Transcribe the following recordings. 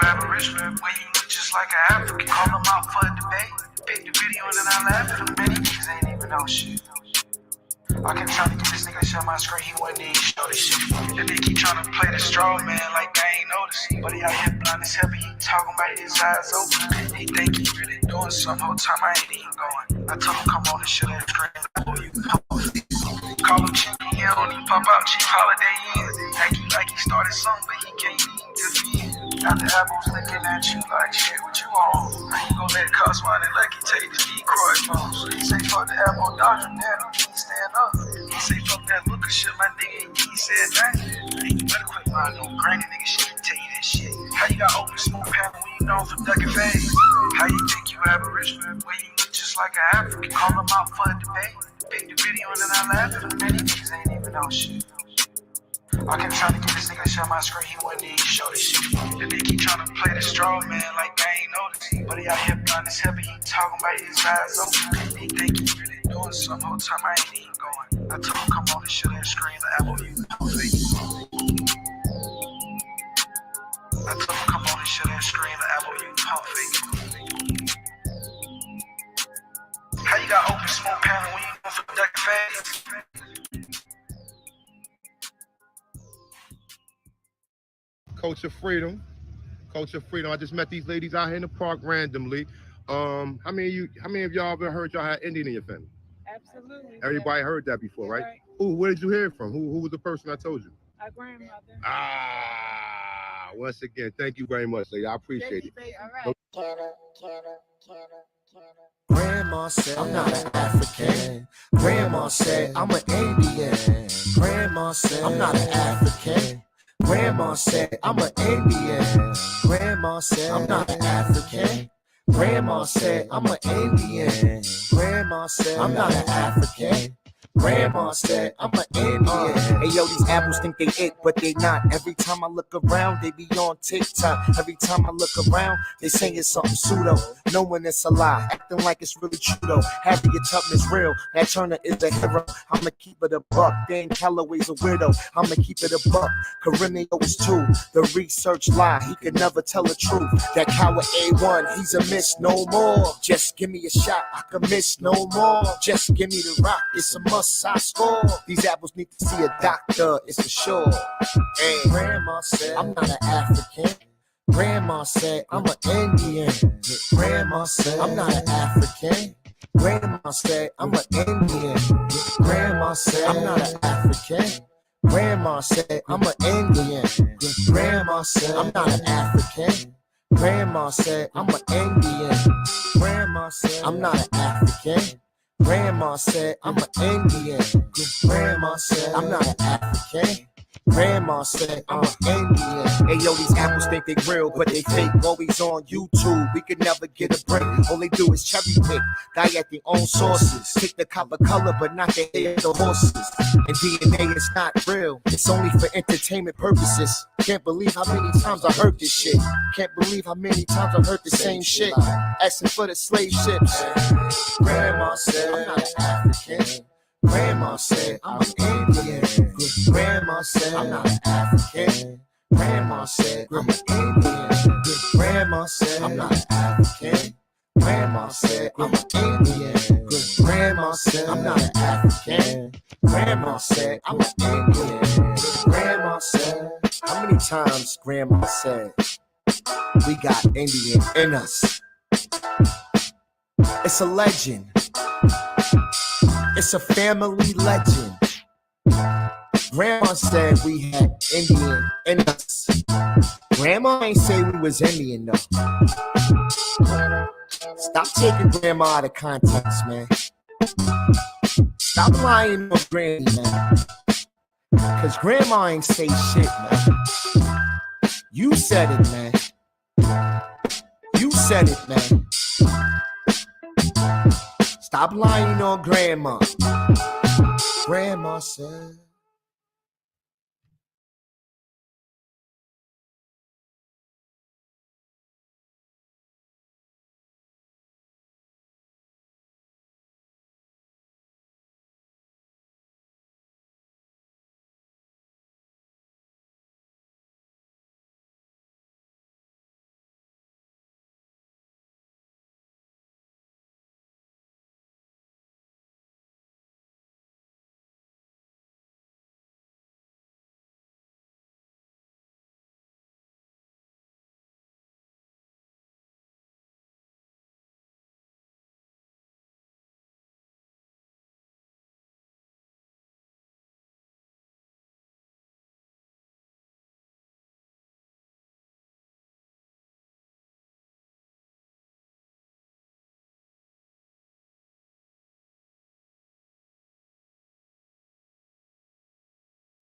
Aboriginal, when you look just like an African. Call them out for a debate. Pick the video and then I laugh at them. Many niggas ain't even know shit. I kept trying to get this nigga to share my screen, he wouldn't even show this shit. And they keep trying to play the straw man like I ain't noticing. But he out here blind as hell, but he talking about his eyes open. He think he really doing something, whole time I ain't even going. I told him come on and share that screen, boy, you call him cheap, he don't even pop out, cheap holiday ends. Like he started something, but he can't even defend. After Apple's looking at you like shit, what you on? How you gon' let cost money like he take the decoy phones? He say fuck the Apple doctrine, now he can't stand up. He say fuck that look of shit, my nigga, he said that. Hey, you better quit lying on granny nigga shit, tell you that shit. How you got open smooth panel when you known for ducking phase? How you think you Aboriginal when you look just like an African? Call them out for a debate. Pick the video and then I laugh at them. Many niggas ain't even know shit. I kept trying to get this nigga to share my screen, he wouldn't even show this shit. And they keep trying to play the straw man like I ain't noticing. But he out here blind as hell, but he talking about his eyes open. He think he really doing something, whole time I ain't even going. I told him come on and share that screen, the Apple you fake. I told him come on and share that screen, the Apple you fake. How you got open smoke panel when you going for duck fast? Culture Freedom. I just met these ladies out here in the park randomly. How many of y'all ever heard y'all had Indian in your family? Absolutely. Everybody heard that before, right? Right. Where did you hear it from? Who was the person I told you? Our grandmother. Once again, thank you very much, lady. I appreciate it. All right. Grandma said, I'm not an African. Grandma said, I'm an Indian. Grandma said, I'm not an African. Grandma said, I'm an Indian. Grandma said, I'm not an African. Grandma said, I'm an Indian. Grandma said, I'm not an African. Grandma said, I'm an Indian. Hey yo, these apples think they it, but they not. Every time I look around, they be on TikTok. Every time I look around, they saying something pseudo, knowing it's a lie, acting like it's really true though. Harriet Tubman's real, Nat Turner is a hero. I'ma keep it a buck. Dan Calloway's a weirdo. I'ma keep it a buck. Carino is too. The research lie, he could never tell the truth. That coward A1, he's a miss no more. Just give me a shot, I can miss no more. Just give me the rock, it's a must. I score. These apples need to see a doctor, it's for sure. Hey, Grandma said, I'm not an African. Grandma said, I'm an Indian. Grandma said, I'm not an African. Grandma said, I'm an Indian. Grandma said, I'm not an African. Grandma said, I'm an Indian. Grandma said, I'm not an African. Grandma said, I'm an Indian. Grandma said, I'm not an African. Grandma said, I'm an Indian. Grandma said, I'm not an African. Grandma said, I'm an Indian. Hey yo, these apples think they real, but they fake. Always on YouTube, we could never get a break. All they do is cherry pick, die at their own sources. Pick the copper color, but not the hair of the horses. And DNA is not real, it's only for entertainment purposes. Can't believe how many times I heard this shit. Can't believe how many times I heard the same shit. Asking for the slave ships. Grandma said, I'm not an African. Grandma said, I'm an Indian. Grandma said, I'm not an African. Grandma said, I'm an Indian. Grandma said, I'm not an African. Grandma said, I'm an Indian. Grandma said, I'm not an African. Grandma said, I'm an Indian. Grandma said, how many times Grandma said, we got Indian in us? It's a legend. It's a family legend. Grandma said we had Indian in us. Grandma ain't say we was Indian though. Stop taking Grandma out of context, man. Stop lying on Granny, man. Cause Grandma ain't say shit, man. You said it, man. You said it, man. Stop lying on Grandma. Grandma said.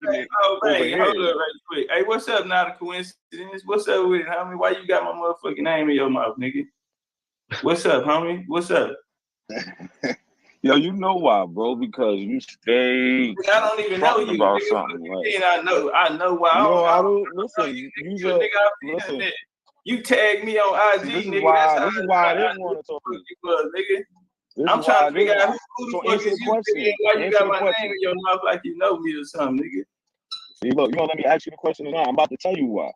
argument over here. Hold up right quick. Hey, what's up, not a coincidence? What's up with it, homie? Why you got my motherfucking name in your mouth, nigga? What's up, homie? What's up? Yo, you know why, bro? Because you stay I don't even know you about nigga. something. Right? I know why. No, I don't listen. listen. You tag me on IG, This is nigga. why. This is why I didn't want to talk to you, nigga. I'm is trying to figure out who So the fuck answer is the you, question. nigga, and why you Answer got the my question. name in your mouth like you know me or something, nigga. See, look, let me ask you the question now. I'm about to tell you why.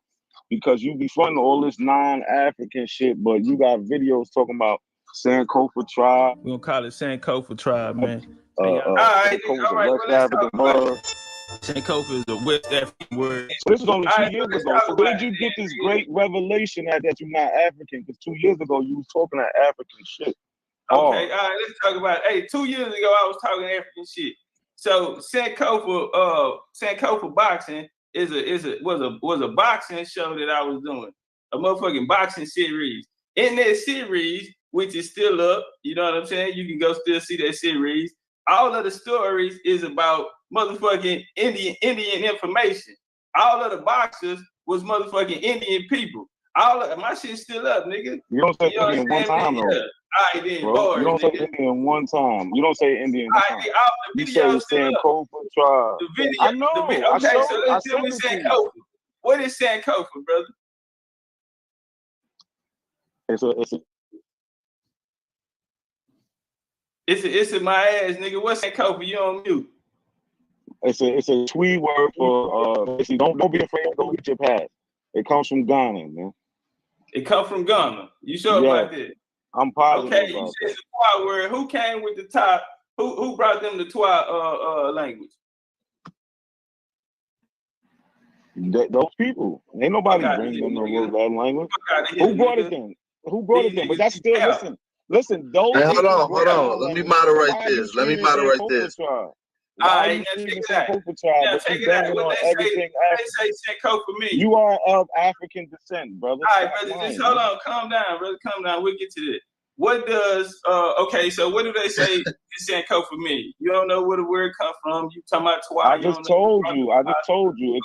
Because you be funding all this non-African shit, but you got videos talking about SANKOFA tribe. We gonna call it SANKOFA tribe, man. SANKOFA is a West African word. SANKOFA is a West African word. So this is only 2 years ago. So where did you get this great revelation that you're not African? Because 2 years ago you was talking that African shit. Okay, all right, let's talk about it. Hey, 2 years ago I was talking African shit. So SANKOFA boxing was a boxing show that I was doing, a motherfucking boxing series. In that series, which is still up, you know what I'm saying? You can go still see that series. All of the stories is about motherfucking Indian information. All of the boxers was motherfucking Indian people. All of my shit's still up, nigga. You don't say Indian one time, though. All right, then, bro. You don't say Indian one time. You don't say Indian one time. You say SANKOFA tribe. The video. I know. Okay, so let's deal with SANKOFA. What is SANKOFA, brother? It's in my ass, nigga. What's SANKOFA? You on mute? It's a Twi word for don't be afraid to go get your past. It comes from Ghana, man. It comes from Ghana. You sure about that? I'm positive. Okay, you said it's a Twi word. Who came with the top? Who brought them the Twi language? Those people. Ain't nobody bringing them no that language. Who brought it then? Who brought it then? But that's still listen. Those. Hey, hold on. Let me moderate this. All right, now check it out. Now check it out. What they say SANKOFA me. You are of African descent, brother. All right, brother. Just hold on. Calm down, brother. Calm down. We'll get to that. What does okay? So what do they say SANKOFA me? You don't know where the word come from. You talking about Twi? I just told you. It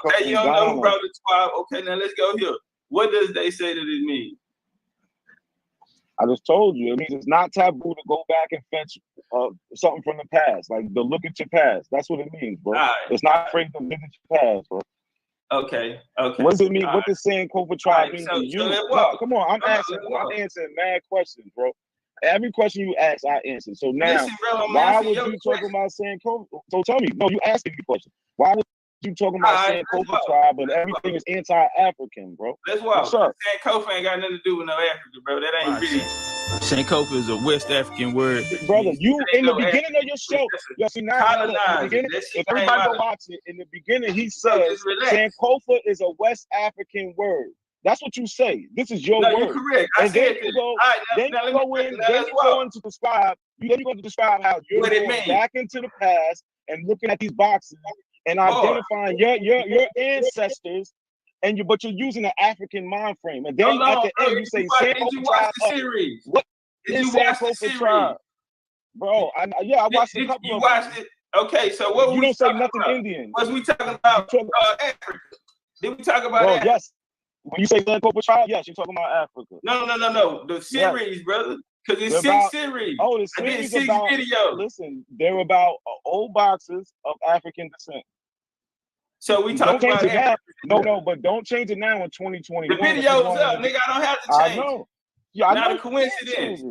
comes okay, you don't know who brought the Twi. Okay, now let's go here. What does they say that it means? I just told you. It means it's not taboo to go back and fetch something from the past. Like to look at your past. That's what it means, bro. Right. It's not afraid to visit your past, bro. Okay. What does it mean? What does SANKOFA tribe mean to you? No, come on, I'm answering mad questions, bro. Every question you ask, I answer. So now, why would you talk about SANKOFA? So tell me, no, you asking me questions. Why would you talking about SANKOFA tribe, but everything is anti-African, bro? That's why SANKOFA ain't got nothing to do with no Africa, bro. That ain't really. SANKOFA is a West African word, brother. You in the beginning of your show, you see now. If everybody go watch it, in the beginning he says SANKOFA is a West African word. That's what you say. This is your word. You're correct. And then you go, then you go into describe. Then you're going to describe how you're going back into the past and looking at these boxes and identifying your ancestors. But you're using an African mind frame, and then at the end you say SANKOFA tribe. What is SANKOFA tribe, bro? I watched a couple of them. You watched it? Okay, so what you don't say nothing about? Indian. Was we talking about Africa? Did we talk about Africa? Yes. When you say SANKOFA tribe, yes, you're talking about Africa. No. The series, brother. Because it's six series. Oh, the series six about videos. Listen, they're about old boxers of African descent. So we talk about Africa. No, but don't change it now in 2021. The videos up, nigga. I don't have to change. I know. Yeah, not a coincidence.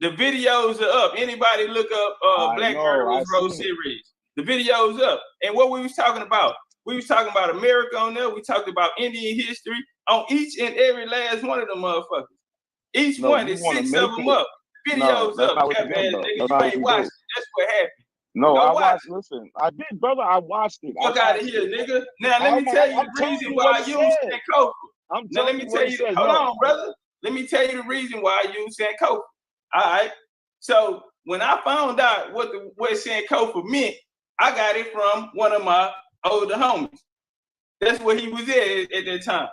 The videos are up. Anybody look up Blackbird Rose series. The videos up. And what we was talking about? We was talking about America on there. We talked about Indian history on each and every last one of them motherfuckers. Each one is 6 of them up. Videos up. Nigga, you ain't watched it. That's what happened. No, I watched. Listen, I did, brother. I watched it. Fuck out of here, nigga. Now let me tell you the reason why I use SANKOFA. Now let me tell you. Hold on, brother. Let me tell you the reason why I use SANKOFA. All right. So when I found out what SANKOFA meant, I got it from one of my older homies. That's where he was at that time.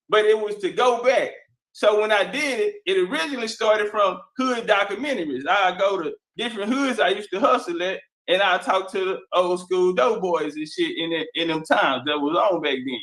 But it was to go back. So when I did it originally started from hood documentaries. I go to different hoods I used to hustle at and I talked to the old school doughboys and shit in them times that was on back then.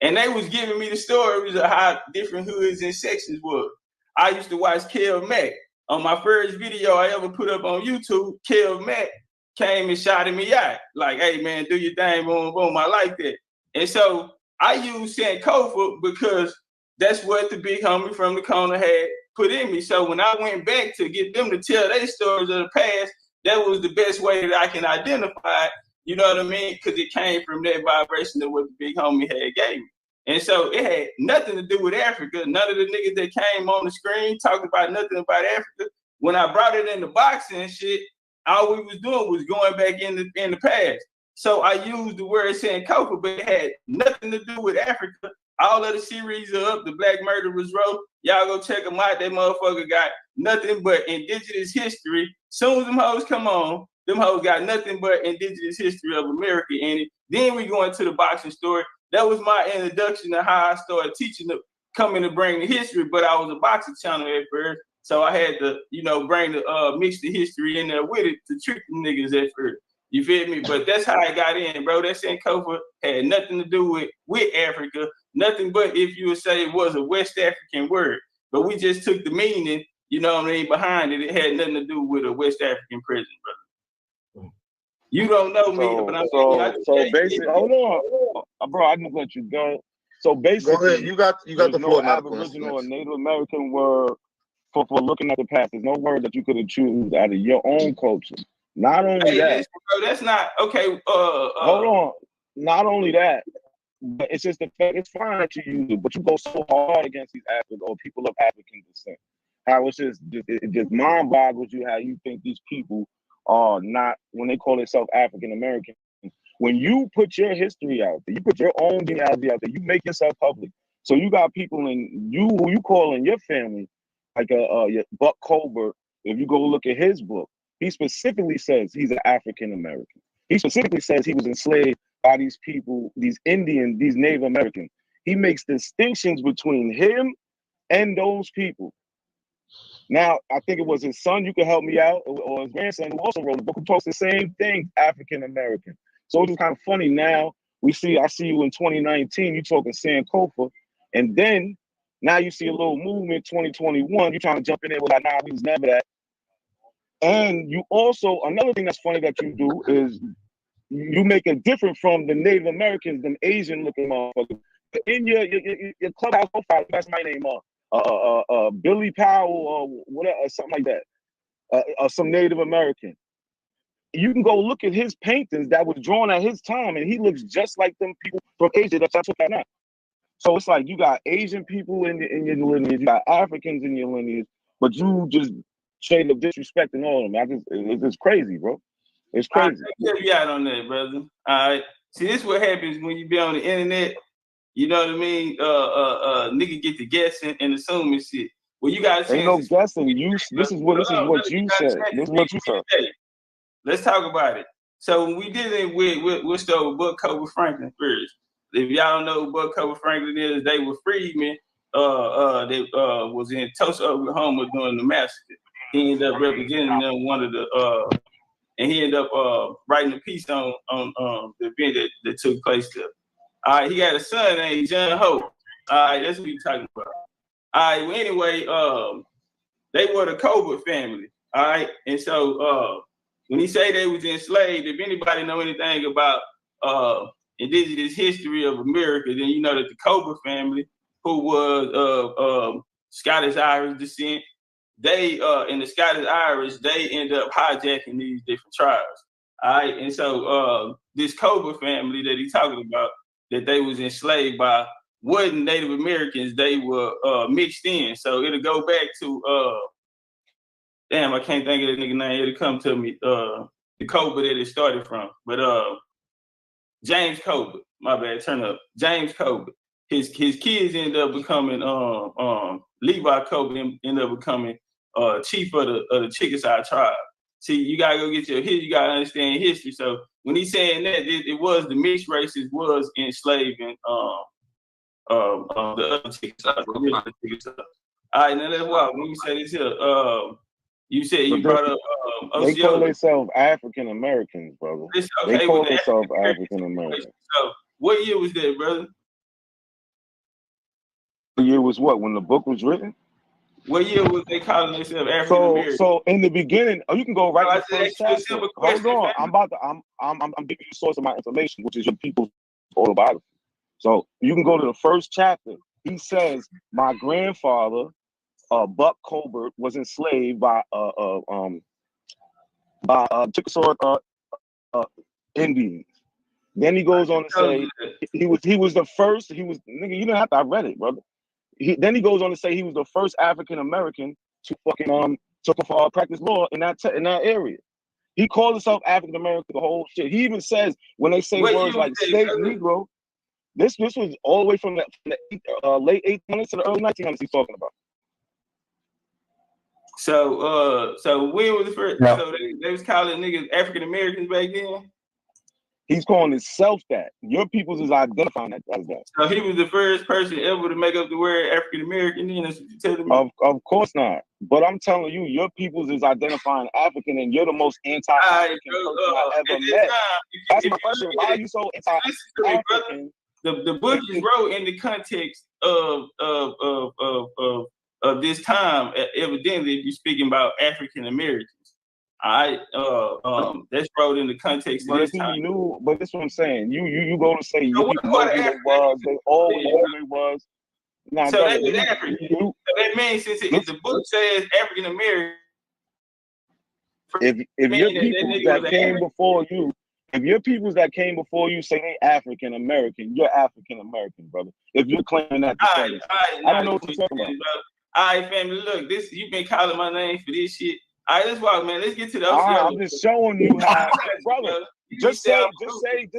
And they was giving me the stories of how different hoods and sections were. I used to watch Kev Mack. On my first video I ever put up on YouTube, Kev Mack came and shouted me out. Like, hey man, do your thing, boom, boom. I like that. And so I used SANKOFA because that's what the big homie from the corner had put in me. So when I went back to get them to tell their stories of the past, that was the best way that I can identify it, you know what I mean? Because it came from that vibration of what the big homie had gave me. And so it had nothing to do with Africa. None of the niggas that came on the screen talking about nothing about Africa. When I brought it in the boxing and shit, all we was doing was going back in the past. So I used the word SANKOFA, but it had nothing to do with Africa. All of the series are up. The Black Murderers Row. Y'all go check them out. That motherfucker got nothing but indigenous history. Soon as them hoes come on, them hoes got nothing but indigenous history of America in it. Then we go into the boxing story. That was my introduction to how I started teaching, coming to bring the history. But I was a boxing channel at first, so I had to, you know, bring the mix the history in there with it to trick the niggas at first. You feel me? But that's how I got in, bro. That SANKOFA had nothing to do with Africa. Nothing but, if you would say, it was a West African word. But we just took the meaning, you know what I mean, behind it. It had nothing to do with a West African prison, brother. You don't know me, but I'm so basically, hold on, bro. I just let you go. So basically, go ahead. You got the floor. No Aboriginal or Native American word for looking at the past. There's no word that you could have chosen out of your own culture. Not only that, listen, bro, that's not okay. Hold on. Not only that, but it's just the fact it's fine that you use it, but you go so hard against these Africans or people of African descent. How it's just it just mind boggles you how you think these people are not, when they call themselves African American. When you put your history out there, you put your own genealogy out there, you make yourself public. So you got people in you who you call in your family, like Buck Coba. If you go look at his book, he specifically says he's an African American. He specifically says he was enslaved by these people, these Indians, these Native Americans. He makes distinctions between him and those people. Now, I think it was his son, you can help me out, or his grandson who also wrote a book who talks the same thing, African American. So it's kind of funny now. I see you in 2019, you talking SANKOFA, and then now you see a little movement 2021, you're trying to jump in there with like, nah, we was never that. And you also, another thing that's funny that you do is you make it different from the Native Americans, them Asian looking motherfuckers. In your clubhouse profile, that's my name, Billy Powell or whatever, or something like that, some Native American. You can go look at his paintings that was drawn at his time, and he looks just like them people from Asia that I took out now. So it's like you got Asian people in your lineage, you got Africans in your lineage, but you just straight up disrespecting all of them. It's just crazy, bro. It's crazy. I'll tell you out on that, brother. All right. See, this is what happens when you be on the internet. You know what I mean? Nigga get to guessing and assuming shit. Well, you got ain't no guessing. This is what you said. This is what you said. Let's talk about it. So when we did it, we'll start with Buck Coba Franklin first. If y'all don't know who Buck Coba Franklin is, they were freedmen. They was in Tulsa, Oklahoma during the massacre. He ended up representing them and he ended up writing a piece on the event that took place there. All right, he got a son named John Hope. All right, that's what we're talking about. All right, well, anyway, they were the Coba family. All right, and so when he say they was enslaved, if anybody know anything about indigenous history of America, then you know that the Coba family, who was Scottish Irish descent, they in the Scottish Irish, they end up hijacking these different tribes. All right, and so this Coba family that he's talking about, that they was enslaved by, wasn't Native Americans, they were mixed in. So it'll go back to damn, I can't think of the nigga name. It'll come to me. The Coba that it started from, but James Coba. My bad. Turn up. James Coba. His kids ended up becoming Levi Coba ended up becoming chief of the Chickasaw tribe. See, you gotta go get your history. You gotta understand history. So when he's saying that, it was the mixed races was enslaving the other Chickasaw. All right, now let's walk. Let me say this here. You said you brought up they call Osceola. themselves African Americans, brother. Okay, they call themselves African Americans. So what year was that, brother? The year was what? When the book was written? What year was they calling themselves African American? So in the beginning, you can go right to the first chapter. Hold on, I'm giving you the source of my information, which is your people's autobiography. So you can go to the first chapter. He says, my grandfather, Buck Colbert, was enslaved by Chickasaw Indians. Then he goes on to say he was the first. He was, nigga, you didn't have to. I read it, brother. Then he goes on to say he was the first African American to fucking to practice law in that area. He called himself African American, the whole shit. He even says when they say words like state Negro, this was all the way from the late 1800s to the early 1900s. He's talking about. So when was the first? Yeah. So they was calling niggas African Americans back then. He's calling himself that. Your peoples is identifying that as that. So he was the first person ever to make up the word African American. Then that's what you're telling me. Of course not. But I'm telling you, your peoples is identifying African, and you're the most anti-African person I ever met. That's my question. Why are you so anti-African? The book is wrote in the context of this time. Evidently, if you're speaking about African Americans. That's wrote in the context of this time. But that's what I'm saying. You go to say you people know who they was. They always knew who they was. Nah, so that was African. So that means since the book says African American. If your people that came before you, if your peoples that came before you say they African American, you're African American, brother. If you're claiming that, I don't know what you're talking about. All right, family. Look, you've been calling my name for this shit. All right, let's walk, man. Let's get to the OCO. I'm just showing you how, brother. Just say you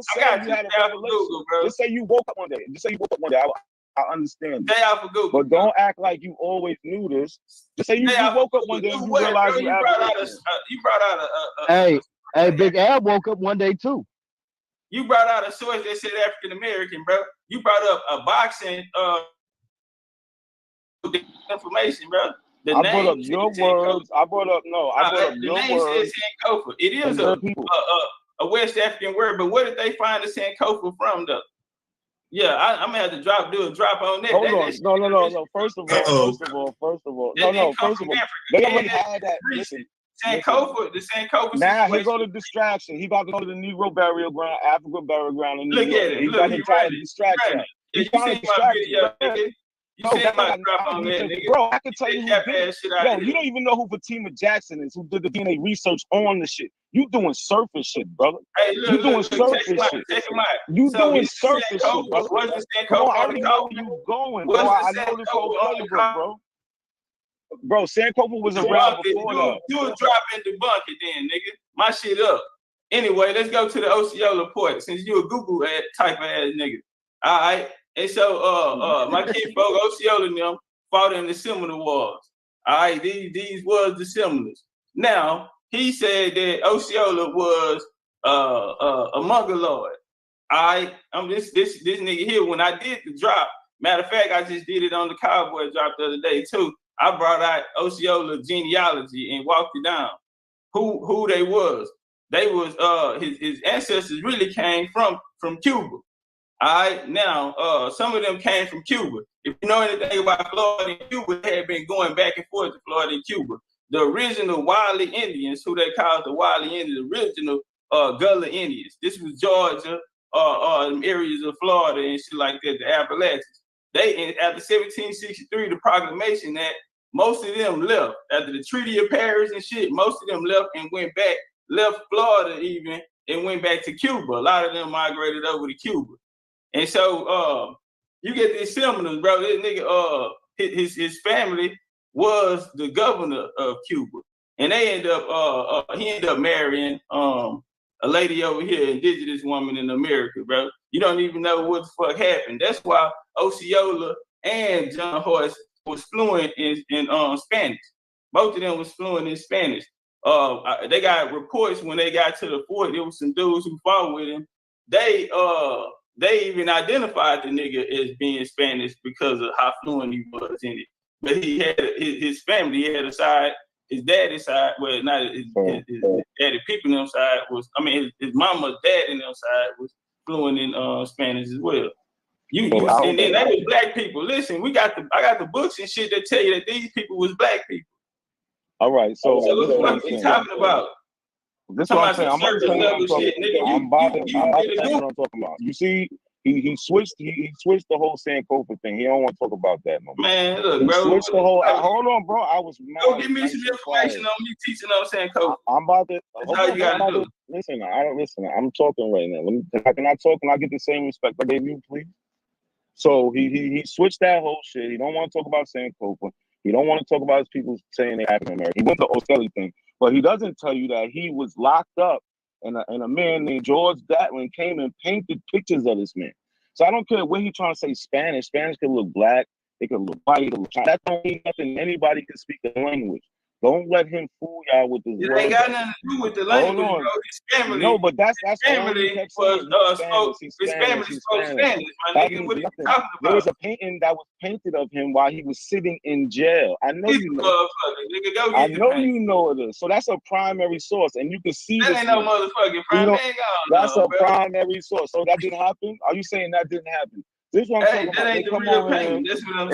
had a revelation. Just say you woke up one day. I understand. Stay out for Google. But don't act like you always knew this. Just say you woke up one day and you realized you brought out a Hey, Big Ab woke up one day too. You brought out a source that said African American, bro. You brought up a boxing information, bro. I brought up your words. I brought up your words. The name says SANKOFA. It is a West African word, but where did they find the SANKOFA from, though? Yeah, I'm gonna have to do a drop on that. Hold on. No. First of all. They already had that. Listen. SANKOFA, the SANKOFA. Now he go to distraction. He about to go to the Negro burial ground, African burial ground. In Look at it. He's got to try to distract you. He's trying to distract you. You said my drop on that, nigga. Bro, I can tell you who did it. Yo, you don't even know who Fatima Jackson is, who did the DNA research on the shit. You doing surface shit, brother. Hey, you doing surface shit. You doing surface shit, brother. Come on, I already know where you going, bro. I know this whole playbook, bro. Bro, SANKOFA was around before that. You was dropping debunking then, nigga. My shit up. Anyway, let's go to the Osceola report. Since you a Google type of ass nigga. All right. And so my kid folk Osceola and them fought in the Seminole Wars. All right, these was the Seminoles. Now, he said that Osceola was a Mongoloid. All right, this nigga here, when I did the drop, matter of fact, I just did it on the Cowboy drop the other day too. I brought out Osceola genealogy and walked it down. Who they was. They was his ancestors really came from Cuba. All right, now some of them came from Cuba. If you know anything about Florida and Cuba, they had been going back and forth to Florida and Cuba. The original Wiley Indians, who they called the Wiley Indians, the original Gullah Indians. This was Georgia, areas of Florida and shit like that, the Appalachians. They, after 1763, the Proclamation that most of them left. After the Treaty of Paris and shit, most of them left and left Florida even, and went back to Cuba. A lot of them migrated over to Cuba. And so you get these Seminoles, bro. This nigga, his family was the governor of Cuba, and they he ended up marrying a lady over here, indigenous woman in America, bro. You don't even know what the fuck happened. That's why Osceola and John Hoyce was fluent in Spanish. Both of them was fluent in Spanish. They got reports when they got to the fort. There was some dudes who fought with him. They even identified the nigga as being Spanish because of how fluent he was in it. But he had his family. He had a side his daddy's side, well, not his daddy people in them side was, I mean, his mama's dad in them side was fluent in Spanish as well. And then they was black people. Listen, I got the books and shit that tell you that these people was black people. All right, so what we talking about? This is what I'm saying. I'm about to tell what I'm talking about. You see, he switched the whole SANKOFA thing. He don't want to talk about that no more. Man, look, bro. Switched the whole. Hold on, bro. I was. Go give me some information on me teaching on SANKOFA. I'm about to. That's all you gotta do. Listen, I don't listen. I'm talking right now. Can I talk and I get the same respect I gave you, please? So he switched that whole shit. He don't want to talk about SANKOFA. He don't want to talk about his people saying they're African American. He went to O'Kelly thing, but he doesn't tell you that he was locked up and a man named George Gatlin came and painted pictures of this man. So I don't care what he's trying to say Spanish. Spanish could look black. It could look white. It could look Chinese. That don't mean nothing. Anybody can speak the language. Don't let him fool y'all with this. It ain't got nothing to do with the language, bro. His family. No, but that's family was his family spoke Spanish. My nigga, what are you talking about? There was a painting that was painted of him while he was sitting in jail. I know you know. I know you know it is. So that's a primary source, and you can see that ain't no motherfucking primary. That's a primary source. So that didn't happen. Are you saying that didn't happen? This is what I'm talking about. That ain't the real pain. That's what I'm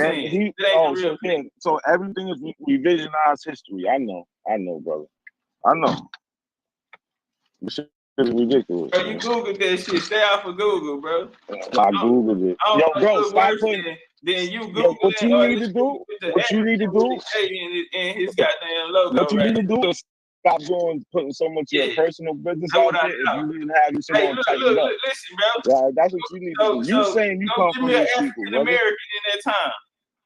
saying. So everything is revisionized history. I know, brother. I know. This shit is ridiculous. Bro, you Googled that shit. Stay off of Google, bro. I Googled it. Yo, bro, stop putting. Then you Google what you need to do. What you need to do. And his goddamn logo. What you need to do is stop putting so much of your personal business out there. If you didn't have you someone tighten it up. Listen, bro. Yeah, that's what you need to do. You saying you come from these people, African American in that time.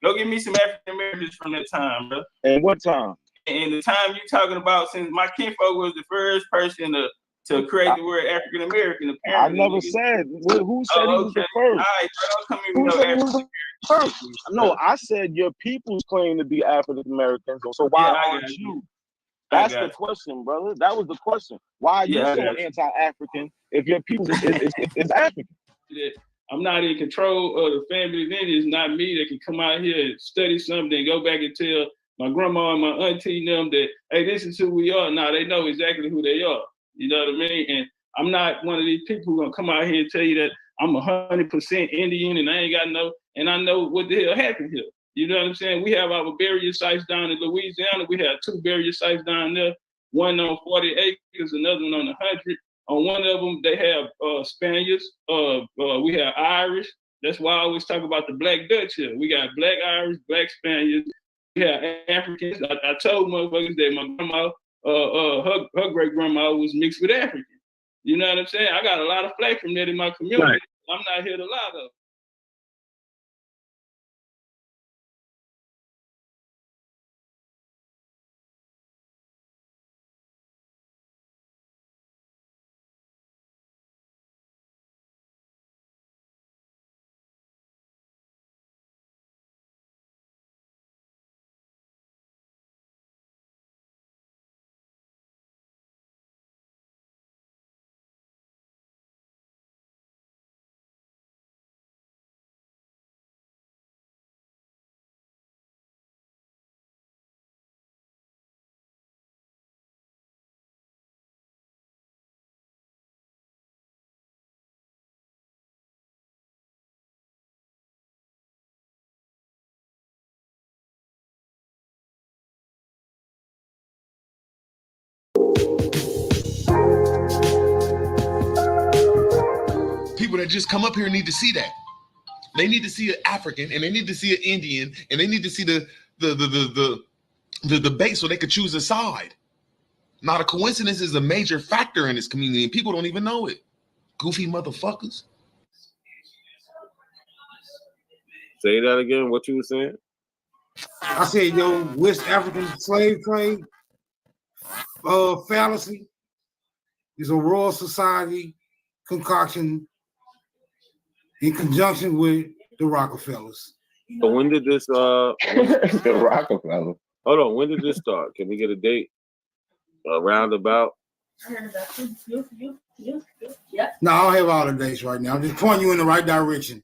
Go give me some African Americans from that time, bro. And what time? And the time you talking about, since my kinfolk was the first person to create the word African American. I never said. Who said he was the first? All right, bro. Who said he was the first? No, I said your people's claim to be African Americans. So why aren't you? That's the question, brother. That was the question. Why are you so anti-African if your people is African? I'm not in control of the family. Then it's not me that can come out here and study something and go back and tell my grandma and my auntie them that, hey, this is who we are. Now they know exactly who they are. You know what I mean? And I'm not one of these people who gonna come out here and tell you that I'm 100% Indian and I ain't got no, and I know what the hell happened here. You know what I'm saying? We have our burial sites down in Louisiana. We have 2 burial sites down there, one on 40 acres, another one on 100. On one of them, they have Spaniards. We have Irish. That's why I always talk about the Black Dutch here. We got Black Irish, Black Spaniards. We have Africans. I told motherfuckers that my grandma, her great grandma was mixed with African. You know what I'm saying? I got a lot of flack from that in my community. Right. I'm not here to lie though. People that just come up here need to see that. They need to see an African, and they need to see an Indian, and they need to see the debate so they could choose a side. Not a coincidence is a major factor in this community, and people don't even know it. Goofy motherfuckers. Say that again. What you were saying? I said, yo, West African slave trade fallacy is a Royal Society concoction in conjunction with the Rockefellers. So when did this the Rockefeller? Hold on, when did this start? Can we get a date? Roundabout? No, I don't have all the dates right now. I'm just pointing you in the right direction.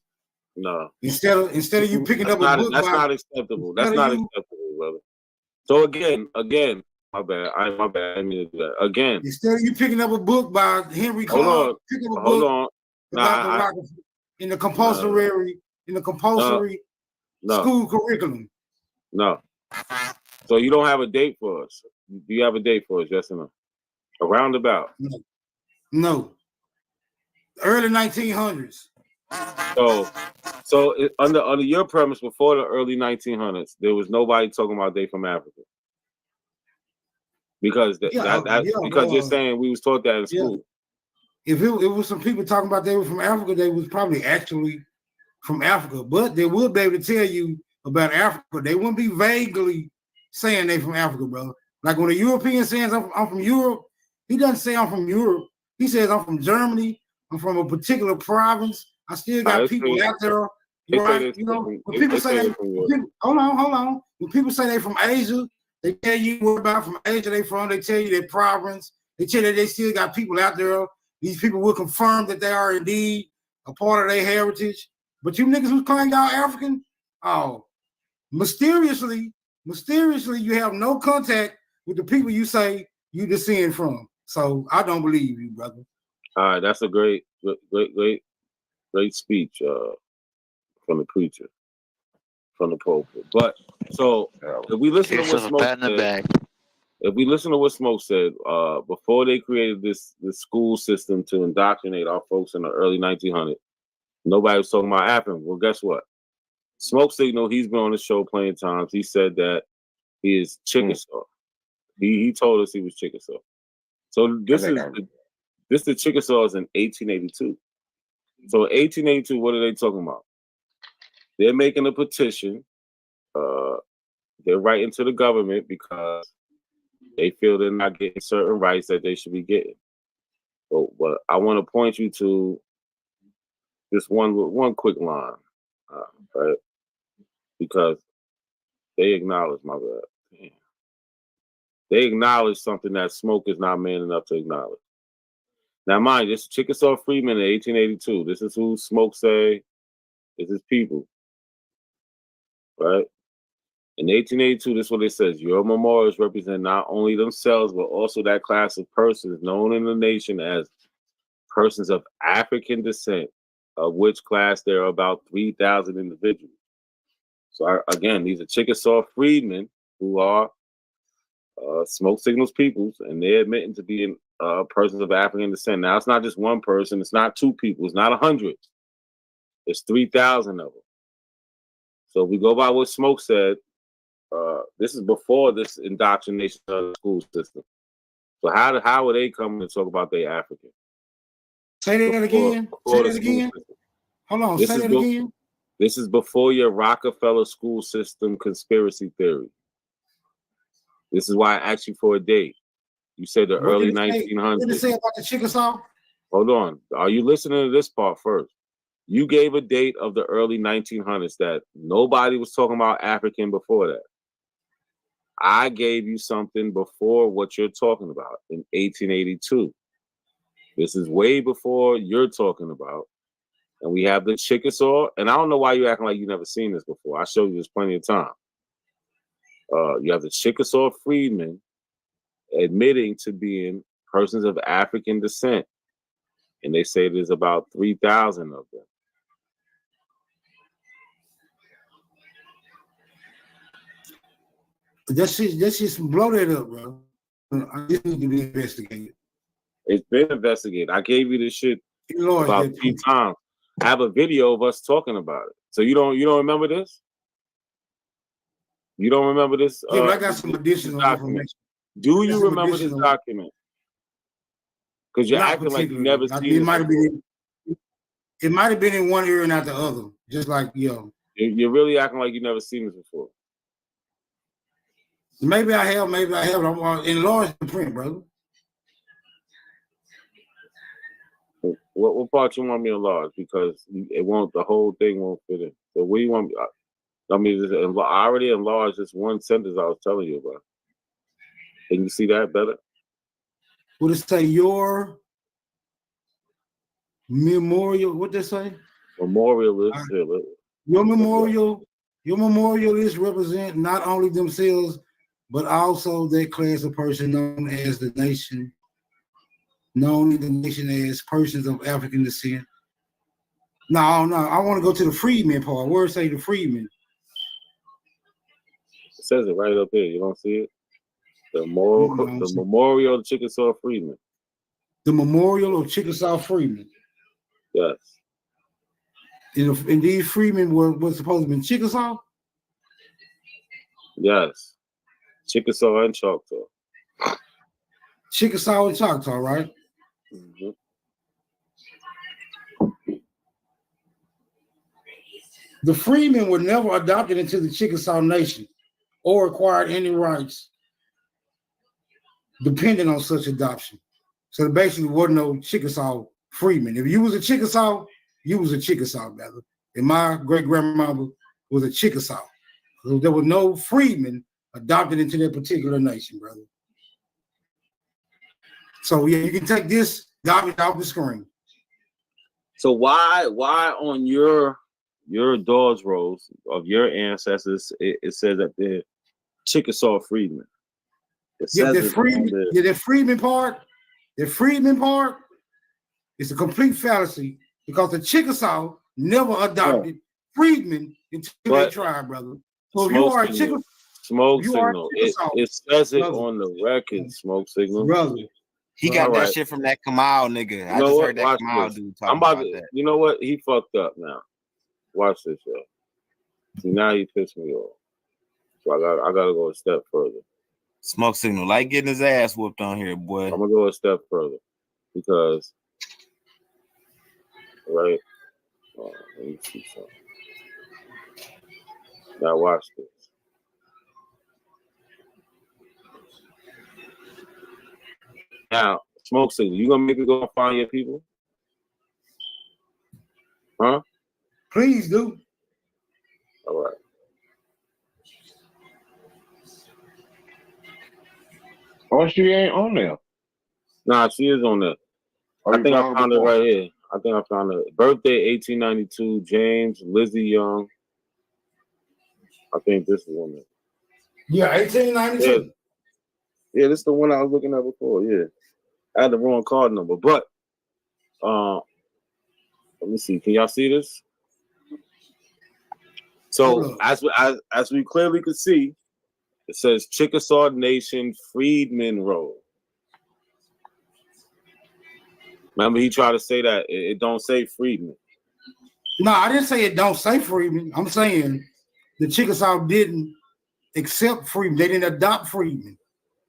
No. Instead of you picking up a book. That's not acceptable. That's not acceptable, brother. So again, My bad. My bad. I didn't mean to do that. Again. Instead of you picking up a book by Henry Hold Clark, on. pick up a Hold book on. about the Rockefeller in the compulsory school curriculum. No. So you don't have a date for us? Do you have a date for us? Yes or no? A roundabout? No. Early 1900s. So under your premise, before the early 1900s, there was nobody talking about they from Africa. Because you're saying we was taught that in school. If it was some people talking about they were from Africa, they was probably actually from Africa. But they would be able to tell you about Africa. They wouldn't be vaguely saying they from Africa, brother. Like when a European says I'm from Europe, he doesn't say I'm from Europe. He says I'm from Germany. I'm from a particular province. I still got people out there. Right? You know, when people say hold on. When people say they from Asia, they tell you what about from Asia they from. They tell you their province. They tell you they still got people out there. These people will confirm that they are indeed a part of their heritage. But you niggas who's calling y'all African, mysteriously, you have no contact with the people you say you descend from. So I don't believe you, brother. All right, that's a great speech from the preacher, from the pulpit. But so if we listen to what Smoke said, before they created this school system to indoctrinate our folks in the early 1900s, nobody was talking about African. Well, guess what? Smoke Signal, he's been on the show plenty of times. He said that he is Chickasaw. He told us he was Chickasaw. So this the Chickasaws in 1882. So in 1882, what are they talking about? They're making a petition. They're writing to the government because they feel they're not getting certain rights that they should be getting. So, but I want to point you to this one quick line, right? Because they acknowledge my bad. Damn. They acknowledge something that Smoke is not man enough to acknowledge. Now, mind you, this is Chickasaw Freedman in 1882. This is who Smoke say is his people, right? In 1882, this is what it says. Your memorials represent not only themselves, but also that class of persons known in the nation as persons of African descent, of which class there are about 3,000 individuals. So again, these are Chickasaw Freedmen who are Smoke Signal's peoples, and they're admitting to being persons of African descent. Now, it's not just one person. It's not two people. It's not 100. It's 3,000 of them. So if we go by what Smoke said, this is before this indoctrination of the school system. So how are they coming to talk about they African? Say that again. Say that again. Hold on. Say that again. This is before your Rockefeller school system conspiracy theory. This is why I asked you for a date. You said the early 1900s. What did it say about the Chickasaw? Hold on. Are you listening to this part first? You gave a date of the early 1900s that nobody was talking about African before that. I gave you something before what you're talking about in 1882. This is way before you're talking about. And we have the Chickasaw. And I don't know why you're acting like you've never seen this before. I showed you this plenty of time. You have the Chickasaw Freedmen admitting to being persons of African descent. And they say there's about 3,000 of them. Let's just blow that up, bro. This need to be investigated. It's been investigated. I gave you this shit about 3 times. I have a video of us talking about it. So you don't remember this? You don't remember this? Yeah, but I got some additional information. Do you remember this document? Because you're acting like you never seen it. It might have been in one ear and not the other. Just like, yo. You're really acting like you've never seen this before. Maybe I have, maybe I haven't. I'm enlarged the print, brother. What part you want me to enlarge? Because it won't. The whole thing won't fit in. So what do you want me? I mean, I already enlarged this one sentence I was telling you about. Can you see that better? Would it say your memorial? What they say? Memorialist. Your memorial. Your memorialists represent not only themselves, but also that class of person known as the nation, known in the nation as persons of African descent. No, I want to go to the freedmen part. Where it say the freedmen? It says it right up there. You don't see it? The memorial of Chickasaw Freedman. The memorial of Chickasaw Freedman. Yes. And these freedmen were supposed to be in Chickasaw? Yes. Chickasaw and Choctaw. Chickasaw and Choctaw, right? Mm-hmm. The freedmen were never adopted into the Chickasaw Nation or acquired any rights depending on such adoption. So there basically wasn't no Chickasaw freedmen. If you was a Chickasaw, you was a Chickasaw, brother. And my great-grandmother was a Chickasaw. So there was no freedmen adopted into that particular nation, brother. So yeah, you can take this garbage off the screen. So why on your Daws Rolls of your ancestors it says that they're Chickasaw Freedmen? The freedman part is a complete fallacy because the Chickasaw never adopted freedmen into their tribe, brother. So if you are a Chickasaw, Smoke Signal. It says it on the record, Smoke Signal. Brother. He got that shit from that Kamal nigga. I just heard that Kamal dude talking about that. You know what? He fucked up now. Watch this, yo. See, now he pissed me off. So I gotta go a step further. Smoke Signal, like getting his ass whooped on here, boy. I'm gonna go a step further because, right? Let me see something. Now watch this. Now, Smoke Signal, you gonna make it go and find your people? Huh? Please do. All right. Oh, she ain't on there. Nah, she is on there. I think I found it right here. I think I found it. Birthday 1892, James, Lizzie Young. I think this is one. Yeah, 1892. Yeah, this is the one I was looking at before. Yeah. I had the wrong card number, but let me see. Can y'all see this? So as we clearly could see, it says Chickasaw Nation Freedmen Road. Remember, he tried to say that it don't say Freedmen. No, I didn't say it don't say Freedmen. I'm saying the Chickasaw didn't accept Freedmen. They didn't adopt Freedmen.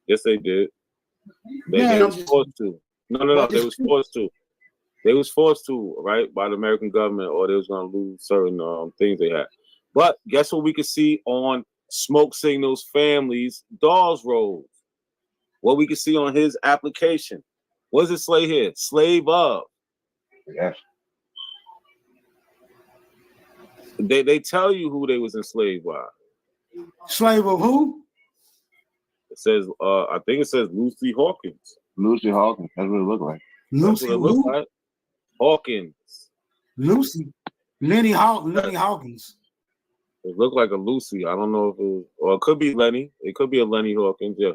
Yes, they did. They was forced to. No. They was forced to. They was forced to, right, by the American government, or they was going to lose certain things they had. But guess what we could see on Smoke Signal's family's Daws Rolls? What we could see on his application. What does it say here? Slave of. Yes. They tell you who they was enslaved by. Slave of who? It says, I think it says Lucy Hawkins. Lucy Hawkins. That's what it looked like. Lucy who? Like. Hawkins. Lucy. Lenny Hawkins. It looked like a Lucy. I don't know if it was, or it could be Lenny. It could be a Lenny Hawkins, yeah.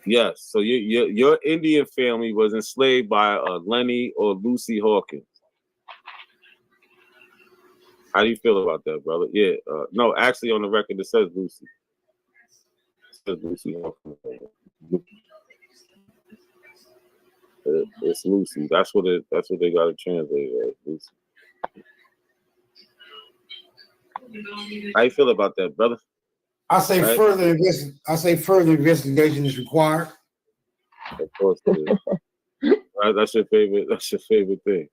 Yes, so your Indian family was enslaved by Lenny or Lucy Hawkins. How do you feel about that, brother? Yeah, no, actually on the record it says Lucy. It says Lucy Hawkins. It's Lucy. That's what they got to translate as Lucy. How you feel about that, brother? I say further investigation is required. Of course it is. Right, that's your favorite thing.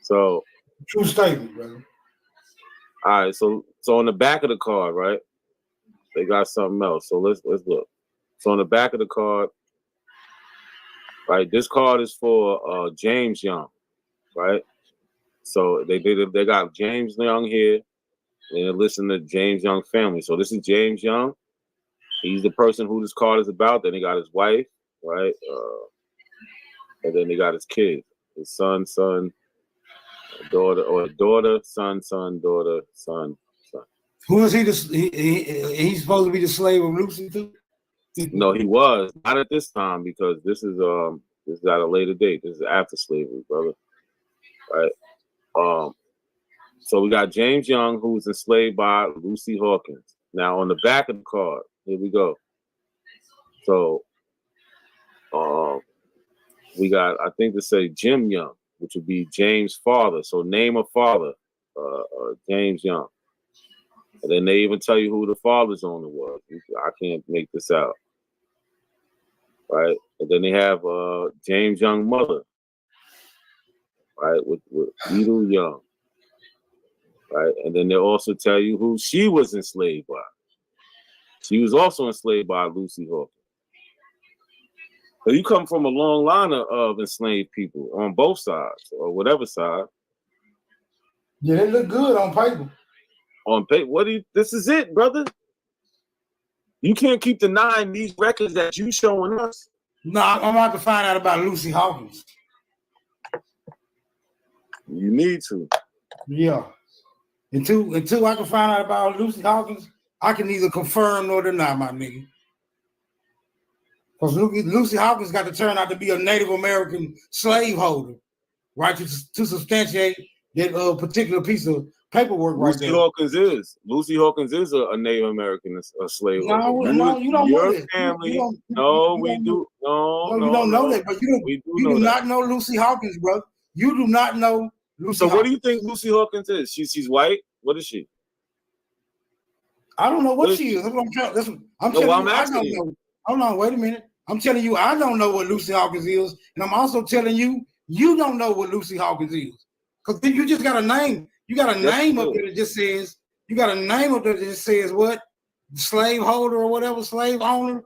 So true statement, brother. All right, so on the back of the card, right? They got something else. So let's look. So on the back of the card, right? This card is for James Young, right? So they got James Young here, and they're listing the James Young family. So this is James Young. He's the person who this card is about. Then he got his wife, right? And then they got his kids, his son, daughter, or daughter, son, son, daughter, son, son. Who is he? He's supposed to be the slave of Lucy too? No, he was not at this time, because this is at a later date. This is after slavery, brother. Right. So we got James Young, who was enslaved by Lucy Hawkins. Now on the back of the card, here we go. So we got, I think, to say Jim Young, which would be James' father. So name a father, James Young. And then they even tell you who the father's owner was. I can't make this out. Right? And then they have James Young mother, right, with Edel Young. Right? And then they also tell you who she was enslaved by. She was also enslaved by Lucy Hawkins. So you come from a long line of enslaved people on both sides, or whatever side. Yeah, they look good on paper. On paper, this is it, brother. You can't keep denying these records that you showing us. No, I'm about to find out about Lucy Hawkins. You need to. Yeah. Until I can find out about Lucy Hawkins, I can neither confirm nor deny, my nigga. Because Lucy Hawkins got to turn out to be a Native American slaveholder, right? To substantiate that particular piece of paperwork right there. Lucy Hawkins is a Native American slave. No, you don't know that. Family. You do. No, you don't know that, but you do not know Lucy Hawkins, bro. You do not know Lucy Hawkins. What do you think Lucy Hawkins is? She's white? What is she? I don't know what she is. That's what I'm telling you. I don't know. Hold on, wait a minute. I'm telling you, I don't know what Lucy Hawkins is, and I'm also telling you, you don't know what Lucy Hawkins is. Because you just got a name. You got a name up there that just says, what? Slaveholder or whatever, slave owner.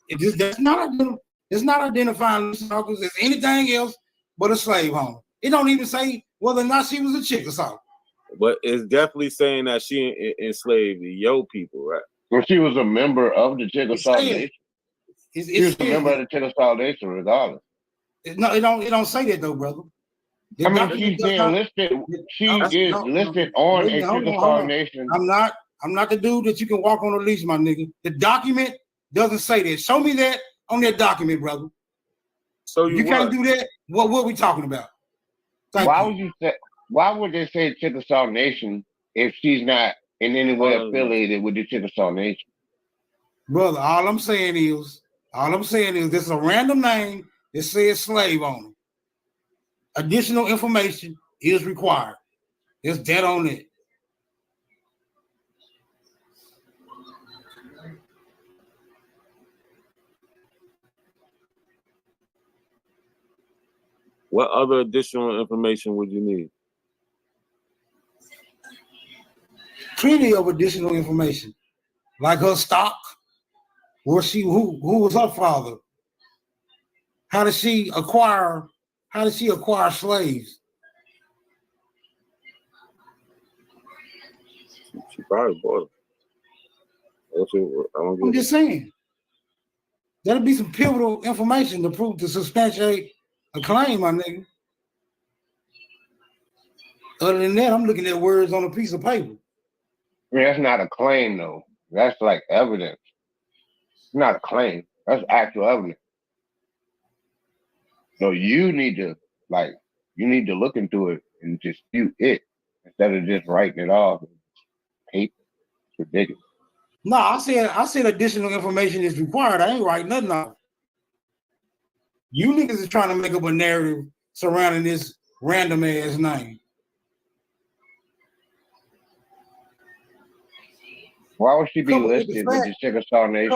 It's not identifying Lucy Hawkins as anything else but a slave owner. It don't even say whether or not she was a Chickasaw. But it's definitely saying that she enslaved your people, right? Well, she was a member of the Chickasaw Nation. She was a member of the Chickasaw Nation, regardless. No, it don't say that though, brother. I mean, she's being listed. She is listed on a Chickasaw Nation. I'm not the dude that you can walk on a leash, my nigga. The document doesn't say that. Show me that on that document, brother. So you can't do that. What are we talking about? Why would they say Chickasaw Nation if she's not in any way affiliated with the Chickasaw Nation? Brother, all I'm saying is this is a random name that says slave owner. Additional information is required. It's dead on it. What other additional information would you need? Plenty of additional information, like her stock, who was her father? How did she acquire slaves? She probably bought them. I'm just saying. That'll be some pivotal information to substantiate a claim, my nigga. Other than that, I'm looking at words on a piece of paper. I mean, that's not a claim, though. That's like evidence. It's not a claim. That's actual evidence. So you need to look into it and dispute it instead of just writing it off. Paper. It's ridiculous. No, I said additional information is required. I ain't writing nothing off. You niggas is trying to make up a narrative surrounding this random ass name. Why would she be listed with the Chickasaw Nation?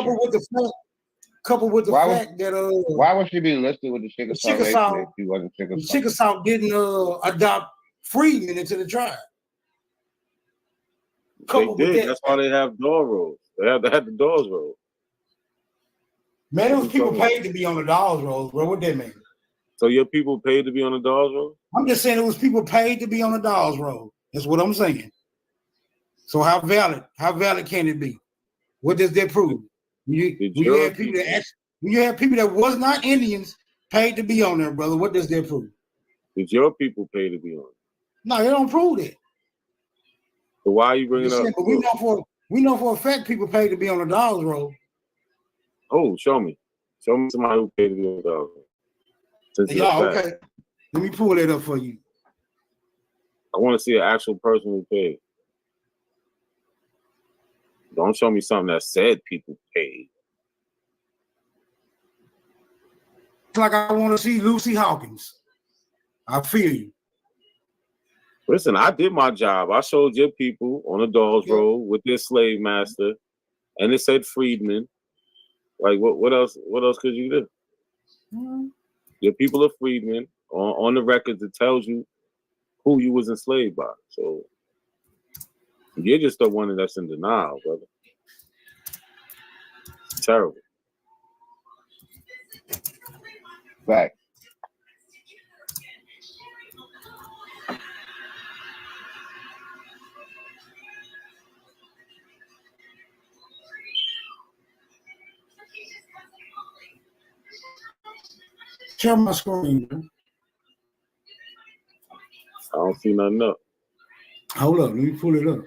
Coupled with the fact that why would she be listed with the Chickasaw Nation if she wasn't Chickasaw? The Chickasaw didn't adopt freedmen into the tribe. They did. That's why they have Daws Rolls. They had the Daws Rolls. Man, it was people paid to be on the Daws Rolls, bro. What that mean? So your people paid to be on the Daws Rolls? I'm just saying it was people paid to be on the Daws Rolls. That's what I'm saying. So how valid can it be? What does that prove? You have people that was not Indians paid to be on there, brother. What does that prove? Did your people pay to be on? No, they don't prove that. So why are you bringing up? But we know for a fact people paid to be on the Daws Roll. Oh, show me somebody who paid to be on the Daws Roll. Yeah, okay. Let me pull that up for you. I want to see an actual person who paid. Don't show me something that said people paid. It's like I want to see Lucy Hawkins. I feel you. Listen, I did my job. I showed your people on the Daws Roll with their slave master, and it said Freedman. Like, what else? What else could you do? Mm-hmm. Your people are freedmen on the records. It tells you who you was enslaved by. So you're just the one that's in denial, brother. It's terrible. Right. Share my screen, man. I don't see nothing up. Hold up, let me pull it up.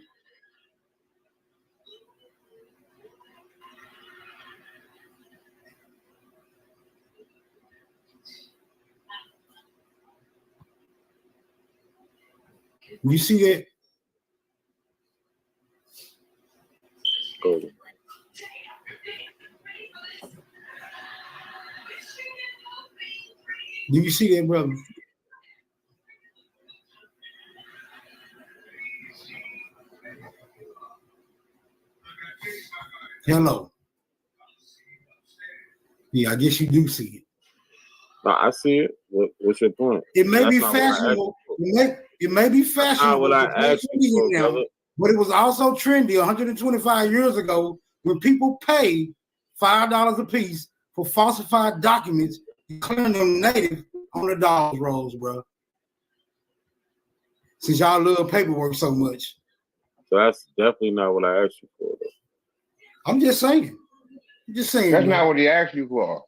You see that? Go. Do you see that, brother? Hello. Yeah, I guess you do see it. No, I see it. What's your point? It may be fashionable. It may be fashionable. But it was also trendy 125 years ago when people paid $5 a piece for falsified documents declaring them native on the Daws Rolls, bro. Since y'all love paperwork so much. So that's definitely not what I asked you for, though. I'm just saying. That's not what he asked you for.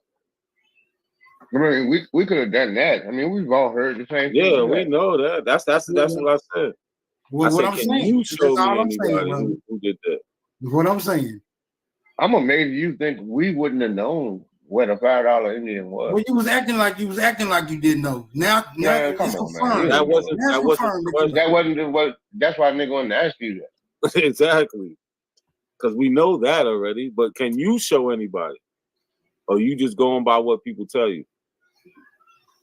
I mean, we could have done that. I mean, we've all heard the same thing. Yeah, we know that. That's what I said. Well, what I'm saying. You show me anybody who did that. What I'm saying. I'm amazed you think we wouldn't have known what a $5 Indian was. Well, you was acting like you didn't know. Now come it's on, confirmed. man. That wasn't what. That's why nigga wanted to ask you that. Exactly. Because we know that already. But can you show anybody? Or you just going by what people tell you?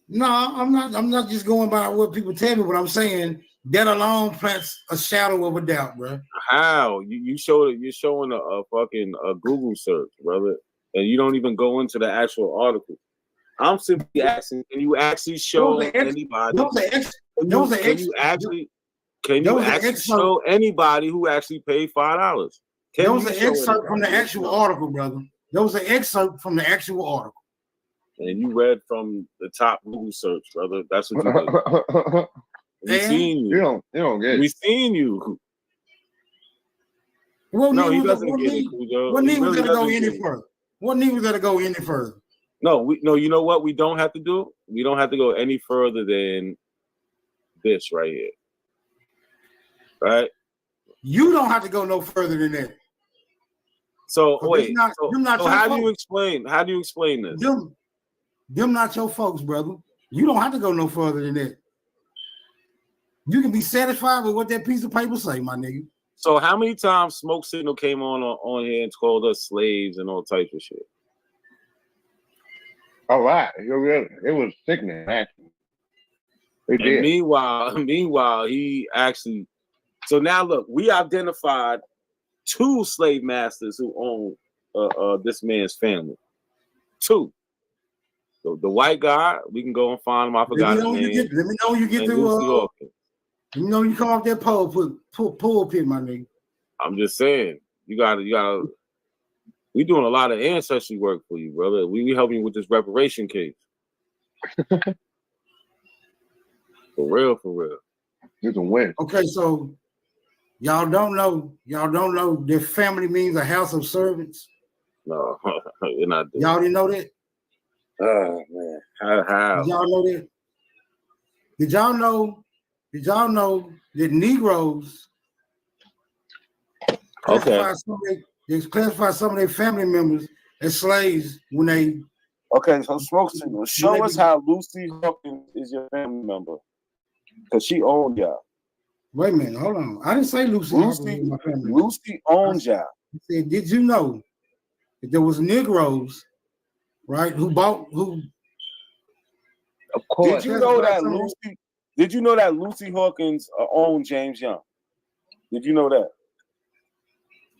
No, I'm not. I'm not just going by what people tell me. But I'm saying that alone plants a shadow of a doubt, bro. How you show it? You're showing a fucking Google search, brother, and you don't even go into the actual article. I'm simply asking: can you actually show anybody? Can you actually show anybody who actually paid $5? That was an excerpt from the actual article, brother. That was an excerpt from the actual article. And you read from the top Google search, brother. That's what you did. We seen you. You don't get it. We seen you. No, he doesn't get it, Cujo. What need was gonna go any further? What need was gonna go any further? No, you know what we don't have to do? We don't have to go any further than this right here. Right? You don't have to go no further than that. So wait. So how do you explain this? Them not your folks, brother. You don't have to go no further than that. You can be satisfied with what that piece of paper say, my nigga. So how many times Smoke Signal came on here and called us slaves and all types of shit? All right. It was sickening, actually. And meanwhile, he actually. So now look, we identified 2 slave masters who own this man's family. 2. So the white guy, we can go and find him. I forgot his name. Let me know you get through. You know you come off that pulpit, my nigga. I'm just saying, you gotta. We doing a lot of ancestry work for you, brother. We helping you with this reparation case. For real. You can win. Okay, so y'all don't know their family means a house of servants. No, you're not doing. Y'all didn't know that? Oh man, how? Did y'all know that? Did y'all know did y'all know that Negroes classify some of their family members as slaves when they? Okay, so Smoke Signal, show us how Lucy Hawkins is your family member, because she owned y'all. Wait a minute, hold on. I didn't say Lucy Hawkins was my family member. Lucy owned y'all. I said, did you know that there was Negroes, right, who? Of course. Did you know that Lucy Hawkins owned James Young? Did you know that?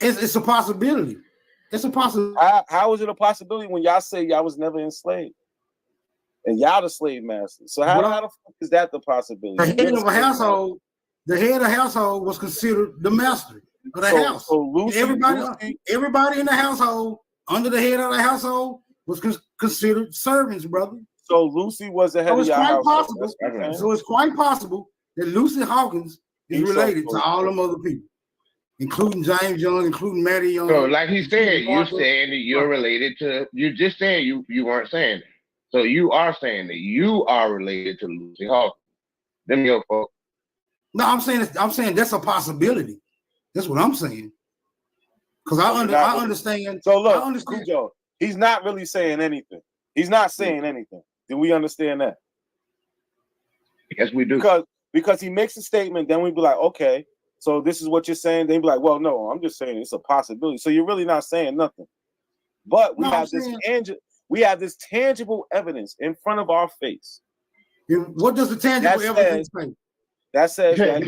It's a possibility. It's a possibility. How is it a possibility when y'all say y'all was never enslaved? And y'all the slave masters. So how the fuck is that the possibility? The head of a household, was considered the master of the house. So everybody in the household, under the head of the household, was considered servants, brother. So Lucy was the head of your household. So it's quite possible that Lucy Hawkins is related to all them other people, including James Young, including Matty Young. So, like he said, you're saying that you're related to. You just saying you weren't saying it. So you are saying that you are related to Lucy Hawkins. Them your folks. No, I'm saying that's a possibility. That's what I'm saying. Because I understand. So look, Cujo, he's not really saying anything. He's not saying anything. Do we understand that? Yes, we do. Because he makes a statement, then we'd be like, okay, so this is what you're saying. They'd be like, well, no, I'm just saying it's a possibility. So you're really not saying nothing. But we have this tangible evidence in front of our face. What does the tangible evidence say? That says that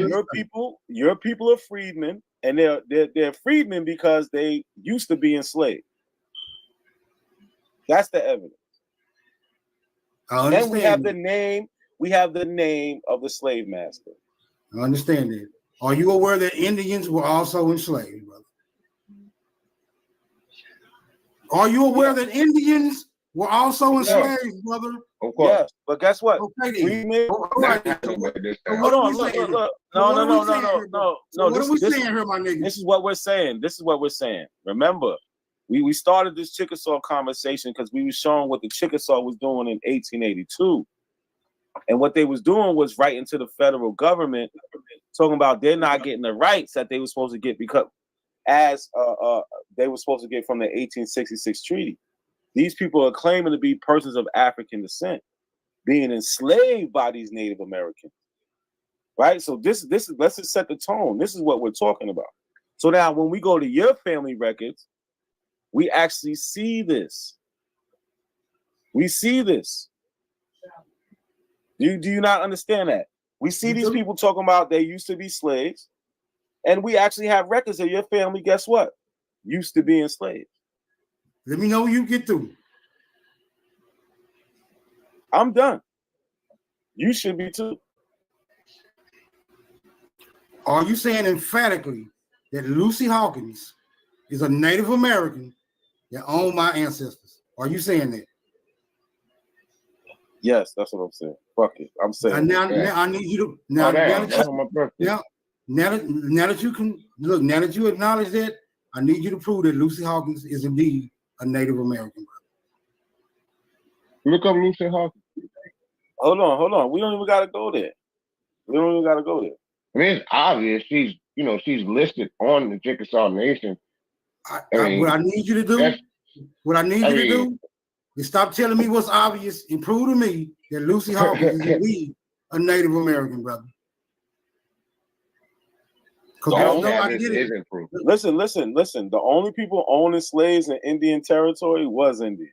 your people are freedmen, and they're freedmen because they used to be enslaved. That's the evidence. And we have the name of the slave master. I understand that. Are you aware that Indians were also enslaved, brother? Are you aware that Indians were also enslaved, brother? Of course. Yes, but guess what? Okay, Hold on, look. No. What are we saying here, my nigga? This is what we're saying. Remember, we started this Chickasaw conversation because we were showing what the Chickasaw was doing in 1882. And what they was doing was writing to the federal government, talking about they're not getting the rights that they were supposed to get because as they were supposed to get from the 1866 treaty. These people are claiming to be persons of African descent, being enslaved by these Native Americans, right? So this let's just set the tone. This is what we're talking about. So now when we go to your family records, we actually see this. We see this. Do you not understand that? We see these people talking about they used to be slaves, and we actually have records of your family, guess what? Used to be enslaved. Let me know when you get through. I'm done. You should be too. Are you saying emphatically that Lucy Hawkins is a Native American that owned my ancestors? Are you saying that? Yes, that's what I'm saying. Fuck it. I'm saying now I need you to now that you can look, now that you acknowledge that, I need you to prove that Lucy Hawkins is indeed a Native American. Look up Lucy Hawkins. Hold on. We don't even gotta go there. I mean, it's obvious. She's listed on the Chickasaw Nation. What I need you to do is stop telling me what's obvious and prove to me that Lucy Hawkins is indeed a Native American, brother. Listen. The only people owning slaves in Indian territory was Indians.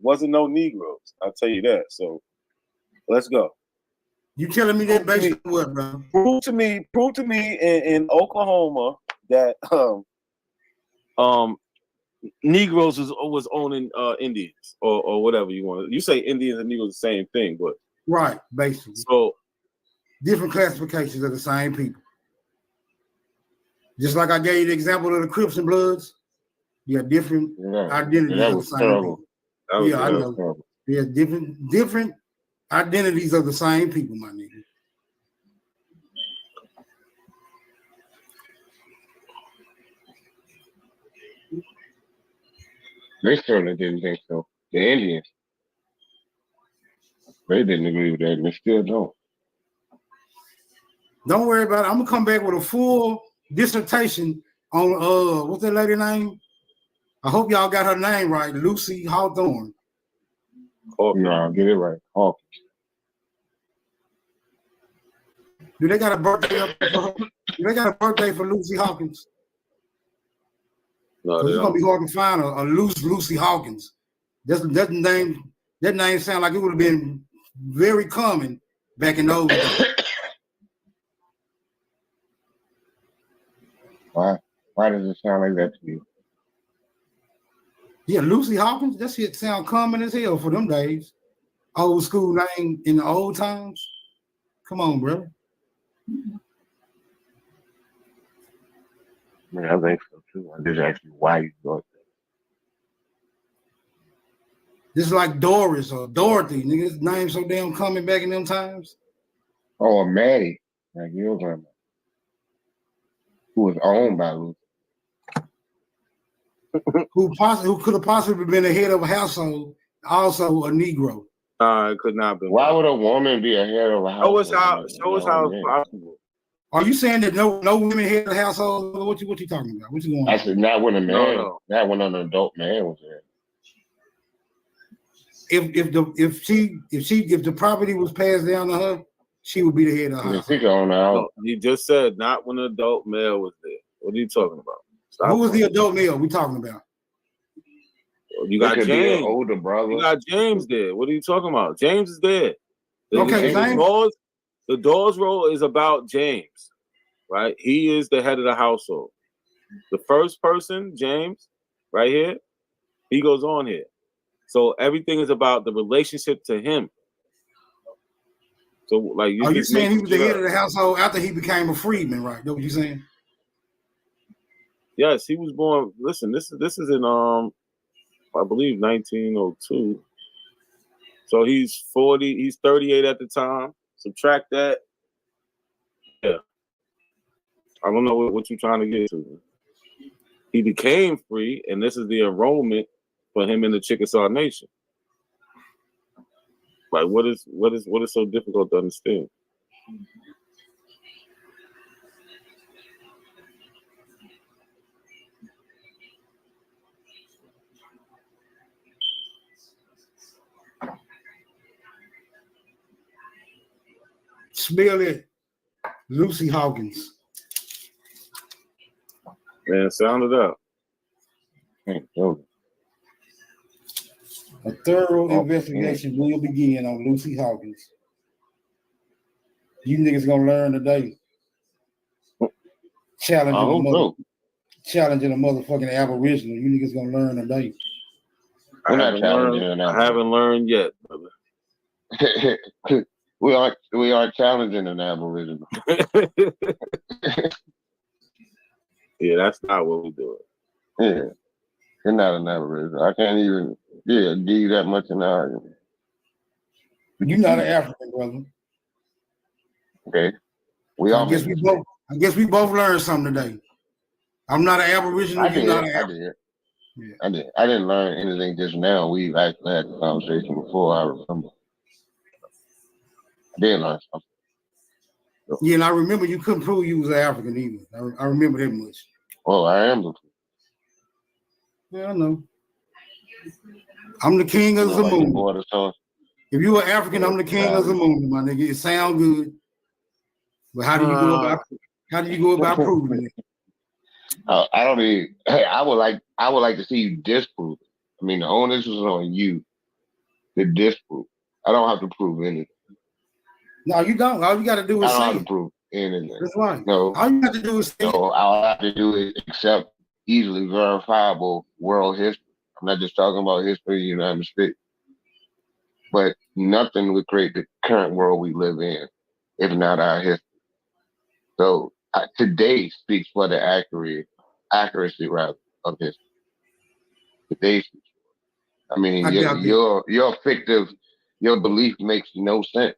Wasn't no Negroes. I'll tell you that. So let's go. You telling me that based on what, bro? Prove to me in Oklahoma that Negroes was owning Indians or whatever you want. You say Indians and Negroes the same thing, but right, basically. So different classifications of the same people. Just like I gave you the example of the Crips and Bloods, you have different identities of the same people. I know. Yeah, different identities of the same people, my nigga. They certainly didn't think so. The Indians, they didn't agree with that, and they still don't. Don't worry about it. I'm gonna come back with a full dissertation on what's that lady name? I hope y'all got her name right, Lucy Hawthorne. No, get it right. Hawkins. Do they got a birthday up for her? Do they got a birthday for Lucy Hawkins? No, it's gonna be hard to find a loose Lucy Hawkins. That name sound like it would have been very common back in those days. Why does it sound like that to you? Yeah, Lucy Hawkins, that shit sound common as hell for them days. Old school name in the old times. Come on, bro. Man, I think so too. I just asked you why you thought that. This is like Doris or Dorothy. Niggas name so damn common back in them times. Oh, Maddie, like your grandma, who was owned by Lucy. who could have possibly been the head of a household, also a Negro. It could not be. Why would a woman be a head of a household? Show us how it's possible. Are you saying that no women head of the household? What you talking about? What you going on? I said not when a man, not when an adult man was there. If the property was passed down to her, she would be the head of the household. No, you just said not when an adult male was there. What are you talking about? Who was the adult male we talking about? You got James. Older brother. You got James there. What are you talking about? James is there. The Daws Roll is about James, right? He is the head of the household. The first person, James, right here, he goes on here. So everything is about the relationship to him. So, like, you saying he was the head of the household after he became a freedman, right? That's what you saying? Yes, he was born. Listen, this is in I believe 1902. So he's 40. He's 38 at the time. Subtract that. Yeah, I don't know what you're trying to get to. He became free, and this is the enrollment for him in the Chickasaw Nation. Like, what is so difficult to understand? Smell it, Lucy Hawkins. Man, sound it out. A thorough investigation will begin on Lucy Hawkins. You niggas gonna learn today. Challenging a motherfucking Aboriginal. You niggas gonna learn today. I haven't learned yet, brother. we are challenging an Aboriginal. Yeah, that's not what we do. Yeah, you're not an Aboriginal. I can't even give you that much in the argument. You're not an African, brother. Okay, I guess we both learned something today. I'm not an Aboriginal. You're not an Aboriginal. Yeah. I didn't learn anything just now. We've actually had the conversation before. I remember. I did learn something. Yeah, and I remember you couldn't prove you was an African either. I remember that much. Oh, I am. Yeah, I know. I'm the king of the moon. If you are African, I'm the king of the moon, my nigga. It sound good, but how do you go about proving it? I don't even. Hey, I would like to see you disprove it. I mean, the onus is on you to disprove. I don't have to prove anything. No, you don't. All you got to do is say. I don't have to prove anything. That's right. No, all you have to do is say. No, all I have to do is accept easily verifiable world history. I'm not just talking about history of the United States, but nothing would create the current world we live in if not our history. So today speaks for the accuracy rather of history. Today speaks. I mean, your fictive, your belief makes no sense.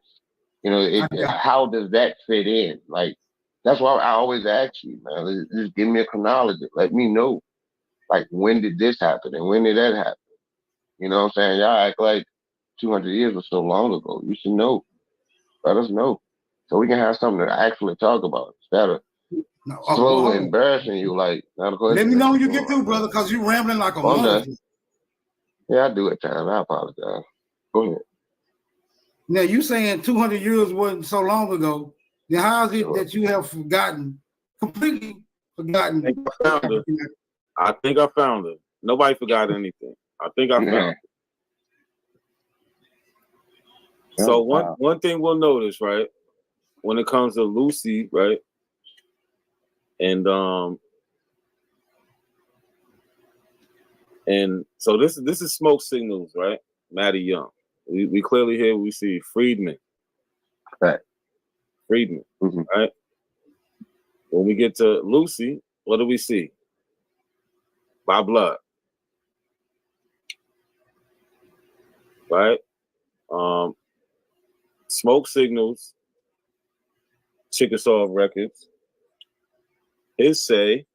You know, how does that fit in? Like, that's why I always ask you, man, just give me a chronology. Let me know, like, when did this happen and when did that happen? You know what I'm saying? Y'all act like 200 years was so long ago. You should know. Let us know. so we can have something to actually talk about instead of slowly embarrassing you. Like, let me know when you get through, brother, because you rambling like a mother. Yeah, I do at times. I apologize. Go ahead. Now, you saying 200 years wasn't so long ago. Then how is it that you have completely forgotten? I think I found her. Nobody forgot anything. I think I found her. So one thing we'll notice, right, when it comes to Lucy, right, and so this is smoke signals, right? Maddie Young. We clearly here we see Freedman. Right. Freedman, right? When we get to Lucy, what do we see? By blood. Right? Smoke signals, Chickasaw records. It say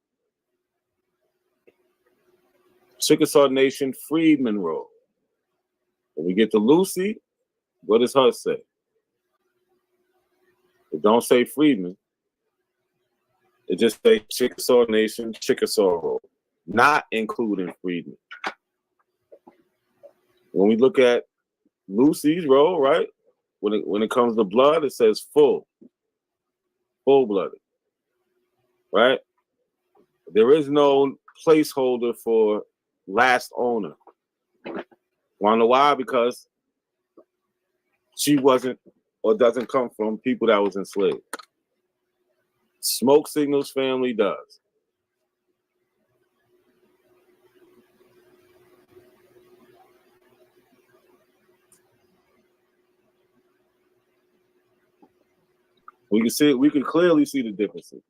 Chickasaw Nation Freedman Roll. When we get to Lucy, what does her say? It don't say Freedman. It just say Chickasaw Nation, Chickasaw Roll, not including Freedman. When we look at Lucy's roll, right? When it comes to blood, it says full-blooded, right? There is no placeholder for last owner. Want to know why? Because she wasn't or doesn't come from people that was enslaved. Smoke Signals family does. We can clearly see the differences.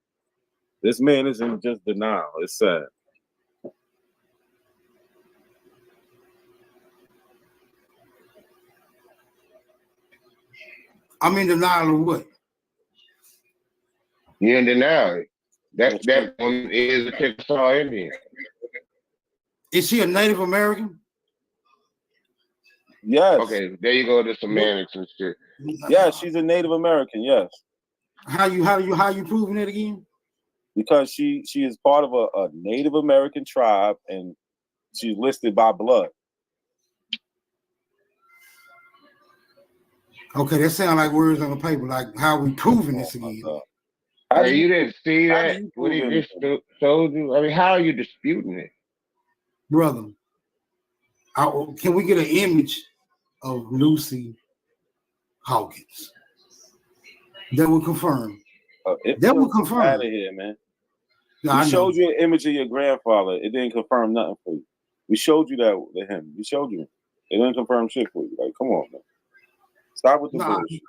This man is in just denial. It's sad. I'm in denial of what? You're in denial. That woman is a Chickasaw Indian. Is she a Native American? Yes. Okay, there you go to semantics and shit. Yeah, she's a Native American, yes. How you proving it again? Because she is part of a Native American tribe and she's listed by blood. Okay, that sounds like words on the paper. Like how we proving this again? Hey, you didn't see that? What he just told you? I mean, how are you disputing it? Brother, can we get an image of Lucy Hawkins? That will confirm. That will confirm. Out of here, man. Yeah, we showed you an image of your grandfather. It didn't confirm nothing for you. We showed you that to him. We showed you. It didn't confirm shit for you. Like, come on, man. Stop with the bullshit.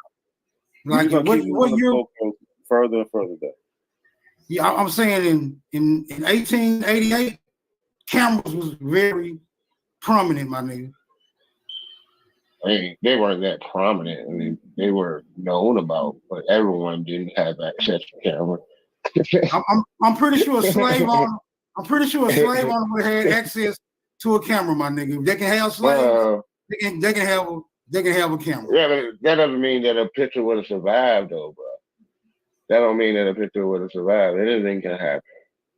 Like what year? Further and further down. Yeah, I'm saying in 1888, cameras was very prominent, my nigga. I mean, they weren't that prominent. I mean, they were known about, but everyone didn't have access to camera. I'm pretty sure a slave owner would have had access to a camera, my nigga. If they can have slaves, they can have a camera. Yeah, but that doesn't mean that a picture would have survived, though, bro. That don't mean that a picture would have survived. Anything can happen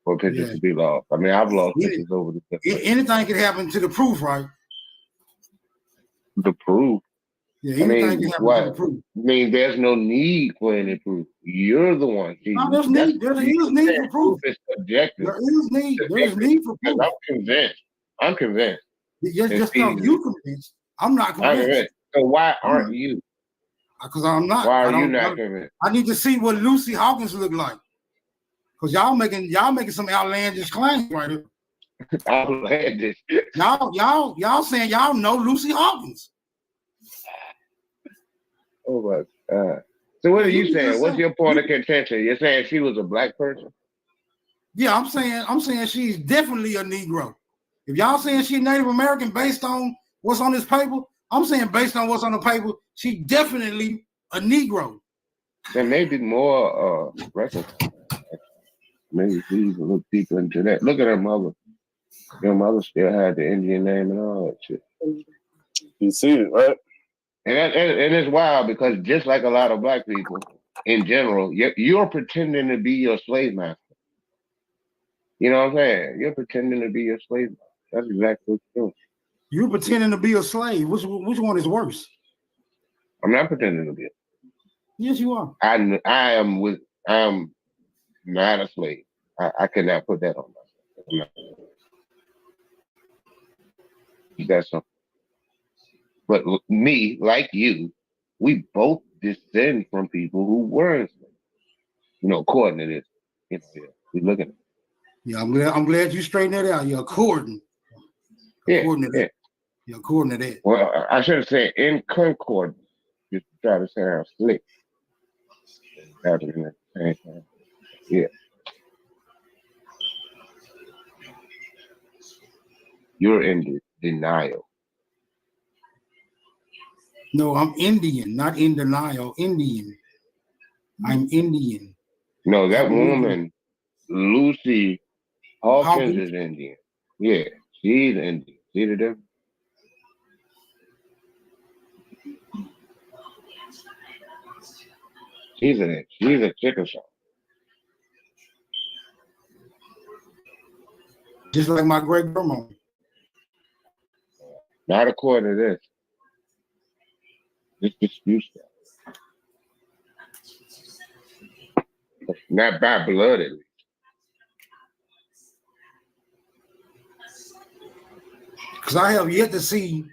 for pictures to be lost. I mean, I've lost pictures over the anything can happen to the proof, right? The proof. Yeah, anything can happen to the proof. I mean, there's no need for any proof. You're the one. No, there's need. There is need for proof. It's subjective. There is need. There is need for proof. I'm convinced. Just because you convinced, I'm not convinced. So why aren't you? Because I'm not. Why are you not convinced? I need to see what Lucy Hawkins look like. Because y'all making some outlandish claims right here. Outlandish. Y'all saying y'all know Lucy Hawkins. Oh my God. So what are you saying? What's your point of contention? You're saying she was a black person? Yeah, I'm saying she's definitely a Negro. If y'all saying she's Native American based on what's on this paper, I'm saying based on what's on the paper, she definitely a Negro. There may be more records. Maybe please look deeper into that. Look at her mother. Your mother still had the Indian name and all that shit. You see it, right? And it's wild because just like a lot of black people, in general, you're pretending to be your slave master. You know what I'm saying? You're pretending to be your slave master. That's exactly what you're doing. You're pretending to be a slave. Which one is worse? I'm not pretending to be. Yes, you are. I am not a slave. I could not put that on myself. That's something. But me, like you, we both descend from people who were enslaved. You know, according to this, we looking at it. Yeah, I'm glad you straightened that out. You're according. According to that. You're according to that. Well, I should have said in concord, just to try to sound slick. Happening at the same time. Yeah. You're in denial. No, I'm Indian, not in denial. Indian. I'm Indian. No, that woman, Lucy Hawkins, is Indian. Yeah, she's Indian. See the difference? She's a Chickasaw. Just like my great grandma. Not according to this. This disputes that. Not by blood, at least. Because I have yet to see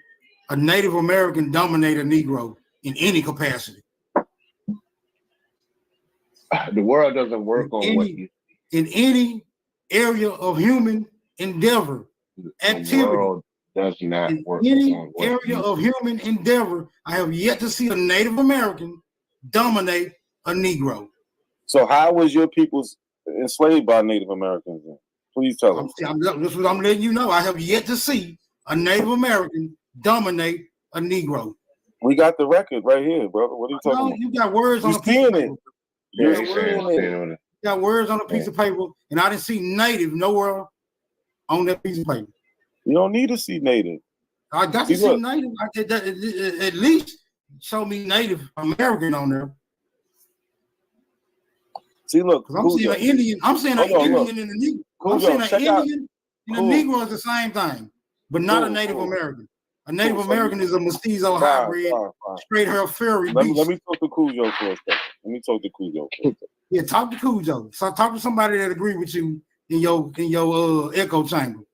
a Native American dominate a Negro in any capacity. The world doesn't work on what you in any area of human endeavor, activity. The world does not work any on what area of human endeavor. I have yet to see a Native American dominate a Negro. So how was your peoples enslaved by Native Americans then? Please tell us. This is what I'm letting you know. I have yet to see a Native American dominate a Negro. We got the record right here, brother. What are you talking about? You got words on a piece of paper. You got words on a piece of paper, and I didn't see Native nowhere on that piece of paper. You don't need to see Native. I got to see Native. At least show me Native American on there. See, look, I'm seeing an Indian. I'm saying an Indian and a Negro. I'm saying an Indian and a Negro is the same thing, but not a Native American. A Native American is a mestizo hybrid, straight hair fairy beast. Let me talk to Cujo for a second. Yeah, talk to Cujo. So talk to somebody that agree with you in your echo chamber.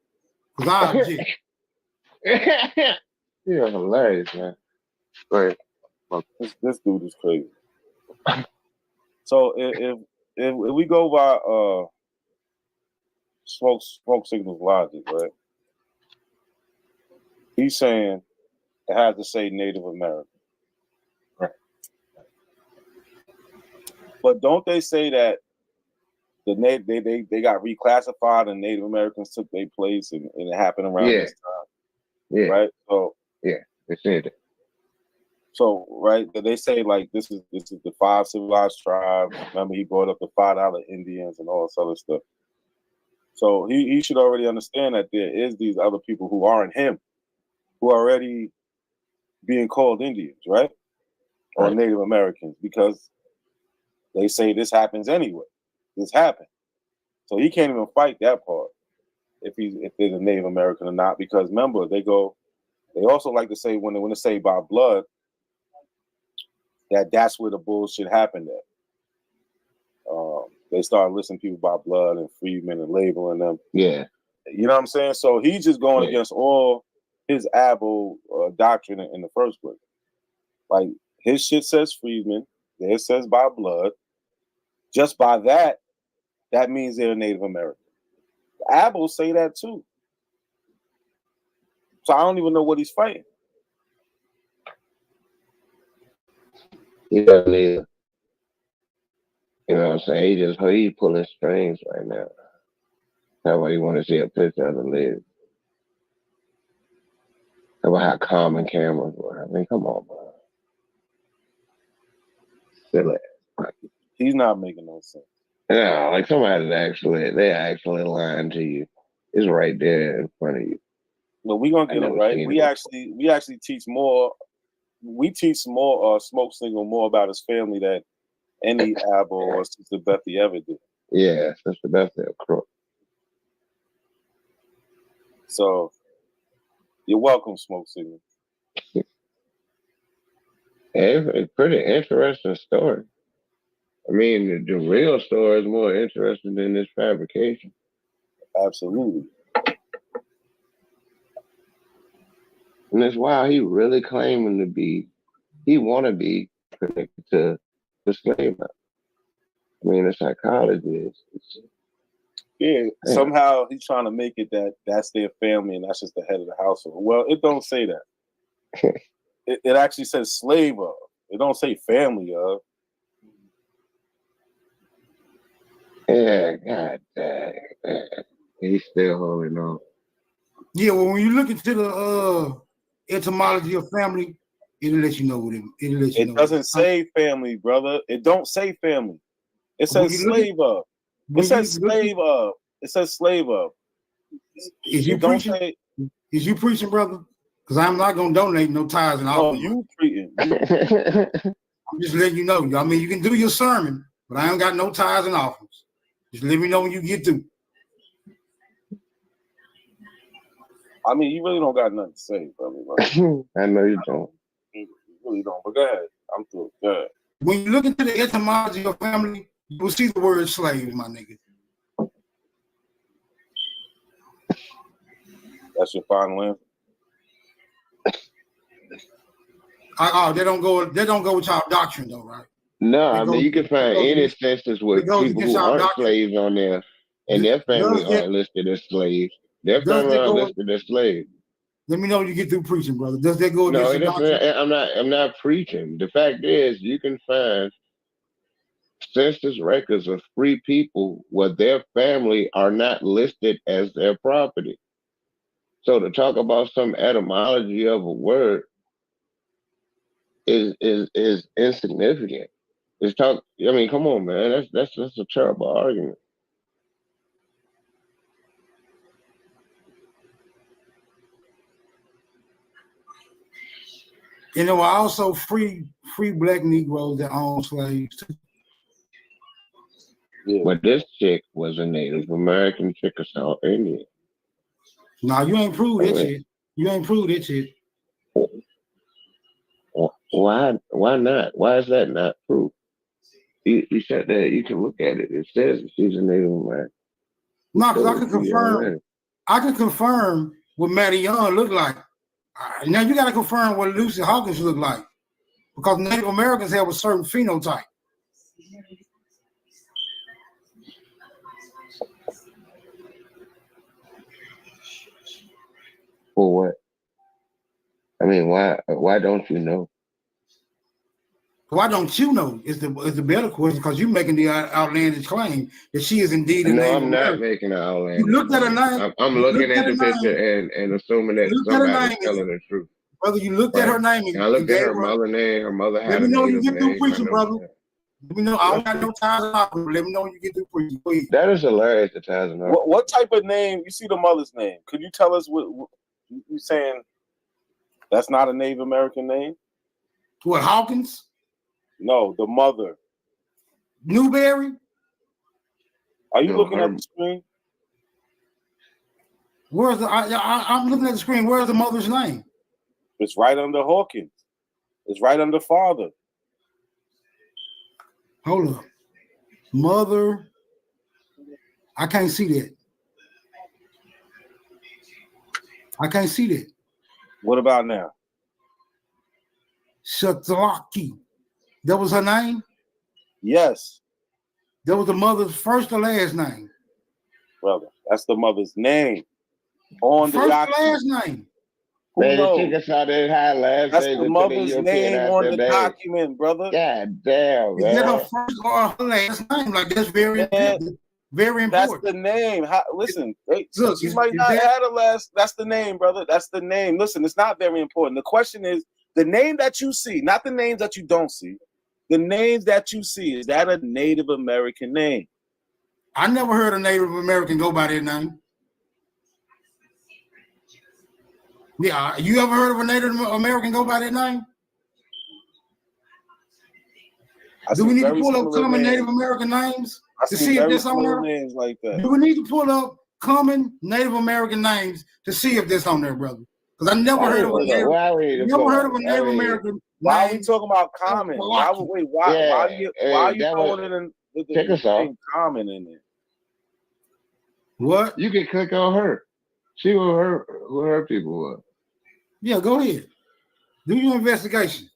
Cause I object. You're hilarious, man. Right. This dude is crazy. So if we go by smoke signals logic, right? He's saying it has to say Native American. Right. But don't they say that they got reclassified and Native Americans took their place and it happened around this time? Yeah. Right? So yeah, they said it. So right, they say like this is the 5 civilized tribes. Remember, he brought up the $5 Indians and all this other stuff. So he should already understand that there is these other people who aren't him, who are already being called Indians, right? Or Native Americans, because they say this happens anyway. This happened. So he can't even fight that part if there's a Native American or not, because remember, they also like to say when they say by blood, that's where the bullshit happened at. They started listing people by blood and Freedman and labeling them. Yeah. You know what I'm saying? So he's just going against all his Abo doctrine in the first place. Like his shit says Freedman, theirs says by blood. Just by that means they're Native American. The Abos say that too. So I don't even know what he's fighting. He doesn't either. You know what I'm saying? He's pulling strings right now. That's why you want to see a picture of the lid. That's about how common cameras were. I mean, come on, bro. Silly. He's not making no sense. No, like somebody's they're actually lying to you. It's right there in front of you. No, we're gonna get it right. We actually teach more. We teach more smoke signal more about his family that any Abba or Sister Bethy ever did. Yeah, Sister Bethy a crook. So you're welcome, Smoke Signal. It's a pretty interesting story. I mean, the real story is more interesting than this fabrication. Absolutely. And that's why he really claiming to be, he want to be connected to the slave. I mean, the psychologist. Yeah, somehow he's trying to make it that that's their family and that's just the head of the household. Well, it don't say that. it actually says slave of. It don't say family of. Yeah, god dang. He's still holding on. Yeah, well, when you look into the etymology of family, it'll let you know what it doesn't say family, brother. It don't say family. It says slave of. It says slave of. It says slave of. Is you preaching? Is you preaching, brother? Because I'm not gonna donate no tithes and all. Oh, you preaching? I'm just letting you know. I mean, you can do your sermon, but I ain't got no tithes and offerings. Just let me know when you get through. I mean, you really don't got nothing to say, brother. I know you don't. You really don't. But go ahead. I'm through. Go ahead. When you look into the etymology of family, you will see the word slave, my nigga. That's your final answer. They don't go with y'all doctrine though, right? No, I mean you can find any census with people who aren't slaves on there, and their family aren't listed as slaves. Their family aren't listed as slaves. Let me know when you get through preaching, brother. Does that go No, against the doctrine? I'm not preaching. The fact is, you can find census records of free people where their family are not listed as their property. So to talk about some etymology of a word is insignificant. I mean, come on, man. That's a terrible argument. You know, I also free black Negroes that own slaves too. Yeah. But this chick was a Native American Chickasaw Indian. No, you ain't proved it shit. You ain't proved it shit. Why not? Why is that not proof? You said that you can look at it. It says she's a Native American. No, because I can confirm what Matty Young looked like. Now you got to confirm what Lucy Hawkins looked like, because Native Americans have a certain phenotype. For what? I mean, why don't you know? Why don't you know? Is the better question, because you're making the outlandish claim that she is indeed a Native American. No, I'm not making an outlandish. You looked at her name. I'm looking at the picture and assuming that somebody's telling the truth. Brother, you looked at her name. And I looked at her mother name. Her mother had a Native name. Let me know you get through preaching, brother. Let me know. I don't got no ties and offering. Let me know when you get through preaching, please. That is hilarious, the ties and offering. What type of name? You see the mother's name. Could you tell us what you saying? That's not a Native American name? What, Hawkins? No, the mother. Newberry? Are you looking at the screen? Where's the? I'm looking at the screen. Where's the mother's name? It's right under Hawkins. It's right under father. Hold up. Mother. I can't see that. I can't see that. What about now? Shatlaki. That was her name? Yes. That was the mother's first or last name? Brother, that's the mother's name. On the first document. or last name? Man, the Chickasaw didn't have last That's name. the mother's name on the document, brother. God damn, man. Is that her first or her last name? Like, that's very important. Very important. That's the name. Listen, she might not have a last. That's the name, brother. That's the name. Listen, it's not very important. The question is the name that you see, not the names that you don't see. The names that you see, is that a Native American name? I never heard a Native American go by that name. Yeah, you ever heard of a Native American go by that name? Do we need to pull up common Native American names to see if this on there? Names like that. Do we need to pull up common Native American names to see if this on there, brother? Because I never heard of a Native American. Why are we talking about common? Why are you throwing it in the common in there? What? You can click on her. See who her people were. Yeah, go ahead. Do your investigation.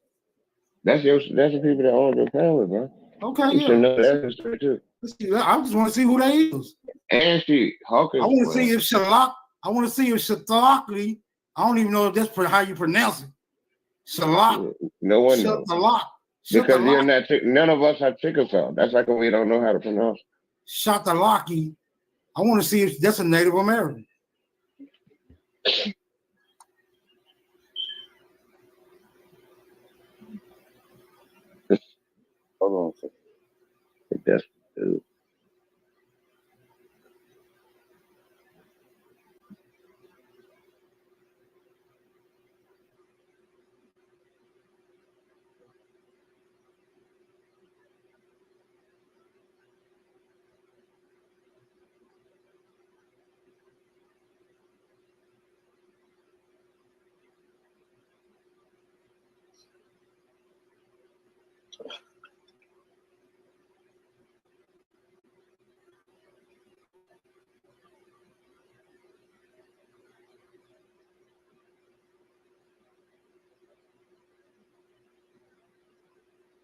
That's the people that own your family, bro. Okay, you should know that history too. I just want to see who they is. And she Hawkins. I want to see if Shalak. I want to see if Shatalakli. I don't even know if that's how you pronounce it. Shalak. No one knows. Shatalak. Because you're not. None of us are Chickasaw. That's like we don't know how to pronounce. Shatalaki. I want to see if that's a Native American. Hold on a second. I think that's good.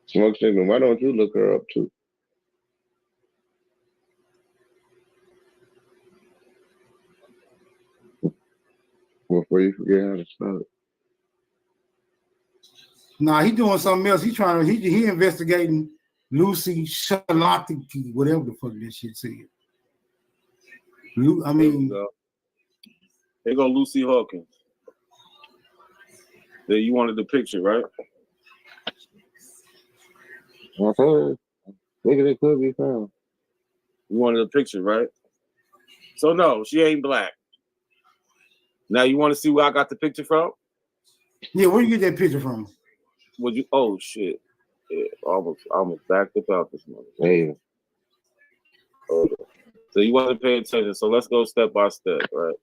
Smoke signal. Why don't you look her up too? Before you forget how to spell it. Nah, he doing something else. He investigating Lucy Shalatiki, whatever the fuck this shit said. I mean, there go Lucy Hawkins. There, you wanted the picture, right? Okay. Think it could be found. You wanted a picture, right? So no, she ain't black. Now you want to see where I got the picture from? Yeah, where you get that picture from? Would you? Oh shit! Yeah, almost backed up out this morning. Hey. Okay. So you want to pay attention. So let's go step by step, right?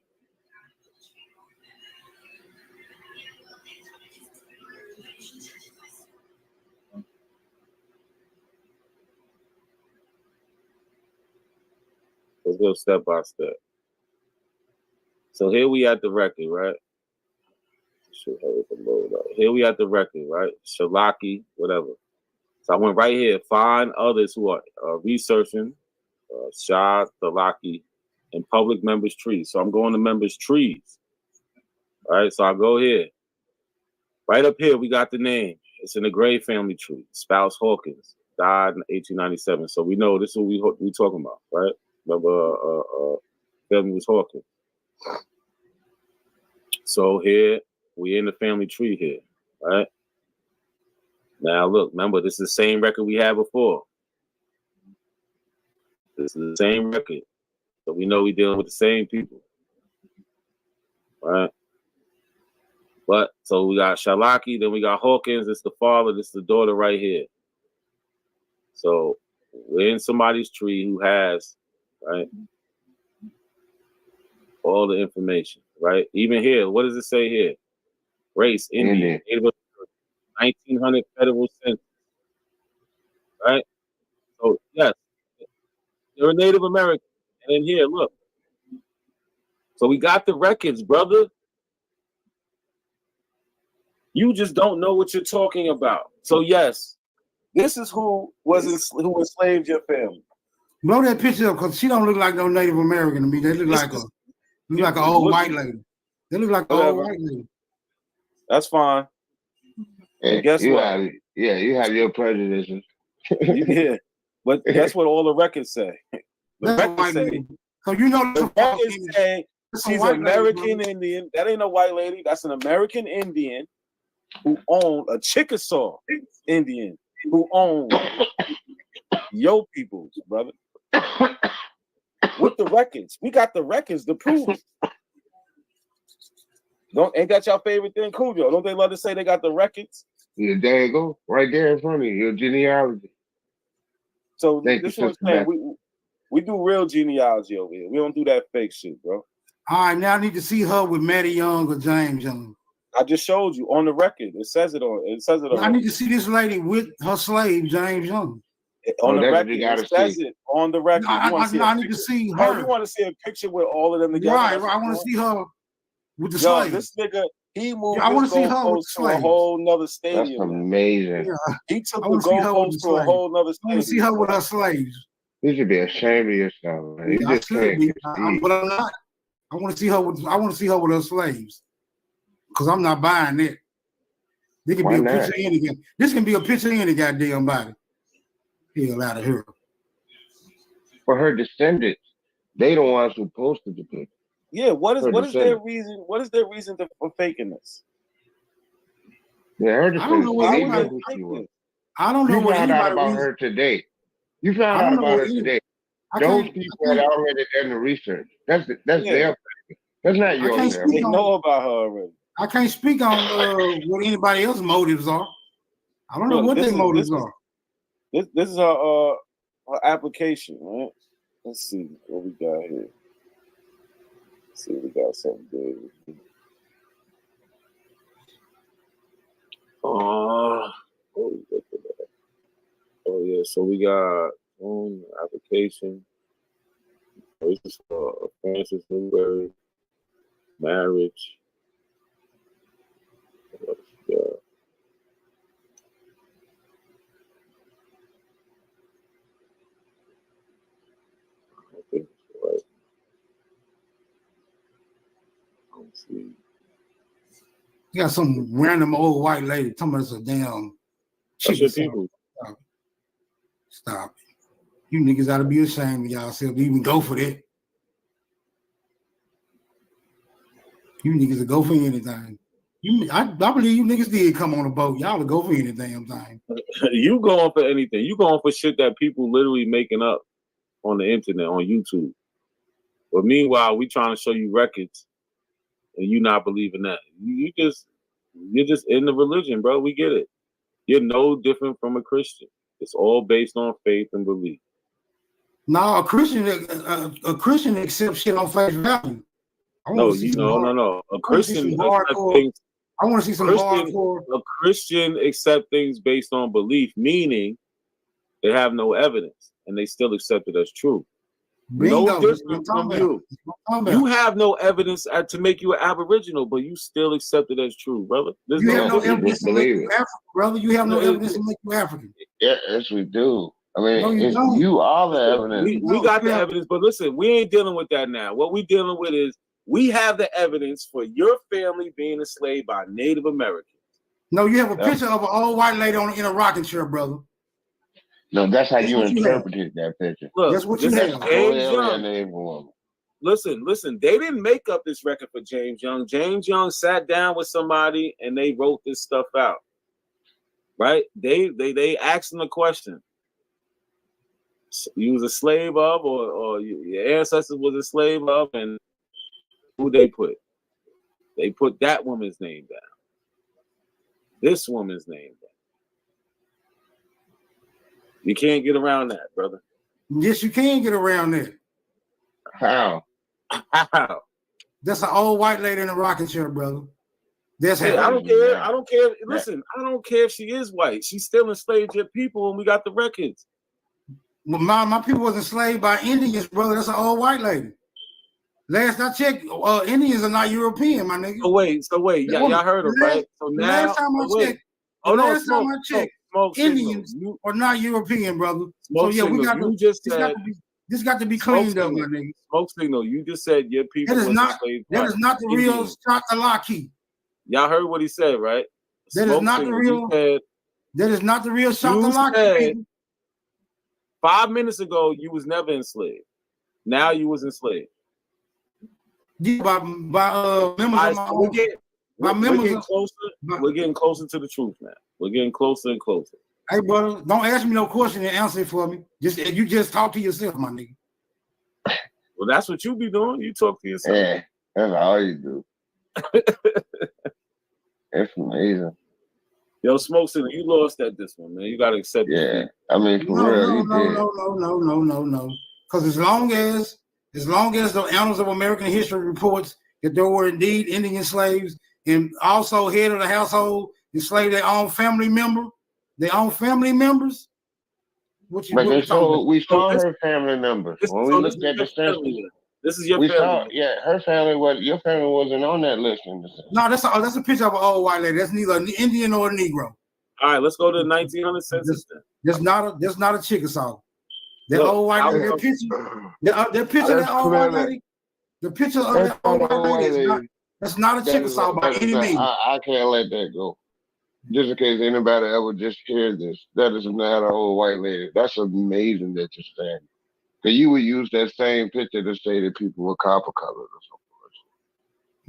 Let's go step by step. So here we at the record, right? Here we at the record, right? Shalaki, whatever. So I went right here. Find others who are researching Shah, Thalaki, and public members' trees. So I'm going to members' trees. All right, so I go here. Right up here, we got the name. It's in the Gray family tree. Spouse Hawkins died in 1897. So we know this is what we talking about, right? Remember, family was Hawkins. So here, we in the family tree here, right? Now look, remember, this is the same record we had before. This is the same record. So we know we're dealing with the same people, right? But, so we got Shalaki, then we got Hawkins, this is the father, this is the daughter right here. So we're in somebody's tree who has, right, all the information, right? Even here, what does it say here? Race, Indian, 1900 federal census, right? So yes, you're a Native American. And then here, look. So we got the records, brother. You just don't know what you're talking about. So yes, this is who enslaved your family. Blow that picture up, because she don't look like no Native American to me. They look like an old white lady. They look like an old white lady. That's fine. Hey, guess what? You have your prejudices. Yeah, but guess what all the records say? The records say, so you know the records say she's American Indian. That ain't a white lady. That's an American Indian who owned a Chickasaw Indian who owned your peoples, brother. With the records. We got the records to prove it. Ain't that your favorite thing, Cujo? Don't they love to say they got the records? Yeah, there you go. Right there in front of you, your genealogy. So this one saying we do real genealogy over here. We don't do that fake shit, bro. All right, now I need to see her with Maddie Young or James Young. I just showed you on the record. It says it on. I need to see this lady with her slave James Young. On the record, it says it on the record. I need to see her. Oh, you want to see a picture with all of them together? Right. I want to see her with the slave. This nigga, he moved I want to see her to a whole nother stadium. That's amazing. Yeah. He took the goalpost to a whole nother stadium. I want to see her with her slaves. You should be ashamed of yourself, man. You just can't. But I'm not. I want to see her with her slaves, because I'm not buying it. This can be a picture of any. This can be a picture of any goddamn body. Hell out of here. For her descendants, they the ones who posted the picture. Yeah, what is their reason? What is their reason for faking this? Yeah, her descendants. I don't know what you found out about her today. You found out about her today. Those people had already done the research. That's their opinion. That's not your opinion. They know about her already. I can't speak on what anybody else's motives are. I don't know what their motives are. This is her application, right? Let's see what we got here. Let's see if we got something good. Oh yeah, so we got application. This is Francis Newberry, marriage. Yeah. I think it's right. Let's see. You got some random old white lady talking about some damn people. Stop it. You niggas ought to be ashamed of yourself to even go for that. You niggas will go for anything. I believe you niggas did come on a boat. Y'all will go for any damn thing. You going for anything. You going for shit that people literally making up on the internet, on YouTube. But meanwhile, we trying to show you records and you not believing that. You're just in the religion, bro. We get it. You're no different from a Christian. It's all based on faith and belief. No, a Christian accepts shit on face value. No. A Christian accepts things. I want to see some hardcore. A Christian accept things based on belief, meaning they have no evidence and they still accept it as true. Bingo, no different from you. You have no evidence to make you an Aboriginal, but you still accept it as true, brother. You have no evidence to make you African, brother. You have no evidence to make you African. Yeah, yes, we do. I mean, you are the evidence. We got the evidence, but listen, we ain't dealing with that now. What we dealing with is we have the evidence for your family being enslaved by Native Americans. No, you have a picture of an old white lady in a rocking chair, brother. No, that's how you interpreted that picture. Look, that's what you have. Listen. They didn't make up this record for James Young. James Young sat down with somebody and they wrote this stuff out. Right? They asked him a question. You was a slave of, or your ancestors was a slave of, and who they put? They put that woman's name down. This woman's name down. You can't get around that, brother. Yes, you can get around that. How? That's an old white lady in a rocking chair, brother. That's I don't care. I don't care. Listen, I don't care if she is white. She still enslaved your people, and we got the records. Well, my people was enslaved by Indians, brother. That's an old white lady. Last I checked, Indians are not European, my nigga. So wait, y'all heard them, right? So now, last time I checked, Indians are not European, brother. So yeah, we got to. This got to be cleaned up, my nigga. Smoke signal. You just said your people. That is not the real Shakalaki. Y'all heard what he said, right? That is not the real. That is not the real Shakalaki. 5 minutes ago, you was never enslaved. Now you was enslaved. Yeah, by members of my We're getting closer to the truth now. We're getting closer and closer. Hey, brother, don't ask me no question and answer it for me. You just talk to yourself, my nigga. Well, that's what you be doing. You talk to yourself. Yeah, that's all you do. It's amazing. Yo, Smoke Signal, you lost at this one, man. You gotta accept it. Yeah, I mean, for real, you did. No. Because as long as the Annals of American History reports that there were indeed Indian slaves and also head of the household enslaved their own family members. But we saw her family members when we looked at the census. This is your we family. Saw, her family your family wasn't on that list. No, that's a picture of an old white lady. That's neither an Indian or a Negro. All right, let's go to the 1900 census then. That's not a Chickasaw. That old white lady, that picture of that old white lady, the picture of that old white lady, that's not a Chickasaw by any means. I can't let that go. Just in case anybody ever just hear this, that is not an old white lady. That's amazing that you're saying. Because you would use that same picture to say that people were copper colored or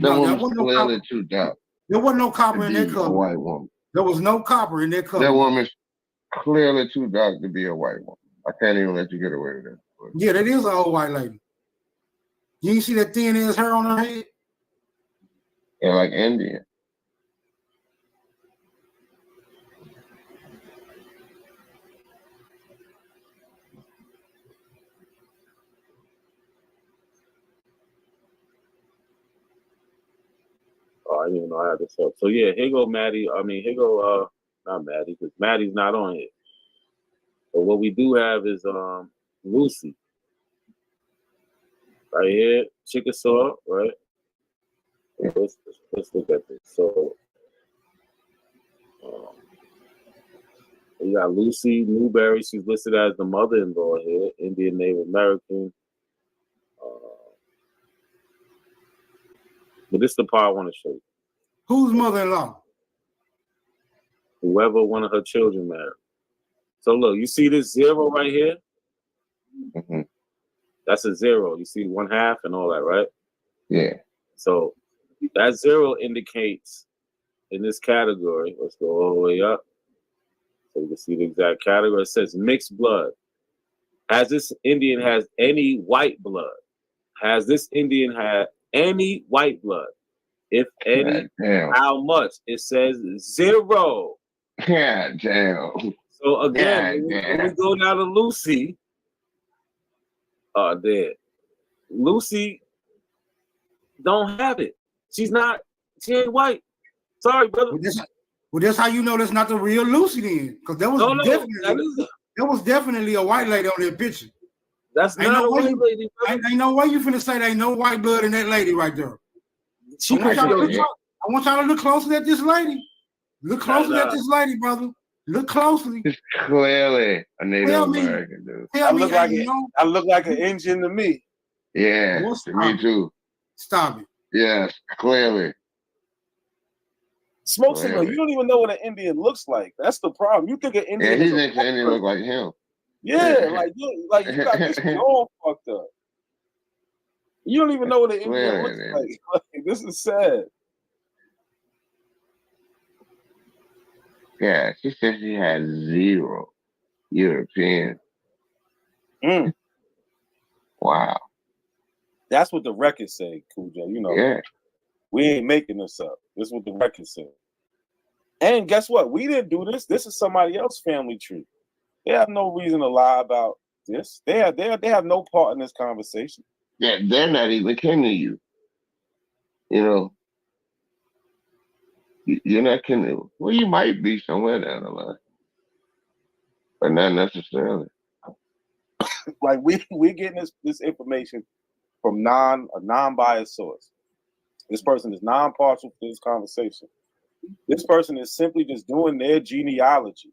something. That woman's clearly too dark. There wasn't no copper in that color. White woman. There was no copper in that color. That woman's clearly too dark to be a white woman. I can't even let you get away with that. Yeah, that is an old white lady. You ain't see that thin ass hair on her head? Yeah, like Indian. Oh, I didn't even know I had this up. So yeah, here go Maddie. I mean, here go not Maddie, because Maddie's not on here. But what we do have is Lucy. Right here, Chickasaw, right? Let's look at this. So we got Lucy Newberry. She's listed as the mother-in-law here, Indian Native American. But this is the part I want to show you. Whose mother-in-law? Whoever one of her children married. So look, you see this 0 right here? Mm-hmm. That's a 0. You see 1/2 and all that, right? Yeah. So that 0 indicates in this category, let's go all the way up. So you can see the exact category. It says mixed blood. Has this Indian has any white blood? Has this Indian had any white blood? If any, how much? It says 0. God damn. So again, when we go down to Lucy, there. Lucy don't have it. She ain't white. Sorry, brother. Well, that's how you know that's not the real Lucy then. Because there was definitely a white lady on that picture. That's not a white lady. Ain't no way you finna say there ain't no white blood in that lady right there. I want y'all to look closely at this lady. Look closely at this lady, brother. Look closely. It's clearly a Native American, dude. I look like an Indian to me. Yeah, me too. Stop it. Yes, clearly. Smoke Signal, you don't even know what an Indian looks like. That's the problem. You think an Indian he thinks an Indian look like him. Yeah, you got this all fucked up. You don't even know what an Indian looks like. This is sad. Yeah, she said she had 0 European. Wow. That's what the records say, Cujo. You know, we ain't making this up. This is what the records say. And guess what? We didn't do this. This is somebody else's family tree. They have no reason to lie about this. They have no part in this conversation. Yeah, they're not even kin to you. You know, you're not kin. Well, you might be somewhere down the line, but not necessarily. Like we're getting this information from a non-biased source. This person is non-partial to this conversation. This person is simply just doing their genealogy,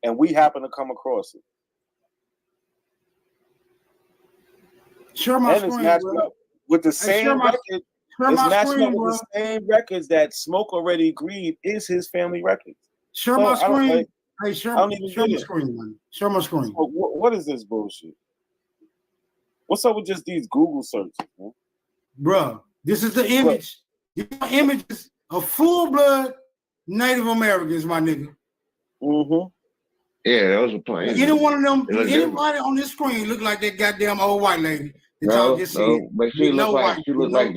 and we happen to come across it. Share my screen, bro. With the same record. It's matching up with the same records that Smoke already agreed is his family records. Share my screen. Hey, share my screen, man. Share my screen. What is this bullshit? What's up with just these Google searches, man? Bruh, this is the image. These images of full-blood Native Americans, my nigga. Mm-hmm. Yeah, that was a plan. Any one of them, anybody on this screen look like that goddamn old white lady. No, but she looked like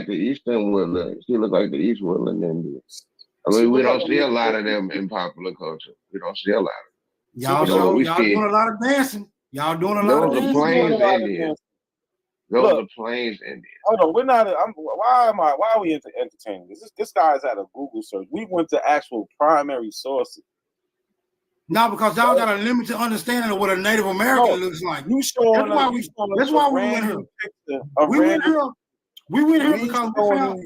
the Eastern Woodland. She looked like the East Woodland Indians. I mean, we don't see a lot of them in popular culture. We don't see a lot of them. Y'all doing a lot of dancing. Y'all doing a lot of dancing. Those are Plains Indians. Those are Plains Indians. Hold on, we're not. Why are we entertaining this? This guy's at a Google search. We went to actual primary sources. No, because y'all got a limited understanding of what a Native American looks like. You showing that's why we went here. We went here because we found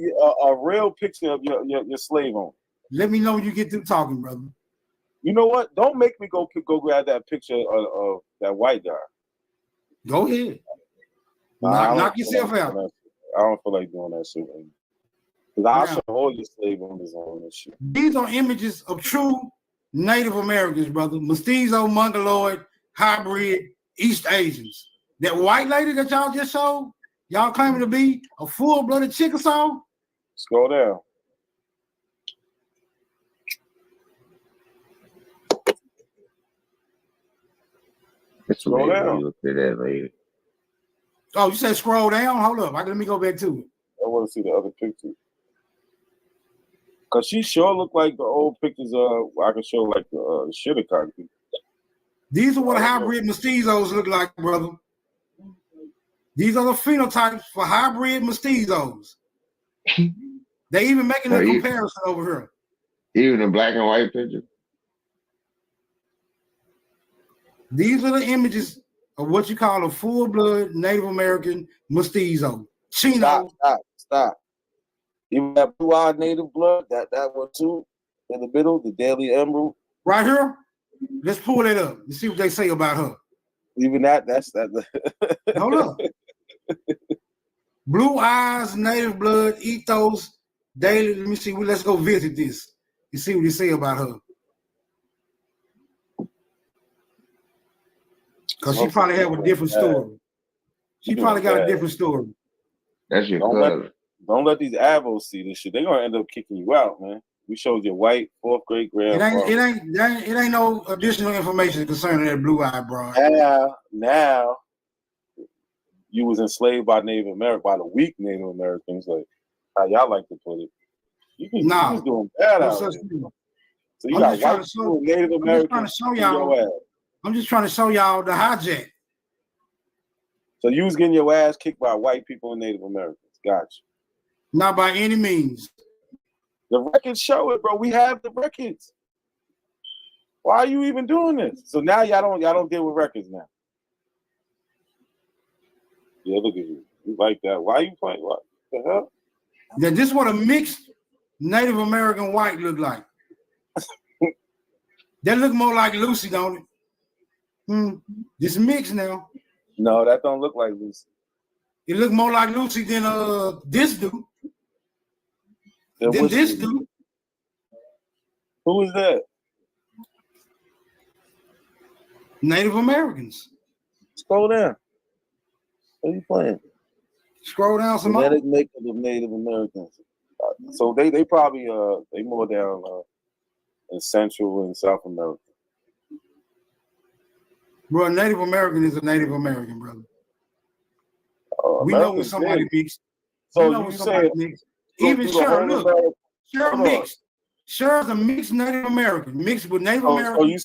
a real picture of your slave owner. Let me know when you get through talking, brother. You know what? Don't make me go grab that picture of that white guy. Go ahead. Knock yourself out. I don't feel like doing that shit. Because I'll show all your slave owners on this shit. These are images of true Native Americans, brother. Mestizo, Mongoloid, hybrid, East Asians. That white lady that y'all just showed, y'all claiming to be a full-blooded Chickasaw? Scroll down. Scroll down. Look at that lady. Oh, you said scroll down? Hold up. Let me go back to it. I want to see the other picture. Because she sure look like the old pictures I can show like the Chickasaw people. These are what hybrid mestizos look like, brother. These are the phenotypes for hybrid mestizos. They even making a comparison over here. Even the black and white picture? These are the images of what you call a full-blood Native American mestizo. Chino. Stop. Even that blue-eyed native blood, that one too, in the middle, the Daily Emerald. Right here? Let's pull it up and see what they say about her. Even that's that. Hold up. Blue eyes, native blood, ethos, daily. Let me see. Let's go visit this and see what they say about her. Because she probably have a different story. She probably got a different story. That's your cousin. Don't let these avos see this shit. They're gonna end up kicking you out, man. We showed your white fourth grade grandpa. It ain't no additional information concerning that blue-eyed broad. Now you was enslaved by Native American, by the weak Native Americans, like how y'all like to put it. You was doing bad out there. So you got white people, Native Americans. I'm just trying to show y'all the hijack. So you was getting your ass kicked by white people and Native Americans. Gotcha. Not by any means. The records show it, bro. We have the records. Why are you even doing this? So now y'all don't deal with records now. Yeah, look at you. You like that. Why are you playing? What the hell? Yeah, this is what a mixed Native American white look like. That look more like Lucy, don't it? This mixed now. No, that don't look like Lucy. It look more like Lucy than this dude. Than this dude. Who is that? Native Americans. Scroll down. What are you playing? Scroll down some more. Genetic makeup of Native Americans. So they probably they more down in Central and South America. Bro, Native American is a Native American, brother. We know when somebody mixed. So you said even Sure, look, Sure mixed. Sure's a mixed Native American, mixed with Native American.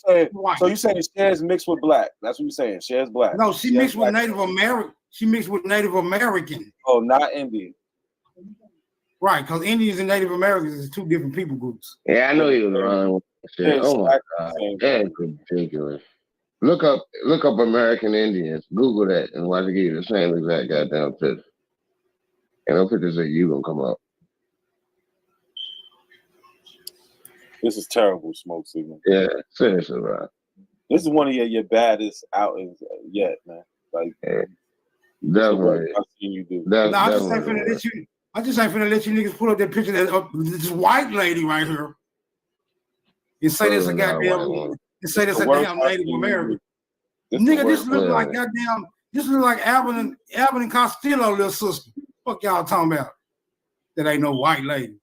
So you saying Cher's mixed with black? That's what you're saying. Cher's black. No, she mixed with Native American. She mixed with Native American. Oh, not Indian. Right, because Indians and Native Americans is two different people groups. Yeah, I know you was wrong. Oh my God, that's ridiculous. Look up American Indians. Google that and watch it give you the same exact goddamn picture. And no pictures of you gonna come up. This is terrible, Smoke Signal. Yeah, seriously, bro. This is one of your baddest outings yet, man. Like, definitely. I've seen you do. I just ain't finna let you niggas pull up that picture of this white lady right here and say this a goddamn. And say that's a damn Native American. Nigga, this look like goddamn. This look like Alvin and Costello, little sister. Fuck y'all talking about? That ain't no white lady.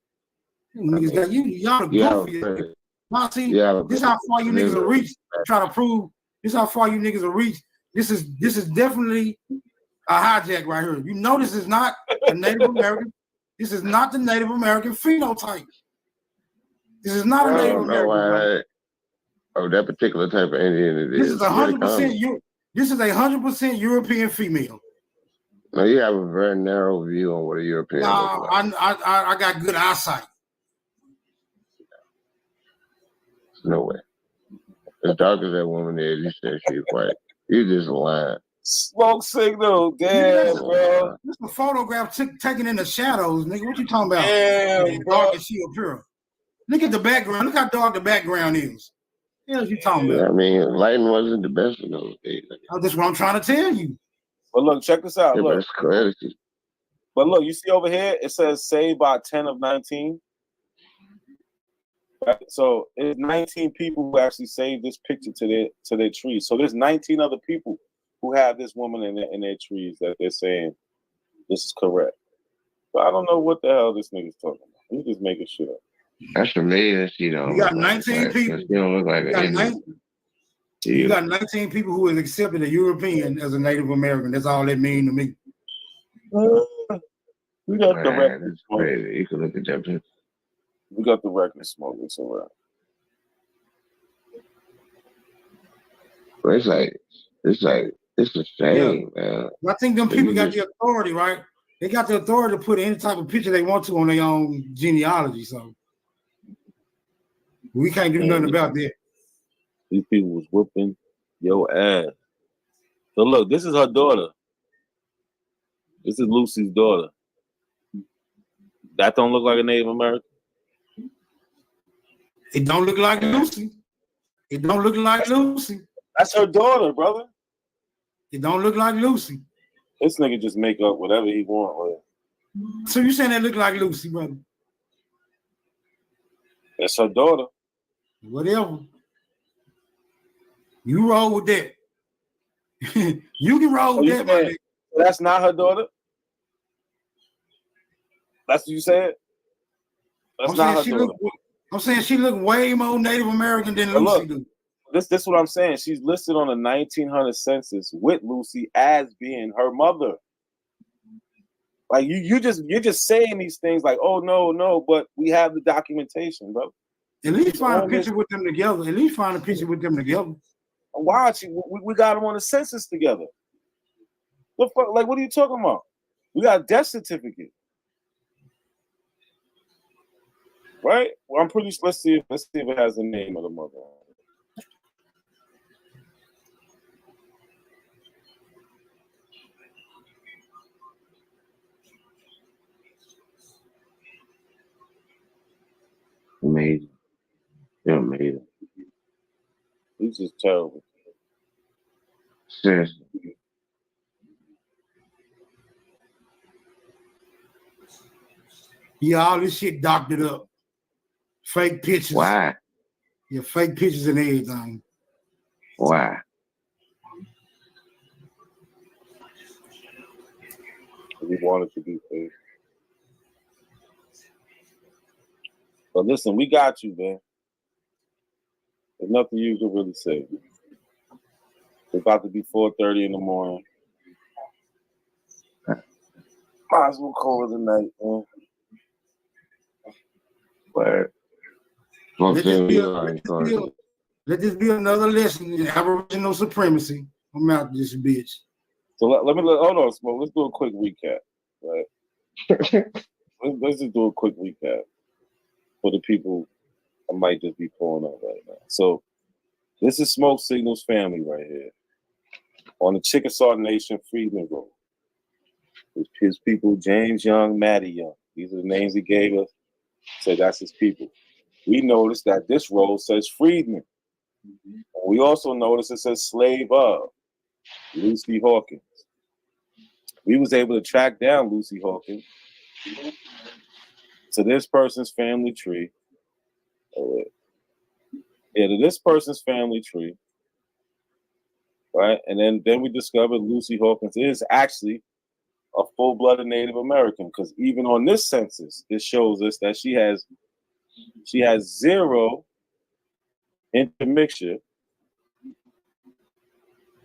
Niggas got y'all the goofy. Now see, this how far you niggas will reach. Try to prove this how far you niggas will reach. This is definitely a hijack right here. You know this is not a Native American. This is not the Native American phenotype. This is not a I Native don't know American. why that particular type of Indian it This is. is 100%. This is 100% European female. No, you have a very narrow view on what a European looks like. I got good eyesight. No way. As dark as that woman is, you said she's white. You just lying. Smoke signal, damn, bro. This is a photograph taken in the shadows, nigga. What you talking about? Damn, bro. Dark as she appear. Look at the background. Look how dark the background is. What else you talking about? I mean, lighting wasn't the best in those days. That's what I'm trying to tell you. But look, check this out. Yeah, look. that's crazy. But look, you see over here, it says saved by 10 of 19. Right? So it's 19 people who actually saved this picture to their trees. So there's 19 other people who have this woman in their trees that they're saying this is correct. But I don't know what the hell this nigga's talking about. He's just making shit up. That's amazing. You got 19 people. You don't look like you got 19 people who have accepted a European as a Native American. That's all that means to me. We got the record. That's crazy. You can look at that picture. We got the record smoke. It's all right. But it's a shame, man. I think them people got the authority, right? They got the authority to put any type of picture they want to on their own genealogy. So we can't do nothing about that. These people was whooping your ass. So look, this is her daughter. This is Lucy's daughter. That don't look like a Native American. It don't look like Lucy. It don't look like Lucy. That's her daughter, brother. It don't look like Lucy. This nigga just make up whatever he want. So you saying that look like Lucy, brother? That's her daughter. Whatever. You roll with that. You can roll with that, my nigga. That's not her daughter? That's what you said? That's not her daughter. I'm saying she look way more Native American than Lucy do. This is what I'm saying. She's listed on the 1900 census with Lucy as being her mother. Like you're just saying these things like, oh no, but we have the documentation, bro. At least find a picture with them together. Watch, we got them on the census together. What fuck? Like, what are you talking about? We got a death certificate, right? Well, I'm pretty sure. Let's see if it has the name of the mother. Amazing. You're amazing. He's just terrible. Seriously. Yeah, all this shit doctored up. Fake pictures. Why? Yeah, fake pictures and everything. Why? We wanted to be fake. But listen, we got you, man. There's nothing you can really say. It's about to be 4:30 in the morning. Might as well call it a night, man. But let this be another lesson in Aboriginal supremacy. I'm out this bitch. So let me hold on, Smoke. Let's do a quick recap, right? let's just do a quick recap for the people that might just be pulling up right now. So this is Smoke Signal's family right here on the Chickasaw Nation Freedman Road. His people, James Young, Matty Young. These are the names he gave us. So that's his people. We noticed that this road says Freedman. We also noticed it says slave of Lucy Hawkins. We was able to track down Lucy Hawkins to this person's family tree. To this person's family tree. Right? And then we discovered Lucy Hawkins is actually a full-blooded Native American, because even on this census, it shows us that she has zero intermixture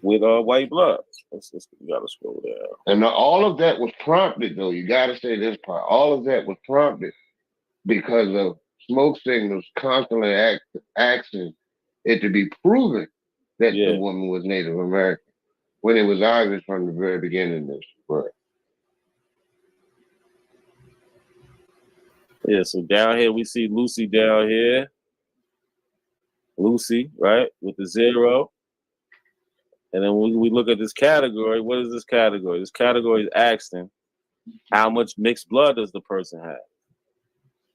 with white blood. We gotta scroll down. And all of that was prompted, though. You gotta say this part. All of that was prompted because of smoke signals constantly asking it to be proven that the woman was Native American when it was obvious from the very beginning that she was. Yeah, so down here we see Lucy down here. Lucy, right, with the 0. And then when we look at this category, what is this category? This category is asking how much mixed blood does the person have?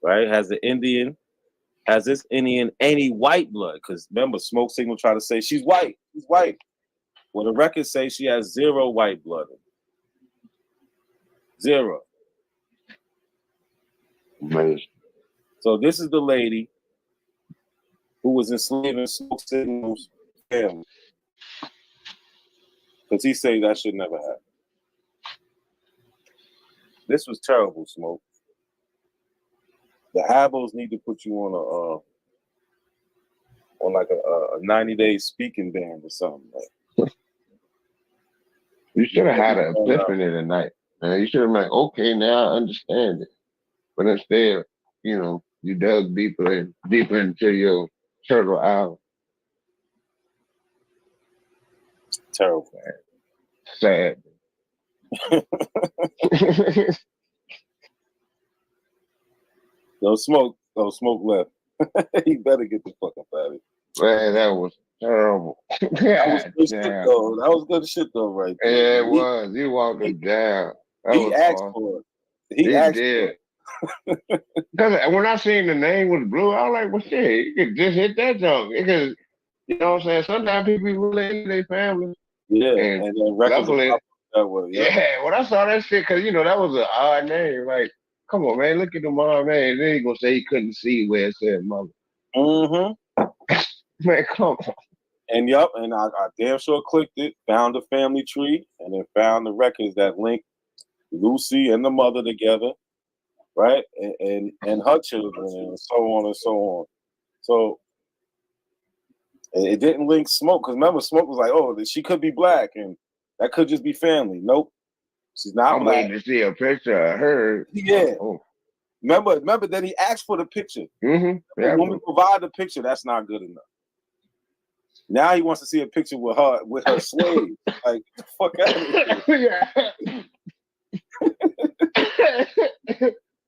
Right? Has this Indian any white blood? Because remember, smoke signal try to say she's white. She's white. Well, the records say she has 0 white blood. 0. Amazing. So this is the lady who was enslaving smoke signal's family. Because he say that should never happen. This was terrible, Smoke. The Habos need to put you on a 90-day speaking ban or something. You should have had an epiphany tonight. Man. You should have been like, okay, now I understand it. But instead, you dug deeper into your turtle island. Terrible. Sad. No Smoke. Oh, Smoke left. He better get the fuck up out of here. Man, that was terrible. That was good shit though, right there. Yeah, it was. He walked it down. He asked for it. He asked did. Because when I seen the name was blue, I was like, well, shit, you could just hit that junk. Because, you know what I'm saying? Sometimes people really into their family. Yeah, and then luckily, that way. Yeah, when I saw that shit, because, that was an odd name. Like, come on, man, look at the mom name. Then he gonna say he couldn't see where it said mother. Mm-hmm. Man, come on. And I damn sure clicked it, found the family tree, and then found the records that link Lucy and the mother together, right? And her children, and so on and so on. So it didn't link Smoke, because remember, Smoke was like, oh, she could be black, and that could just be family. Nope. She's not I'm black. waiting to see a picture of her. Yeah. Oh. Remember that he asked for the picture. Mm-hmm. Yeah, when we provide the picture, that's not good enough. Now he wants to see a picture with her slave. Like, the fuck out of here.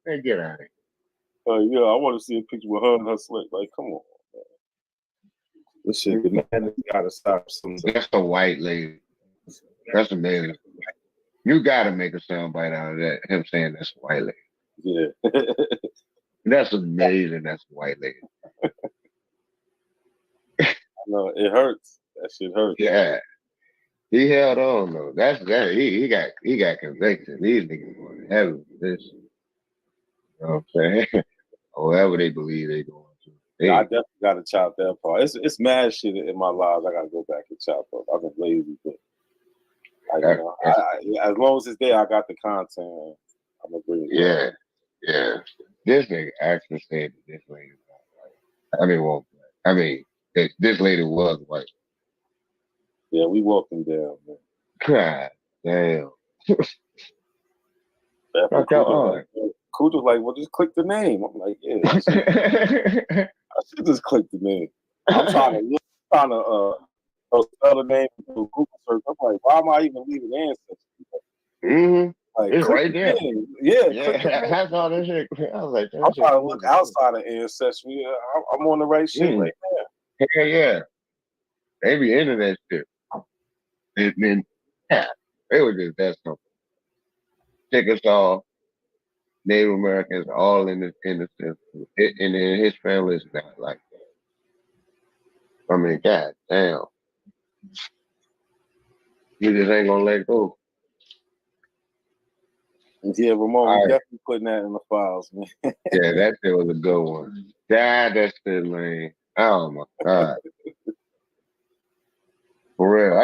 Hey, get out of here. Yeah, I want to see a picture with her and her slave. Like, come on, man. This shit, the man gotta stop. That's a white lady. That's amazing. You gotta make a soundbite out of that. Him saying that's a white lady. Yeah. That's amazing. That's a white lady. No, it hurts. That shit hurts. Yeah. He held on though. That's that. He got convicted. These niggas going to heaven for this. You know what I'm saying? However they believe they going to. I definitely got to chop that part. It's mad shit in my lives. I got to go back and chop up. I've been lazy, but as long as it's there, I got the content. I'm gonna bring it. Yeah. This nigga actually said that this lady was white. This lady was white. Yeah, we walked him down, man. God damn. Kuja's like, well, just click the name. I'm like, yeah. I should just click the name. I'm trying to spell the name into Google search. I'm like, why am I even leaving Ancestry? Mm-hmm. Like, it's right there. Yeah. That's all this shit. I was like, I'm trying to look outside of Ancestry. I'm on the right shit right there. Yeah. They be into that shit. And then, they were just that simple. Chickasaw, Native Americans, all in the system. And then his family is not like that. I mean, god damn. You just ain't gonna let go. Yeah, Ramon, definitely putting that in the files, man. Yeah, that shit was a good one. God, that shit, man. Oh my god. For real.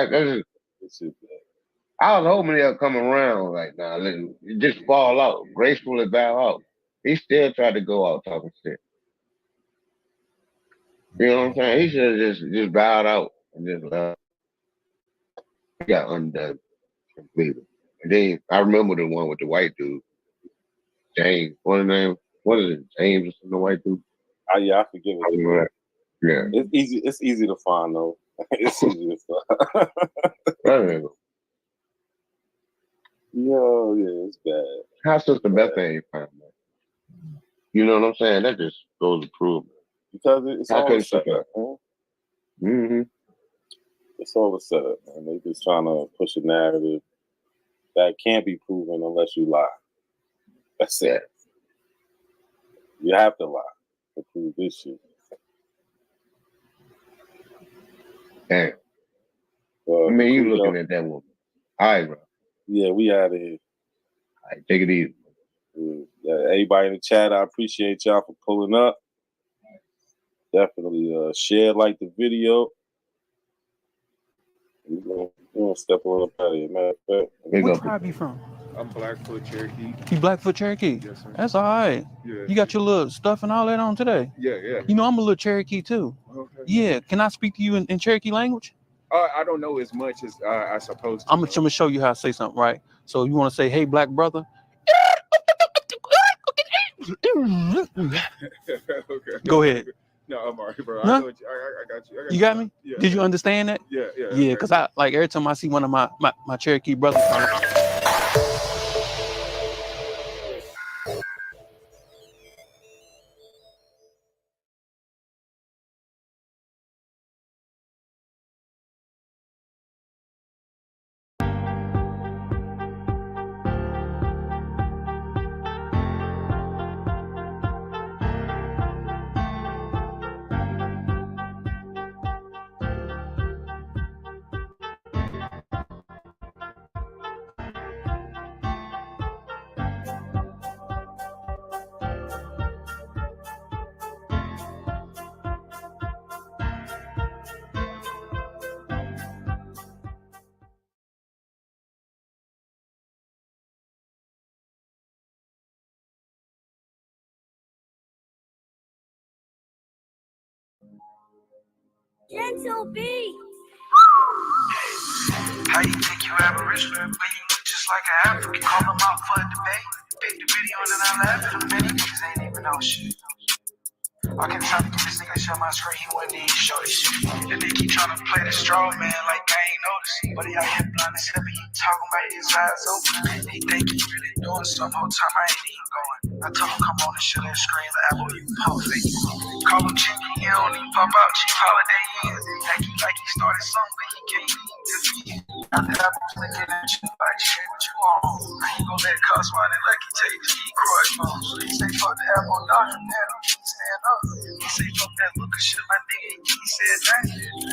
I was hoping they'll come around like, nah, let him just fall out, gracefully bow out. He still tried to go out talking shit. You know what I'm saying? He should have just bowed out and just left. He got undone completely. And then I remember the one with the white dude, James. What is it? James or something, the white dude? Yeah, I forgive it. Yeah. It's easy. It's easy to find though. It's easy to find. Yo, yeah, it's bad. How Sister Bethy ain't found that? You know what I'm saying? That just goes to prove it. Because it's all a setup. Mm-hmm. It's all a setup, man. They just trying to push a narrative that can't be proven unless you lie. That's it. You have to lie to prove this shit. Damn. I mean, you looking at that woman. All right, bro. Yeah, we out of here. All right, take it easy. Yeah, everybody in the chat, I appreciate y'all for pulling up. Definitely share, like the video. We're gonna step on up out of here, matter of fact. What tribe you from? I'm Blackfoot Cherokee. You Blackfoot Cherokee? Yes, sir. That's all right. Yeah. You got your little stuff and all that on today? Yeah. You know, I'm a little Cherokee too. Okay. Yeah. Can I speak to you in Cherokee language? I don't know as much as I suppose to. I'm gonna show you how to say something, right? So you want to say, "Hey, black brother." Okay. Go ahead. No, I'm all right, bro. Huh? I got you. You got me? Yeah. Did you understand that? Yeah. Yeah, because I like every time I see one of my Cherokee brothers. Gentle beat. How you think you Aboriginal? But you look just like an African. Call them out for a debate. Pick the video and then I laugh at them. Many niggas ain't even know shit. I can try to get this nigga share my screen. He wouldn't even show this shit. And they keep trying to play the straw man like I ain't noticing. But he out here blind as hell. He talking about his eyes open. He think he really doing some whole time I ain't even going. I told him come on and show that screen. The apple you pump fake. Call him Chicky. He don't even pop out. Cheap holiday in. Like he started something, but he can't even defeat. Now that I was looking at you like shit, what you on? I ain't gon' let cuss while they lucky take the cross bones. He say fuck the apple doctor, man, I'm stand up. He say fuck that look of shit, my nigga, he said that.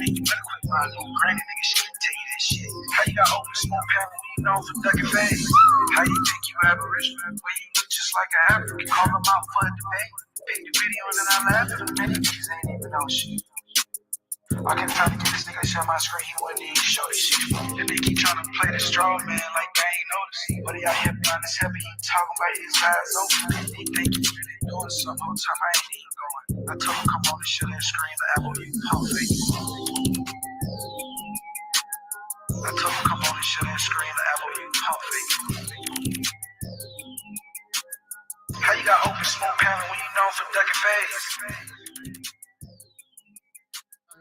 You better quit lying, no granny nigga, she can tell you that shit. How you got open smoke panel, you know for ducking face? How you think you Aboriginal? Well, you look just like an African. Call them out for a debate. Pick the video and then I laugh at them. Many niggas ain't even know shit. I can try to get this nigga share my screen. He wouldn't even show this shit. And they keep trying to play the straw man like I ain't noticing. But he out here blind as hell. He talking about his eyes open. He think he really doing some whole time I ain't even going. I told him come on and show that screen. The apple you pump fake. I told him come on and show that screen. The apple you pump fake. How you got open smoke panel when you known for ducking face?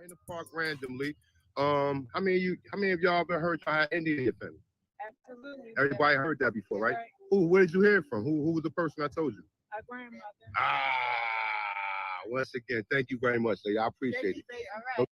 In the park randomly. How many of y'all ever heard y'all had Indian in your family? Absolutely. Everybody heard that before, right? Who? Where did you hear it from? Who was the person I told you? My grandmother. Once again, thank you very much, lady. I appreciate it. All right.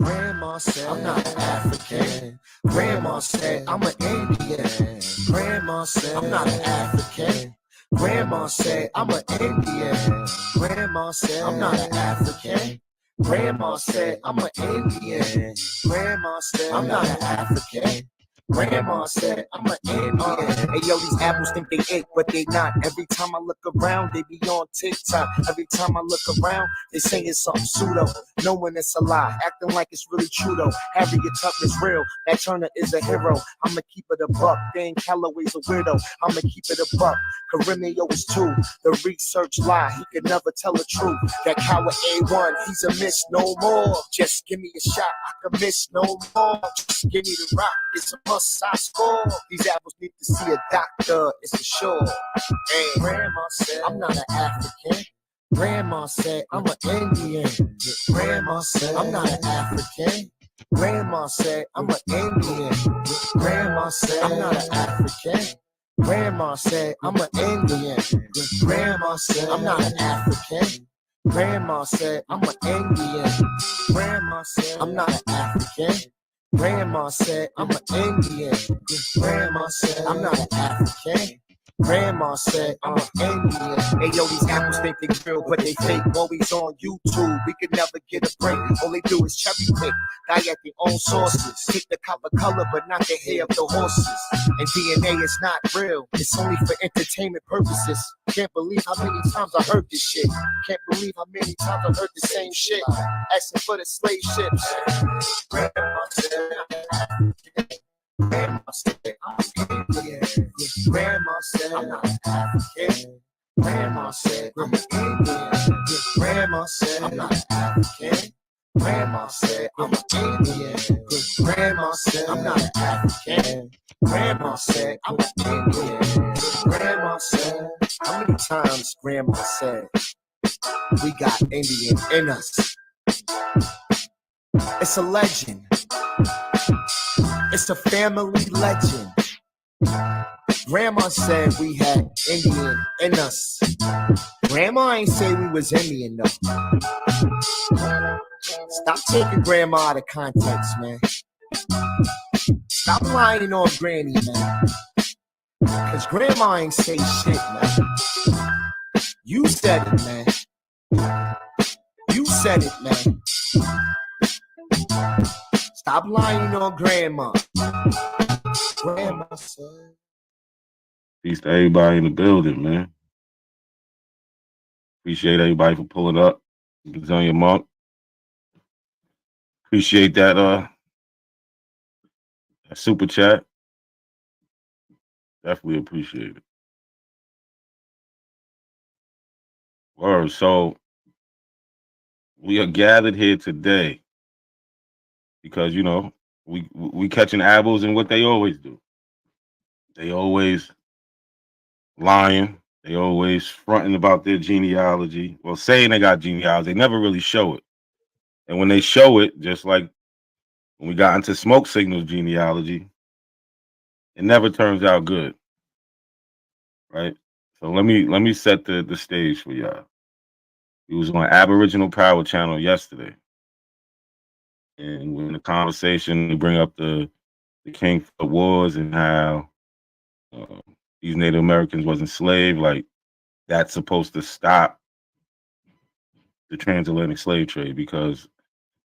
Grandma said I'm not African. Grandma said I'm an Indian. Grandma said I'm not an African. Grandma said I'm an Indian. Grandma said I'm not an African. Grandma said I'm an Indian. Grandma said I'm not an African. Grandma said I'm an Indian. Hey yo, these apples think they ate, but they not. Every time I look around, they be on TikTok. Every time I look around, they saying something pseudo, knowing it's a lie, acting like it's really true though. Harriet Tubman's real, that Turner is a hero. I'ma keep it a buck. Dan Calloway's a weirdo. I'ma keep it a buck. Karimio is too. The research lie, he could never tell the truth. That coward A1, he's a miss no more. Just give me a shot, I can miss no more. Just give me the rock. It's a must I score. These apples need to see a doctor, it's for sure. And Grandma said, I'm not an African. Grandma said, I'm an Indian. Grandma said, I'm not an African. Grandma said, I'm an Indian. Grandma said, I'm not an African. Grandma said, I'm an Indian. Grandma said, I'm not an African. Grandma said, I'm an Indian. Grandma said, I'm not an African. Grandma said, I'm an Indian. Grandma said, I'm not an African. Grandma said, I'm an Indian. Hey, yo, these apples think they real, but they fake. Always on YouTube, we could never get a break. All they do is cherry pick, die at their own sources. Take the copper color, but not the hair of the horses. And DNA is not real, it's only for entertainment purposes. Can't believe how many times I heard this shit. Can't believe how many times I heard the same shit. Asking for the slave ships. Grandma said, Grandma said, I'm Indian. Grandma said, I'm not African. Grandma said, I'm Indian. Grandma said, I'm not African. Grandma said, I'm Indian. Grandma said, I'm not African. Grandma said, I'm Indian. Grandma said, how many times Grandma said, we got Indian in us? It's a legend. It's a family legend. Grandma said we had Indian in us. Grandma ain't say we was Indian though. Stop taking Grandma out of context, man. Stop lying on Granny, man. Cause Grandma ain't say shit, man. You said it, man. You said it, man. Stop lying on Grandma. Grandma said. Peace to everybody in the building, man. Appreciate everybody for pulling up. Bazillion Monk. Appreciate that super chat. Definitely appreciate it. Word. So we are gathered here today because, you know, we catching apples in what they always do. They always lying. They always fronting about their genealogy. Well, saying they got genealogy. They never really show it. And when they show it, just like when we got into Smoke Signal's genealogy, it never turns out good. Right? So let me set the stage for y'all. He was on Aboriginal Power Channel yesterday. And in the conversation, they bring up the King for Wars and how these Native Americans wasn't slaves. Like, that's supposed to stop the transatlantic slave trade because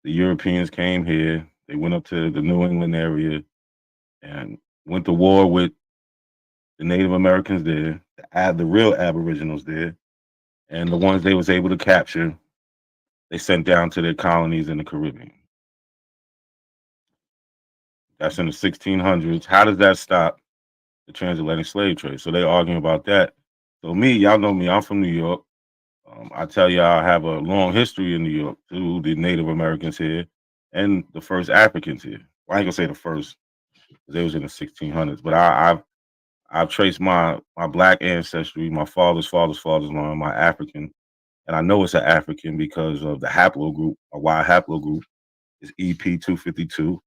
the Europeans came here. They went up to the New England area and went to war with the Native Americans there, the real Aboriginals there, and the ones they was able to capture, they sent down to their colonies in the Caribbean. That's in the 1600s. How does that stop the transatlantic slave trade? So they're arguing about that. So me, y'all know me, I'm from New York. I tell y'all I have a long history in New York through the Native Americans here and the first Africans here. Well, I ain't gonna say the first, because they was in the 1600s, but I've traced my black ancestry, my father's line, my African, and I know it's an African because of the haplogroup, a Y haplogroup is EP252.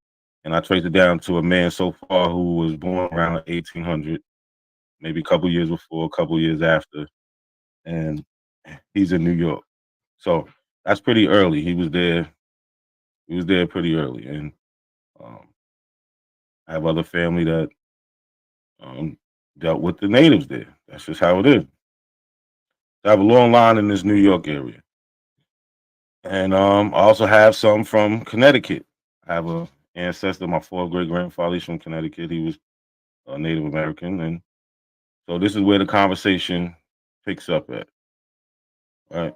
And I traced it down to a man so far who was born around 1800, maybe a couple years before, a couple years after. And he's in New York. So that's pretty early. He was there pretty early. And I have other family that dealt with the natives there. That's just how it is. I have a long line in this New York area. And I also have some from Connecticut. I have a ancestor, my fourth great grandfather, he's from Connecticut. He was a Native American, and so this is where the conversation picks up at. All right.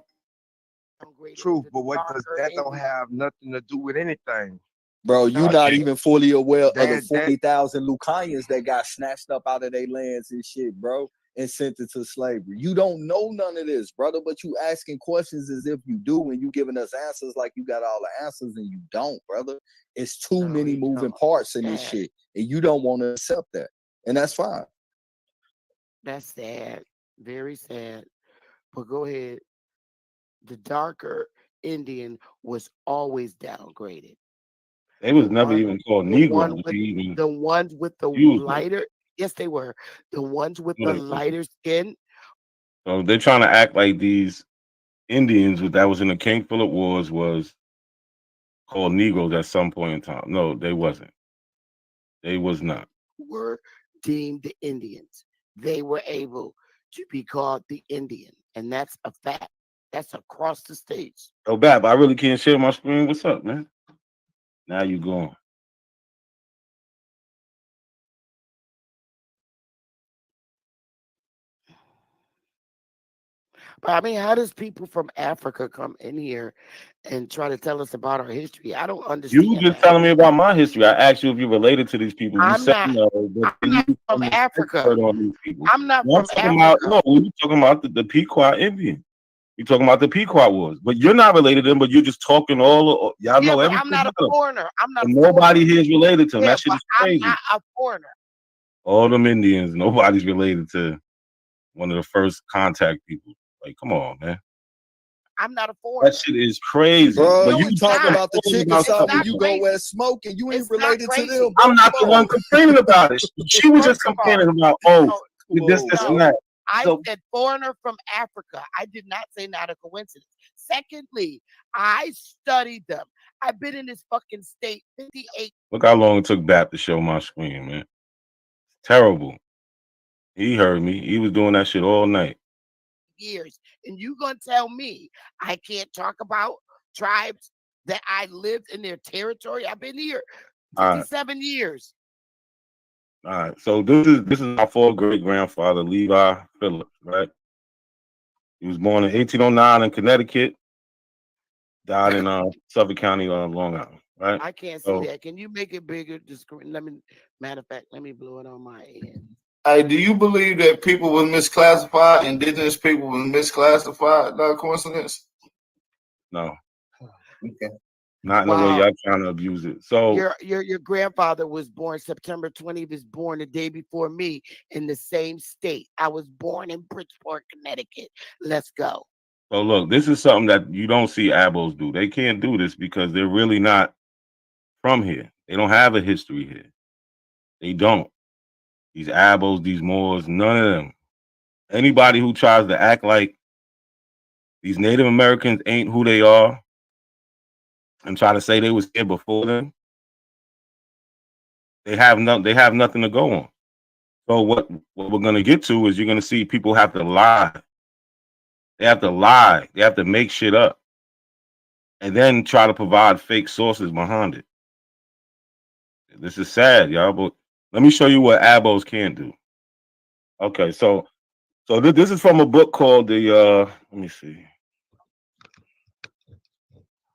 Truth, but what does that don't have nothing to do with anything? Bro, you're not even fully aware of the 40,000 Lucanians that got snatched up out of their lands and shit, bro. and sent it to slavery. You don't know none of this, brother, but you asking questions as if you do, and you giving us answers like you got all the answers, and you don't, brother. It's too many moving parts in this shit, and you don't want to accept that, and that's fine. That's sad, very sad. But go ahead. The darker Indian was always downgraded. They was never even called Negro. The ones with the lighter, yes, they were. The ones with the lighter skin. So they're trying to act like these Indians that was in the King Philip Wars was called Negroes at some point in time. No, they wasn't. They was not. Were deemed the Indians. They were able to be called the Indian, and that's a fact. That's across the states. Oh, Bab, I really can't share my screen. What's up, man? Now you going. But I mean, how does people from Africa come in here and try to tell us about our history? I don't understand. You just telling me about my history. I asked you if you're related to these people. You I'm said not, no, but I'm not from Africa. On these people. I'm not No, from Africa. no, we were talking about the Pequot Indian. You're talking about the Pequot Wars, but you're not related to them. But you're just talking all. Y'all know everything. I'm not a foreigner. I'm not. Nobody here is related to them. Yeah, That shit is crazy. I'm not a foreigner. All them Indians, nobody's related to one of the first contact people. Like, come on, man. I'm not a foreigner. That shit is crazy. Bro, But you talk about the Chickasaw when you go where smoking. You ain't related to them. I'm not the one complaining about it. She was just complaining about, this, and that. I said foreigner from Africa. I did not say not a coincidence. Secondly, I studied them. I've been in this fucking state 58. Look how long it took Bap to show my screen, man. Terrible. He heard me. He was doing that shit all night. Years, and you gonna tell me I can't talk about tribes that I lived in their territory? I've been here 57 years. All right, so this is my fourth great grandfather, Levi Phillips, right? He was born in 1809 in Connecticut, died in Suffolk County, Long Island, right? I can't see that. Can you make it bigger? Matter of fact, let me blow it on my end. Hey, do you believe that people were misclassified, indigenous people were misclassified? Not a coincidence? No. Okay. Not in the way y'all trying to abuse it. So your grandfather was born September 20th. He was born the day before me in the same state. I was born in Bridgeport, Connecticut. Let's go. So look, this is something that you don't see Abos do. They can't do this because they're really not from here. They don't have a history here. They don't. These Abos, these Moors, none of them. Anybody who tries to act like these Native Americans ain't who they are and try to say they was here before them, they have nothing to go on. So what we're gonna get to is you're gonna see people have to lie. They have to lie. They have to make shit up, and then try to provide fake sources behind it. This is sad, y'all. But let me show you what Abos can do. Okay, so this is from a book called the let me see.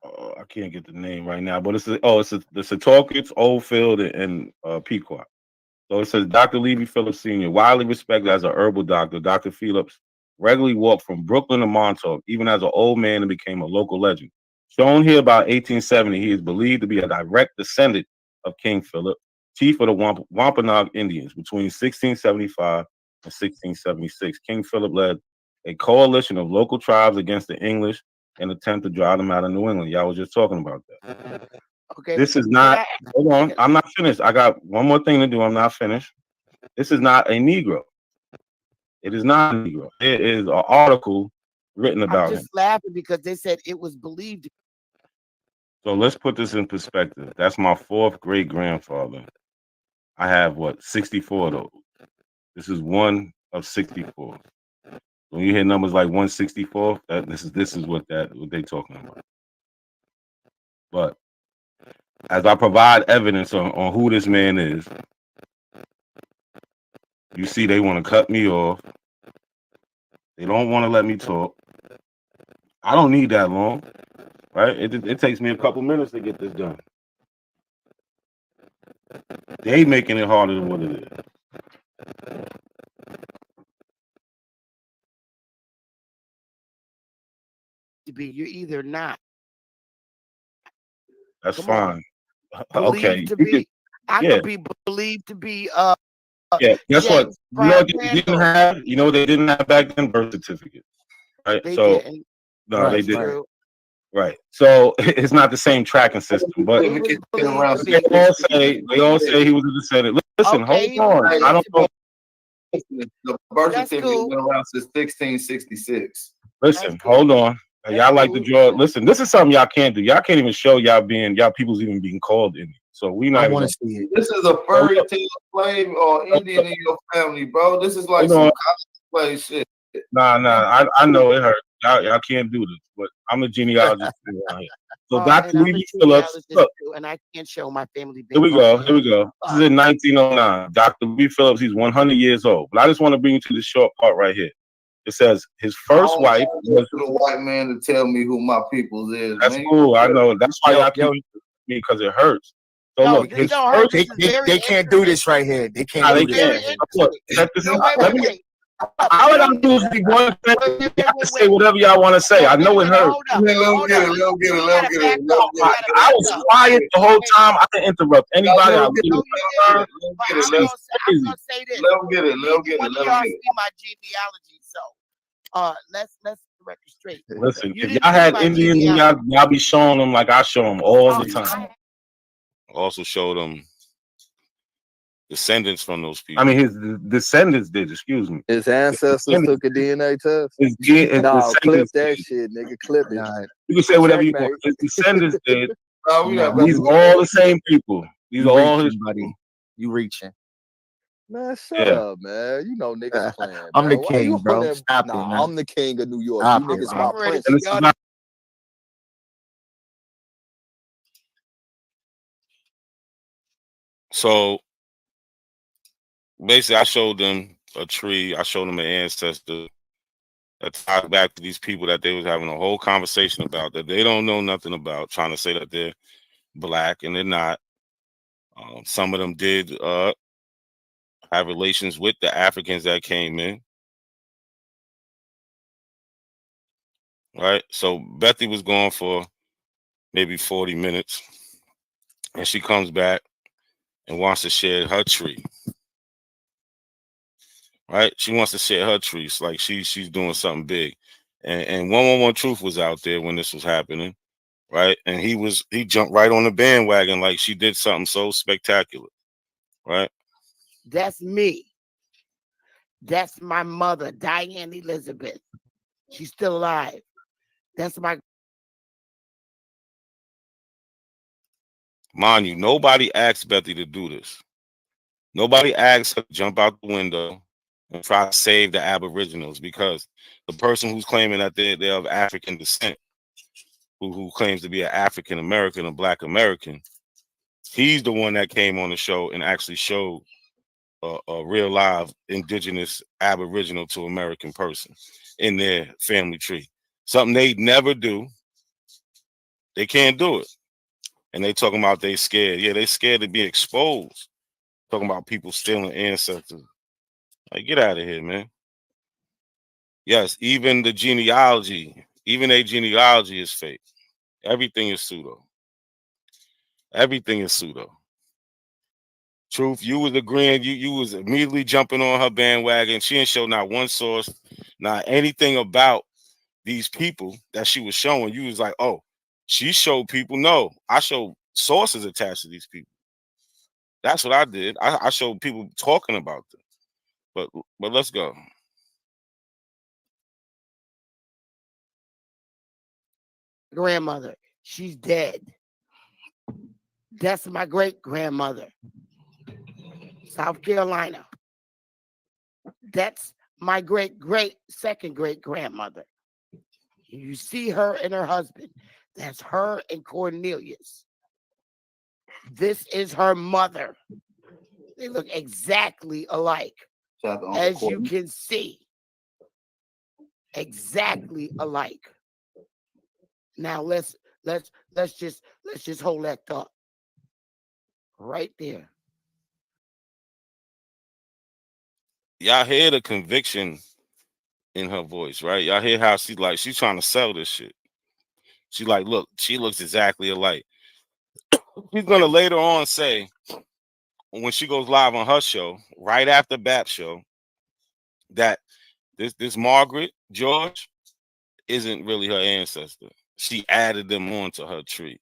I can't get the name right now, but it's the SANKOFA, Oldfield, and Pequot. So it says Dr. Levi Phillips Sr., widely respected as a herbal doctor, Dr. Phillips regularly walked from Brooklyn to Montauk, even as an old man, and became a local legend. Shown here about 1870, he is believed to be a direct descendant of King Philip, chief of the Wampanoag Indians, between 1675 and 1676. King Philip led a coalition of local tribes against the English and attempt to drive them out of New England. Y'all was just talking about that. Okay. This is not, hold on, I'm not finished. I got one more thing to do. I'm not finished. This is not a Negro. It is not a Negro. It is an article written about I'm just laughing because they said it was believed. So let's put this in perspective. That's my fourth great grandfather. I have 64 of those. This is one of 64. When you hear numbers like 164, this is what they talking about. But as I provide evidence on who this man is, you see they want to cut me off. They don't want to let me talk. I don't need that long, right? It takes me a couple minutes to get this done. They making it harder than what it is. to be. You're either not. That's Come on. fine. Okay. Believed to be. I Yeah. could be believed to be. Yeah. Guess what? James You know what they Brown didn't have? You know what they didn't have back then? Birth certificates. Right. They So didn't. no, That's they didn't. true. Right. So it's not the same tracking system, but He was believed to they be. all say he was a descendant. Listen, Okay, he hold was on. I don't know. The birth That's certificate cool. been around since 1666. Listen, hold on. Y'all like to draw. Listen, this is something y'all can't do. Y'all can't even show y'all people's even being called Indian. So we not I even. wanna see it. This is a fairy tale slave or Indian in your family, bro. This is like Hold some cosplay shit. Nah. I know it hurt. Y'all can't do this, but I'm a genealogist around here. So Dr. And I'm a Levy Phillips, genealogist look, too, and I can't show my family. here we go. This is in 1909. Dr. Levy Phillips, he's 100 years old. But I just want to bring you to the short part right here. It says his first wife was to the white man to tell me who my people's is. That's man. cool. I know. That's why Yo, y'all keep me because it hurts. So No, look, this his don't hurt. first. This is very They can't do this right here. They can't Nah, do they this. can't. Look, check this out. Wait. Let me. All I'm do is be one thing. Y'all can say whatever y'all want to say. I know it hurts. Let him get it. I was quiet the whole time. I didn't interrupt anybody. I Let him get it. Y'all see my genealogy, so let's the record straight. Listen, You if didn't y'all see had my Indians, genealogy. y'all be showing them like I show them all the time. Also show them descendants from those people. I mean, his descendants did. Excuse me. His ancestors took a DNA test. No, clip that shit, nigga. Clip it. You can say whatever you want. His descendants did. These are all the same people. These are all his buddy. You reaching. Man, shut Yeah. up, man. You know niggas playing. I'm man. the Why king, you bro. on that- Stop it, Nah, man. I'm the king of New York. Stop You it, niggas bro. my prince. And this is not. So basically, I showed them a tree. I showed them an ancestor that tied back to these people that they was having a whole conversation about that they don't know nothing about, trying to say that they're black and they're not. Some of them did have relations with the Africans that came in. Right. So Bethy was gone for maybe 40 minutes. And she comes back and wants to share her tree. Right? She wants to share her tree. It's like she's doing something big. And 111 Truth was out there when this was happening. Right? And he jumped right on the bandwagon like she did something so spectacular. Right? That's me. That's my mother, Diane Elizabeth. She's still alive. That's my. Mind you, nobody asked Bethy to do this. Nobody asked her to jump out the window and try to save the Aboriginals, because the person who's claiming that they're of African descent, who claims to be an African American, a Black American, he's the one that came on the show and actually showed a real live indigenous Aboriginal to American person in their family tree. Something they never do. They can't do it. And they talking about they scared. Yeah, they scared to be exposed. Talking about people stealing ancestors. Like, get out of here, man. Yes, even the genealogy, even a genealogy is fake. Everything is pseudo. Everything is pseudo. Truth, you was agreeing, you was immediately jumping on her bandwagon. She didn't show not one source, not anything about these people that she was showing. You was like, oh, she showed people. No, I showed sources attached to these people. That's what I did. I showed people talking about them. But let's go. Grandmother, she's dead. That's my great grandmother, South Carolina. That's my great second great grandmother. You see her and her husband. That's her and Cornelius. This is her mother. They look exactly alike, as you can see. Exactly alike. Now let's just hold that thought right there. Y'all hear the conviction in her voice, right? Y'all hear how she's trying to sell this shit. She like, look, she looks exactly alike. She's gonna later on say, when she goes live on her show, right after BAP's show, that this Margaret George isn't really her ancestor. She added them onto her tree.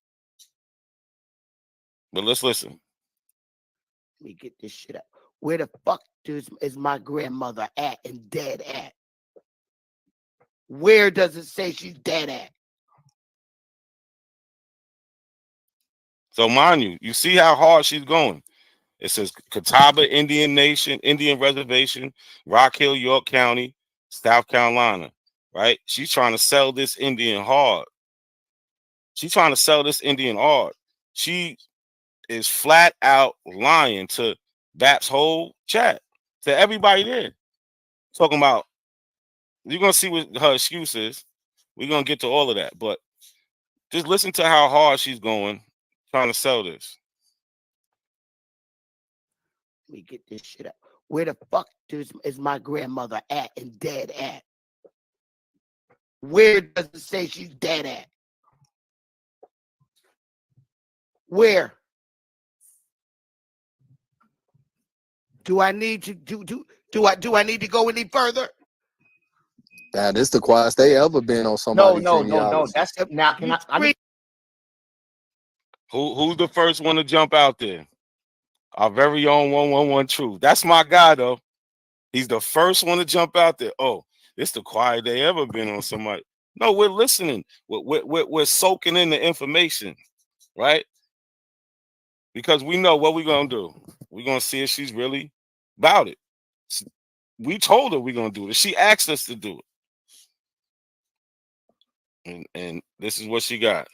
But let's listen. Let me get this shit up. Where the fuck is my grandmother at and dead at? Where does it say she's dead at? So mind you, you see how hard she's going. It says Catawba Indian Nation, Indian Reservation, Rock Hill, York County, South Carolina, right? She's trying to sell this Indian hard. She's trying to sell this Indian hard. She is flat out lying to BAP's whole chat, to everybody there. Talking about, you're going to see what her excuse is. We're going to get to all of that. But just listen to how hard she's going, trying to sell this. Let me get this shit up. Where the fuck is my grandmother at and dead at? Where does it say she's dead at? Where? Do I need to do I need to go any further? Nah, this the quietest they ever been on somebody. No. That's now. Can I Who's the first one to jump out there? Our very own 111 Truth. That's my guy, though. He's the first one to jump out there. Oh, it's the quietest they ever been on somebody. No, we're listening. We're soaking in the information, right? Because we know what we're going to do. We're going to see if she's really about it. We told her we're going to do it. She asked us to do it. And this is what she got.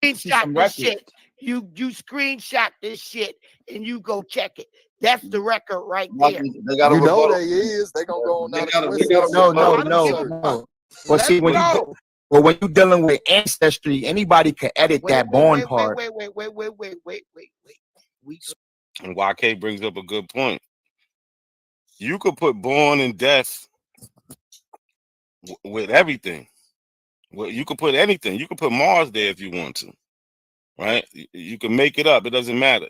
Screenshot this shit. You screenshot this shit and you go check it. That's the record right there. They got you know they is. They gonna go on No. Well, see, when you dealing with ancestry, anybody can edit that born part. Wait. And YK brings up a good point. You could put born and death with everything. Well, you could put anything. You could put Mars there if you want to, right? You can make it up. It doesn't matter.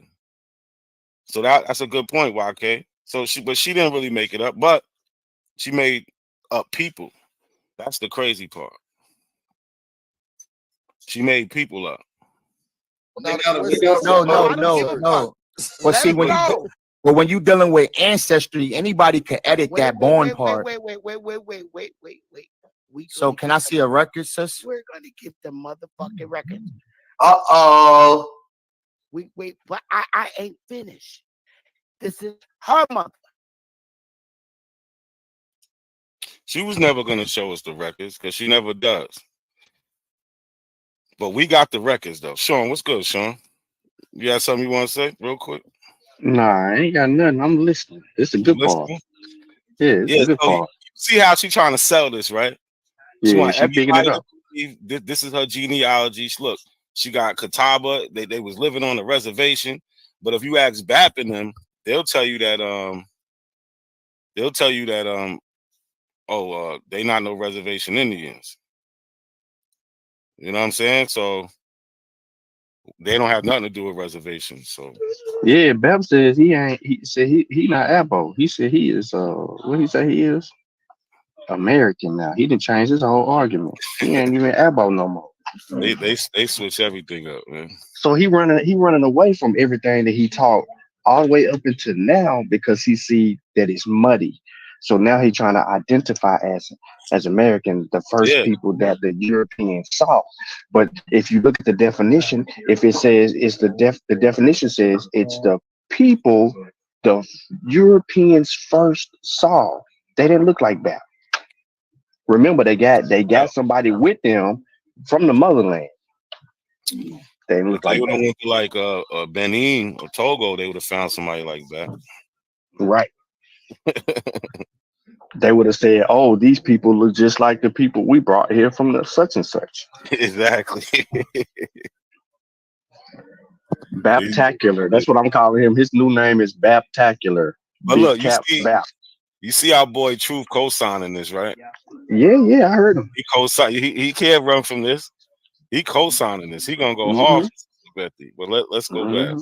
So that's a good point, YK. So she didn't really make it up, but she made up people. That's the crazy part. She made people up. No. Well, see, when you dealing with ancestry, anybody can edit that born part. Wait. So can I see a record, sis? We're gonna get the motherfucking record. Wait, but I ain't finished. This is her mother. She was never gonna show us the records because she never does. But we got the records though. Sean, what's good, Sean? You got something you want to say real quick? Nah, I ain't got nothing. I'm listening. It's a good part. Yeah, it's a good part. See how she's trying to sell this, right? Yeah, she picking it up. This is her genealogy. Look, she got Catawba. They was living on a reservation. But if you ask BAP and them, they'll tell you that they not no reservation Indians. You know what I'm saying? So they don't have nothing to do with reservations. So yeah, Beb says he ain't. He said he not Abo. He said he is. What he say he is? American now. He didn't change his whole argument. He ain't even Abo no more. They switch everything up, man. So he running away from everything that he taught all the way up until now because he see that it's muddy. So now he's trying to identify as American, the first people that the Europeans saw. But if you look at the definition, if it says it's the definition says it's the people the Europeans first saw. They didn't look like that. Remember, they got somebody with them from the motherland. They didn't look like they would have that. went to like Benin or Togo, they would have found somebody like that. Right. They would have said, "Oh, these people look just like the people we brought here from the such and such." Exactly. Baptacular. That's what I'm calling him. His new name is Baptacular. But look, you see our boy Truth co-signing this, right? Yeah, I heard him. He co-sign. He can't run from this. He co-signing this. He gonna go Mm-hmm. hard for Bethy. But let's go back.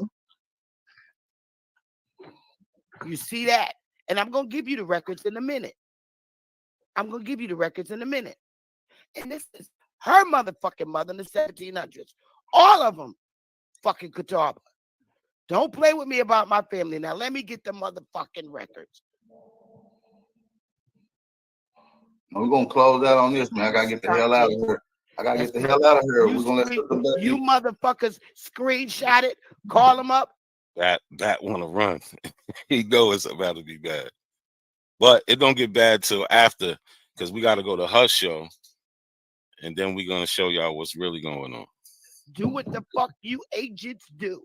You see that? And I'm gonna give you the records in a minute. And this is her motherfucking mother in the 1700s. All of them fucking Catawba. Don't play with me about my family. Now let me get the motherfucking records. We're gonna close out on this, man. I gotta get the hell out of here. We're gonna let you motherfuckers screenshot it, call them up. That want to run. He know it's about to be bad, but it don't get bad till after, because we got to go to her show, and then we're gonna show y'all what's really going on. Do what the fuck you agents do.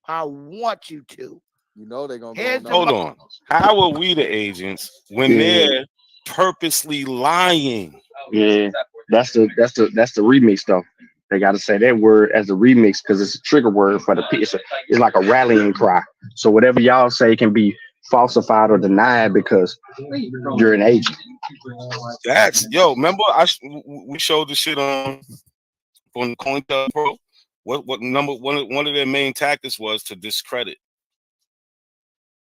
I want you to. You know they're gonna go. Hold on. How are we the agents when they're purposely lying? Yeah, that's the remix stuff. They got to say that word as a remix because it's a trigger word for the people. It's like a rallying cry. So whatever y'all say can be falsified or denied because you're an agent. That's remember we showed the shit on COINTELPRO. What number one of their main tactics was to discredit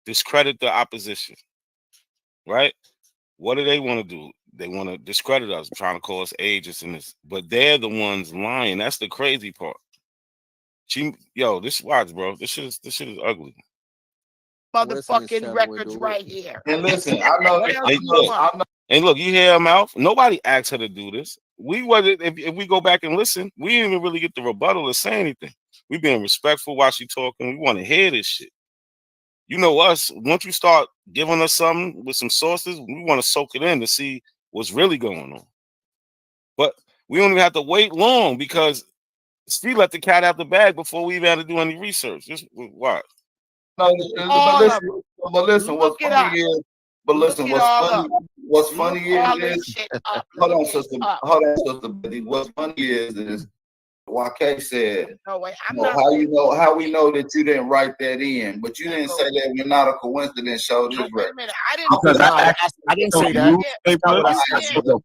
the opposition, right? What do they want to do? They want to discredit us, trying to call us agents in this, but they're the ones lying. That's the crazy part. This watch, bro. This shit is ugly. Motherfucking records right here. And listen, I know. And look, you hear her mouth. Nobody asked her to do this. We wasn't. If we go back and listen, we didn't even really get the rebuttal or say anything. We being respectful while she talking. We want to hear this shit. You know us. Once you start giving us something with some sources, we want to soak it in to see what's really going on. But we don't even have to wait long because she let the cat out the bag before we even had to do any research. Just watch. No, but listen, what's funny is, what's funny is, hold on, sister Bethy. What's funny is YK said, no, wait, how we know that you didn't write that in, but you didn't say that we're not a coincidence. Show this record. Because I didn't say that.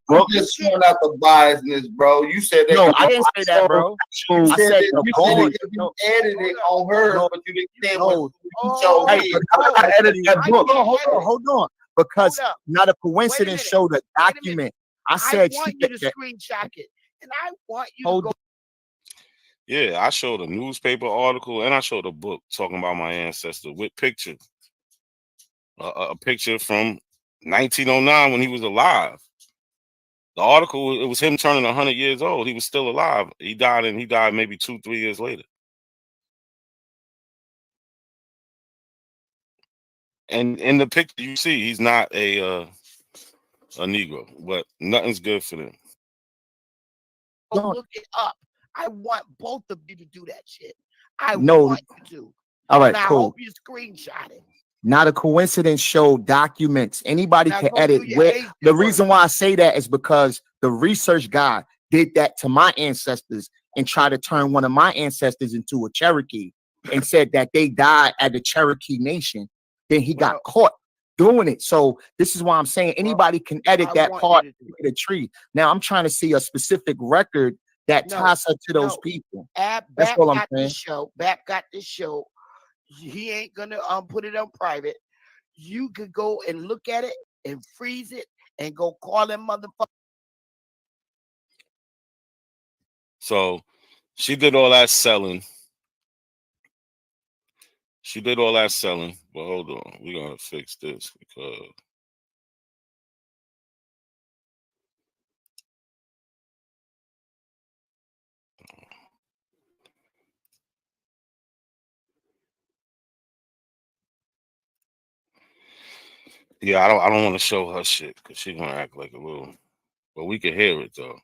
I'm just showing out the biasness, bro. You said that. No, I didn't say that, bro. You I said you edited on her, but you didn't say what you chose. I edited that book. Hold on. Because not a coincidence showed a document. I said I want you to screenshot it, and I want you to go. Yeah, I showed a newspaper article and I showed a book talking about my ancestor with picture. A picture from 1909 when he was alive. The article, it was him turning 100 years old. He was still alive. He died maybe 2-3 years later. And in the picture you see, he's not a Negro, but nothing's good for them. Look it up. I want both of you to do that shit. I No. want you to. All right, and I cool. hope you screenshot it. Not a coincidence show documents. Anybody can edit. The reason why I say that is because the research guy did that to my ancestors and tried to turn one of my ancestors into a Cherokee and said that they died at the Cherokee Nation. Then he got caught doing it. So this is why I'm saying anybody can edit that part of the tree. Now I'm trying to see a specific record that ties her to those people. That's all I'm saying. Bap got this show. He ain't gonna put it on private. You could go and look at it and freeze it and go call them motherfuckers. So she did all that selling. But hold on, we're gonna fix this because I don't want to show her shit because she's gonna act like a little, but we can hear it though.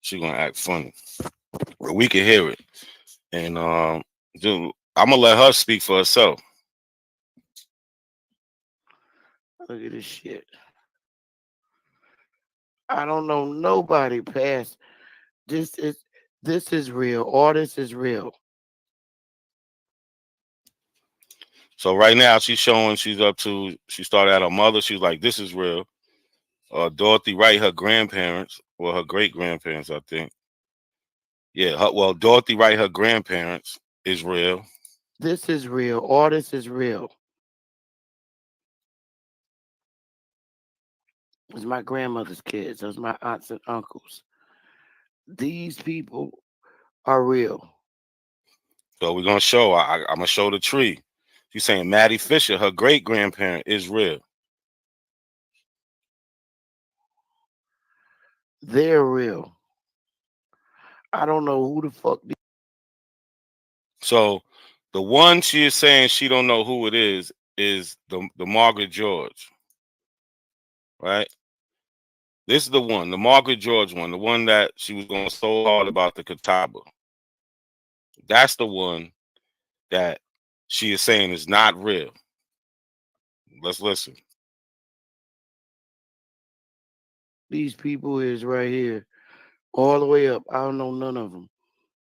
She's gonna act funny. But we can hear it. And dude, I'm gonna let her speak for herself. Look at this shit. I don't know nobody past this is real. All this is real. So right now she's showing she started at her mother. She's like, this is real. Dorothy Wright, her grandparents, or her great grandparents, I think. Yeah, Dorothy Wright, her grandparents is real. This is real. All this is real. It's my grandmother's kids. Those my aunts and uncles. These people are real. So we're gonna show. I'm gonna show the tree. She's saying Maddie Fisher, her great grandparent, is real. They're real. I don't know who the fuck. So the one she is saying she don't know who it is the Margaret George, right? This is the one, the Margaret George one, the one that she was going so hard about the Catawba. That's the one that she is saying is not real. Let's listen. These people is right here, all the way up. I don't know none of them.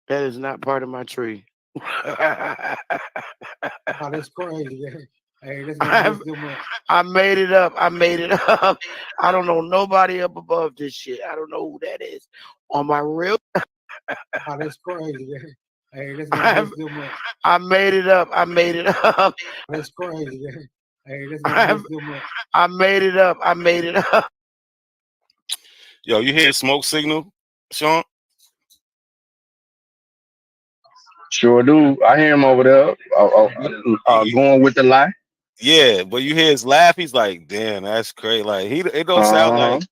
That is not part of my tree. Oh, that's crazy. Hey, that's I made it up. I made it up. I don't know nobody up above this shit. I don't know who that is. On my real. Oh, that's crazy. Hey, that's I made it up. I made it up. That's crazy. Hey, that's I made it up. I made it up. Yo, you hear smoke signal, Sean? Sure do. I hear him over there going with the lie. Yeah, but you hear his laugh. He's like, "Damn, that's crazy." Like it don't sound like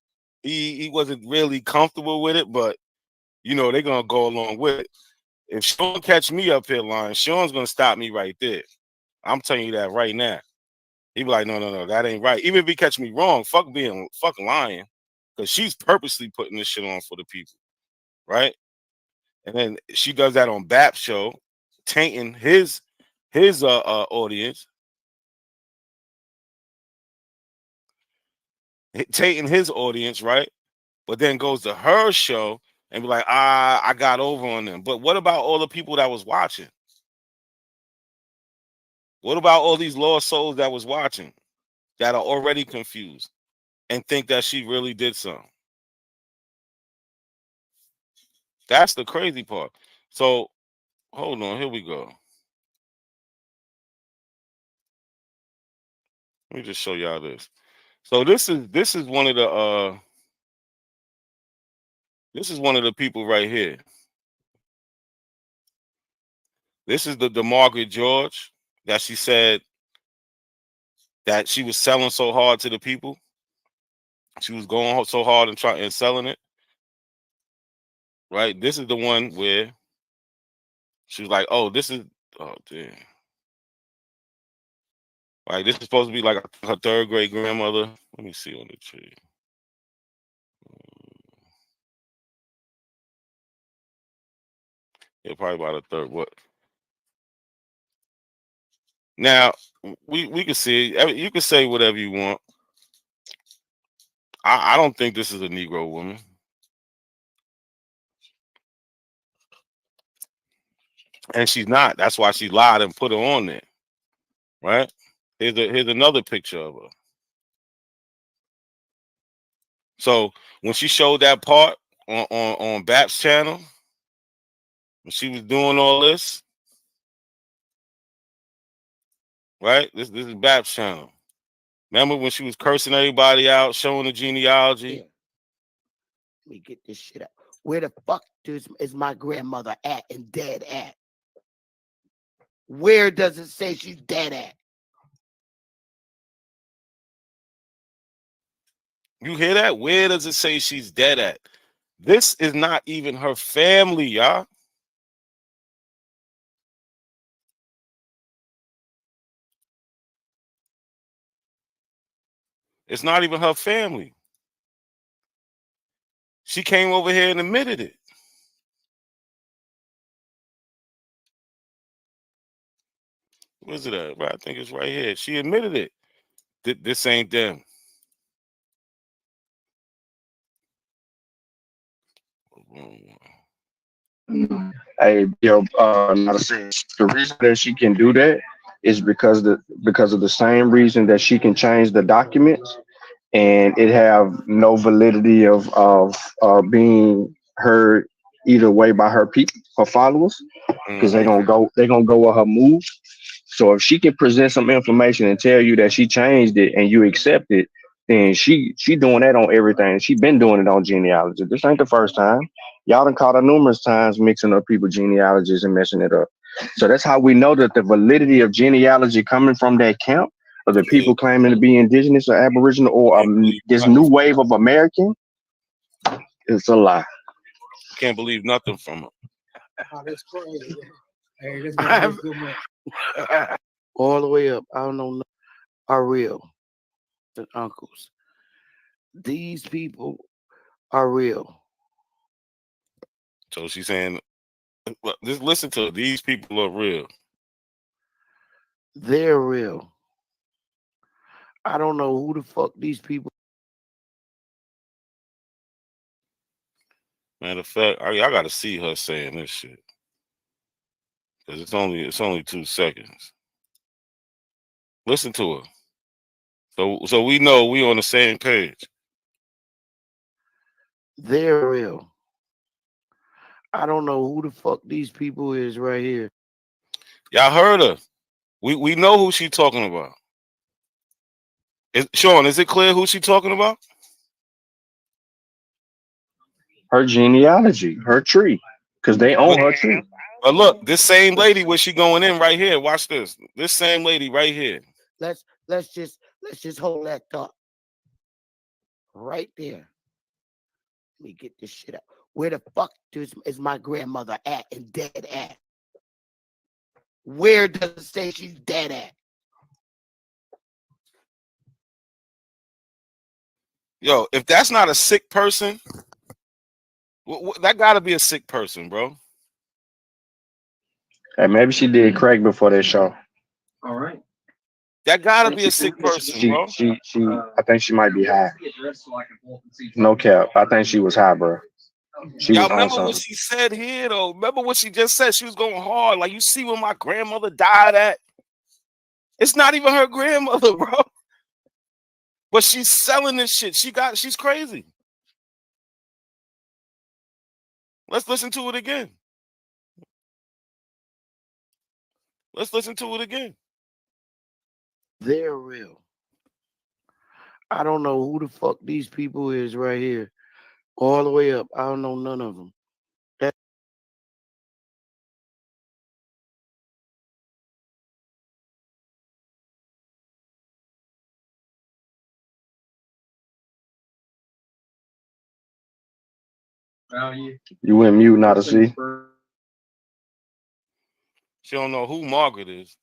he wasn't really comfortable with it, but you know they're gonna go along with it. If Sean catch me up here lying, Sean's gonna stop me right there. I'm telling you that right now. He be like, no, that ain't right. Even if he catch me wrong, fuck lying, because she's purposely putting this shit on for the people, right? And then she does that on BAP's show, tainting his audience, tainting his audience, right? But then goes to her show and be like, I got over on them. But what about all the people that was watching? What about all these lost souls that was watching that are already confused and think that she really did something? That's the crazy part. So hold on, here we go. Let me just show y'all this. So this is one of the people right here. This is the Margaret George that she said that she was selling so hard to the people. She was going so hard and selling it. Right? This is the one where she was like, oh damn. Like this is supposed to be like her third great grandmother. Let me see on the tree. Yeah, probably about a third. What? Now we can see. You can say whatever you want. I don't think this is a Negro woman. And she's not. That's why she lied and put her on there. Right? Here's another picture of her. So when she showed that part on BAP's channel, when she was doing all this, right? This is BAP's channel. Remember when she was cursing everybody out, showing the genealogy? Yeah. Let me get this shit up. Where the fuck is my grandmother at and dead at? Where does it say she's dead at? You hear that? Where does it say she's dead at? This is not even her family, y'all. It's not even her family. She came over here and admitted it. Where's it at? Right, I think it's right here. She admitted it. This ain't them. Hey, the reason that she can do that is because of the same reason that she can change the documents and it have no validity of being heard either way by her people, her followers, because they're gonna go with her moves. So if she can present some information and tell you that she changed it and you accept it, then she doing that on everything. She been doing it on genealogy. This ain't the first time. Y'all done caught her numerous times mixing up people's genealogies and messing it up. So that's how we know that the validity of genealogy coming from that camp of the people claiming to be indigenous or aboriginal or this new wave of American, it's a lie. Can't believe nothing from her. Oh, that's crazy. Hey, that's gonna be a good man. All the way up. I don't know. Are real. The uncles. These people are real. So she's saying, well, just listen to her. These people are real. They're real. I don't know who the fuck these people. Matter of fact, I gotta see her saying this shit. Because it's only 2 seconds. Listen to her. So we know we on the same page. They're real. I don't know who the fuck these people is right here. Y'all heard her. We know who she talking about. Sean, is it clear who she talking about? Her genealogy, her tree, because they own her tree. But look, this same lady where she going in right here. Watch this. This same lady right here. Let's just hold that thought right there. Let me get this shit out. Where the fuck is my grandmother at and dead at? Where does it say she's dead at? Yo, if that's not a sick person, that got to be a sick person, bro. And maybe she did crack before that show. All right. That got to be a sick person, bro. I think she might be high. No cap. I think she was high, bro. Y'all remember what she said here, though? Remember what she just said? She was going hard. Like, you see when my grandmother died at? It's not even her grandmother, bro. But she's selling this shit. She's crazy. Let's listen to it again. Let's listen to it again. They're real. I don't know who the fuck these people is right here. All the way up. I don't know none of them. You went mute, not to see. She don't know who Margaret is.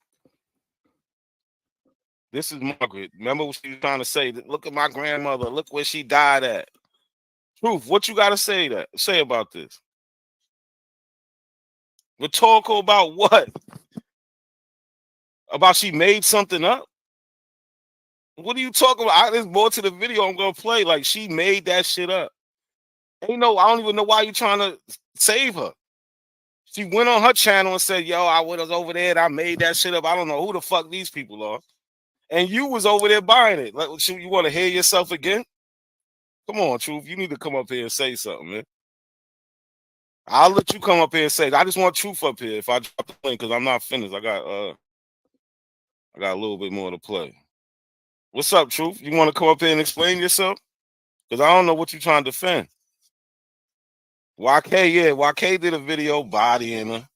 This is Margaret. Remember what she was trying to say? Look at my grandmother. Look where she died at. Truth, what you got to say about this? Rhetorical about what? About she made something up? What are you talking about? There's more to the video I'm going to play. Like, she made that shit up. I don't even know why you're trying to save her. She went on her channel and said, yo, I was over there and I made that shit up. I don't know who the fuck these people are. And you was over there buying it. Like, you want to hear yourself again? Come on, Truth. You need to come up here and say something, man. I'll let you come up here and say, I just want Truth up here if I drop the link because I'm not finished. I got a little bit more to play. What's up, Truth? You want to come up here and explain yourself? Because I don't know what you're trying to defend. YK did a video bodying her.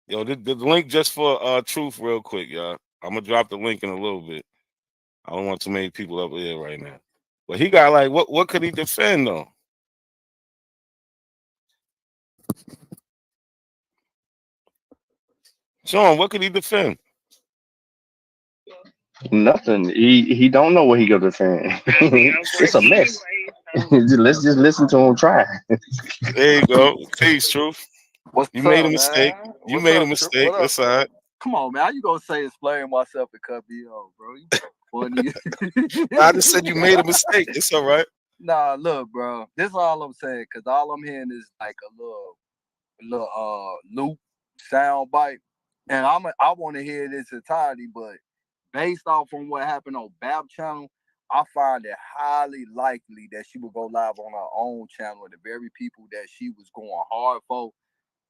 Yo, the link just for Truth real quick, y'all. I'm going to drop the link in a little bit. I don't want too many people up here right now. But he got like, what could he defend, though? Sean, what could he defend? Nothing. He don't know what he gonna defend. It's a mess. Let's just listen to him try. There you go. Peace, Truth. What's Made up, a mistake. man? You What's made up, a mistake. What up, That's all right. Come on, man. How you gonna say explain myself and cut me off, bro? You funny. I just said you made a mistake. It's all right. Nah, look, bro. This is all I'm saying, cause all I'm hearing is like a little loop sound bite. And I want to hear this entirety, but based off on what happened on BAP channel, I find it highly likely that she would go live on her own channel. The very people that she was going hard for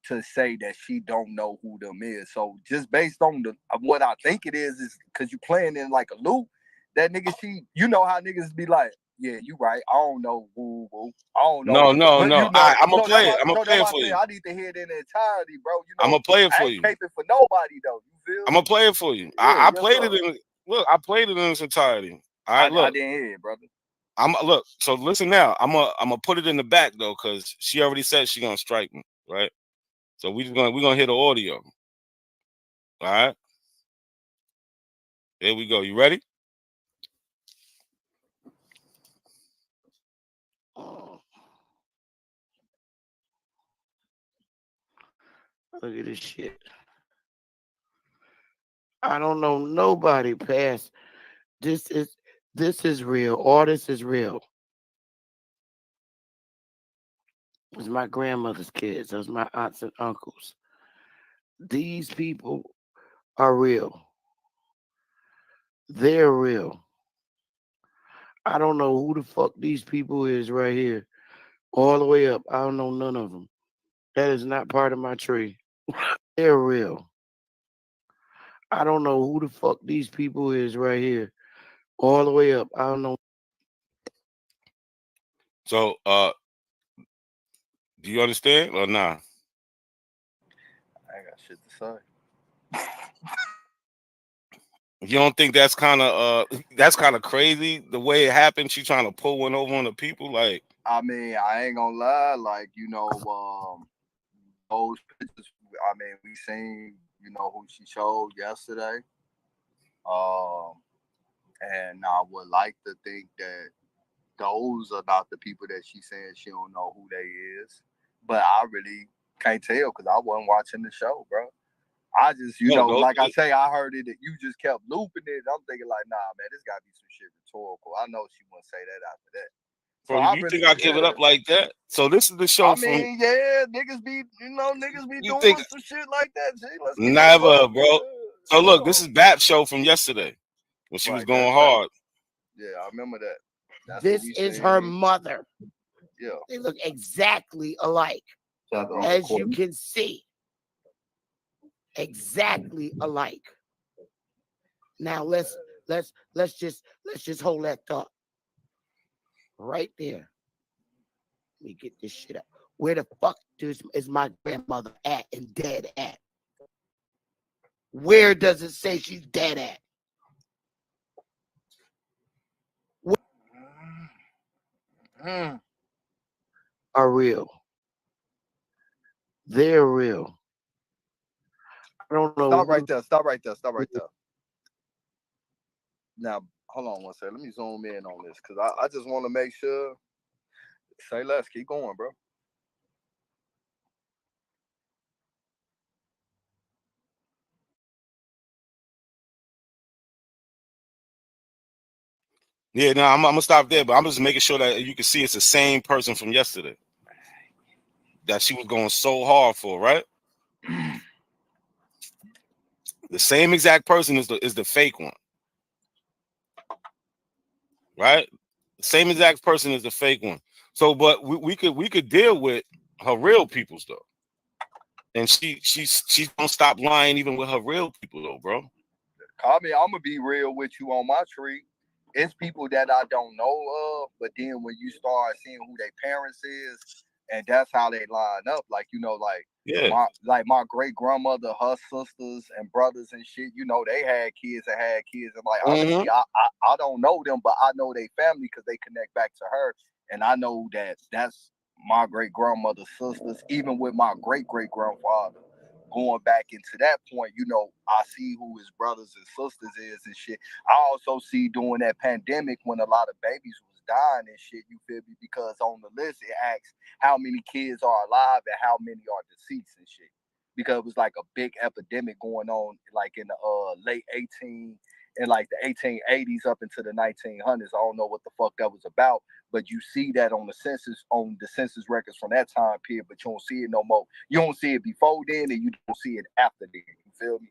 to say that she don't know who them is. So just based on what I think it is because you playing in like a loop. That nigga, you know how niggas be like, yeah, you right. I don't know woo woo. I don't know. No. But you know, I'm gonna play it. I'm so gonna play it that's for why I say you. I need to hear it in entirety, bro. You know, I'm gonna play it I for ain't you. caping for nobody though. You feel? I'm gonna play it for you. I played it in. Look, I played it in its entirety. All right, look. I didn't hear it, brother. Look. So listen now. I'm gonna put it in the back though, because she already said she gonna strike me, right? So we're gonna hear the audio. All right. Here we go. You ready? Look at this shit. I don't know nobody past this is real. All this is real. It was my grandmother's kids. Those my aunts and uncles. These people are real. They're real. I don't know who the fuck these people is right here. All the way up. I don't know none of them. That is not part of my tree. They're real. I don't know who the fuck these people is right here. All the way up. I don't know. So do you understand or not? I ain't got shit to say. You don't think that's kind of crazy the way it happened? She trying to pull one over on the people, like. I mean, I ain't gonna lie, like, you know, those pictures, I mean, we seen, you know, who she showed yesterday. And I would like to think that those are not the people that she saying she don't know who they is. But I really can't tell because I wasn't watching the show, bro. I just, I say, I heard it that you just kept looping it. I'm thinking like, nah, man, this gotta be some shit rhetorical. I know she wouldn't say that after that. Bro, you really think I give it up like that? So this is the show niggas be doing some shit like that. Let's never, bro. So look, this is BAP's show from yesterday when she was going hard. Yeah, I remember that. This is her mother. Yeah, they look exactly alike, as you can see. Exactly alike. Now let's just hold that thought right there. Let me get this shit up. Where the fuck is my grandmother at and dead at? Where does it say she's dead at? Are real. They're real. I don't know. Stop right there. Now, hold on one second. Let me zoom in on this because I just want to make sure. Say less. Keep going, bro. Yeah, no, I'm gonna stop there, but I'm just making sure that you can see it's the same person from yesterday that she was going so hard for, right? The same exact person is the fake one, right? The same exact person is the fake one. So, but we could deal with her real peoples though, and she's gonna stop lying even with her real people though, bro. I'm gonna be real with you on my tree. It's people that I don't know of, but then when you start seeing who their parents is, and that's how they line up, like my great grandmother, her sisters and brothers and shit, they had kids and like obviously I don't know them, but I know they family because they connect back to her, and I know that's my great grandmother's sisters, even with my great great grandfather. Going back into that point, I see who his brothers and sisters is and shit. I also see during that pandemic when a lot of babies was dying and shit, you feel me? Because on the list it asks how many kids are alive and how many are deceased and shit. Because it was like a big epidemic going on like in the late 18 and like the 1880s up into the 1900s. I don't know what the fuck that was about, but you see that on the census records from that time period, but you don't see it no more. You don't see it before then and you don't see it after then. You feel me?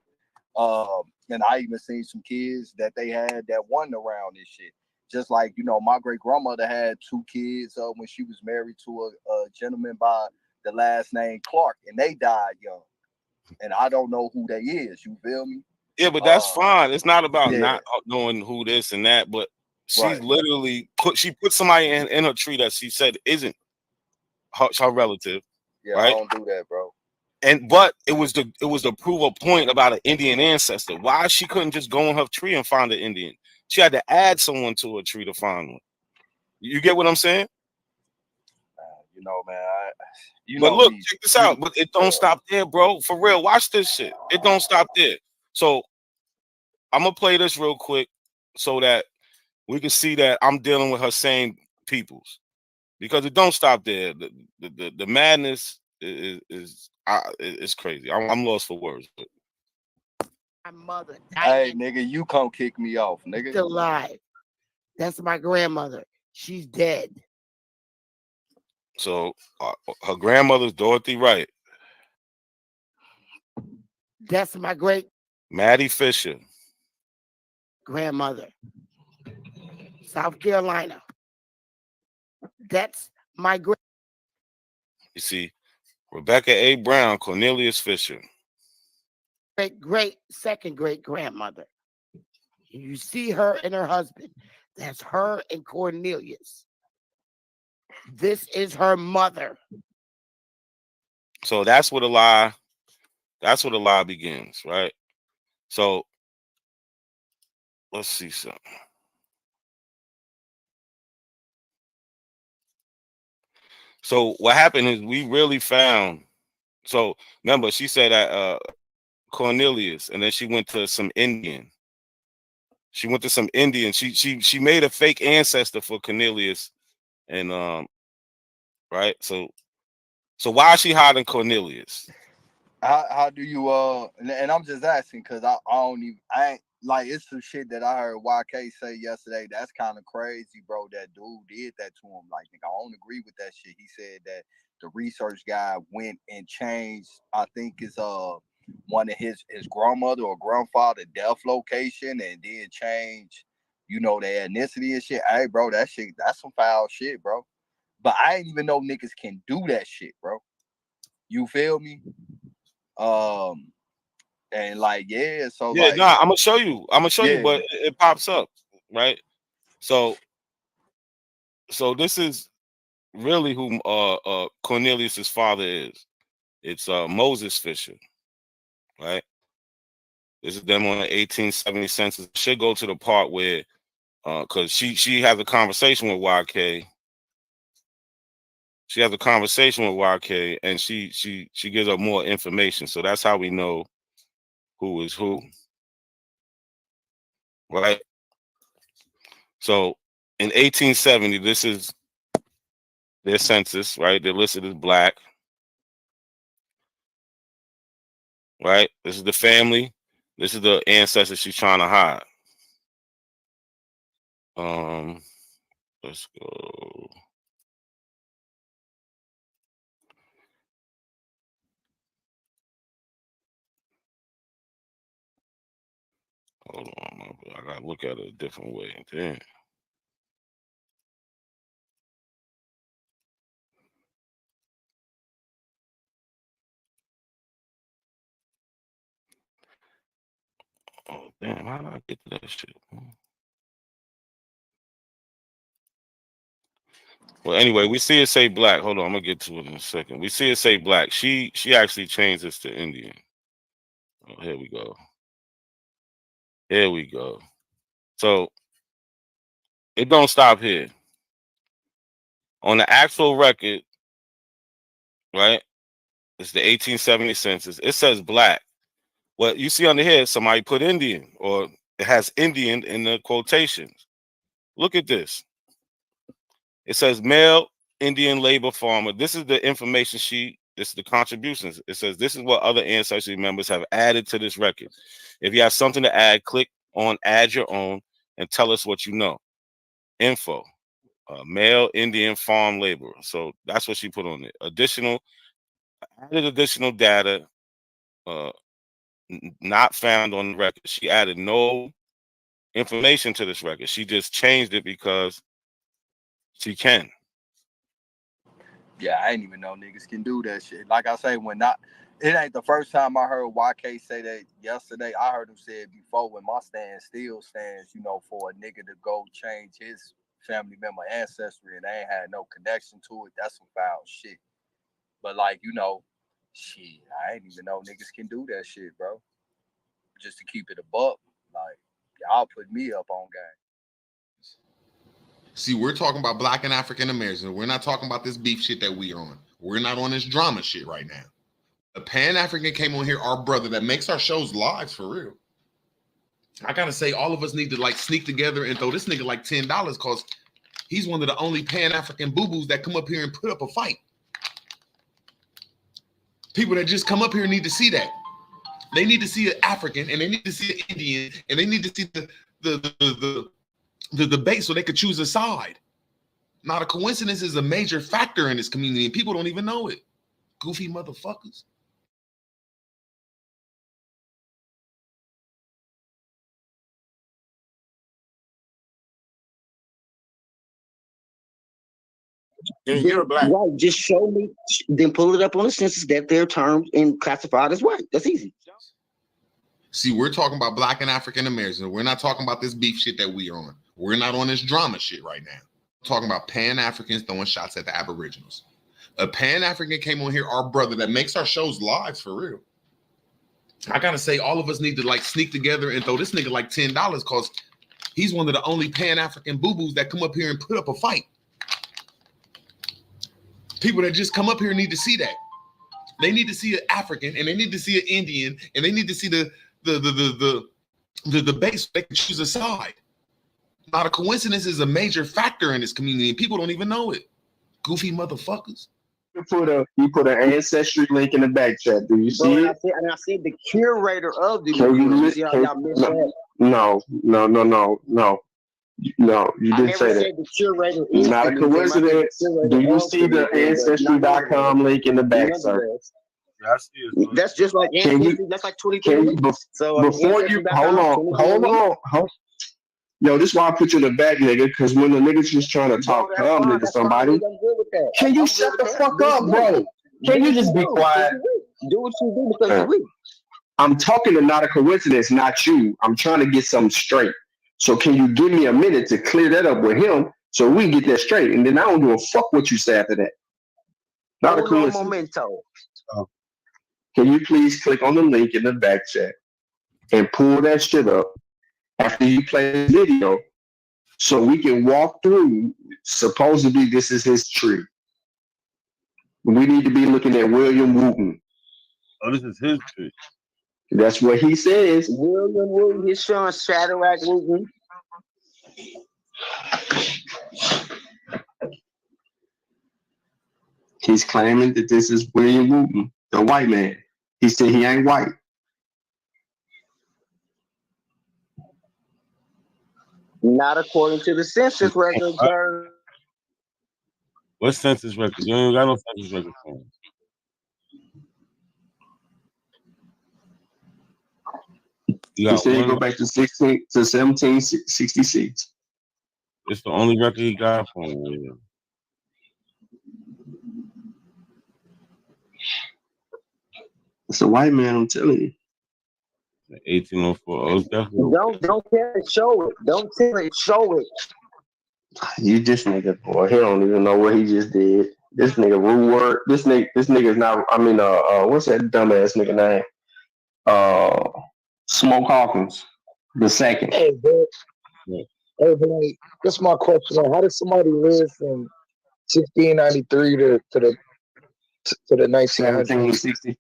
And I even seen some kids that they had that won around this shit. Just like, you know, my great grandmother had 2 kids when she was married to a gentleman by the last name Clark, and they died young. And I don't know who they is. You feel me? Yeah, but that's fine. It's not about yeah. not knowing who this and that, but she's Right. literally put somebody in her tree that she said isn't her relative. Yeah, right? I don't do that, bro. But it was to prove a point about an Indian ancestor. Why she couldn't just go on her tree and find an Indian? She had to add someone to her tree to find one. You get what I'm saying? You know, man. But look, check this out. But it don't stop there, bro. For real, watch this shit. It don't stop there. So I'm gonna play this real quick so that we can see that I'm dealing with her same peoples, because it don't stop there. The madness is crazy. I'm lost for words. But. My mother. Hey, nigga, you come kick me off, nigga. Still alive. That's my grandmother. She's dead. So her grandmother's Dorothy Wright. That's my great Maddie Fisher. grandmother. South Carolina. That's my great. You see, Rebecca A. Brown, Cornelius Fisher. Great second great grandmother. You see her and her husband. That's her and Cornelius. This is her mother. So that's where the lie begins, right? So let's see something. So what happened is we really found. So remember, she said that Cornelius, and then she went to some Indian. She went to some Indian. She made a fake ancestor for Cornelius, and right. So why is she hiding Cornelius? How do you and I'm just asking because I ain't like, it's some shit that I heard YK say yesterday. That's kind of crazy, bro. That dude did that to him. Like, nigga, I don't agree with that shit. He said that the research guy went and changed, I think it's one of his grandmother or grandfather death location, and then change, you know, their ethnicity and shit. Hey, bro, that's some foul shit, bro. But I didn't even know niggas can do that shit, bro. You feel me? And like, yeah, so Yeah, like, nah, I'm gonna show you, but it pops up, right? So this is really who Cornelius's father is. It's Moses Fisher, right? This is them on the 1870 census. Should go to the part where because she has a conversation with YK. She has a conversation with YK, and she gives her more information. So that's how we know who is who, right? So in 1870, this is their census, right? They're listed as black, right? This is the family. This is the ancestor she's trying to hide. Let's go. Hold on, I gotta look at it a different way. Damn. Oh damn, how did I get to that shit? Well, anyway, we see it say black. Hold on, I'm gonna get to it in a second. We see it say black. She actually changed this to Indian. Oh, here we go. Here we go. So it don't stop here. On the actual record, right? It's the 1870 census. It says black. What you see under here, somebody put Indian, or it has Indian in the quotations. Look at this. It says male Indian labor farmer. This is the information sheet. This is the contributions. It says this is what other ancestry members have added to this record. If you have something to add, click on add your own and tell us what you know. Info. Male Indian farm laborer. So that's what she put on it. Added additional data. not found on the record. She added no information to this record. She just changed it because she can. Yeah, I ain't even know niggas can do that shit. Like I say, it ain't the first time I heard YK say that yesterday. I heard him say it before when my stand still stands, for a nigga to go change his family member ancestry and they ain't had no connection to it. That's some foul shit. But shit, I ain't even know niggas can do that shit, bro. Just to keep it a buck, like y'all put me up on game. See, we're talking about Black and African Americans. We're not talking about this beef shit that we are on. We're not on this drama shit right now. A Pan-African came on here, our brother, that makes our shows live for real. I gotta say, all of us need to sneak together and throw this nigga $10 because he's one of the only Pan-African boo-boos that come up here and put up a fight. People that just come up here need to see that. They need to see an African and they need to see an Indian and they need to see the debate so they could choose a side. Not a coincidence is a major factor in this community and people don't even know it. Goofy motherfuckers. You're black. Right, just show me, then pull it up on the census that they're termed and classified as white. That's easy. See, we're talking about Black and African Americans. We're not talking about this beef shit that we are on. We're not on this drama shit right now. We're talking about Pan-Africans throwing shots at the Aboriginals. A Pan-African came on here, our brother, that makes our shows live for real. I gotta say, all of us need to sneak together and throw this nigga $10 because he's one of the only Pan-African boo-boos that come up here and put up a fight. People that just come up here need to see that. They need to see an African and they need to see an Indian and they need to see the debate so they can choose a side. Not a coincidence is a major factor in this community and people don't even know it. Goofy motherfuckers. You put an ancestry link in the back chat. Do you see it? I said the curator of the No, you didn't say that. The curator is not a coincidence. Do you see the Ancestry.com link in the back, sir? That's just like that's like 2020. Before you hold on. Yo, this is why I put you in the back, nigga, because when the niggas just trying to talk calmly to somebody, can you shut the fuck up, bro? Can you just be quiet? Do what you do because you're weak. I'm talking to not a coincidence, not you. I'm trying to get something straight. So can you give me a minute to clear that up with him so we can get that straight? And then I don't give a fuck what you say after that. Not a coincidence. Can you please click on the link in the back chat and pull that shit up after you play the video so we can walk through, supposedly this is his tree. We need to be looking at William Wooten. Oh, this is his tree. That's what he says. William Wooten, his son Shadrach Wooten. He's claiming that this is William Wooten, the white man. He said he ain't white. Not according to the census record, sir. What census record? You ain't got no census record for him. He said he go back to 1766. It's the only record he got for him. Yeah. It's a white man, I'm telling you. 1804. Oh, it's definitely. Don't tell it, show it. Don't tell it, show it. You this nigga, boy, he don't even know what he just did. This nigga rude word. This nigga's not. I mean, what's that dumbass nigga name? Smoke Hawkins, the second. Hey, bro. Hey, Blake, that's my question. How did somebody live from 1693 to the 1900s? 1760.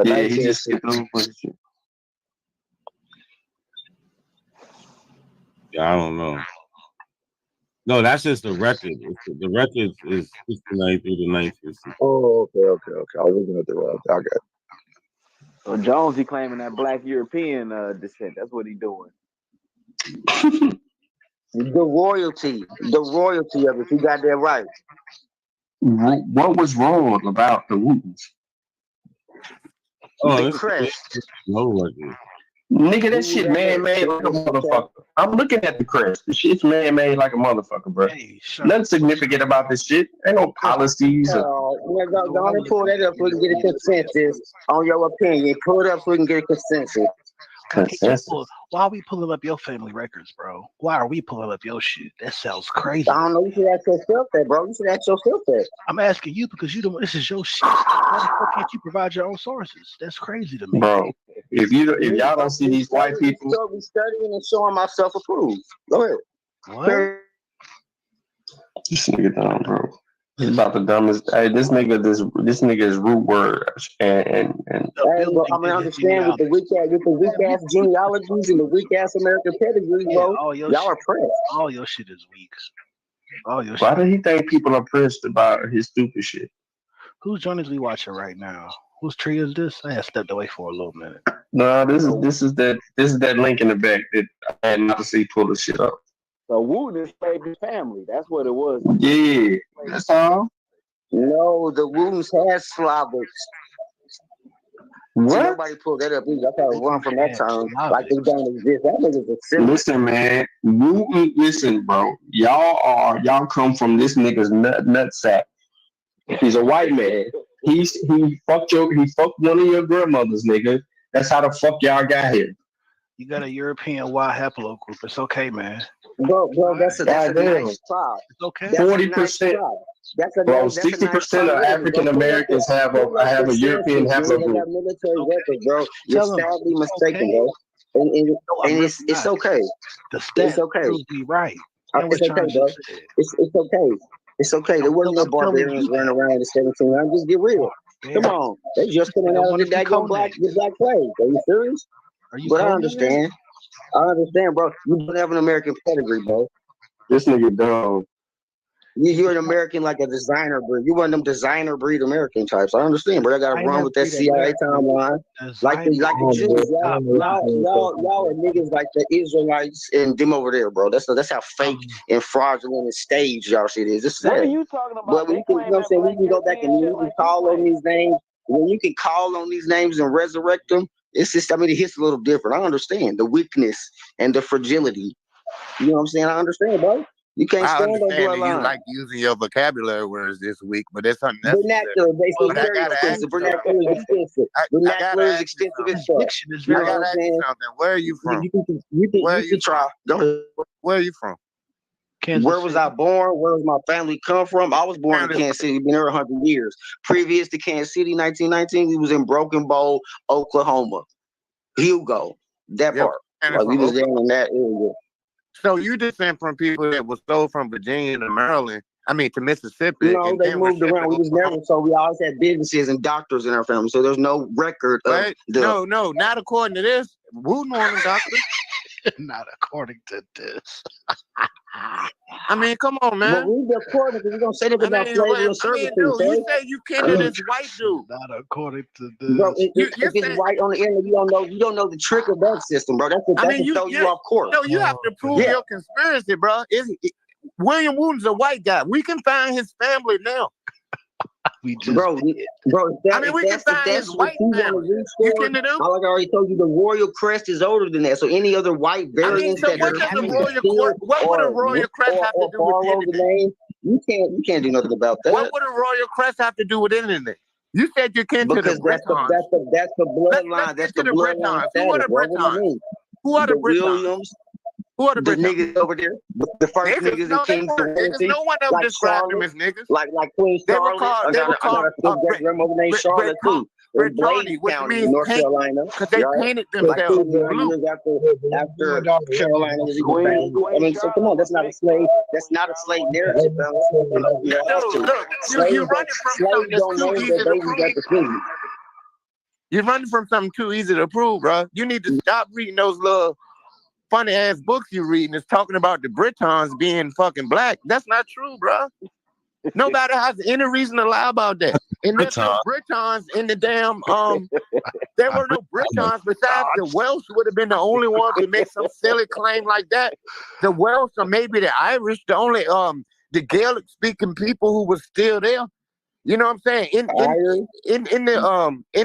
Yeah, he just skipped over shit. Yeah, I don't know. No, that's just the record. The record is 1693 to 1960. Oh, okay. I was looking at the wrong. I got it. So Jonesy claiming that Black European descent. That's what he doing. The royalty of it. You got that right. What was wrong about the Wootens? The crest. Nigga, that shit man-made like a motherfucker. I'm looking at the crest. The shit's man-made like a motherfucker, bro. Nothing significant about this shit. Ain't no policies. Go and pull that up so we can get a consensus on your opinion. Pull it up so we can get a consensus. Why are we pulling up your family records, bro? Why are we pulling up your shit? That sounds crazy. I don't know. You should ask yourself that, bro. You should ask yourself that. I'm asking you because you don't. This is your shit. Why the fuck can't you provide your own sources? That's crazy to me, bro. If y'all don't see these white people, so we studying and showing myself approved. Go ahead. What? This nigga dumb, bro. He's about the dumbest. Hey, this nigga is root words and. Hey, bro, I mean, understand with the weak ass genealogies and the weak ass American pedigree, bro. Y'all are pressed. All your shit is weak. All your Why shit. do he think people are pressed about his stupid shit? Whose joint we watching right now? Whose tree is this? I had stepped away for a little minute. No, this is that link in the back that I had not to see pull the shit up. So Wooten enslaved his family. That's what it was. Yeah, that's all. No, the Wootens had Slavics. What? See, nobody pulled that up either. I thought it run from that term like they don't exist. That nigga's a symbol. Listen, man. Listen, bro. Y'all come from this nigga's nut sack. He's a white man. He fucked one of your grandmothers, nigga. That's how the fuck y'all got here. You got a European Y haplogroup. It's okay, man. Bro, that's a nice tribe. It's okay. 40%. Bro, 60% of African Americans have a European haplogroup. Military records, bro. You're sadly mistaken, bro. And it's okay. It's okay. Right. It's okay, bro. It's okay. It's okay. There wasn't no barbarians running around in the 1700s. Just get real. Come on. They just coming out of the daggone black plague. Are you serious? But I understand. Bro. You don't have an American pedigree, bro. This nigga dumb. You're an American like a designer breed. You one of them designer breed American types. I understand, but I gotta run with that CIA timeline. Like the Jews. Y'all are niggas like the Israelites and them over there, bro. That's how fake and fraudulent and staged y'all shit is. It's sad. What are you talking about? But we can, you know what I'm saying? We can go back and you can call on these names. When you can call on these names and resurrect them, it's just, I mean, it hits a little different. I understand the weakness and the fragility. You know what I'm saying? I understand, bro. You can't stand on bloodline. You like using your vocabulary words this week, but that's something vernacular. Basically, very expensive. Vernacular is expensive. Vernacular is expensive as fuck. I gotta ask you something. Where are you from? You can try. Go ahead. Where are you from? Where was I born? Where was my family come from? I was born in Kansas City. Been here 100 years. Previous to Kansas City, 1919, we was in Broken Bow, Oklahoma. Hugo, that part. Like we was down in that area. So you descend from people that was sold from Virginia to Maryland. I mean to Mississippi. No, they moved around. We was never. So we always had businesses and doctors in our family. So there's no record of No, not according to this. Who know them doctors? Not according to this. I mean, come on, man. But read the according because we're gonna say that about slavery and servitude. You say you kidding this white dude. Not according to this. Bro, if it's white on the internet, you don't know the trick of that system, bro. That's to throw you off course. No, you have to prove your conspiracy, bro. William Wooten's a white guy. We can find his family now. Bro, we can find his white family. Like I already told you, the royal crest is older than that. So any other white variants what would a royal crest have to do with anything? You can't do nothing about that. What would a royal crest have to do with anything? You said you came to the Britons. That's the bloodline. That's the bloodline. Who are the Britons? Who are the Britons? Who are the niggas over there? The first niggas that came to no one ever described them as niggas. Like Queen Charlotte. They were called grandmother named Charlotte too. Brittany, which means North Carolina, because they painted themselves blue. After Carolina was even banned. I mean, so come on, that's not a slave. That's not a slave narrative, fellas. You're running from something that's too easy to prove. You're running from something too easy to prove, bro. You need to stop reading those little funny ass books you reading. It's talking about the Britons being fucking black. That's not true, bro. Nobody has any reason to lie about that. And there's no Britons in the damn there were no Britons besides the Welsh would have been the only one to make some silly claim like that. The Welsh or maybe the Irish, the only the Gaelic speaking people who was still there. You know what I'm saying? In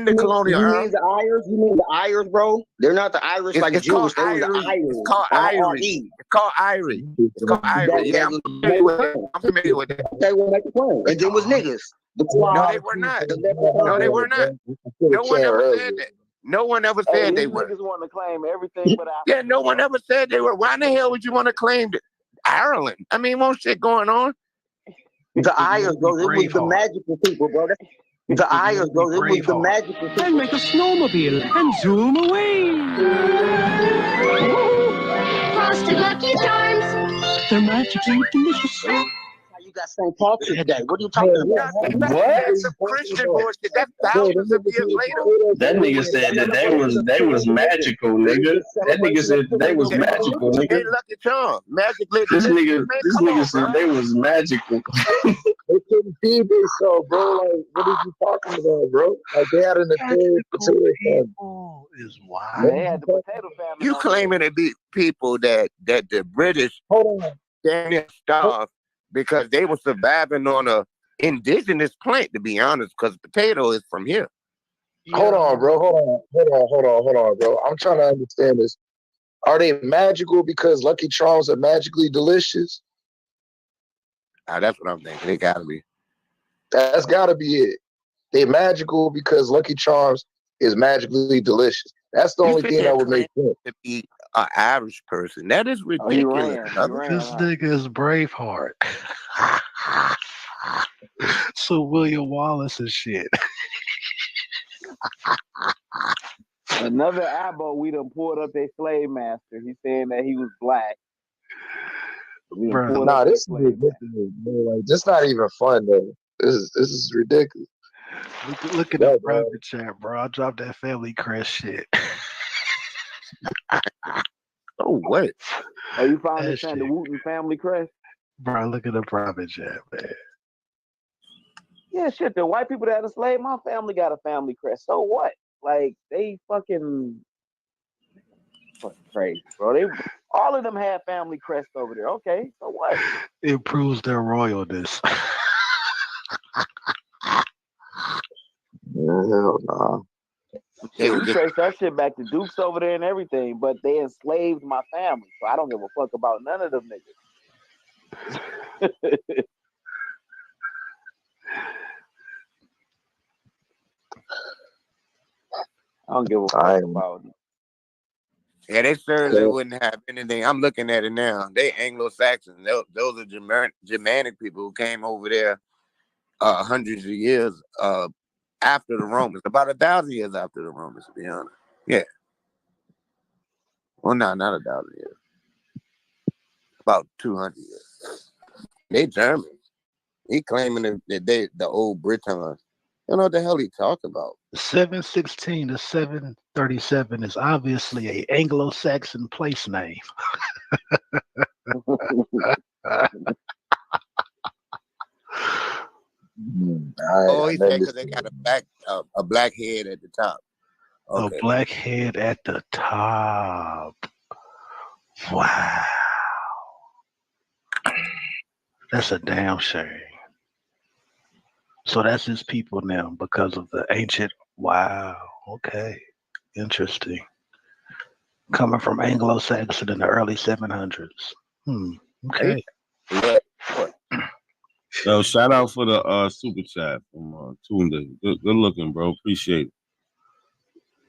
the colonial You era. mean the Irish? You mean the Irish, bro? They're not the Irish like It's Jewish. called They was the Irie. Irish. It's called Irie. It's called Irie. It's called Irie. Yeah, I'm familiar with that. I'm familiar with that. They will make a claim. And then was niggas. No, they were not. No, they were not. No one ever said that. No one ever Hey, said these they were. niggas want to claim everything but Africa. Yeah, no one ever said they were. Why in the hell would you want to claim Ireland? I mean, more shit going on. The Irish, bro. It was the magical people, bro. The Irish, bro. It was the magical people. And make a snowmobile and zoom away. Frosted Lucky Charms. They're magically delicious. You got St. Patrick's Day. What are you talking about? That's some Christian bullshit. That's thousands of years later. That nigga said that they was magical, nigga. That nigga said that they was magical, They nigga. Lucky Charm. Magically. This nigga said they was magical. They couldn't feed themselves, bro. Like, what are you talking about, bro? Like, they had an entire people is wild. They had the potato famine. You claiming to be people that the British damn near starved because they were surviving on a indigenous plant, to be honest, because potato is from here. Hold on, bro. Hold on, bro. I'm trying to understand this. Are they magical because Lucky Charms are magically delicious? That's what I'm thinking. They gotta be. That's gotta be it. They magical because Lucky Charms is magically delicious. That's the only thing that would make sense. To be an Irish person, that is ridiculous. This nigga is Braveheart. So William Wallace and shit. Another Abo, we done pulled up their slave master. He's saying that he was black. Nah, this is ridiculous, bro. Like, this not even fun, though. This is ridiculous. Look at the private chat, bro. I dropped that family crest shit. Oh, what? Oh, you finally saying the Wooten family crest? Bro, look at the private chat, man. Yeah, shit. The white people that had a slave, my family got a family crest. So what? Like, they fucking crazy, bro. They all of them had family crest over there. Okay, so what? It proves their royalness. Hell nah. You trace that shit back to Dukes over there and everything, but they enslaved my family, so I don't give a fuck about none of them niggas. I don't give a fuck about them. Yeah, they certainly wouldn't have anything. I'm looking at it now. They Anglo-Saxons. Those are Germanic people who came over there hundreds of years after the Romans. About 1,000 years after the Romans, to be honest. Yeah. Well, no, not 1,000 years. About 200 years. They Germans. He claiming that they the old Britons. You know what the hell he talking about? 716 to 737 is obviously a Anglo-Saxon place name. Oh, he said because they got a black head at the top. Okay. A black head at the top. Wow. That's a damn shame. So that's his people now because of the ancient. Wow. Okay. Interesting. Coming from Anglo-Saxon in the early 700s. Okay. Yo, shout out for the super chat from Tunda. Good looking, bro. Appreciate it.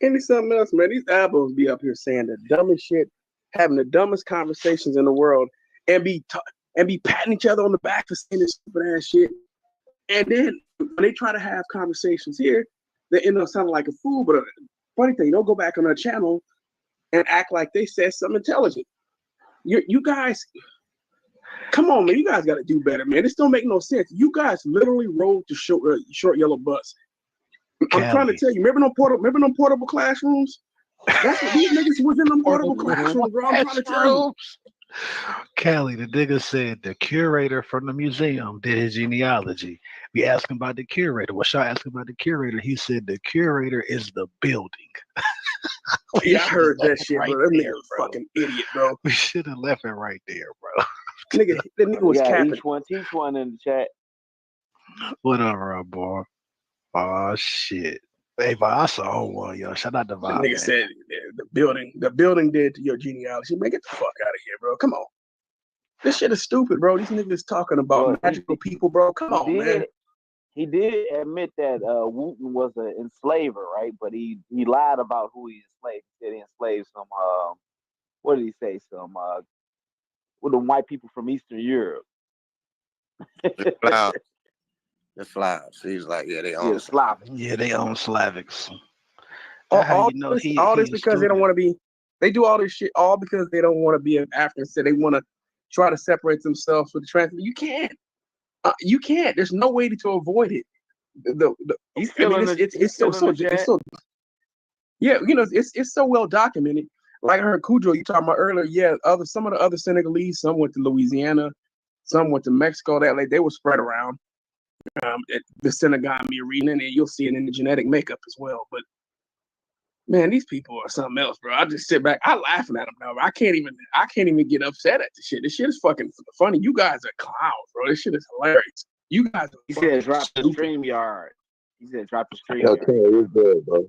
Give me something else, man. These albums be up here saying the dumbest shit, having the dumbest conversations in the world, and be patting each other on the back for saying this stupid ass shit. And then when they try to have conversations here, they end up sounding like a fool. But funny thing, they'll go back on their channel and act like they said something intelligent. You guys, come on, man. You guys got to do better, man. This don't make no sense. You guys literally rode to short yellow bus. I'm trying to tell you. Remember them portable classrooms? That's what these niggas was in them portable classrooms, bro. I'm trying to tell you. Callie, the nigga said the curator from the museum did his genealogy. We asked him about the curator. Well, Shaw asked him about the curator. He said the curator is the building. Yeah, I heard that shit, bro. That nigga was fucking idiot, bro. We should have left it right there, bro. Nigga, that nigga was capping. Teach one in the chat. Whatever, boy. Oh shit. Hey, but I saw one, yo. Shout out to The Vibe, nigga man. said the building did to your genealogy. Man, get the fuck out of here, bro. Come on. This shit is stupid, bro. These niggas talking about magical people, bro. Come on, man. He did admit that Wooten was an enslaver, right? But he lied about who he enslaved. He said he enslaved some what did he say? Some with the white people from Eastern Europe. The Slavs. He's like, yeah, they own. Yeah, Slavic. Yeah, they own Slavics. All this because they don't want to be. They do all this shit all because they don't want to be an African. So they want to try to separate themselves with the transfer. You can't. You can't. There's no way to avoid it. It's so. Yeah, you know, it's so well documented. Like I heard Cujo you talking about earlier. Yeah, some of the other Senegalese, some went to Louisiana, some went to Mexico. They were spread around. The Senegambia region, and you'll see it in the genetic makeup as well. But man, these people are something else, bro. I just sit back, I laughing at them now. I can't even get upset at this shit. This shit is fucking funny. You guys are clowns, bro. This shit is hilarious. You guys are He said drop the StreamYard. He said drop the StreamYard. Okay, you're good, bro.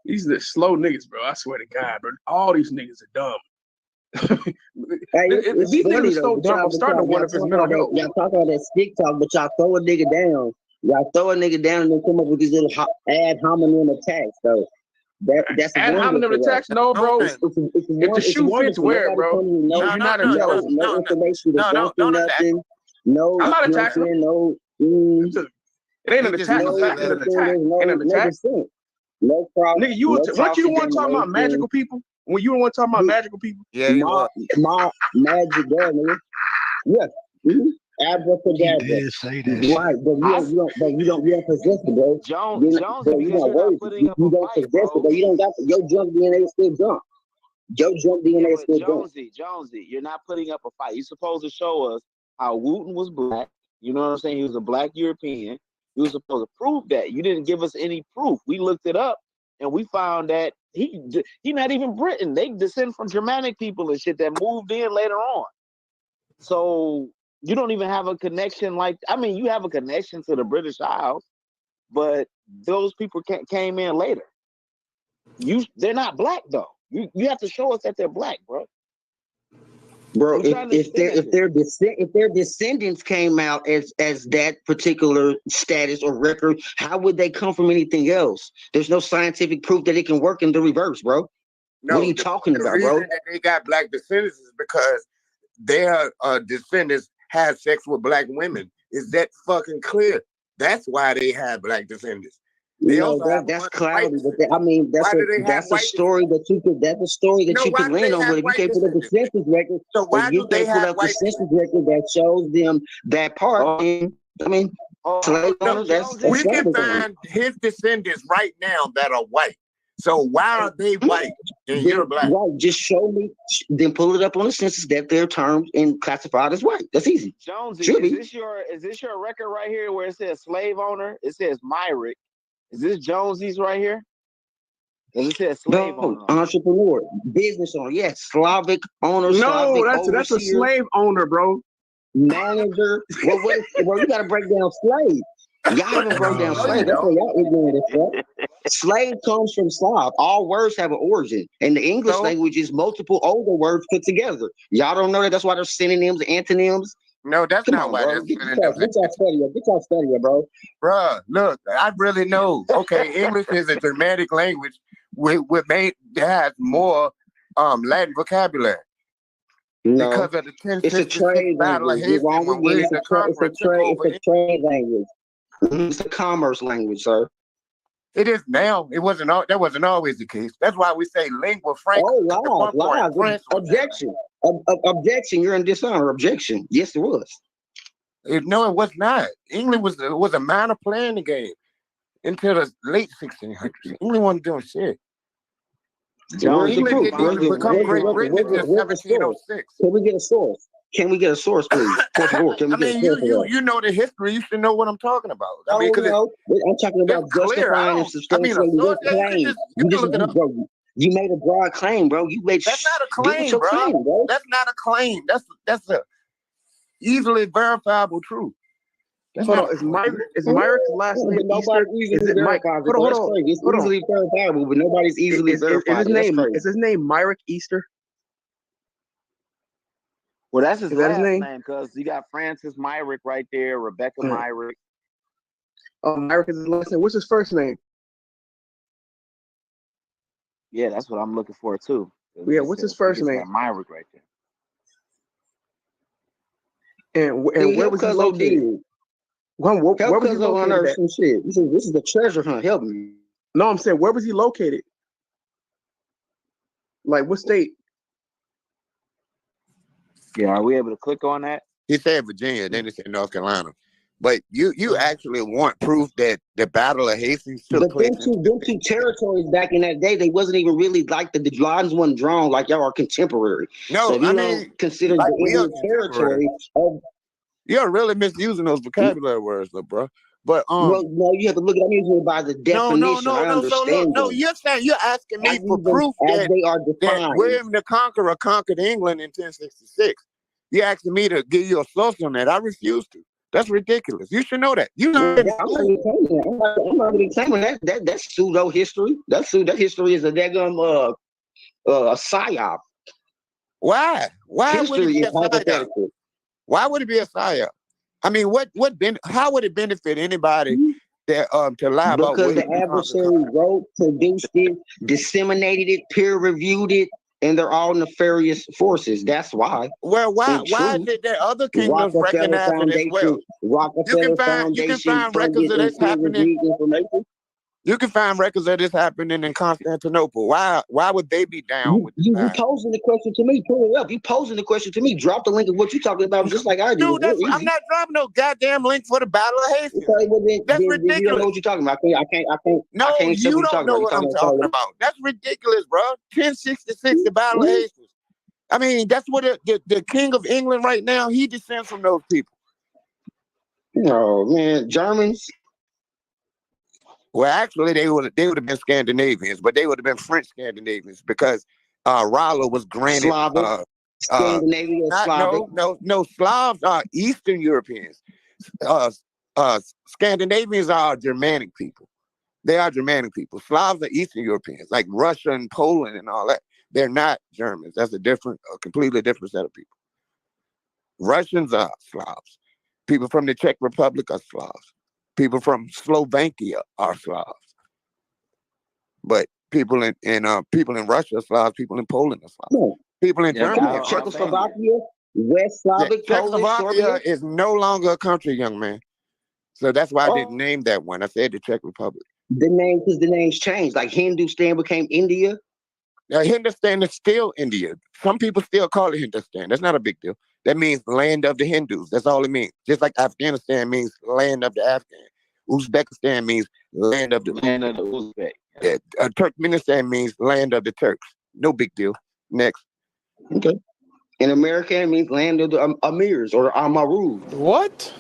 These are the slow niggas, bro. I swear to God, bro. All these niggas are dumb. These niggas are so dumb. I'm starting to wonder if it's mental health. Y'all talk all that stick talk, but y'all throw a nigga down. Y'all throw a nigga down and then come up with these little ad hominem attacks, though. That's ad hominem attacks? No, bro. If the shoe fits, wear it, bro. You're not intelligent. No information. No, nothing. No, I'm not attacking. It ain't an attack. Ain't an attack. No problem. Nigga, what you want to talk about magical people? When you don't want to talk about magical people? Yeah, my magic girl, nigga. Yeah. Abracadabra. Right, but you don't possess it, bro. Jonesy, you don't possess it, but you don't got your junk DNA is still junk. Your junk DNA is still junk. Jonesy, you're not putting up a fight. You're supposed to show us how Wooten was black. You know what I'm saying? He was a black European. You were supposed to prove that. You didn't give us any proof. We looked it up and we found that he not even Britain. They descend from Germanic people and shit that moved in later on. So you don't even have a connection you have a connection to the British Isles, but those people came in later. They're not black though. You have to show us that they're black, bro. Bro, if their descendants came out as that particular status or record, how would they come from anything else? There's no scientific proof that it can work in the reverse, bro. No, what are you talking about, the bro? reason that they got black descendants is because their descendants had sex with black women. Is that fucking clear? That's why they have black descendants. That's cloudy, but that's a story that you could land on. But if you can't put up the census record, if you can't put up the census record that shows them that part, slave owners, we can find his descendants right now that are white. So why are they white and you're black? Right, just show me, then pull it up on the census that they're termed and classified as white. That's easy. Jonesy, is this your record right here where it says slave owner? It says Myrick. Is this Jonesy's right here? Does it say slave owner? Entrepreneur, business owner, yes, Slavic owner. No, that's a slave owner, bro. Manager. Well, you got to break down slave. Y'all haven't broke down slave. That's why y'all ignorant as fuck. Slave comes from Slav. All words have an origin. And the English language is multiple older words put together. Y'all don't know that? That's why there's synonyms, antonyms. No, that's not why there's synonyms. Get y'all study, bro. Bruh, look, I really know. Okay, English is a Germanic language that has more Latin vocabulary. No, because of the 10 it's a trade battle of language. Hastings when William the Conqueror took over. It's a trade language. It's a commerce language, sir. It is now. It wasn't. That wasn't always the case. That's why we say lingua franca. Oh, lies. Objection. Objection. You're in dishonor. Objection. Yes, it was. No, it was not. England was a minor player in the game until the late 1600s. England wasn't doing shit. England didn't become Great Britain until 1706. Can we get a source? Can we get a source, please? You know the history. You should know what I'm talking about. I mean, I'm talking about justifying and substantiating your claim. You made a broad claim, bro. That's not a claim, bro. That's not a claim. That's a easily verifiable truth. Hold on, is Myrick's last name Easter? Nobody's Is easily it Mike? verifiable. Hold on, That's hold on, crazy. It's hold on. easily verifiable, but nobody's easily verifiable. Is his name Myrick Easter? Well, that's his Is that his last name? name because you got Francis Myrick right there, Rebecca Myrick. Oh, Myrick is his last name. What's his first name? Yeah, that's what I'm looking for too. Yeah, what's his first name? Myrick right there. And where was he located? Where was he located at? Some shit. This is the treasure hunt. Help me. No, I'm saying where was he located? Like what state? Yeah, are we able to click on that? He said Virginia, then he said North Carolina. But you actually want proof that the Battle of Hastings took place. Them two territories back in that day, they wasn't even really like the lines wasn't drawn like y'all are contemporary. No, so if you don't consider the Indian territory of, you're really misusing those vocabulary words, though, bro. But well, no, you have to look at them usually by the definition. I understand. No, you're asking me for proof that they are that defined. William the Conqueror conquered England in 1066. You're asking me to give you a source on that. I refuse to. That's ridiculous. You should know that. You know I'm not really claiming that. That's pseudo history. That history is a daggum psyop. Why? Why would it History be is a psyop? hypothetical. Why would it be a psyop? I mean, how would it benefit anybody that to lie about Because William the adversary wrote, produced it, disseminated it, peer reviewed it, and they're all nefarious forces. That's why. Well, why is it that other kingdoms recognize it as well? You can find records of this happening. You can find records of this happening in Constantinople. Why would they be down with you posing the question to me? Pull it up. You posing the question to me. Drop the link of what you're talking about, just like I did. Dude, I'm not dropping no goddamn link for the Battle of Hastings. Okay, well, that's then ridiculous. You don't know what you're talking about. I can't. No, you don't know what I'm talking about. That's ridiculous, bro. 1066, the Battle of Hastings. I mean, that's what the King of England right now, he descends from those people. No, man, Germans. Well, actually, they would have been Scandinavians, but they would have been French Scandinavians because Rollo was granted Scandinavian, Slavic. No, Slavs are Eastern Europeans. Scandinavians are Germanic people. They are Germanic people. Slavs are Eastern Europeans, like Russia and Poland and all that. They're not Germans. That's a completely different set of people. Russians are Slavs. People from the Czech Republic are Slavs. People from Slovakia are Slavs. But people in Russia are Slavs. People in Poland are Slavs. No. People in Germany. Czechoslovakia, West Slavic, Czechoslovakia is no longer a country, young man. So that's why I didn't name that one. I said the Czech Republic. The names changed. Like Hindustan became India. Now, Hindustan is still India. Some people still call it Hindustan. That's not a big deal. That means land of the Hindus. That's all it means. Just like Afghanistan means land of the Afghan. Uzbekistan means land of the Uzbek. Yeah. Turkmenistan means land of the Turks. No big deal. Next. Okay. In America, it means land of the Amirs or Amaru. What?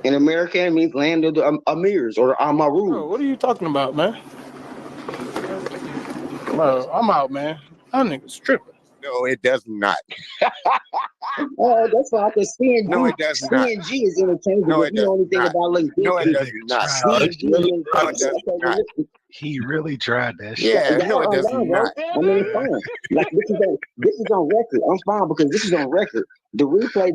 In America, it means land of the Amirs or Amaru. Bro, what are you talking about, man? Bro, I'm out, man. That nigga's tripping. No, it does not. Oh, that's why I can CNG. No, it does not. CNG is interchangeable. No, You know anything about LinkedIn? No, it does not. He really tried that shit. Yeah, no, it does not. I mean, it's fine. Like this is on record. I'm fine because this is on record. The replay.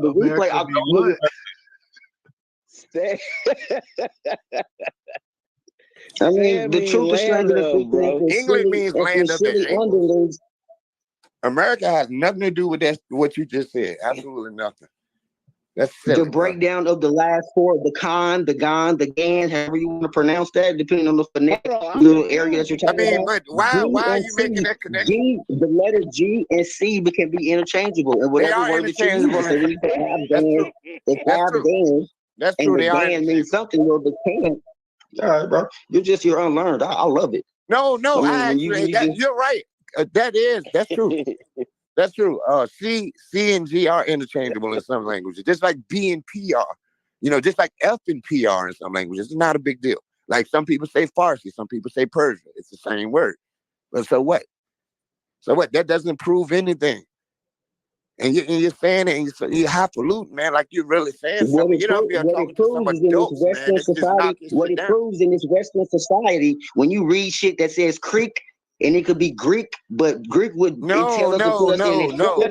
I mean, the truth is England means land of the English. America has nothing to do with that. What you just said, absolutely nothing. That's silly, the breakdown of the last four: the con, the gon, the gan, however you want to pronounce that, depending on the little area that you're talking about. But why are you making that connection? The letter G and C can be interchangeable, and whatever word that you use. That's true. They are. Means something. Well, the can. All right, bro. You're unlearned. I love it. No, you're right. That's true. That's true. C and G are interchangeable in some languages, just like B and P are. Just like F and P are in some languages. It's not a big deal. Like some people say Farsi, some people say Persian. It's the same word. But so what? So what? That doesn't prove anything. And you're saying it, and you're highfalutin, man, like you're really saying something. You don't be talking to some adults, man. They just knock your What shit it down. proves in this Western society, when you read shit that says Creek, and it could be Greek, but Greek would No, tell us to no, put us no, in no, no,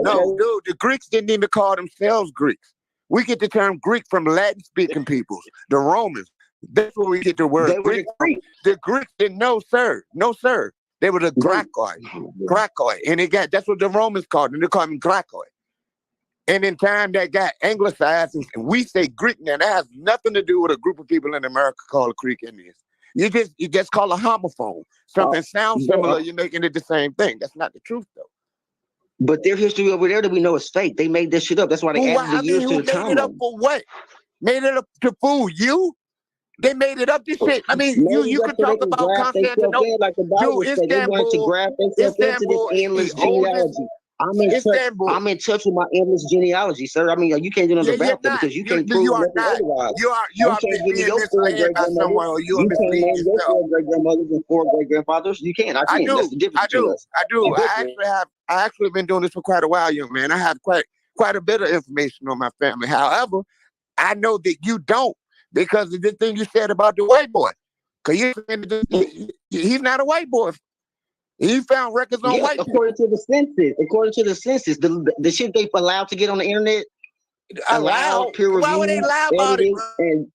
no, Okay. dude. The Greeks didn't even call themselves Greeks. We get the term Greek from Latin-speaking peoples, the Romans. That's where we get the word They were Greek the from. Greek. The Greeks didn't know, sir. No, sir. They were the Graikoi. And that's what the Romans called them. They called them Graikoi. And in time that got anglicized, and we say Greek now. That has nothing to do with a group of people in America called Creek Indians. You just call a homophone. Something sounds similar, you're making it the same thing. That's not the truth, though. But their history over there that we know is fake. They made this shit up. That's why they added the years to who the made it up timeline. for what? Made it up to fool you? They made it up this shit. I mean, you could talk about Constantinople. Like the Bible Dude, said. They wanted to graft themselves into this endless genealogy. I'm in touch with my endless genealogy, sir. I mean, you can't do nothing about that because you can't prove nothing otherwise. You are can't give me being your four misled by great-grandmothers. someone, or you are You can't misleading name your yourself. four great-grandmothers and four great-grandfathers. You can't. I can't. That's the difference between us. I actually been doing this for quite a while, young man. I have quite a bit of information on my family. However, I know that you don't, because of the thing you said about the white boy. Because he's not a white boy. He found records on white people. According to the census, the shit they allowed to get on the internet, allowed peer review. Why would they lie about it, bro? And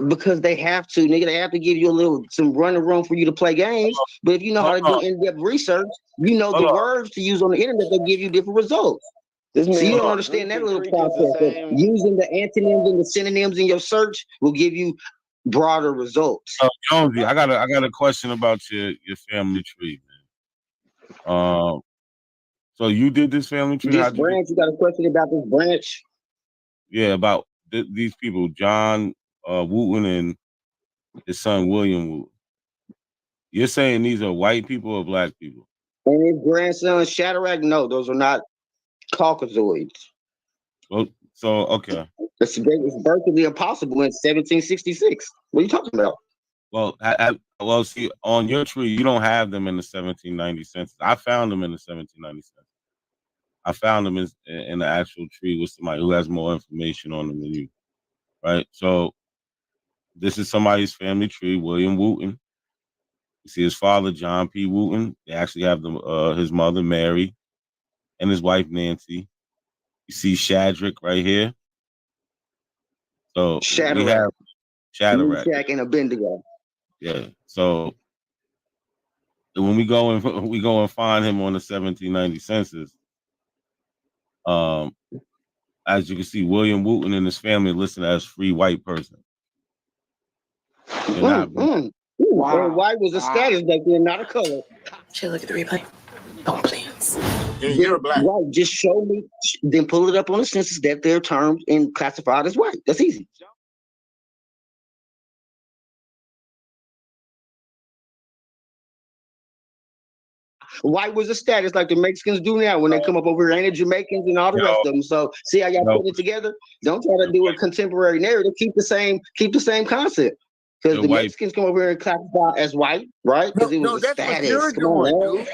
because they have to, nigga, they have to give you some running room for you to play games. But if you know how to do in-depth research, you know the words to use on the internet that give you different results. So you don't understand that little process of using the antonyms and the synonyms in your search will give you broader results. Jonesy, I got a question about your family tree, man. So you did this family tree? This branch, you got a question about this branch? Yeah, about these people, John Wooten and his son William Wooten. You're saying these are white people or black people? And his grandson Shadrach? No, those are not Caucasoids. Well, so okay. It's virtually impossible in 1766. What are you talking about? Well, see, on your tree, you don't have them in the 1790 census. I found them in the 1790 census. I found them in the actual tree with somebody who has more information on them than you, right? So this is somebody's family tree, William Wooten. You see his father, John P. Wooten. They actually have his mother, Mary, and his wife, Nancy. You see Shadrach right here. So we have Shadrach. Meshach and Abednego. Yeah. So when we go and find him on the 1790 census, as you can see, William Wooten and his family listed as free white person. Wow. And white was a status back then, not a color. Should I look at the replay? Oh, please. Yeah, you're black. Right, just show me, then pull it up on the census that they're termed and classified as white. That's easy. White was a status like the Mexicans do now when they come up over here, ain't it Jamaicans and all the rest of them. So see how y'all put it together? Don't try to do a contemporary narrative. Keep the same concept. Because the Mexicans come over here and classify as white, right? Because it was a status. What you're doing, dude.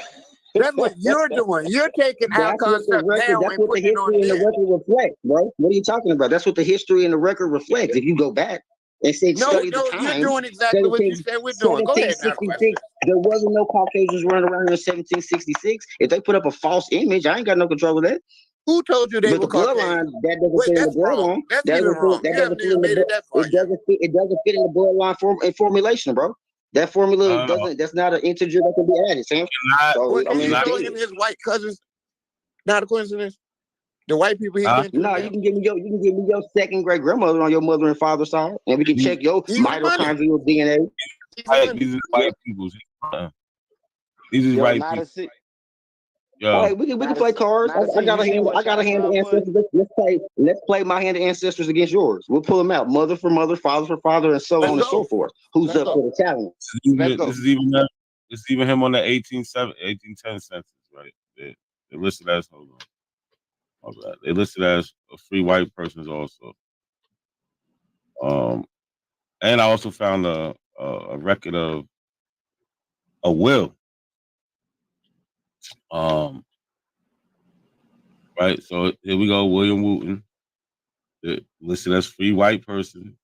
That's what you're doing. You're taking our concept down and putting it on there. That's what the history and the record reflect, bro. What are you talking about? That's what the history and the record reflects. If you go back and study the times, you're doing exactly what you said we're doing. Go ahead now. 1766, there wasn't no Caucasians running around in 1766. If they put up a false image, I ain't got no control of that. Who told you they were Caucasian? That doesn't fit in the bloodline. That's even wrong. It doesn't fit in the bloodline formulation, bro. That formula doesn't. That's not an integer that can be added, Sam. You showing him his white cousins? Not a coincidence. The white people he went to. No, you can give me your second great grandmother on your mother and father's side, and we can check your mitochondrial DNA. These are white people. These are white people. All right, we can play cards. I got a hand of ancestors. Let's play my hand of ancestors against yours. We'll pull them out, mother for mother, father for father, and so on and so forth. Who's up for the challenge? This is even him on the 1810 census, right? They listed as they listed as free white persons also. And I also found a record of a will. Right. So here we go. William Wooten, listed as free white person.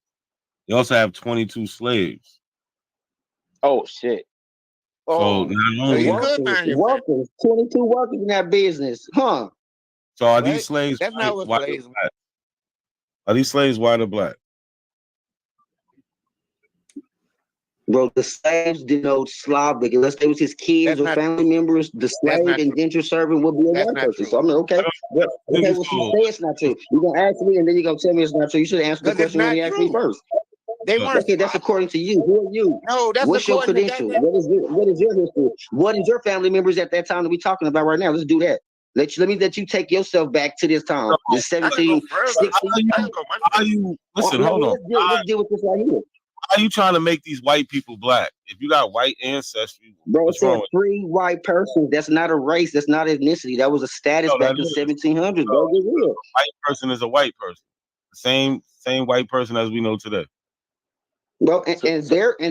They also have 22 slaves. Oh shit. So Oh, not only workers, 22 workers in that business, huh? so are What? these slaves That's not what white or slaves. black? Are these slaves white or black? Bro, the slaves denote Slavic. Unless they was his kids That's or not. family members, the That's slave not true. indentured servant would be a That's white not person. true. So I mean, okay, well, okay, well, So, say it's not true. You're gonna ask me, and then you're gonna tell me it's not true. You should answer the Because it's question when not you asked me true. first. They weren't. Okay, that's according to you. Who are you? No, that's What's your according to credential? that. What is your history? What is your family members at that time that we talking about right now? Let's do that. Let me let you take yourself back to this time, this I can go further. 1760. I can go much How further. you listen? Hold on. Let's deal with this right here. How you trying to make these white people black? If you got white ancestry, Bro, it what's said wrong with free white person. That's not a race. That's not ethnicity. That was a status no, back that in is. 1700s. Bro, get real. A white person is a white person. Same white person as we know today. Bro, and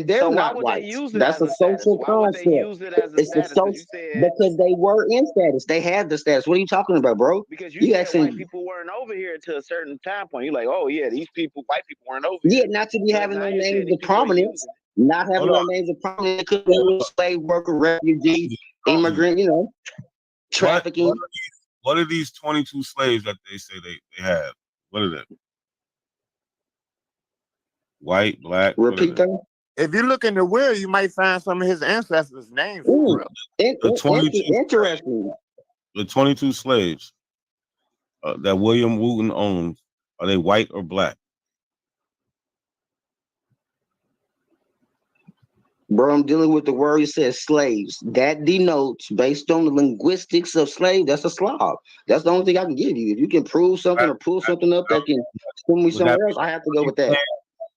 they're So why not would they white. use it That's as a a status? social Why would they concept. use it as a It's a status? social You said because they were in status. They had the status. What are you talking about, bro? because you You said white asking? people weren't over here until a certain time point. You're like, oh yeah, these people, white people weren't over Yeah, here. not to be But having now no you're saying names these of people are prominence. using Not having Hold no on. names of prominence. It could be a slave worker, refugee, immigrant. You know, trafficking. What are these 22 slaves that they say they have? What are they? White, black. Repeat that. If you look in the will, you might find some of his ancestors' names. Ooh, The 22 interesting. The 22 slaves that William Wooten owns, are they white or black? Bro, I'm dealing with the word it says slaves. That denotes, based on the linguistics of slave, that's a Slav. That's the only thing I can give you. If you can prove something or pull something up that can send me somewhere else, I have to go with that.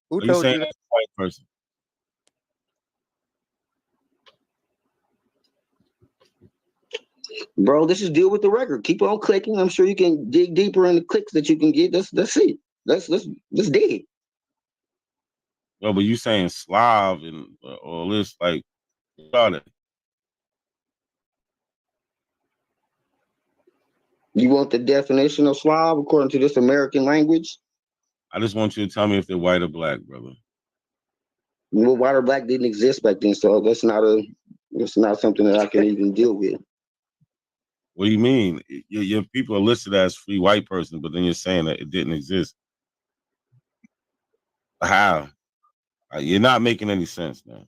Who Are you told saying you that? that's a white person? Bro, this is deal with the record. Keep on clicking. I'm sure you can dig deeper in the clicks that you can get. Let's see. Let's dig. No, but you saying Slav and all this, like, what are they? You want the definition of Slav according to this American language? I just want you to tell me if they're white or black, brother. Well, white or black didn't exist back then, so that's not something that I can even deal with. What do you mean? Your people are listed as free white person, but then you're saying that it didn't exist. How? You're not making any sense, man.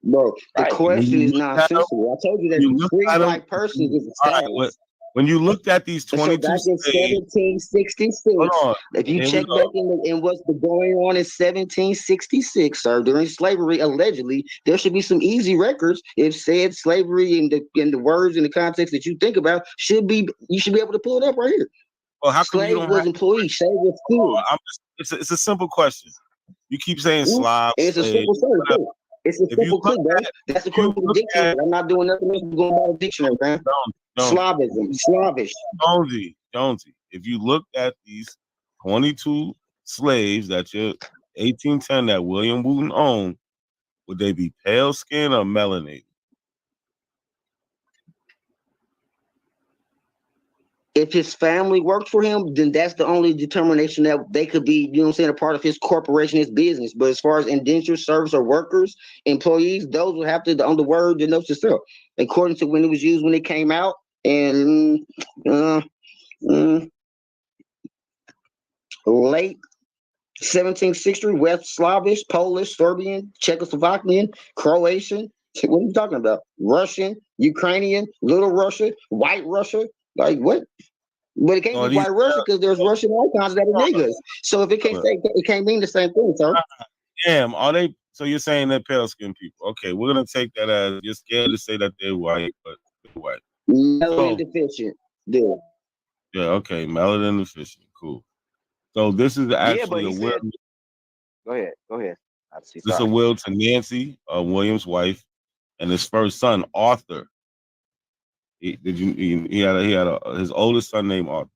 Bro, the question is nonsensical. I told you that free white person is a status. When you looked at these So 22 back in slaves, 1766, hold on. if you Here check we go. back in what's been going on in 1766, sir, during slavery, allegedly, there should be some easy records. If said slavery in the words in the context that you think about you should be able to pull it up right here. Well, how come you Slave don't was have? employee, slave was killed. It's a simple question. You keep saying Slav, It's a slave, simple search. whatever. Too. It's a If you simple look clue, bro. at, That's according to the dictionary. I'm not doing nothing else but going by the dictionary, man. Slavism, Slavish. Jonesy, if you look at these 22 slaves that your 1810 that William Wooten owned, would they be pale skin or melanated? If his family worked for him, then that's the only determination that they could be, you know what I'm saying, a part of his corporation, his business. But as far as indentured servants or workers, employees, those would have to, on the word denotes itself, according to when it was used, when it came out. And late 17th century, West Slavish, Polish, Serbian, Czechoslovakian, Croatian. What are you talking about? Russian, Ukrainian, Little Russia, White Russia. Like what? But it can't be White Russia because there's Russian icons that are niggas. So if it can't say, it can't mean the same thing, sir. Damn, are they? So you're saying they're pale skinned people? Okay, we're gonna take that as you're scared to say that they're white, but they're white. Melanin deficient, dude. Yeah, okay, melanin deficient, cool. So this is actually a will. Go ahead. I see. This is a will to Nancy, William's wife, and his first son, Arthur. He had his oldest son named Arthur.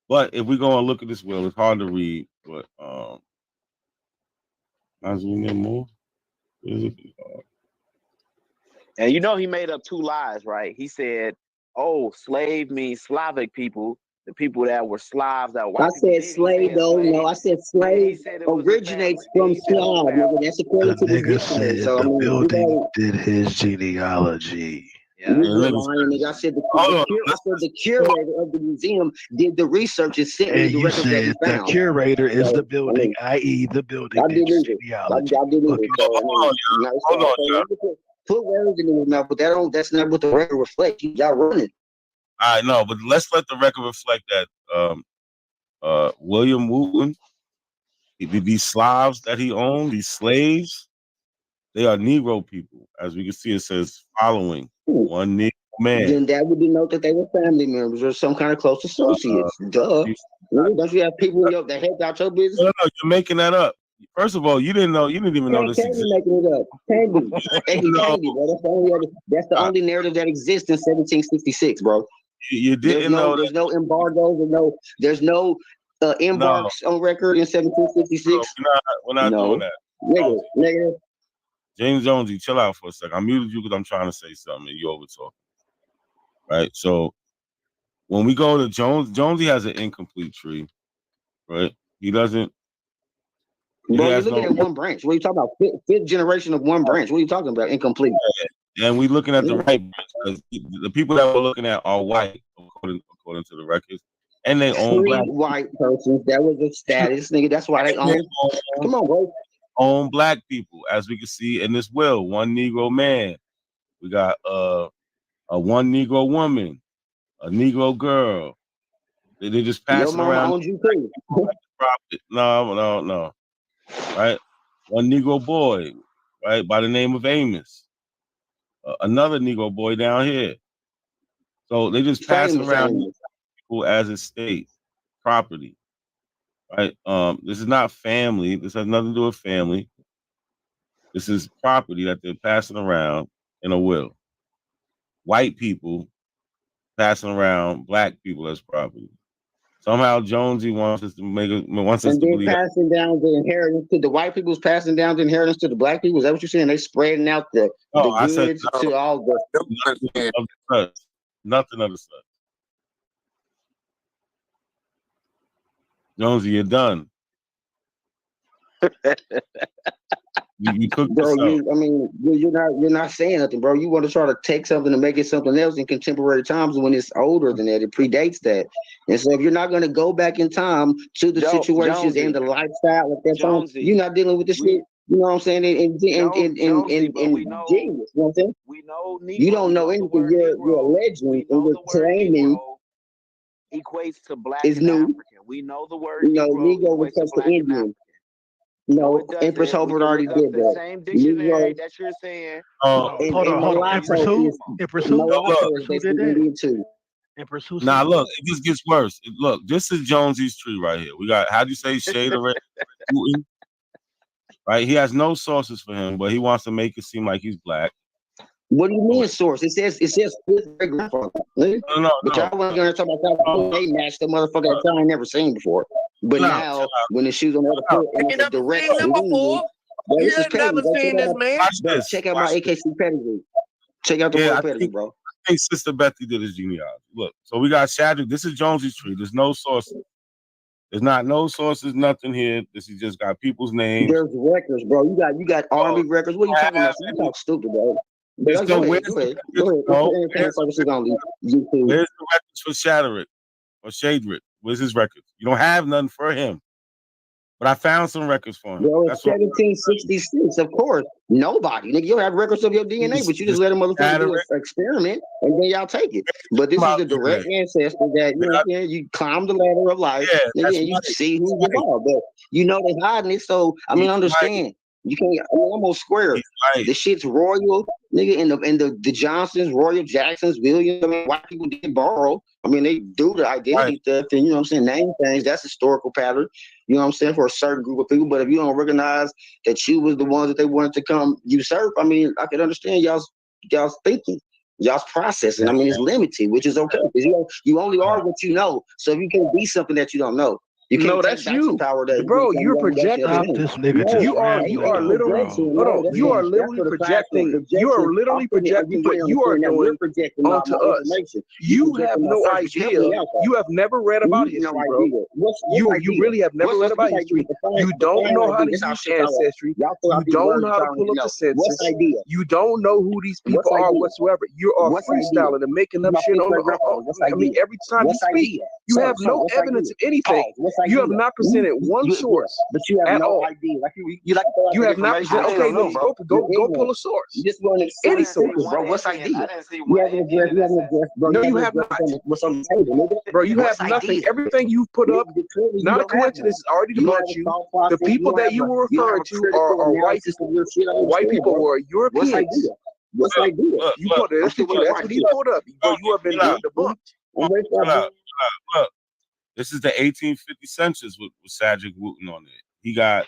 But if we go and look at this will, it's hard to read. But as we get more, and you know he made up two lies, right? He said oh, slave means Slavic people, the people that were Slavs that white I people said did. slave, though. No, I said slave originates from Slav, nigga. That's The according to the nigga dictionary. said So, I the mean, you building know, did his genealogy. you're lying, nigga. I said the curator of the museum did the research and sent me And the you records that he said the found. curator is So, the I building, mean, i.e. the building I did did your either. genealogy. I did either. Fucking So, I mean, you know, so put words in his mouth, but that's not what the record reflects. Y'all running. I know, but let's let the record reflect that William Wooten, these Slavs that he owned, these slaves, they are Negro people. As we can see, it says following one Negro man. Then that would denote that they were family members or some kind of close associates. Duh. Don't you have people in your that helped out your business? No, you're making that up. First of all, you didn't even know this Can't be existed. making it up. Can't be. Can't be, bro. That's the only narrative that exists in 1766, bro. You didn't know. There's no embargoes and there's no embarks on record in 1766. We're not doing that. Nigga. James Jonesy, chill out for a second. I muted you because I'm trying to say something and you over talking. Right. So when we go to Jonesy has an incomplete tree, right? He doesn't. Bro, you're looking at one branch. What are you talking about? Fifth generation of one branch. What are you talking about? Incomplete. And we're looking at the right branch because the people that we're looking at are white, according to the records, and they own black. White persons. That was a status, nigga. That's why they own. Come on, bro. Own black people, as we can see in this will. One Negro man. We got a one Negro woman, a Negro girl. They just passing around. Owned you too. No. Right, one Negro boy, right, by the name of Amos. Another Negro boy down here. So they just passing around people as estate property. Right. This is not family. This has nothing to do with family. This is property that they're passing around in a will. White people passing around black people as property. Somehow Jonesy wants us to believe passing down the inheritance to the white people's passing down the inheritance to the black people. Is that what you're saying? They spreading out the goods to all the nothing of the such. Jonesy, you're done. You cooked bro. You're not saying nothing, bro. You want to try to take something and make it something else in contemporary times when it's older than that. It predates that. And so if you're not going to go back in time to the situations Jonesy, and the lifestyle at that time, you're not dealing with this shit. You know what I'm saying? And genius. You know what I'm saying? We know Negro, you don't know anything. You're alleging and you're claiming equates to black is and new. African. We know the word Negro refers to Indian. No, Empress Hobart already did that. Same dictionary that you're saying. Hold on. Empress who? Did that? Empress who? Nah, look, it just gets worse. Look, this is Jonesy's tree right here. We got, how'd you say, Shade of Red? Right? He has no sources for him, but he wants to make it seem like he's black. What do you mean source? It says fifth great grandfather. No. But y'all wasn't gonna talk about that. They matched the motherfucker that I ain't never seen before. But now, when the shoes on the other foot, and it's a direct check out my AKC pedigree. Check out the royal pedigree, bro. I think Sister Bethy did his genealogy. Look, so we got Shadrach. This is Jonesy's tree. There's no sources. There's not no sources, nothing here. This is just got people's names. There's records, bro. You got army records. What are you talking about? You talk stupid, bro. Where's the records for Shadrach or Shadrach? Where's his records? You don't have none for him. But I found some records for him. Bro, it's 1766, of course. Nobody. Nigga, you have records of your DNA, but you just let a motherfucker do an experiment and then y'all take it. But this is the direct ancestor that you climb the ladder of life and you see who's involved. But you know they hiding it, so I mean understand. You can't. I'm almost square. The shit's royal, nigga. And the Johnsons, Royal Jacksons, Williams. I mean, white people did borrow. I mean, they do the identity theft, and you know what I'm saying. Name things. That's historical pattern. You know what I'm saying, for a certain group of people. But if you don't recognize that you was the ones that they wanted to come usurp, I mean, I can understand y'all's thinking, y'all's processing. I mean, it's limited, which is okay because you only are what you know. So if you can be something that you don't know. You can't No, take that's back you, some power that bro. You're that's your projecting. Stop thing. this nigga No, just You are rambling, literally. bro. Hold on. That's You are that's literally for the classroom. projecting. You are Projection. literally projecting what you are that we're doing projecting my onto us. information. You have projecting my no search, but you help idea. me out, though. You have never read about You have no history, bro. idea. What's You idea? really have never read about What's history. idea? You don't know how to This how use shit I like. Ancestry. Y'all throw You out these don't words know how to y'all pull don't up the know. What's census. idea? You don't know who these people What's are idea? whatsoever. You are What's idea? freestyling and making up My shit on the. What's I mean, idea? every time What's you speak, idea? you Sir, have sir, no what's evidence idea? of anything. Pause. What's You have idea? not presented one source But you have at no all. idea. Like you like to throw out You the have not information. presented. I Okay, don't know, bro. go pull a source. You just want to Any say source, bro. What's idea? You one haven't addressed. You haven't addressed, bro. No, you haven't have not. addressed what's on the table, nigga. Bro, you have What's nothing. idea? Everything you've put up, Clearly, you not a don't have coincidence, one. is already You don't have about a you. thought The process. people that you were You don't have referring a to critical are white analysis of your shit. I white understand, people bro. were What's Europeans. idea? What's idea? You put it. That's what he pulled up. Bro, you have been debunked. I'm ready for Look, this is the 1850 census with Cedric Wooten on it. He got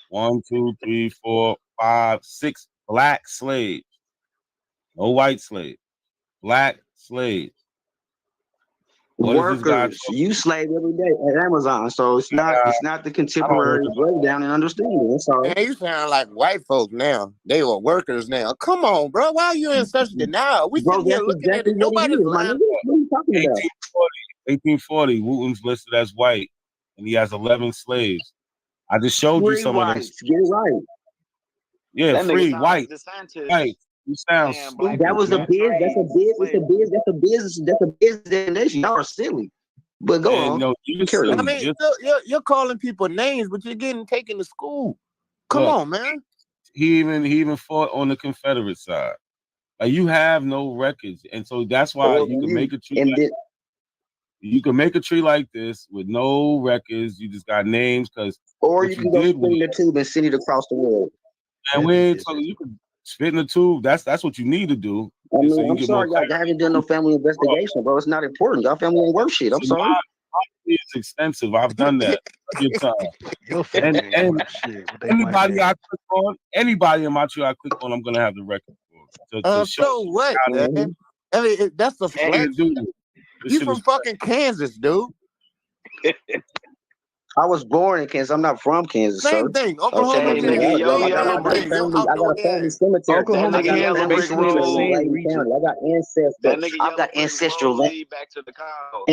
1, 2, 3, 4, 5, 6 black slaves. No white slave. Black slaves. What is this guy Workers, you slave every day at Amazon, so it's not the contemporary breakdown and understanding. That's all. Man, you sound like white folks now. They were workers now. Come on, bro. Why are you in such denial? We sitting here looking at it. Nobody's lying. What are you talking about? 1840, Wooten's listed as white, and he has 11 slaves. I just showed you some of them. Get it right. Yeah, That nigga free sound white. like DeSantis. White. You sound Damn, stupid. That was a man. biz. That's a biz. It's a biz. That's a business. That's a business definition. Y'all are silly. But go on. No, Carry on. I mean, you're calling people names, but you're getting taken to school. Come Look, on, man. He even fought on the Confederate side. Like, you have no records, and so that's why you can make a tree. You can make a tree like this with no records. You just got names because. Or you can go spin the tube and send it across the world. And when so you can spit in the tube, that's what you need to do. I mean, so you I'm get sorry, more y'all haven't done no family investigation, bro. It's not important. Y'all family ain't worth shit. I'm sorry. It's extensive. I've done that plenty of time. And anybody in my tree I click on, I'm gonna have the record for. To show So what, man? I mean, that's the flex. You from fucking Kansas, dude. I was born in Kansas. I'm not from Kansas, sir. Same thing. Oklahoma, I got a family cemetery. Oklahoma, Kansas, basically the same region. I got ancestors. I've got ancestral land. Back to the cow.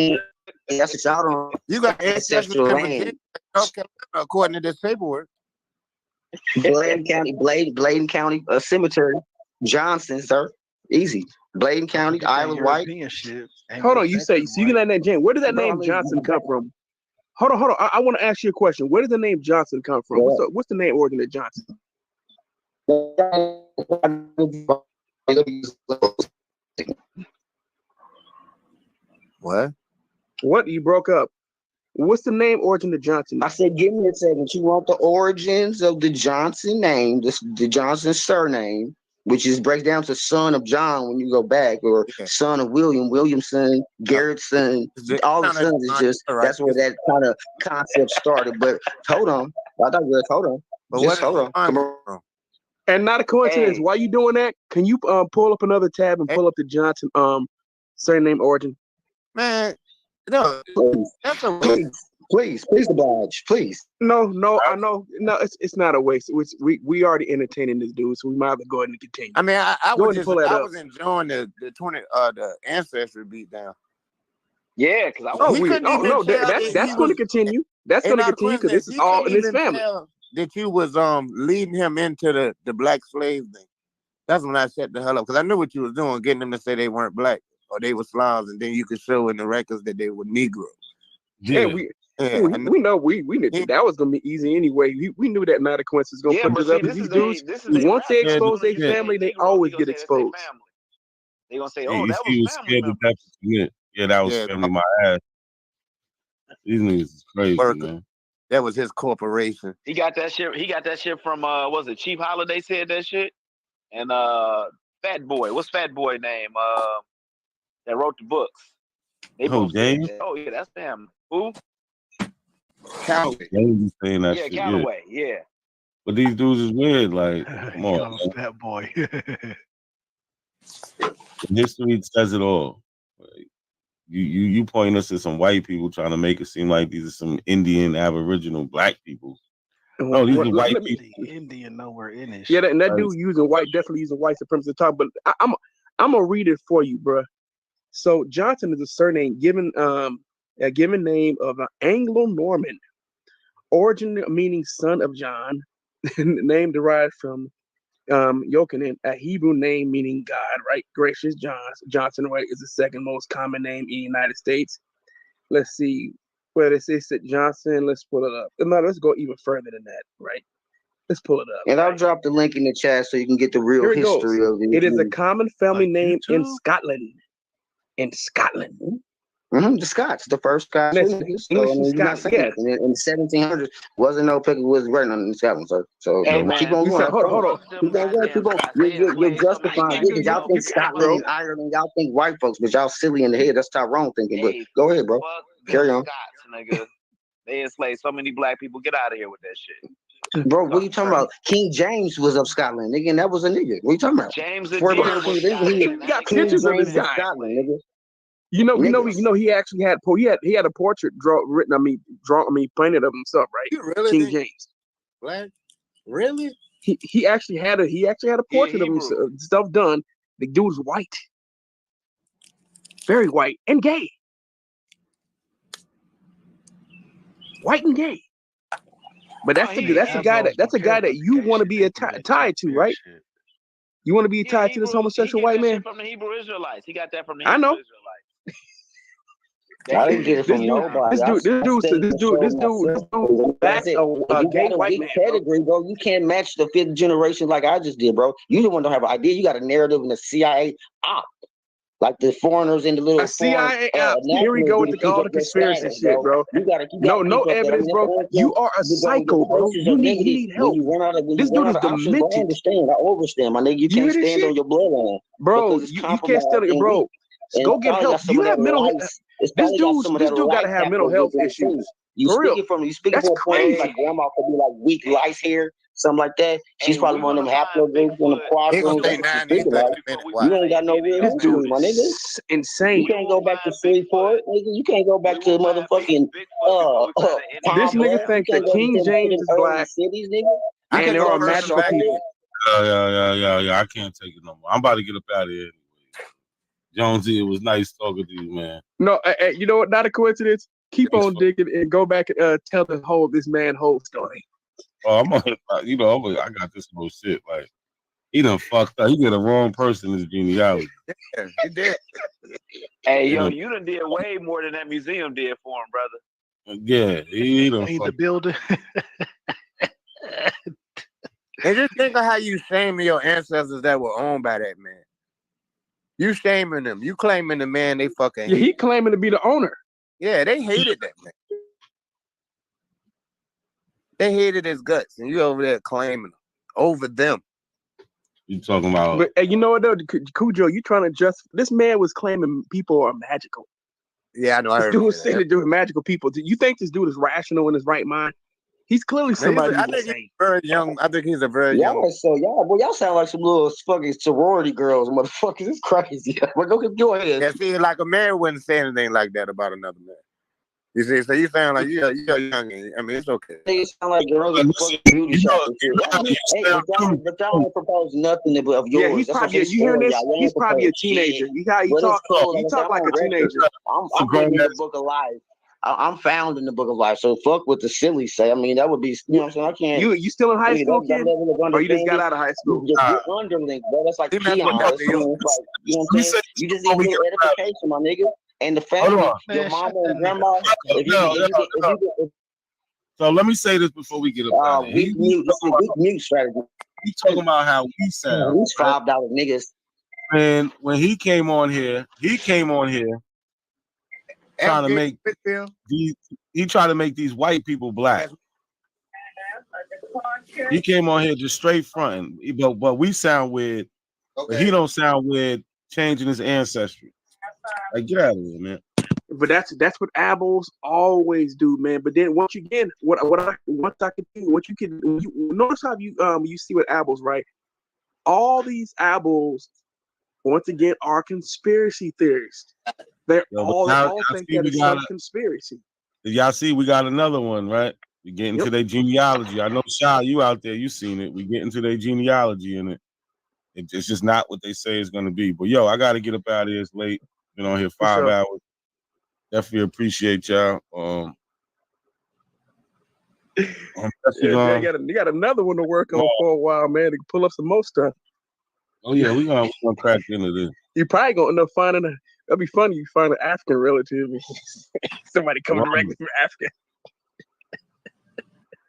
That's what y'all don't. You got ancestral land. North Carolina, according to this paperwork. Bladen County cemetery. Johnson, sir. Easy. Bladen County, Iowa white. Hold on, you can let that Jen. Where did that name Johnson come from? Hold on. I want to ask you a question. Where did the name Johnson come from? What's the name origin of Johnson? What? What? You broke up. What's the name origin of Johnson? I said, give me a second. You want the origins of the Johnson name, the Johnson surname, which is breaks down to son of John when you go back, or son of William, Williamson, Garrettson. All the sons is just that's where that kind of concept started. But hold on, I thought hold on. Just hold on. Come on. And not a coincidence. Why you doing that? Can you pull up another tab and pull up the Johnson surname origin? Man, no, that's a waste. Please oblige, please. No, I know. No, it's not a waste. We already entertaining this dude, so we might have to go ahead and continue. I mean, I was enjoying the Ancestry beat down. Yeah, because that's going to continue. That's going to continue because this is all in his family. That you was leading him into the black slave thing. That's when I set the hell up, because I knew what you was doing, getting them to say they weren't black or they were Slavs, and then you could show in the records that they were Negroes. Yeah, we know we knew that was gonna be easy anyway. We knew that not a coincidence was gonna put this up. These dudes, once they expose their family, they always get exposed. They gonna say, "Oh, that was family member." That was family my ass." These niggas is crazy, man. That was his corporation. He got that shit from was it Chief Holiday said that shit? And Fat Boy, what's Fat Boy name? That wrote the books. James? Oh yeah, that's them. Who? Callaway. James saying that shit, Callaway, yeah. But these dudes is weird. Like, come on, Fat Boy. History says it all. Like, You point us to some white people trying to make it seem like these are some Indian Aboriginal black people. No, these are white people. Indian nowhere in it. Yeah, and that dude definitely using white supremacy talk. But I'm gonna read it for you, bro. So Johnson is a surname given a given name of an Anglo-Norman origin, meaning son of John. The name derived from Yochanan, a Hebrew name meaning God, right? Gracious Johnson, right, is the second most common name in the United States. Let's see where it says that Johnson. Let's pull it up. No, let's go even further than that, right? Let's pull it up. And I'll drop the link in the chat so you can get the real history of it. It is a common family name in Scotland. The Scots, the first Scots. English and Scots, yeah. In 1700s, wasn't no pick was written on Scotland, sir. So keep on going. Hold on. Keep on. You're justifying it. Y'all think Scotland and Ireland, y'all think white folks, but y'all silly in the head. That's Tyrone thinking. But go ahead, bro. Carry on. Scots, nigga. They enslaved so many black people. Get out of here with that shit. Bro, what are you talking about? King James was of Scotland, nigga, and that was a nigga. What are you talking about? James You got pictures of this guy. Scotland, nigga. You know, he actually had he had a portrait painted of himself, right? You really King think James. Black? Really? He actually had a portrait of himself, stuff done. The dude was white, very white and gay, white and gay. But that's a guy that you want to be tied to, right? You want to be tied to this homosexual white man? From the Hebrew Israelites, he got that from the I know. Hebrew Israelites. I didn't get it from nobody. This dude, that's a gay white man. Pedigree, bro. You can't match the fifth generation like I just did, bro. You the one don't have an idea. You got a narrative in the CIA op. Like the foreigners in the little CIA op. Here we go with all the conspiracy shit, bro. No evidence, bro. You are a psycho, bro. You need help. This dude is demented. I overstand, my nigga. You can't stand on your bloodline, bro. You can't stand on your bro. Go get help. You have mental health. This dude gotta have mental health issues. You For real. speaking from a point like grandma could be like weak lice hair, something like that. She's probably one of them haplogroups in the quadrants. You ain't got no real history, my nigga. Insane. You can't go back to Freeport, nigga. You can't go back to motherfucking this nigga thinks that King James is black cities, nigga. And there are magical people. Yeah. I can't take it no more. I'm about to get up out of here. Jonesy, it was nice talking to you, man. No, you know what? Not a coincidence. Keep on digging and go back and tell this man whole story. Oh, I got this little shit. Like, he done fucked up. He did the wrong person in his genealogy. Yeah, he did. Hey, yo, you done did way more than that museum did for him, brother. Yeah, he done the building. And just think of how you shaming your ancestors that were owned by that man. You shaming them. You claiming the man they fucking hate. He claiming to be the owner. Yeah, they hated that man. They hated his guts, and you over there claiming over them. You talking about? But you know what though, Cujo? You trying to just? This man was claiming people are magical. Yeah, I know. This dude was saying to do with magical people. Do you think this dude is rational in his right mind? He's clearly somebody. I think he's very young. I think he's a very young. Y'all sound like some little fucking sorority girls, motherfuckers. It's crazy. But go ahead. Yeah, see, like a man wouldn't say anything like that about another man. You see, so you sound like you're young. I mean, it's okay. They sound like girls in fucking beauty shops. But y'all ain't propose nothing of yours. Yeah, he's probably. You hearing this? He's probably a teenager. You talk. You talk like a teenager. I'm in the book of life. I'm found in the book of life, so fuck what the silly say. I mean, that would be, you know what I'm saying? I can't. You still in high school, kid? Or you just got out of high school? You're underling, bro. That's like peon. You know what I'm saying? You just need good edification, my nigga. And the family, your mama and grandma. So let me say this before we get up. Weak mute strategy. He talking about how we sound. These $5 niggas. And when he came on here. Trying to make he tried to make these white people black. He came on here just straight fronting, but we sound weird. Okay. But he don't sound weird changing his ancestry. Like, get out of here, man. But that's what Abels always do, man. But then once again, once I can notice how you see what Abels, right? All these Abels, once again, are conspiracy theorists. They Yo, all think that it's some conspiracy. Y'all see, we got another one, right? We get into their genealogy. I know, Shy, you out there, you seen it. We get into their genealogy, and it's just not what they say it's going to be. But, yo, I got to get up out of here. It's late. Been on here 5 hours. Definitely appreciate y'all. You got another one to work on for a while, man, to pull up some more stuff. Oh, yeah, we're gonna crack into this. You probably going to end up finding that'd be funny. You find an African relative, somebody coming directly from Africa.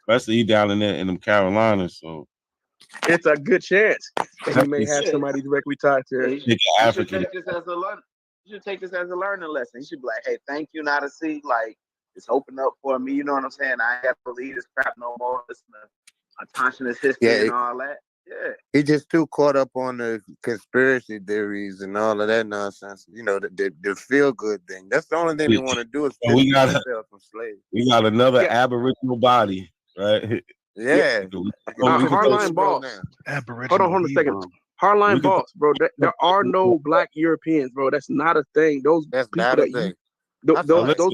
Especially he down in there in them Carolinas, so it's a good chance that he may have somebody directly tied to it. You should take this as a learning lesson. You should be like, hey, thank you, not to see, like, it's opened up for me. You know what I'm saying? I ain't got to believe this crap no more. Listen to autonomous history and all that. Yeah. He just too caught up on the conspiracy theories and all of that nonsense. You know, the feel good thing. That's the only thing they want to do is we got from slaves. We got another Aboriginal body, right? Yeah. Hardline boss. Hold on a second. Hardline boss, bro. There are no black Europeans, bro. That's not a thing. Those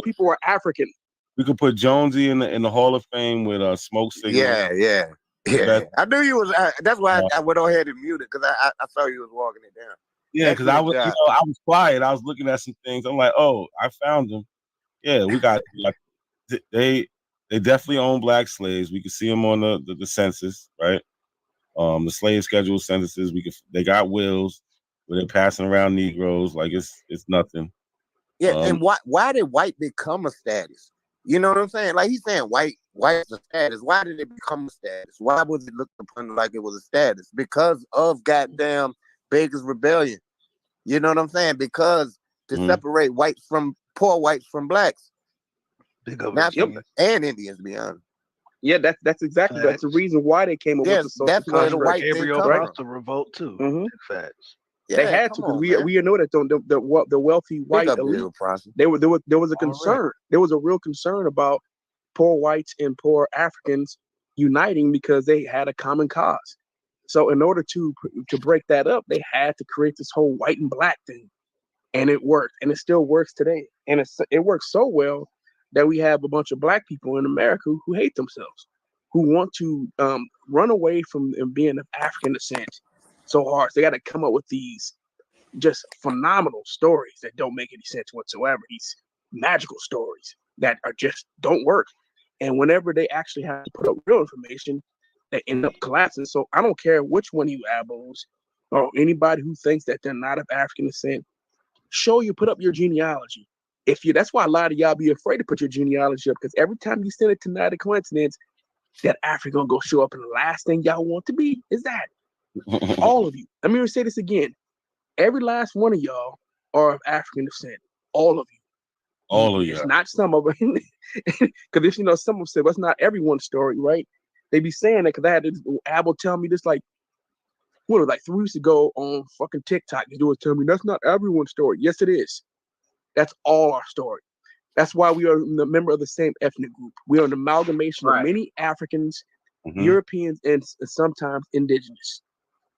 people are African. We could put Jonesy in the Hall of Fame with Smoke Signal. Yeah. I knew you was. That's why I went on ahead and muted because I saw you was walking it down. Yeah, because I was, I was quiet. I was looking at some things. I'm like, oh, I found them. Yeah, we got like they definitely own black slaves. We can see them on the census, right? The slave schedule censuses. They got wills where they're passing around Negroes like it's nothing. Yeah, and why did white become a status? You know what I'm saying? Like he's saying white is a status. Why did it become a status? Why was it looked upon like it was a status? Because of goddamn Baker's Rebellion. You know what I'm saying? Because to separate poor whites from blacks. And Indians, to be honest. Yeah, that's exactly that's the reason why they came up with the social that's where the white Gabriel brought the revolt too. Mm-hmm. Facts. Yeah, they had to because we know that the wealthy white elite. There was a concern. Right. There was a real concern about poor whites and poor Africans uniting because they had a common cause. So in order to break that up, they had to create this whole white and black thing, and it worked, and it still works today. And it works so well that we have a bunch of black people in America who hate themselves, who want to run away from being of African descent so hard. So they got to come up with these just phenomenal stories that don't make any sense whatsoever. These magical stories that are just don't work. And whenever they actually have to put up real information, they end up collapsing. So I don't care which one of you abos or anybody who thinks that they're not of African descent, put up your genealogy. That's why a lot of y'all be afraid to put your genealogy up, because every time you send it to Not a Coincidence, that Africa gonna go show up, and the last thing y'all want to be is that. All of you. Let me say this again. Every last one of y'all are of African descent. All of you. All of you. It's not some of them. Because if some of them say, well, it's not everyone's story, right? They be saying that because I had this Abel tell me this like 3 weeks ago on fucking TikTok. He was telling me that's not everyone's story. Yes, it is. That's all our story. That's why we are a member of the same ethnic group. We are an amalgamation of many Africans, Europeans, and sometimes indigenous.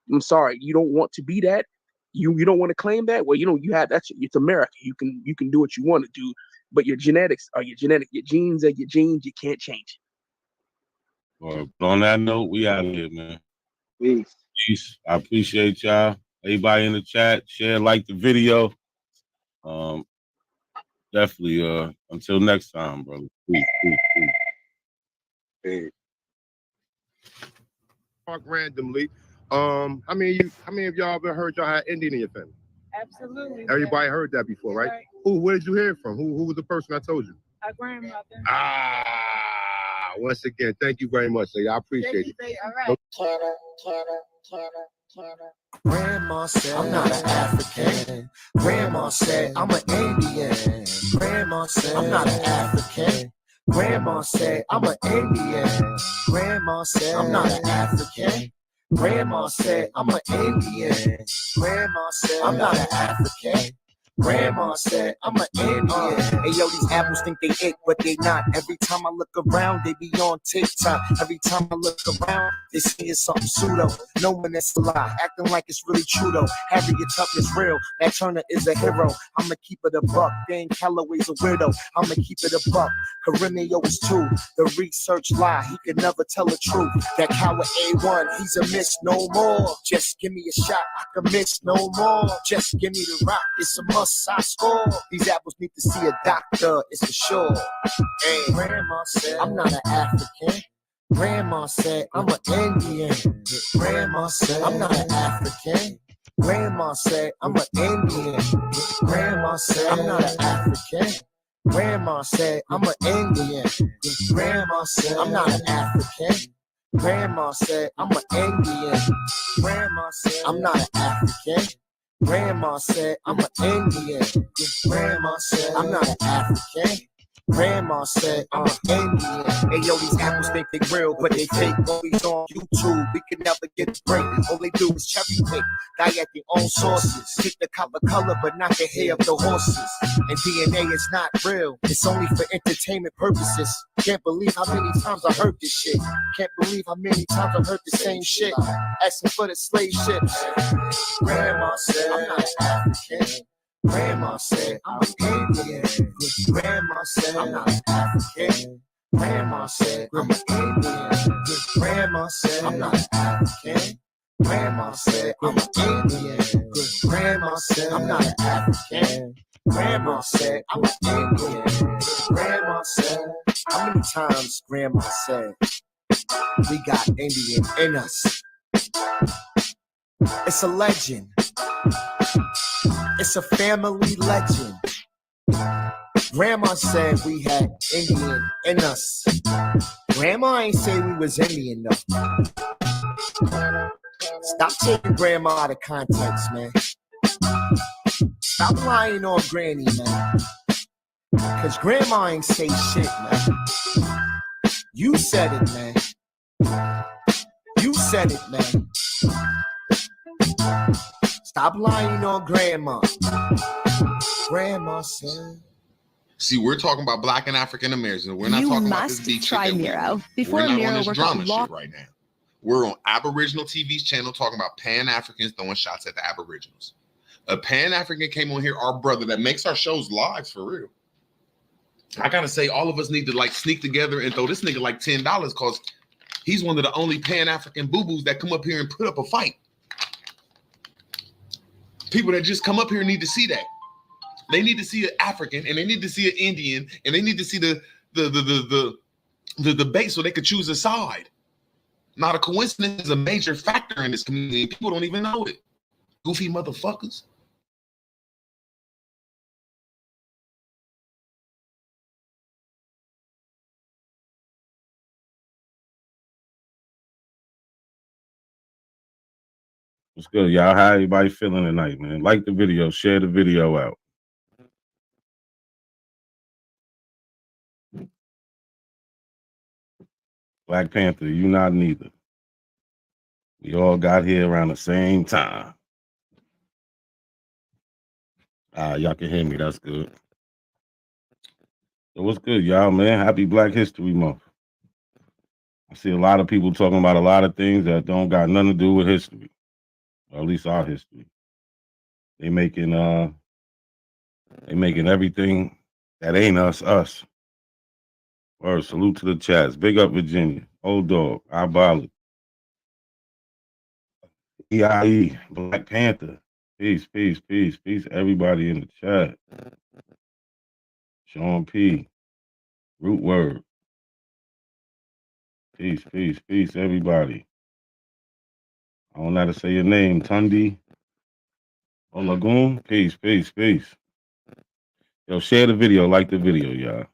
I'm sorry, you don't want to be that. You don't want to claim that. Well, you have it's America. You can do what you want to do, but your genetics are your genetic. Your genes are your genes. You can't change. Well, on that note, we out of here, man. Peace. I appreciate y'all. Everybody in the chat, share, like the video. Definitely. Until next time, brother. Peace. Talk randomly. How many of y'all ever heard y'all had Indian in your family? Absolutely. Everybody heard that before, right? Where did you hear it from? Who was the person I told you? Our grandmother. Once again, thank you very much, lady. I appreciate it. All right. Grandma said I'm not an African. Grandma said I'm an Indian. Grandma said I'm not an African. Grandma said I'm an Indian. Grandma said I'm not an African. Grandma said I'm an Indian. Grandma said I'm not an African. Grandma said, I'm an Indian. Hey yo, these apples think they it, but they not. Every time I look around, they be on TikTok. Every time I look around, they say it's something pseudo. Knowing it's a lie, acting like it's really true though. Harriet Tubman's real, that Turner is a hero. I'ma keep it a buck, Dan Calloway's a weirdo. I'ma keep it a buck, Carinio is too. The research lie, he could never tell the truth. That coward A1, he's a miss no more. Just give me a shot, I can miss no more. Just give me the rock, it's a must, I score. These apples need to see a doctor, it's for sure. Hey, Grandma said, I'm not an African. Grandma said, I'm an Indian. Grandma said, I'm not an African. Grandma said, I'm an Indian. Grandma said, I'm not an African. Grandma said, I'm an Indian. Grandma said, I'm not an African. Grandma said, I'm an Indian. Grandma said, I'm not an African. Grandma said, I'm an Indian. Grandma said, I'm not an African. Grandma said, I'm an Indian. Hey yo, these apples think they real, but they fake. Always on YouTube, we can never get a break. All they do is cherry pick, die at their own sources. Keep the copper color, but not the hair of the horses. And DNA is not real, it's only for entertainment purposes. Can't believe how many times I heard this shit. Can't believe how many times I heard the same shit. Asking for the slave ships. Grandma said, I'm not an African. Grandma said, I'm an Indian. Grandma said, I'm not an African. Grandma said, I'm an Indian. Grandma said, I'm not an African. Grandma said, I'm an Indian. Grandma said, I'm not an African. Grandma said, I'm an Indian. Grandma said, how many times Grandma said, we got Indian in us? It's a legend. It's a family legend. Grandma said we had Indian in us. Grandma ain't say we was Indian though. Stop taking Grandma out of context, man. Stop lying on Granny, man. Cause Grandma ain't say shit, man. You said it, man. You said it, man. Stop lying on Grandma. Grandma said. See, we're talking about Black and African Americans. We're not talking about this beef shit. Miro. We're not on this drama shit right now. We're on Aboriginal TV's channel talking about Pan-Africans throwing shots at the Aboriginals. A Pan-African came on here, our brother, that makes our shows live for real. I gotta say, all of us need to like sneak together and throw this nigga like $10 because he's one of the only Pan-African boo-boos that come up here and put up a fight. People that just come up here need to see that. They need to see an African and they need to see an Indian and they need to see the debate so they could choose a side. Not a coincidence is a major factor in this community. People don't even know it. Goofy motherfuckers. What's good, y'all? How everybody feeling tonight, man? Like the video, share the video out. Black Panther, you not neither. We all got here around the same time. Y'all can hear me. That's good. So what's good, y'all, man? Happy Black History Month. I see a lot of people talking about a lot of things that don't got nothing to do with history, or at least our history. They making everything that ain't us. Or salute to the chats. Big up Virginia. Old dog. Ibolic. EIE. Black Panther. Peace. Everybody in the chat. Sean P. Root word. Peace, everybody. I don't know how to say your name. Tundi. Olagoon. Peace. Yo, share the video, like the video, y'all.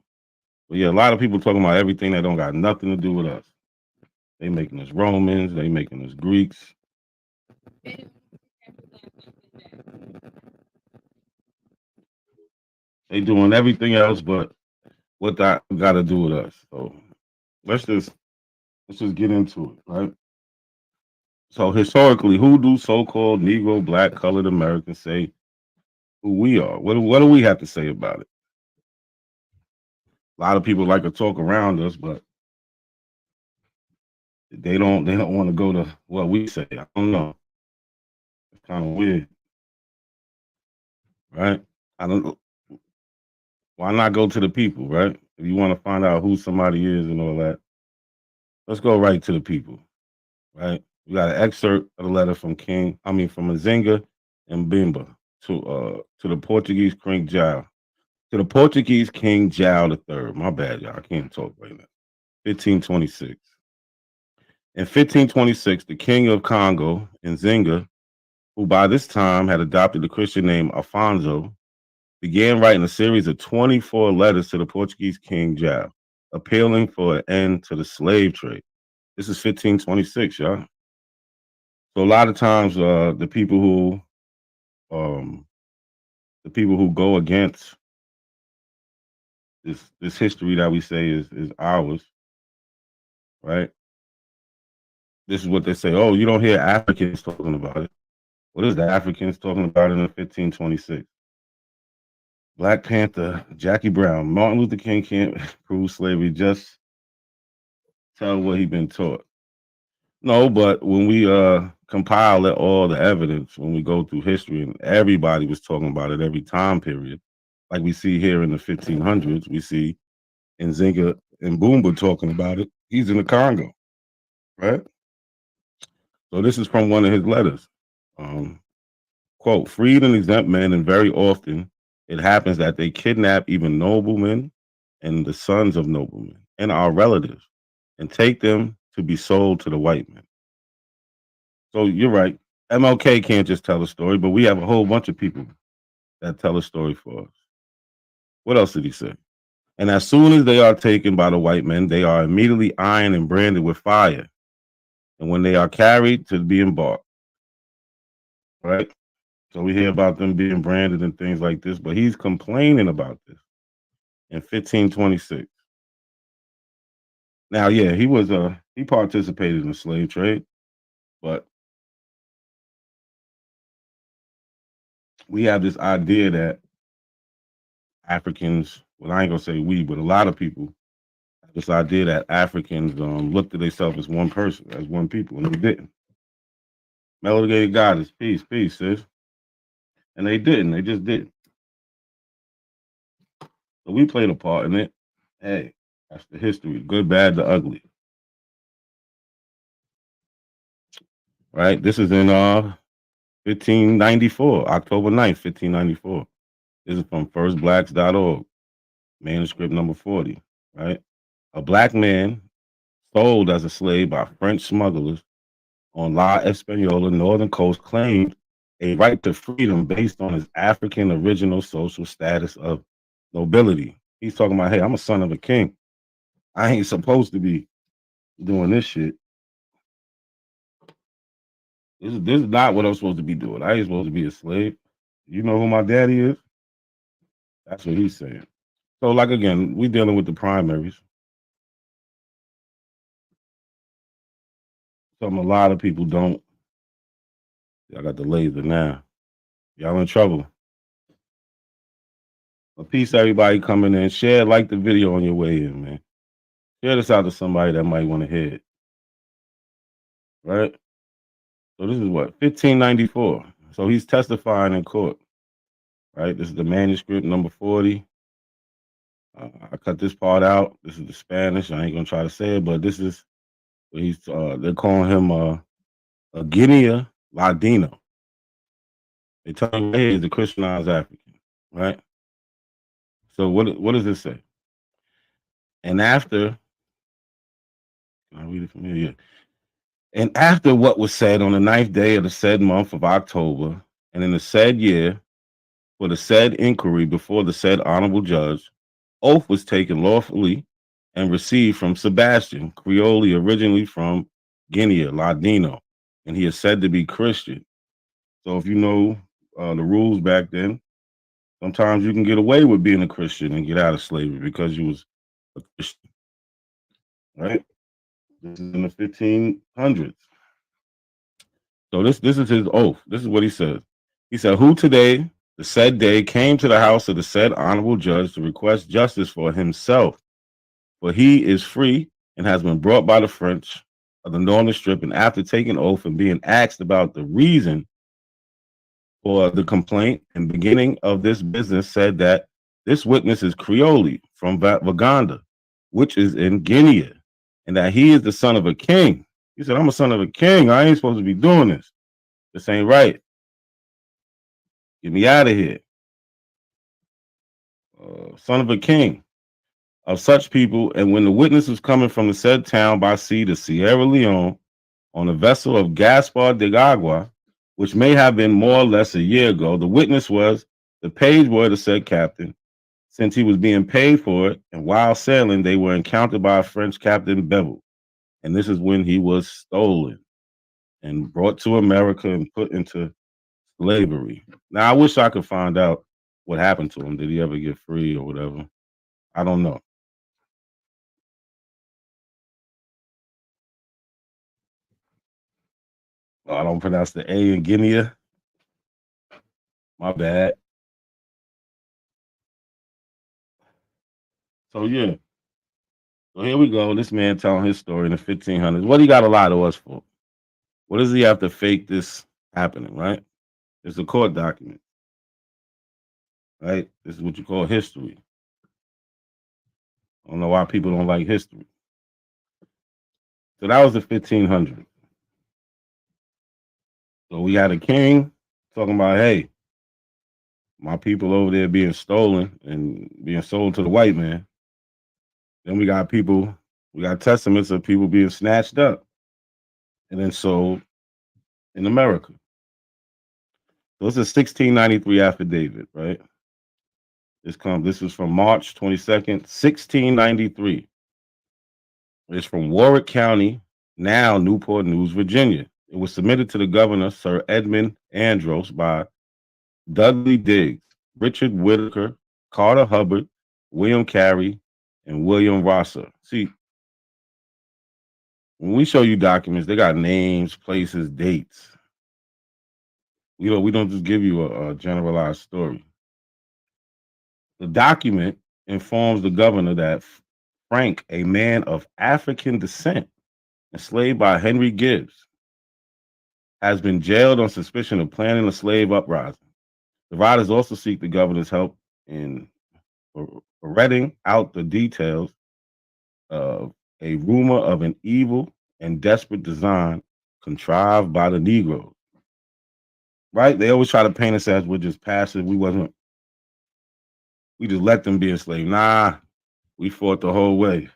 But yeah, a lot of people talking about everything that don't got nothing to do with us. They making us Romans. They making us Greeks. They doing everything else but what that got to do with us. So let's just get into it, right? So historically, who do so-called Negro, Black, colored Americans say who we are. What do we have to say about it? A lot of people like to talk around us, but they don't want to go to what we say. I don't know. It's kind of weird, right? I don't know. Why not go to the people, right? If you want to find out who somebody is and all that, let's go right to the people, right? We got an excerpt of the letter from Nzinga and Bimba to the Portuguese King Jao. To the Portuguese King Jao III. My bad, y'all. I can't talk right now. 1526. In 1526, the king of Congo, Nzinga, who by this time had adopted the Christian name Afonso, began writing a series of 24 letters to the Portuguese King Jao, appealing for an end to the slave trade. This is 1526, y'all. So a lot of times, the people who go against this history that we say is ours, right? This is what they say. Oh, you don't hear Africans talking about it. What is the Africans talking about in 1526? Black Panther, Jackie Brown, Martin Luther King can't prove slavery, just tell what he been taught. No, but when we compile all the evidence, when we go through history, and everybody was talking about it every time period, like we see here in the 1500s, we see Nzinga and Boomba talking about it. He's in the Congo, right? So this is from one of his letters. Quote, freed and exempt men, and very often it happens that they kidnap even noblemen and the sons of noblemen and our relatives and take them to be sold to the white men. So you're right. MLK can't just tell a story, but we have a whole bunch of people that tell a story for us. What else did he say? And as soon as they are taken by the white men, they are immediately ironed and branded with fire. And when they are carried to be embarked, right? So we hear about them being branded and things like this, but he's complaining about this in 1526. Now, yeah, he participated in the slave trade, but we have this idea that Africans, well, I ain't gonna say we, but a lot of people, this idea that Africans looked at themselves as one person, as one people, and they didn't. Melody Goddess, peace, sis. And they didn't, they just didn't. So we played a part in it. Hey, that's the history, good, bad, the ugly. Right? This is in 1594, October 9th, 1594. This is from firstblacks.org, manuscript number 40, right? A black man sold as a slave by French smugglers on La Española northern coast claimed a right to freedom based on his African original social status of nobility. He's talking about, hey, I'm a son of a king. I ain't supposed to be doing this shit. This is not what I'm supposed to be doing. I ain't supposed to be a slave. You know who my daddy is? That's what he's saying. So, like, again, we dealing with the primaries. Something a lot of people don't. I got the laser now. Y'all in trouble. A peace, everybody coming in. Share, like the video on your way in, man. Share this out to somebody that might want to hear it. Right? So this is what? 1594. So he's testifying in court. Right? This is the manuscript number 40. I cut this part out. This is the Spanish. I ain't gonna try to say it, but this is what he's they're calling him a Guinea Ladino. They tell him hey, he's a Christianized African, right? So what does this say? And after, can I read it from here? Yeah. And after what was said on the 9th day of the said month of October, and in the said year, for the said inquiry before the said honorable judge, oath was taken lawfully and received from Sebastian, Creole, originally from Guinea, Ladino, and he is said to be Christian. So if you know the rules back then, sometimes you can get away with being a Christian and get out of slavery because you was a Christian, right? This is in the 1500s. So this is his oath. This is what he says. He said, who today The said day came to the house of the said honorable judge to request justice for himself, for he is free and has been brought by the French of the Northern Strip, and after taking oath and being asked about the reason for the complaint and beginning of this business, said that this witness is Creole from Vaganda, which is in Guinea, and that he is the son of a king. He said, I'm a son of a king. I ain't supposed to be doing this. This ain't right. Get me out of here. Son of a king of such people. And when the witness was coming from the said town by sea to Sierra Leone on a vessel of Gaspar de Agua, which may have been more or less a year ago, the witness was the page boy of the said captain, since he was being paid for it, and while sailing, they were encountered by a French Captain Bevel. And this is when he was stolen and brought to America and put into slavery. Now, I wish I could find out what happened to him. Did he ever get free or whatever? I don't know. Oh, I don't pronounce the A in Guinea. My bad. So, yeah. So here we go. This man telling his story in the 1500s. What he got a lie to us for? What does he have to fake this happening, right? It's a court document, right? This is what you call history. I don't know why people don't like history. So that was the 1500s. So we had a king talking about, hey, my people over there being stolen and being sold to the white man. Then we got testaments of people being snatched up and then sold in America. So it's a 1693 affidavit, right? This is from March 22nd, 1693. It's from Warwick County, now Newport News, Virginia. It was submitted to the governor, Sir Edmund Andros, by Dudley Diggs, Richard Whitaker, Carter Hubbard, William Carey, and William Rosser. See, when we show you documents, they got names, places, dates. We don't just give you a generalized story. The document informs the governor that Frank, a man of African descent, enslaved by Henry Gibbs, has been jailed on suspicion of planning a slave uprising. The riders also seek the governor's help in reading out the details of a rumor of an evil and desperate design contrived by the Negroes. Right? They always try to paint us as we're just passive. We just let them be enslaved. Nah, we fought the whole way.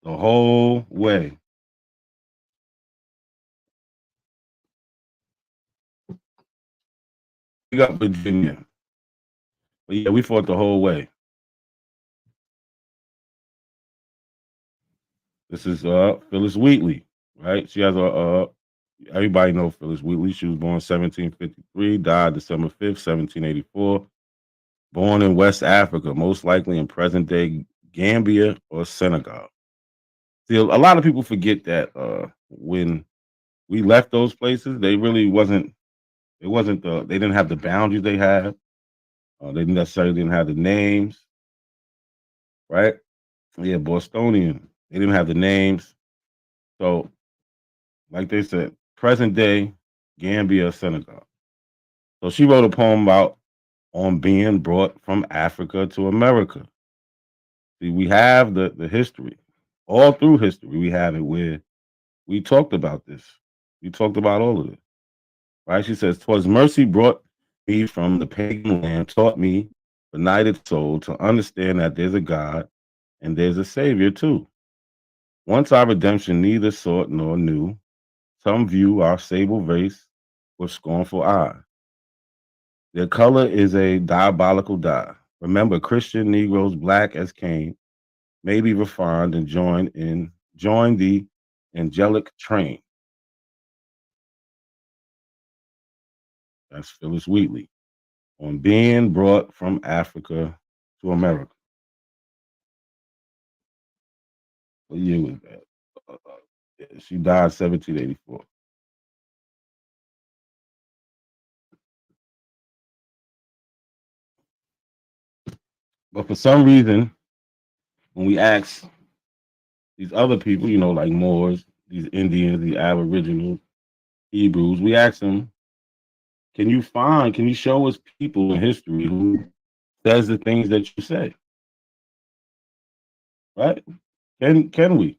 The whole way. We got Virginia. But yeah, we fought the whole way. This is Phyllis Wheatley, right? She has everybody knows Phyllis Wheatley. She was born 1753, died December 5th, 1784. Born in West Africa, most likely in present-day Gambia or Senegal. See, a lot of people forget that when we left those places, they really wasn't. They didn't have the boundaries they have. They necessarily didn't have the names, right? Yeah, Bostonian. They didn't have the names. So, like they said, present day Gambia, Senegal. So she wrote a poem about on being brought from Africa to America. See, we have the history. All through history, we have it where we talked about this. We talked about all of it. Right? She says, "'Twas mercy brought me from the pagan land, taught me, benighted soul, to understand that there's a God and there's a Savior too. Once our redemption neither sought nor knew, some view our sable race with scornful eye. Their color is a diabolical dye. Remember, Christian Negroes, black as Cain, may be refined and join the angelic train." That's Phyllis Wheatley on being brought from Africa to America. What year was that? She died 1784. But for some reason, when we ask these other people, like Moors, these Indians, the Aboriginals, Hebrews, we ask them, can you show us people in history who says the things that you say? Right? Can we?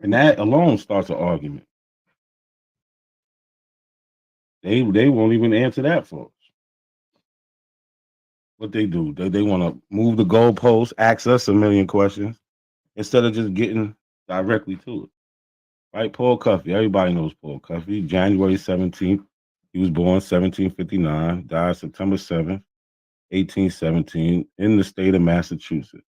And that alone starts an argument. They won't even answer that for us. What they do, they want to move the goalposts, ask us a million questions instead of just getting directly to it. Right? Paul Cuffey, everybody knows Paul Cuffey. January 17th, he was born 1759, died September 7th, 1817, in the state of Massachusetts.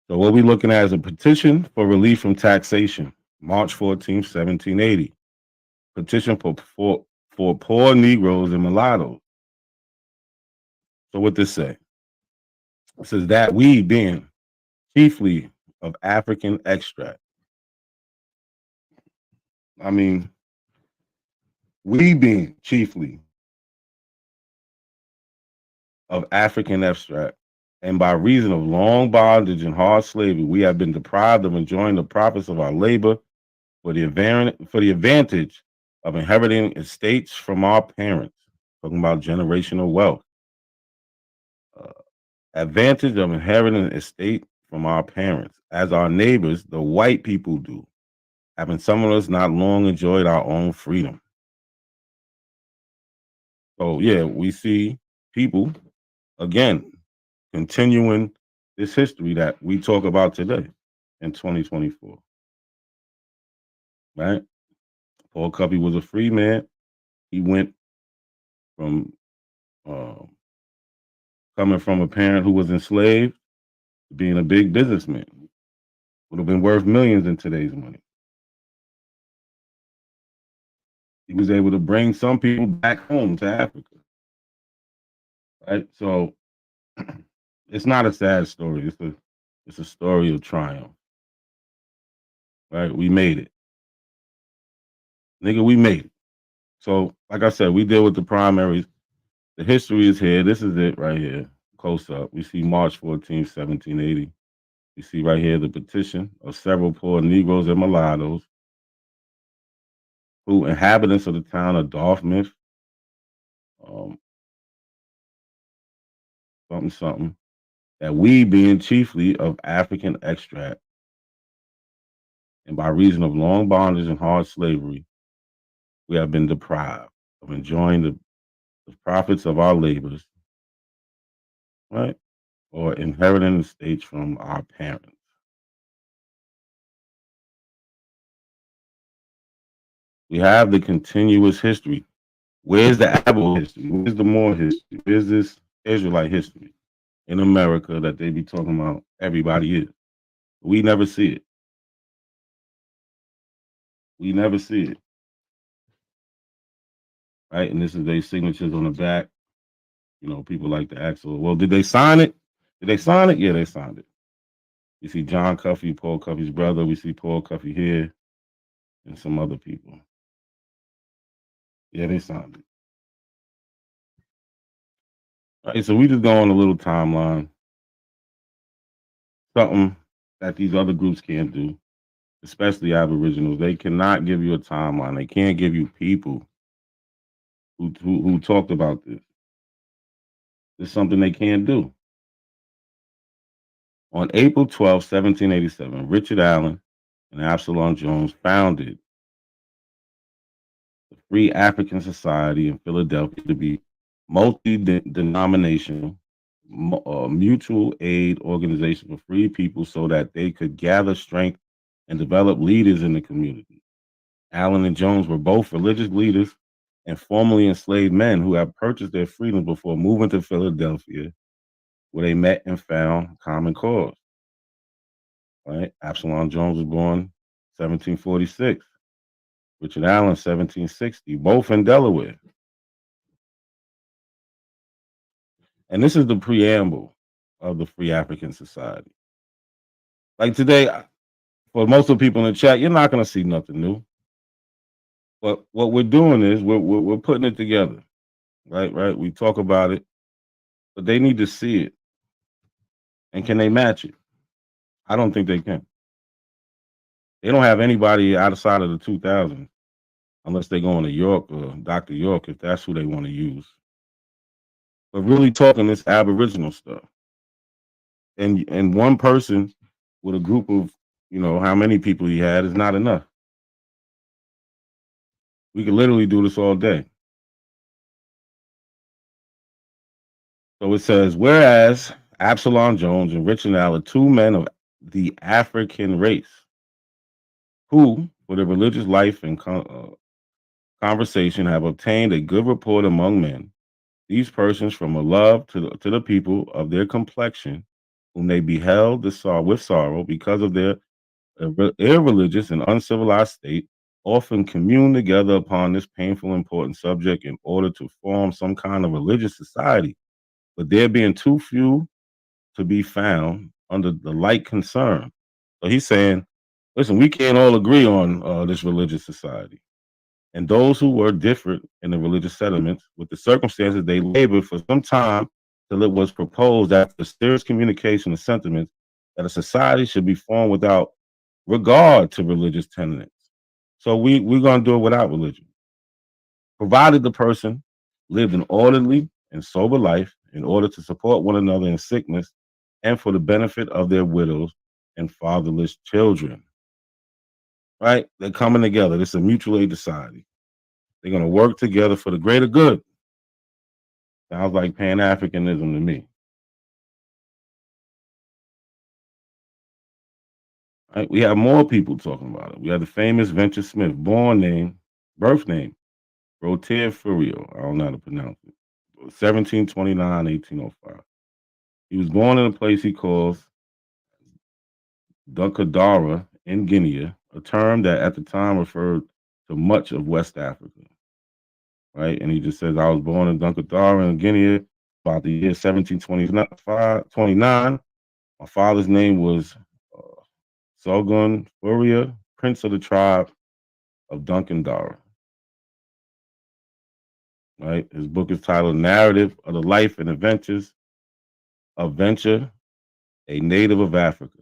So what we're looking at is a petition for relief from taxation, March 14th, 1780. Petition for poor Negroes and mulattoes. So what this say? It says that we, being chiefly of African extract. I mean, we being chiefly of African extract, and by reason of long bondage and hard slavery, we have been deprived of enjoying the profits of our labor for the advantage of inheriting estates from our parents. Talking about generational wealth. Advantage of inheriting an estate from our parents, as our neighbors, the white people, do, having some of us not long enjoyed our own freedom. So yeah, we see people again continuing this history that we talk about today in 2024. Right? Paul Cuffey was a free man. He went from coming from a parent who was enslaved to being a big businessman. Would have been worth millions in today's money. He was able to bring some people back home to Africa. Right? So it's not a sad story. It's a story of triumph. Right? We made it. Nigga, we made it. So, like I said, we deal with the primaries. The history is here. This is it right here. Close up. We see March 14th, 1780. We see right here the petition of several poor Negroes and mulattoes who inhabitants of the town of Dartmouth, something, that we, being chiefly of African extract, and by reason of long bondage and hard slavery, we have been deprived of enjoying the profits of our labors, right? Or inheriting estates from our parents. We have the continuous history. Where's the Abel history? Where's the Moor history? Where's this Israelite history in America that they be talking about everybody is? We never see it. We never see it. Right? And this is their signatures on the back. People like to ask, well, did they sign it? Did they sign it? Yeah, they signed it. You see John Cuffey, Paul Cuffey's brother. We see Paul Cuffey here and some other people. Yeah, they signed it. All right, so we just go on a little timeline. Something that these other groups can't do, especially Aboriginals. They cannot give you a timeline. They can't give you people who talked about this. It's something they can't do. On April 12, 1787, Richard Allen and Absalom Jones founded the Free African Society in Philadelphia to be multi-denominational, mutual aid organization for free people so that they could gather strength and develop leaders in the community. Allen and Jones were both religious leaders and formerly enslaved men who had purchased their freedom before moving to Philadelphia, where they met and found common cause. Right? Absalom Jones was born 1746. Richard Allen, 1760, both in Delaware. And this is the preamble of the Free African Society. Like today, for most of the people in the chat, you're not going to see nothing new. But what we're doing is we're putting it together. Right. We talk about it, but they need to see it. And can they match it? I don't think they can. They don't have anybody outside of the 2000s unless they go into York or Dr. York, if that's who they want to use. But really talking this Aboriginal stuff. And one person with a group of, how many people he had is not enough. We could literally do this all day. So it says, whereas Absalom Jones and Richard Allen, two men of the African race, who, for their religious life and conversation, have obtained a good report among men. These persons, from a love to the people of their complexion, whom they beheld with sorrow because of their irreligious and uncivilized state, often commune together upon this painful, important subject in order to form some kind of religious society. But there being too few to be found under the like concern. So he's saying, listen, we can't all agree on this religious society. And those who were different in the religious settlements, with the circumstances they labored for some time till it was proposed after serious communication of sentiments that a society should be formed without regard to religious tenets. So we're going to do it without religion, provided the person lived an orderly and sober life in order to support one another in sickness and for the benefit of their widows and fatherless children. Right? They're coming together. This is a mutual aid society. They're going to work together for the greater good. Sounds like Pan-Africanism to me. Right? We have more people talking about it. We have the famous Venture Smith, birth name, Rotier Furio. I don't know how to pronounce it. 1729, 1805. He was born in a place he calls Dunkadara in Guinea, a term that at the time referred to much of West Africa. Right? And he just says, I was born in Dunkadara in Guinea about the year 1729. My father's name was Sogun Furia, prince of the tribe of Dunkandara. Right? His book is titled Narrative of the Life and Adventures of Venture, a native of Africa,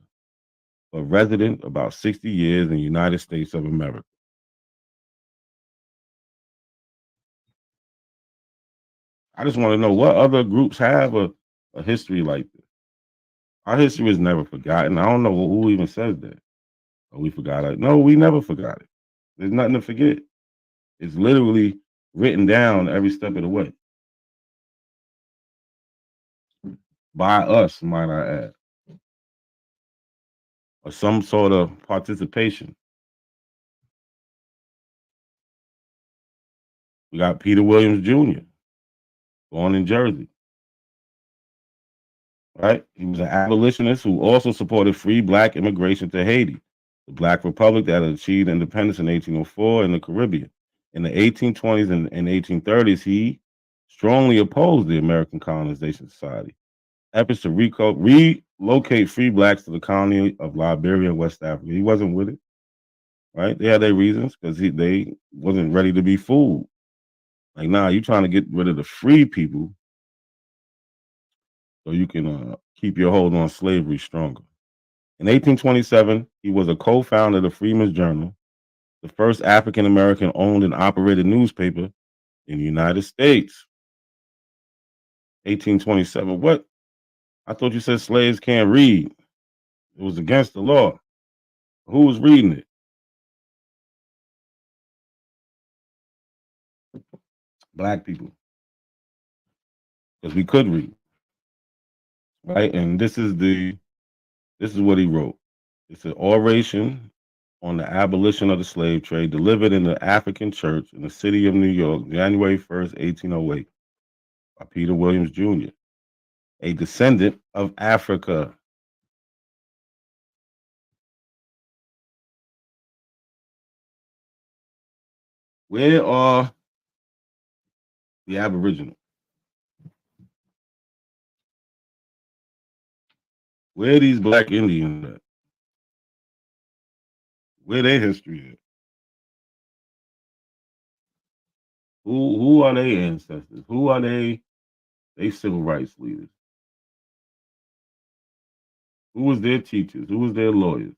but resident about 60 years in the United States of America. I just want to know what other groups have a history like this. Our history is never forgotten. I don't know who even says that. Oh, we forgot it. No, we never forgot it. There's nothing to forget. It's literally written down every step of the way. By us, might I add. Or some sort of participation. We got Peter Williams Jr., born in Jersey. Right? He was an abolitionist who also supported free black immigration to Haiti, the Black Republic that had achieved independence in 1804 in the Caribbean. In the 1820s and 1830s, he strongly opposed the American Colonization Society, efforts to relocate free blacks to the colony of Liberia and West Africa. He wasn't with it, right? They had their reasons because they wasn't ready to be fooled. Like, nah, you trying to get rid of the free people so you can keep your hold on slavery stronger. In 1827, he was a co-founder of the Freedmen's Journal, the first African-American owned and operated newspaper in the United States. 1827, what? I thought you said slaves can't read. It was against the law. Who was reading it? Black people. Because we could read. Right? And this is what he wrote. It's an oration on the abolition of the slave trade delivered in the African church in the city of New York, January 1st, 1808, by Peter Williams Jr., a descendant of Africa. Where are the Aboriginals? Where are these black Indians at? Where their history at? Who are their ancestors? Who are they civil rights leaders? Who was their teachers? Who was their lawyers?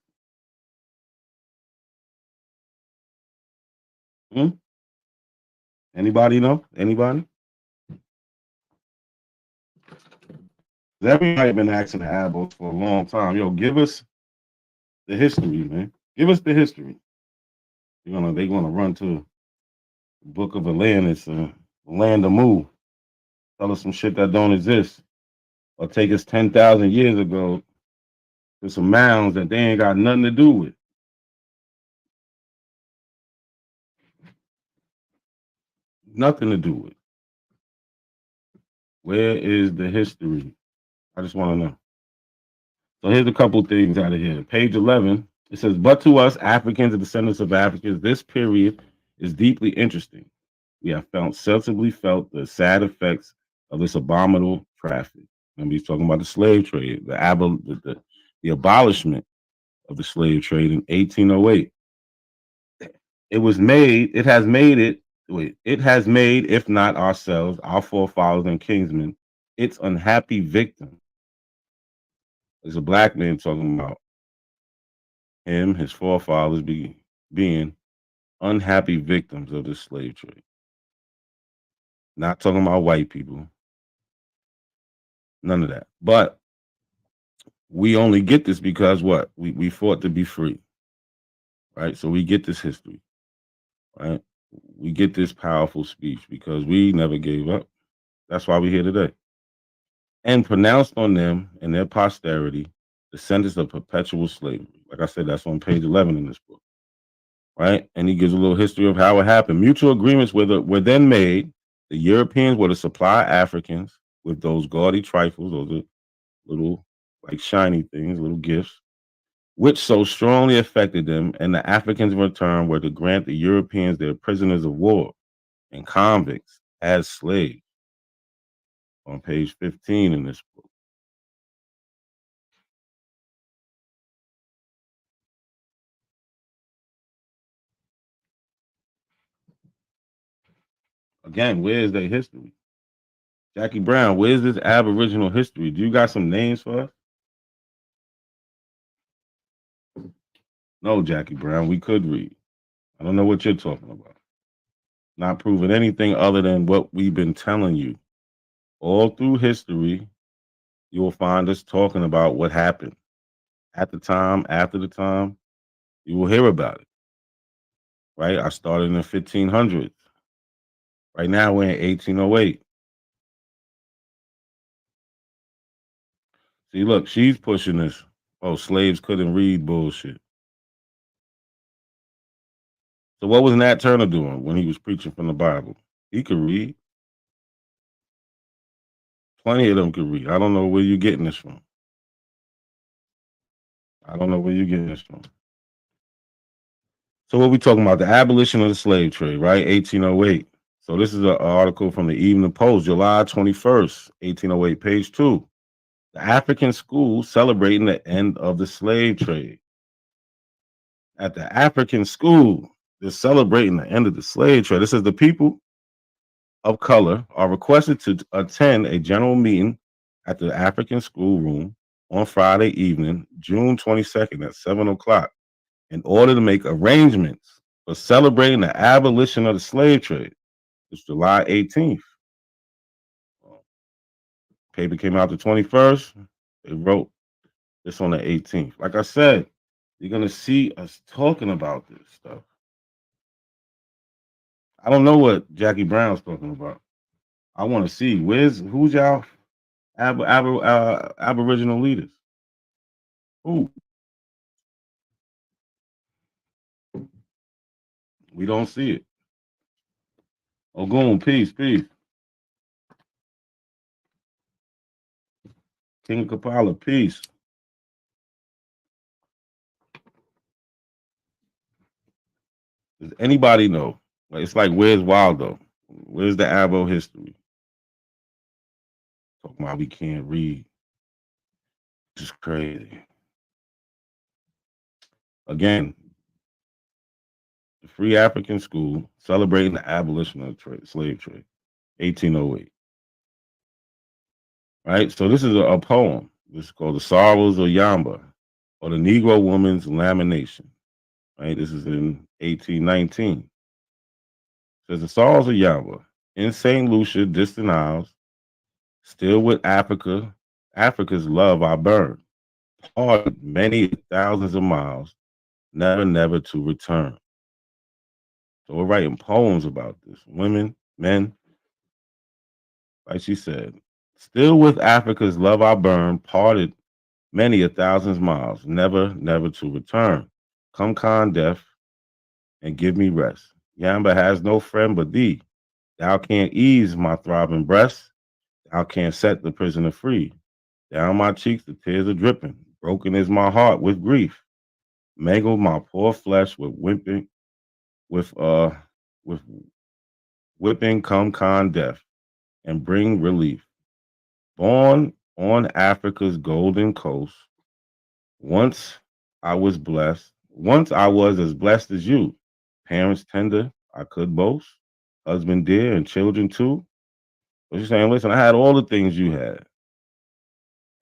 Hmm? Anybody know? Anybody? Everybody been asking the Abos for a long time. Yo, give us the history, man. Give us the history. They gonna run to the Book of Atlantis, Land of Mu. Tell us some shit that don't exist, or take us 10,000 years ago to some mounds that they ain't got nothing to do with. Nothing to do with. Where is the history? I just want to know. So here's a couple things out of here. Page 11, it says, but to us, Africans and descendants of Africans, this period is deeply interesting. We have sensibly felt the sad effects of this abominable traffic. And he's talking about the slave trade, the abolishment of the slave trade in 1808. It has made, if not ourselves, our forefathers and kinsmen, its unhappy victim. There's a black man talking about him, his forefathers being unhappy victims of the slave trade. Not talking about white people. None of that. But we only get this because what? We fought to be free. Right? So we get this history. Right? We get this powerful speech because we never gave up. That's why we're here today. And pronounced on them and their posterity the sentence of perpetual slavery. Like I said, that's on page 11 in this book. Right? And he gives a little history of how it happened. Mutual agreements were then made. The Europeans were to supply Africans with those gaudy trifles, those little like shiny things, little gifts, which so strongly affected them, and the Africans in return were to grant the Europeans their prisoners of war and convicts as slaves. On page 15 in this book. Again, where's their history? Jackie Brown, where's this Aboriginal history? Do you got some names for us? No, Jackie Brown, we could read. I don't know what you're talking about. Not proving anything other than what we've been telling you. All through history, you will find us talking about what happened. At the time, after the time, you will hear about it. Right? I started in the 1500s. Right now, we're in 1808. See, look, she's pushing this. Oh, slaves couldn't read bullshit. So what was Nat Turner doing when he was preaching from the Bible? He could read. Plenty of them could read. I don't know where you're getting this from. So what we talking about? The abolition of the slave trade, right? 1808. So this is an article from the Evening Post, July 21st, 1808, page 2. The African school celebrating the end of the slave trade. At the African school, they're celebrating the end of the slave trade. This is the people of color are requested to attend a general meeting at the African schoolroom on Friday evening, June 22nd at 7 o'clock, in order to make arrangements for celebrating the abolition of the slave trade. It's July 18th. Paper came out the 21st. They wrote this on the 18th. Like I said, you're going to see us talking about this stuff. I don't know what Jackie Brown's talking about. I want to see who's y'all Aboriginal leaders. Who? We don't see it. Ogun, peace. King Kapala, peace. Does anybody know? It's like, where's Waldo? Where's the Abo history? Talking about we can't read. This is crazy. Again, the Free African School, celebrating the abolition of the slave trade, 1808. Right? So this is a poem. This is called The Sorrows of Yamba, or The Negro Woman's Lamentation. Right? This is in 1819. It says, The Sorrows of Yamba, in St. Lucia, distant isles, still with Africa's love I burn, parted many thousands of miles, never, never to return. So we're writing poems about this. Women, men, like she said, still with Africa's love I burn, parted many a thousand miles, never, never to return. Come con death and give me rest. Yamba has no friend but thee. Thou can't ease my throbbing breast. Thou can't set the prisoner free. Down my cheeks the tears are dripping. Broken is my heart with grief. Mangled my poor flesh with whipping, with whipping come con death, and bring relief. Born on Africa's golden coast, once I was blessed. Once I was as blessed as you. Parents tender, I could boast. Husband dear and children too. But she's saying, listen, I had all the things you had.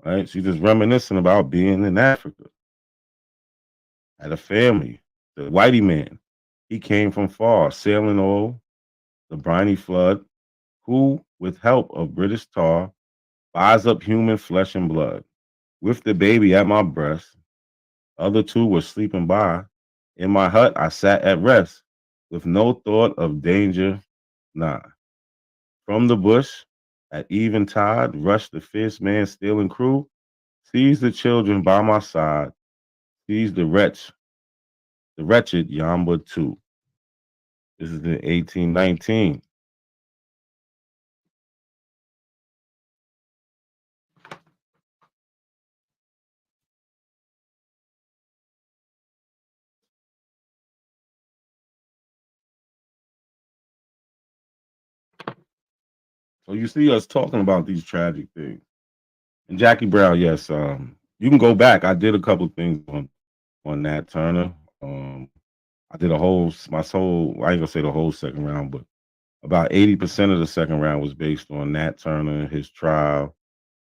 Right? She's just reminiscing about being in Africa. Had a family. The whitey man, he came from far, sailing all the briny flood, who, with help of British tar, buys up human flesh and blood. With the baby at my breast, other two were sleeping by. In my hut I sat at rest, with no thought of danger nigh. From the bush, at eventide, rushed the fierce man stealing crew, seized the children by my side, seized the wretched Yamba too. This is in 1819. So you see us talking about these tragic things. And Jackie Brown, yes, you can go back. I did a couple of things on Nat Turner. I did I ain't gonna say the whole second round, but about 80% of the second round was based on Nat Turner, his trial,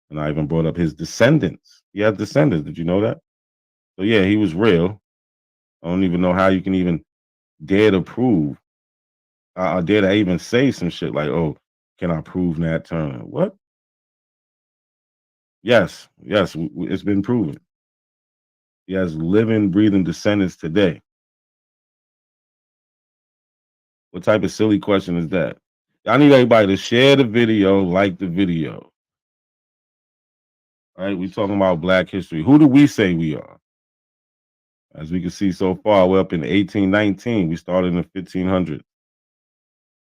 and I even brought up his descendants. He has descendants. Did you know that? So yeah, he was real. I don't even know how you can even dare to prove. I dare to even say some shit like, "Oh, can I prove Nat Turner?" What? Yes, it's been proven. He has living, breathing descendants today. What type of silly question is that? I need everybody to share the video, like the video. All right, we're talking about Black history. Who do we say we are? As we can see so far, we're up in 1819. We started in the 1500s.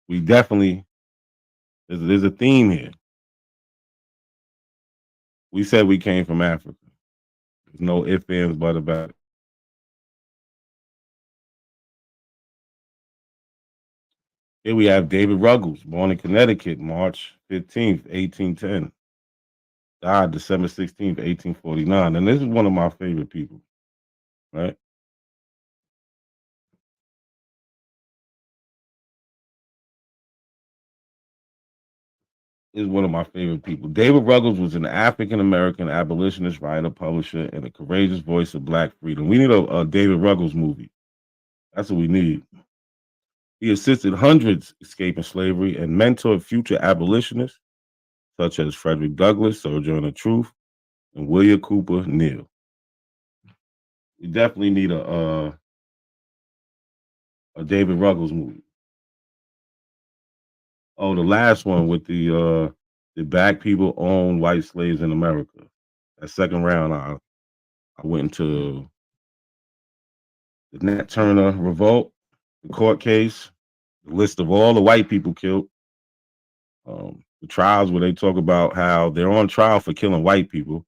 We definitely, there's a theme here. We said we came from Africa. There's no ifs, ands, but about it. Here we have David Ruggles, born in Connecticut, March 15th, 1810. Died December 16th, 1849. And this is one of my favorite people, right? Is one of my favorite people. David Ruggles was an African American abolitionist writer, publisher, and a courageous voice of Black freedom. We need a David Ruggles movie. That's what we need. He assisted hundreds escaping slavery and mentored future abolitionists such as Frederick Douglass, Sojourner Truth, and William Cooper Neal. We definitely need a David Ruggles movie. Oh, the last one with the Black people own white slaves in America. That second round, I went into the Nat Turner revolt, the court case, the list of all the white people killed, the trials where they talk about how they're on trial for killing white people,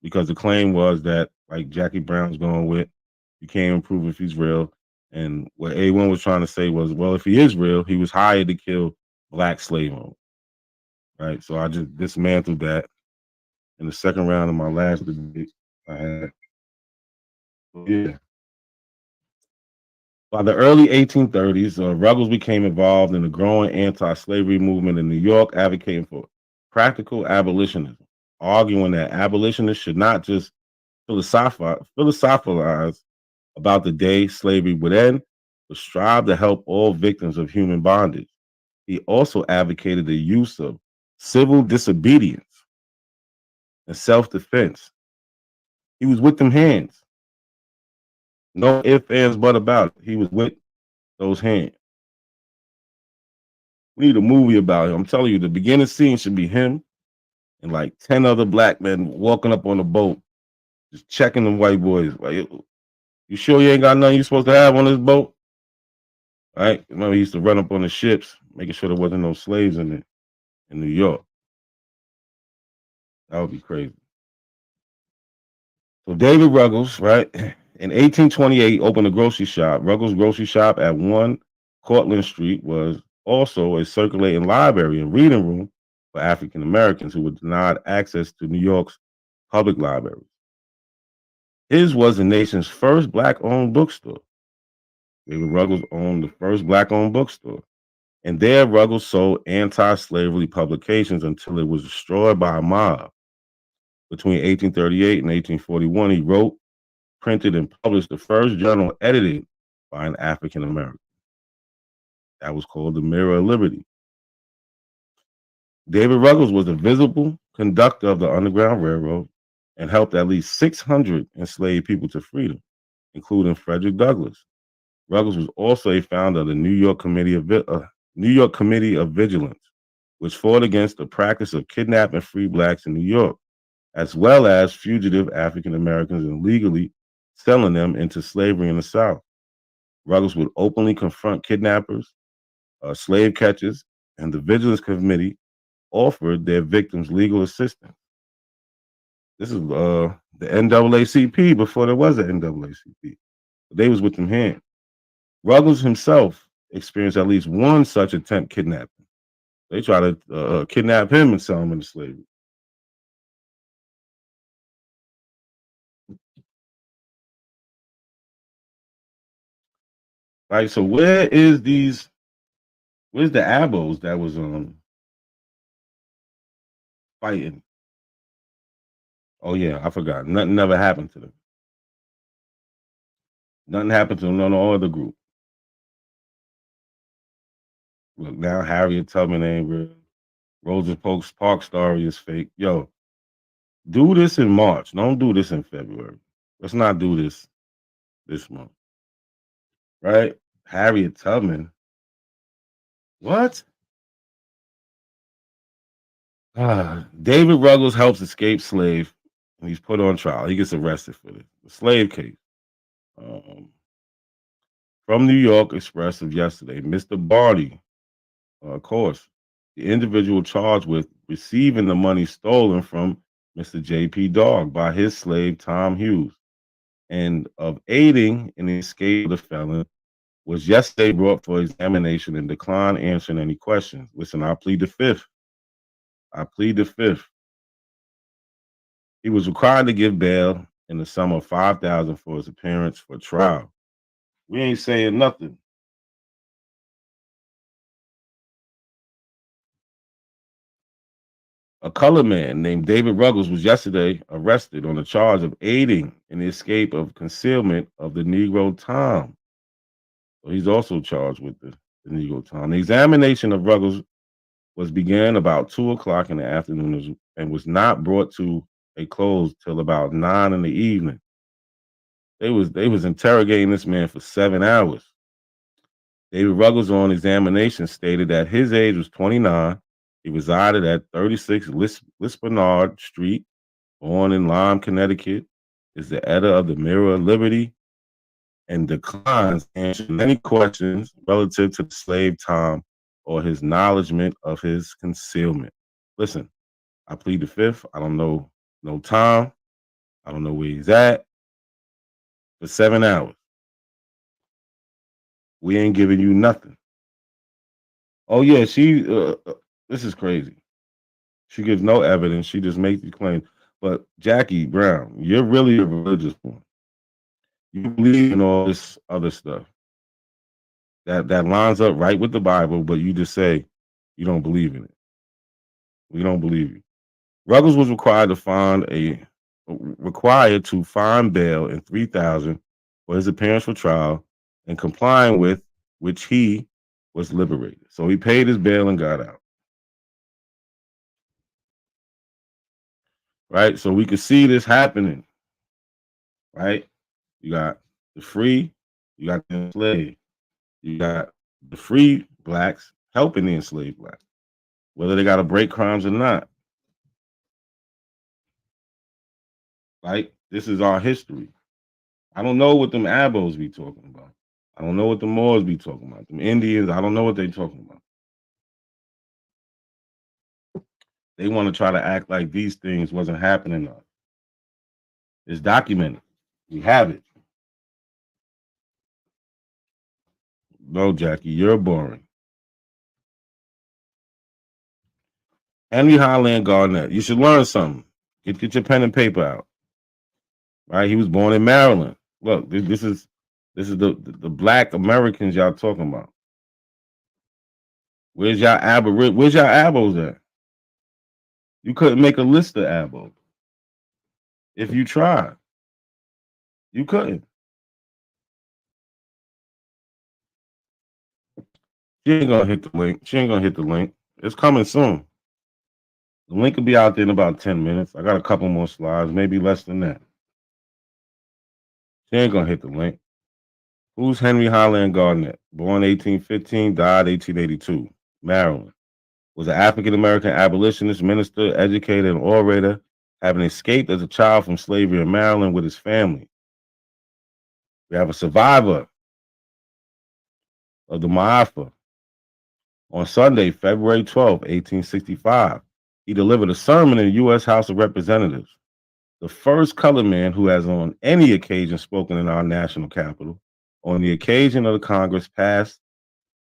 because the claim was that, like Jackie Brown's going with, you can't even prove if he's real. And what A1 was trying to say was, well, if he is real, he was hired to kill Black slave owners. Right? So I just dismantled that in the second round of my last debate I had. Yeah. By the early 1830s, Ruggles became involved in the growing anti-slavery movement in New York, advocating for practical abolitionism, arguing that abolitionists should not just philosophize about the day slavery would end, but strive to help all victims of human bondage. He also advocated the use of civil disobedience and self-defense. He was with them hands. No ifs, ands, but about it. He was with those hands. We need a movie about him. I'm telling you, the beginning scene should be him and like 10 other black men walking up on the boat, just checking them white boys. Like, you sure you ain't got nothing you supposed to have on this boat? All right. Remember, he used to run up on the ships, making sure there wasn't no slaves in it in New York. That would be crazy. So David Ruggles, right, in 1828, opened a grocery shop. Ruggles' grocery shop at 1 Cortlandt Street was also a circulating library and reading room for African Americans who were denied access to New York's public libraries. His was the nation's first black-owned bookstore. David Ruggles owned the first black-owned bookstore. And there, Ruggles sold anti-slavery publications until it was destroyed by a mob. Between 1838 and 1841, he wrote, printed, and published the first journal edited by an African American. That was called the Mirror of Liberty. David Ruggles was a visible conductor of the Underground Railroad and helped at least 600 enslaved people to freedom, including Frederick Douglass. Ruggles was also a founder of the New York Committee of Vigilance, which fought against the practice of kidnapping free blacks in New York, as well as fugitive African Americans and legally selling them into slavery in the South. Ruggles would openly confront kidnappers, slave catchers, and the Vigilance Committee offered their victims legal assistance. This is the NAACP before there was an NAACP. They was with them hands. Ruggles himself experienced at least one such attempt kidnapping. They tried to kidnap him and sell him into slavery. Right, so where's the abos that was fighting? Oh yeah, I forgot. Nothing never happened to them. Nothing happened to them on no other group. Look, now Harriet Tubman ain't real. Rosa Parks story is fake. Yo, do this in March. Don't do this in February. Let's not do this month. Right? Harriet Tubman. What? David Ruggles helps escape slave, and he's put on trial. He gets arrested for this. The slave case. From New York Express of yesterday, Mr. Barney, of course, the individual charged with receiving the money stolen from Mr. J.P. Dog by his slave Tom Hughes, and of aiding in the escape of the felon, was yesterday brought for examination and declined answering any questions. Listen, I plead the fifth. He was required to give bail in the sum of $5,000 for his appearance for trial. We ain't saying nothing. A colored man named David Ruggles was yesterday arrested on the charge of aiding in the escape of concealment of the Negro Tom. So he's also charged with the Negro Tom. The examination of Ruggles was began about 2:00 in the afternoon and was not brought to a close till about 9 in the evening. They was interrogating this man for 7 hours. David Ruggles on examination stated that his age was 29. He resided at 36 Lispenard Street, born in Lyme, Connecticut, is the editor of the Mirror of Liberty, and declines answering any questions relative to the slave Tom or his acknowledgement of his concealment. Listen, I plead the fifth. I don't know no Tom. I don't know where he's at. For 7 hours. We ain't giving you nothing. Oh yeah, this is crazy. She gives no evidence. She just makes these claims. But Jackie Brown, you're really a religious one. You believe in all this other stuff. that lines up right with the Bible, but you just say you don't believe in it. We don't believe you. Ruggles was required to find bail in 3,000 for his appearance for trial, and complying with which he was liberated. So he paid his bail and got out. Right? So we could see this happening. Right? You got the free, you got the enslaved, you got the free blacks helping the enslaved blacks, whether they got to break crimes or not. Right? This is our history. I don't know what them Abos be talking about. I don't know what the Moors be talking about. Them Indians, I don't know what they talking about. They want to try to act like these things wasn't happening. It's documented. We have it. No, Jackie, you're boring. Henry Highland Garnett. You should learn something. Get your pen and paper out. Right? He was born in Maryland. Look, this is the black Americans y'all talking about. Where's y'all Abos at? You couldn't make a list of Abos. If you tried. You couldn't. She ain't gonna hit the link. She ain't gonna hit the link. It's coming soon. The link will be out there in about 10 minutes. I got a couple more slides, maybe less than that. She ain't gonna hit the link. Who's Henry Highland Garnett? Born 1815, died 1882. Maryland. Was an African American abolitionist, minister, educator, and orator, having escaped as a child from slavery in Maryland with his family. We have a survivor of the Maafa. On Sunday, February 12, 1865, he delivered a sermon in the U.S. House of Representatives. The first colored man who has on any occasion spoken in our national capital on the occasion of the Congress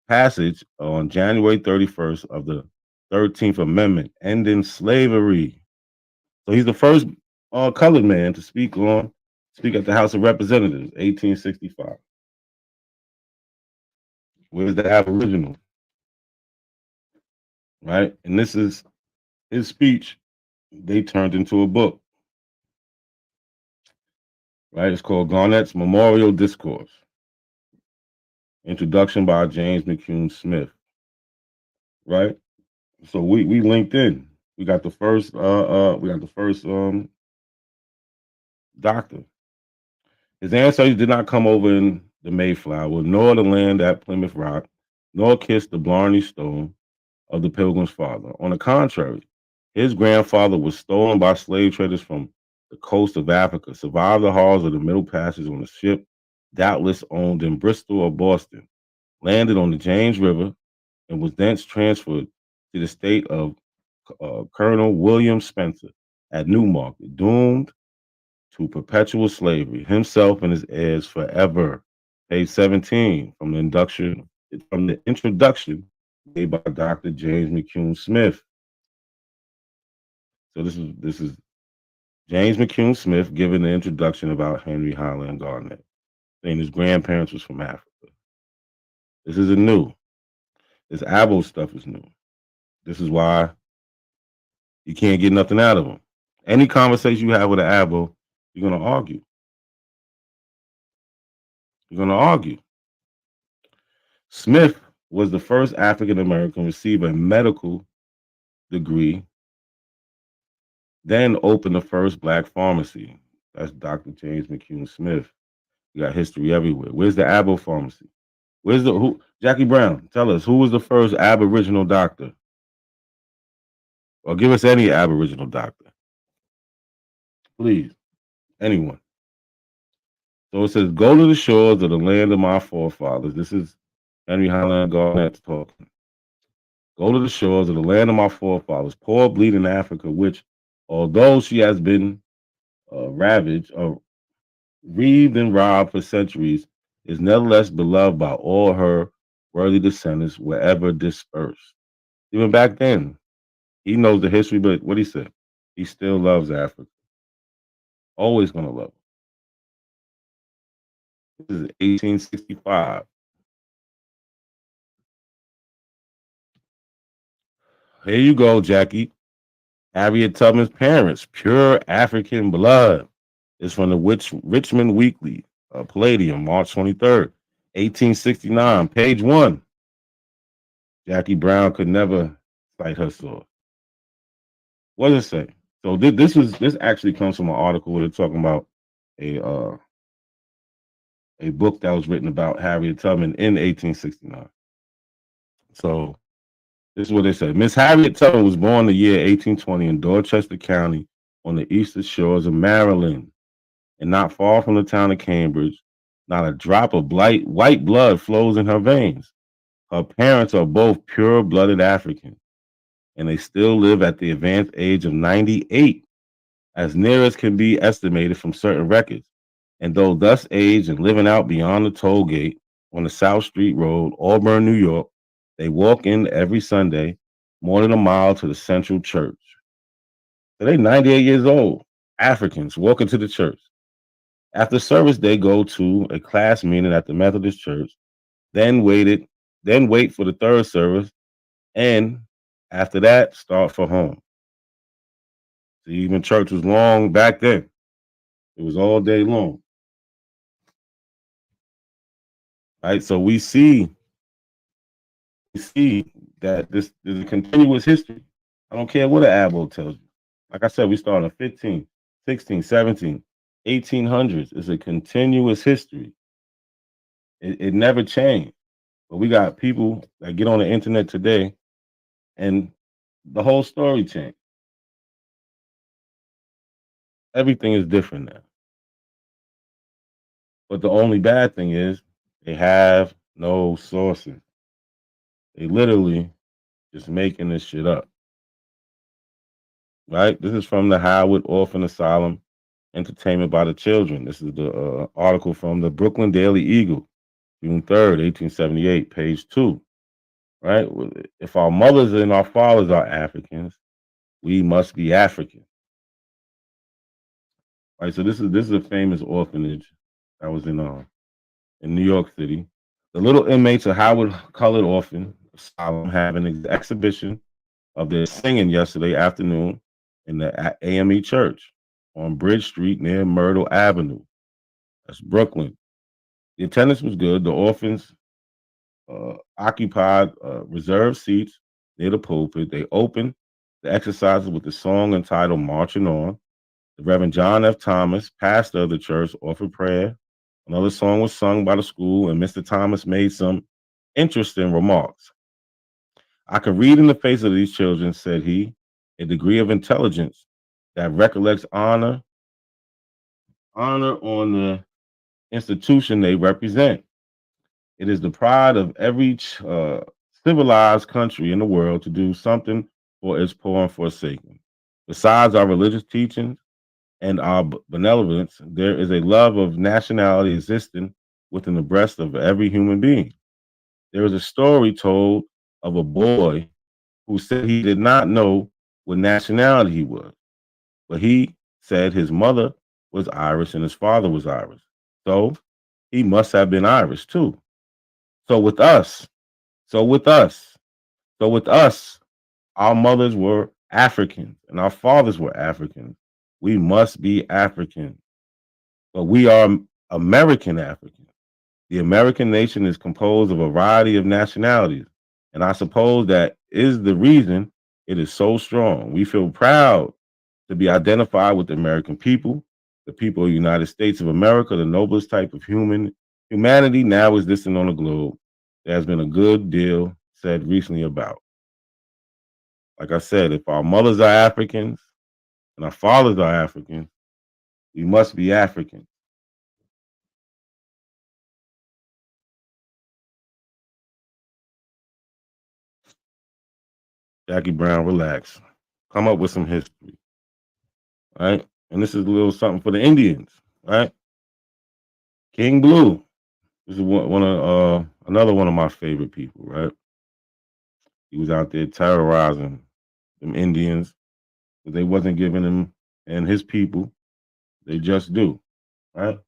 passage on January 31st of the 13th Amendment, ending slavery. So he's the first colored man to speak at the House of Representatives, 1865. Where's the Aboriginal? Right? And this is his speech. They turned into a book. Right? It's called Garnett's Memorial Discourse. Introduction by James McCune Smith. Right? So we linked in. We got the first doctor. His ancestors did not come over in the Mayflower, nor the land at Plymouth Rock, nor kiss the Blarney Stone of the Pilgrim's father. On the contrary, his grandfather was stolen by slave traders from the coast of Africa, survived the horrors of the Middle Passage on a ship doubtless owned in Bristol or Boston, landed on the James River, and was thence transferred to the state of Colonel William Spencer at Newmarket, doomed to perpetual slavery, himself and his heirs forever. Page 17 from the introduction made by Dr. James McCune Smith. So this is James McCune Smith giving the introduction about Henry Highland Garnett, saying his grandparents was from Africa. This isn't new. This Abo stuff is new. This is why you can't get nothing out of them. Any conversation you have with an Abo, you're going to argue. You're going to argue. Smith was the first African American to receive a medical degree, then opened the first black pharmacy. That's Dr. James McCune Smith. You got history everywhere. Where's the Abo pharmacy? Jackie Brown, tell us, who was the first Aboriginal doctor? Or give us any Aboriginal doctor. Please. Anyone. So it says, go to the shores of the land of my forefathers. This is Henry Highland Garnett talking. Go to the shores of the land of my forefathers, poor bleeding Africa, which, although she has been ravaged, reaved and robbed for centuries, is nevertheless beloved by all her worthy descendants wherever dispersed. Even back then, he knows the history, but what he said, he still loves Africa. Always gonna love it. This is 1865. Here you go, Jackie. Harriet Tubman's parents, pure African blood. Is from the Richmond Weekly, Palladium, March 23rd, 1869, page 1. Jackie Brown could never cite her source. What does it say? So this actually comes from an article where they're talking about a book that was written about Harriet Tubman in 1869. So this is what they say. Miss Harriet Tubman was born the year 1820 in Dorchester County on the eastern shores of Maryland, and not far from the town of Cambridge. Not a drop of white blood flows in her veins. Her parents are both pure-blooded Africans, and they still live at the advanced age of 98, as near as can be estimated from certain records. And though thus aged and living out beyond the toll gate on the South Street Road, Auburn, New York, they walk in every Sunday, more than a mile to the Central Church. So they 98 years old, Africans walking to the church. After service, they go to a class meeting at the Methodist Church, then wait for the third service, and after that, start for home. See, even church was long back then. It was all day long. Right? So we see that this is a continuous history. I don't care what an Abbo tells you. Like I said, we started in 15, 16, 17, 1800s. It's a continuous history. It never changed. But we got people that get on the internet today and the whole story changed. Everything is different now. But the only bad thing is they have no sources. They literally just making this shit up. Right? This is from the Howard Orphan Asylum, Entertainment by the Children. This is the article from the Brooklyn Daily Eagle, June 3rd, 1878, page 2. Right? If our mothers and our fathers are Africans, we must be African. Right? So this is a famous orphanage that was in New York City. The little inmates of Howard Colored Orphan Asylum have an exhibition of their singing yesterday afternoon in the AME Church on Bridge Street near Myrtle Avenue. That's Brooklyn. The attendance was good. The orphans occupied reserved seats near the pulpit. They opened the exercises with the song entitled Marching On. The Reverend John F. Thomas, pastor of the church, offered prayer. Another song was sung by the school, and Mr. Thomas made some interesting remarks. I can read in the face of these children, said he, a degree of intelligence that recollects honor on the institution they represent. It is the pride of every civilized country in the world to do something for its poor and forsaken. Besides our religious teachings and our benevolence, there is a love of nationality existing within the breast of every human being. There is a story told of a boy who said he did not know what nationality he was, but he said his mother was Irish and his father was Irish. So he must have been Irish too. So with us, our mothers were Africans and our fathers were Africans. We must be African, but we are American African. The American nation is composed of a variety of nationalities, and I suppose that is the reason it is so strong. We feel proud to be identified with the American people, the people of the United States of America, the noblest type of humanity now existing on the globe. There has been a good deal said recently about. Like I said, if our mothers are Africans and our fathers are Africans, we must be African. Jackie Brown, relax. Come up with some history. Right? And this is a little something for the Indians, right? King Blue. This is another one of my favorite people, right? He was out there terrorizing them Indians, but they wasn't giving him and his people. They just do, right?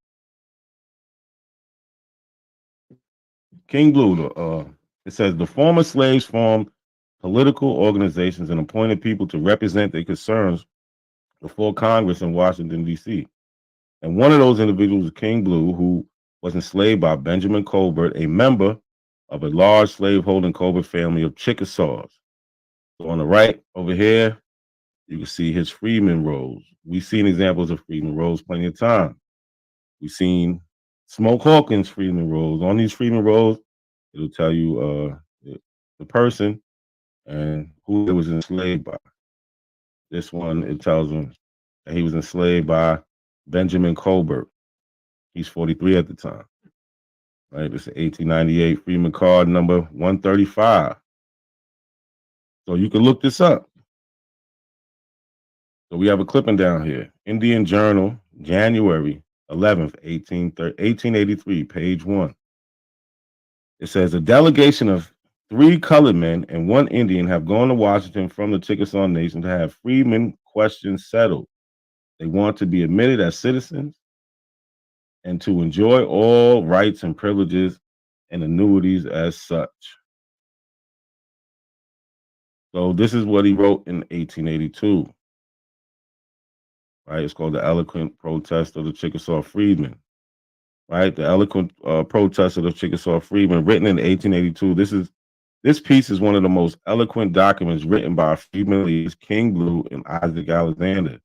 King Blue. It says the former slaves formed political organizations and appointed people to represent their concerns before Congress in Washington, D.C. And one of those individuals was King Blue, who was enslaved by Benjamin Colbert, a member of a large slaveholding Colbert family of Chickasaws. So on the right over here, you can see his Freedman rolls. We've seen examples of Freedman rolls plenty of time. We've seen Smoke Hawkins Freedman rolls. On these Freedman rolls, it'll tell you the person and who it was enslaved by. This one, it tells him that he was enslaved by Benjamin Colbert. He's 43 at the time. Right, this is 1898 Freedman card number 135. So you can look this up. So we have a clipping down here. Indian Journal, January 11th, 1883, page 1. It says a delegation of 3 colored men and 1 Indian have gone to Washington from the Chickasaw Nation to have freedmen questions settled. They want to be admitted as citizens and to enjoy all rights and privileges and annuities as such. So this is what he wrote in 1882. Right, it's called the Eloquent Protest of the Chickasaw Freedmen. Right, the Eloquent Protest of the Chickasaw Freedmen, written in 1882. This piece is one of the most eloquent documents written by freedmen leaders King Blue and Isaac Alexander.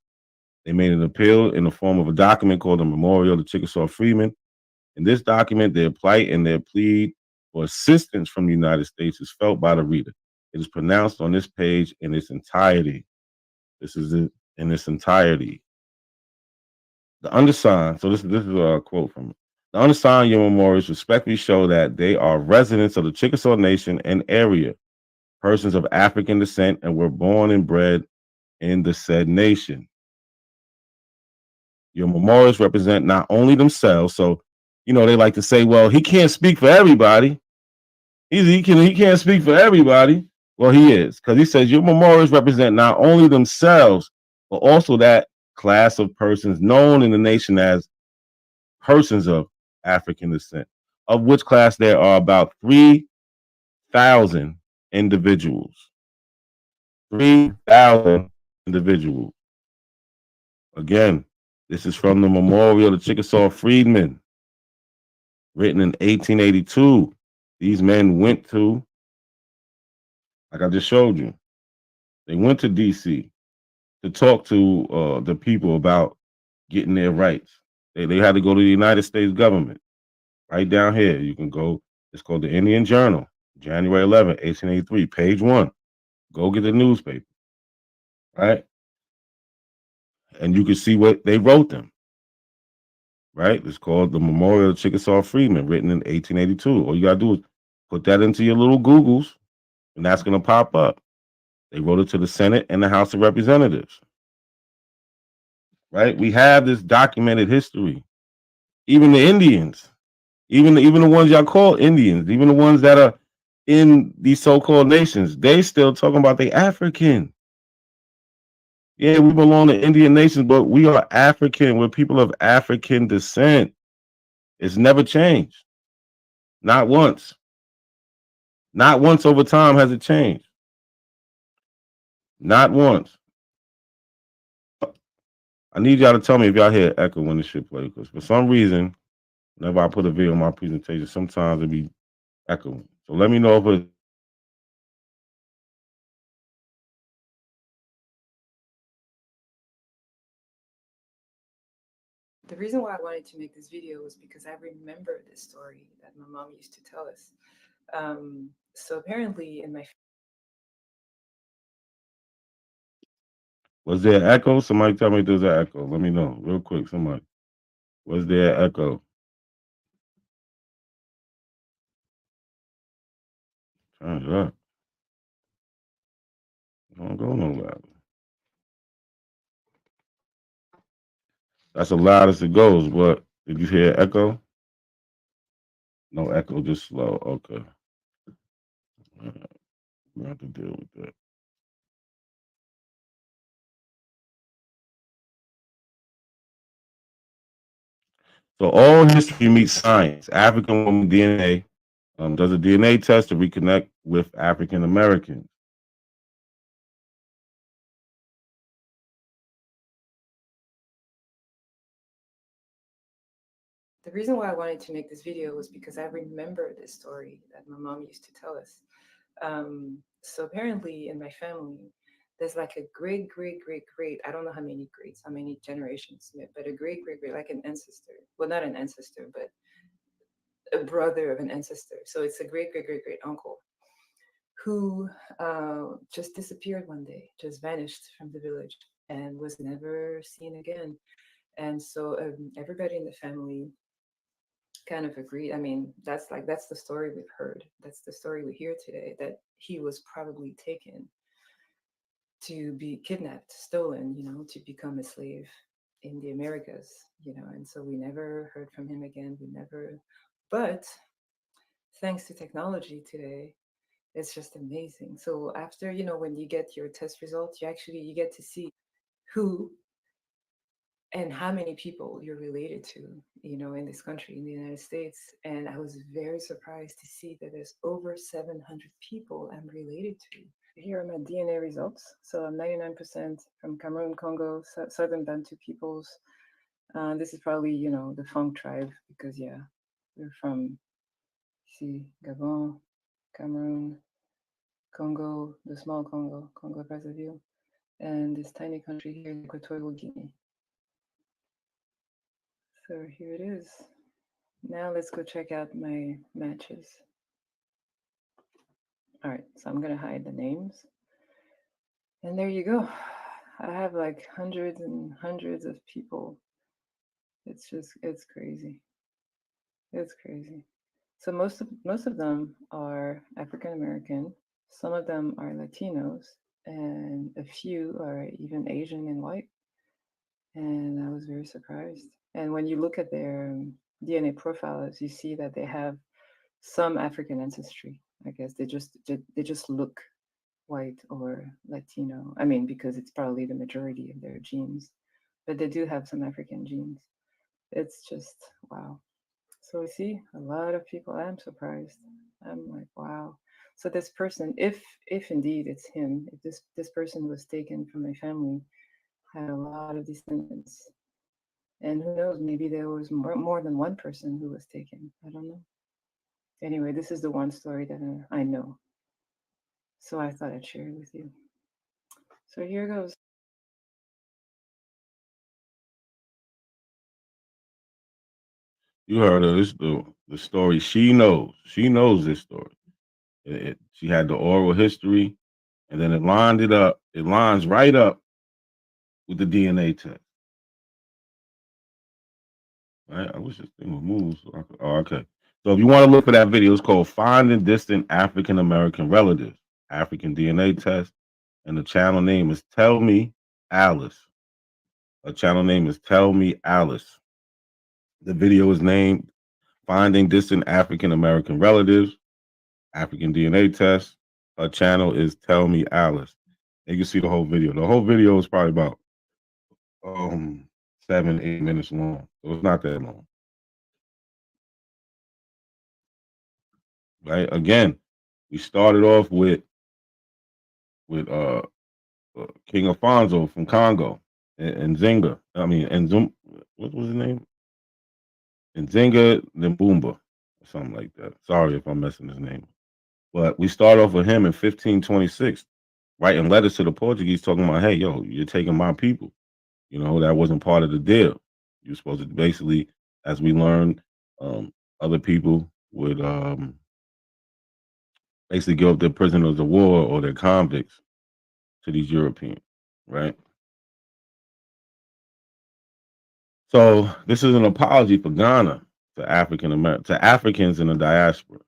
They made an appeal in the form of a document called the Memorial of the Chickasaw Freedmen. In this document, their plight and their plea for assistance from the United States is felt by the reader. It is pronounced on this page in its entirety. This is it in its entirety. The undersigned, so this is a quote from it. The undersigned your memorials respectfully show that they are residents of the Chickasaw Nation and area, persons of African descent, and were born and bred in the said nation. Your memorials represent not only themselves, so they like to say, well, he can't speak for everybody. He can't speak for everybody. Well, he is, because he says your memorials represent not only themselves, but also that class of persons known in the nation as persons of African descent, of which class there are about 3,000 individuals. 3,000 individuals. Again, this is from the Memorial of the Chickasaw Freedmen, written in 1882. These men went to, like I just showed you, they went to D.C. to talk to the people about getting their rights. They had to go to the United States government. Right down here, you can go. It's called the Indian Journal, January 11th, 1883, page 1. Go get the newspaper, right? And you can see what they wrote them, right? It's called the Memorial of Chickasaw Freedmen, written in 1882. All you got to do is put that into your little Googles, and that's going to pop up. They wrote it to the Senate and the House of Representatives, right? We have this documented history. Even the Indians, even the ones y'all call Indians, even the ones that are in these so-called nations, they still talking about they African. Yeah, we belong to Indian nations, but we are African. We're people of African descent. It's never changed. Not once. Not once over time has it changed. Not once. I need y'all to tell me if y'all hear echo when this shit plays, because for some reason, whenever I put a video on my presentation, sometimes it be echoing. So let me know if it. The reason why I wanted to make this video was because I remember this story that my mom used to tell us. So apparently in my... Was there an echo? Somebody tell me if there's an echo. Let me know real quick. Somebody. Was there an echo? Turn it up. Don't go nowhere. That's as loud as it goes. But did you hear echo? No echo, just slow. Okay. We have to deal with that. So all history meets science. African woman DNA does a DNA test to reconnect with African Americans. the reason why I wanted to make this video was because I remember this story that my mom used to tell us. So apparently in my family, there's like a great, I don't know how many greats, how many generations, but a great, like an ancestor. Well, not an ancestor, but a brother of an ancestor. So it's a great uncle who just disappeared one day, just vanished from the village and was never seen again. And so everybody in the family kind of agreed. I mean, that's the story we've heard. That's the story we hear today, that he was probably taken to be kidnapped, stolen, to become a slave in the Americas, and so we never heard from him again. But thanks to technology today, it's just amazing. So after, when you get your test results, you get to see who and how many people you're related to, in this country, in the United States. And I was very surprised to see that there's over 700 people I'm related to. Here are my DNA results. So I'm 99% from Cameroon, Congo, Southern Bantu peoples. This is probably, the Funk tribe, because we're from, Gabon, Cameroon, Congo, the small Congo, Congo-Brazzaville, and this tiny country here, Equatorial Guinea. So here it is. Now let's go check out my matches. All right, so I'm gonna hide the names. And there you go. I have like hundreds and hundreds of people. It's crazy. It's crazy. So most of them are African American. Some of them are Latinos, and a few are even Asian and white. And I was very surprised. And when you look at their DNA profiles, you see that they have some African ancestry. I guess they just look white or Latino. I mean, because it's probably the majority of their genes, but they do have some African genes. It's just wow. So we see a lot of people. I'm surprised. I'm like, wow. So this person, if indeed it's him, if this person was taken from my family, had a lot of descendants. And who knows, maybe there was more than one person who was taken. I don't know. Anyway, this is the one story that I know. So I thought I'd share it with you. So here goes. You heard her. This the story she knows. She knows this story. She had the oral history, and then it lines right up with the DNA test. Right? I wish this thing would move. Okay. So if you want to look for that video, it's called Finding Distant African American Relatives, African DNA Test. And the channel name is Tell Me Alice. The channel name is Tell Me Alice. The video is named Finding Distant African American Relatives, African DNA Test. Her channel is Tell Me Alice. You can see the whole video. The whole video is probably about 7-8 minutes long. So it's not that long. Right? Again, we started off with King Alfonso from Congo and Zinga. I mean, and what was his name? Nzinga Mbumba, or something like that. Sorry if I'm messing his name. But we start off with him in 1526, writing letters to the Portuguese talking about, hey, yo, you're taking my people. That wasn't part of the deal. You're supposed to basically, as we learned, other people would basically give up their prisoners of war or their convicts to these Europeans, right? So this is an apology for Ghana to Africans in the diaspora.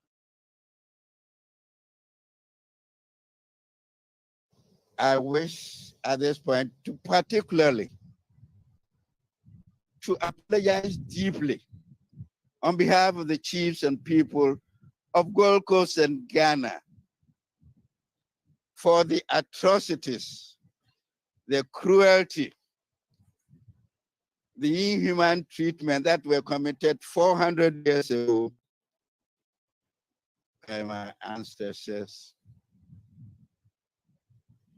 I wish at this point to particularly to apologize deeply on behalf of the chiefs and people of Gold Coast and Ghana for the atrocities, the cruelty, the inhuman treatment that were committed 400 years ago by my ancestors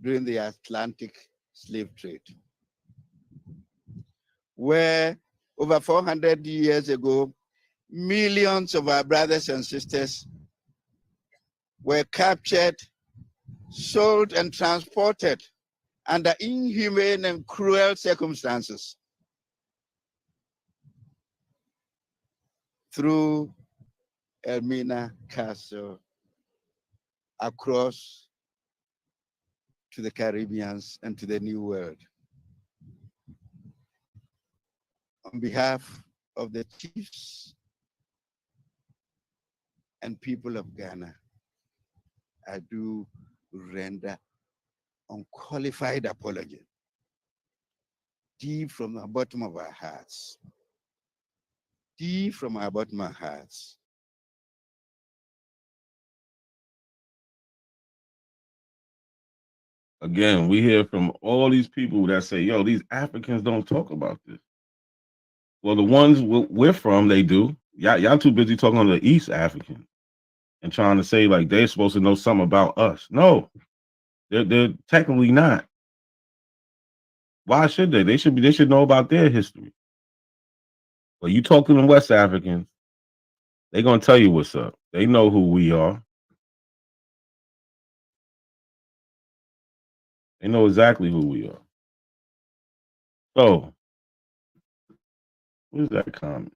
during the Atlantic slave trade, where over 400 years ago, millions of our brothers and sisters were captured, sold, and transported under inhumane and cruel circumstances through Elmina Castle across to the Caribbeans and to the New World. On behalf of the chiefs and people of Ghana, I do render unqualified apology, deep from the bottom of our hearts, deep from our bottom of our hearts. Again, we hear from all these people that say, yo, these Africans don't talk about this. Well, the ones we're from, they do. Y'all too busy talking on the East African and trying to say like they're supposed to know something about us. No, they're technically not. Why should they? They should know about their history. Well, you talk to them West Africans, they're gonna tell you what's up. They know who we are. They know exactly who we are. So, what is that comment?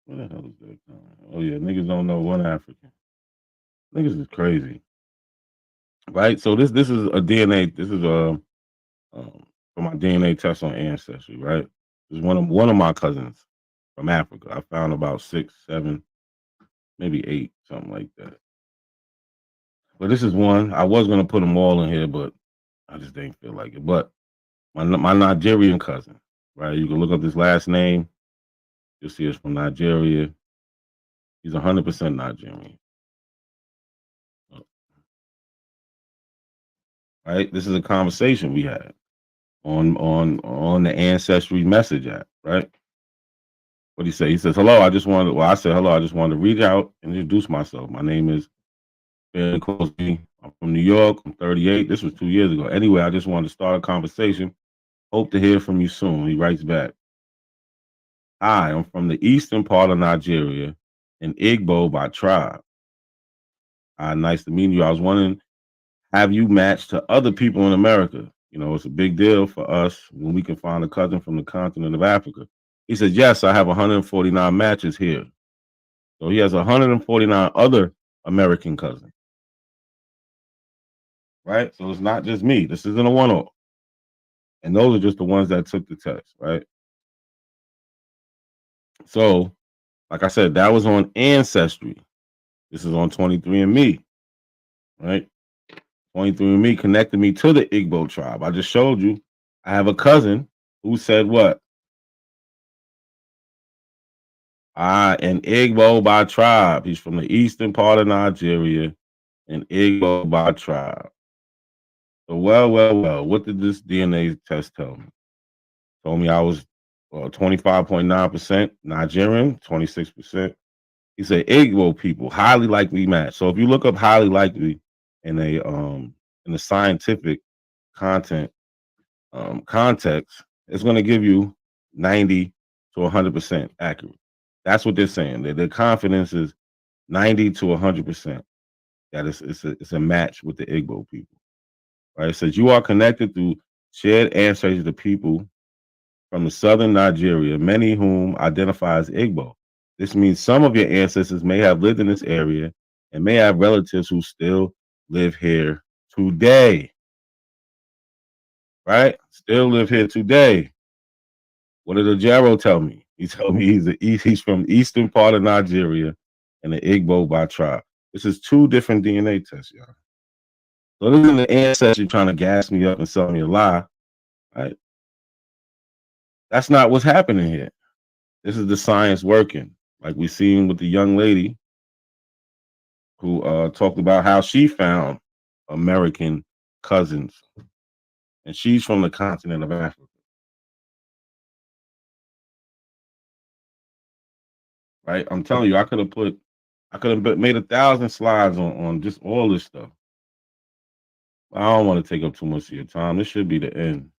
What the hell is that comment? Oh yeah, niggas don't know one African. Niggas is crazy, right? So this is a DNA. This is for my DNA test on Ancestry, right? This is one of my cousins from Africa. I found about 6, 7, maybe 8, something like that. But this is one. I was gonna put them all in here, but I just didn't feel like it. But my Nigerian cousin, right? You can look up this last name. You'll see it's from Nigeria. He's 100% Nigerian. Right? This is a conversation we had on the Ancestry message app, right? What he say? He says, hello, I said, hello, I just wanted to reach out and introduce myself. My name is Ben Cosby. I'm from New York. I'm 38. This was 2 years ago. Anyway, I just wanted to start a conversation. Hope to hear from you soon. He writes back. Hi, I'm from the eastern part of Nigeria, an Igbo by tribe. Nice to meet you. I was wondering, have you matched to other people in America? You know, it's a big deal for us when we can find a cousin from the continent of Africa. He said, yes, I have 149 matches here. So he has 149 other American cousins. Right? So it's not just me. This isn't a one-off. And those are just the ones that took the test, right? So, like I said, that was on Ancestry. This is on 23andMe, right? 23andMe connected me to the Igbo tribe. I just showed you. I have a cousin who said what? An Igbo by tribe. He's from the eastern part of Nigeria, an Igbo by tribe. So, well, what did this DNA test tell me? Told me I was 25.9% Nigerian, 26%. He said Igbo people, highly likely match. So if you look up highly likely in the scientific content context, it's going to give you 90 to 100% accurate. That's what they're saying. Their confidence is 90 to 100% that it's a match with the Igbo people. Right? It says you are connected through shared ancestors to people from the southern Nigeria, many whom identify as Igbo. This means some of your ancestors may have lived in this area and may have relatives who still live here today. Right? Still live here today. What did Ojaro tell me? He told me he's from the eastern part of Nigeria and an Igbo by tribe. This is 2 different DNA tests, y'all. So this is the ancestry trying to gas me up and sell me a lie. Right? That's not what's happening here. This is the science working. Like we seen with the young lady who talked about how she found American cousins. And she's from the continent of Africa. Right? I'm telling you, I could have made 1,000 slides on just all this stuff. I don't want to take up too much of your time. This should be the end.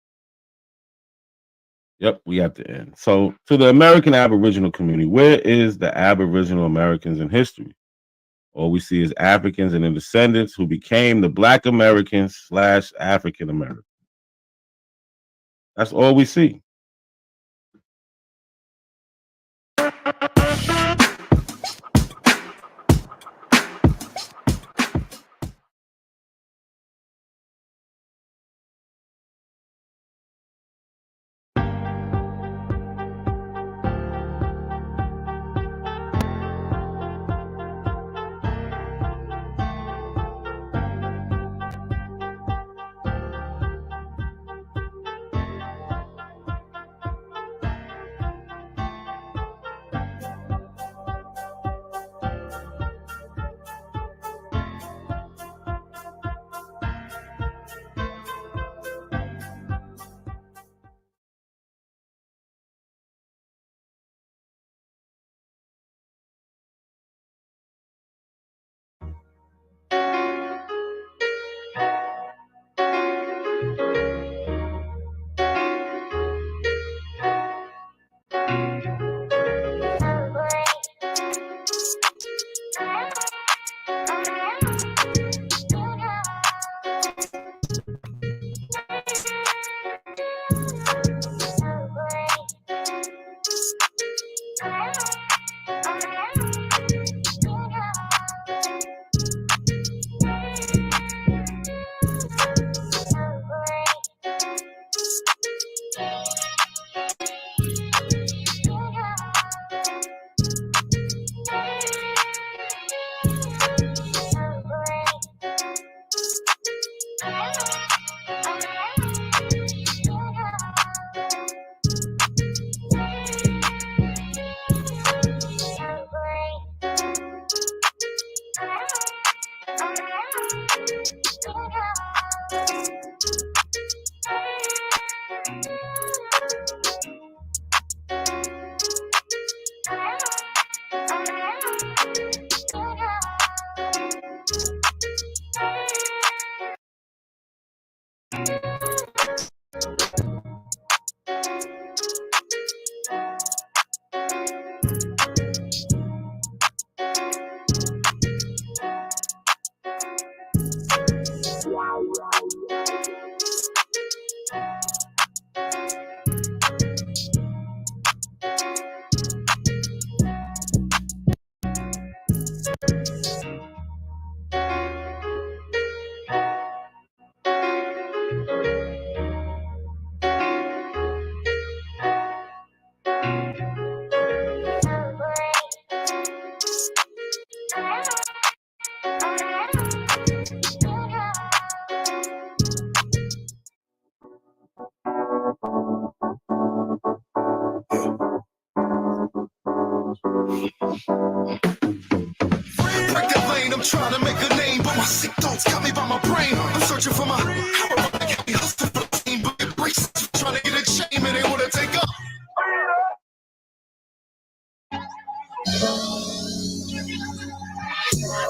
Yep, we at the end. So, to the American Aboriginal community, where is the Aboriginal Americans in history? All we see is Africans and their descendants who became the Black Americans / African Americans. That's all we see. Break that lane, I'm trying to make a name, but my sick thoughts got me by my brain. I'm searching for my power, I can't be hustling for the team, but it breaks, trying to get a chain, and they want to take up.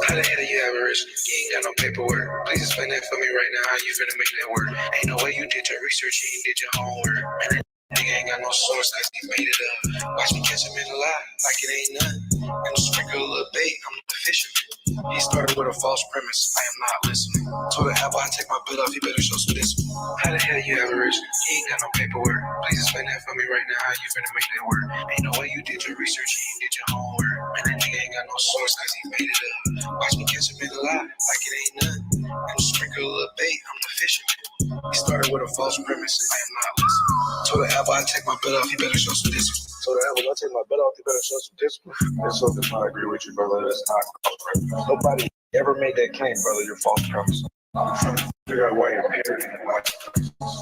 How the hell do you have a risk? You ain't got no paperwork. Please explain that for me right now. How you finna make that work? Ain't no way you did your research, you ain't did your homework. Man, nigga ain't got no source cause he made it up. Watch me catch him in a lie, like it ain't nothing. And sprinkle a little bait, I'm the fisherman. He started with a false premise, I am not listening. Told the apple I take my bill off, you better show some discipline. How the hell you have a risk? You ain't got no paperwork. Please explain that for me right now. How you finna make that work? Ain't no way you did your research, you ain't did your homework. Man, that nigga ain't got no source cause he made it up. Watch me catch him in a lie, like it ain't nothing. And sprinkle a little bait, I'm the fisherman. He started with a false premise, I am not listening. Told the apple I take my bill off, you better show some discipline. So the apple, I take my bet off, you better show some discipline. That's something I agree with you, brother. That's not correct. Nobody ever made that claim, brother. You're false premise. I'm trying to figure out why you're parroting and why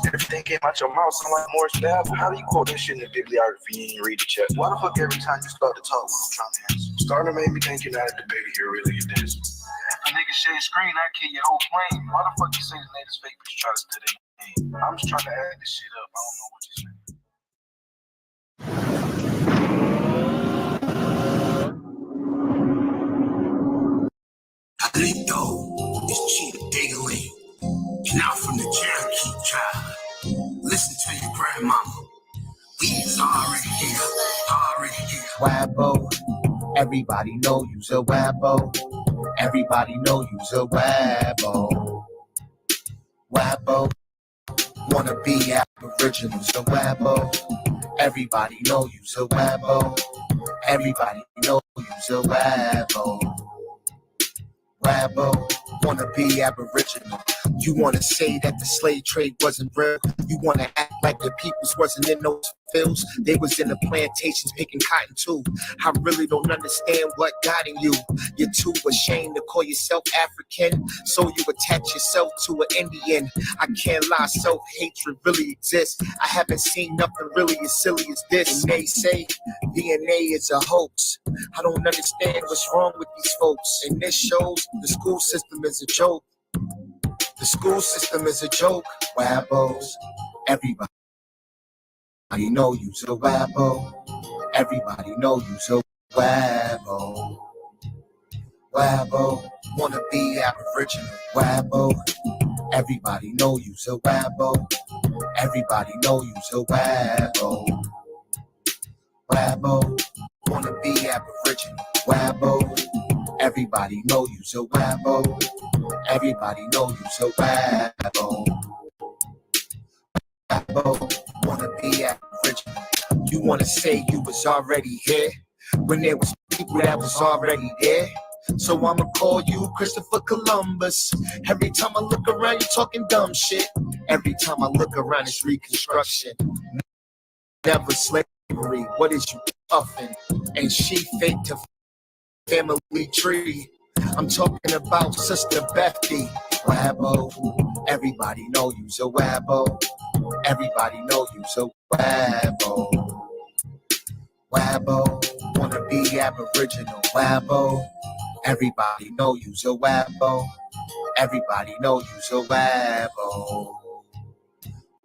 everything came out your mouth sound like Morris the apple. How do you quote this shit in the bibliography and you read the chat? Why the fuck every time you start to talk when I'm trying to answer? Starting to make me think you're not a debater, you're really a dancer. If a nigga share screen, I kill your whole plane. Why the fuck you say the latest fake bitch try to steal their name? I'm just trying to add this shit up. I don't know what you're saying. Alito, it's cheetah daily. Now from the Cherokee tribe. Listen to your grandmama. We's already here. Already here. Wabbo, everybody know you's a wabbo. Everybody know you's a wabbo. Wabbo, wanna be Aboriginals a wabbo. Everybody know you's a wabbo. Everybody know you's a wabbo. Wabbo, wanna be Aboriginal. You wanna say that the slave trade wasn't real. You wanna act like the peoples wasn't in those fields. They was in the plantations picking cotton too. I really don't understand what got in you. You're too ashamed to call yourself African, so you attach yourself to an Indian. I can't lie, self-hatred really exists. I haven't seen nothing really as silly as this. And they say DNA is a hoax. I don't understand what's wrong with these folks. And this shows the school system is a joke. The school system is a joke. Wabbos, everybody know you's a wabbo. Everybody know you's a wabbo. Wabbo, wanna be Aboriginal. Wabbo, everybody know you's a wabbo. Everybody know you's a wabbo. Wabbo, wanna be Aboriginal. Wabbo, everybody know you's a wabbo. Everybody know you's a wabbo. Wabbo, wanna be Aboriginal. You wanna say you was already here when there was people that was already there. So I'ma call you Christopher Columbus. Every time I look around, you talking dumb shit. Every time I look around, it's Reconstruction. Never slavery. What is you puffing? And she faked her family tree. I'm talking about Sister Bethy. Wabbo, everybody know you's a wabbo. Everybody know you's a wabbo. Wabbo, wanna be Aboriginal. Wabbo, everybody know you's a wabbo. Everybody know you's a wabbo.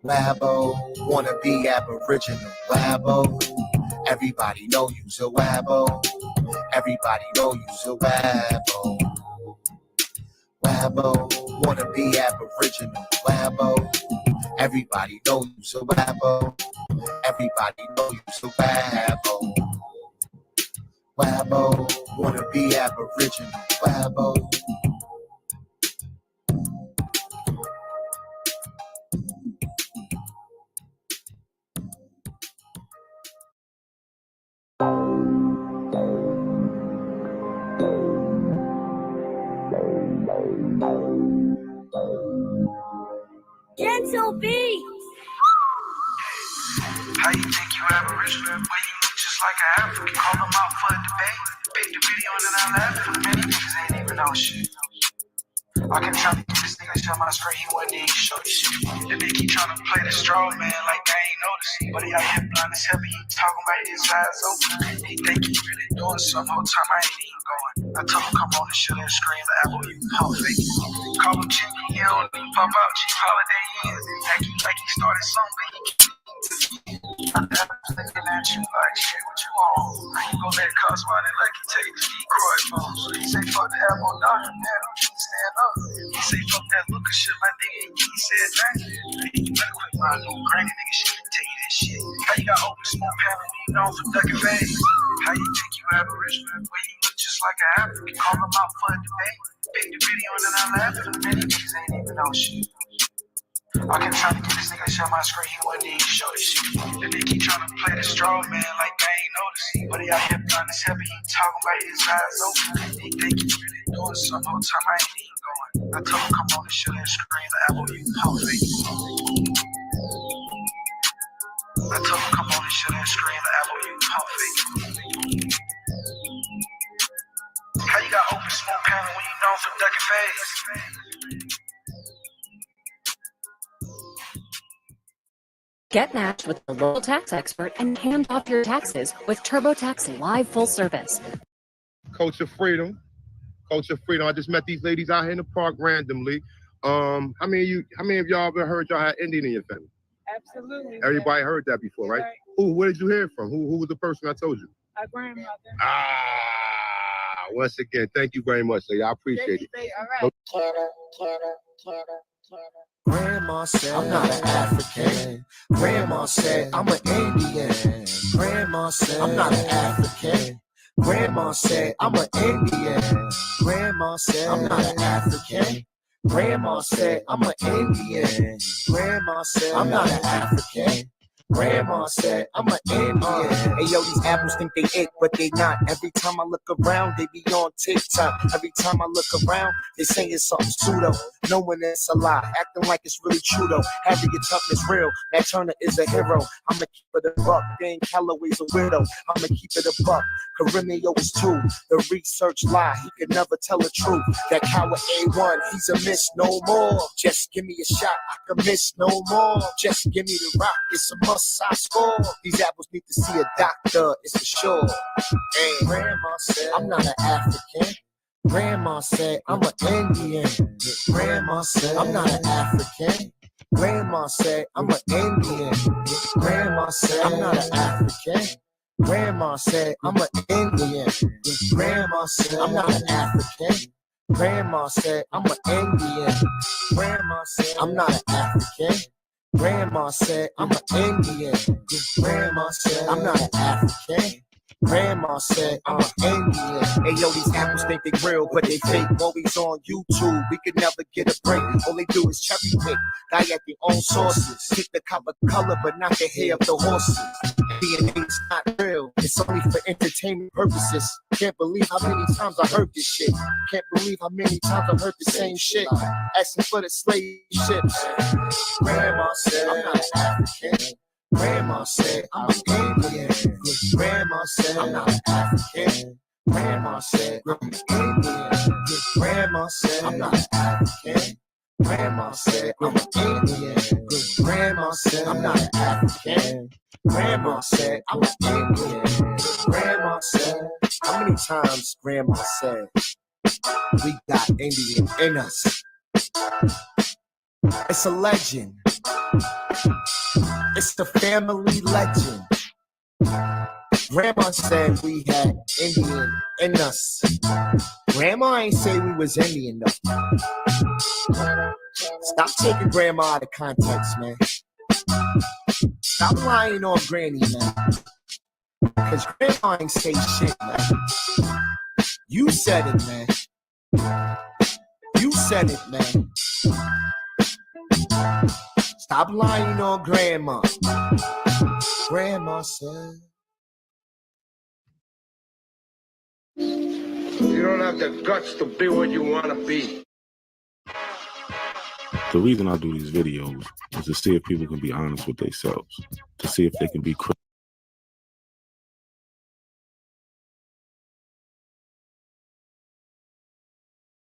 Wabbo, wanna be Aboriginal. Wabbo, everybody know you's a wabbo. Everybody know you's a wabbo. Wabbo, wanna be Aboriginal. Wabbo, everybody know you's a wabbo. Everybody know you's a wabbo. Wabbo, wanna be Aboriginal. Wabbo. Gentle beats. How you think you Aboriginal when you look just like an African? Call them out for a debate. Pick the video and then I laugh. Many niggas ain't even know shit. I can try to get this nigga to my screen, he wasn't even show this shit. The nigga keep trying to play the straw man like they ain't noticing. But he out here blind as hell, he talking about his eyes open. He think he really doing some whole time I ain't even going. I told him come on and shoot and scream the apple, you pump fake. Call him Chicky, he don't even pop out, cheap holiday is. Like he started something, but he I'm looking at you like shit, what you on? You gon' let it cost money like you take the decoy phone. So he say fuck the apple, dog, man, don't you stand up. He say fuck that look of shit, my nigga, he said that. You better quit lying, no granny nigga shit, tell you that shit. How you got open smoke panel when you known for ducking face? How you think you Aboriginal when you look just like an African? Call them out for a debate. Pick the video and then I laugh at them. Many niggas ain't even know shit. I can try to get this nigga to share my screen, he wouldn't even show this shit. The nigga keep trying to play the straw man like they ain't noticing. But he out here blind as hell, he talking about his eyes open. He think he really doing some whole time I ain't even going. I told him come on and show that screen, the apple you pump fake. I told him come on and show that screen, the apple you pump fake. How you got open smoke panel when you known for ducking face? Get matched with a local tax expert and hand off your taxes with TurboTax Live Full Service. Culture Freedom. Culture Freedom. I just met these ladies out here in the park randomly. How many of y'all ever heard y'all had Indian in your family? Absolutely. Everybody heard that before, right? Who? Where did you hear it from? Who was the person I told you? Our grandmother. Once again, thank you very much, lady. I appreciate it. All right. Grandma said I'm not an African. Grandma said I'm an Indian. Grandma said I'm not an African. Grandma said I'm an Indian. Grandma said I'm not an African. Grandma said I'm an Indian. Grandma said I'm not an African. Grandma said I'm an Indian. Hey yo, these apples think they it, but they not. Every time I look around, they be on TikTok. Every time I look around, they saying something pseudo, knowing it's a lie, acting like it's really true though. Harriet Tubman's real, Nat Turner is a hero. I'ma keep it a buck, Dan Calloway's a widow. I'ma keep it a buck, Carimio is too. The research lie, he could never tell the truth. That coward A1, he's a miss no more. Just give me a shot, I can miss no more. Just give me the rock, it's a must I score. These apples need to see a doctor, it's for sure. Hey, Grandma said I'm not an African. Grandma said I'm an Indian. Grandma said I'm not an African. Grandma said I'm an Indian. Grandma said I'm not an African. Grandma said I'm an Indian. Grandma said I'm not an African. Grandma said I'm an Indian. Grandma said I'm not an African. Grandma said I'm an Indian. Grandma said I'm not an African. Grandma said I'm an Indian. Hey yo, these apples think they real, but they fake. Always on YouTube, we could never get a break. All they do is cherry pick, die at their own sources. Pick the copper color, but not the hair of the horses. DNA's not real, it's only for entertainment purposes. Can't believe how many times I heard this shit. Can't believe how many times I heard the same shit. Asking for the slave ships. Grandma said I'm not African. Grandma said I'm an Indian. Grandma said I'm not an African. Grandma said I'm an Indian. Grandma said I'm not an African. Grandma said I'm an Indian. Grandma said I'm not an African. Grandma said I'm an Indian. Grandma said, how many times Grandma said we got Indian in us? It's a legend. It's the family legend. Grandma said we had Indian in us. Grandma ain't say we was Indian though. Stop taking Grandma out of context, man. Stop lying on Granny, man. Cause Grandma ain't say shit, man. You said it, man. You said it, man. Stop lying on Grandma. Grandma said. You don't have the guts to be what you want to be. The reason I do these videos is to see if people can be honest with themselves, to see if they can be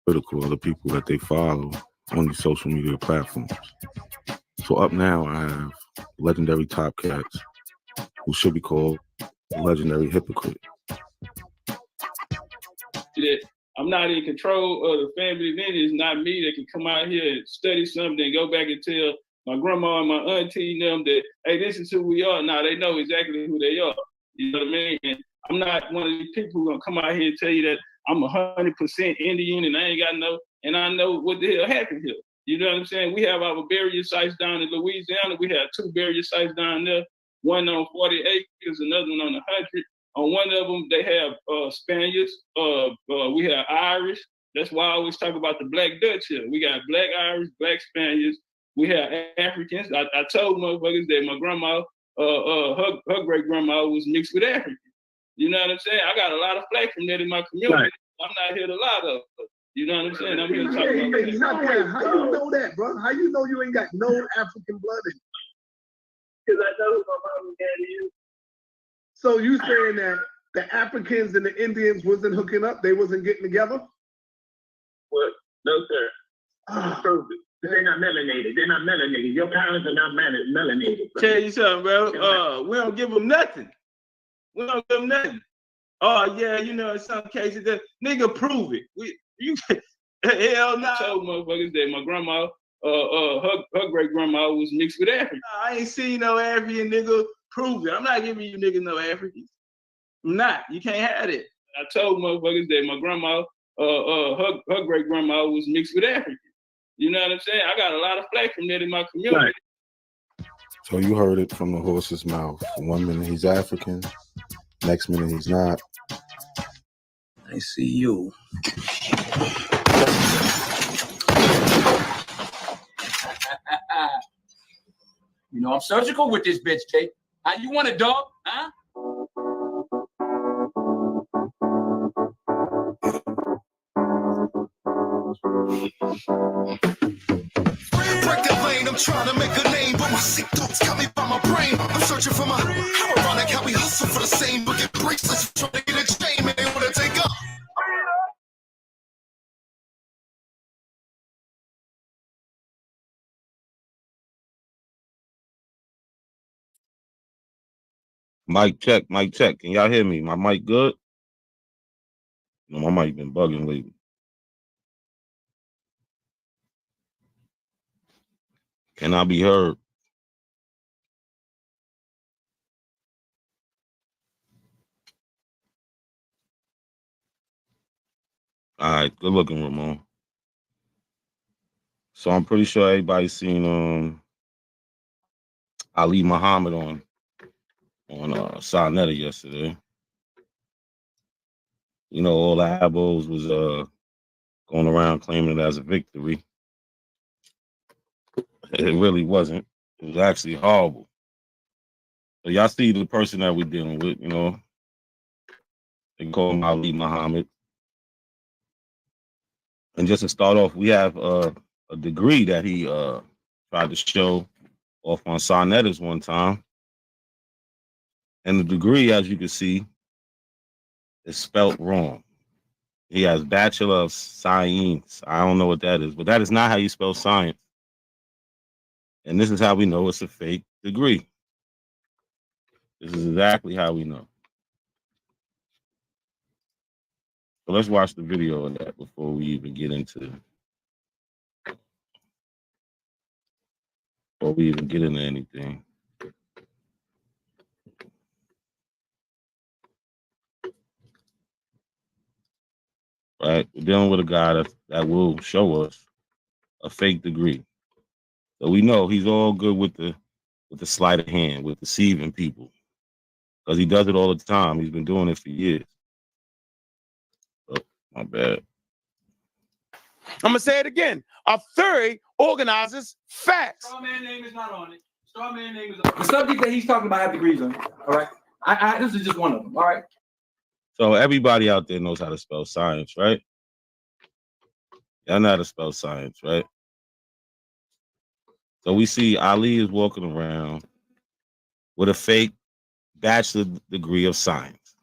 critical of the people that they follow on these social media platforms. So up now, I have legendary TopCatz, who should be called a legendary hypocrite. That I'm not in control of the family lineage. It's not me that can come out here and study something and go back and tell my grandma and my auntie and them that, hey, this is who we are. Now they know exactly who they are. You know what I mean? And I'm not one of these people who are gonna come out here and tell you that I'm 100% Indian and I ain't got no, and I know what the hell happened here. You know what I'm saying? We have our burial sites down in Louisiana. We have 2 burial sites down there, one on 40 acres, another one on 100. On one of them, they have Spaniards. We have Irish. That's why I always talk about the Black Dutch here. We got Black Irish, Black Spaniards. We have Africans. I told motherfuckers that my grandma, her great grandma was mixed with African. You know what I'm saying? I got a lot of flack from that in my community. Right. I'm not here to lie though. You know what I'm saying? I'm here to talk about that. How you know that, bro? How you know you ain't got no African blood in you? Because I know who my mom and daddy is. So you saying that the Africans and the Indians wasn't hooking up? They wasn't getting together? What? No, sir. Prove it. They're not melanated. They're not melanated. Your parents are not melanated. Bro. Tell you something, bro. We don't give them nothing. We don't give them nothing. Oh yeah, you know, in some cases, the nigga prove it. Hell no. I told motherfuckers that my grandma, her great grandma was mixed with African. I ain't seen no African nigga. Prove it. I'm not giving you niggas no Africans. I'm not. You can't have it. I told motherfuckers that my grandma, her great grandma was mixed with African. You know what I'm saying? I got a lot of flack from that in my community. Right. So you heard it from the horse's mouth. 1 minute he's African, next minute he's not. I see you. You know, I'm surgical with this bitch, Kate. How you want it, dog? Huh? Break the lane, I'm trying to make a name, but my sick thoughts got me by my brain. I'm searching for my how ironic how we hustle for the same, but get bracelets trying to get a chain, and they want to take up. Mic check, mic check. Can y'all hear me? My mic good? No, my mic been bugging lately. Can I be heard? All right, good looking, Ramon. So I'm pretty sure everybody's seen Ali Muhammad on Sarnetta yesterday. You know, all the abos was going around claiming it as a victory. It really wasn't. It was actually horrible. So y'all see the person that we're dealing with, you know. They call him Ali Muhammad. And just to start off, we have a degree that he tried to show off on Sarnetta's one time. And the degree, as you can see, is spelt wrong. He has Bachelor of Science. I don't know what that is, but that is not how you spell science. And this is how we know it's a fake degree. This is exactly how we know. So let's watch the video of that before we even get into anything. Right? We're dealing with a guy that will show us a fake degree. So we know he's all good with the sleight of hand, with deceiving people. Because he does it all the time. He's been doing it for years. Oh, my bad. I'm gonna say it again. A theory organizes facts. Straw man name is not on it. Straw man name is on it. The subject that he's talking about have degrees on it. All right. This is just one of them. All right. So everybody out there knows how to spell science, right? Y'all know how to spell science, right? So we see Ali is walking around with a fake bachelor degree of science.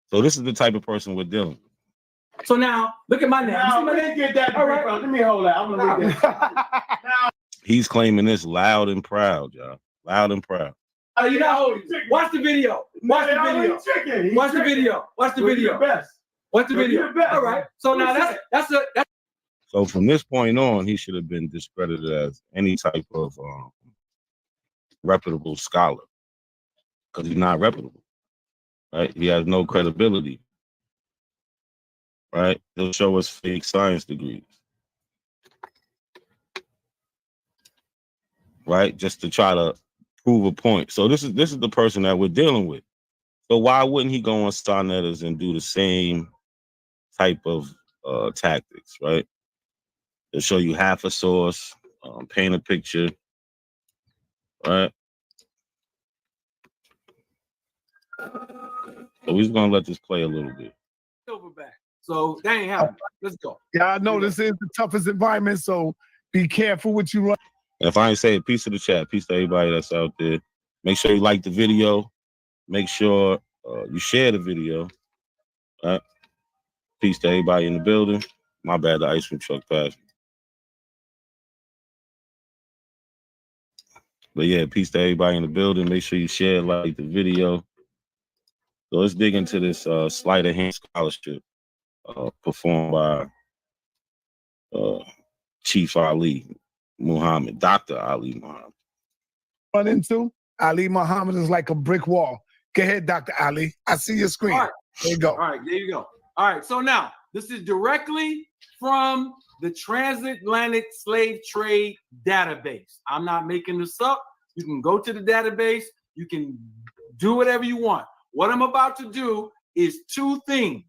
So this is the type of person we're dealing with. So now, look at my name. Now, let me get that. All right. Let me hold that. I'm gonna read this. He's claiming this loud and proud, y'all. Loud and proud. You're not holding. Watch the video. Watch the video. Watch the video. Watch the video. Watch the video. All right. So now that's. So from this point on, he should have been discredited as any type of reputable scholar, because he's not reputable, right? He has no credibility, right? He'll show us fake science degrees, right? Just to try to prove a point. So this is the person that we're dealing with. So why wouldn't he go on Sarnetta's and do the same type of tactics, right? They'll show you half a source, paint a picture, right? So we're just gonna let this play a little bit. Over back. So that ain't happening. Let's go. Yeah, I know this is the toughest environment, so be careful what you run. And if I ain't say it, peace to the chat, peace to everybody that's out there. Make sure you like the video. Make sure you share the video. Right? Peace to everybody in the building. My bad, the ice cream truck passed me. But yeah, peace to everybody in the building. Make sure you share, like the video. So let's dig into this sleight of hand scholarship performed by Chief Ali Muhammad, Dr. Ali Muhammad. Run into Ali Muhammad is like a brick wall. Go ahead, Dr. Ali. I see your screen. All right. There you go. All right, there you go. All right, so now this is directly from the Transatlantic Slave Trade Database. I'm not making this up. You can go to the database. You can do whatever you want. What I'm about to do is two things.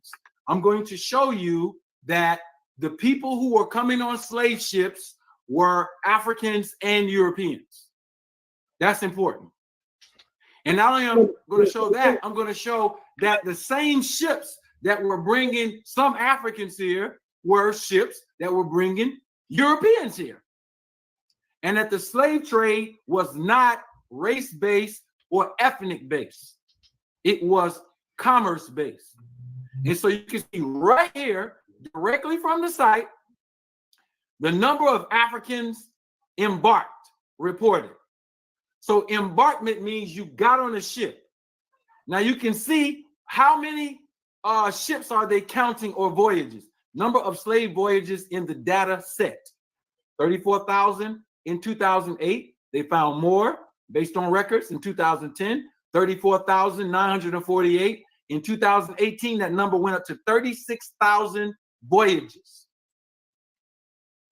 I'm going to show you that the people who were coming on slave ships were Africans and Europeans. That's important. And not only am I going to show that, I'm going to show that the same ships that were bringing some Africans here were ships that were bringing Europeans here. And that the slave trade was not race-based or ethnic-based. It was commerce-based. And so you can see right here, directly from the site, the number of Africans embarked, reported. So embarkment means you got on a ship. Now you can see how many ships are they counting or voyages. Number of slave voyages in the data set. 34,000 in 2008. They found more based on records in 2010. 34,948. In 2018, that number went up to 36,000 voyages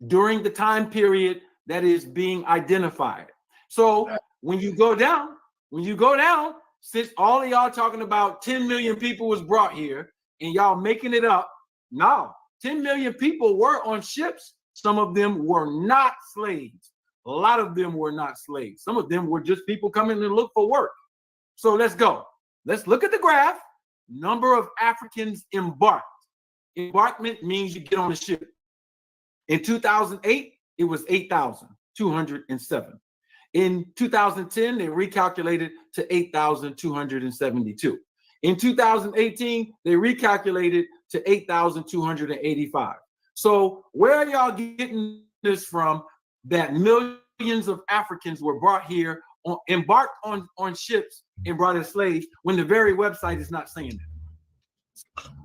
during the time period that is being identified. So when you go down, since all of y'all talking about 10 million people was brought here and y'all making it up, no, 10 million people were on ships. Some of them were not slaves. A lot of them were not slaves. Some of them were just people coming to look for work. So let's go. Let's look at the graph. Number of Africans embarked. Embarkment means you get on a ship. In 2008, it was 8,207. In 2010, they recalculated to 8,272. In 2018, they recalculated to 8,285. So where are y'all getting this from that millions of Africans were brought here, embarked on ships and brought as slaves when the very website is not saying that?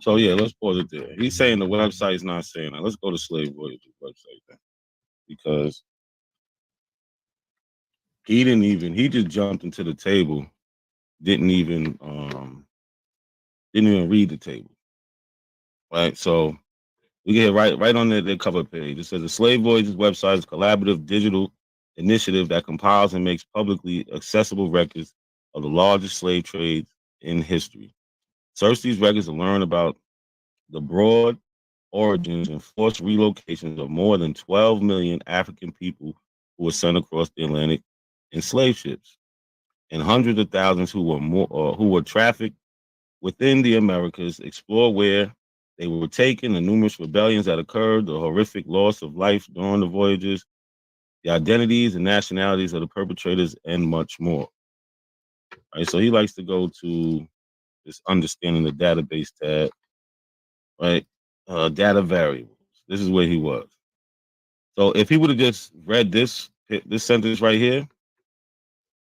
So yeah, let's pause it there. He's saying the website is not saying that. Let's go to Slave Voyage's website then, because he just jumped into the table, didn't even read the table, right? So we get right on their cover page. It says the Slave Voyage's website is a collaborative digital initiative that compiles and makes publicly accessible records of the largest slave trades in history. Search these records to learn about the broad origins and forced relocations of more than 12 million African people who were sent across the Atlantic in slave ships, and hundreds of thousands who were trafficked within the Americas. Explore where they were taken, the numerous rebellions that occurred, the horrific loss of life during the voyages, the identities and nationalities of the perpetrators, and much more. All right, so he likes to go to this understanding the database tab, right? Data variables. This is where he was. So if he would have just read this sentence right here,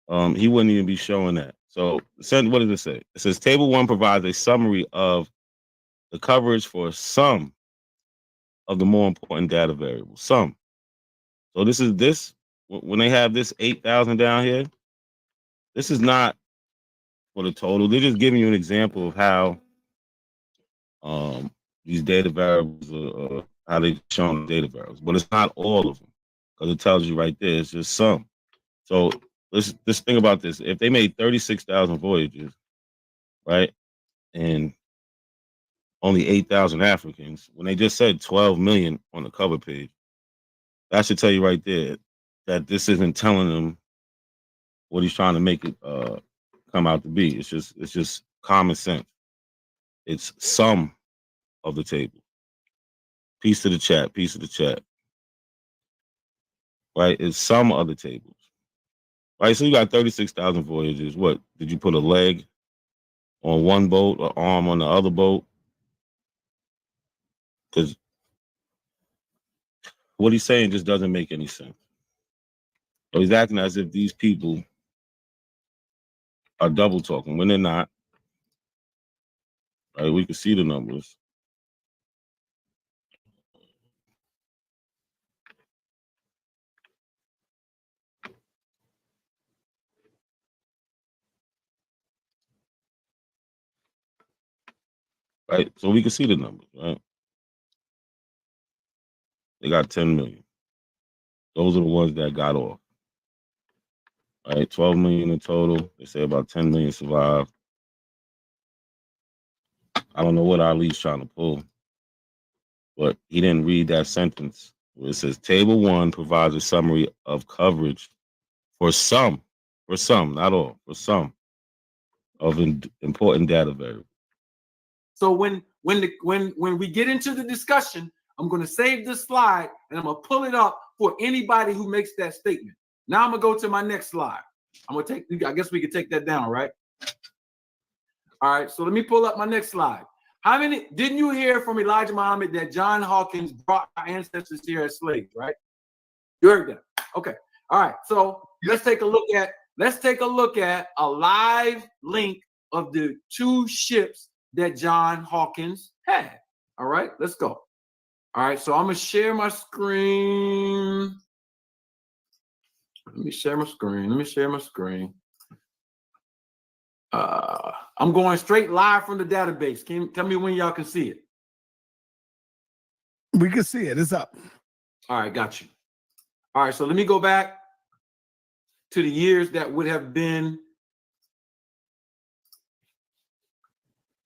he wouldn't even be showing that. So what does it say? It says Table 1 provides a summary of the coverage for some of the more important data variables. Some. So when they have this 8,000 down here, this is not for the total. They're just giving you an example of how these data variables are, how they shown data variables, but it's not all of them, because it tells you right there it's just some. So let's think about this. If they made 36,000 voyages, right, and only 8,000 Africans, when they just said 12 million on the cover page, that should tell you right there that this isn't telling them what he's trying to make it come out to be. It's just common sense. It's some of the table. Piece of the chat. Right? It's some of the tables. Right? So you got 36,000 voyages. What? Did you put a leg on one boat, an arm on the other boat? Because what he's saying just doesn't make any sense. So he's acting as if these people are double talking when they're not. Right? We can see the numbers. Right? So we can see the numbers, right? They got 10 million. Those are the ones that got off. All right, 12 million in total. They say about 10 million survived. I don't know what Ali's trying to pull, but he didn't read that sentence where it says Table 1 provides a summary of coverage for some, not all, for some of important data variables. So when we get into the discussion, I'm going to save this slide and I'm going to pull it up for anybody who makes that statement. Now I'm going to go to my next slide. I'm going to take, I guess we could take that down, right? All right, so let me pull up my next slide. How many, didn't you hear from Elijah Muhammad that John Hawkins brought our ancestors here as slaves, right? You heard that. Okay. All right. So let's take a look at a live link of the 2 ships that John Hawkins had. All right, let's go. All right, so I'm gonna share my screen. Let me share my screen. I'm going straight live from the database. Can you tell me when y'all can see it? We can see it. It's up. All right, got you. All right, so let me go back to the years that would have been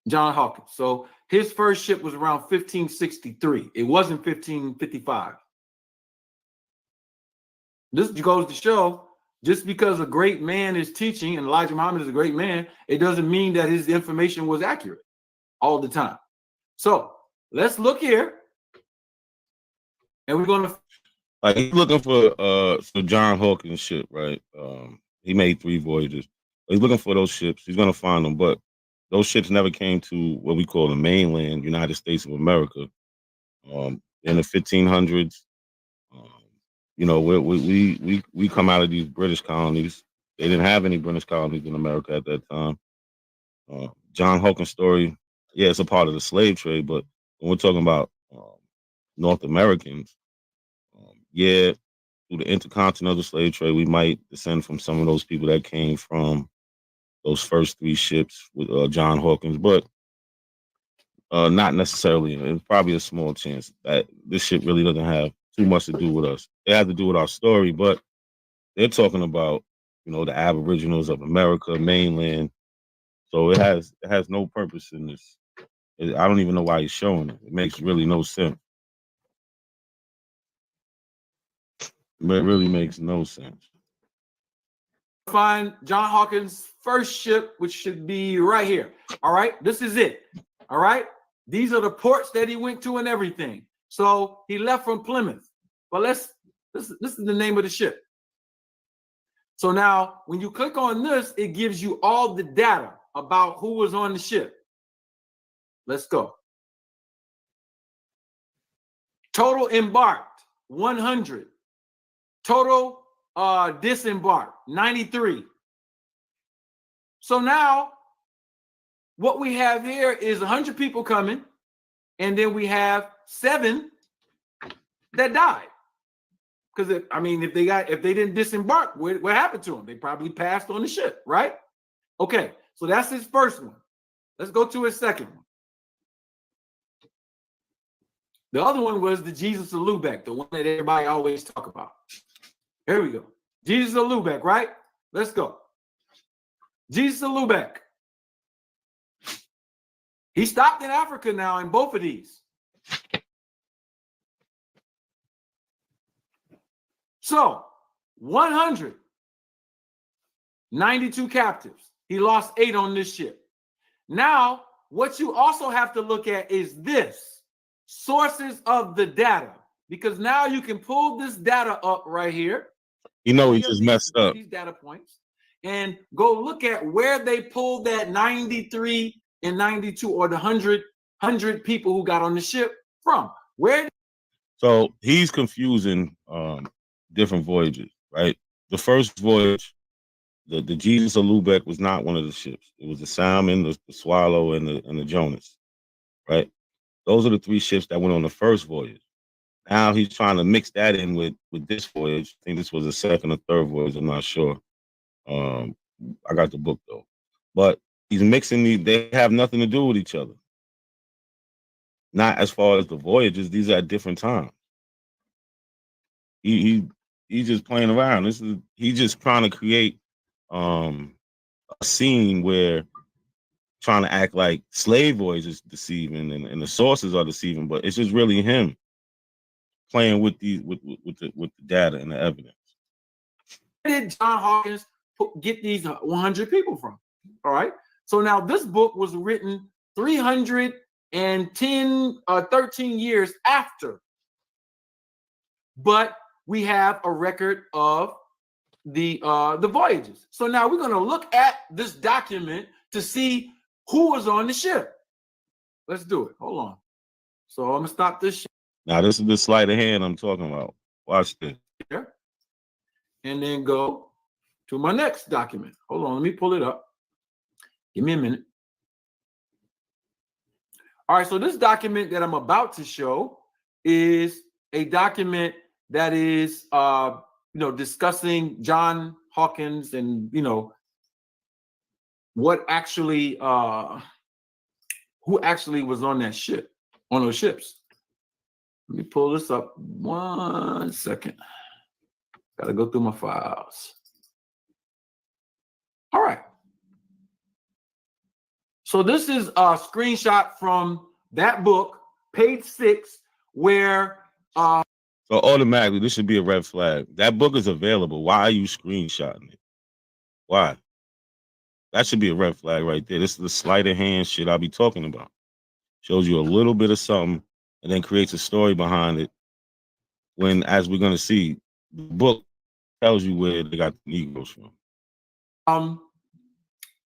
John Hawkins. So his first ship was around 1563. It wasn't 1555. This goes to show, just because a great man is teaching, and Elijah Muhammad is a great man, it doesn't mean that his information was accurate all the time. So let's look here. And we're going to... Like, he's looking for John Hawkins' ship, right? He made 3 voyages. He's looking for those ships. He's going to find them, but those ships never came to what we call the mainland United States of America. In the 1500s, you know, we come out of these British colonies. They didn't have any British colonies in America at that time. John Hawkins' story, yeah, it's a part of the slave trade, but when we're talking about North Americans, yeah, through the intercontinental slave trade, we might descend from some of those people that came from those first 3 ships with John Hawkins, but not necessarily. It's probably a small chance that this ship really doesn't have too much to do with us. It has to do with our story, but they're talking about, you know, the Aboriginals of America, mainland. So it has no purpose in this. I don't even know why he's showing it. It makes really no sense. It really makes no sense. Find John Hawkins' first ship, which should be right here. All right, this is it. All right, these are the ports that he went to and everything. So he left from Plymouth. But this is the name of the ship. So now when you click on this, it gives you all the data about who was on the ship. Let's go. Total embarked, 100. Total disembarked, 93. So now what we have here is 100 people coming, and then we have 7 that died. Because if they didn't disembark, what happened to them? They probably passed on the ship, right? Okay, so that's his first one. Let's go to his second one. The other one was the Jesus of Lubeck, the one that everybody always talk about. Here we go. Jesus of Lubeck, right? Let's go. Jesus of Lubeck. He stopped in Africa now in both of these. So 192 captives. He lost 8 on this ship. Now, what you also have to look at is this, sources of the data, because now you can pull this data up right here. You know, he just messed up. These data points, and go look at where they pulled that 93 and 92, or the 100 people who got on the ship from. Where? So he's confusing different voyages, right? The first voyage, the Jesus of Lubeck was not one of the ships. It was the Salmon, the Swallow, and the Jonas, right? Those are the 3 ships that went on the first voyage. Now he's trying to mix that in with this voyage. I think this was the second or third voyage. I'm not sure. I got the book though, but he's mixing these. They have nothing to do with each other. Not as far as the voyages. These are at different times. He's just playing around. He's just trying to create a scene where trying to act like slave voyage is deceiving and the sources are deceiving, but it's just really him playing with the data and the evidence. Where did John Hawkins get these 100 people from? All right. So now this book was written 13 years after, but we have a record of the voyages. So now we're going to look at this document to see who was on the ship. Let's do it. Hold on. So I'm gonna stop this shit. Now this is the sleight of hand I'm talking about. Watch this. Here. And then go to my next document. Hold on, let me pull it up. Give me a minute. All right, so this document that I'm about to show is a document that is discussing John Hawkins and what actually who actually was on that ship, on those ships. Let me pull this up 1 second. Gotta go through my files. All right. So this is a screenshot from that book, page 6, where so automatically this should be a red flag. That book is available. Why are you screenshotting it? Why? That should be a red flag right there. This is the sleight of hand shit I'll be talking about. Shows you a little bit of something and then creates a story behind it. When, as we're gonna see, the book tells you where they got the Negroes from.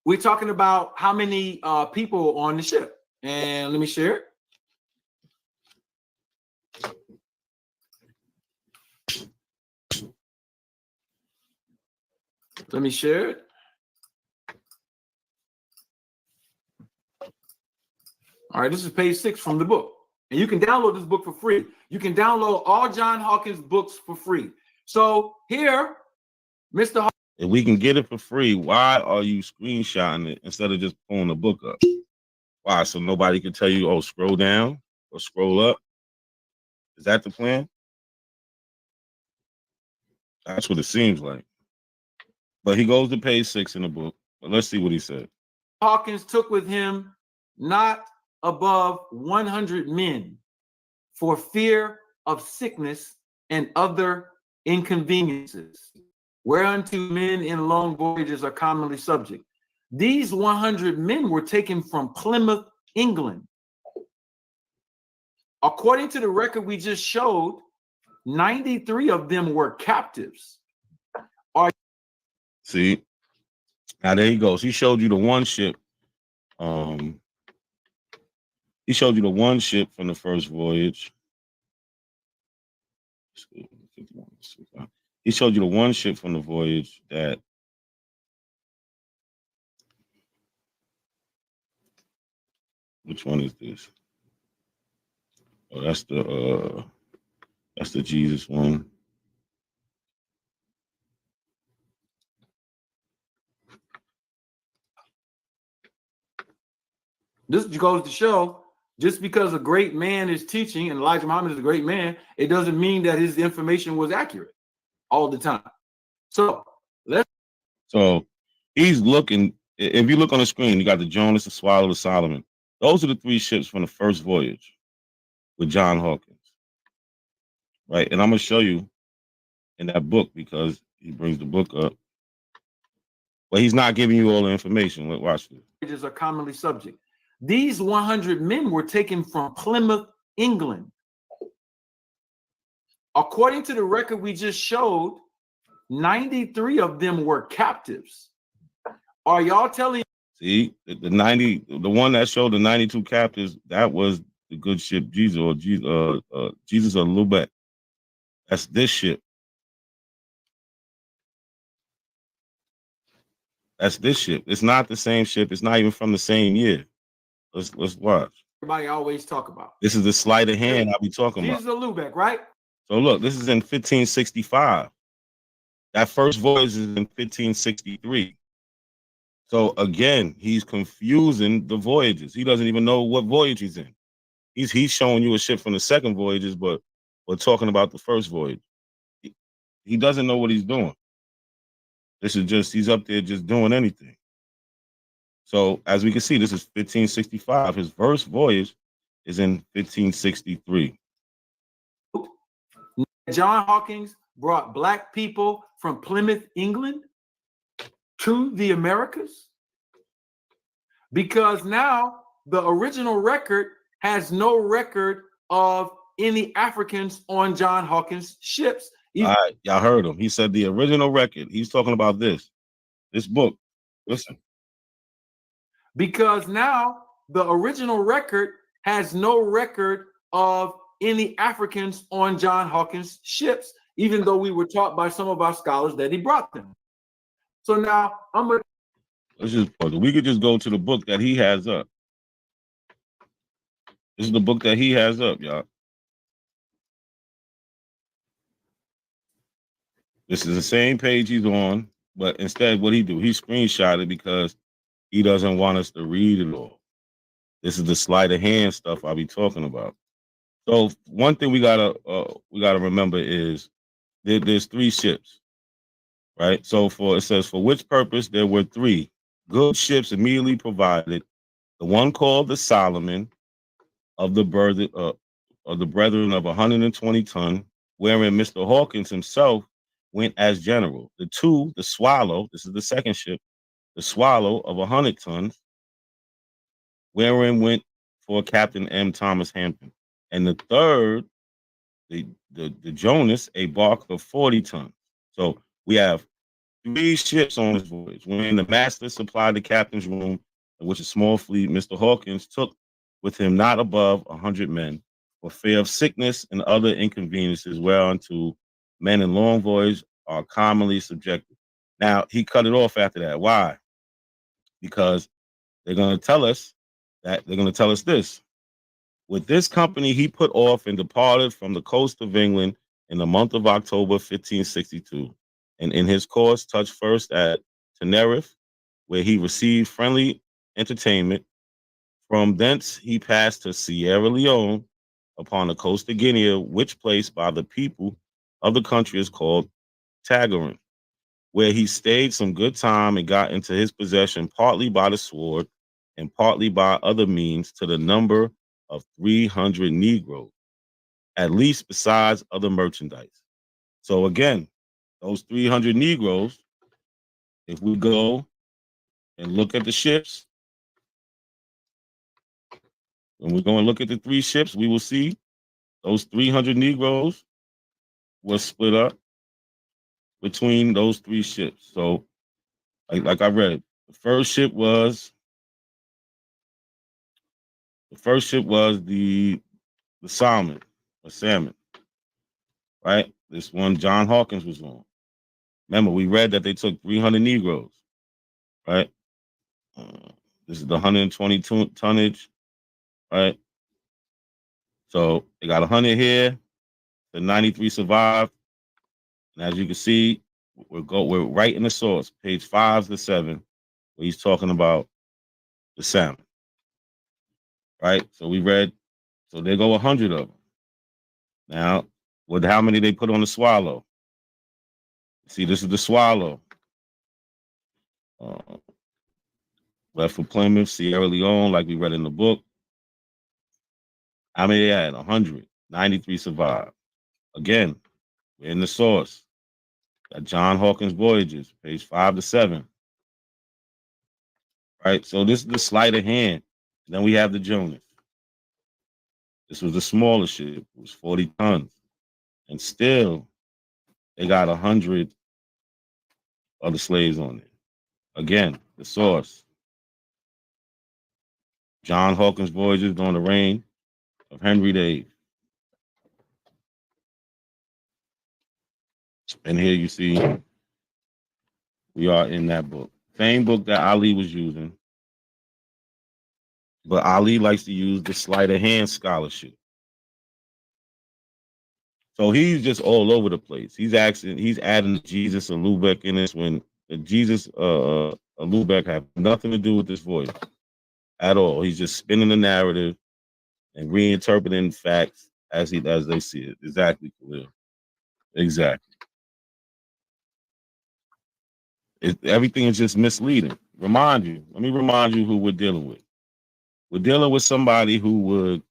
We're talking about how many people on the ship. And let me share it. Let me share it. All right, this is page 6 from the book. And you can download this book for free. You can download all John Hawkins books for free. So here, Mr. Hawkins. If we can get it for free, why are you screenshotting it instead of just pulling the book up? Why? So nobody can tell you, oh, scroll down or scroll up? Is that the plan? That's what it seems like. But he goes to page 6 in the book. But let's see what he said. Hawkins took with him not above 100 men for fear of sickness and other inconveniences, whereunto men in long voyages are commonly subject. These 100 men were taken from Plymouth, England. According to the record we just showed, 93 of them were captives. See, now there he goes. He showed you the one ship. He showed you the one ship from the first voyage. He showed you the one ship from the voyage that which one is this? Oh, that's the Jesus one. This goes to show, just because a great man is teaching, and Elijah Muhammad is a great man, it doesn't mean that his information was accurate all the time. So he's looking. If you look on the screen, you got the Jonas, the Swallow, the Solomon. Those are the 3 ships from the first voyage with John Hawkins, right? And I'm gonna show you in that book because he brings the book up, but he's not giving you all the information. Watch this. Voyages are commonly subject. These 100 men were taken from Plymouth, England. According to the record we just showed, 93 of them were captives. Are y'all telling? See, the one that showed the 92 captives, that was the good ship Jesus or Jesus or Lubeck. That's this ship. That's this ship. It's not the same ship. It's not even from the same year. Let's watch. Everybody always talk about. This is the sleight of hand I'll be talking Jesus about. of Lubeck, right? So look, this is in 1565. That first voyage is in 1563. So again, he's confusing the voyages. He doesn't even know what voyage he's in. He's showing you a ship from the second voyages, but we're talking about the first voyage. he doesn't know what he's doing. This is just, he's up there just doing anything. So as we can see, this is 1565. His first voyage is in 1563. John Hawkins brought black people from Plymouth, England to the Americas, because now the original record has no record of any Africans on John Hawkins' ships. All right, y'all heard him. He said the original record. He's talking about this book. Listen. Because now the original record has no record of any Africans on John Hawkins' ships, even though we were taught by some of our scholars that he brought them. So now let's just pause it. We could just go to the book that he has up. This is the book that he has up, y'all. This is the same page he's on, but instead what he do, he screenshot it because he doesn't want us to read it all. This is the sleight of hand stuff I'll be talking about. So one thing we gotta remember is there's 3 ships, right? So it says for which purpose there were 3 good ships immediately provided. The one called the Solomon of the brethren of 120 ton, wherein Mr. Hawkins himself went as general. The 2, the Swallow, this is the second ship, the Swallow of 100 tons, wherein went for Captain M. Thomas Hampton. And the 3rd, the Jonas, a bark of 40 tons. So we have 3 ships on this voyage. When the master supplied the captain's room, in which a small fleet, Mr. Hawkins took with him not above 100 men, for fear of sickness and other inconveniences whereunto men in long voyage are commonly subjected. Now, he cut it off after that. Why? Because they're going to tell us this. With this company, he put off and departed from the coast of England in the month of October, 1562, and in his course touched first at Tenerife, where he received friendly entertainment. From thence he passed to Sierra Leone upon the coast of Guinea, which place by the people of the country is called Tagarin, where he stayed some good time and got into his possession partly by the sword and partly by other means to the number of 300 Negroes, at least besides other merchandise. So again, those 300 Negroes, if we go and look at the ships, when we go and look at the 3 ships, we will see those 300 Negroes were split up between those 3 ships. So, like I read, the first ship was the Salmon, or Salmon, right? This one John Hawkins was on. Remember, we read that they took 300 Negroes, right? This is the 120 tonnage, right? So they got 100 here. The 93 survived. And as you can see, we're right in the source, page 5 to 7, where he's talking about the Salmon, right? So we read, so there go 100 of them. Now, with how many they put on the Swallow? See, this is the Swallow. Left for Plymouth, Sierra Leone, like we read in the book. How many they had? 100. 93 survived. Again, we're in the source. Got John Hawkins Voyages, page 5 to 7. Right, so this is the sleight of hand. Then we have the Jonas. This was the smaller ship. It was 40 tons. And still, they got 100 other slaves on it. Again, the source. John Hawkins Voyages during the reign of Henry VIII. And here you see we are in that book. Same book that Ali was using. But Ali likes to use the sleight of hand scholarship. So he's just all over the place. He's adding Jesus and Lubeck in this when Jesus Lubeck have nothing to do with this voyage at all. He's just spinning the narrative and reinterpreting facts as they see it. Exactly, Khalil. Exactly. Everything is just misleading. Let me remind you who we're dealing with. We're dealing with somebody who would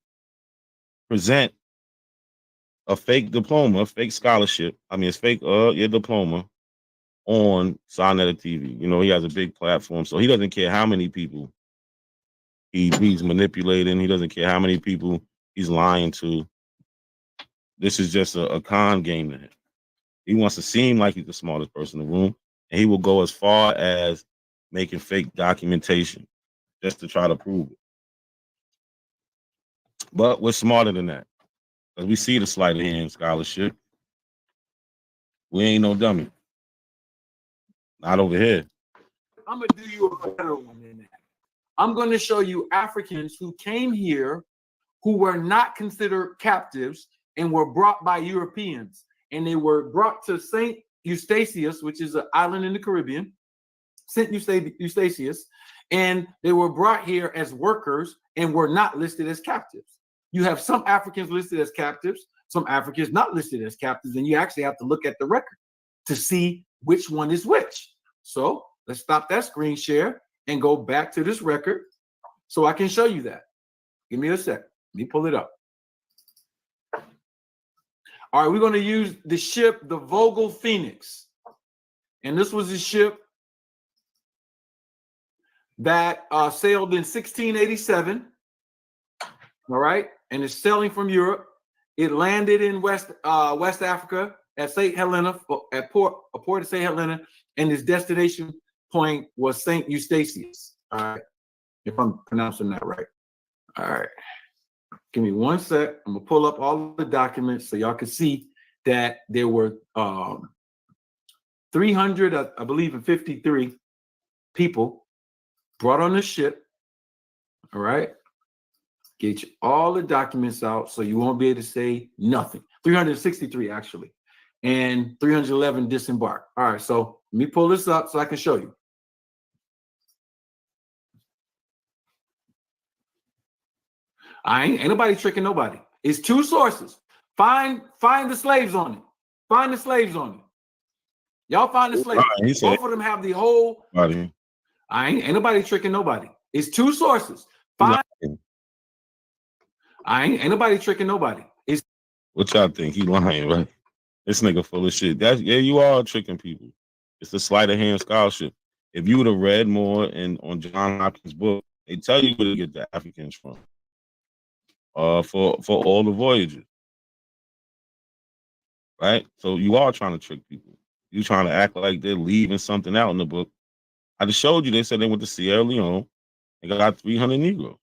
present a fake diploma, fake scholarship. I mean, it's fake your diploma on Sonetta TV. You know, he has a big platform, so he doesn't care how many people he's manipulating. He doesn't care how many people he's lying to. This is just a con game to him. He wants to seem like he's the smartest person in the room, and he will go as far as making fake documentation just to try to prove it. But we're smarter than that, because we see the sleight of hand scholarship. We ain't no dummy. Not over here. I'm gonna do you a better one than that. I'm going to show you Africans who came here who were not considered captives and were brought by Europeans. And they were brought to St. Eustatius, which is an island in the Caribbean, St. Eustatius, and they were brought here as workers and were not listed as captives. You have some Africans listed as captives, some Africans not listed as captives, and you actually have to look at the record to see which one is which. So let's stop that screen share and go back to this record so I can show you that. Give me a sec. Let me pull it up. All right, we're going to use the ship, the Vogel Phoenix. And this was a ship that sailed in 1687. All right, and it's sailing from Europe. It landed in West Africa at St. Helena, at port of St. Helena, and its destination point was St. Eustatius. All right, if I'm pronouncing that right. All right. Give me one sec. I'm gonna pull up all the documents so y'all can see that there were 300, I believe, and 53 people brought on the ship. All right. Get you all the documents out so you won't be able to say nothing. 363 actually, and 311 disembarked. All right. So let me pull this up so I can show you. Ain't nobody tricking nobody. It's two sources. Find the slaves on it. Find the slaves on it. Y'all find the slaves. Both of them have the whole. Ain't nobody tricking nobody. It's two sources. Ain't nobody tricking nobody. It's what y'all think? He lying, right? This nigga full of shit. You are tricking people. It's the sleight of hand scholarship. If you would have read more on John Hopkins' book, they tell you where to get the Africans from. For all the voyages, right? So you are trying to trick people. You trying to act like they're leaving something out in the book. I just showed you. They said they went to Sierra Leone and got 300 Negroes.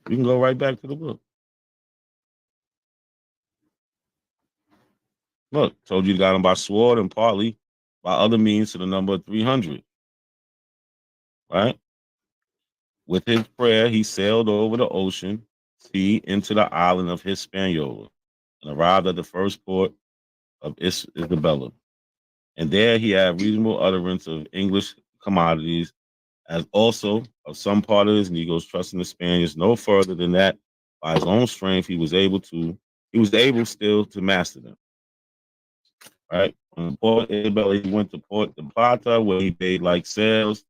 You can go right back to the book. Look, told you got them by sword and partly by other means to the number of 300. Right? With his prayer, he sailed over the ocean, sea, into the island of Hispaniola, and arrived at the first port of Isabella. And there he had reasonable utterance of English commodities, as also of some part of his Negroes, trusting the Spaniards no further than that by his own strength he was able still to master them. Right? From Port Isabella, he went to Port de Plata, where he made like sails,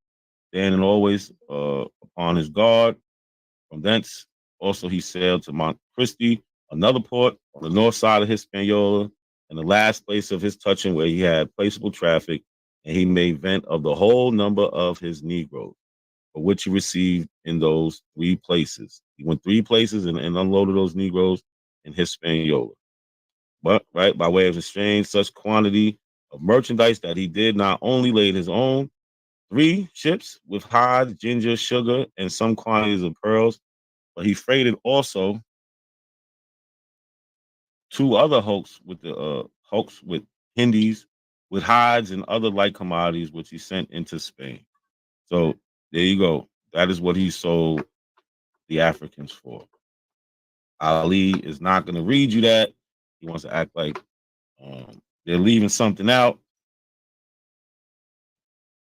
standing always upon his guard. From thence, also he sailed to Mont Christi, another port on the north side of Hispaniola, and the last place of his touching where he had placeable traffic, and he made vent of the whole number of his Negroes, for which he received in those 3 places. He went 3 places and unloaded those Negroes in Hispaniola. But, right, by way of exchange, such quantity of merchandise that he did not only lay his own 3 ships with hides, ginger, sugar, and some quantities of pearls, but he freighted also 2 other hulks with Hindies, with hides and other like commodities, which he sent into Spain. So there you go. That is what he sold the Africans for. Ali is not going to read you that. He wants to act like they're leaving something out,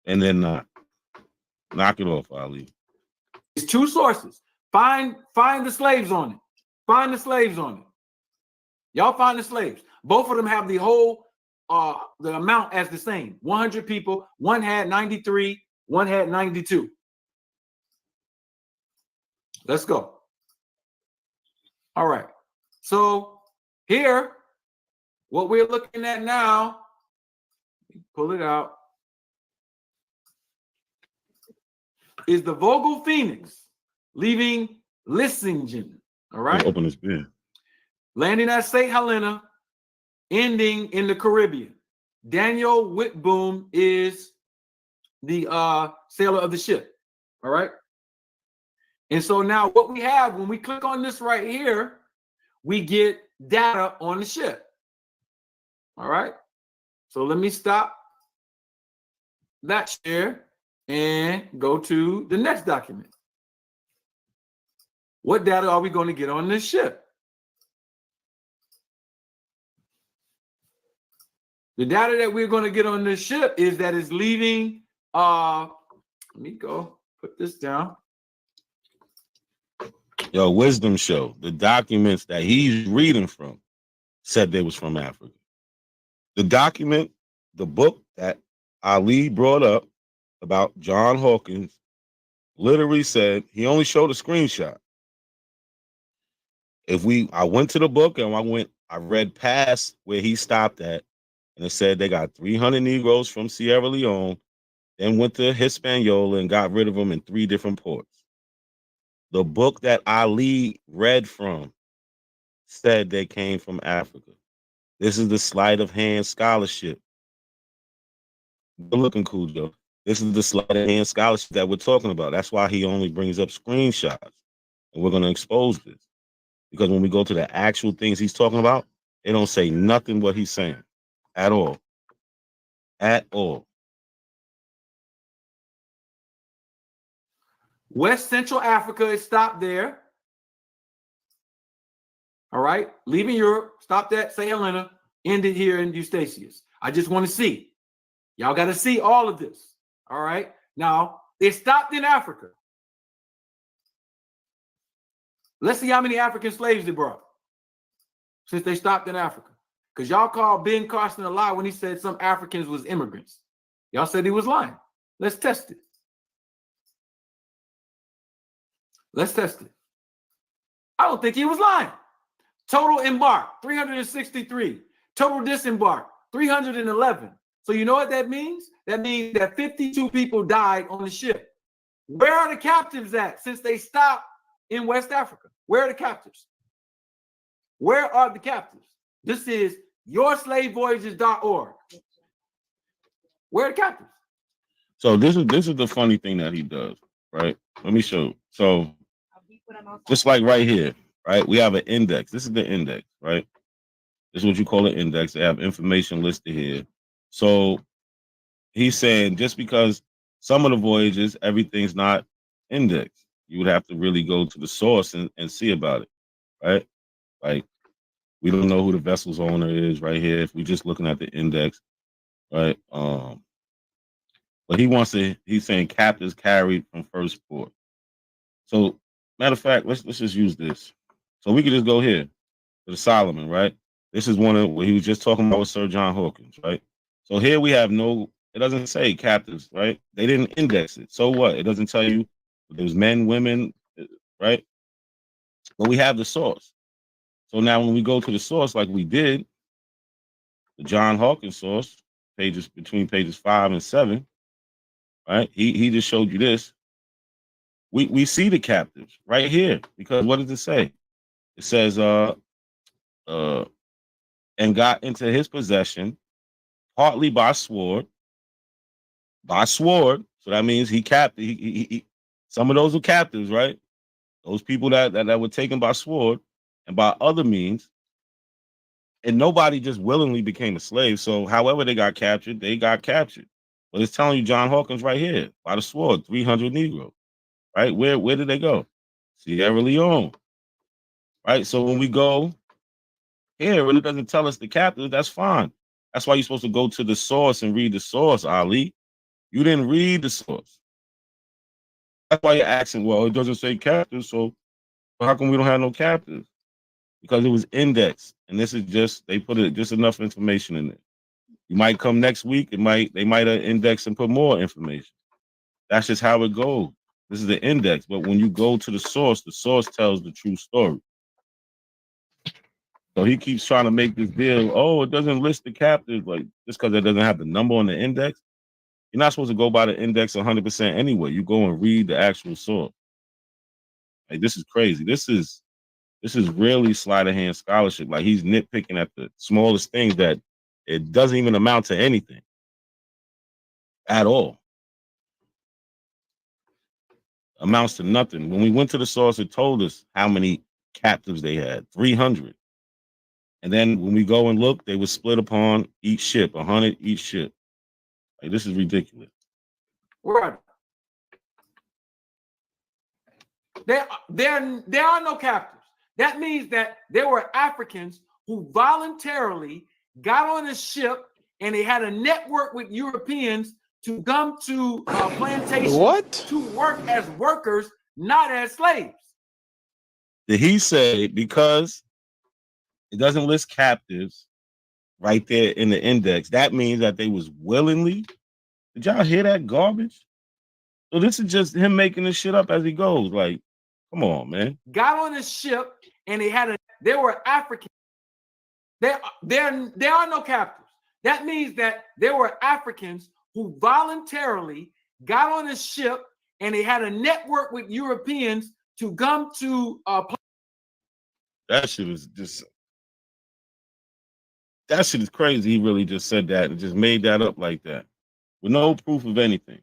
and then not. Knock it off, Ali. It's 2 sources. Find the slaves on it. Find the slaves on it. Y'all find the slaves. Both of them have the whole the amount as the same. 100 people. One had 93. One had 92. Let's go. All right. So here, what we're looking at now, pull it out, is the Vogel Phoenix leaving Lissingen. All right. Open this beer. Landing at St. Helena, ending in the Caribbean. Daniel Whitboom is the sailor of the ship. All right. And so now what we have, when we click on this right here, we get data on the ship. All right. So let me stop that share and go to the next document. What data are we going to get on this ship? The data that we're going to get on this ship is that it's leaving, let me go put this down. Yo, Wisdom Show, the documents that he's reading from said they was from Africa. The document, the book that Ali brought up about John Hawkins literally said he only showed a screenshot. I went to the book and I read past where he stopped at, and it said they got 300 Negroes from Sierra Leone, then went to Hispaniola and got rid of them in 3 different ports. The book that Ali read from said they came from Africa. This is the sleight of hand scholarship. Good looking, cool, Joe. This is the sleight of hand scholarship that we're talking about. That's why he only brings up screenshots. And we're going to expose this. Because when we go to the actual things he's talking about, they don't say nothing what he's saying at all. At all. West Central Africa is stopped there. All right. Leaving Europe, stopped at St. Helena, ended here in Eustatius. I just want to see. Y'all got to see all of this. All right. Now, it stopped in Africa. Let's see how many African slaves they brought since they stopped in Africa. Because y'all called Ben Carson a lie when he said some Africans was immigrants. Y'all said he was lying. Let's test it. Let's test it. I don't think he was lying. Total embark, 363. Total disembark, 311. So you know what that means? That means that 52 people died on the ship. Where are the captives at since they stopped in West Africa? Where are the captives? Where are the captives? This is yourslavevoyages.org. Where are the captives? So this is the funny thing that he does, right? Let me show. So just like right here, right? We have an index. This is the index, right? This is what you call an index. They have information listed here. So he's saying just because some of the voyages, everything's not indexed. You would have to really go to the source and see about it, right? Like, we don't know who the vessel's owner is right here if we're just looking at the index, right? But he's saying captives carried from first port. So, matter of fact, let's just use this. So we could just go here to the Solomon, right? This is one of what he was just talking about with Sir John Hawkins, right? So here we have it doesn't say captives, right? They didn't index it. So what? It doesn't tell you there's men, women, right? But we have the source. So now when we go to the source like we did, the John Hawkins source, between pages 5 and 7, right? He just showed you this. We see the captives right here, because what does it say? It says and got into his possession partly by sword. So that means he captive. He some of those were captives, right? Those people that were taken by sword and by other means. And nobody just willingly became a slave. So however they got captured, they got captured. But it's telling you John Hawkins right here, by the sword, 300 Negroes, right? Where did they go? Sierra Leone, right? So when we go here and it doesn't tell us the captives, that's fine. That's why you're supposed to go to the source and read the source, Ali. You didn't read the source. That's why you're asking, well, it doesn't say captives, so how come we don't have no captives? because it was indexed, and this is just they put it just enough information in it. You might come next week, they might index and put more information. That's just how it goes. This is the index, but when you go to the source tells the true story. So he keeps trying to make this deal. Oh, it doesn't list the captives, like just because it doesn't have the number on the index. You're not supposed to go by the index 100% anyway. You go and read the actual source. Like, this is crazy. This is really sleight of hand scholarship. Like, he's nitpicking at the smallest things that it doesn't even amount to anything at all. Amounts to nothing. When we went to the source, it told us how many captives they had, 300. And then when we go and look, they were split upon each ship, 100 each ship. Like, this is ridiculous. Right. There are no captives. That means that there were Africans who voluntarily got on a ship and they had a network with Europeans to come to plantations to work as workers, not as slaves. Did he say because it doesn't list captives right there in the index, that means that they was willingly? Did y'all hear that garbage? So this is just him making this shit up as he goes. Like, come on, man. Got on a ship and they were Africans. There are no captives. That means that there were Africans who voluntarily got on a ship and they had a network with Europeans to come to that shit is crazy. He really just said that and just made that up like that with no proof of anything.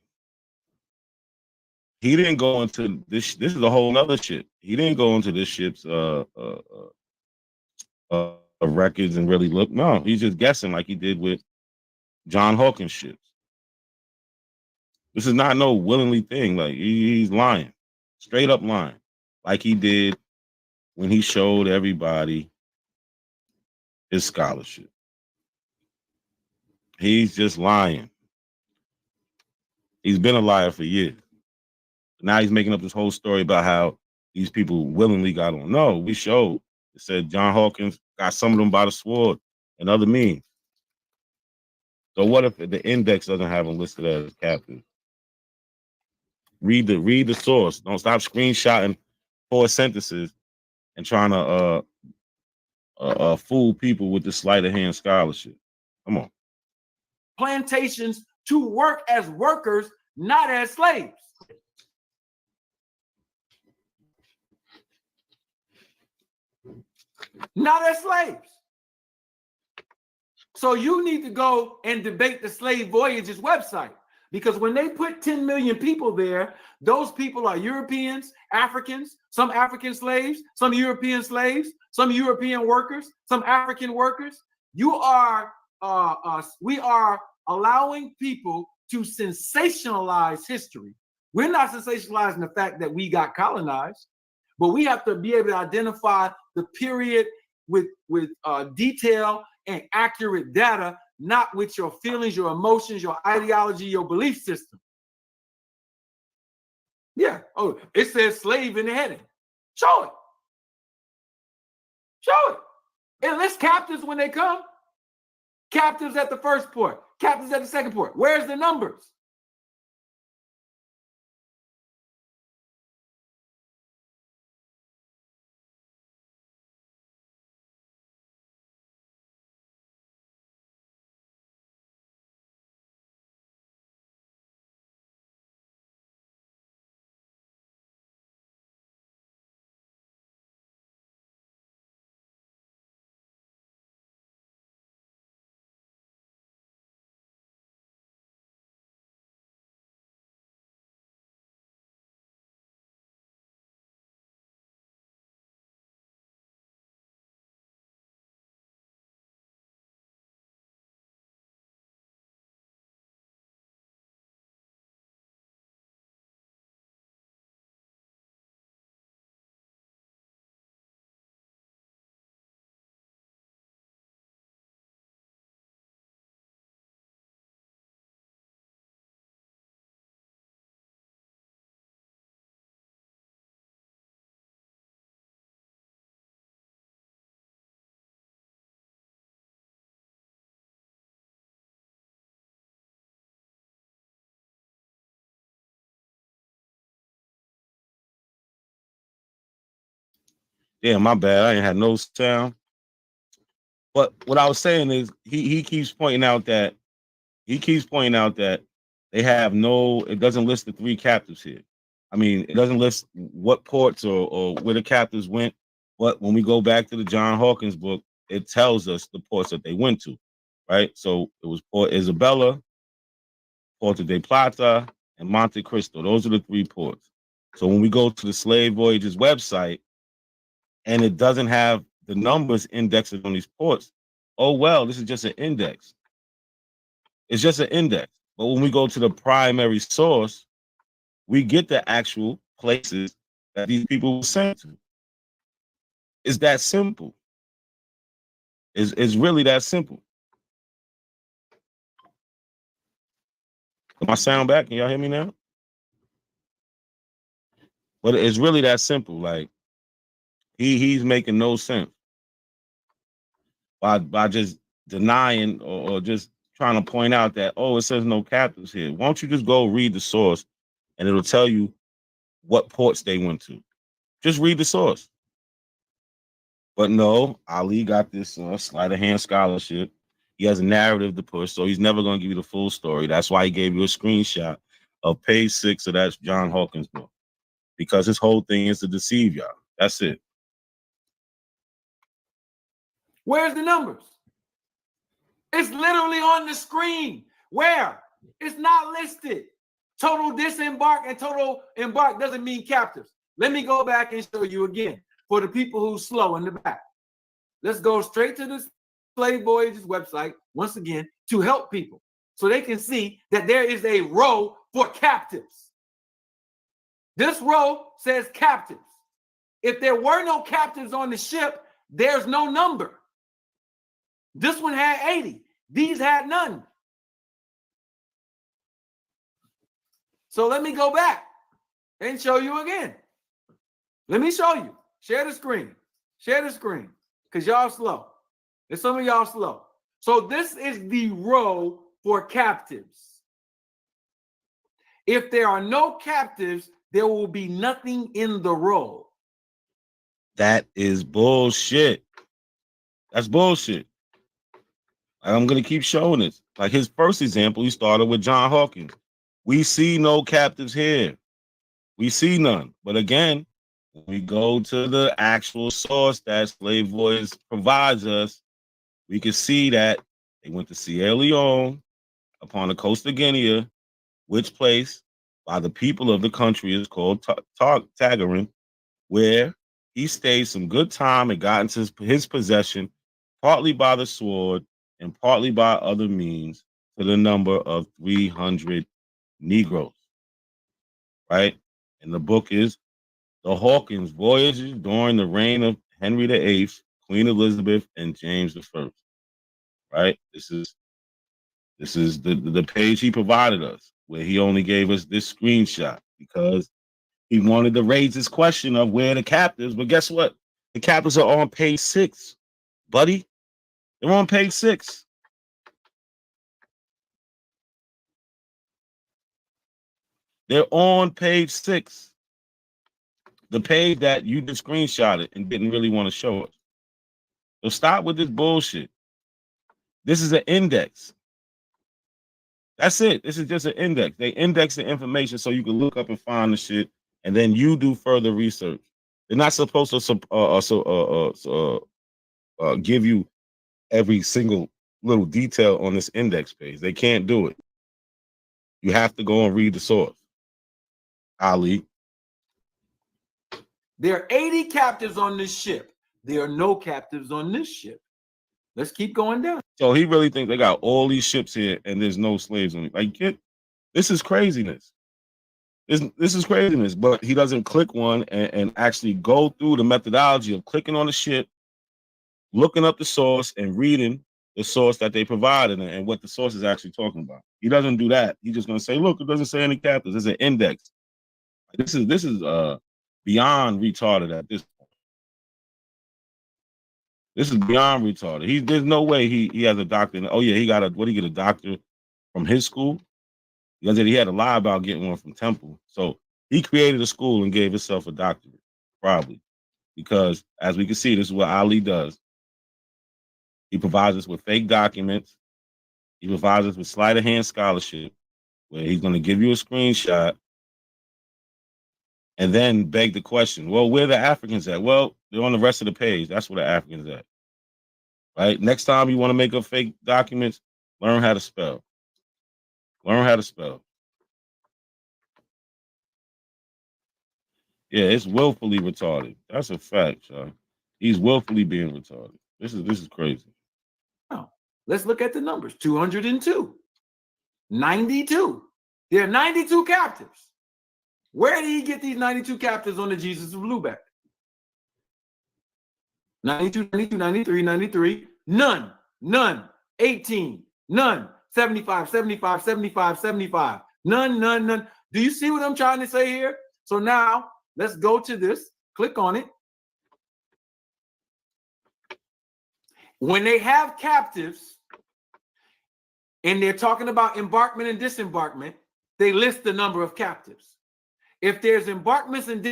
He didn't go into this. This is a whole other ship. He didn't go into this ship's records and really look. No, he's just guessing like he did with John Hawkins ships. This is not no willingly thing. Like, he's lying, straight up lying, like he did when he showed everybody his scholarship. He's just lying. He's been a liar for years. Now he's making up this whole story about how these people willingly got on. No, we showed. It said John Hawkins got some of them by the sword and other means. So what if the index doesn't have them listed as captives? Read the source. Don't stop screenshotting 4 sentences and trying to fool people with the sleight of hand scholarship. Come on. plantations to work as workers, not as slaves. Not as slaves. So you need to go and debate the Slave Voyages website, because when they put 10 million people there, those people are Europeans, Africans, some African slaves, some European slaves, some European workers, some African workers. We are allowing people to sensationalize history. We're not sensationalizing the fact that we got colonized, but we have to be able to identify the period with detail and accurate data, not with your feelings, your emotions, your ideology, your belief system. Yeah. Oh, it says slave in the heading. Show it. Show it. It lists captives when they come. Captives at the first port. Captives at the second port. Where's the numbers? Damn, my bad. I ain't had no sound. But what I was saying is he keeps pointing out that they have no, it doesn't list the 3 captives here. I mean, it doesn't list what ports or where the captives went. But when we go back to the John Hawkins book, it tells us the ports that they went to, right? So it was Port Isabella, Porto de Plata, and Monte Cristo. Those are the 3 ports. So when we go to the Slave Voyages website and it doesn't have the numbers indexed on these ports, oh, well, this is just an index. It's just an index. But when we go to the primary source, we get the actual places that these people were sent to. It's that simple. It's really that simple. Am I sound back? Can y'all hear me now? But it's really that simple. Like he's making no sense by just denying or just trying to point out that, oh, it says no captives here. Why don't you just go read the source and it'll tell you what ports they went to. Just read the source. But no, Ali got this sleight of hand scholarship. He has a narrative to push, so he's never going to give you the full story. That's why he gave you a screenshot of page 6 of that John Hawkins book, because his whole thing is to deceive y'all. That's it. Where's the numbers? It's literally on the screen. Where? It's not listed. Total disembark and total embark doesn't mean captives. Let me go back and show you again for the people who's slow in the back. Let's go straight to the Slave Voyages website once again to help people so they can see that there is a row for captives. This row says captives. If there were no captives on the ship, there's no number. This one had 80. These had none. So let me go back and show you again. Let me show you. Share the screen. Share the screen. Because y'all slow. There's some of y'all slow. So this is the row for captives. If there are no captives, there will be nothing in the row. That is bullshit. That's bullshit. I'm going to keep showing this. Like his first example, he started with John Hawkins. We see no captives here. We see none. But again, when we go to the actual source that Slave Voyages provides us, we can see that they went to Sierra Leone upon the coast of Guinea, which place by the people of the country is called Tagarin, where he stayed some good time and got into his possession, partly by the sword and partly by other means, to the number of 300 Negroes. Right? And the book is The Hawkins Voyages During the Reign of Henry VIII, Queen Elizabeth, and James I. Right? This is the page he provided us, where he only gave us this screenshot because he wanted to raise this question of where the captives, but guess what? The captives are on page 6, buddy. They're on page 6. They're on page 6. The page that you just screenshotted and didn't really want to show us. So stop with this bullshit. This is an index. That's it. This is just an index. They index the information so you can look up and find the shit, and then you do further research. They're not supposed to give you every single little detail on this index page. They can't do it. You have to go and read the source. Ali. There are 80 captives on this ship. There are no captives on this ship. Let's keep going down. So he really thinks they got all these ships here and there's no slaves on it. Like, this is craziness. This is craziness. But he doesn't click one and actually go through the methodology of clicking on the ship, looking up the source and reading the source that they provided and what the source is actually talking about. He doesn't do that. He's just going to say, look, it doesn't say any captives. It's an index. This is beyond retarded at this point. This is beyond retarded. There's no way he has a doctorate. Oh yeah, he get a doctor from his school? Because he had to lie about getting one from Temple. So he created a school and gave himself a doctorate, probably. because as we can see, this is what Ali does. He provides us with fake documents. He provides us with sleight of hand scholarship, where he's going to give you a screenshot and then beg the question, well, where are the Africans at? Well, they're on the rest of the page. That's where the Africans at. Right? Next time you want to make up fake documents, learn how to spell. Learn how to spell. Yeah, it's willfully retarded. That's a fact, y'all. He's willfully being retarded. This is crazy. Now, let's look at the numbers. 202. 92. There are 92 captives. Where did he get these 92 captives on the Jesus of Lubeck? 92, 92, 93, 93. None. 18. None. 75, 75, 75, 75. None. Do you see what I'm trying to say here? So now let's go to this. Click on it. When they have captives and they're talking about embarkment and disembarkment, they list the number of captives. If there's embarkments and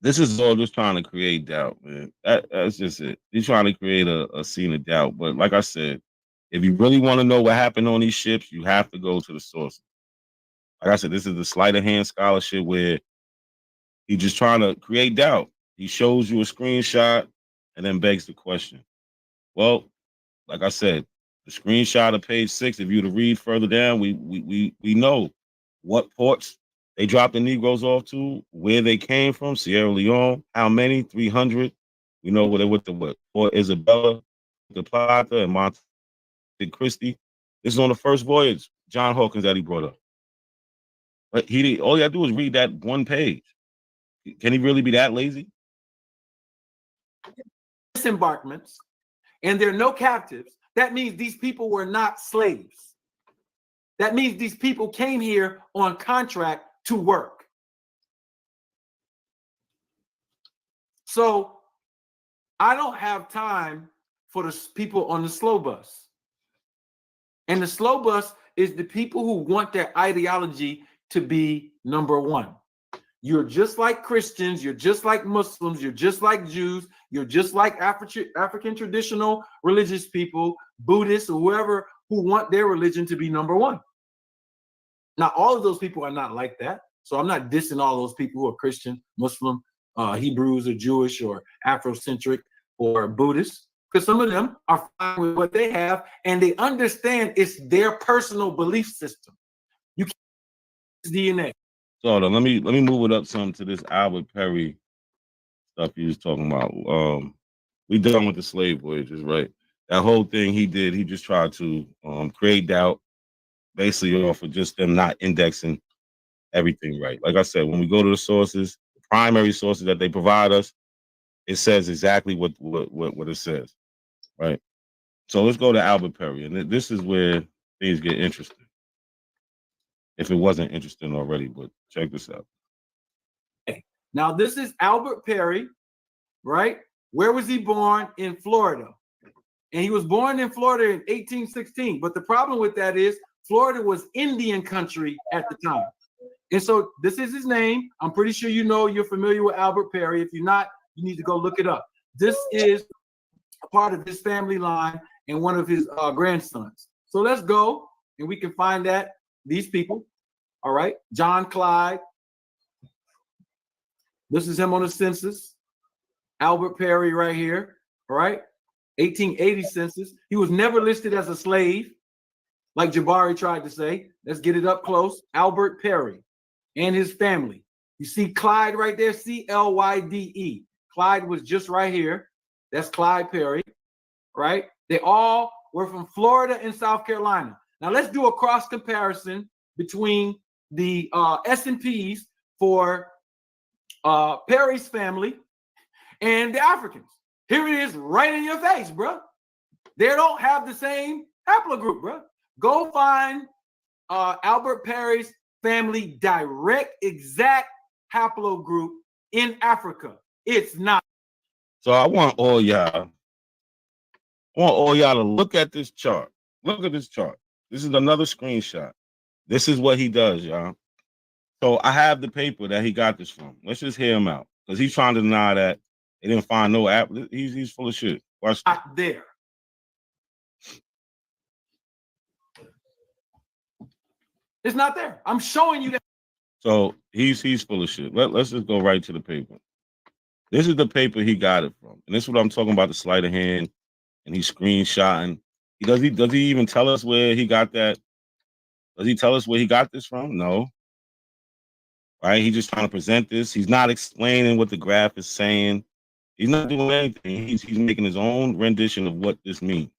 This is all just trying to create doubt, man. That's just it. He's trying to create a scene of doubt. But like I said, if you really want to know what happened on these ships, you have to go to the sources. Like I said, this is the sleight of hand scholarship where he's just trying to create doubt. He shows you a screenshot and then begs the question. Well, like I said, the screenshot of page 6, if you were to read further down, we know what ports they dropped the Negroes off to, where they came from, Sierra Leone, how many, 300. We know what they went to Port Isabella, the Plata, and Monte Cristi. This is on the first voyage, John Hawkins, that he brought up. But all you gotta do is read that one page. Can he really be that lazy? disembarkments, and there are no captives, that means these people were not slaves. That means these people came here on contract to work. So I don't have time for the people on the slow bus. And the slow bus is the people who want their ideology to be number one. You're just like Christians, you're just like Muslims, you're just like Jews, you're just like African traditional religious people, Buddhists, or whoever who want their religion to be number one. Now, all of those people are not like that. So I'm not dissing all those people who are Christian, Muslim, Hebrews, or Jewish, or Afrocentric, or Buddhist, because some of them are fine with what they have, and they understand it's their personal belief system. You can't DNA. So hold on, let me move it up some to this Albert Perry stuff he was talking about. We done with the slave voyages, right? That whole thing he did, he just tried to create doubt, basically off of just them not indexing everything right. Like I said, when we go to the sources, the primary sources that they provide us, it says exactly what it says, right? So let's go to Albert Perry, and this is where things get interesting. If it wasn't interesting already, but check this out. Okay. Now, this is Albert Perry, right? Where was he born? In Florida. And he was born in Florida in 1816. But the problem with that is Florida was Indian country at the time. And so this is his name. I'm pretty sure you're familiar with Albert Perry. If you're not, you need to go look it up. This is a part of his family line and one of his grandsons. So let's go and we can find these people. All right. John Clyde. This is him on the census. Albert Perry right here. All right. 1880 census. He was never listed as a slave, like Jabari tried to say. Let's get it up close. Albert Perry and his family. You see Clyde right there, C-L-Y-D-E. Clyde was just right here. That's Clyde Perry, right? They all were from Florida and South Carolina. Now let's do a cross comparison between the S&Ps for Perry's family and the Africans. Here it is right in your face, bro. They don't have the same haplogroup, bro. Go find Albert Perry's family direct exact haplogroup in Africa. It's not. So I want all y'all to look at this chart. Look at this chart. This is another screenshot. This is what he does, y'all. So I have the paper that he got this from. Let's just hear him out, because he's trying to deny that They didn't find no app. He's full of shit. Watch. Not there. It's not there. I'm showing you that. So he's full of shit. Let's just go right to the paper. This is the paper he got it from, and this is what I'm talking about: the sleight of hand, and he's screenshotting. Does he even tell us where he got that? Does he tell us where he got this from? No. Right? He's just trying to present this. He's not explaining what the graph is saying. He's not doing anything. He's making his own rendition of what this means.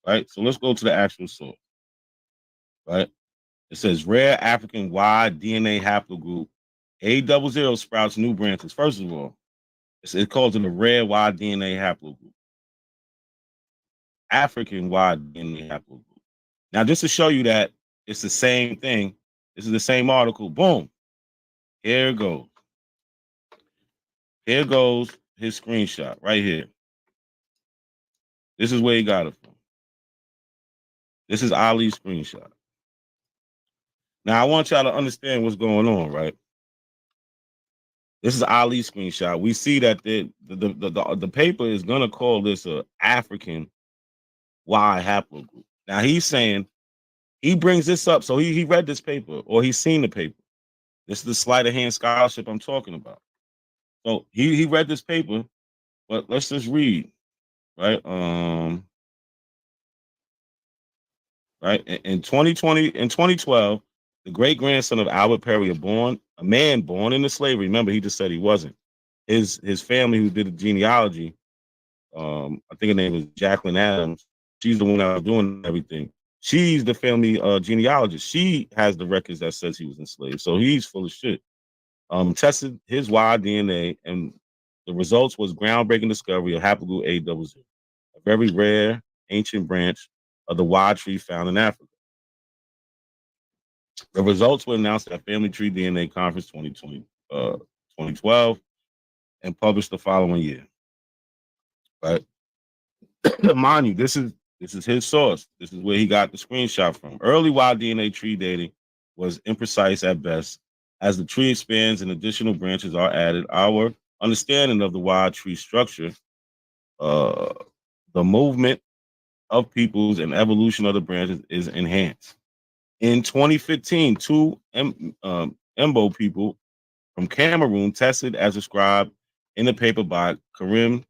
Right? So let's go to the actual source. Right? It says rare African Y DNA haplogroup A00 sprouts new branches. First of all, it calls it a rare Y DNA haplogroup. African Y DNA haplogroup. Now, just to show you that it's the same thing, this is the same article. Boom. Here it goes. Here goes his screenshot right here. This is where he got it from. This is Ali's screenshot. Now, I want y'all to understand what's going on, right? This is Ali's screenshot. We see that the paper is going to call this a African Y haplogroup. Now, he's saying he brings this up. So he read this paper or he's seen the paper. This is the sleight of hand scholarship I'm talking about. So he read this paper, but let's just read, right? Right in 2012, the great grandson of Albert Perry, a man born into slavery. Remember, he just said he wasn't. His family, who did the genealogy, I think her name was Jacqueline Adams. She's the one that was doing everything. She's the family genealogist. She has the records that says he was enslaved. So he's full of shit. Tested his Y DNA, and the results was groundbreaking discovery of haplogroup A00, a very rare ancient branch of the Y tree found in Africa. The results were announced at Family Tree DNA Conference 2012 and published the following year. Right? Mind you, this is his source. This is where he got the screenshot from. Early Y DNA tree dating was imprecise at best. As the tree expands and additional branches are added, our understanding of the Y tree structure, the movement of peoples and evolution of the branches is enhanced. In 2015, two Embo people from Cameroon tested as described in the paper by Karim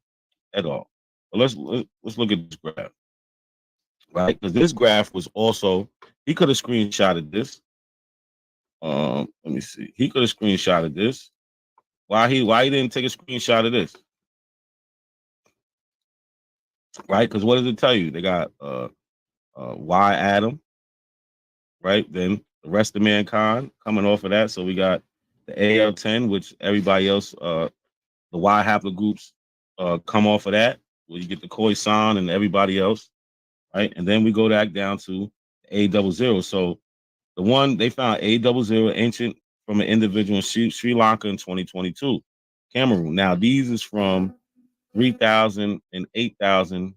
et al. Let's look at this graph, right? Because this graph was also, he could have screenshotted this. Let me see. He could have screenshotted this. Why he didn't take a screenshot of this? Right? Because what does it tell you? They got Y Adam, right? Then the rest of mankind coming off of that. So we got the AL10, which everybody else, the Y haplogroups come off of that, where you get the Khoisan and everybody else, right? And then we go back down to A00. So the one they found A00 ancient from an individual in Sri Lanka in 2022, Cameroon. Now these is from 3,000 and 8,000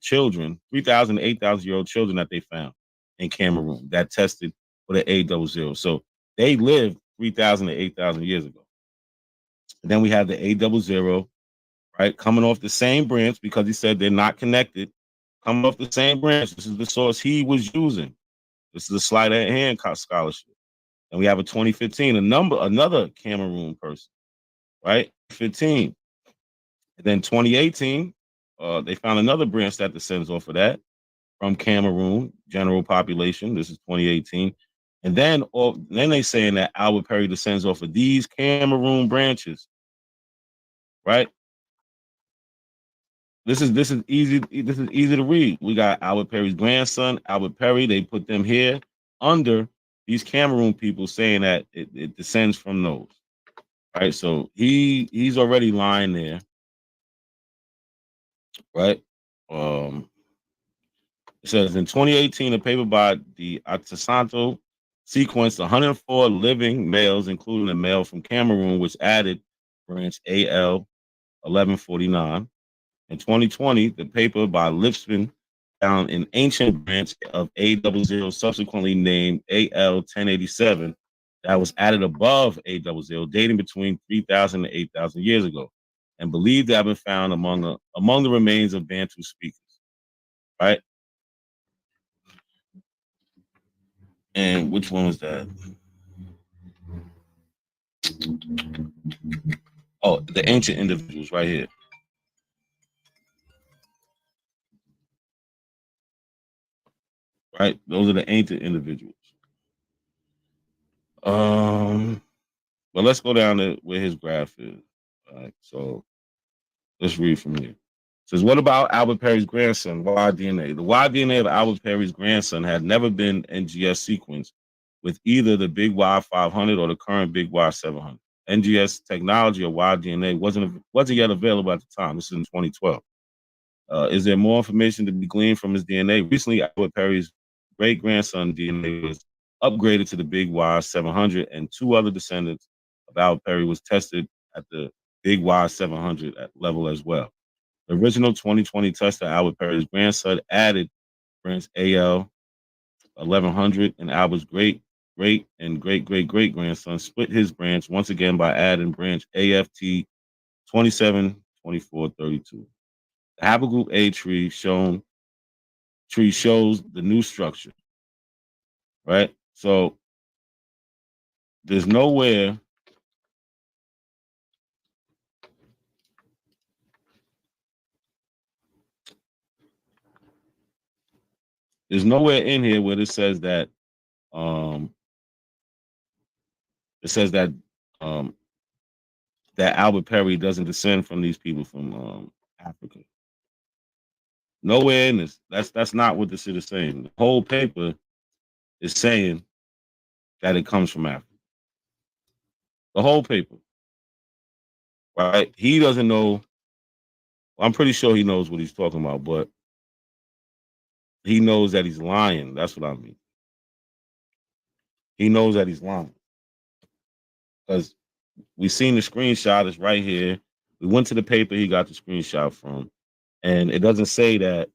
children, 3,000 and 8,000 year old children that they found in Cameroon that tested for the A00. So they lived 3,000 to 8,000 years ago. And then we have the A00, right, coming off the same branch because he said they're not connected. Coming off the same branch. This is the source he was using. This is a sleight of hand scholarship. And we have a 2015, another Cameroon person, right? 15. And then 2018, they found another branch that descends off of that from Cameroon, general population. This is 2018. And then they saying that Albert Perry descends off of these Cameroon branches, right? This is easy. This is easy to read. We got Albert Perry's grandson, Albert Perry. They put them here under these Cameroon people, saying that it descends from those. Right. So he's already lying there. Right. It says in 2018, a paper by the Atasanto sequenced 104 living males, including a male from Cameroon, which added branch AL 1149. In 2020, the paper by Lipsman found an ancient branch of A00, subsequently named AL 1087, that was added above A00, dating between 3,000 and 8,000 years ago. and believed to have been found among the remains of Bantu speakers. Right? And which one was that? Oh, the ancient individuals right here. Right? Those are the ancient individuals. But let's go down to where his graph is. All right, so let's read from here. It says, what about Albert Perry's grandson, Y-DNA? The Y-DNA of Albert Perry's grandson had never been NGS sequenced with either the Big Y500 or the current Big Y700. NGS technology or Y-DNA wasn't yet available at the time. This is in 2012. Is there more information to be gleaned from his DNA? Recently, Albert Perry's great-grandson DNA was upgraded to the Big Y700, and 2 other descendants of Albert Perry was tested at the Big Y700 level as well. The original 2020 test of Albert Perry's grandson added branch AL 1100, and Albert's great-great-great-great-grandson split his branch once again by adding branch AFT 272432. The haplogroup A tree shows the new structure, right? So there's nowhere in here where it says that that Albert Perry doesn't descend from these people from Africa. Nowhere in this. That's not what the shit is saying. The whole paper is saying that it comes from Africa. The whole paper. Right? He doesn't know. I'm pretty sure he knows what he's talking about, but he knows that he's lying. That's what I mean. He knows that he's lying. Because we seen the screenshot. It's right here. We went to the paper he got the screenshot from, and it doesn't say that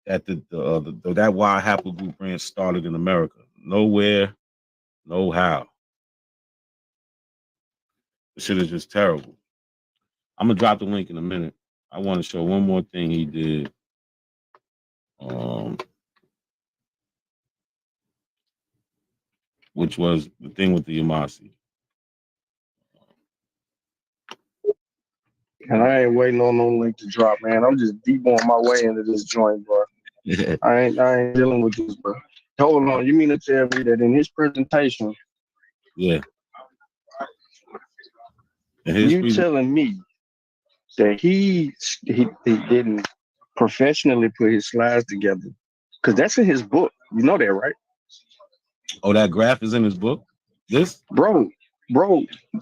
that Y haplogroup branch started in America. Nowhere, no how. This shit is just terrible. I'm gonna drop the link in a minute. I want to show one more thing he did. Which was the thing with the Yamasi. And I ain't waiting on no link to drop, man. I'm just deep on my way into this joint, bro. I ain't dealing with this, bro. Hold on, you mean to tell me that in his presentation, yeah, you telling me that he didn't professionally put his slides together? Because that's in his book. You know that, right? Oh, that graph is in his book? This? Bro,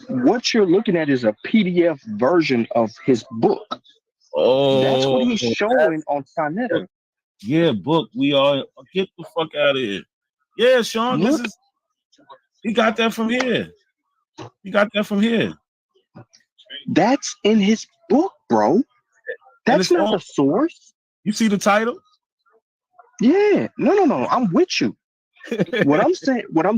what you're looking at is a PDF version of his book. Oh, that's what he's showing on Sinetta. Yeah, book. We are get the fuck out of here. Yeah, Sean, Look. He got that from here. He got that from here. That's in his book, bro. That's not the source. You see the title? Yeah. No. I'm with you. What I'm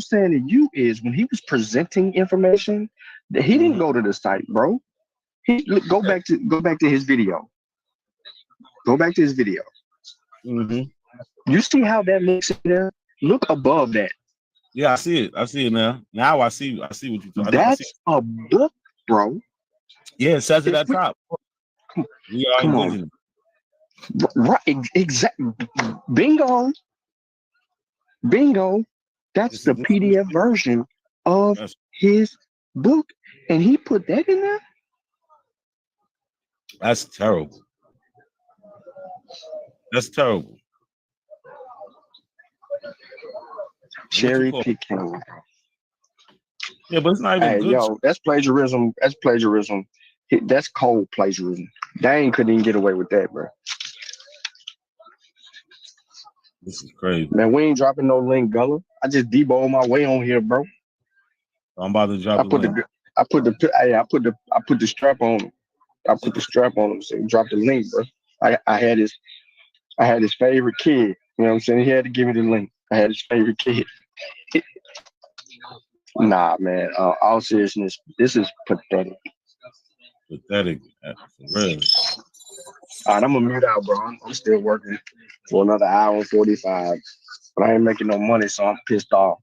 saying to you is when he was presenting information, that he didn't go to the site, bro. Go back to his video. Go back to his video. Mm-hmm. You see how that looks in there? Look above that. Yeah, I see it. I see it now. Now I see what you're talking about. That's a book, bro. Yeah, it says it at top. We are indigenous. Right, exactly. Bingo. That's the PDF version of his book, and he put that in there. That's terrible. That's terrible. Cherry picking. Yeah, but it's not even good. Yo, that's plagiarism. That's plagiarism. That's cold plagiarism. Dang couldn't even get away with that, bro. This is crazy. Man, we ain't dropping no link, Gullah. I just deboed my way on here, bro. I'm about to drop the link. I put the strap on him. I put the strap on him. So drop the link, bro. I had his favorite kid. You know what I'm saying? He had to give me the link. I had his favorite kid. Nah, man. All seriousness, this is pathetic. Pathetic, for real. All right, I'm gonna mute out, bro. I'm still working for another hour and 45, but I ain't making no money, so I'm pissed off.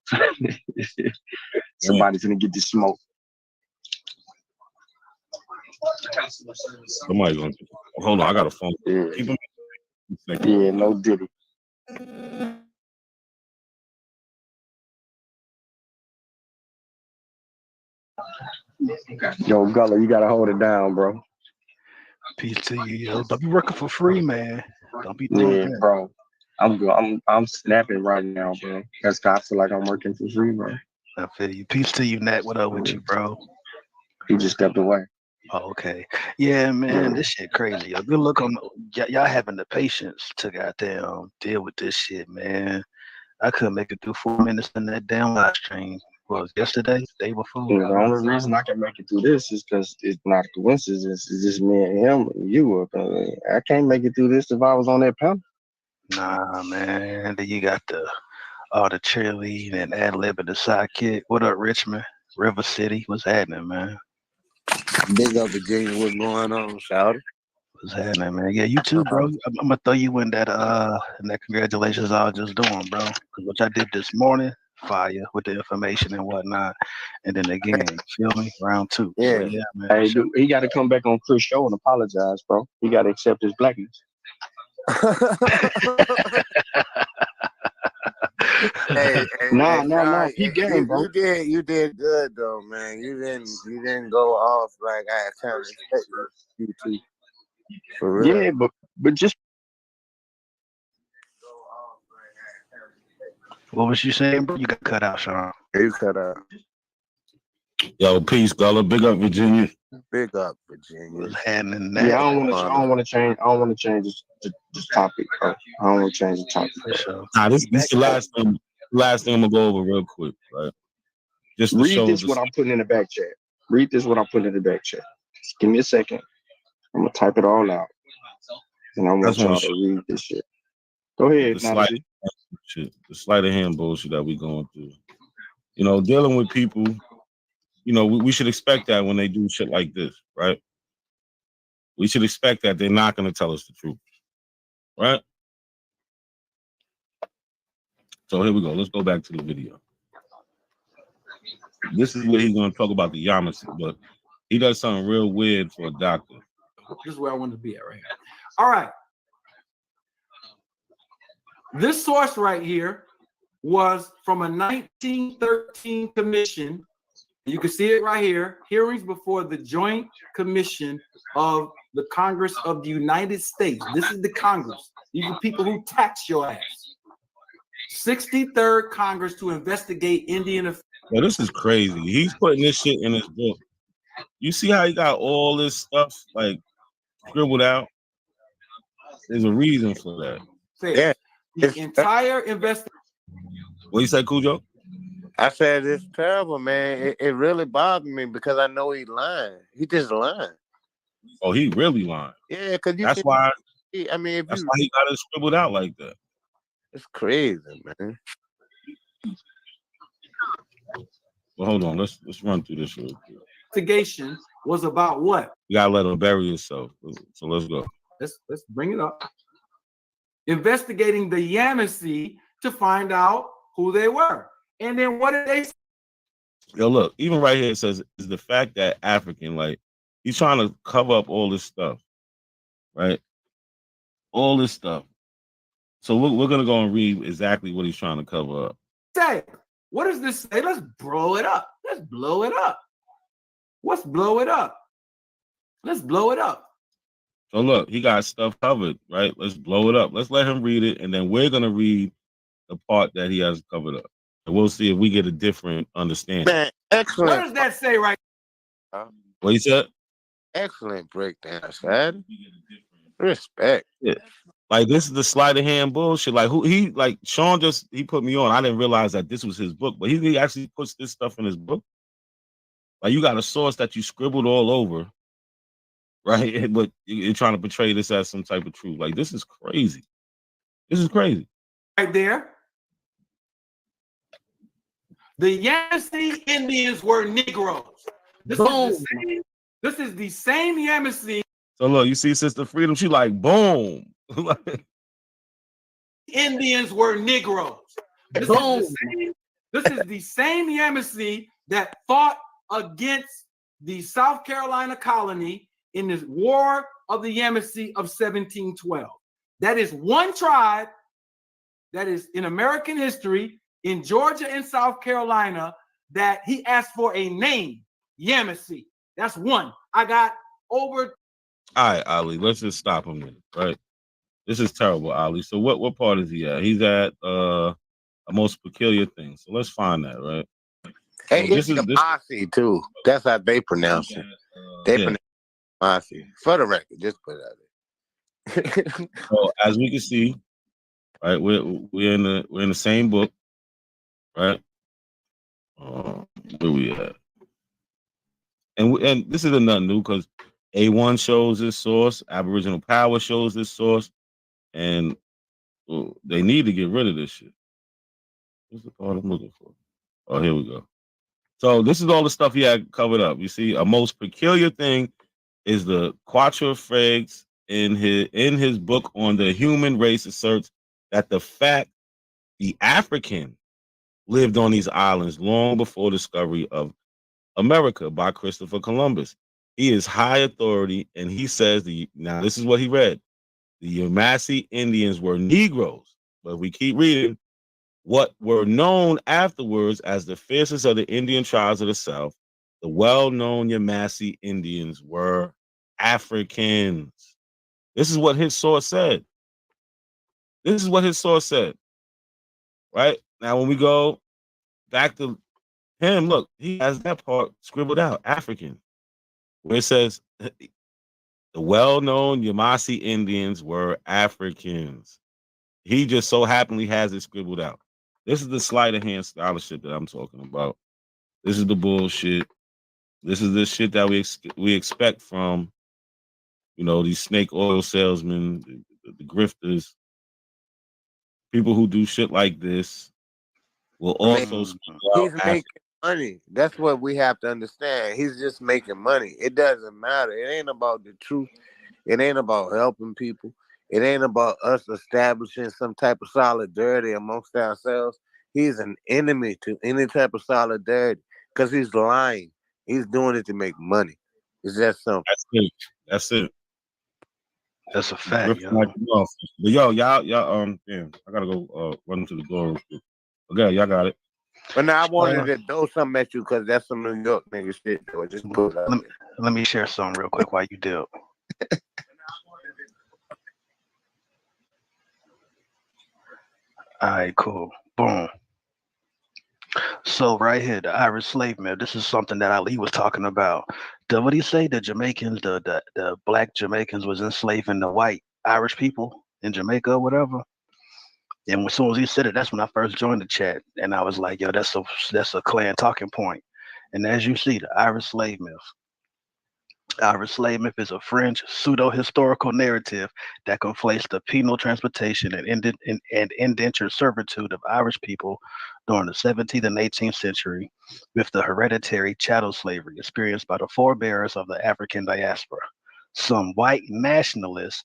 Somebody's gonna get this smoke. Somebody gonna hold on. I got a phone. Yeah, Keep him. yeah, no diddy. Yo, Gullah, you gotta hold it down, bro. Peace to you, yo. Don't be working for free, man. Don't be doing Yeah, that. bro. I'm snapping right now, bro. That's 'cause I feel like I'm working for free, bro. I feel you. Peace to you, Nat. What up with you, bro? He just stepped away. Oh, okay. Yeah, man, this shit crazy. Yo. Good look on y'all having the patience to goddamn deal with this shit, man. I couldn't make it through 4 minutes in that damn live stream. Was yesterday, day before? The only reason I can make it through this is because it's not a coincidence. It's just me and him and you. I can't make it through this if I was on that panel. Nah, man. Then you got all the cheerleading and ad-lib and the sidekick. What up, Richmond? River City? What's happening, man? Big up Virginia, what's going on, shout? What's happening, man? Yeah, you too, bro. I'm gonna throw you in that congratulations I was just doing, bro. Which I did this morning, fire with the information and whatnot. And then again, you feel me? Round 2. Yeah, but yeah, man. Hey, dude, he got to come back on Chris' show and apologize, bro. He got to accept his blackness. Hey, No. Keep game, bro. You did good though, man. You didn't go off like I kind of expected you to. For real. Yeah, but just What was you saying, bro? You got cut out, Sean. You cut out. Yo, peace, Gullah. Big up, Virginia. Big up, Virginia. What's happening yeah, I don't want to change. I don't want to change this topic, bro. I don't want to change the topic. Sure. Nah, this is the last thing. Last thing I'm gonna go over real quick, right? Just to Read show this what I'm putting in the back chat. Read this what I'm putting in the back chat. Just give me a second. I'm gonna type it all out, and I want y'all to read this shit. Go ahead, the sleight of hand bullshit that we going through. You know, dealing with people. You know, we should expect that when they do shit like this, right? We should expect that they're not gonna tell us the truth, right? So here we go. Let's go back to the video. This is where he's going to talk about the Yamasee, but he does something real weird for a doctor. This is where I wanted to be at right here. All right. This source right here was from a 1913 commission. You can see it right here. Hearings before the Joint Commission of the Congress of the United States. This is the Congress. These are people who tax your ass. 63rd Congress to investigate Indian affairs. Well, this is crazy. He's putting this shit in his book. You see how he got all this stuff like scribbled out? There's a reason for that. Yeah. The entire investigation. What you say, Cujo? I said it's terrible, man. It really bothered me because I know he's lying. He just lying. Oh, he really lying. Yeah, because that's why. I mean, that's why he got it scribbled out like that. It's crazy, man. Well, hold on. Let's run through this real quick. Investigation was about what? You gotta let him bury himself. So let's go. Let's bring it up. Investigating the Yamasee to find out who they were. And then what did they say? Yo, look, even right here it says is the fact that African, like, he's trying to cover up all this stuff, right? All this stuff. So we're gonna go and read exactly what he's trying to cover up. Say, what does this say? Let's blow it up. Let's blow it up. Let's blow it up. Let's blow it up. So look, he got stuff covered, right? Let's blow it up. Let's let him read it, and then we're gonna read the part that he has covered up. And we'll see if we get a different understanding. Man, excellent. What does that say right? What you said? Excellent breakdown, son. Respect. Yeah. Like, this is the sleight of hand bullshit. Like, Sean he put me on. I didn't realize that this was his book, but he actually puts this stuff in his book. Like, you got a source that you scribbled all over, right? But you're trying to portray this as some type of truth. Like, this is crazy. This is crazy. Right there. The Yamasee Indians were Negroes. This is This is the same Yamasee. So look, you see Sister Freedom, she like, boom. Indians were Negroes. This is the same Yamasee that fought against the South Carolina colony in the War of the Yamasee of 1712. That is one tribe that is in American history in Georgia and South Carolina that he asked for a name, Yamasee. That's one. I got over. All right, Ali, let's just stop him then, right? This is terrible, Ali. So what part is he at? He's at a most peculiar thing. So let's find that, right? Hey, So it's Yamasee too. That's how they pronounce it. They pronounce Yamasee. For the record, just put it out there. So as we can see, right, we're in the same book, right? Where we at? And this isn't nothing new because A1 shows this source, Aboriginal Power shows this source, and they need to get rid of this shit. What's the part I'm looking for? Oh, here we go. So this is all the stuff he had covered up. You see, a most peculiar thing is the Quattro Freg's in his book on the human race asserts that the fact the African lived on these islands long before discovery of America by Christopher Columbus. He is high authority, and he says now this is what he read. The Yamasee Indians were Negroes, but we keep reading. What were known afterwards as the fiercest of the Indian tribes of the South, the well-known Yamasee Indians were Africans. This is what his source said. This is what his source said. Right? Now, when we go back to him, look, he has that part scribbled out, African, where it says the well-known Yamasee Indians were Africans. He just so happily has it scribbled out. This is the sleight of hand scholarship that I'm talking about. This is the bullshit. This is the shit that we expect from, these snake oil salesmen, the grifters, people who do shit like this will also speak he's making money. That's what we have to understand. He's just making money. It doesn't matter. It ain't about the truth. It ain't about helping people. It ain't about us establishing some type of solidarity amongst ourselves. He's an enemy to any type of solidarity because he's lying. He's doing it to make money. It's that simple. That's it. That's a fact, yo. But y'all, damn, I gotta go run to the door real quick. Okay, y'all got it. But now I wanted to throw something at you because that's some New York nigga shit. Though. Just put it out there. Let me share something real quick while you do. All right, cool. Boom. So right here, the Irish slave mill. This is something that Ali was talking about. What did he say? The Jamaicans, the black Jamaicans was enslaving the white Irish people in Jamaica or whatever. And as soon as he said it, that's when I first joined the chat. And I was like, yo, that's a clan talking point. And as you see, the Irish slave myth. Irish slave myth is a French pseudo-historical narrative that conflates the penal transportation and indentured servitude of Irish people during the 17th and 18th century with the hereditary chattel slavery experienced by the forebears of the African diaspora. Some white nationalists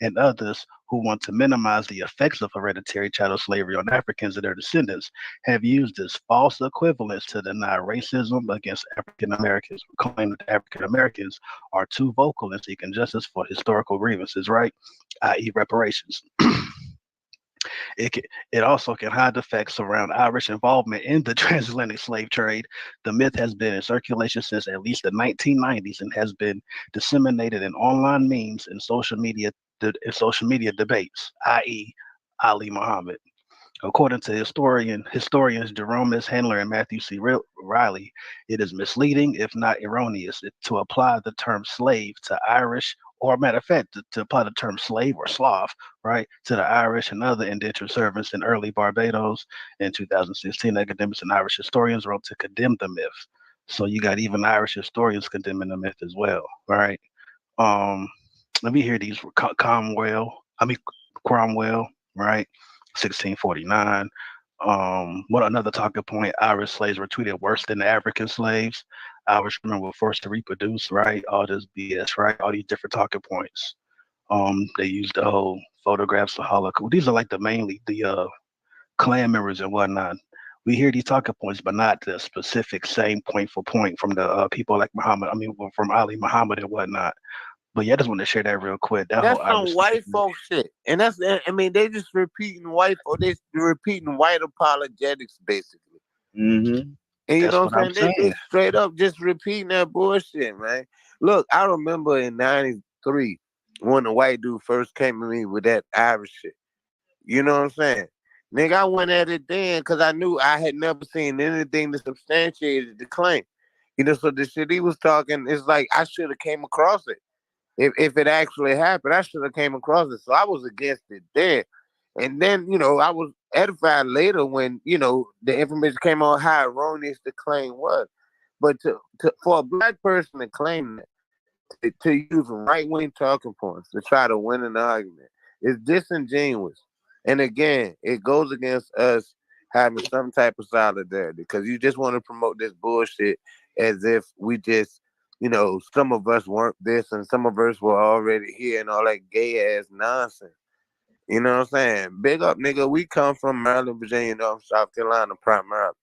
and others who want to minimize the effects of hereditary chattel slavery on Africans and their descendants have used this false equivalence to deny racism against African Americans, claiming that African Americans are too vocal in seeking justice for historical grievances, right? i.e. reparations. It also can hide the facts around Irish involvement in the transatlantic slave trade. The myth has been in circulation since at least the 1990s and has been disseminated in online memes and social media debates, i.e. Ali Muhammad. According to historians Jerome S. Handler and Matthew C. Riley, it is misleading, if not erroneous, to apply the term slave to Irish, or matter of fact, to apply the term slave or Slav, right, to the Irish and other indentured servants in early Barbados. In 2016, academics and Irish historians wrote to condemn the myth. So you got even Irish historians condemning the myth as well, right? Let me hear these. Cromwell, right? 1649. What another talking point? Irish slaves were treated worse than the African slaves. Irish women were forced to reproduce, right? All this BS, right? All these different talking points. They used the whole photographs of Holocaust. These are like mainly the clan members and whatnot. We hear these talking points, but not the specific same point for point from the people like Muhammad. I mean, from Ali Muhammad and whatnot. But yeah, I just want to share that real quick. That That's whole some Irish white folk shit, and that's I mean they just repeating white folk. They repeating white apologetics basically. Mm-hmm. And you That's know what what I'm I'm saying? They saying. just straight up just repeating that bullshit, man. Look, I remember in '93 when the white dude first came to me with that Irish shit. You know what I'm saying? Nigga, I went at it then because I knew I had never seen anything that substantiated the claim. You know, so the shit he was talking, it's like I should have came across it. If it actually happened, I should have came across it. So I was against it then. And then, you know, I was edified later when, you know, the information came on how erroneous the claim was. But for a black person to claim that, to use right-wing talking points to try to win an argument is disingenuous. And again, it goes against us having some type of solidarity because you just want to promote this bullshit as if we just, you know, some of us weren't this and some of us were already here and all that gay ass nonsense. You know what I'm saying? Big up, nigga. We come from Maryland, Virginia, North, South Carolina, primarily.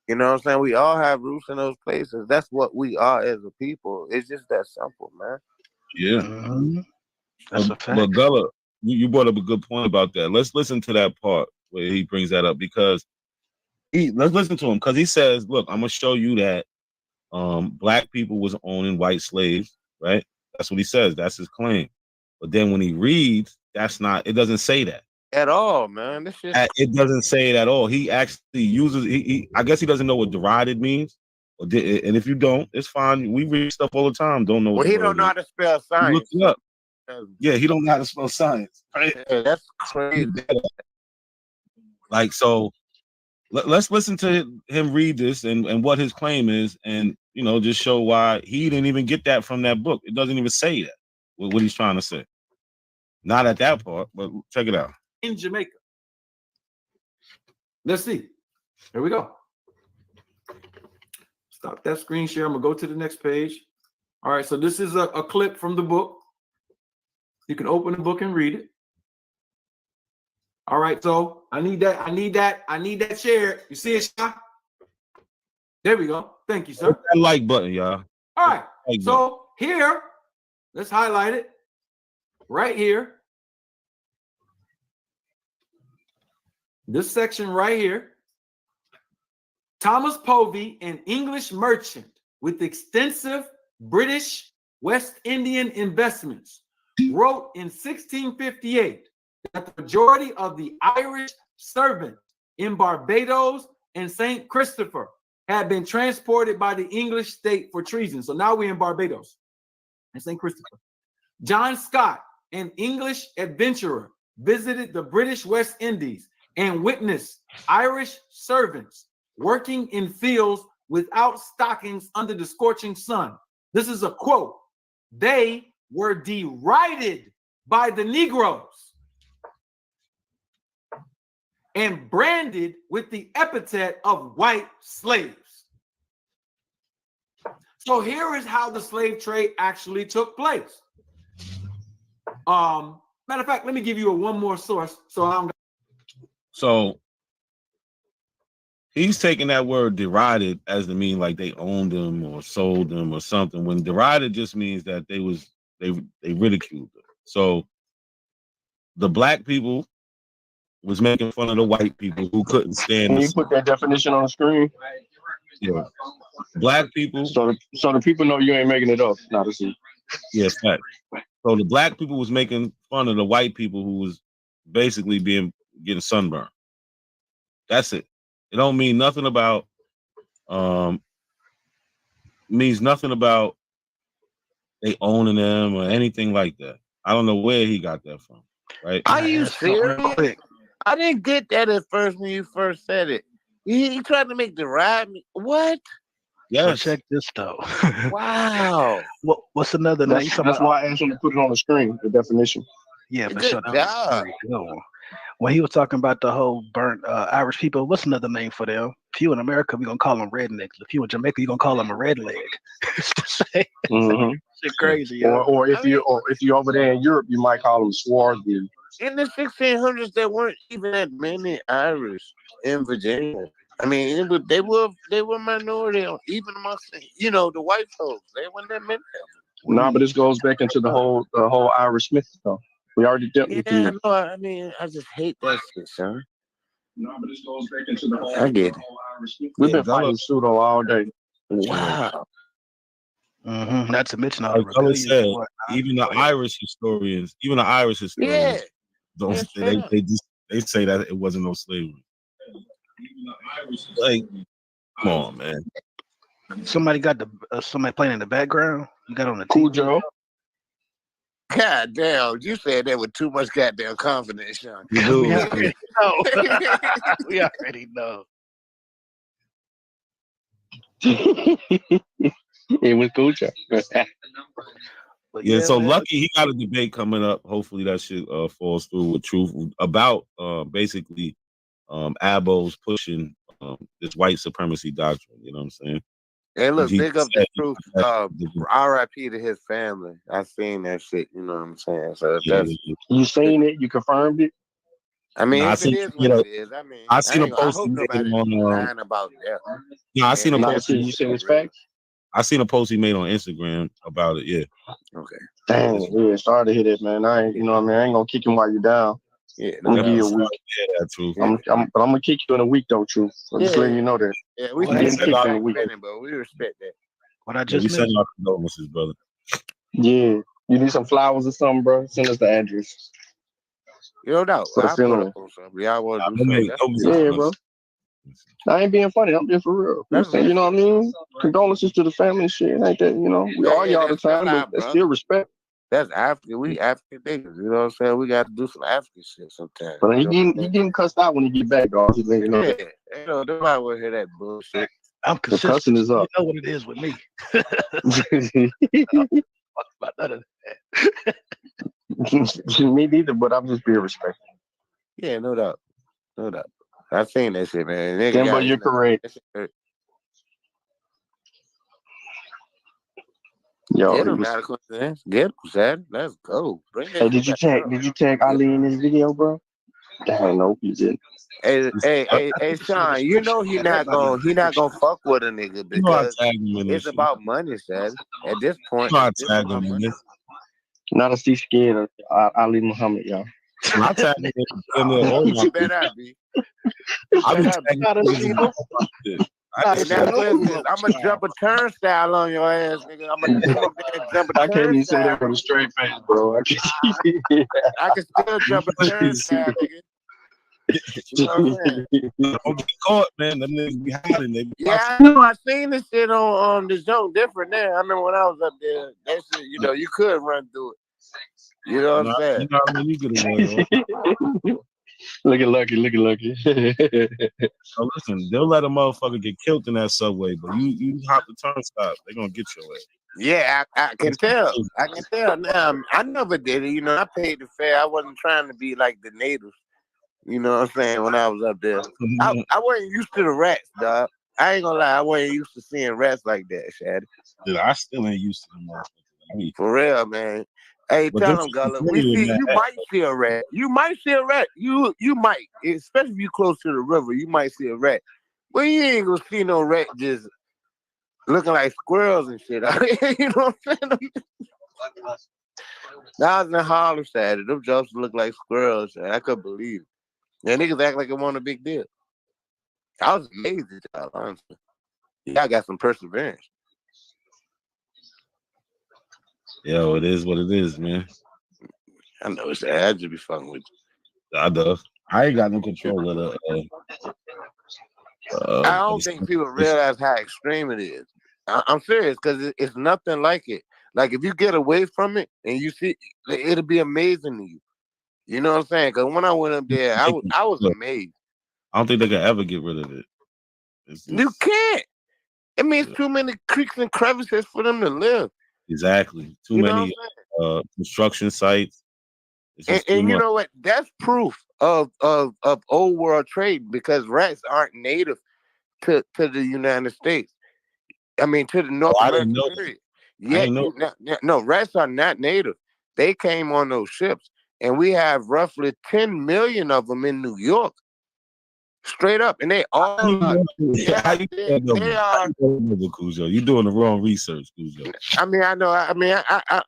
You know what I'm saying? We all have roots in those places. That's what we are as a people. It's just that simple, man. Yeah. Mm-hmm. That's a fact. But Gullah, you brought up a good point about that. Let's listen to that part where he brings that up because let's listen to him because he says, look, I'm gonna show you that black people was owning white slaves, right? That's what he says. That's his claim. But then when he reads, it doesn't say that. At all, man. This shit. It doesn't say it at all. He actually uses, I guess he doesn't know what derided means. And if you don't, it's fine. We read stuff all the time, don't know what Well, he don't know how to spell science. Look it up. Yeah, he don't know how to spell science. Right? Yeah, that's crazy. Like, so let's listen to him read this and what his claim is, and you know, just show why he didn't even get that from that book. It doesn't even say that what he's trying to say. Not at that part, but check it out. In Jamaica. Let's see. Here we go. Stop that screen share. I'm gonna go to the next page. All right, so this is a clip from the book. You can open the book and read it. All right, so I need that shared. You see it, Sha? There we go. Thank you, sir. Hit that like button, y'all. All right, Like so here, let's highlight it. Right here. This section right here. Thomas Povey, an English merchant with extensive British West Indian investments, wrote in 1658 that the majority of the Irish servants in Barbados and St. Christopher had been transported by the English state for treason. So now we're in Barbados and St. Christopher. John Scott, an English adventurer, visited the British West Indies and witnessed Irish servants working in fields without stockings under the scorching sun. This is a quote. They were derided by the Negroes and branded with the epithet of white slaves. So here is how the slave trade actually took place. Matter of fact, let me give you one more source. So he's taking that word derided as to mean like they owned them or sold them or something. When derided just means that they ridiculed them. So the black people was making fun of the white people who couldn't stand. Can you put that definition on the screen? Yeah. Black people. So the people know you ain't making it up. Not to see. Yes, fact. So the black people was making fun of the white people who was basically getting sunburned. That's it. It don't mean nothing about means nothing about they owning them or anything like that. I don't know where he got that from. Right? Are you serious? I didn't get that at first when you first said it. He tried to make deride me. What? Yeah. So check this though. Wow. What's another name? That's why I asked him to put it on the screen, the definition. Yeah, for Good sure. job. when he was talking about the whole burnt Irish people, what's another name for them? If you in America, we're gonna call them rednecks. If you in Jamaica, you're gonna call them a red leg. It's the same. Mm-hmm. Shit crazy, yo. Or if you over there in Europe, you might call them Swarthy. In the 1600s, there weren't even that many Irish in Virginia. I mean, they were minority, even amongst the white folks. They weren't that many. No, but this goes back into the whole Irish myth though. We already dealt with Yeah, you. no, I mean, I just hate that shit, son. No, but this goes back into the whole. I get it. We've been fighting pseudo all day. Wow. Mm-hmm. Not to mention all Like the Gullah rebellions. said, and whatnot. even the Irish historians Yeah. don't they say that it wasn't no slavery. Like, come on, man. Somebody got somebody playing in the background. You got on the Cool TV. Joe. God damn, you said that with too much goddamn confidence, Sean. We already know. We already know. It was Cool Joe. Yeah, so man. Lucky, he got a debate coming up. Hopefully that shit falls through with truth about basically Abos pushing this white supremacy doctrine. You know what I'm saying? Hey, look, He big up the said- truth. R.I.P. to his family. I seen that shit. You know what I'm saying? So that's. You seen it? You confirmed it? I mean, Nah, if it is what it is, I mean, I seen a I post hope he made nobody's on. lying about that. No, I seen a Man, post. You seen his facts? I seen a post he made on Instagram about it. Yeah. Okay. Dang, yeah, sorry to hear that, man. I ain't, I ain't gonna kick him while you down. Yeah, I'm gonna give you a week. Yeah, true. But I'm gonna kick you in a week though, Truth. I'm just letting you know that. Yeah, we You getting kicked in a week. but we respect that. What I Yeah, just we send missed. our condolences, brother. Yeah, you need some flowers or something, bro? Send us the address. You don't know. For the I'll put funeral. up on something. Y'all want to do something? Yeah, bro. I ain't being funny. I'm being for real. I'm saying, you know what I mean? Condolences to the family and shit. Ain't that, we argue all the time, but that's still respect. That's African. We African niggas. You know what I'm saying? We got to do some African shit sometimes. But he getting cussed out when he get back, dog. Just let you know that. Ain't nobody want to hear that bullshit. I'm The consistent. cussing is up. You know what it is with me. About none of that. Me neither, but I'm just being respectful. Yeah, no doubt. No doubt. I seen that shit, man. Nigga Timber, got, you're correct. Yo, Get him out of coincidence. Get him, Sad. Let's go. Bring that hey, did you tag Ali in this video, bro? Damn, no, you didn't. Hey, Sean, you know he not gonna fuck with a nigga because it's about money, Sad. At this point, it's about money. Not a C scared of Ali Muhammad, y'all. I tag him in there all my You better not be. I'm gonna jump a turnstile on your ass, nigga. I'm gonna come up there and jump a turnstile. I can't even say that with a straight face, bro. I can still jump a turnstile, nigga. You know what I'm saying? Don't get caught, man. Them niggas be hiding. They be Yeah, I know. I seen this shit on the joke different now. I remember when I was up there. That shit, you could run through it. You know what I'm saying? You know what I mean? You could have Look at Lucky. So listen, they'll let a motherfucker get killed in that subway, but you hop the turnstile, they're gonna get your ass. Yeah, I can tell. I can tell now. I never did it. I paid the fare. I wasn't trying to be like the natives. You know what I'm saying? When I was up there, I wasn't used to the rats, dog. I ain't gonna lie. I wasn't used to seeing rats like that, Shad. Dude, I still ain't used to them motherfuckers. I mean, for real, man. Hey, tell them, Gullah. You might see a rat. You might see a rat. You might, especially if you close to the river, you might see a rat. But you ain't gonna see no rat just looking like squirrels and shit. You know what I'm saying? Now I was in Harlem Saturday. Them jokes look like squirrels. I couldn't believe it. And niggas act like it wasn't a big deal. I was amazed at y'all, honestly. Y'all got some perseverance. Yo, it is what it is, man. I know it's sad. I just be fucking with you. I do. I ain't got no control of the. I don't think people realize how extreme it is. I'm serious because it's nothing like it. Like if you get away from it and you see, it'll be amazing to you. You know what I'm saying? Because when I went up there, I was amazed. I don't think they can ever get rid of it. You can't. It means too many creeks and crevices for them to live. Exactly. Too many construction sites. And you know what? That's proof of old world trade because rats aren't native to the United States. I mean, to the North I didn't American know. period. I Yet, didn't know. no, rats are not native. They came on those ships, and we have roughly 10 million of them in New York. Straight up, and they all How you they are. Cujo? You doing the wrong research, Cujo. I mean, I know. I mean,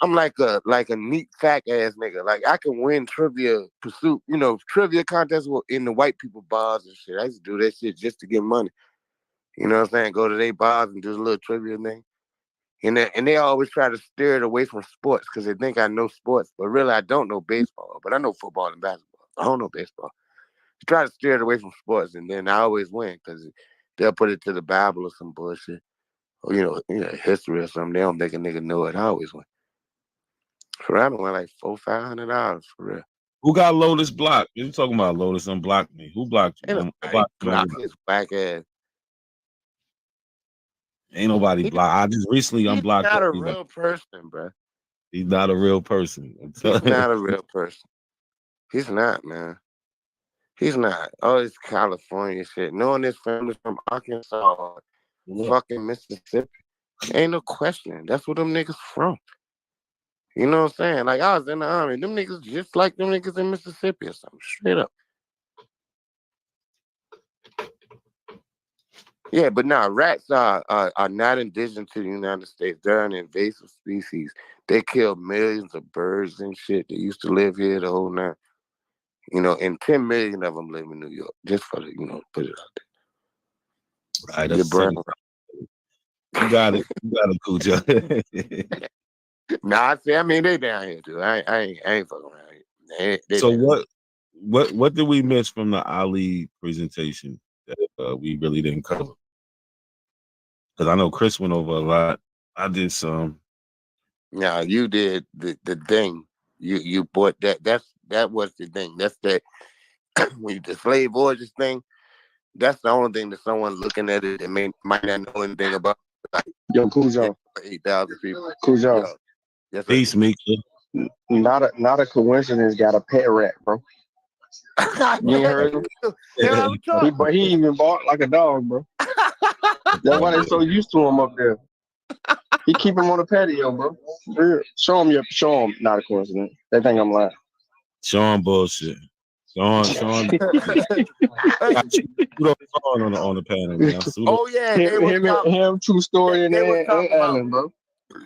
I'm like a neat fat ass nigga. Like I can win trivia pursuit, trivia contests in the white people bars and shit. I used to do that shit just to get money. You know what I'm saying? Go to their bars and do a little trivia thing. And they always try to steer it away from sports because they think I know sports, but really I don't know baseball. But I know football and basketball. I don't know baseball. Try to steer it away from sports, and then I always win because they'll put it to the Bible or some bullshit, or history or something. They don't make a nigga know it. I always win. So I don't win like $400-$500 for real. Who got Lotus blocked? You talking about Lotus unblocked me? Who blocked you? Block his black ass. Ain't nobody blocked. I just recently unblocked. He's not a real person, bro. He's not a real person. He's not a real person. He's not, man. He's not. Oh, it's California shit. Knowing this family's from Arkansas, fucking Mississippi. Ain't no question. That's where them niggas from. You know what I'm saying? Like, I was in the army. Them niggas just like them niggas in Mississippi or something. Straight up. Yeah, but now rats are not indigenous to the United States. They're an invasive species. They kill millions of birds and shit that used to live here the whole night. And 10 million of them live in New York. Just for the, put it out there. Right, Your brain. You got it. You got it, Cujo. Nah, I mean, they down here too. I ain't fucking around. So what did we miss from the Ali presentation that we really didn't cover? Because I know Chris went over a lot. I did some. No, you did the thing. You bought that. That was the thing. That's that. When you the slave voyages thing, that's the only thing that someone looking at it that might not know anything about. Like, yo, Cujo. 8,000 people. Cujo. Yes, peace, Mika. Not a coincidence. Got a pet rat, bro. You ain't heard him? But he even barked like a dog, bro. That's why they so used to him up there. He keep him on the patio, bro. Real. Show him. Not a coincidence. They think I'm lying. Sean bullshit. Sean. on the panel, man. Oh yeah, him True Story and Allen, bro.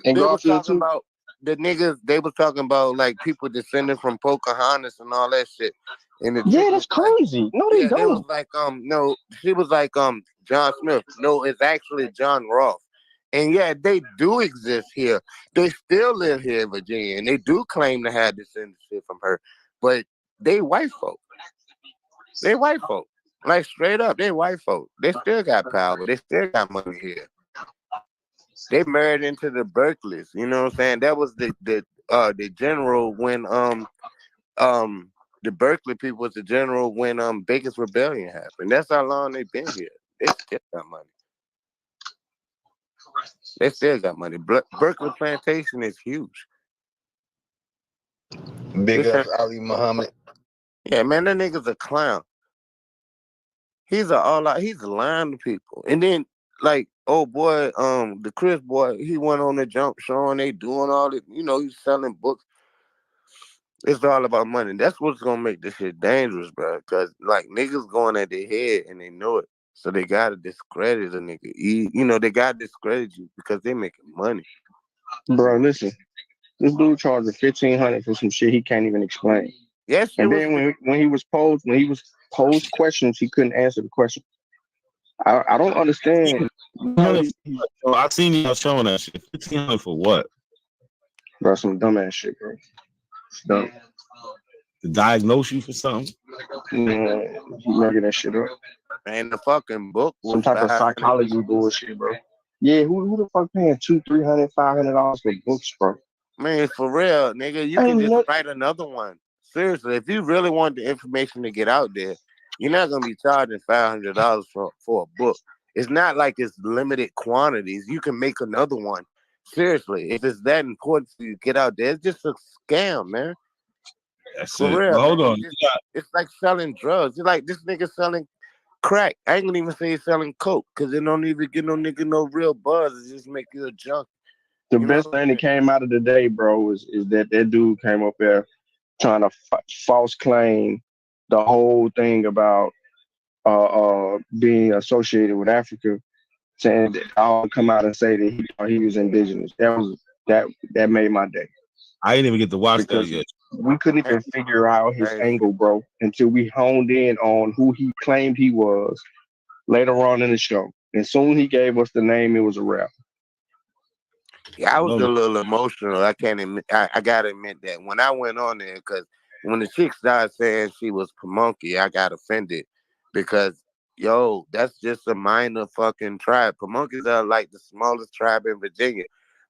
And they was Garfield talking about the niggas. They was talking about like people descended from Pocahontas and all that shit. And that's crazy. No, they don't. They was like no, she was like John Smith. No, it's actually John Ross. And yeah, they do exist here. They still live here in Virginia, and they do claim to have descendants from her. But they white folk. They white folk. Like straight up, they white folk. They still got power. They still got money here. They married into the Berkeleys. You know what I'm saying? That was the general when the Berkeley people was the general when Bacon's Rebellion happened. That's how long they've been here. They still got money. They still got money. Berkeley Plantation is huge. Big up Ali Muhammad. Yeah, man, that nigga's a clown. He's lying to people. And then like, oh boy, the Chris boy, he went on the jump showing they doing all this, he's selling books. It's all about money. That's what's gonna make this shit dangerous, bro. Cause like niggas going at their head and they know it. So they gotta discredit a nigga. They gotta discredit you because they making money. Bro, listen. This dude charged $1,500 for some shit he can't even explain. Yes, and then when he was posed questions, he couldn't answer the question. I don't understand. I seen y'all showing that shit. $1,500 for what? Bro, some dumbass shit, bro. It's dumb. To diagnose you for something? Yeah, you making that shit up. And the fucking book was some type of psychology bullshit, bro. Yeah, who the fuck paying $200, $300, $500 for books, bro? Man, for real, nigga, you can just write another one. Seriously, if you really want the information to get out there, you're not gonna be charging $500 for a book. It's not like it's limited quantities. You can make another one. Seriously, if it's that important to you, get out there. It's just a scam, man. That's For it. real, But hold man. on. It's like selling drugs. It's like this nigga selling crack. I ain't gonna even say he's selling coke because it don't even get no nigga no real buzz. It just make you a junk. The You know best thing that came out of the day, bro, is that dude came up there trying to false claim the whole thing about being associated with Africa, saying that I'll come out and say that he thought he was indigenous. That made my day. I didn't even get to watch Because that yet. we couldn't even figure out his angle, bro, until we honed in on who he claimed he was later on in the show. And soon he gave us the name, it was a wrap. Yeah, I was a little emotional. I can't admit. I gotta admit that when I went on there, because when the chick started saying she was Pamunkey, I got offended because yo, that's just a minor fucking tribe. Pamunkeys are like the smallest tribe in Virginia.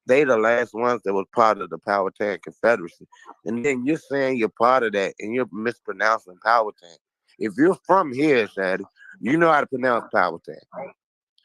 They the last ones that was part of the Powhatan Confederacy, and then you're saying you're part of that, and you're mispronouncing Powhatan. If you're from here, Shaddy, you know how to pronounce Powhatan.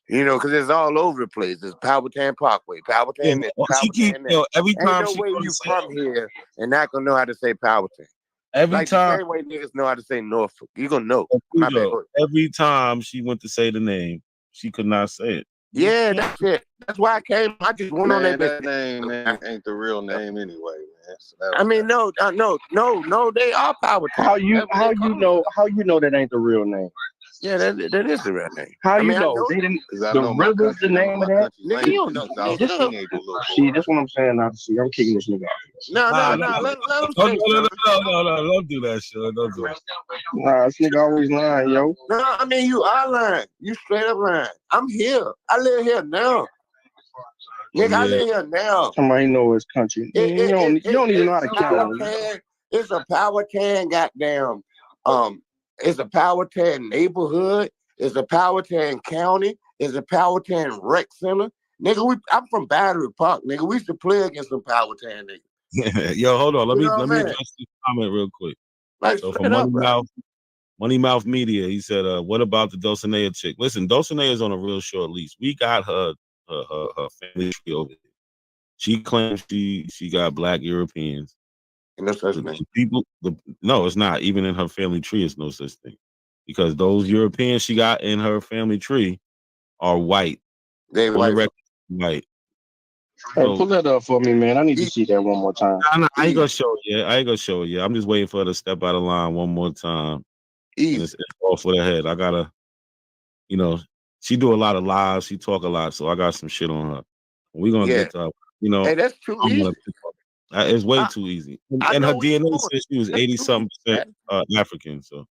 You know, because it's all over the place. It's Powhatan Parkway, Powhatan this, Powhatan that. Every Ain't time no she way gonna you say from here and not gonna know how to say Powhatan. Every Like time- the same way niggas know how to say Norfolk. You gonna know. But My bad. Cujo, every time she went to say the name, she could not say it. Yeah, that's it. That's why I came. I just went on Man, that. that name ain't the real name anyway, man. So that I mean, no, they are Powhatan. How you know that ain't the real name? Yeah, that is the real name. How I you mean, I know? They didn't. I The know my river's the country, name of that. Nigga, you don't know. I was Nigga, a teenager, little boy. See, that's what I'm saying. Now, see, I'm kicking this nigga off. No. Let him say No, don't do that, Sean. Don't do that. Nah, this nigga always lying, yo. No, I mean, you are lying. You straight up lying. I'm here. I live here now. Nigga, I live here now. Somebody know his country. You don't even know how to count. It's a Powhatan goddamn. It's a Powhatan neighborhood. It's a Powhatan county. It's a Powhatan rec center. Nigga, I'm from Battery Park, nigga. We used to play against some Powhatan niggas. Yo, hold on. Let You me know what I'm saying? address this comment real quick. Like, so straight from up, bro. Money Mouth Media, he said, "What about the Dulcinea chick? Listen, Dulcinea is on a real short lease. We got her family tree over here. She claims she got black Europeans. No such thing. No, it's not. Even in her family tree, it's no such thing. Because those Europeans she got in her family tree are white. They white. Hey, pull that up for me, man. I need to see that one more time. Nah, I ain't gonna show it yet. I'm just waiting for her to step out of line one more time. And it's all for the head. I gotta, she do a lot of lives. She talk a lot, so I got some shit on her. We're gonna get to her. Hey, that's too easy. It's way too easy. And her DNA says she was 80-something% African. So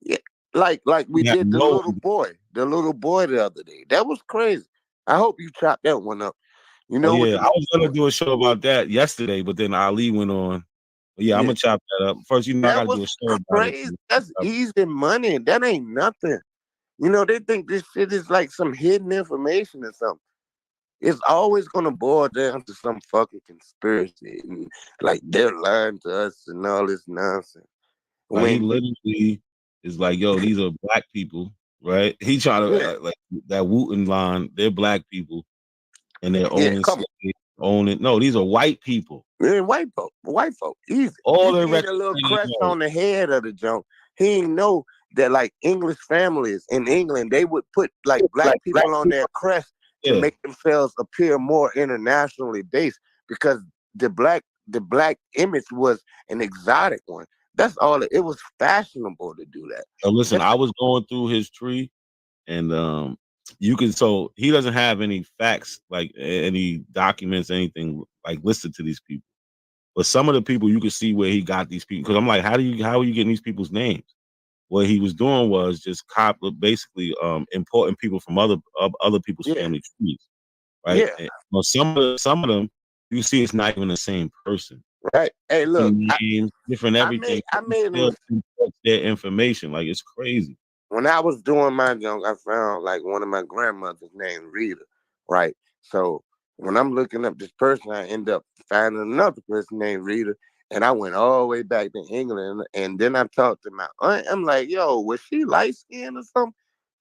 yeah, like we did the little boy the other day. That was crazy. I hope you chopped that one up. You know, I was gonna do a show about that yesterday, but then Ali went on. But I'm gonna chop that up. First, I gotta do a show about crazy. it. That's easy money. That ain't nothing. They think this shit is like some hidden information or something. It's always gonna boil down to some fucking conspiracy. And, like they're lying to us and all this nonsense. Like, he literally is like, yo, these are black people, right? He trying to like that Wooten line. They're black people, and they're owning. No, these are white people. Yeah, white folk, easy. All you the see the little crest on the head of the junk. He didn't know that like English families in England, they would put like black people on their crest to make themselves appear more internationally based because the black image was an exotic one. That's all. It was fashionable to do that. So listen, I was going through his tree, and you can. So he doesn't have any facts, like any documents, anything like listed to these people. But some of the people you can see where he got these people. Because I'm like, how are you getting these people's names? What he was doing was just basically importing people from other people's family trees, right? Yeah. And, some of them you see it's not even the same person. Right. Hey, look, different everything. I made their information. Like, it's crazy. When I was doing my junk, I found like one of my grandmothers named Rita, right? So when I'm looking up this person, I end up finding another person named Rita, and I went all the way back to England, and then I talked to my aunt. I'm like, yo, was she light skinned or something?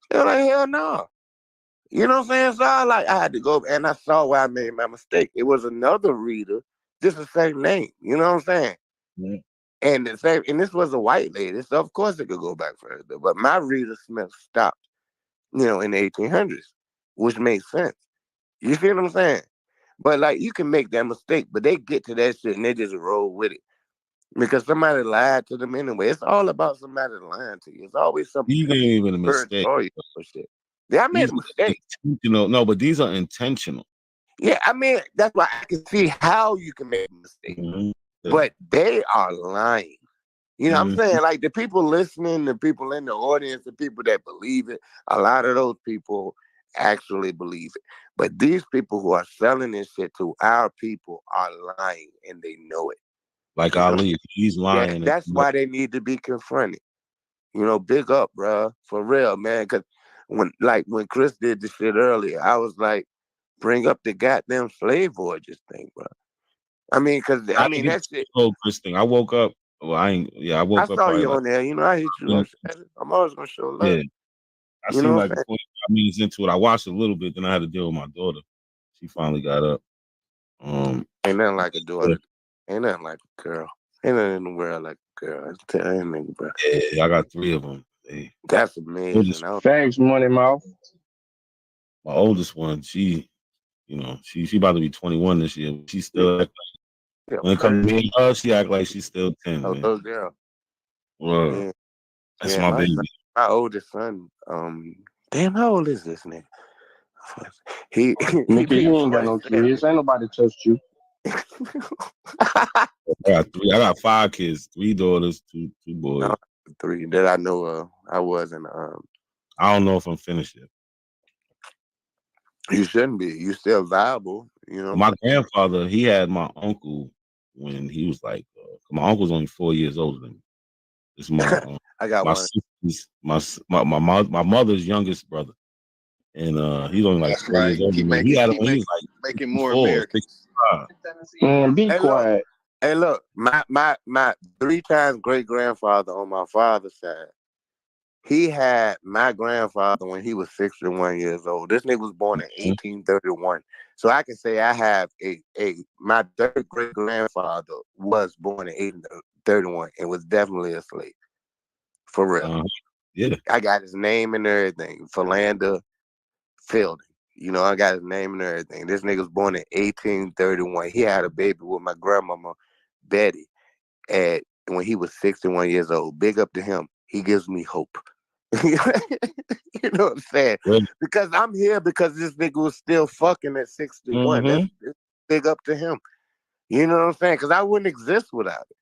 They're like, hell no. You know what I'm saying? So I had to go, and I saw where I made my mistake. It was another Rita, just the same name. You know what I'm saying? Yeah. And the same, and this was a white lady, so of course it could go back further. But my Rita Smith stopped, in the 1800s, which makes sense. You see what I'm saying? But like, you can make that mistake, but they get to that shit and they just roll with it because somebody lied to them anyway. It's all about somebody lying to you. It's always some These ain't even a bird mistake. story or shit. Yeah, I made a mistake. No, but these are intentional. Yeah, I mean, that's why I can see how you can make a mistake. Yeah. But they are lying. You know what I'm saying? Like, the people listening, the people in the audience, the people that believe it, a lot of those people actually believe it. But these people who are selling this shit to our people are lying, and they know it. Like Ali, he's lying. That's why they need to be confronted. Big up, bro, for real, man. Because when Chris did the shit earlier, I was like, bring up the goddamn slave voyages thing, bro. I mean, that's it. Oh, Chris thing. I woke up. Well, I woke up. I saw you on there. I hit you up. I'm always gonna show love. Yeah, I seen like 45 minutes into it. I watched a little bit, then I had to deal with my daughter. She finally got up. Ain't nothing like a daughter. Ain't nothing like a girl. Ain't nothing in the world like a girl. I tell you, nigga, bro. Yeah, I got 3 of them. Hey. That's amazing. Thanks, Money Mouth. My oldest one, she about to be 21 this year. She still when it comes to me and her, she act like she's still 10. Man. Little girl. Well, that's my baby. My oldest son. Damn, how old is this nigga? Nigga, you ain't got no kids. Ain't nobody touched you. I got 5 kids, 3 daughters, 2 boys. No, 3 that I know of. I wasn't. I don't know if I'm finished yet. You shouldn't be. You still viable. My grandfather, he had my uncle when he was like, my uncle's only 4 years older than me. It's my I got my one. sister's, my mother's youngest brother, and he's only like 4 years older than me. He had him when he was like making more 4, Americans. 65. Be quiet. Hey, look, my 3 times great grandfather on my father's side. He had my grandfather when he was 61 years old. This nigga was born in 1831. So I can say I have my 3rd great grandfather was born in 1831 and was definitely a slave. For real. Yeah. I got his name and everything. Philander Fielding. I got his name and everything. This nigga was born in 1831. He had a baby with my grandmama, Bethy, when he was 61 years old. Big up to him. He gives me hope. You know what I'm saying? Really? Because I'm here because this nigga was still fucking at 61. That's big up to him. You know what I'm saying? Because I wouldn't exist without it.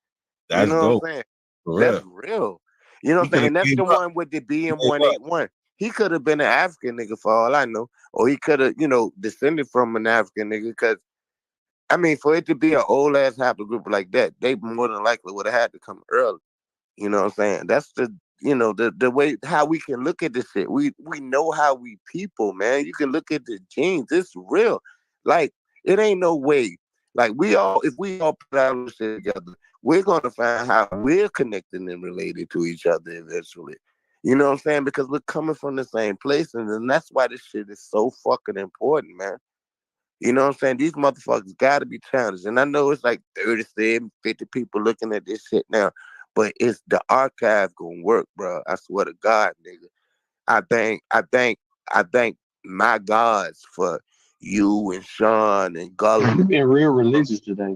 That's what dope. I'm saying? For That's real. real. You know what I'm saying? And that's the one with the BM181. He could have been an African nigga for all I know. Or he could have, descended from an African nigga. Because, I mean, for it to be an old ass haplogroup like that, they more than likely would have had to come early. You know what I'm saying? That's the way how we can look at this shit. We know how we people, man. You can look at the genes. It's real. Like, it ain't no way. Like, if we all put our shit together, we're gonna find how we're connected and related to each other eventually. You know what I'm saying? Because we're coming from the same place, and then that's why this shit is so fucking important, man. You know what I'm saying? These motherfuckers gotta be challenged. And I know it's like 37, 50 people looking at this shit now. But it's the archive gonna work, bro. I swear to God, nigga. I thank my gods for you and Sean and Gullah. You've been real religious today.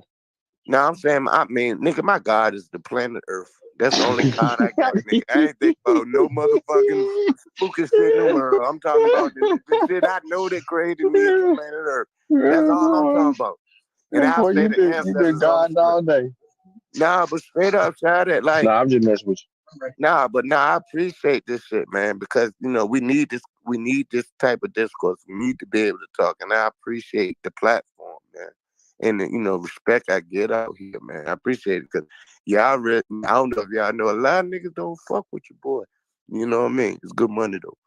No, I'm saying, nigga, my God is the planet Earth. That's the only God I got, nigga. I ain't think about no motherfucking spooky shit in the world. I'm talking about the shit I know that created me is the planet Earth. That's all I'm talking about. And I'll say the ancestors. You been God all day. Nah, but straight up, shout it. Like, I'm just messing with you. Nah, I appreciate this shit, man, because we need this type of discourse. We need to be able to talk, and I appreciate the platform, man, and the respect I get out here, man. I appreciate it because y'all I don't know if y'all know, a lot of niggas don't fuck with your boy. You know what I mean? It's good money though.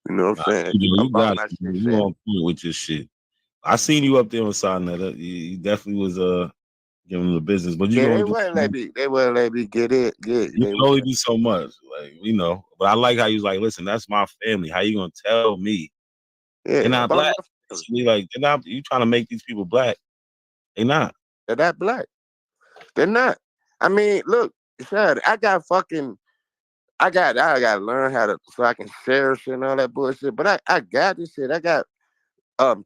You know what I'm saying? You got it. You on point with your shit. I seen you up there on sign that. You definitely was giving them the business, but you they wouldn't let me get it. You can only do so much, But I like how you was like, listen, that's my family. How you gonna tell me they're not black? Like they're not. You trying to make these people black? They're not. They're not black. They're not. I mean, look, Shad, I gotta learn how to so I can share shit and all that bullshit. But I got this shit. I got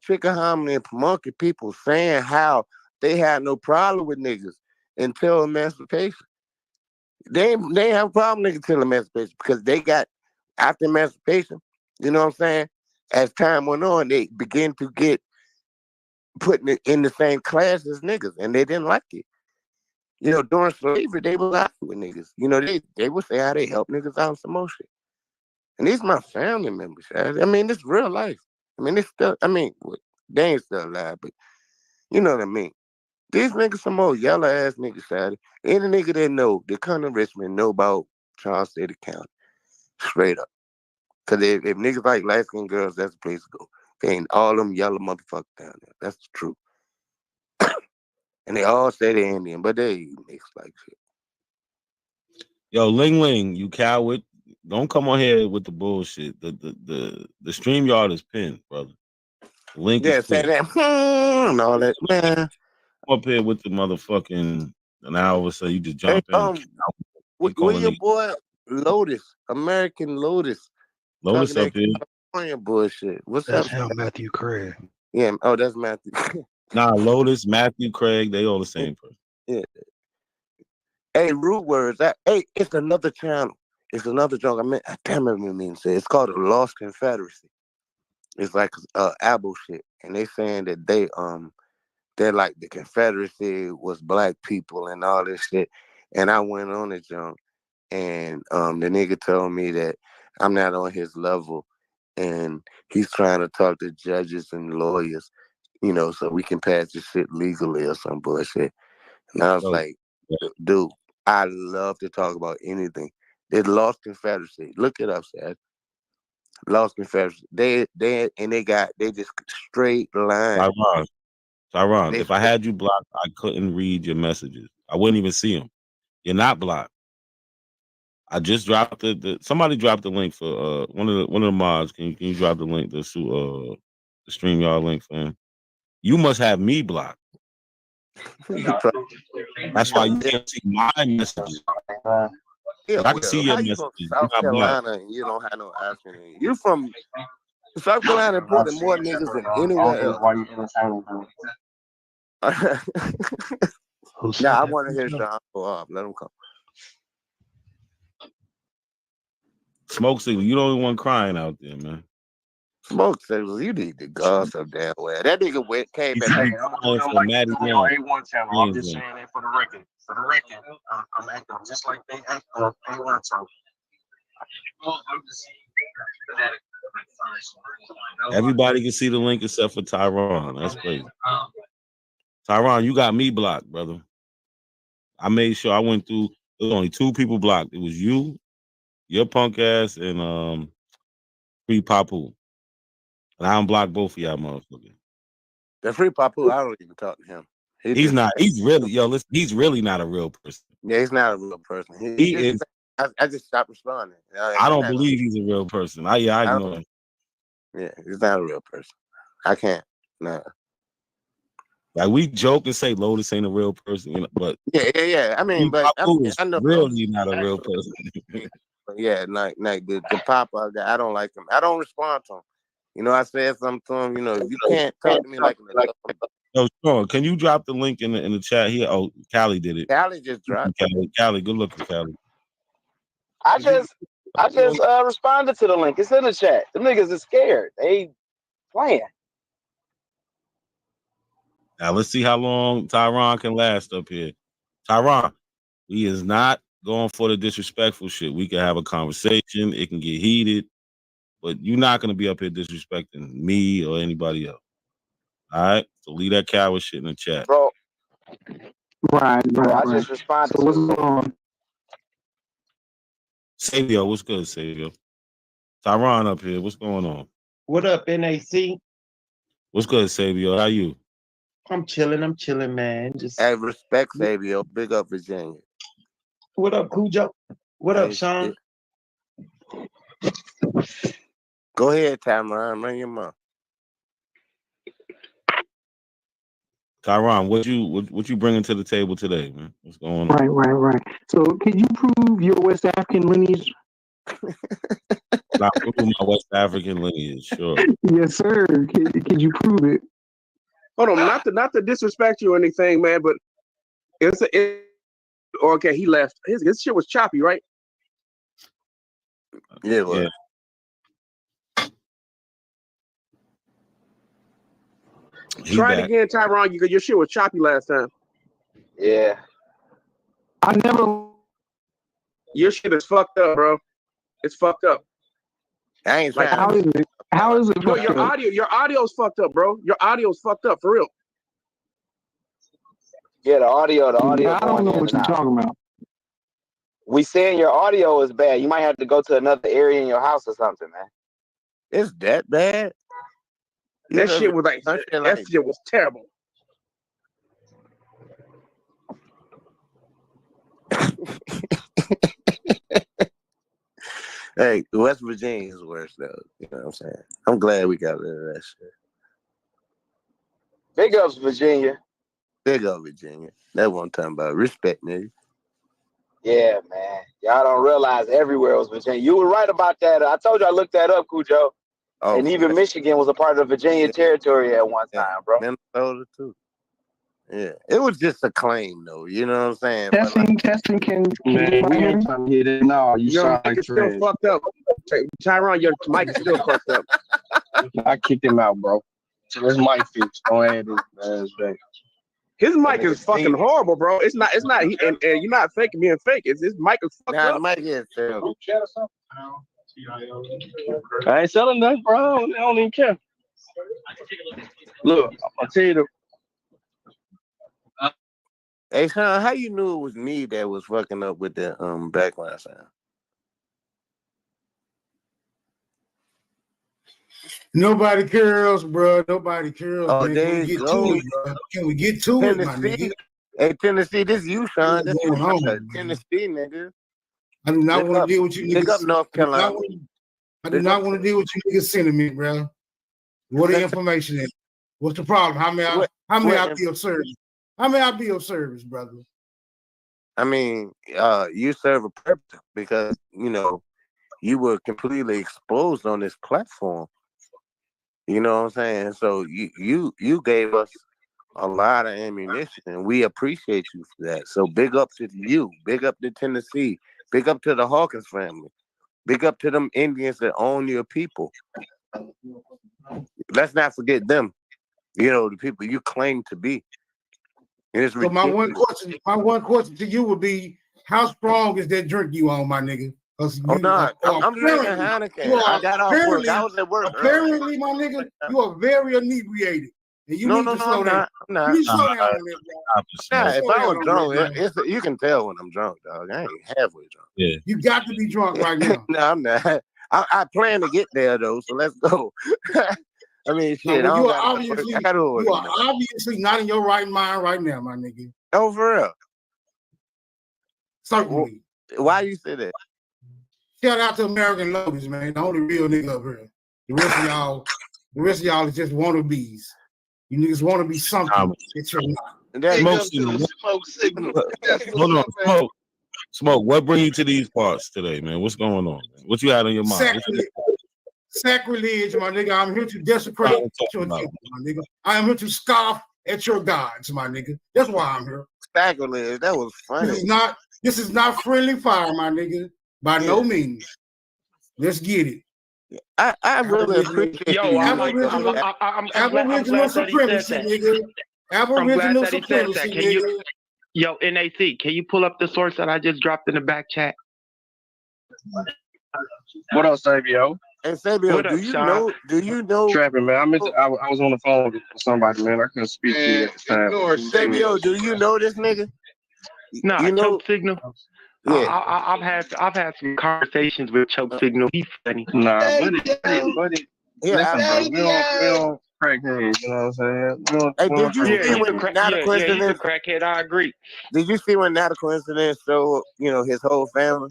Chickasaw and Pamunkey people saying how they had no problem with niggas until emancipation. They ain't have a problem niggas till emancipation because they got after emancipation, you know what I'm saying? As time went on, they began to get put in the same class as niggas, and they didn't like it. You know, during slavery, they were laughing with niggas. You know, they would say how they help niggas out and some more shit. And these my family members. I mean, this real life. I mean, it's still. I mean, they ain't still alive, but you know what I mean. These niggas some old yellow ass niggas, Shady. Any nigga that know that come to Richmond know about Charles City County, straight up. Cause if niggas like light skinned girls, that's the place to go. They ain't all them yellow motherfuckers down there. That's the truth. And they all say they Indian, but they mix like shit. Yo, Ling Ling, you coward. Don't come on here with the bullshit. The StreamYard is pinned, brother. The link Yeah, is say pinned. that and all that, man. Come up here with the motherfucking an hour so you just Hey, jump in. where your boy Lotus, American Lotus, Lotus talking up that here. California bullshit. What's That's up? him, Matthew Craig. Yeah, oh, that's Matthew. Nah, Lotus, Matthew, Craig, they all the same person. Yeah. Hey, root words. Hey, it's another channel. It's another joke. I can't remember what it means. It's called the Lost Confederacy. It's like Abo shit, and they saying that they're like the Confederacy was black people and all this shit. And I went on the junk, and the nigga told me that I'm not on his level, and he's trying to talk to judges and lawyers, you know, so we can pass this shit legally or some bullshit. And I was like, dude, I love to talk about anything. They Lost Confederacy. Look it up, Sad. Lost Confederacy. They just straight line. Tyron, if I had you blocked, I couldn't read your messages. I wouldn't even see them. You're not blocked. I just dropped somebody dropped the link for one of the mods. Can you drop the link, the StreamYard link for him? You must have me blocked. That's why you can't see my messages. Yeah, I can see your how you messages. from South Carolina and you don't have no accent in you? You from South Carolina imported more niggas than anywhere else. Nah, I want to hear Sean go off. Let him come. Smoke signal, you the only one crying out there, man. Smoke signal, you need to go some damn way. That nigga came back. I'm A1 channel. I'm just saying that for the record. For the record, I'm acting just like they act on A1 channel. Everybody can see the link except for Tyron. That's crazy. Tyron, you got me blocked, brother. I made sure I went through. There was only 2 people blocked. It was you, your punk ass, and Free Papu. And I unblocked both of y'all motherfuckers. The Free Papu, I don't even talk to him. He's not. He's really, listen, he's really not a real person. Yeah, he's not a real person. He is. I just stopped responding. I don't believe he's a real person. I ignore him. Yeah, he's not a real person. I can't. Nah. Like we joke and say Lotus ain't a real person, you know, but yeah. I mean, but I know really not a real person. Yeah, like the Papa, I don't like him. I don't respond to him. You know, I said something to him. You know, you can't talk to me like an adult. Yo, Sean, can you drop the link in the chat here? Oh, Callie did it. Callie just dropped. Callie, good looking, Callie. I just responded to the link. It's in the chat. Them niggas is scared. They playing. Now let's see how long Tyron can last up here. Tyron, we is not going for the disrespectful shit. We can have a conversation. It can get heated, but you're not going to be up here disrespecting me or anybody else. All right? So leave that coward shit in the chat. Bro. Right. I just responded. So what's going on? Savio, what's good, Savio? Tyron up here. What's going on? What up, NAC? What's good, Savio? How you? I'm chilling, man. Just hey, respect, Savio. Big up Virginia. What up, Cujo? What up, Sean? Go ahead, Tamara. Run your mouth. Tyron, what you bringing to the table today, man? What's going on? Right. So, can you prove your West African lineage? Not prove my West African lineage, sure. Yes, sir. Can you prove it? Hold on, not to disrespect you or anything, man, but okay, he left. His shit was choppy, right? Yeah, it was. Try it again, Tyron, because your shit was choppy last time. Yeah. Your shit is fucked up, bro. It's fucked up. I ain't like, how is it? How is it? No, your audio's fucked up, bro. Your audio's fucked up for real. Yeah, the audio. I don't know what you're talking about. We saying your audio is bad. You might have to go to another area in your house or something, man. It's that bad? That shit was like that shit was terrible. Hey, West Virginia is worse though. You know what I'm saying? I'm glad we got rid of that shit. Big ups, Virginia. Big up, Virginia. That one time about respect, nigga. Yeah, man. Y'all don't realize everywhere was Virginia. You were right about that. I told you I looked that up, Cujo. Oh, and even Michigan was a part of Virginia territory at one time, bro. Minnesota too. Yeah, it was just a claim, though. You know what I'm saying? Testing can man, we ain't trying to hear that. No, you sound like still fucked up. Tyron, your mic is still fucked up. I kicked him out, bro. So this mic fix. Go ahead, man. His mic is fucking horrible, bro. It's not. And you're not faking being fake. His mic is fucked up. The mic is terrible. I ain't selling nothing, bro. I don't even care. Look, I'll tell you the. Hey, Sean, how you knew it was me that was fucking up with the background sound? Nobody cares, bro. Nobody cares. Oh, man. there you go. Can we get to it, my nigga? Hey, Tennessee, this is you, Sean. This going on, Tennessee, nigga. I do not want to deal with you niggas. Pick up North Carolina. I do not want to deal with you niggas sentiment, bro. What the information is? What's the problem? How may I be of service? How may I be of service, brother? I mean, you serve a purpose because, you know, you were completely exposed on this platform. You know what I'm saying? So you gave us a lot of ammunition, and we appreciate you for that. So big up to you. Big up to Tennessee. Big up to the Hawkins family. Big up to them Indians that own your people. Let's not forget them. You know, the people you claim to be. So my one question to you would be, how strong is that drink you on, my nigga? I'm drinking Heineken. I got off work. I was at work. Apparently, my nigga, you are very inebriated. And you need to slow down. I'm not. You slow down on that, bro. If I was drunk, you can tell when I'm drunk, dog. I ain't halfway drunk. Yeah. You got to be drunk right now. No, I'm not. I plan to get there though, so let's go. I mean, shit. No, you are obviously not in your right mind right now, my nigga. Oh, for real? Certainly. Why you say that? Shout out to American Lotus, man. The only real nigga up here. The rest of y'all is just wannabes. You niggas want to be something that you're not. Smoke. What bring you to these parts today, man? What's going on, man? What you had on your mind? Sacrilege, my nigga. I'm here to desecrate your temple, my nigga. I am here to scoff at your gods, my nigga. That's why I'm here. Sacrilege. That was funny. This is not friendly fire, my nigga. By no means. Let's get it. I really appreciate you. Aboriginal supremacy, nigga. Aboriginal supremacy, nigga. Yo, NAC, can you pull up the source that I just dropped in the back chat? What else, Sabio? And Sabio, do you know? Trapping, man. I was on the phone with somebody, man. I couldn't speak to you at the time. Sabio, do you know this nigga? No, Choke Signal. Yeah. I've had some conversations with Choke Signal. He's funny. Nah, buddy. Yeah, listen, bro, we don't crack heads, you know what I'm saying? Hey, did you see when Not a Coincidence? He's a crackhead, I agree. Did you see when Not a Coincidence showed, you know, his whole family?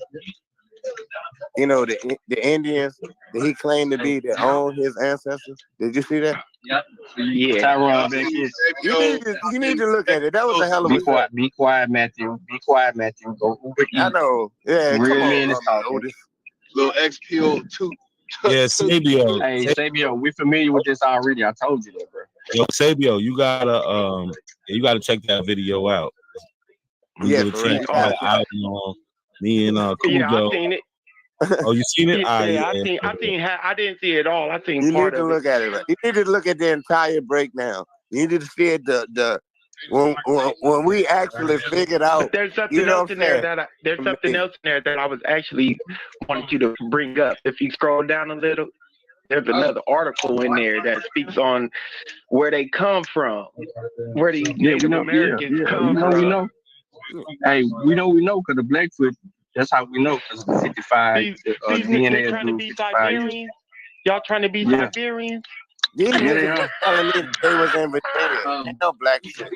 you know, the Indians that he claimed to be that own his ancestors. Did you see that? Yep. Yeah. Tyrone back here. You need to look at it. That was a hell of a. Be quiet, Matthew. Be quiet, Matthew. Go Uber eat. I know. Yeah, Real come on, men is talking. Otis. Little XPO 2. Yeah, Sabio. Hey, Sabio, we familiar with this already. I told you that, bro. Yo, Sabio, you gotta check that video out. Yeah, Me for real. and Yeah, Cujo. I seen it. Oh, you seen it? Yeah, I didn't see it all. I seen You part need to of look it. at it. You need to look at the entire breakdown. You need to see it. When we actually figured out. But there's something You know else in there that I was actually wanted you to bring up. If you scroll down a little, there's another article in there that speaks on where they come from, where these Native Americans come from. We know. Hey, we know because the Blackfoot. That's how we know because the 55 These DNA niggas trying to be Siberians. Y'all trying to be Siberians? These Yeah, they niggas are. was telling me that they was in Virginia. Ain't no black shit.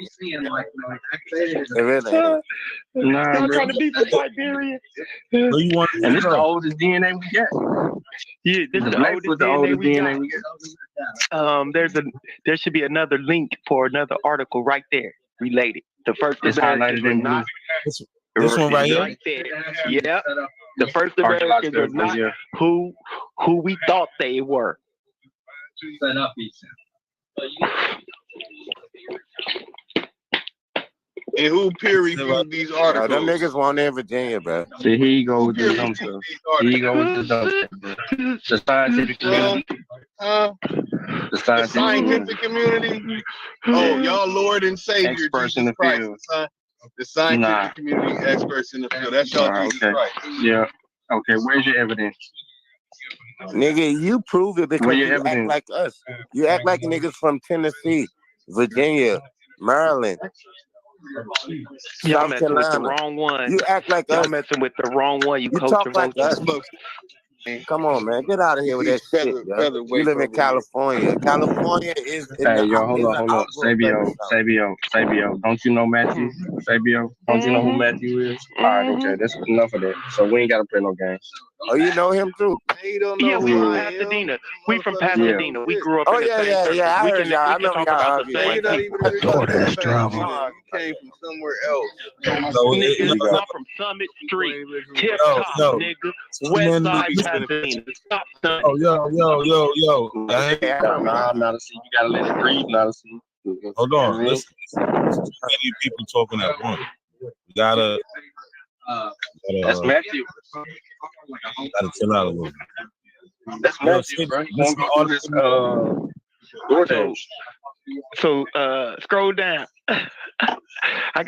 They really ain't. Nah, Y'all bro. trying to be from Siberia? So you want And this is the oldest DNA we got. Yeah, this is the Blackfoot, oldest DNA we we got. There should be another link for another article right there related. The first It's Americans highlighted were in blue. not This one right here? right there. Yep. The first Americans are not who we thought they were. And who peer reviewed these articles? Them niggas want in Virginia, bro. See, here you go with the dumb stuff. Here you go with the dumb stuff, bro. The scientific community. The scientific community. Oh, y'all Lord and Savior, Experts in Jesus the Christ. field. The scientific community experts in the field. That's y'all Jesus Christ. Yeah. Okay, where's your evidence? Nigga, you prove it because Where your you act evidence? like us. You act like niggas from Tennessee, Virginia, Maryland, Y'all South messing with the Carolina. wrong one. You act like Y'all us. messing with the wrong one. You You culture talk like us. vultures. Come on, man. Get out of here with that shit, yo. You live in California. California is in Hey, the yo, hold up. Sabio. Don't you know Matthew? Sabio, don't you know who Matthew is? All right, okay, that's enough of that. So we ain't got to play no games. Oh, you know him too? They don't Yeah, know we who from I am. Pasadena. We from Pasadena. We grew up Oh, in the yeah, same yeah, circle. yeah. I We heard can y'all. I talk remember about y'all the arguing. same You're not thing. even in Pasadena. You came from somewhere else. So Nigga, I'm from Summit Street, Tip Top, nigga, West Side Pasadena. Stop, son. Oh, yo. Nah, not a C. You got to let it breathe, not a C. Hold on. Listen. Many people talking at once. You gotta That's Matthew. Gotta chill out a little bit. That's Matthew, bro. You want to go through this DoorDash? So scroll down. I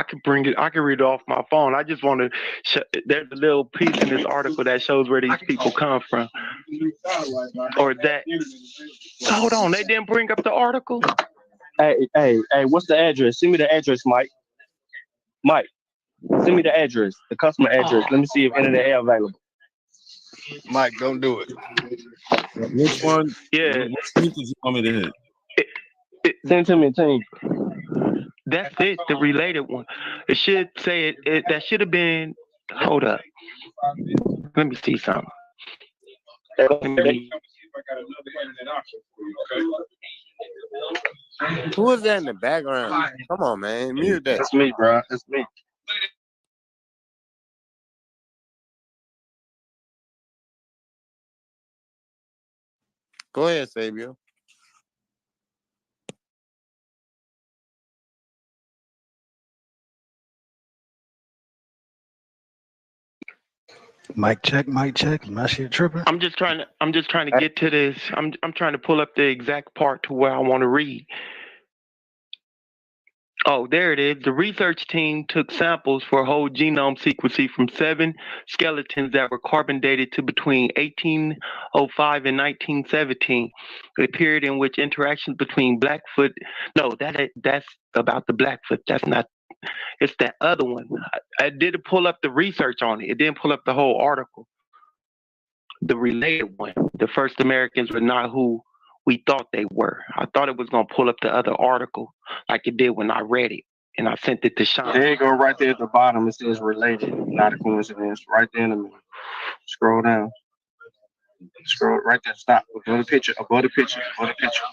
can bring it. I can read it off my phone. I just want to. There's a little piece in this article that shows where these people come from, or that. Hold on, they didn't bring up the article. Hey, what's the address? Send me the address, Mike. Send me the address, the customer address. Let me see if any of they are available. Mike, don't do it. Which one? Yeah. What sneakers you want me to hit? Send to me, team. That's it, the related one. It should say it that should have been. Hold up. Let me see something. Who is that in the background? Come on, man. Mute that. That's me, bro. That's me. Go ahead, Sabio. Mic check. My shit tripping. I'm just trying to get to this. I'm trying to pull up the exact part to where I want to read. Oh, there it is. The research team took samples for whole genome sequencing from 7 skeletons that were carbon dated to between 1805 and 1917, a period in which interactions between Blackfoot. No, that's about the Blackfoot. That's not. It's that other one. I didn't pull up the research on it. It didn't pull up the whole article. The related one. The first Americans were not who we thought they were. I thought it was going to pull up the other article like it did when I read it. and I sent it to Sean. There you go, right there at the bottom. It says related, not a coincidence. Right there in the middle. Scroll down. Scroll right there. Stop. Above the picture. Above the picture. Above the picture.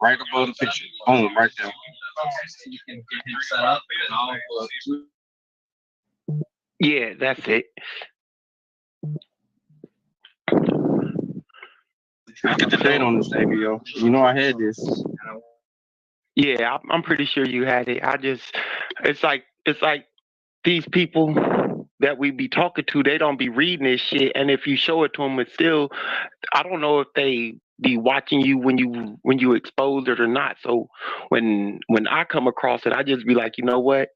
Right above the picture. Boom. Right there. Yeah, that's it. I get the date on this baby, yo. You know I had this. Yeah, I'm pretty sure you had it. It's like these people that we be talking to, they don't be reading this shit, and if you show it to them, it's still, I don't know if they be watching you when you expose it or not. So when I come across it, I just be like, you know what?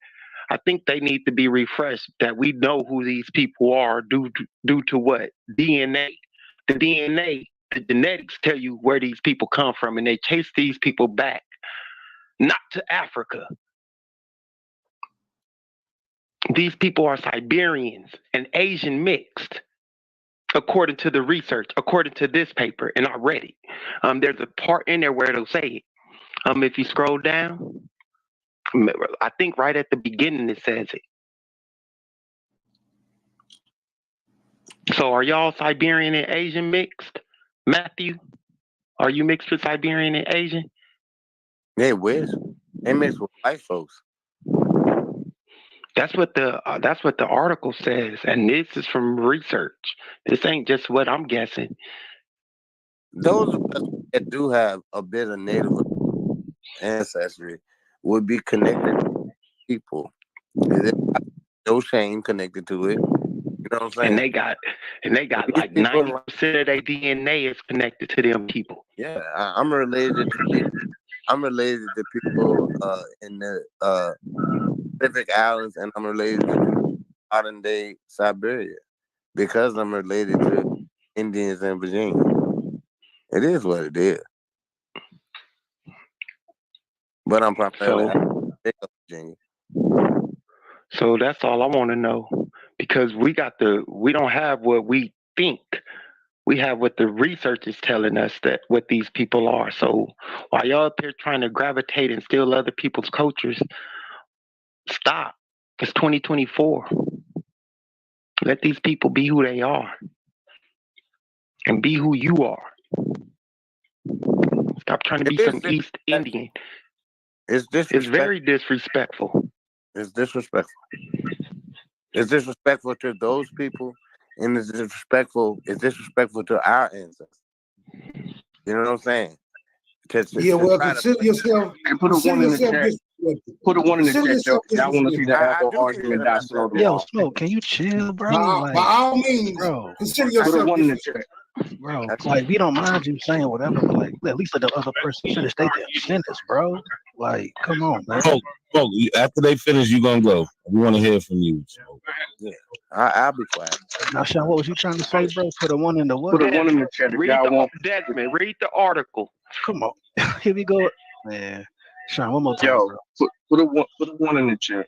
I think they need to be refreshed, that we know who these people are due to what? DNA. The DNA, the genetics tell you where these people come from, and they chase these people back, not to Africa. These people are Siberians and Asian mixed, according to the research, according to this paper, and I read it. There's a part in there where it'll say it. If you scroll down, I think right at the beginning it says it. So are y'all Siberian and Asian mixed? Matthew, are you mixed with Siberian and Asian? They wish. They mixed with white folks. That's what the article says, and this is from research. This ain't just what I'm guessing. Those of us that do have a bit of Native ancestry would be connected to people. No shame connected to it. You know what I'm saying? And they got like 90% of their DNA is connected to them people. Yeah, I'm related to people. I'm related to people in the Pacific Islands, and I'm related to modern day Siberia because I'm related to Indians in Virginia. It is what it is. But I'm primarily Virginia. So that's all I want to know, because we don't have what we think. We have what the research is telling us, that what these people are. So while y'all up here trying to gravitate and steal other people's cultures, stop. It's 2024. Let these people be who they are and be who you are. Stop trying to be some East Indian. It's very disrespectful. It's disrespectful. It's disrespectful to those people, and it's disrespectful to our ancestors. You know what I'm saying? Well, consider yourself. Put a one in the chat. Put a one in the chat, yo. Y'all want to see the apple argument die slow. Yo, Smoke, can you chill, bro? By all means, bro, consider yourself. Put a one in the chat. Bro, like, we don't mind you saying whatever, but like, at least let the other person finish their sentence, bro. Like, come on, man. Smoke, after they finish, you gonna go. We want to hear from you. Smoke. Yeah, I'll be quiet. Now, Sean, what was you trying to say, bro? Put a one in the what? Put a one in the chat. Desmond, read the article. Come on. Here we go. Man. Sean, one more time, yo, bro. Put a one in the chat.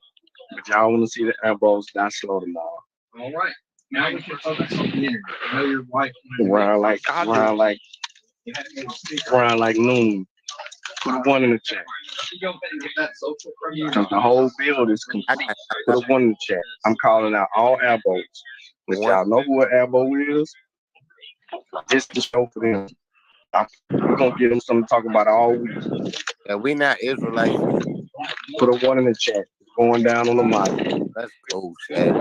If y'all want to see the elbows die slow tomorrow. All right. Now we can focus on the interview. I know your wife. Around like noon. Put a one in the chat. Because the whole build is complete. Put a one in the chat. I'm calling out all elbows. If y'all know who an elbow is, this is the show for them. We're gonna give them something to talk about all week. Yeah, we not Israelites. Put a one in the chat. It's going down on the mic. Let's go, Chad.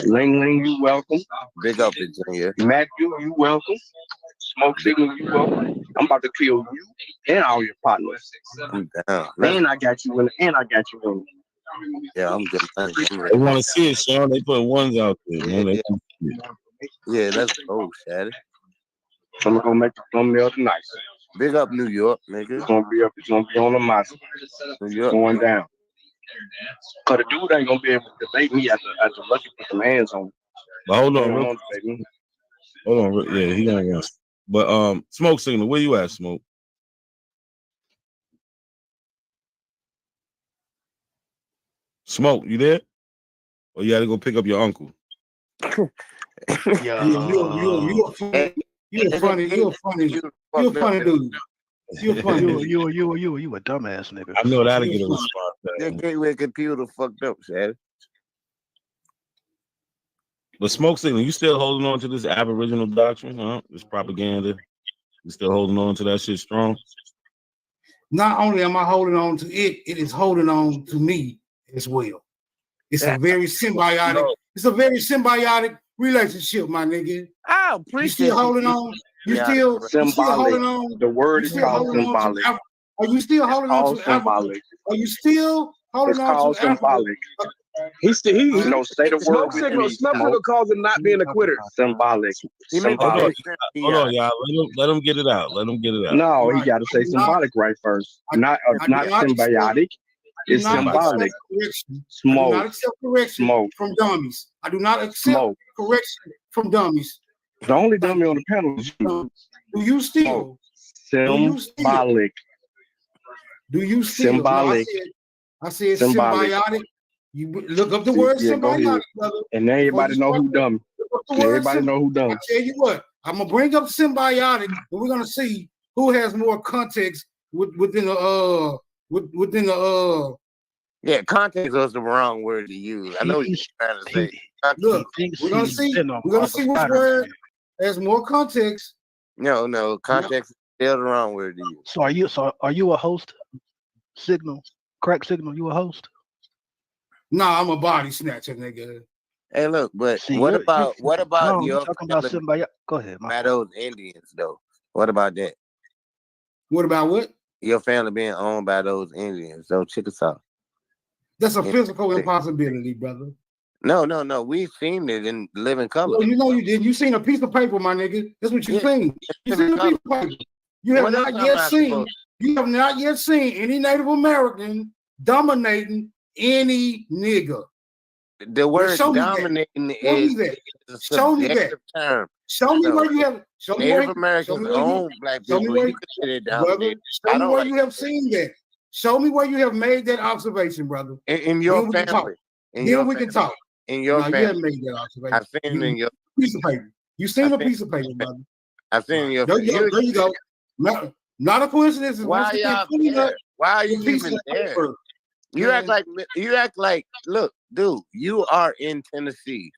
Ling, you welcome. Big up, Virginia. Matthew, you welcome. Smoke Signal, you welcome. I'm about to kill you and all your partners. I'm down. And I got you in. Yeah, I'm good. They want to see it, Sean. They put ones out there, man. Yeah, let's go, Chad. I'm gonna make the thumbnail tonight. Big up New York, nigga. It's gonna be on the mic. New York. Going down. Cause the dude ain't gonna be able to debate me after Lucky put some hands on me. But hold on, yeah, he gonna run. But Smoke Signal, where you at, Smoke? Smoke, you there? Or you gotta go pick up your uncle? You're a funny dude. You're funny. You a dumbass nigga. I know that'll You're get a funny. response. Your gateway computer fucked up, Shad. But Smoke Signal, you still holding on to this Aboriginal doctrine, huh? This propaganda. You still holding on to that shit strong? Not only am I holding on to it, it is holding on to me as well. It's a very symbiotic. It's a very symbiotic relationship, my nigga. I You appreciate still holding on. You still holding on. The word You is still called holding on symbolic. to. Are you still holding on Called to Africa? symbolic. Are you still holding It's on called to Africa? symbolic. He say the Say the word smoke with signal. me. Smoke signal calls him not being a quitter. Symbolic. Hold Symbolic. on, y'all. Let him get it out. Let him get it out. No, he got to say symbolic right first. Not symbiotic. It's symbolic. I do not accept correction Smoke. from dummies. I do not accept correction from dummies. The only dummy on the panel is you. Do you still? Symbolic. Do you still? Symbolic. I said Symbolic. symbiotic. You look up the word Yeah, go symbiotic, ahead. brother. And everybody know who dumb. Everybody know who dumb. I tell you what, I'm gonna bring up symbiotic, and we're gonna see who has more context within the Yeah, context was the wrong word to use. I know what you're trying to say. Look, we're gonna see. We're gonna see which word has more context. No, context is still the wrong word to use. So are you a host? Signal, crack signal. You a host? Nah, I'm a body snatcher, nigga. Hey, look, but See, what you're about you're your talking about somebody? Go ahead. by those Indians though? What about that? What about what? Your family being owned by those Indians, those Chickasaw. That's a physical impossibility, brother. No. We've seen it in living color. No, you know you did. You seen a piece of paper, my nigga. That's what you seen. You seen a piece of paper. You have not yet seen. You have not yet seen any Native American dominating any nigga. The word dominating is a subjective term. Show me where you have. Show me Native where Americans own black people. You consider it dominating. Show me where you have seen that. Show me where you have made that observation, brother. In your family. Then we can talk. In your family. You haven't made that observation. I've seen it in your piece of paper. You seen a piece of paper, brother. I've seen your. There you go. Not a coincidence. Why y'all there? Why are you even there? You act like. Look, dude, you are in Tennessee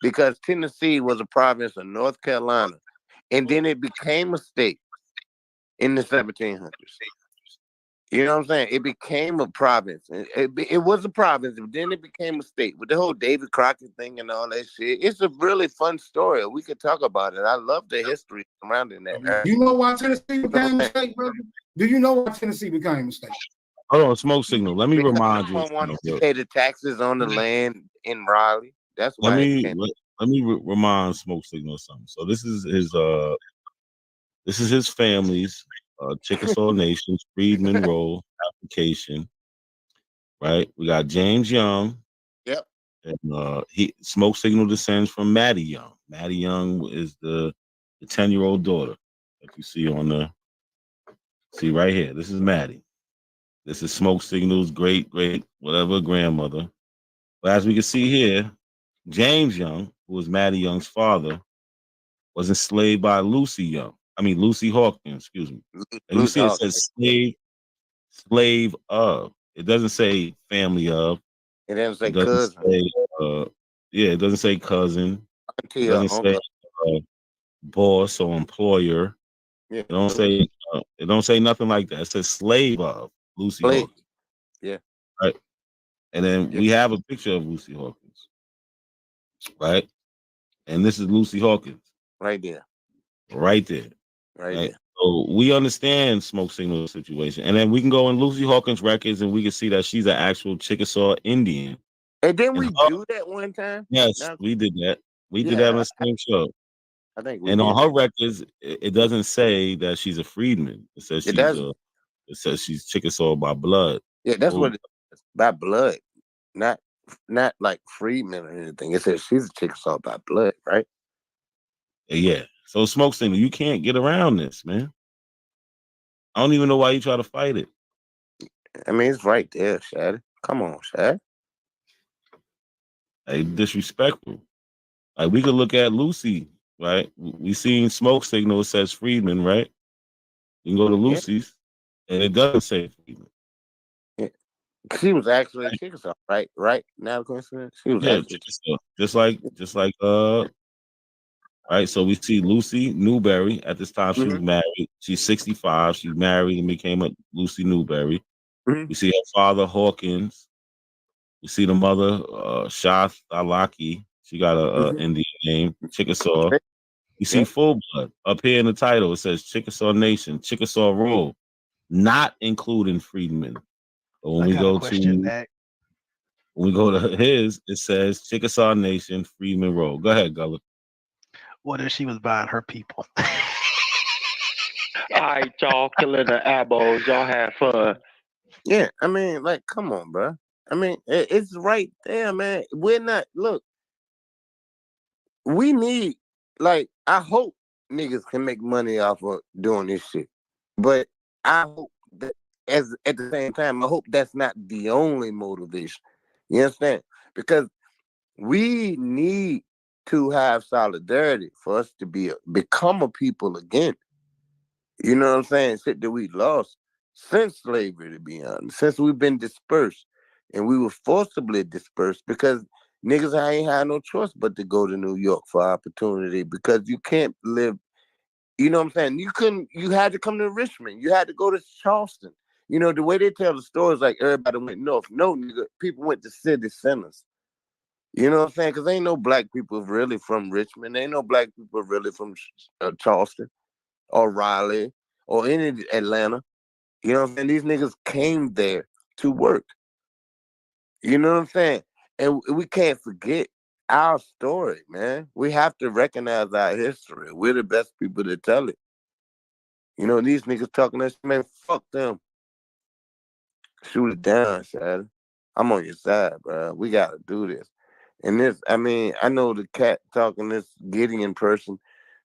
because Tennessee was a province of North Carolina, and then it became a state in the 1700s. You know what I'm saying? It became a province. It was a province, but then it became a state with the whole David Crockett thing and all that shit. It's a really fun story. We could talk about it. I love the history surrounding that. You know why Tennessee became a state, brother? Do you know why Tennessee became a state? Hold on, Smoke Signal. Let me remind you. Someone wanted to pay the taxes on the land in Raleigh. That's why. Let me remind Smoke Signal something. So this is his family's Chickasaw Nation's Freedman Roll application. Right, we got James Young. Yep. And Smoke Signal descends from Maddie Young. Maddie Young is the 10-year-old daughter that you see on the right here. This is Maddie. This is Smoke Signal's great whatever grandmother. But as we can see here, James Young, who was Maddie Young's father, was enslaved by Lucy Hawkins, excuse me. And you see it says slave of. It doesn't say family of. It doesn't say cousin. It doesn't say cousin. Auntie it doesn't say boss or employer. Yeah. It don't say nothing like that. It says slave of Lucy Hawkins. Yeah. Right. And then we have a picture of Lucy Hawkins. Right. And this is Lucy Hawkins. Right there. Right there. Right there. So we understand Smoke Signal situation. And then we can go in Lucy Hawkins records and we can see that she's an actual Chickasaw Indian. And then we do that one time? Yes, we did that. We did that on the same show. I think on her records, it doesn't say that she's a freedman. It says she's Chickasaw by blood. Yeah, that's what it is. By blood. Not like freedman or anything. It says she's a Chickasaw by blood, right? Yeah. So Smoke Signal, you can't get around this, man. I don't even know why you try to fight it. I mean, it's right there, Shad. Come on, Shad. Hey, disrespectful. Like we could look at Lucy, right? We seen Smoke Signal says Freedman, right? You can go to Lucy's, and it doesn't say Freedman. Yeah. She was actually a Chickasaw, right? Right? Now, coincidence. She was actually Chickasaw. Just like right. So we see Lucy Newberry. At this time, she was married. She's 65. She married and became a Lucy Newberry. We see her father Hawkins. We see the mother Shath Alaki. She got a Indian name, Chickasaw. You see full blood up here in the title. It says Chickasaw Nation, Chickasaw Roll, not including Freedman. But when we go to his, it says Chickasaw Nation, Freedman Roll. Go ahead, Gullah. What if she was buying her people? All right, y'all killing the abos. Y'all have fun. Yeah, I mean, like, come on, bro. I mean, it's right there, man. We're not, look, we need, like, I hope niggas can make money off of doing this shit. But I hope that, at the same time, I hope that's not the only motivation. You understand? Because we need to have solidarity for us to become a people again. You know what I'm saying? Shit that we lost since slavery, to be honest, since we've been dispersed, and we were forcibly dispersed because niggas ain't had no choice but to go to New York for opportunity, because you can't live. You know what I'm saying? You had to come to Richmond. You had to go to Charleston. You know, the way they tell the stories, like everybody went north. No, nigga, people went to city centers. You know what I'm saying? Because ain't no black people really from Richmond. Ain't no black people really from Charleston or Raleigh or any Atlanta. You know what I'm saying? These niggas came there to work. You know what I'm saying? And we can't forget our story, man. We have to recognize our history. We're the best people to tell it. You know, these niggas talking that shit, man, fuck them. Shoot it down, Shad. I'm on your side, bro. We got to do this. And this, I mean, I know the cat talking this Gideon person,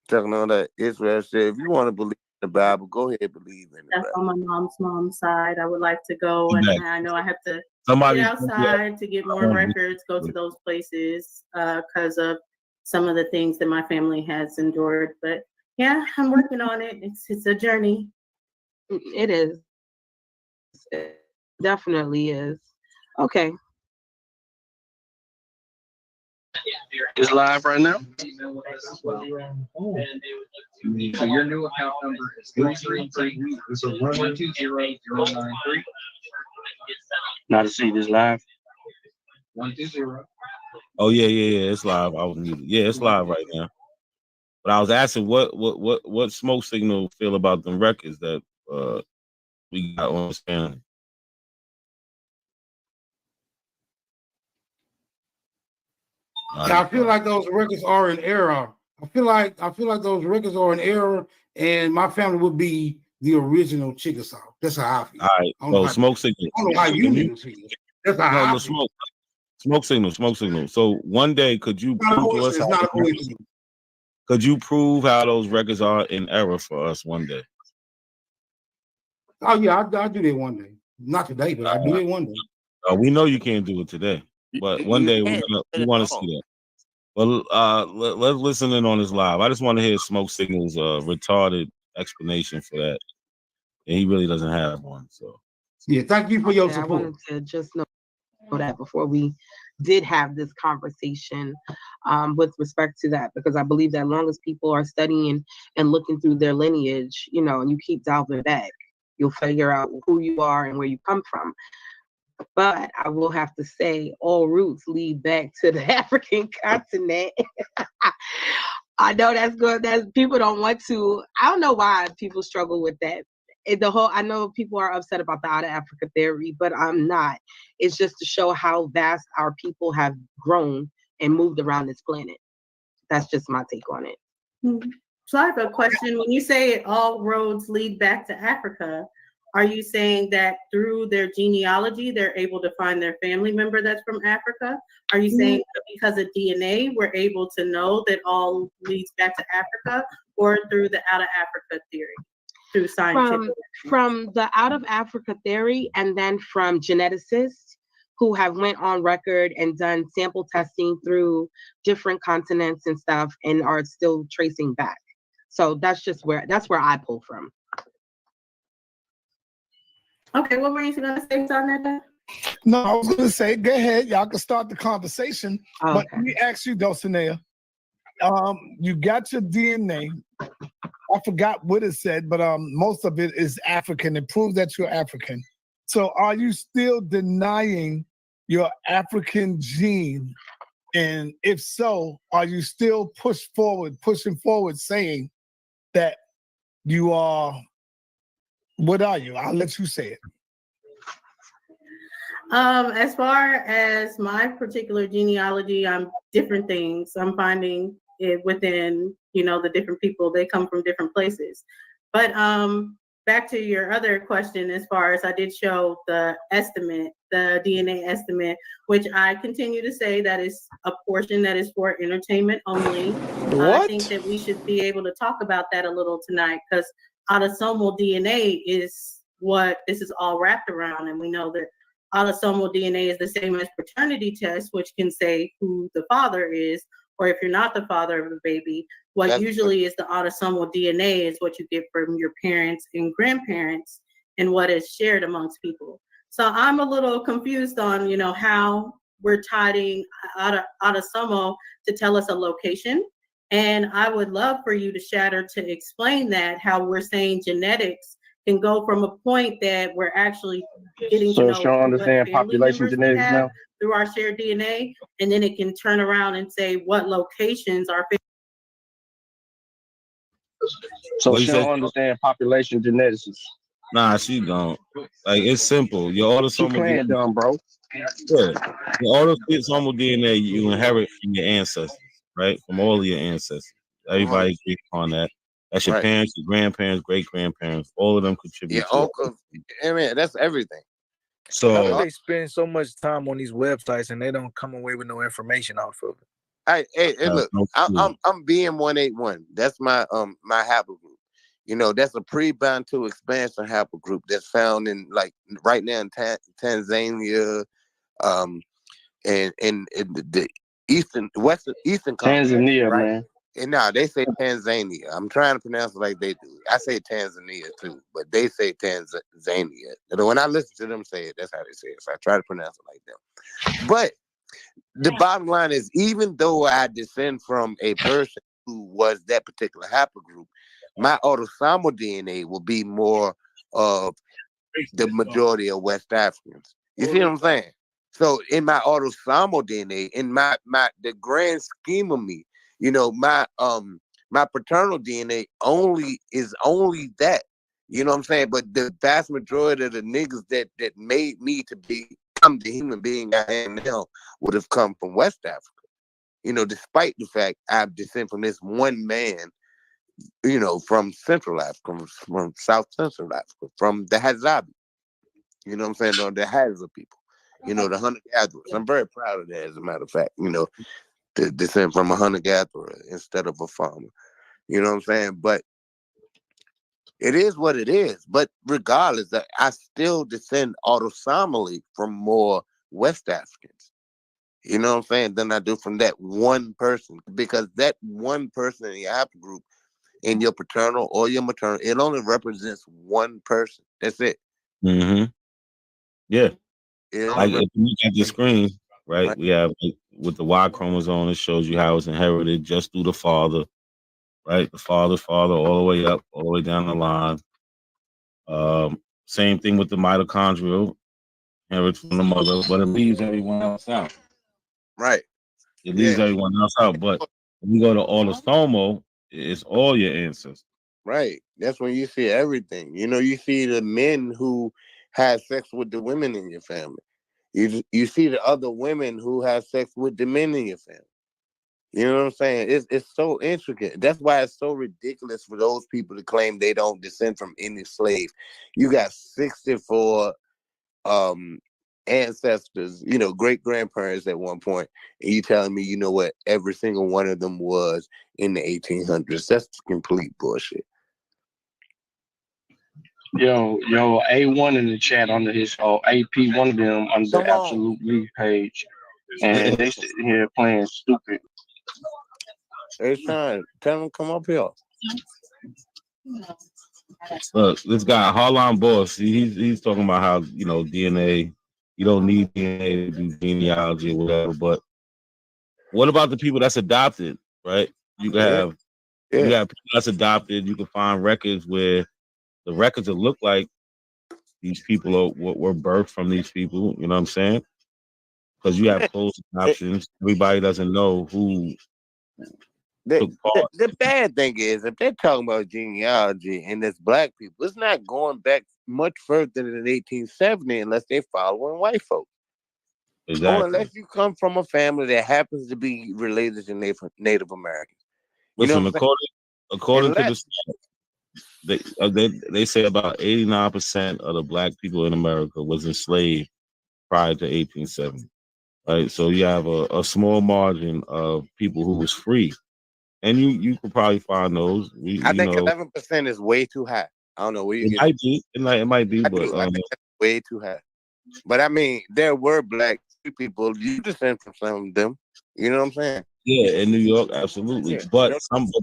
talking all that Israel said, if you want to believe in the Bible, go ahead and believe in it. That's on my mom's side. I would like to go, and I know I have to Somebody get outside to get more records, go to those places because of some of the things that my family has endured. But yeah, I'm working on it. It's a journey. It is. It definitely is. Okay. It's live right now. So your new account number is 333-120-093. Now to see this live. 120. Oh yeah. It's live. I was muted. Yeah, it's live right now. But I was asking what Smoke Signal feel about them records that we got on this panel. Yeah, I feel like those records are in error. I feel like those records are in error, and my family would be the original Chickasaw. That's how I feel. All right. So Smoke Signal. I don't know how you niggas feel. That's how I feel. Smoke Signal. So one day, could you prove to us could you prove how those records are in error for us one day? Oh yeah, I'll do that one day. Not today, but I'll do it one day. We know you can't do it today, but one day we want to see that. Well, let's listen in on this live. I just want to hear Smoke Signal's retarded explanation for that, and he really doesn't have one. So yeah, thank you for your support. I wanted to just know that before we did have this conversation with respect to that, because I believe that as long as people are studying and looking through their lineage, you know, and you keep delving back, you'll figure out who you are and where you come from. But I will have to say all routes lead back to the African continent. I know that's good. That people don't want to. I don't know why people struggle with that. I know people are upset about the out of Africa theory, but I'm not. It's just to show how vast our people have grown and moved around this planet. That's just my take on it. So I have a question. When you say all roads lead back to Africa, are you saying that through their genealogy, they're able to find their family member that's from Africa? Are you saying that because of DNA, we're able to know that all leads back to Africa, or through the out of Africa theory? Through scientific? From the out of Africa theory, and then from geneticists who have went on record and done sample testing through different continents and stuff and are still tracing back. So that's where I pull from. Okay, what were you gonna say on that? No, I was gonna say, go ahead, y'all can start the conversation. Oh, but let me ask you, Dulcinea, you got your DNA. I forgot what it said, but most of it is African. It proves that you're African. So are you still denying your African gene? And if so, are you still pushing forward, saying that you are, what are you? I'll let you say it. As far as my particular genealogy, I'm different things. I'm finding it within, the different people. They come from different places. But back to your other question, as far as I did show the estimate, the DNA estimate, which I continue to say that is a portion that is for entertainment only. I think that we should be able to talk about that a little tonight, because autosomal DNA is what this is all wrapped around, and we know that autosomal DNA is the same as paternity test, which can say who the father is, or if you're not the father of the baby, what usually is the autosomal DNA is what you get from your parents and grandparents and what is shared amongst people. So I'm a little confused on, how we're tying autosomal to tell us a location. And I would love for you to Shatter to explain that, how we're saying genetics can go from a point that we're actually getting to know what understand family population members we genetics have now? through our shared DNA, and then it can turn around and say what locations are. So she don't understand population genetics. Nah, she don't. Like, it's simple. Your autosomal playing DNA, dumb, bro. Yeah, your autosomal DNA you inherit from your ancestors, right? From all of your ancestors. Everybody agrees on that. That's your parents, your grandparents, great grandparents. All of them contribute. Yeah, uncle. I mean, that's everything. So how do they spend so much time on these websites and they don't come away with no information off of it? Hey, look, I'm BM181. That's my my haplogroup. That's a pre-Bantu expansion haplogroup that's found in, like, right now in Tanzania, and in the eastern Tanzania, right? man. And now they say Tanzania. I'm trying to pronounce it like they do. I say Tanzania too, but they say Tanzania. And when I listen to them say it, that's how they say it. So I try to pronounce it like them. But the bottom line is, even though I descend from a person who was that particular haplogroup, my autosomal DNA will be more of the majority of West Africans. You see what I'm saying? So in my autosomal DNA, in the grand scheme of me, my paternal DNA is only that. You know what I'm saying? But the vast majority of the niggas that made me to become the human being I am now would have come from West Africa. Despite the fact I descend from this one man, from Central Africa, from South Central Africa, from the Hazabi. You know what I'm saying? Or the Hadza people. The hunter-gatherers. I'm very proud of that, as a matter of fact. To descend from a hunter-gatherer instead of a farmer. You know what I'm saying? But it is what it is. But regardless, I still descend autosomally from more West Africans. You know what I'm saying? Than I do from that one person. Because that one person in your haplogroup, in your paternal or your maternal, it only represents one person. That's it. Mm-hmm. Yeah. Like, if you look at the screen, right? We have, like, with the Y chromosome, it shows you how it's inherited just through the father, right? The father, all the way up, all the way down the line. Same thing with the mitochondrial, inherits from the mother, but it leaves everyone else out. Right. It leaves everyone else out. But when you go to autosomal, it's all your ancestors. Right. That's when you see everything. You see the men who have sex with the women in your family. You see the other women who have sex with the men in your family. You know what I'm saying? It's so intricate. That's why it's so ridiculous for those people to claim they don't descend from any slave. You got 64 ancestors, great grandparents at one point, and you telling me, what every single one of them was in the 1800s. That's complete bullshit. Yo, A1 in the chat under his AP, one of them on the Absolute League page, and they sitting here playing stupid. Hey, Sean, tell them come up here. Look, this guy Harlan Boss, he's talking about how DNA, you don't need DNA to do genealogy or whatever. But what about the people that's adopted, right? You can have you have people that's adopted. You can find records where the records that look like these people were birthed from these people. You know what I'm saying? Because you have close adoptions. Everybody doesn't know who took part. The bad thing is, if they're talking about genealogy and it's black people, it's not going back much further than 1870 unless they're following white folks. Exactly. Or unless you come from a family that happens to be related to Native Americans. Listen, according to the stats, they say about 89% of the black people in America was enslaved prior to 1870. Right, so you have a small margin of people who was free, and you could probably find those. I think 11% is way too high. I don't know where you it get might be. It might be, I but think that's way too high. But I mean, there were black people. You descend from some of them. You know what I'm saying? yeah, in New York, absolutely. Yeah. But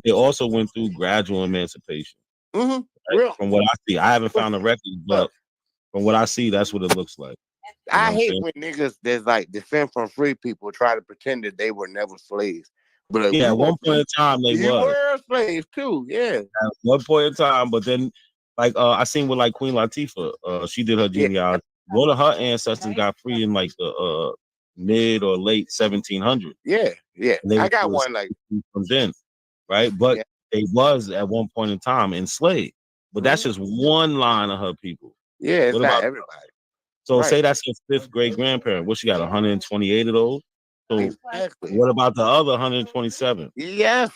they also went through gradual emancipation. Mm-hmm. Right? From what I see, I haven't found the record, but from what I see, that's what it looks like. I hate when niggas that's like descend from free people try to pretend that they were never slaves. But yeah, at one point in time they were slaves too. Yeah. At one point in time, but then like I seen with like Queen Latifah, she did her genealogy. One of her ancestors got free in like the mid or late 1700s. Yeah. I got was one like from then, right? But they was at one point in time enslaved. But that's just one line of her people. Yeah, it's not everybody. So say that's your fifth great grandparent. What she got? 128 of those. So what about the other 127? Yes.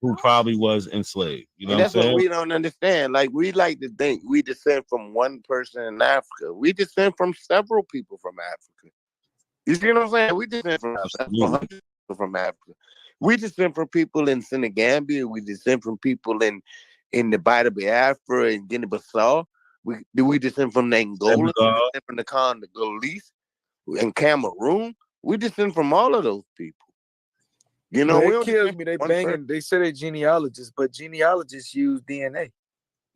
Who probably was enslaved. You know and that's what I'm saying? What we don't understand. Like we like to think we descend from one person in Africa. We descend from several people from Africa. You see what I'm saying? We descend from several hundred people from Africa. We descend from people in Senegambia. We descend from people in the Bight of Biafra and Guinea-Bissau. We descend from Angola, we descend from the Congolese and Cameroon. We descend from all of those people. You know, it kills me. They banging. They say they're genealogists, but genealogists use DNA.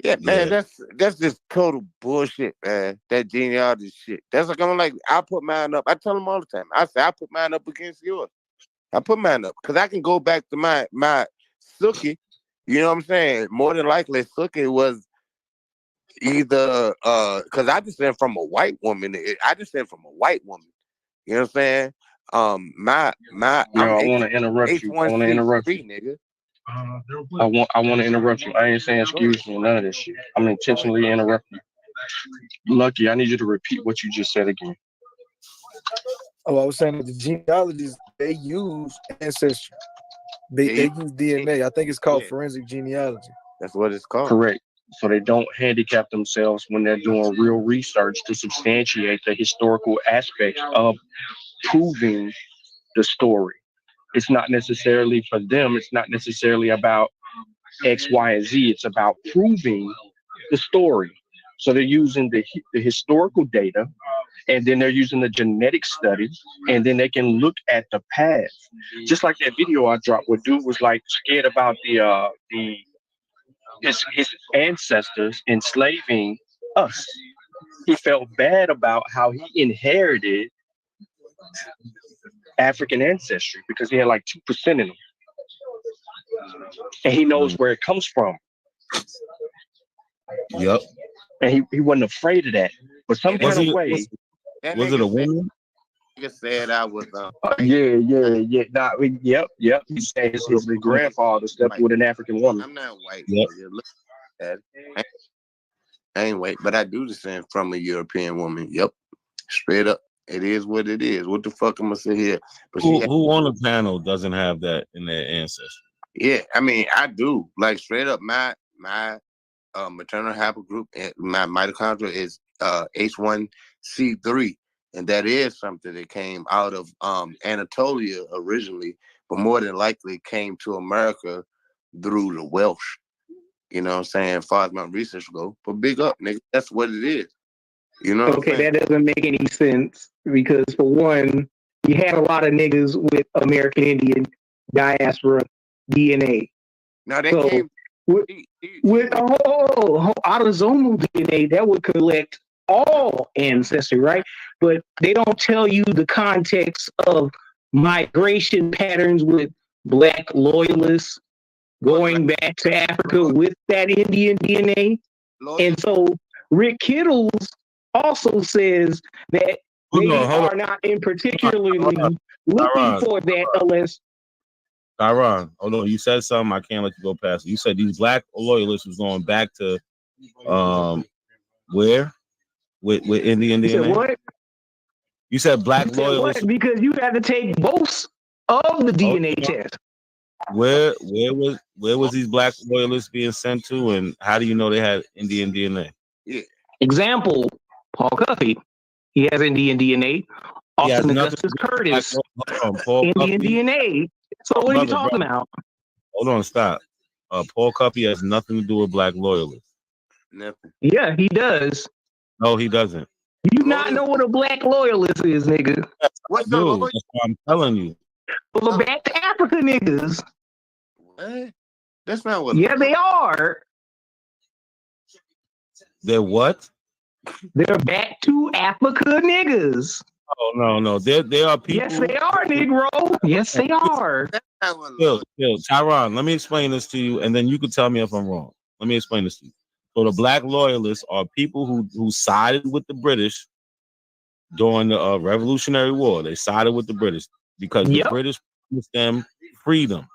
Yeah, man, that's just total bullshit, man. That genealogy shit. That's like I'm like, I put mine up. I tell them all the time. I say I put mine up against yours. I put mine up because I can go back to my Suki. You know what I'm saying? More than likely, Suki was either because I descend from a white woman. I descend from a white woman. You know what I'm saying? I want to interrupt you. I want to interrupt you, nigga. I want to interrupt you. I ain't saying excuse me, none of this shit. I'm intentionally interrupting you. Lucky, I need you to repeat what you just said again. Oh, I was saying that the genealogists, they use Ancestry. They use DNA. I think it's called forensic genealogy. That's what it's called. Correct. So they don't handicap themselves when they're doing real research to substantiate the historical aspect of proving the story. It's not necessarily for them. It's not necessarily about X, Y, and Z. It's about proving the story. So they're using the historical data, and then they're using the genetic studies, and then they can look at the past. Just like that video I dropped where dude was like scared about his ancestors enslaving us. He felt bad about how he inherited African ancestry because he had like 2% in him. And he knows where it comes from. Yep. And he wasn't afraid of that. But some kind of way. Was it a woman? Nigga said I was Yeah. Nah, yep. He said his grandfather slept with an African woman. I'm not white. Yep. Look at that. I ain't white, but I do descend from a European woman. Yep. Straight up. It is what it is. What the fuck am I gonna say here? But who on the panel doesn't have that in their ancestry? Yeah, I mean, I do. Like straight up, my maternal haplogroup, my mitochondria is H1C3, and that is something that came out of Anatolia originally, but more than likely came to America through the Welsh. You know what I'm saying? As far as my research go, but big up, nigga. That's what it is. You know what I'm saying? That doesn't make any sense because for one, you had a lot of niggas with American Indian diaspora DNA. Now they came. with autosomal DNA that would collect all ancestry, right? But they don't tell you the context of migration patterns with Black loyalists going back to Africa with that Indian DNA. And so Rick Kittles also says that they are not in particularly looking for that unless. Tyron, hold on. You said something. I can't let you go past it. You said these Black loyalists was going back to where? With Indian DNA? You said what? You said Black loyalists. What? Because you had to take both of the DNA test. Where was these Black loyalists being sent to, and how do you know they had Indian DNA? Yeah. Example: Paul Cuffey, he has Indian DNA. Austin Augustus Curtis, Indian DNA. So what are you talking about? Hold on, stop. Paul Cuffey has nothing to do with Black loyalists. Nothing. Yeah, he does. No, he doesn't. You not know what a Black loyalist is, nigga. What's Dude, that's what I'm telling you. Well, back to Africa, niggas. What? That's not what. Yeah, they are. They're what? They're back to Africa, niggas. Oh no, there are people. Yes, they are, Negro. Yes, they are. Yo, Tyron, let me explain this to you, and then you can tell me if I'm wrong. Let me explain this to you. So the Black loyalists are people who sided with the British during the Revolutionary War. They sided with the British because the British promised them freedom.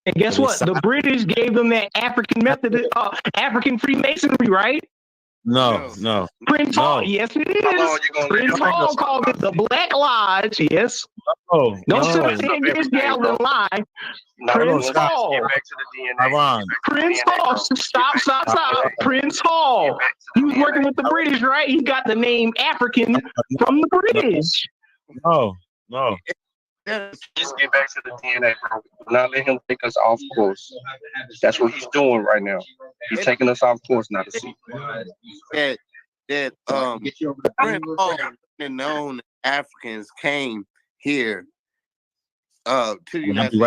And guess what? The British gave them that African method, African Freemasonry, right? No. Prince Hall, yes it is. Prince Hall called it the Black Lodge, yes. Don't sit up there and get this gal in line. Prince Hall. Prince Hall. Stop. Prince Hall. He was working with the British, right? He got the name African from the British. No. Just get back to the DNA, bro. Not let him take us off course. That's what he's doing right now. He's taking us off course now to see. That known Africans came here to the United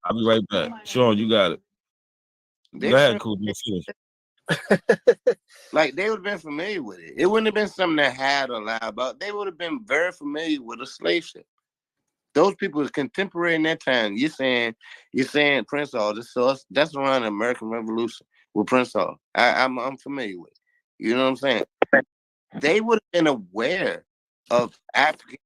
I'll be right back. Sean, you got it. Go ahead, cool. Like they would have been familiar with it. It wouldn't have been something that had a lie about. They would have been very familiar with a slave ship. Those people is contemporary in that time. You're saying Prince Hall. That's around the American Revolution with Prince Hall. I'm familiar with it. You know what I'm saying? They would have been aware of African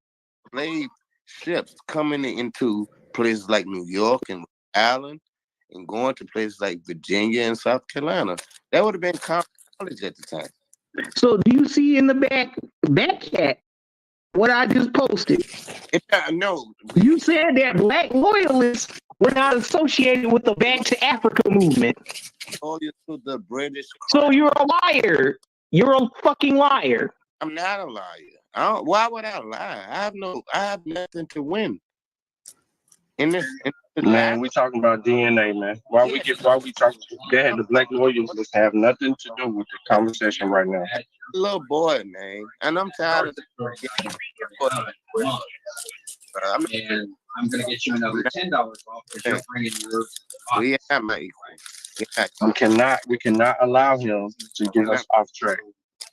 slave ships coming into places like New York and Ireland and going to places like Virginia and South Carolina. That would have been common knowledge at the time. So do you see in the back chat what I just posted? No. You said that Black loyalists were not associated with the Back to Africa movement. To the British. So you're a liar. You're a fucking liar. I'm not a liar. Why would I lie? I have nothing to win. Man, we talking about DNA, man. Why we talking? They had the Black loyalists have nothing to do with the conversation right now. Little boy, man, and I'm tired of. I'm gonna get you another $10 off if you're bringing your. We have my equal. We cannot allow him to get us off track.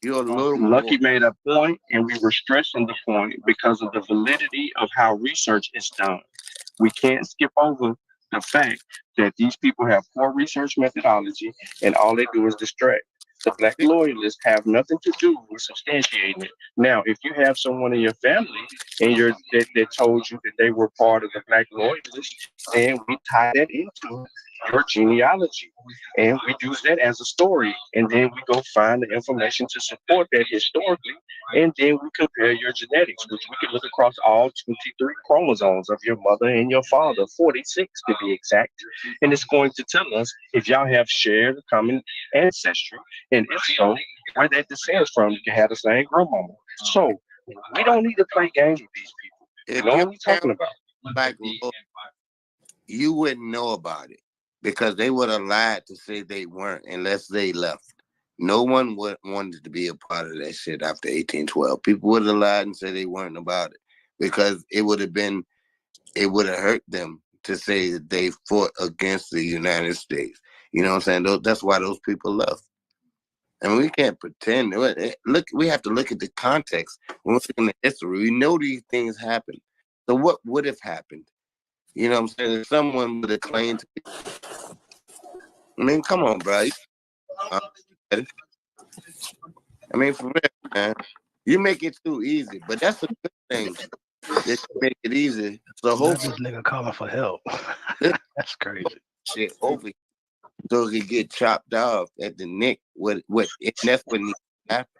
You're a little Lucky made a point, and we were stressing the point because of the validity of how research is done. We can't skip over the fact that these people have poor research methodology, and all they do is distract. The Black loyalists have nothing to do with substantiating it. Now, if you have someone in your family and that told you that they were part of the Black loyalists, then we tie that into your genealogy, and we use that as a story, and then we go find the information to support that historically, and then we compare your genetics, which we can look across all 23 chromosomes of your mother and your father, 46 to be exact, and it's going to tell us if y'all have shared a common ancestry, and if so, where that descends from. You can have the same grandmama. So we don't need to play games with these people. You know what we're talking about? Like, you wouldn't know about it because they would have lied to say they weren't unless they left. No one wanted to be a part of that shit after 1812. People would have lied and said they weren't about it because it would have hurt them to say that they fought against the United States. You know what I'm saying? That's why those people left. And we can't pretend. Look, we have to look at the context. When we're looking at history, we know these things happen. So what would have happened? You know what I'm saying? If someone would have claimed to be... I mean, come on, bro. I mean, for real, man. You make it too easy, but that's a good thing. That you make it easy. So hopefully, this nigga calling for help. That's crazy. Shit over here, so it could get chopped off at the neck. And that's what needs to happen.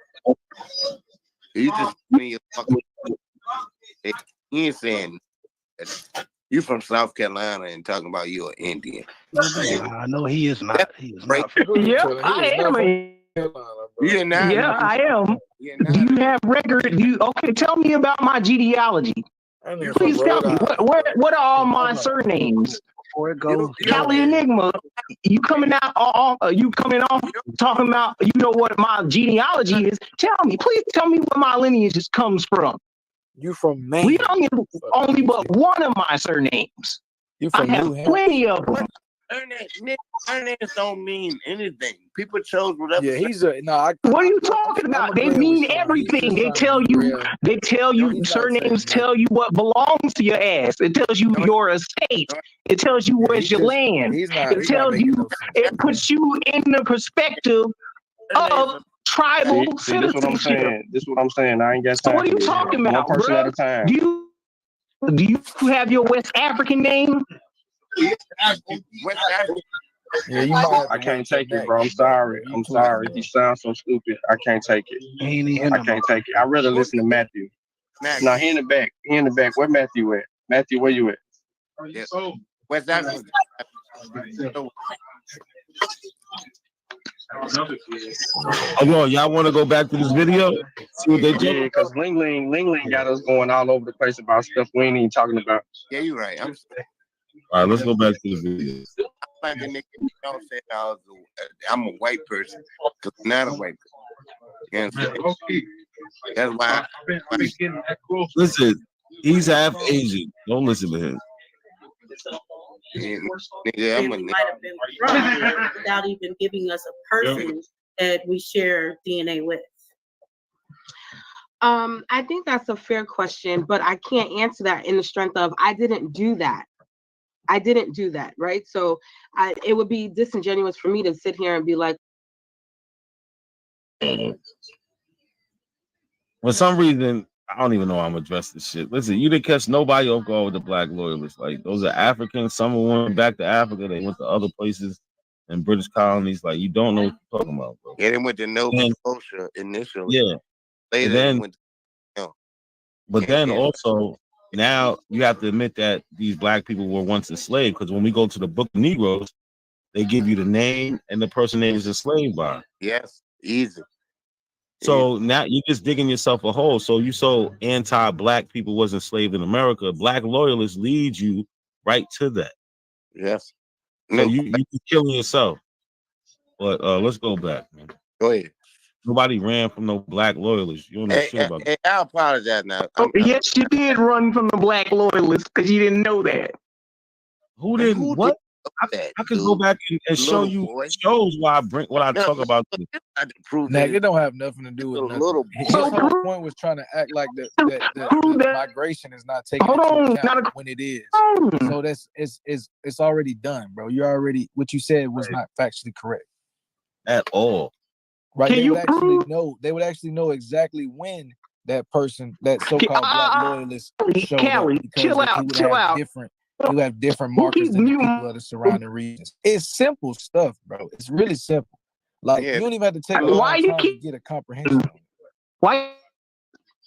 You just your fucking. You ain't saying you from South Carolina and talking about you're an Indian. I know he is not. He is not. Yeah, I am. You're not. Yeah, I am. Do you have record? Okay, tell me about my genealogy. Please tell me what are all my surnames? Before it goes, Cali Enigma, you coming off talking about you know what my genealogy is. Please tell me where my lineage comes from. You from Maine? We don't get only but one of my surnames. You from I have plenty of them. Surnames don't mean anything. People chose whatever. Yeah, he's a no. What are you talking about? They mean everything. They tell you surnames tell you what belongs to your ass. It tells you your estate. It tells you where's your land. It tells you. It puts you in the perspective of tribal See, this what I'm saying. This is what I'm saying. I ain't got time. So what are you talking about, One person bro? at a time. Do you have your West African name? West African. Yeah, I can't take it, bro. I'm sorry. You sound so stupid. I can't take it. I can't take it. I'd rather listen to Matthew. Now he in the back. Where Matthew at? Matthew, where you at? Yeah. West African. Oh, y'all want to go back to this video? See what they do? Yeah, because Ling Ling got us going all over the place about stuff we ain't even talking about. Yeah, you're right. All right, let's go back to the video. Like the nigga don't say I'm a white person because I'm not a white person. You know what I'm saying? That's why. Listen, he's half Asian. Don't listen to him. Yeah, I'm a might have been from without even giving us a person that we share DNA with. I think that's a fair question, but I can't answer that in the strength of I didn't do that. Right? So it would be disingenuous for me to sit here and be like, for some reason, I don't even know how I'm gonna address this shit. Listen, you didn't catch nobody off guard with the black loyalists. Like, those are Africans. Some of them went back to Africa. They went to other places in British colonies. Like, you don't know what you're talking about, bro. Yeah, they went to Nova Scotia initially. Yeah. Later, then, went to, but then also, now you have to admit that these black people were once enslaved, because when we go to the Book of Negroes, they give you the name and the person they was enslaved by. Yes, easy. So now you're just digging yourself a hole. So you so anti-black people was enslaved in America. Black loyalists lead you right to that. Yes. So you're killing yourself. But let's go back, man. Go ahead. Nobody ran from no black loyalists. You don't know shit about that. I apologize now. Yes, you did run from the black loyalists because you didn't know that. Who didn't? What? I can go back and show you shows why I bring what I talk about. Nigga, it don't have nothing to do with nothing. His whole point was trying to act like the migration is not taken into account when it is. So it's already done, bro. You already what you said was not factually correct at all. Right? They would actually know exactly when that person, that so-called black loyalist, showed up, because chill out. You have different markers than the people of the surrounding regions. It's simple stuff, bro. It's really simple. Like, you don't even have to take a long time to get a comprehension. Why?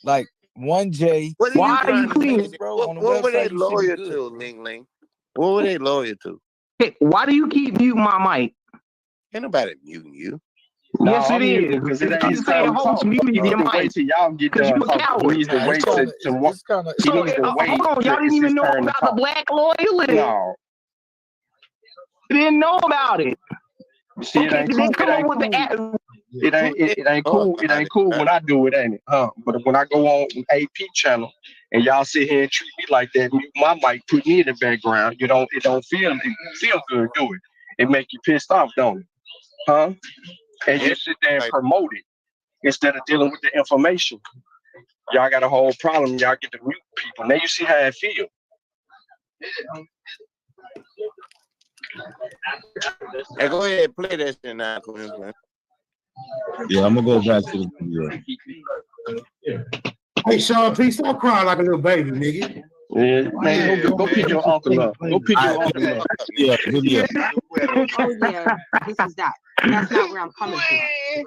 Like 1J. Why are you please, bro? What were they loyal to, Ling Ling? What were they loyal to? Hey, why do you keep muting my mic? Ain't nobody muting you. Yes, it is. Because it ain't saying host muted your mic. Y'all get done talking. He needs to wait to walk. Hold on, y'all didn't even know about the black loyalists. No. You didn't know about it. See, it ain't cool. It ain't cool when I do it, ain't it? But when I go on AP channel and y'all sit here and treat me like that, mute my mic, put me in the background, it don't feel good, do it. It make you pissed off, don't it? Huh? And you sit there and promote it instead of dealing with the information. Y'all got a whole problem. Y'all get to mute people. Now you see how it feel. Hey, go ahead, play that shit now, Quinn. Yeah, I'm gonna go back to the video. Hey, Sean, please stop crying like a little baby, nigga. Yeah, man, go pick your uncle up. Go pick your uncle up. Oh yeah, this is that. That's not where I'm coming from.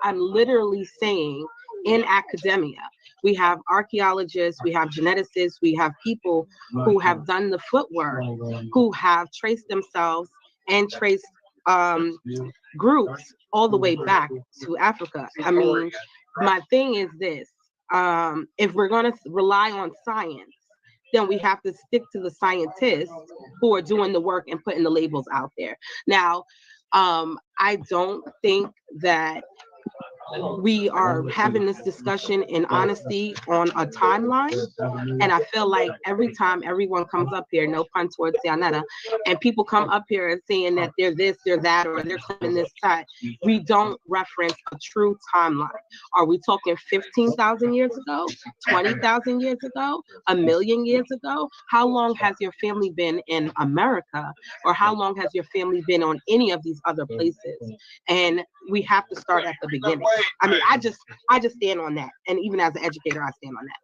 I'm literally saying in academia, we have archaeologists, we have geneticists, we have people who have done the footwork, who have traced themselves and traced groups all the way back to Africa. I mean, my thing is this, if we're gonna rely on science, then we have to stick to the scientists who are doing the work and putting the labels out there. Now, I don't think that we are having this discussion in honesty on a timeline. And I feel like every time everyone comes up here, no pun towards Cianetta, and people come up here and saying that they're this, they're that, or they're claiming this side, we don't reference a true timeline. Are we talking 15,000 years ago, 20,000 years ago, 1,000,000 years ago? How long has your family been in America? Or how long has your family been on any of these other places? And we have to start at the beginning. I mean, I just stand on that, and even as an educator, I stand on that.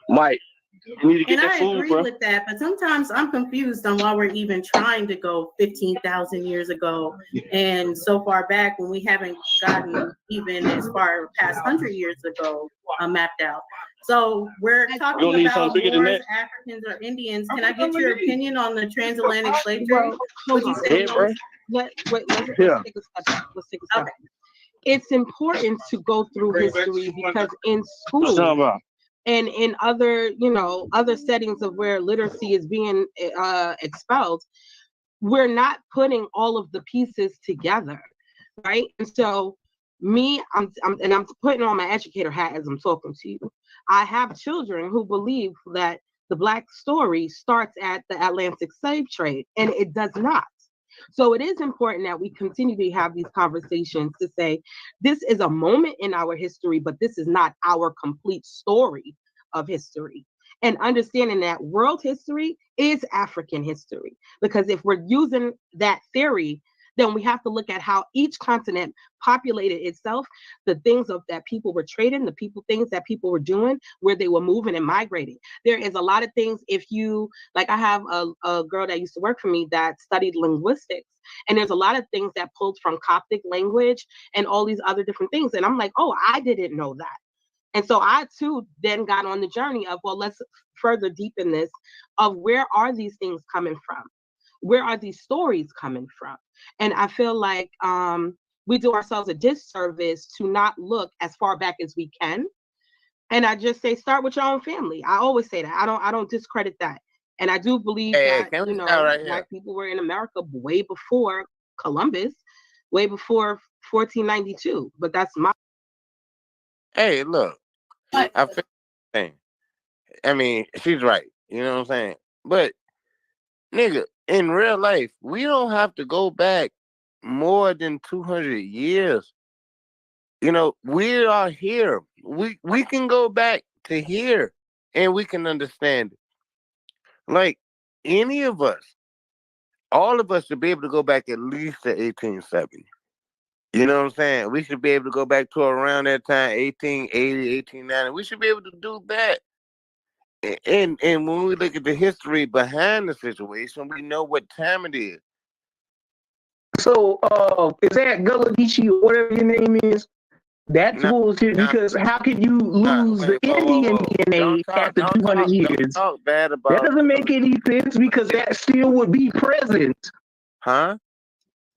Mike, you need to get And that I food, agree bro. with that, but sometimes I'm confused on why we're even trying to go 15,000 years ago and so far back when we haven't gotten even as far past 100 years ago mapped out. So we're talking about Moors, Africans, or Indians. Can I get your opinion on the transatlantic slave trade? What you say? Let's take a step back. Let's take a step back. It's important to go through history because in school and in other, other settings of where literacy is being expelled, we're not putting all of the pieces together, right? And so I'm putting on my educator hat as I'm talking to you. I have children who believe that the Black story starts at the Atlantic slave trade, and it does not. So it is important that we continue to have these conversations to say, this is a moment in our history, but this is not our complete story of history. And understanding that world history is African history. Because if we're using that theory, then we have to look at how each continent populated itself, the things that people were trading, things that people were doing, where they were moving and migrating. There is a lot of things, I have a girl that used to work for me that studied linguistics, and there's a lot of things that pulled from Coptic language and all these other different things. And I'm like, oh, I didn't know that. And so I too then got on the journey of, well, let's further deepen this of where are these things coming from? Where are these stories coming from? And I feel like we do ourselves a disservice to not look as far back as we can. And I just say, start with your own family. I always say that. I don't discredit that. And I do believe that, Black people were in America way before Columbus, way before 1492. But that's my. Hey, look, I feel the same. I mean, she's right. You know what I'm saying? But, nigga, in real life, we don't have to go back more than 200 years. We are here. We can go back to here and we can understand it. Like any of us, all of us should be able to go back at least to 1870. You know what I'm saying? We should be able to go back to around that time, 1880, 1890. We should be able to do that. And when we look at the history behind the situation, we know what time it is. So, is that Gullah-Geechee or whatever your name is? That's bullshit, because how could you lose the Indian DNA after 200 years? That doesn't make any sense, because that still would be present. Huh?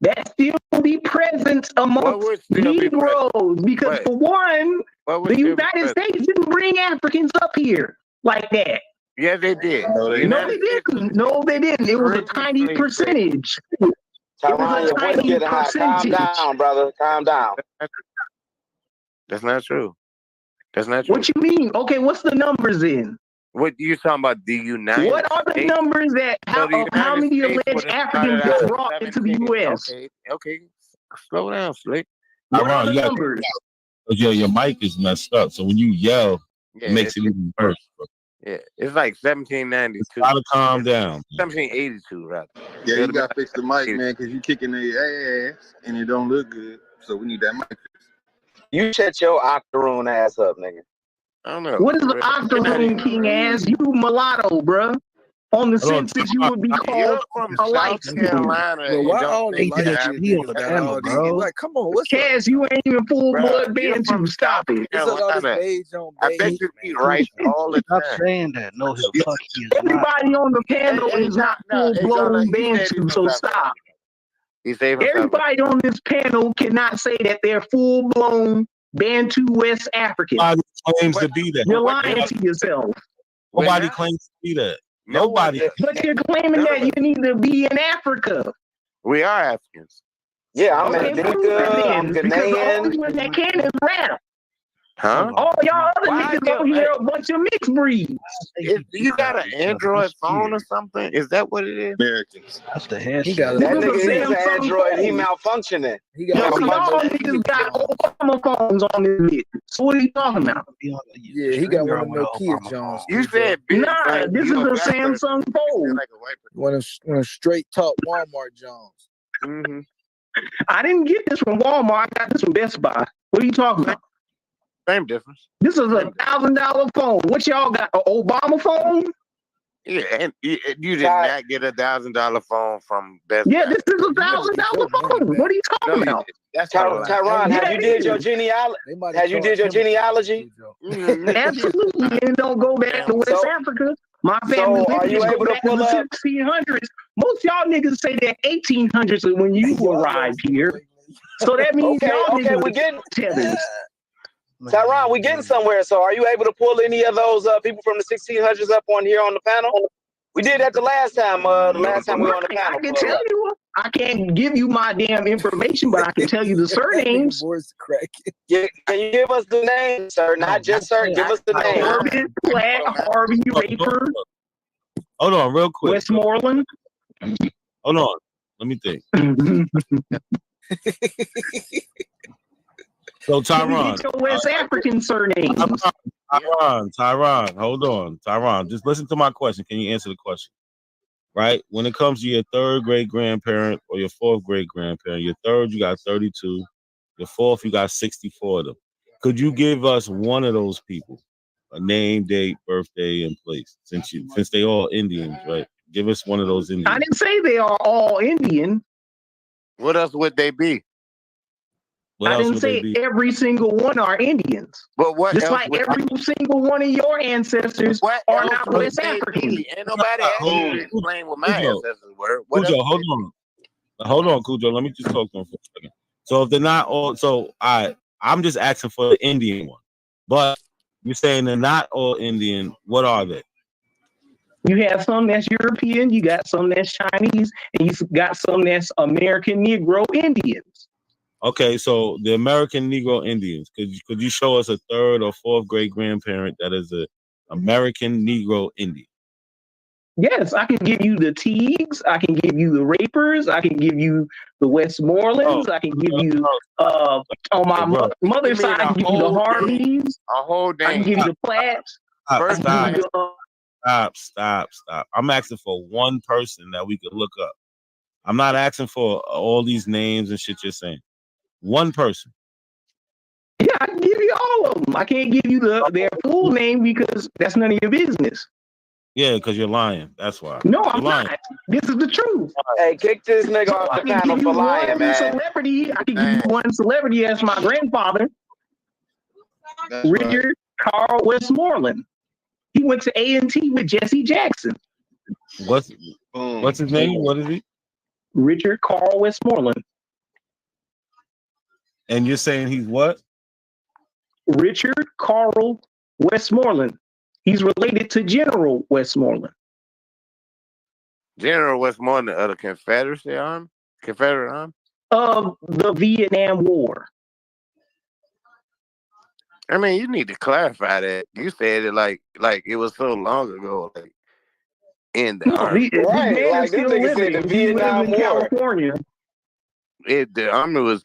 That still would be present amongst Negroes, because for one, the United States didn't bring Africans up here like that. Yeah, they did. No, they didn't. No, they didn't. It was a tiny percentage. Tyron, your voice getting high. Calm down, brother. Calm down. That's not true. That's not true. What you mean? Okay, what's the numbers in? What you talking about? The United What are the States? numbers that So the how United many States alleged would have Africans started out were in brought into the 17. U.S.? Okay. Slow down, Slick. What are Tyron, the you got numbers? your mic is messed up. So when you yell, Yeah, it makes it even worse. Bro. Yeah, it's like 1792. Gotta calm down. 1782, rather. Yeah, you gotta fix the mic, man, because you kicking their ass and it don't look good. So we need that mic fixed. You shut your octoroon ass up, nigga. I don't know. What is the octoroon king ass? You mulatto, bruh. On the census, you would be called from a light South skin. Carolina. Bro, why all the Hey, light Chaz, skinned he on niggas the got panel, all these? bro. Like, come on, what's up? Chaz, you ain't even full blood You're band from to stop it. What's up, all this Carolina. beige on I beige? bet you eat rice all the Stop time. saying that. No, his fuck he is not. Everybody on the panel Hey, is not full blown Bantu, so stop. He saved himself. Everybody on this panel cannot say that they're full blown Bantu West African. Nobody claims to be that. You're lying to yourself. Nobody claims to be that. Nobody. But you're claiming that you need to be in Africa. We are Africans. Yeah, I'm Okay, prove that Mandinka, I'm then, because the only Ghanaian. one that can is rap. Huh? All y'all other Why niggas over here are a bunch of mixed breeds. You got an Android phone or something? Is that what it is? Americans. That's the head. That nigga, he's an Android. He malfunctioning. He Yo, so y'all niggas got Obama phones on this bitch. So what are you talking about? Yeah, he got one of them Nokia Jones. You said nah, this is a Samsung phone. One of straight top Walmart Jones. Mm-hmm. I didn't get this from Walmart. I got this from Best Buy. What are you talking about? Same difference. This is a $1,000 phone. What y'all got? An Obama phone? Yeah, and you did not get $1,000 phone from Best Yeah, Buy. this is a $1,000 phone. What are you talking about? That's Tyron, have you did your genealogy? Have you did your genealogy? Absolutely, and don't go back to West Africa. My family are you able to back to pull the up? 1600s. Most y'all niggas say that 1800s is when you arrived here. So that means y'all niggas we getting tethers. Tyron, we getting somewhere. So are you able to pull any of those people from the 1600s up on here on the panel? We did that the last time. The last time we were on the panel. I can tell you. I can't give you my damn information, but I can tell you the surnames. Yeah, can you give us the names, sir? Not just sir. Give us the names. Corbin, Platt, Harvey, Raper. Hold on, real quick. Westmoreland. Hold on. Let me think. So Tyron, get your West African surname. Tyron, hold on. Tyron, just listen to my question. Can you answer the question? Right? When it comes to your third great grandparent or your fourth great grandparent, your third, you got 32. Your fourth, you got 64 of them. Could you give us one of those people a name, date, birthday, and place? Since they all Indians, right? Give us one of those Indians. I didn't say they are all Indian. What else would they be? I didn't say every single one are Indians. But what? Just like every single one of your ancestors are not West African. Ain't nobody asked you to explain what my ancestors were. Cujo, hold on, Cujo. Let me just talk to him for a second. So if they're not all, I'm just asking for the Indian one. But you're saying they're not all Indian. What are they? You have some that's European, you got some that's Chinese, and you got some that's American Negro Indians. Okay, so the American Negro Indians. Could you show us a third or fourth great grandparent that is a American Negro Indian? Yes, I can give you the Teagues, I can give you the Rapers, I can give you the Westmorelands, I can give you on my mother's side, I can give you the Harveys, a whole day. I can give you the Platts. Stop. I'm asking for one person that we could look up. I'm not asking for all these names and shit you're saying. One person. Yeah, I can give you all of them. I can't give you their full name because that's none of your business. Yeah, because you're lying. That's why. No, I'm not. This is the truth. Hey, kick this nigga off the panel for lying, man. Celebrity. I can give you one celebrity as my grandfather, Richard Carl Westmoreland. He went to A&T with Jesse Jackson. What's his name? What is he? Richard Carl Westmoreland. And you're saying he's what? Richard Carl Westmoreland. He's related to General Westmoreland. General Westmoreland of the Confederate Army? Of the Vietnam War. I mean, you need to clarify that. You said it like it was so long ago, like in the army. Right, like this nigga said the Vietnam War. California. The army was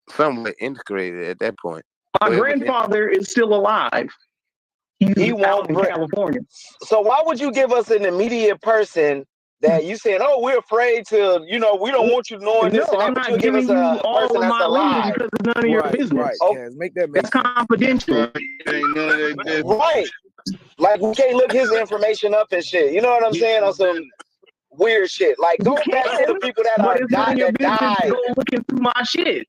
somewhat integrated at that point. My grandfather is still alive. He won't in California. So why would you give us an immediate person that you said, oh, we're afraid to, we don't want you knowing this and that, but you give us a person that's alive. Because it's none of your business. Right, Kaz, make that make That's confidential. Right. Like we can't look his information up and shit. You know what I'm saying? On some weird shit. Like go back to the people that are that died. Go looking through my shit.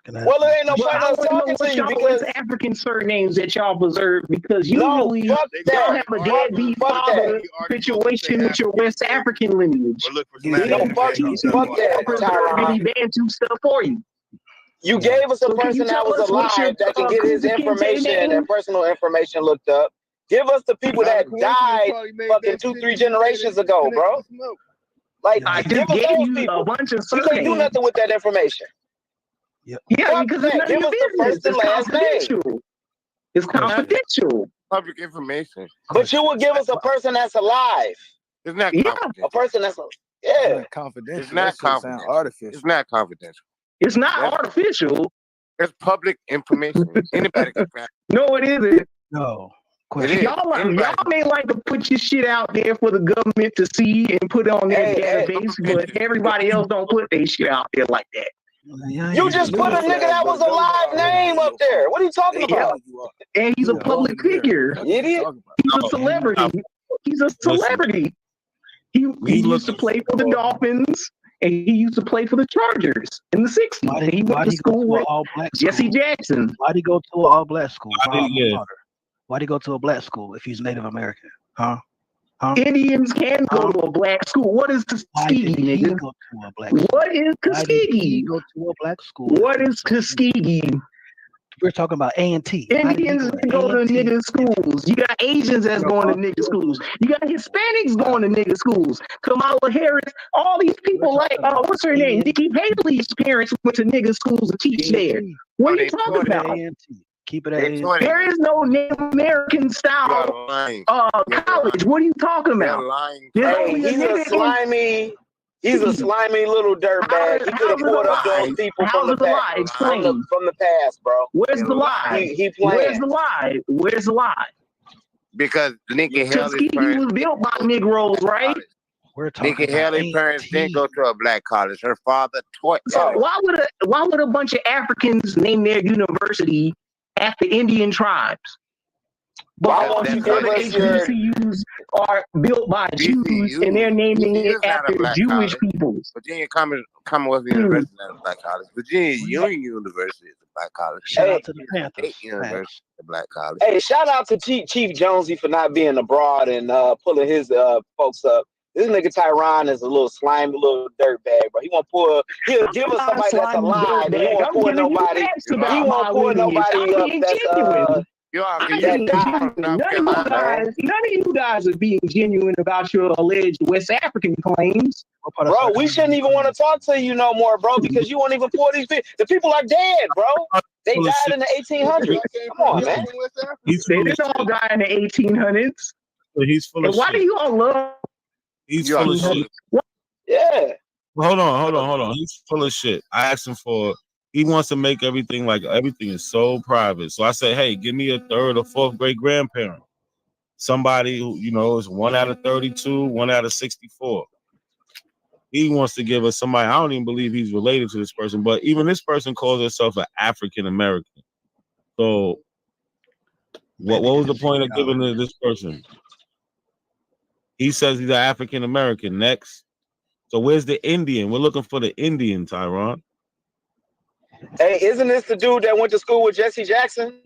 Well, there ain't no point us talking to you because African surnames that y'all preserve because usually y'all have a deadbeat father situation with your West African lineage. Fuck that, Tyron. Bantu stuff for you. You gave us a person that was alive that can get his information and personal information looked up. Give us the people that died fucking 2-3 generations ago, bro. Like, I give just us gave those you people. a bunch of You can't do surnames. nothing with that information. Yeah, Fuck because that. it's none Give of us your the first and business. last name. It's confidential. Public information. But you will give us a person that's alive. It's not A person that's confidential. It's not confidential. Artificial. It's not confidential. It's not artificial. It's public information. Anybody can find it. No, it isn't. No. It is. Y'all may like to put your shit out there for the government to see and put it on their database, but everybody else don't put their shit out there like that. You just put a nigga that was alive name up there. What are you talking about? And he's a public figure. Idiot. He's a celebrity. He's a celebrity. He used to play for the Dolphins, and he used to play for the Chargers in the 60s. He went to school with Jesse Jackson. Why'd he go to an all-black school? Why'd he go to a black school if he's Native American? Huh? Indians can go to a black school. What is Tuskegee, nigga? What is Tuskegee? Go to a black school. What is Tuskegee? We're talking about A&T. Indians go to nigga schools. You got Asians that's going to nigga schools. You got Hispanics going to nigga schools. Kamala Harris, all these people like, what's her name? Nikki Haley's parents went to nigga schools to teach there. What are you talking about? Keep it at There is no Native American style college. What are you talking about? Hey, he's a slimy little dirtbag. He could have pulled up those people from the past, bro. Where's the lie? He playing. Where's the lie? Where's the lie? Because Nikki Haley's Tuskegee parents was built by Negroes, right? Nikki Haley's parents didn't go to a black college. Her father taught. So why would a bunch of Africans name their university after Indian tribes? But all these other HBCUs are built by Jews, and they're naming it after Jewish people. Virginia Commonwealth University is not a black college. Virginia Union University is a black college. Shout out to the Panthers. State University is a black college. Hey, shout out to Chief Jonesy for not being abroad and pulling his folks up. This nigga Tyron is a little slimy little dirtbag, bro. He'll give us somebody that's alive. He won't pull nobody. He won't pull nobody up that's None of you guys are being genuine about your alleged West African claims. Bro, we shouldn't even want to talk to you no more, bro, because you won't even pull these people. The people are dead, bro. They died in the 1800s. Come on, man. They didn't all die in the 1800s. He's full of shit. Why do you all love? He's full of shit. Yeah. Hold on. He's full of shit. I asked him he wants to make everything is so private. So I said, hey, give me a third or fourth great grandparent. Somebody who, is 1 out of 32, 1 out of 64. He wants to give us somebody. I don't even believe he's related to this person, but even this person calls himself an African American. So what was the point of giving to this person? He says he's an African American. Next. So where's the Indian? We're looking for the Indian, Tyron. Hey, isn't this the dude that went to school with Jesse Jackson?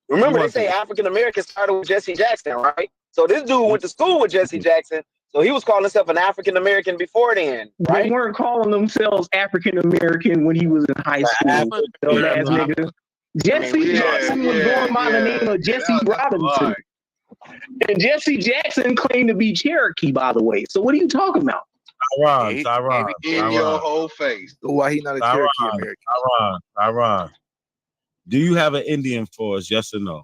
Remember, they say African American started with Jesse Jackson, right? So this dude went to school with Jesse Jackson. So he was calling himself an African American before then, right? They weren't calling themselves African American when he was in high school. Jesse Jackson was going by the name of Jesse Robinson. And Jesse Jackson claimed to be Cherokee, by the way. So what are you talking about? Tyron. In your whole face. Why he not a Cherokee American? Tyron. Do you have an Indian for us? Yes or no?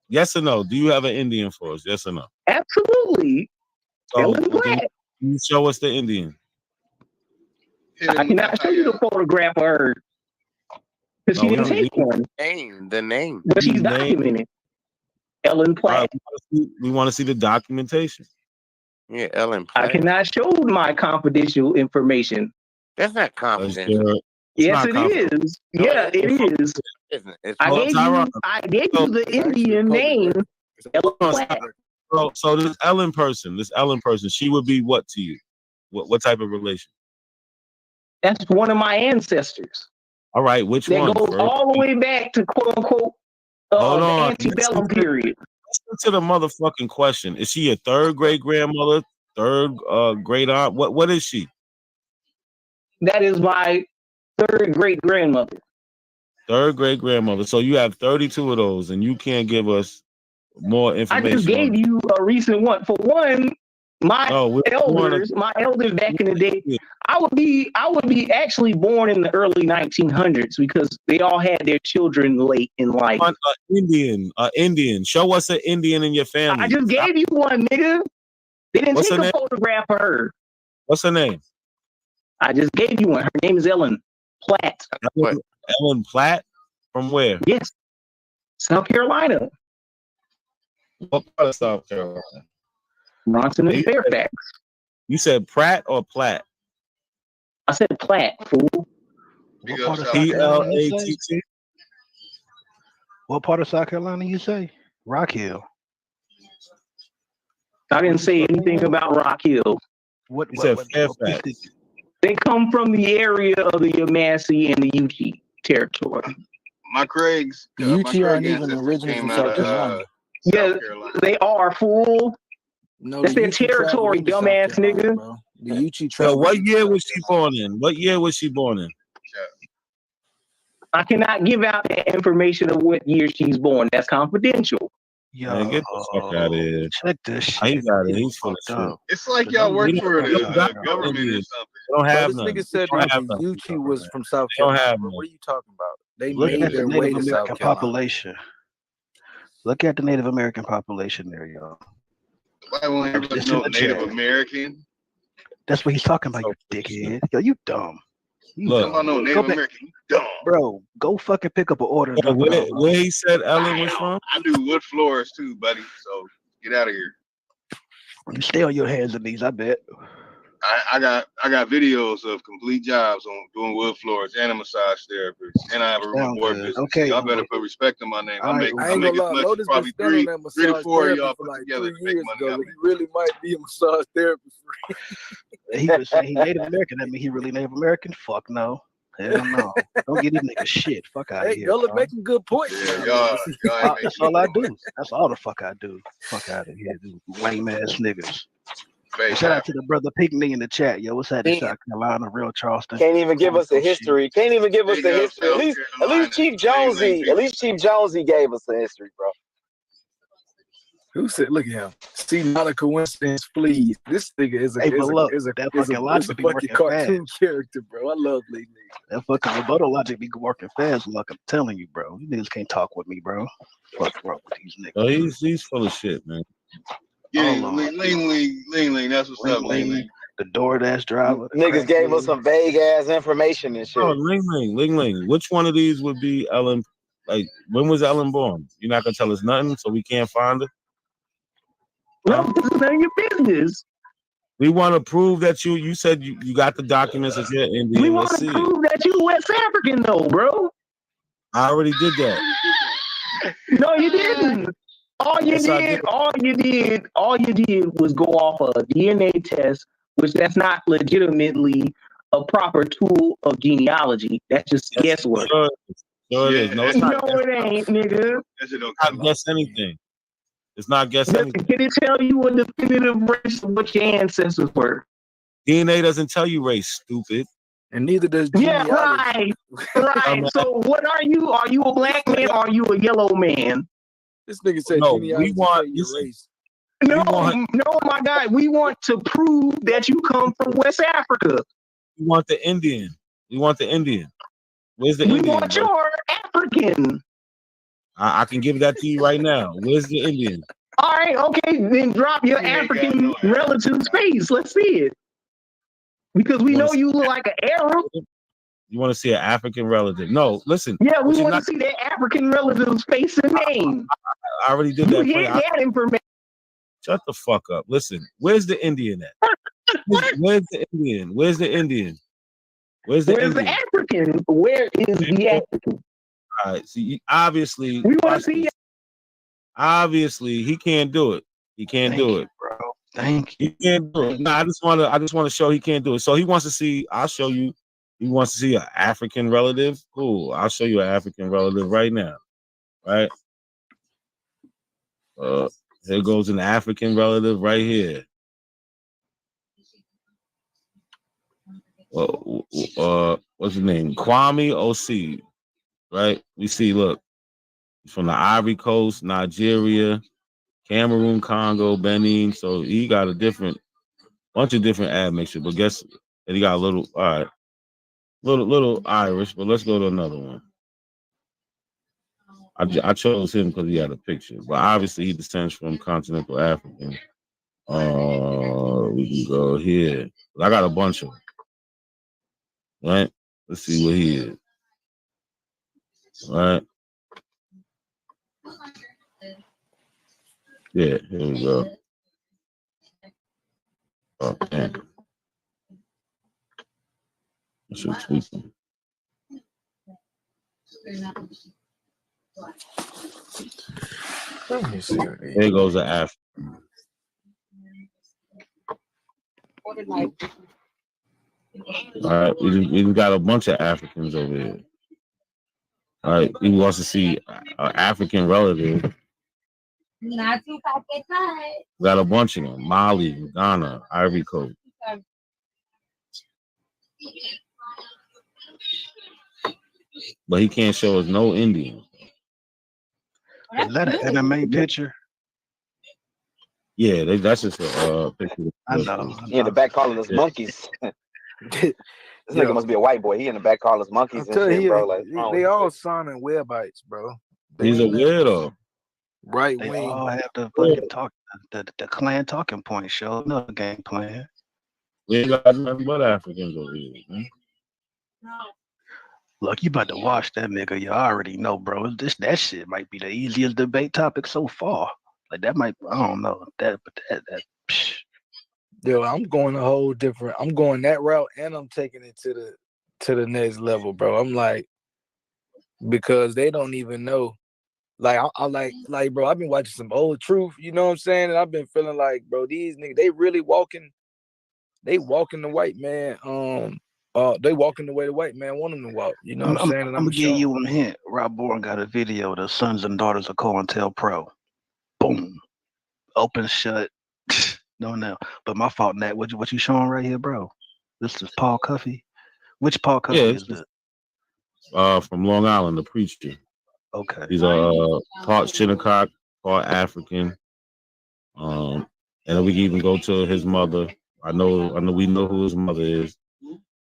Yes or no? Do you have an Indian for us? Yes or no? Absolutely. So, can you show us the Indian? I cannot show you the photograph of her because she didn't take one. The name. But she's documented. Ellen Platt. We want to see the documentation. Yeah, Ellen Platt. I cannot show my confidential information. That's not confidential. Yes, it is. Yeah, it is. I gave you the Indian name. So this Ellen person, she would be what to you? What type of relation? That's one of my ancestors. All right, which one? That goes all the way back to quote unquote the antebellum period. Listen to the motherfucking question. Is she a third great grandmother? Third great aunt? What is she? That is my third great grandmother. Third great grandmother. So you have 32 of those, and you can't give us more information. I just gave you a recent one. For one, my elders back in the day, I would be actually born in the early 1900s because they all had their children late in life. Indian. Show us an Indian in your family. I just gave you one, nigga. They didn't take a photograph of her. What's her name? I just gave you one. Her name is Ellen Platt. Ellen Platt? From where? Yes. South Carolina. What part of South Carolina? Bronson and Fairfax. You said Pratt or Platt? I said Platt, fool. P-L-A-T-T? What part of South Carolina you say? Rock Hill. I didn't say anything about Rock Hill. What said Fairfax? They come from the area of the Yamasee and the Yuchi territory. My Craigs. The Yuchi aren't even originally from South Carolina. Yeah, they are, fool. No, that's their territory, dumbass nigga. Bro. The Yuchi So what year was she born in? What year was she born in? I cannot give out that information of what year she's born. That's confidential. Yo, man, get the fuck out of here. Check this shit. He's full of shit. It's like y'all work for the government or something. Don't have this none. nigga said the Yuchi was from South Don't Carolina. have none. What are you talking about? They Look made at the their way Native to South American Carolina. population. Look at the Native American population there, y'all. Why won't everybody know Native American? That's what he's talking about, you dickhead. Yo, you dumb. Look, I know Native American. You dumb. Bro, go fucking pick up an order. Where he said Ellen was from? I do wood floors too, buddy. So get out of here. You stay on your hands and knees, I bet. I got videos of complete jobs on doing wood floors and a massage therapist, and I have a reward business. Okay, y'all better put respect on my name. I make I ain't as gonna lie, much as Lotus probably been three to four of y'all for put like together 3 to make years money. ago. He really might be a massage therapist. He was saying he Native American. That mean he really Native American? Fuck no. Hell no. Don't get these niggas shit. Fuck out of here. Y'all making good points. Yeah, that's all I do. That's all the fuck I do. Fuck out of here, dude. Lame ass niggas. Shout out to the brother Pinkney in the chat. Yo, what's that in South Carolina, real Charleston? Can't even give us a history. Can't even give us the history. At least Chief Jonesy gave us the history, bro. Who said, look at him. See, not a coincidence, please. This nigga is a fucking cartoon character, bro. I love Lee Nigga. That fucking rebuttal logic be working fast, like I'm telling you, bro. You niggas can't talk with me, bro. Fuck wrong with these niggas. Oh, he's full of shit, man. Ling, that's what's up, Ling. The DoorDash driver. Niggas gave us some vague ass information and shit. Oh, Ling. Which one of these would be Ellen? Like, when was Ellen born? You're not gonna tell us nothing, so we can't find her? No, this is none of your business. We want to prove that you said you got the documents as your Indian. We want to prove that you West African, though, bro. I already did that. No, you didn't. All you did was go off a DNA test, which that's not legitimately a proper tool of genealogy. That's just guesswork. Sure it is. No, it's not. No, it ain't, nigga. It's not guess anything. It's not guess anything. Can it tell you a definitive race of what your ancestors were? DNA doesn't tell you race, stupid. And neither does genealogy. Yeah, right. So what are you? Are you a black man or are you a yellow man? This nigga said no, we want your race. No, my guy. We want to prove that you come from West Africa. We want the Indian. Where's the Indian? We want your African? I can give that to you right now. Where's the Indian? All right, okay, then drop your African relative's face. Let's see it. Because we know you look like an Arab. You want to see an African relative? No, listen. Yeah, we want to see that African relative's face and name. I already did You that. hid that information. Shut the fuck up. Listen, where's the Indian at? Where's the Indian? Where's the Indian? Where's the Indian? African? Where is the African? All right. See, obviously, we want to see it. Obviously, he can't do it. He can't do it, bro. Thank you. He can't do it. No, I just want to show he can't do it. So he wants to see. I'll show you. He wants to see an African relative. Cool. I'll show you an African relative right now. Right. Here goes an African relative right here. What's his name? Kwame OC. Right. We see. Look, he's from the Ivory Coast, Nigeria, Cameroon, Congo, Benin. So he got a bunch of different admixture. But guess he got a little. All right. Little Irish, but let's go to another one. I chose him because he had a picture, but obviously he descends from continental African. We can go here. I got a bunch of them. Right? Let's see what he is. Right? Yeah, here we go. Okay. I should tweak him. Let me see. Here goes the African. All right, we got a bunch of Africans over here. All right, he wants to see an African relative. Got a bunch of them: Mali, Ghana, Ivory Coast. But he can't show us no Indian. Is that an anime picture? Yeah, that's just a picture. I know. He in the back calling us monkeys. This nigga must be a white boy. He in the back calling us monkeys and shit, bro. Like, they all signing webites, bro. He's a weirdo. Right They wing. all have the fucking talk, the clan talking point show. No game plan. We ain't got nothing but Africans over here, man. Look, you about to watch that nigga. You already know, bro. That shit might be the easiest debate topic so far. Like that might, I don't know that, but that. Psh. Yo, I'm going a whole different. I'm going that route, and I'm taking it to the next level, bro. I'm like, because they don't even know. Like I like, bro. I've been watching some old truth. You know what I'm saying? And I've been feeling like, bro, these niggas, they really walking. They walking the white man. They walking the way the white man want them to walk. You know what I'm saying? And I'm gonna give you one hint. Rob Bourne got a video. The sons and daughters of COINTELPRO. Boom, open shut. No. But my fault, Nat. What you showing right here, bro? This is Paul Cuffey. Which Paul Cuffey is this? From Long Island, the preacher. Okay. He's part Shinnecock, part African. And then we can even go to his mother. I know we know who his mother is.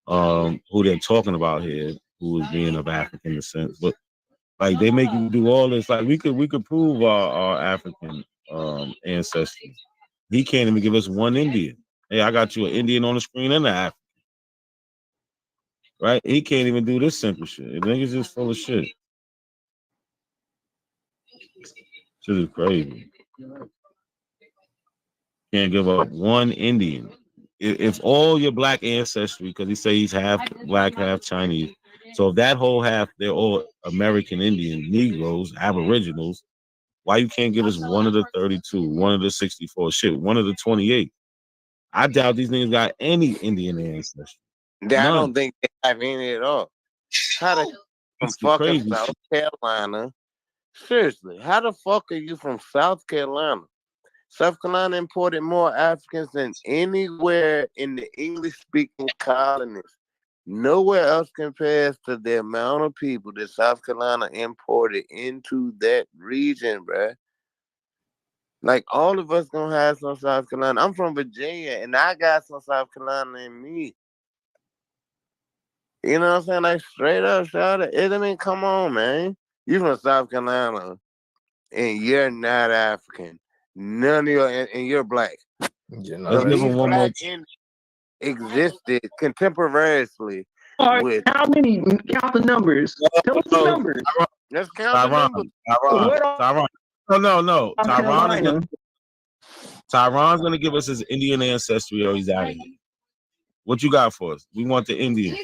Who they're talking about here, who is being of African descent. But like they make you do all this. Like we could prove our African ancestry. He can't even give us one Indian. Hey, I got you an Indian on the screen and an African. Right? He can't even do this simple shit. The nigga's just full of shit. Shit is crazy. Can't give up one Indian. If all your black ancestry, because he say he's half black, half Chinese. So if that whole half, they're all American Indian, Negroes, Aboriginals, why you can't give us one of the 32, one of the 64, shit, one of the 28? I doubt these niggas got any Indian ancestry. I don't think they have any at all. How the from fucking South Carolina? Seriously, how the fuck are you from South Carolina? South Carolina imported more Africans than anywhere in the English-speaking colonies. Nowhere else compares to the amount of people that South Carolina imported into that region, bruh. Like, all of us gonna have some South Carolina. I'm from Virginia, and I got some South Carolina in me. You know what I'm saying? Like straight up, shout it. I mean, come on, man. You from South Carolina, and you're not African. None of your, and you're black. Let's So give these him one more. black Indians existed contemporaneously All right, with. how many? Count the numbers. Tell us the numbers. Let's count the numbers. Tyron. No. South Carolina. Tyron's gonna give us his Indian ancestry, or he's out of here. What you got for us? We want the Indian.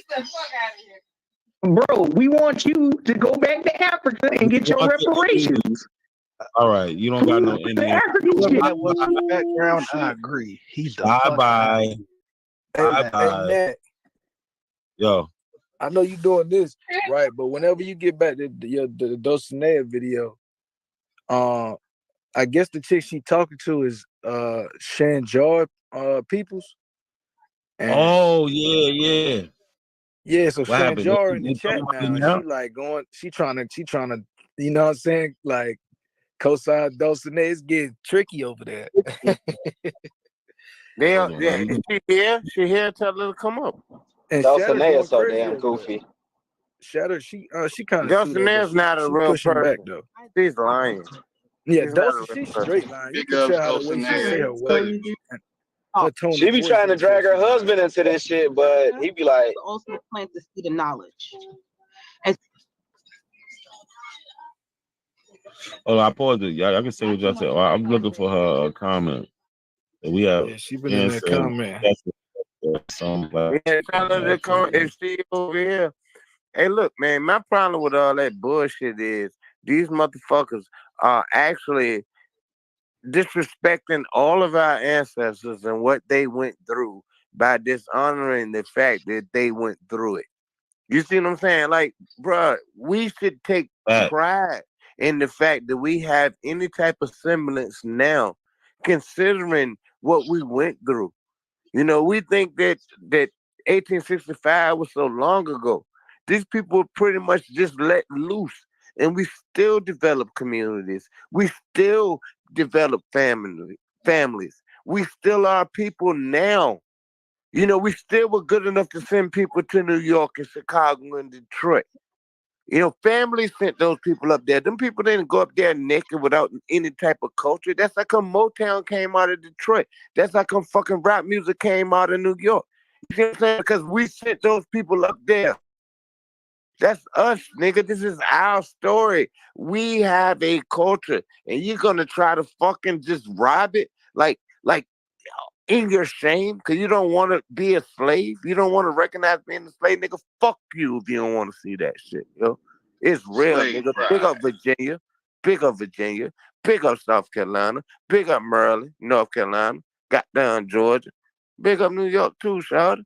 Bro, we want you to go back to Africa and get your reparations. All right, you don't got no Indian. Background, I agree. He's the bye. Hey, Yo, I know you doing this right, but whenever you get back to the Dulcinea video, I guess the chick she talking to is Shanjar Peoples. And oh yeah. Yeah, so What happened? Shanjar in the chat now, she trying to, you know what I'm saying? Like Coastside Dulcinea is getting tricky over there. She here, tell her to come up. And Dulcinea is so damn goofy. Shatter, she kind of Dulcinea's not a real person. Back, though. She's lying. Yeah, she's straight lying. You can tell the way she say her way. She be trying to drag her husband into this shit, but he be like, the ultimate plant to see the knowledge. Oh, I paused it. Y'all can say what y'all say. I'm looking for her comment. We have. Yeah, she been in that comment. Yeah, tell her to come if she over here. Hey, look, man, my problem with all that bullshit is these motherfuckers are actually disrespecting all of our ancestors and what they went through by dishonoring the fact that they went through it. You see what I'm saying? Like, bruh, we should take pride in the fact that we have any type of semblance now, considering what we went through. You know, we think that 1865 was so long ago. These people pretty much just let loose, and we still develop communities. We still develop families. We still are people now. You know, we still were good enough to send people to New York and Chicago and Detroit. You know, families sent those people up there. Them people didn't go up there naked without any type of culture. That's like how Motown came out of Detroit. That's like how fucking rap music came out of New York. You see what I'm saying? Because we sent those people up there. That's us, nigga. This is our story. We have a culture, and you're gonna try to fucking just rob it, like in your shame, because you don't want to be a slave. You don't want to recognize being a slave, nigga. Fuck you if you don't want to see that shit, yo. It's real, Slave nigga. pride. Big up Virginia. Big up Virginia. Big up South Carolina. Big up Maryland, North Carolina. Goddamn Georgia. Big up New York too, shawty.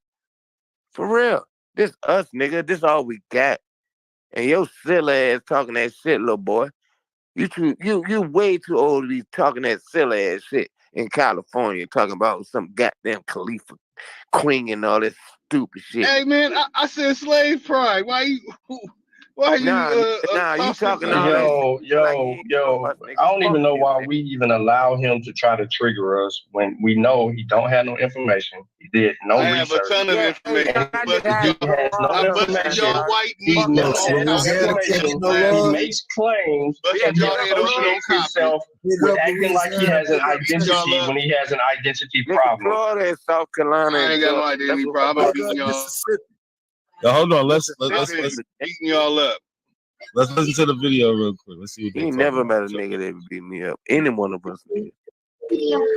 For real. This us, nigga. This all we got. And your silly ass talking that shit, little boy. You way too old to be talking that silly ass shit in California, talking about some goddamn Khalifa Queen and all this stupid shit. Hey man, I said slave pride. Why you you talking all Yo, I don't even know why we even allow him to try to trigger us when we know he don't have no information. He did no research. I have a ton of information. I busted y'all white meat on information. He makes claims and he associates himself with acting like he has an identity when he has an identity problem. Florida and South Carolina. I ain't got no identity problem. I'm beating y'all. Yo, hold on. Let's beating y'all up. Let's listen to the video real quick. Let's see what he never met a nigga that would beat me up. Any one of us did.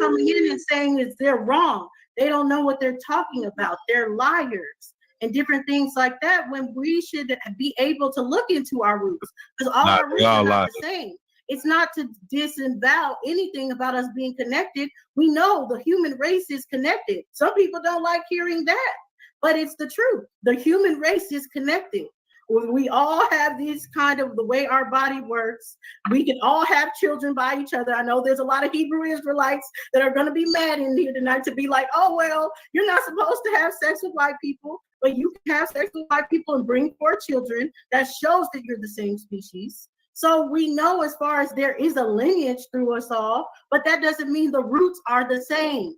Coming in and saying is they're wrong. They don't know what they're talking about. They're liars and different things like that. When we should be able to look into our roots, because all our roots are not the same. It's not to disavow anything about us being connected. We know the human race is connected. Some people don't like hearing that, but it's the truth. The human race is connected. We all have these kind of the way our body works. We can all have children by each other. I know there's a lot of Hebrew Israelites that are going to be mad in here tonight to be like, oh, well, you're not supposed to have sex with white people, but you can have sex with white people and bring forth children. That shows that you're the same species. So we know as far as there is a lineage through us all, but that doesn't mean the roots are the same.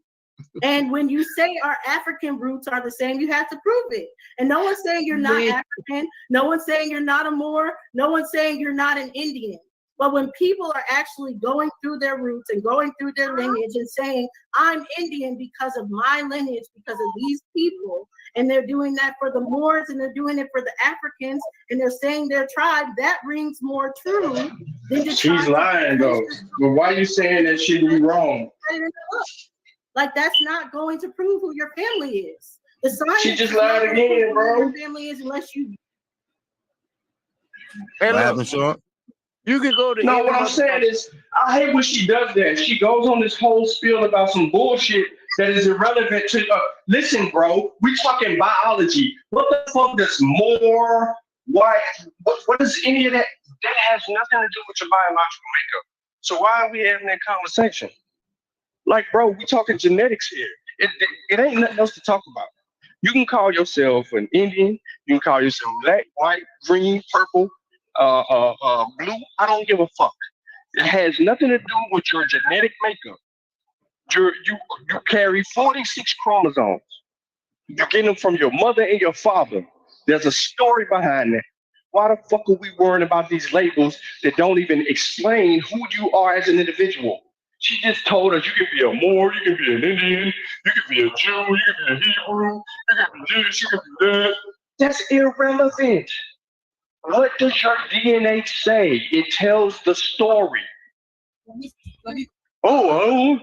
And when you say our African roots are the same, you have to prove it. And no one's saying you're not African. No one's saying you're not a Moor. No one's saying you're not an Indian. But when people are actually going through their roots and going through their lineage and saying, I'm Indian because of my lineage, because of these people, and they're doing that for the Moors and they're doing it for the Africans, and they're saying their tribe, that rings more true than just She's lying though. But why are you saying that she be wrong? Like, that's not going to prove who your family is. The science She just lied again, bro. Who your family is unless you. Hey, What happened, Sean? You can go to. No, what I'm saying is, I hate when she does that. She goes on this whole spiel about some bullshit that is irrelevant to. Listen, bro, we talking biology. What the fuck does more? Why? What does any of that? That has nothing to do with your biological makeup. So why are we having that conversation? Like, bro, we talking genetics here. It ain't nothing else to talk about. You can call yourself an Indian. You can call yourself black, white, green, purple, blue. I don't give a fuck. It has nothing to do with your genetic makeup. You carry 46 chromosomes. You get them from your mother and your father. There's a story behind that. Why the fuck are we worrying about these labels that don't even explain who you are as an individual? She just told us you can be a Moor, you can be an Indian, you can be a Jew, you can be a Hebrew, you can be this, you can be that. That's irrelevant. What does your DNA say? It tells the story. Oh,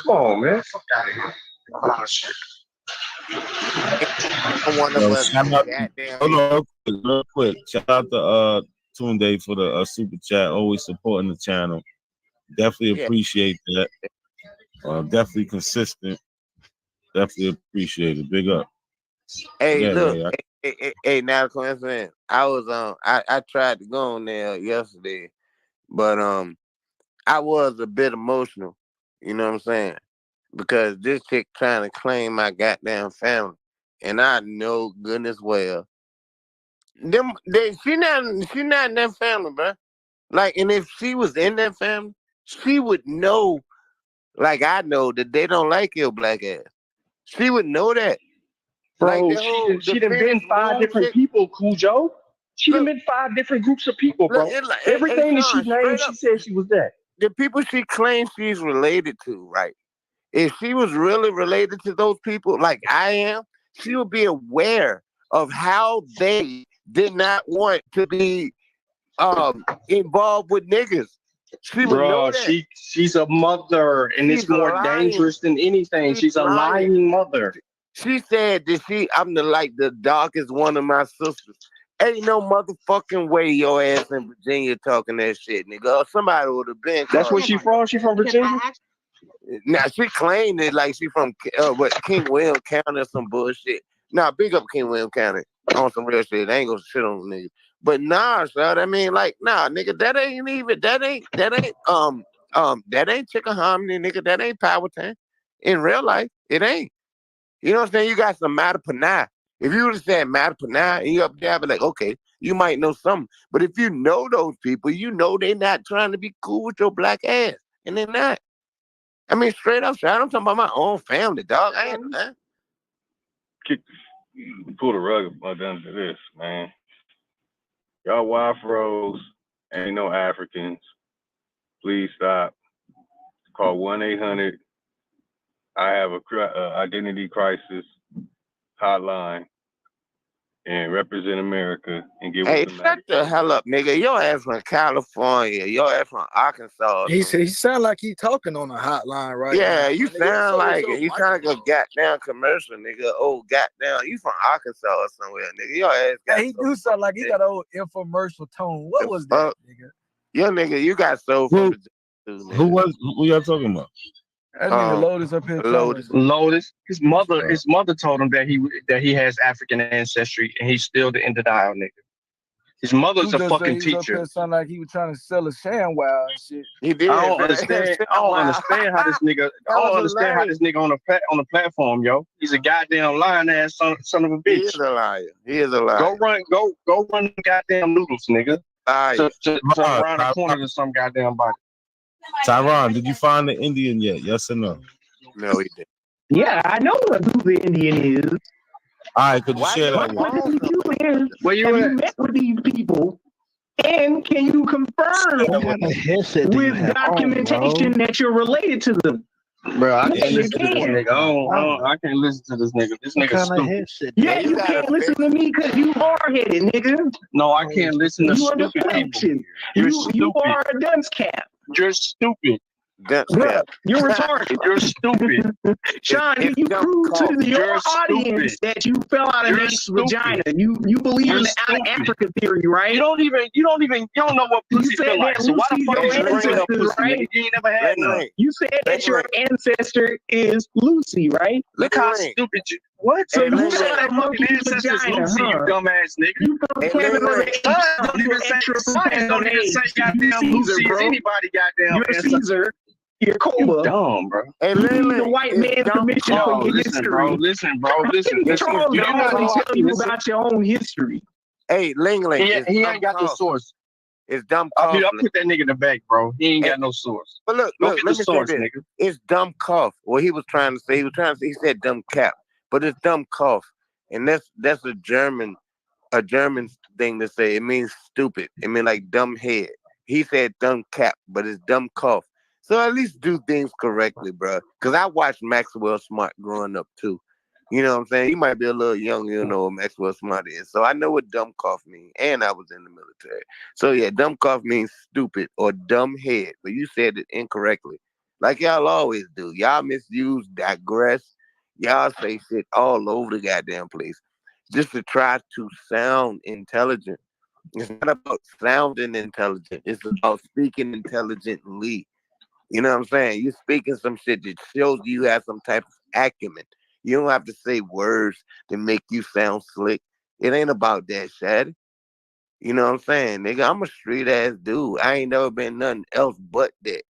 come on, man. Fuck out of here. Oh, shit. Hold on, real quick. Shout out to Tunde for the super chat, always supporting the channel. Definitely appreciate that. Definitely consistent. Definitely appreciate it. Big up. Hey, look. Hey, now coincidence. I was I tried to go on there yesterday, but I was a bit emotional. You know what I'm saying? Because this chick trying to claim my goddamn family, and I know goodness well she not in that family, bro. Like, and if she was in that family, she would know, like I know, that they don't like your black ass. She would know that. Bro, like she done been 5 different people, Cujo. She done been 5 different groups of people, bro. Everything that she named, she said she was that. The people she claims she's related to, right? If she was really related to those people like I am, she would be aware of how they did not want to be involved with niggas. She would know that. She's a mother, and it's more dangerous than anything. She's a lying mother. She said that I'm the darkest one of my sisters. Ain't no motherfucking way your ass in Virginia talking that shit, nigga. Somebody would have been. That's where she from? She from Virginia? Now she claimed it like she from King William County or some bullshit. Nah, big up King William County on some real shit. I ain't gonna shit on the nigga. But nah, son, I mean, like, nah, nigga, that ain't Chickahominy, nigga. That ain't Powhatan. In real life, it ain't. You know what I'm saying? You got some Mattapanai. If you would have said Mattapanai and you up there, I'd be like, okay, you might know something. But if you know those people, you know they're not trying to be cool with your black ass. And they're not. I mean, straight up, I'm talking about my own family, dog. I ain't, man. Pull the rug down to this, man. Y'all Wafros ain't no Africans. Please stop. Call 1-800. I have a identity crisis hotline and represent America and get Hey, with the shut the hell up, nigga. Your ass from California. Your ass from Arkansas. He sound like he talking on a hotline right now. Yeah, you sound like it. You sound like a goddamn commercial, nigga. Oh, goddamn. You from Arkansas or somewhere, nigga. Your ass got he do sound like he got an old infomercial tone. What was that, nigga? Yo, nigga, you got soul from who y'all talking about? That nigga Lotus up here. Lotus. His mother told him that he has African ancestry and he's still the in denial nigga. His mother's a fucking teacher. Sound like he was trying to sell a ShamWow and shit. He did. I don't understand how this nigga. I don't understand how this nigga on the platform, yo. He's a goddamn lying ass son of a bitch. He is a liar. He is a liar. Go run the goddamn noodles, nigga. To around the corner to some goddamn body. Tyron, did you find the Indian yet? Yes or no? No, he didn't. Yeah, I know who the Indian is. All right, could you share that? My question to you is, have you met with these people? And can you confirm with documentation that you're related to them? Bro, I Yeah, can't you listen to this can. nigga. I can't listen to this nigga. This nigga's stupid. Yeah, you can't listen to me because you hard-headed, nigga. No, I can't listen to You under stupid people. correction. You're You stupid. are a dunce cap. You're stupid. Bruh, you're retarded. You're stupid. Sean, can you prove to your audience that you fell out of Nate's vagina? You believe in the out of Africa theory, right? You don't know what pussy feel like. So why the fuck you bring up pussy, nigga? You ain't never had none. You said that your ancestor is Lucy, right? Look how stupid you. What? So you said said that monkey's ancestors vagina, Lucy, you huh? dumbass nigga. You from Canada, Don't even say goddamn Lucy is anybody goddamn You're ancestor. Caesar. You're Coba. You dumb, bro. You need the white man permission for your history. Listen, bro. Charles You don't know want to tell you listen. about your own history. Hey, Ling, He ain't got the source. It's dumb I'll cough. put that nigga in the back, bro. He ain't got no source. But look, Go let get me the say source, this. nigga. It's dumb cough. What he was trying to say, he said dumb cap, but it's dumb cough, and that's a German thing to say. It means stupid. It means like dumb head. He said dumb cap, but it's dumb cough. So at least do things correctly, bro. Because I watched Maxwell Smart growing up too. You know what I'm saying? You might be a little young, you know what Maxwell Smart is. So I know what dumb cough means. And I was in the military. So yeah, dumb cough means stupid or dumb head. But you said it incorrectly. Like y'all always do. Y'all misuse, digress. Y'all say shit all over the goddamn place. Just to try to sound intelligent. It's not about sounding intelligent. It's about speaking intelligently. You know what I'm saying? You're speaking some shit that shows you have some type of acumen. You don't have to say words to make you sound slick. It ain't about that shit. You know what I'm saying? Nigga, I'm a street ass dude. I ain't never been nothing else but that.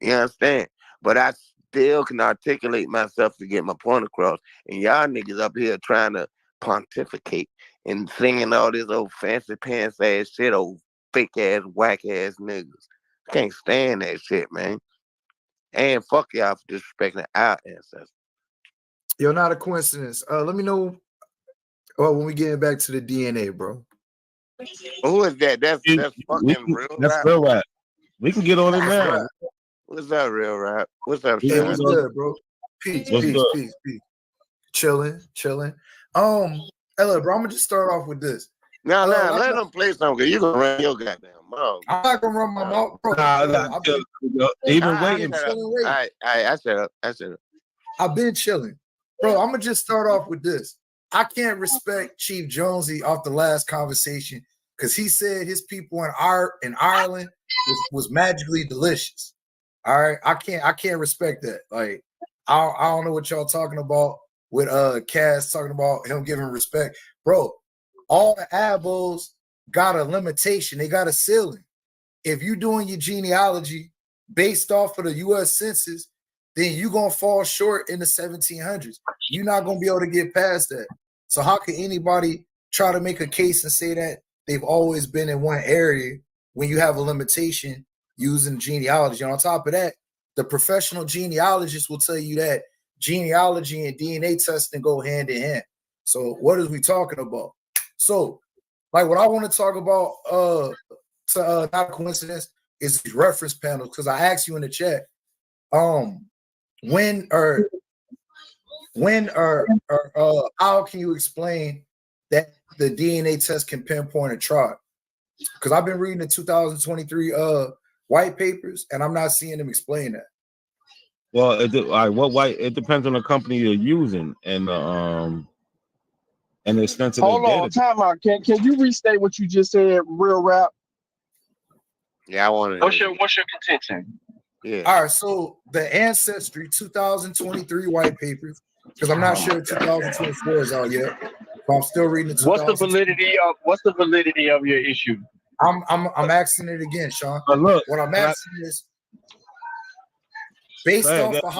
You understand? But I still can articulate myself to get my point across. And y'all niggas up here trying to pontificate and singing all this old fancy pants ass shit, old fake ass, whack ass niggas. Can't stand that shit, man. And fuck y'all for disrespecting our ancestors. Yo, not a coincidence. Let me know when we get back to the DNA, bro. Who is that? That's fucking real rap. That's real rap. We can get on it now. What's that, real rap? What's up, Hey, Sean? what's good, bro? Peace. Chilling. Hey, look, bro, I'm gonna just start off with this. Nah, let them play something. You gonna run your goddamn mouth. I'm not gonna run my mouth, bro. Even waiting. I shut up. I've been chilling, bro. I'm gonna just start off with this. I can't respect Chief Jonesy off the last conversation because he said his people in Ireland was magically delicious. All right, I can't respect that. Like, I don't know what y'all talking about with Cass talking about him giving respect, bro. All the abos got a limitation. They got a ceiling. If you're doing your genealogy based off of the U.S. Census, then you're going to fall short in the 1700s. You're not going to be able to get past that. So how can anybody try to make a case and say that they've always been in one area when you have a limitation using genealogy? And on top of that, the professional genealogist will tell you that genealogy and DNA testing go hand in hand. So what is we talking about? So, like, what I want to talk about, not a coincidence, is these reference panels. Because I asked you in the chat, when or how can you explain that the DNA test can pinpoint a tribe? Because I've been reading the 2023 white papers, and I'm not seeing them explain that. Well, it depends on the company you're using and the extent of Hold the on, data. time out. Can you restate what you just said, real rap? Yeah, I want to. What's your contention? Yeah. All right, so the Ancestry 2023 white papers, because I'm not sure 2024 is out yet, but I'm still reading the. What's the validity of your issue? I'm asking it again, Sean. Look, what I'm asking is based off of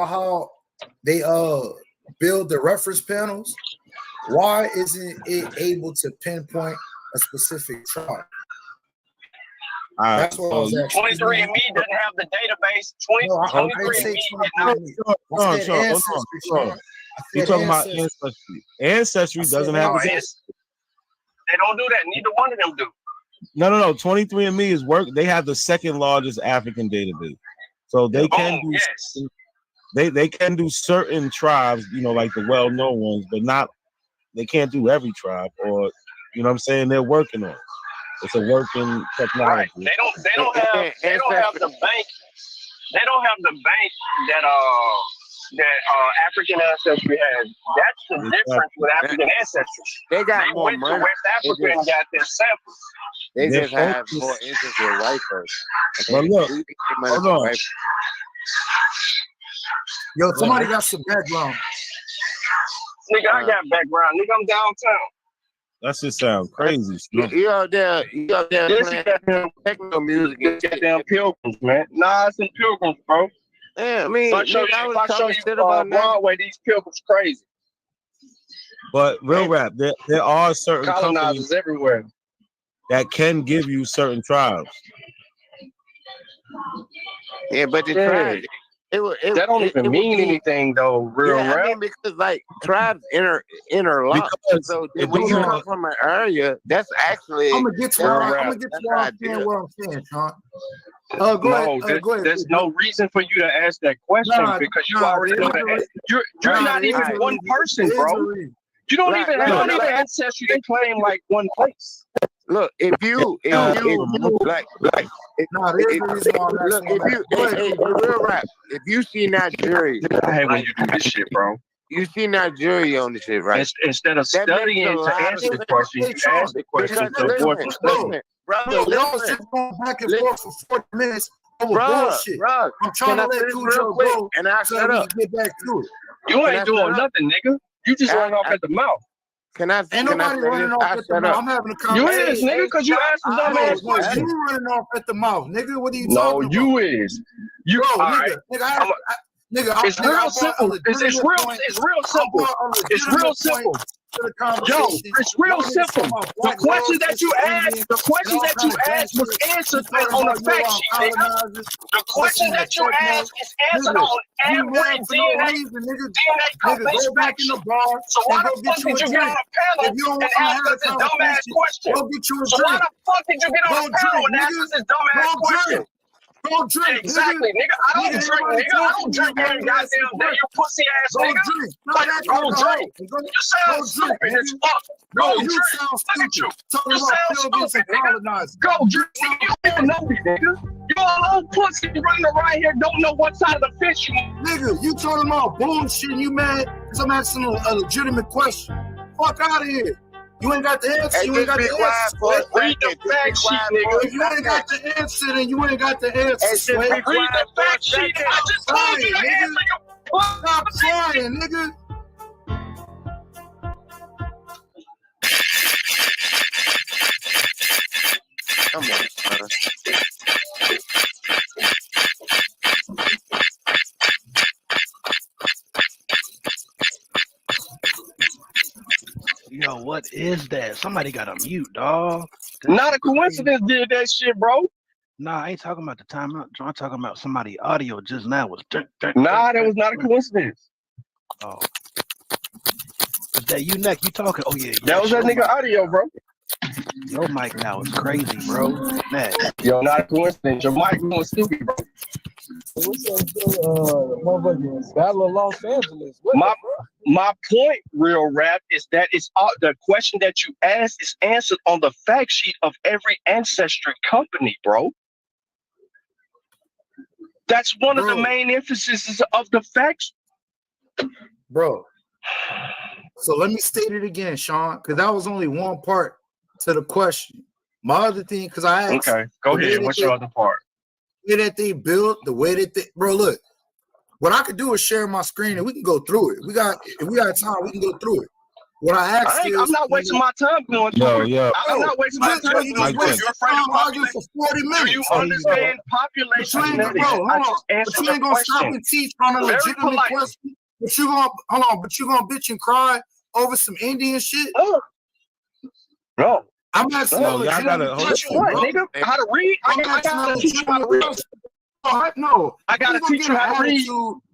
how they build the reference panels, why isn't it able to pinpoint a specific tribe? That's what I was asking. 23andMe doesn't have the database. 23andMe. You talking about Ancestry? Ancestry doesn't have the database. They don't do that. Neither one of them do. No. 23andMe is work. They have the second largest African database, so they can do. Yes. They can do certain tribes, like the well-known ones, but not. They can't do every tribe, or you know what I'm saying. They're working on it. It's a working technology. Right. They don't have the bank. They don't have the bank that African Ancestry has. That's the difference with African Ancestry. They went money. to West Africa and got their samples. They just have more interest with white folks. But look, hold on. Yo, somebody got some background. Nigga, I got background. Nigga, I'm downtown. That shit sound crazy. You out there playing techno music. Goddamn pilgrims, man. Nah, it's in pilgrims, bro. Yeah, I mean, if I show you Broadway, these pilgrims crazy. But real rap, there are certain colonizers companies everywhere that can give you certain tribes. Yeah, but the tribes, that don't even mean anything though, real rap. I mean, because like tribes interlock. So when you come from an area, that's actually I'm gonna get to where I'm saying, Sean. Go ahead. There's no reason for you to ask that question because you already know that. You're not even one person, bro. You don't even have ancestry to claim like one place. Look, if you real rap, if you see Nigeria, I hate when you do this shit, bro. You see Nigeria on the shit, right? Instead of studying to answer the question, you ask the question to avoid from studying. Y'all just going back and forth for 40 minutes over bullshit. I'm trying to let Cujo go and I so we can get back to it. You ain't doing nothing, nigga. You just run off at the mouth. Ain't nobody running off at the mouth. I'm having a conversation. You is, nigga, because you asked some dumb ass questions. You running off at the mouth, nigga. What are you No, talking about? you is. You nigga. It's real simple. It's real simple. It's real simple. Yo, it's real simple. The question that you asked was answered on a fact sheet, nigga. The question that you asked is answered on every DNA code-based fact sheet. So why the fuck did you get on a panel and ask us this dumbass question? So why the fuck did you get on a panel and ask us this dumbass question? Don't drink, exactly, nigga. I don't drink, nigga. I don't drink every goddamn day, you pussy ass nigga. Don't drink. You sound stupid as fuck. Go drink. Look at you. You sound stupid, nigga. Go drink. You don't even know me, nigga. You a little pussy running around here, don't know what side of the fish you on. Nigga, you talking about bullshit, you mad? Because I'm asking a legitimate question. Fuck out of here. You ain't got the answer. Hey, you ain't got the answer. Read the fact sheet, nigga. If you ain't got the answer, then you ain't got the answer. Read the fact sheet. I just told you the answer. Stop trying, nigga. Come on, son. Yo, what is that? Somebody got a mute, dog. Not a coincidence did that shit, bro. Nah, I ain't talking about the timeout. I'm talking about somebody audio just now was. Nah, that was not a coincidence. Oh. Is that you, Neck? You talking? Oh, yeah. That was that nigga audio, bro. Your mic now is crazy, bro. Neck. Yo, not a coincidence. Your mic going stupid, bro. What's up, motherfucking Battle of Los Angeles? My point, real rap, is that it's the question that you asked is answered on the fact sheet of every Ancestry company, bro. That's one of the main emphases of the facts. Bro. So let me state it again, Sean, because that was only one part to the question. My other thing, because I asked. Okay, go ahead. What's your other part? The way that they built, the way that they, bro, look, what I could do is share my screen and we can go through it. If we got time, we can go through it. What I asked is, I'm not wasting my time going through it. I'm not wasting my time. You're afraid of population for 40 minutes. Do you understand population genetics? But you ain't gonna stop and teach on a legitimate question. But you gonna hold on, but you gonna bitch and cry over some Indian shit? No. I'm asking Yo, a y'all gotta legitimate hold question, on. bro. What, nigga? How to read? I gotta teach you how to read. No, I gotta teach you how to read.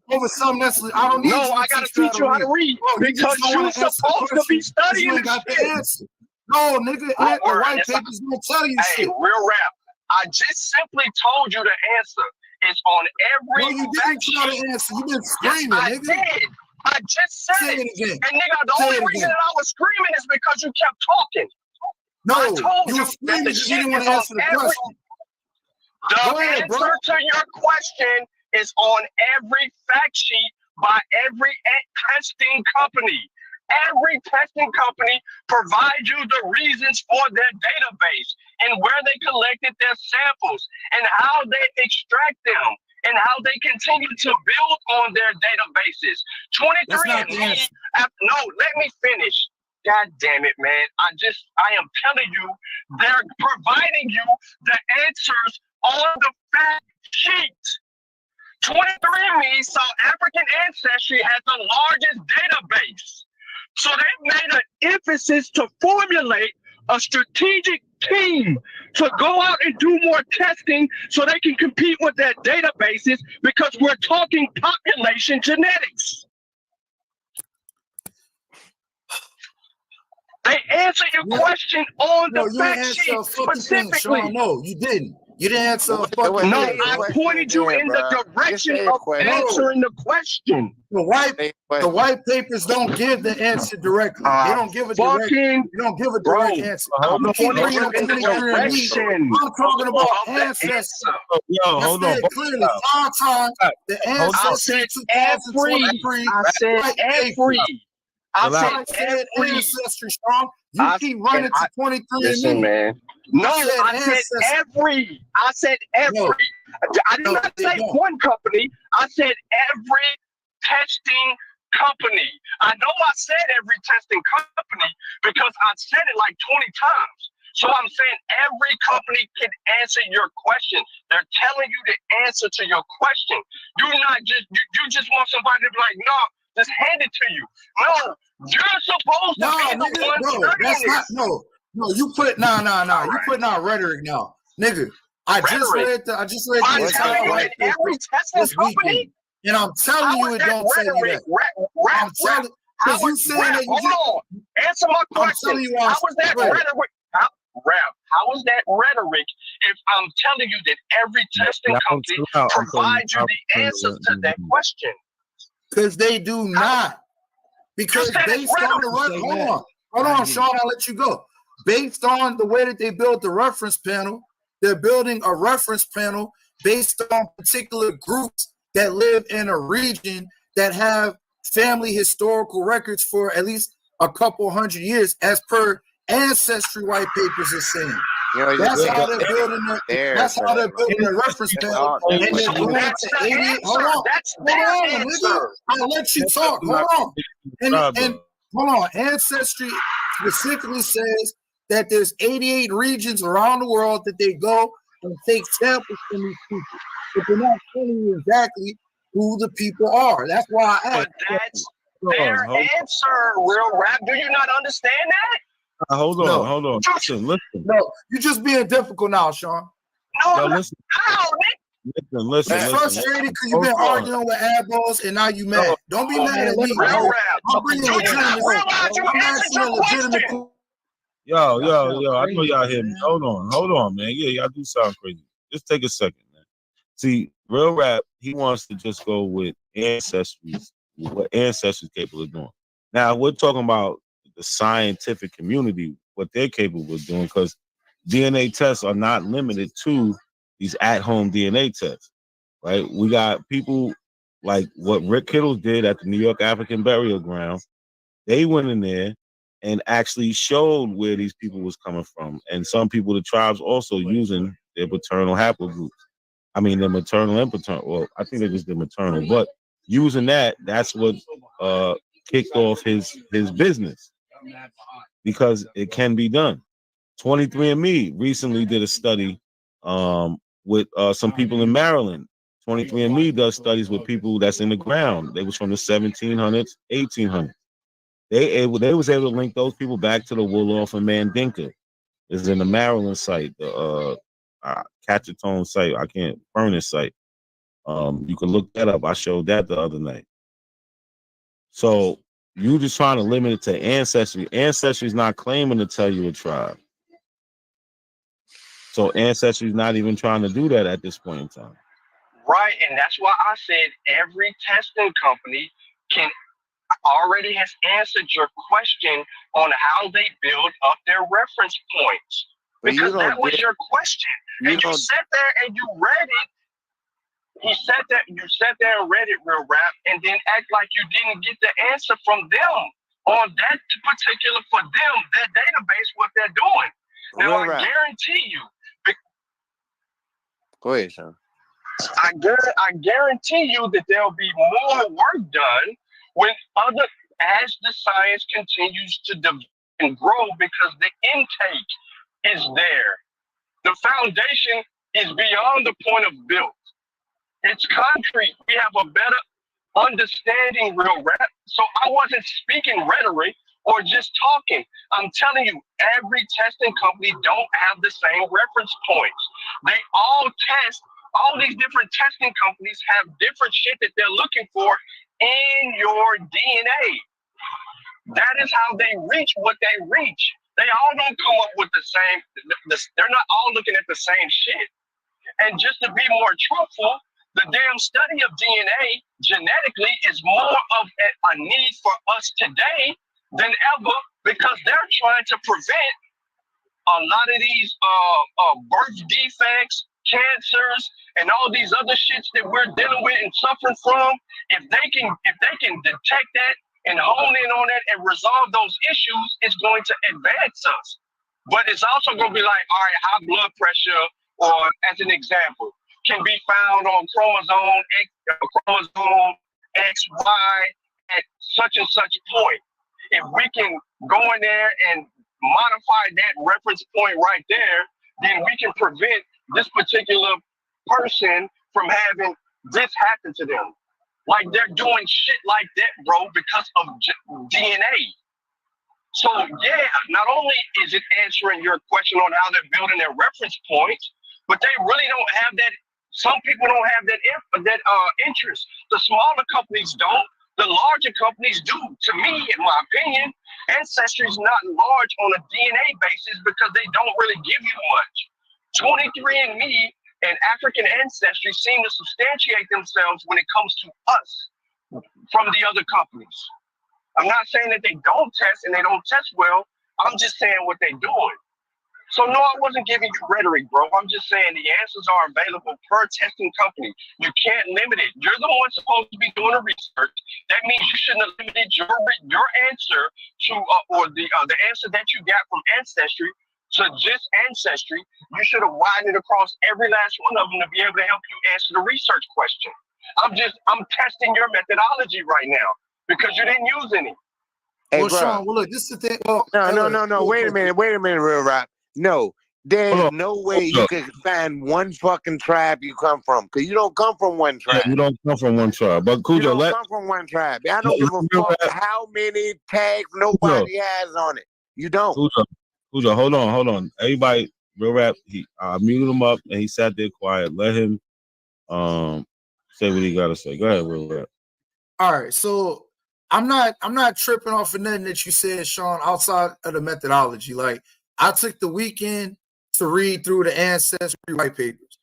Over something that's I don't need No, you to I gotta teach teach you how to read because you're supposed to be studying you ain't this got the shit. answer. No, nigga, My the word, white it's papers don't tell you Hey, shit. real rap. I just simply told you the answer. It's on every No, you didn't try to answer. You been screaming, yes, I nigga. did. I just said Say it. it again. And nigga, the Say only it reason again. that I was screaming is because you kept talking. No, I told you you were that screaming the because you shit didn't want is to on answer the every. question. The Go ahead, bro. answer to your question is on every fact sheet by every testing company. Every testing company provides you the reasons for their database and where they collected their samples and how they extract them and how they continue to build on their databases. 23andMe, no, let me finish. God damn it, man. I am telling you, they're providing you the answers on the fact sheet. 23andMe saw African ancestry has the largest database. So they made an emphasis to formulate a strategic team to go out and do more testing so they can compete with their databases because we're talking population genetics. They answer your question on the fact sheet specifically. Sean, no, you didn't. You didn't answer a fucking thing. No, I pointed you in the direction of answering the question. The white papers don't give the answer directly. They don't give a direct. They don't give a direct answer. I'm pointing you in the 23andMe. I'm talking about ancestry. Yo, hold on. Clearly, time the ancestry 2023. I said every. I said every ancestry strong. You keep running to 23andMe. Listen, man. No, I said every. I said every. No. I did not say one company. I said every testing company. I know I said every testing company because I said it like 20 times. So I'm saying every company can answer your question. They're telling you the answer to your question. You're not just you just want somebody to be like, no, just hand it to you. No, you're supposed to be the one studying this. No, you put you putting out rhetoric now, nigga. I just read the entire white paper this weekend, and I'm telling you it don't tell you that. I'm telling because you saying that you hold on. Answer my question. How was that rhetoric? How is that rhetoric if I'm telling you that every testing company provides you the answer to that question? Because they do not. Because based on the hold on, Sean, I'll let you go. Based on the way that they built the reference panel, they're building a reference panel based on particular groups that live in a region that have family historical records for at least a couple hundred years, as per Ancestry white papers are saying. That's how they're building their reference panel. And they're going to 88. Hold on, nigga. I'll let you talk. Hold on. And hold on. Ancestry specifically says that there's 88 regions around the world that they go and take samples from these people. But they're not telling you exactly who the people are. That's why I asked. But that's their answer, real rap. Do you not understand that? Hold on. Listen. No, you're just being difficult now, Sean. No, listen. How, Listen. You're frustrated because you've been arguing with adballs and now you mad. Don't be mad at me. I'm bringing legitimacy. I'm asking a legitimate. Yo, I know y'all hear me. Hold on, man. Yeah, y'all do sound crazy. Just take a second, man. See, real rap, he wants to just go with ancestries, what ancestors capable of doing. Now, we're talking about the scientific community, what they're capable of doing, because DNA tests are not limited to these at-home DNA tests, right? We got people like what Rick Kittles did at the New York African Burial Ground. They went in there and actually showed where these people was coming from. And some people, the tribes also using their paternal haplogroups. I mean, their maternal and paternal. Well, I think they just did maternal, but using that's what kicked off his business, because it can be done. 23andMe recently did a study with some people in Maryland. 23andMe does studies with people that's in the ground. They was from the 1700s, 1800s. They was able to link those people back to the Wolof and Mandinka. It's in the Maryland site, the Catchatone site. I can't Furnace site. You can look that up. I showed that the other night. So you just trying to limit it to Ancestry. Ancestry's not claiming to tell you a tribe. So Ancestry's not even trying to do that at this point in time. Right, and that's why I said every testing company already has answered your question on how they build up their reference points. Because that was your question. And you sat there and you read it. You sat there and read it, Real Rap, and then act like you didn't get the answer from them on that particular, for them, that database, what they're doing. Now, I guarantee you. Go ahead, Sean. I guarantee you that there'll be more work done as the science continues to develop and grow, because the intake is there. The foundation is beyond the point of build. It's concrete. We have a better understanding, Real Rap. So I wasn't speaking rhetoric or just talking. I'm telling you, every testing company don't have the same reference points. They all test. All these different testing companies have different shit that they're looking for in your DNA. That is how they reach what they reach. They all don't come up with the same, they're not all looking at the same shit. And just to be more truthful, the damn study of DNA genetically is more of a need for us today than ever, because they're trying to prevent a lot of these birth defects, cancers, and all these other shits that we're dealing with and suffering from. If they can detect that and hone in on it and resolve those issues, it's going to advance us. But it's also going to be like, all right, high blood pressure, or as an example, can be found on chromosome XY at such and such point. If we can go in there and modify that reference point right there, then we can prevent this particular person from having this happen to them. Like, they're doing shit like that, bro, because of DNA. So, yeah, not only is it answering your question on how they're building their reference points, but they really don't have that. Some people don't have that interest. The smaller companies don't. The larger companies do. To me, in my opinion, Ancestry is not large on a DNA basis because they don't really give you much. 23andMe and African Ancestry seem to substantiate themselves when it comes to us from the other companies. I'm not saying that they don't test and they don't test well. I'm just saying what they're doing. So no, I wasn't giving you rhetoric, bro. I'm just saying the answers are available per testing company. You can't limit it. You're the one supposed to be doing the research. That means you shouldn't have limited your answer to or the answer that you got from Ancestry to just Ancestry. You should have widened it across every last one of them to be able to help you answer the research question. I'm testing your methodology right now because you didn't use any. Hey, well, Sean, well, look, this is the thing. Well, no. Wait a minute, Real Rap. No, there's no way you can find one fucking tribe you come from, because you don't come from one tribe. Yeah, you don't come from one tribe. But Cujo, you don't come from one tribe. I don't give a fuck how many tags nobody has on it. You don't. Cujo, hold on. Everybody, Real Rap, I muted him up and he sat there quiet. Let him say what he gotta say. Go ahead, Real Rap. All right, so I'm not tripping off of nothing that you said, Sean, outside of the methodology. Like, I took the weekend to read through the Ancestry white papers.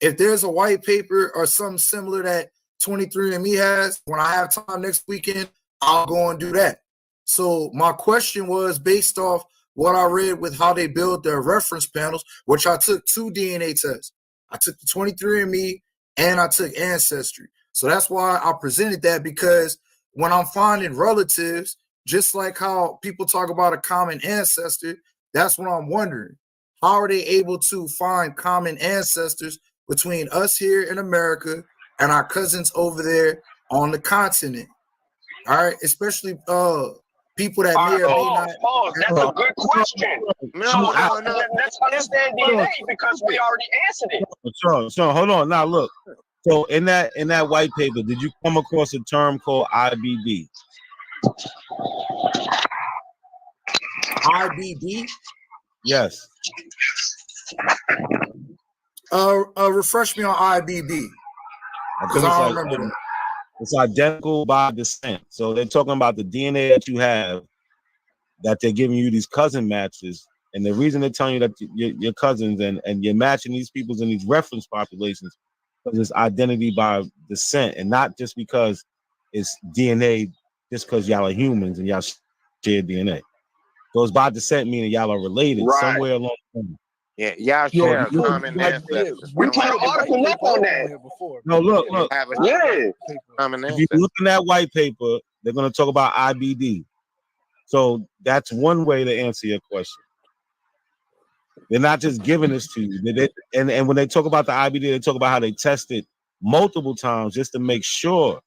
If there's a white paper or something similar that 23andMe has, when I have time next weekend, I'll go and do that. So my question was based off what I read with how they build their reference panels, which I took 2 DNA tests. I took the 23andMe and I took Ancestry. So that's why I presented that, because when I'm finding relatives, just like how people talk about a common ancestor, that's what I'm wondering. How are they able to find common ancestors between us here in America and our cousins over there on the continent? All right, especially people that may or may not. That's a good question. Let's understand DNA because we already answered it. So hold on. Now look. So in that white paper, did you come across a term called IBD? IBD? Yes. Refresh me on IBD. I Because think I don't remember that. it's identical by descent. So they're talking about the DNA that you have, that they're giving you these cousin matches. And the reason they're telling you that your cousins and you're matching these peoples in these reference populations because it's identity by descent and not just because it's DNA, just because y'all are humans and y'all share DNA. So it's by descent, meaning y'all are related somewhere along the line. Yeah, y'all share a common ancestor. We put an article up on that. No, look. Common If you look in that white paper, they're going to talk about IBD. So that's one way to answer your question. They're not just giving this to you. And when they talk about the IBD, they talk about how they tested multiple times just to make sure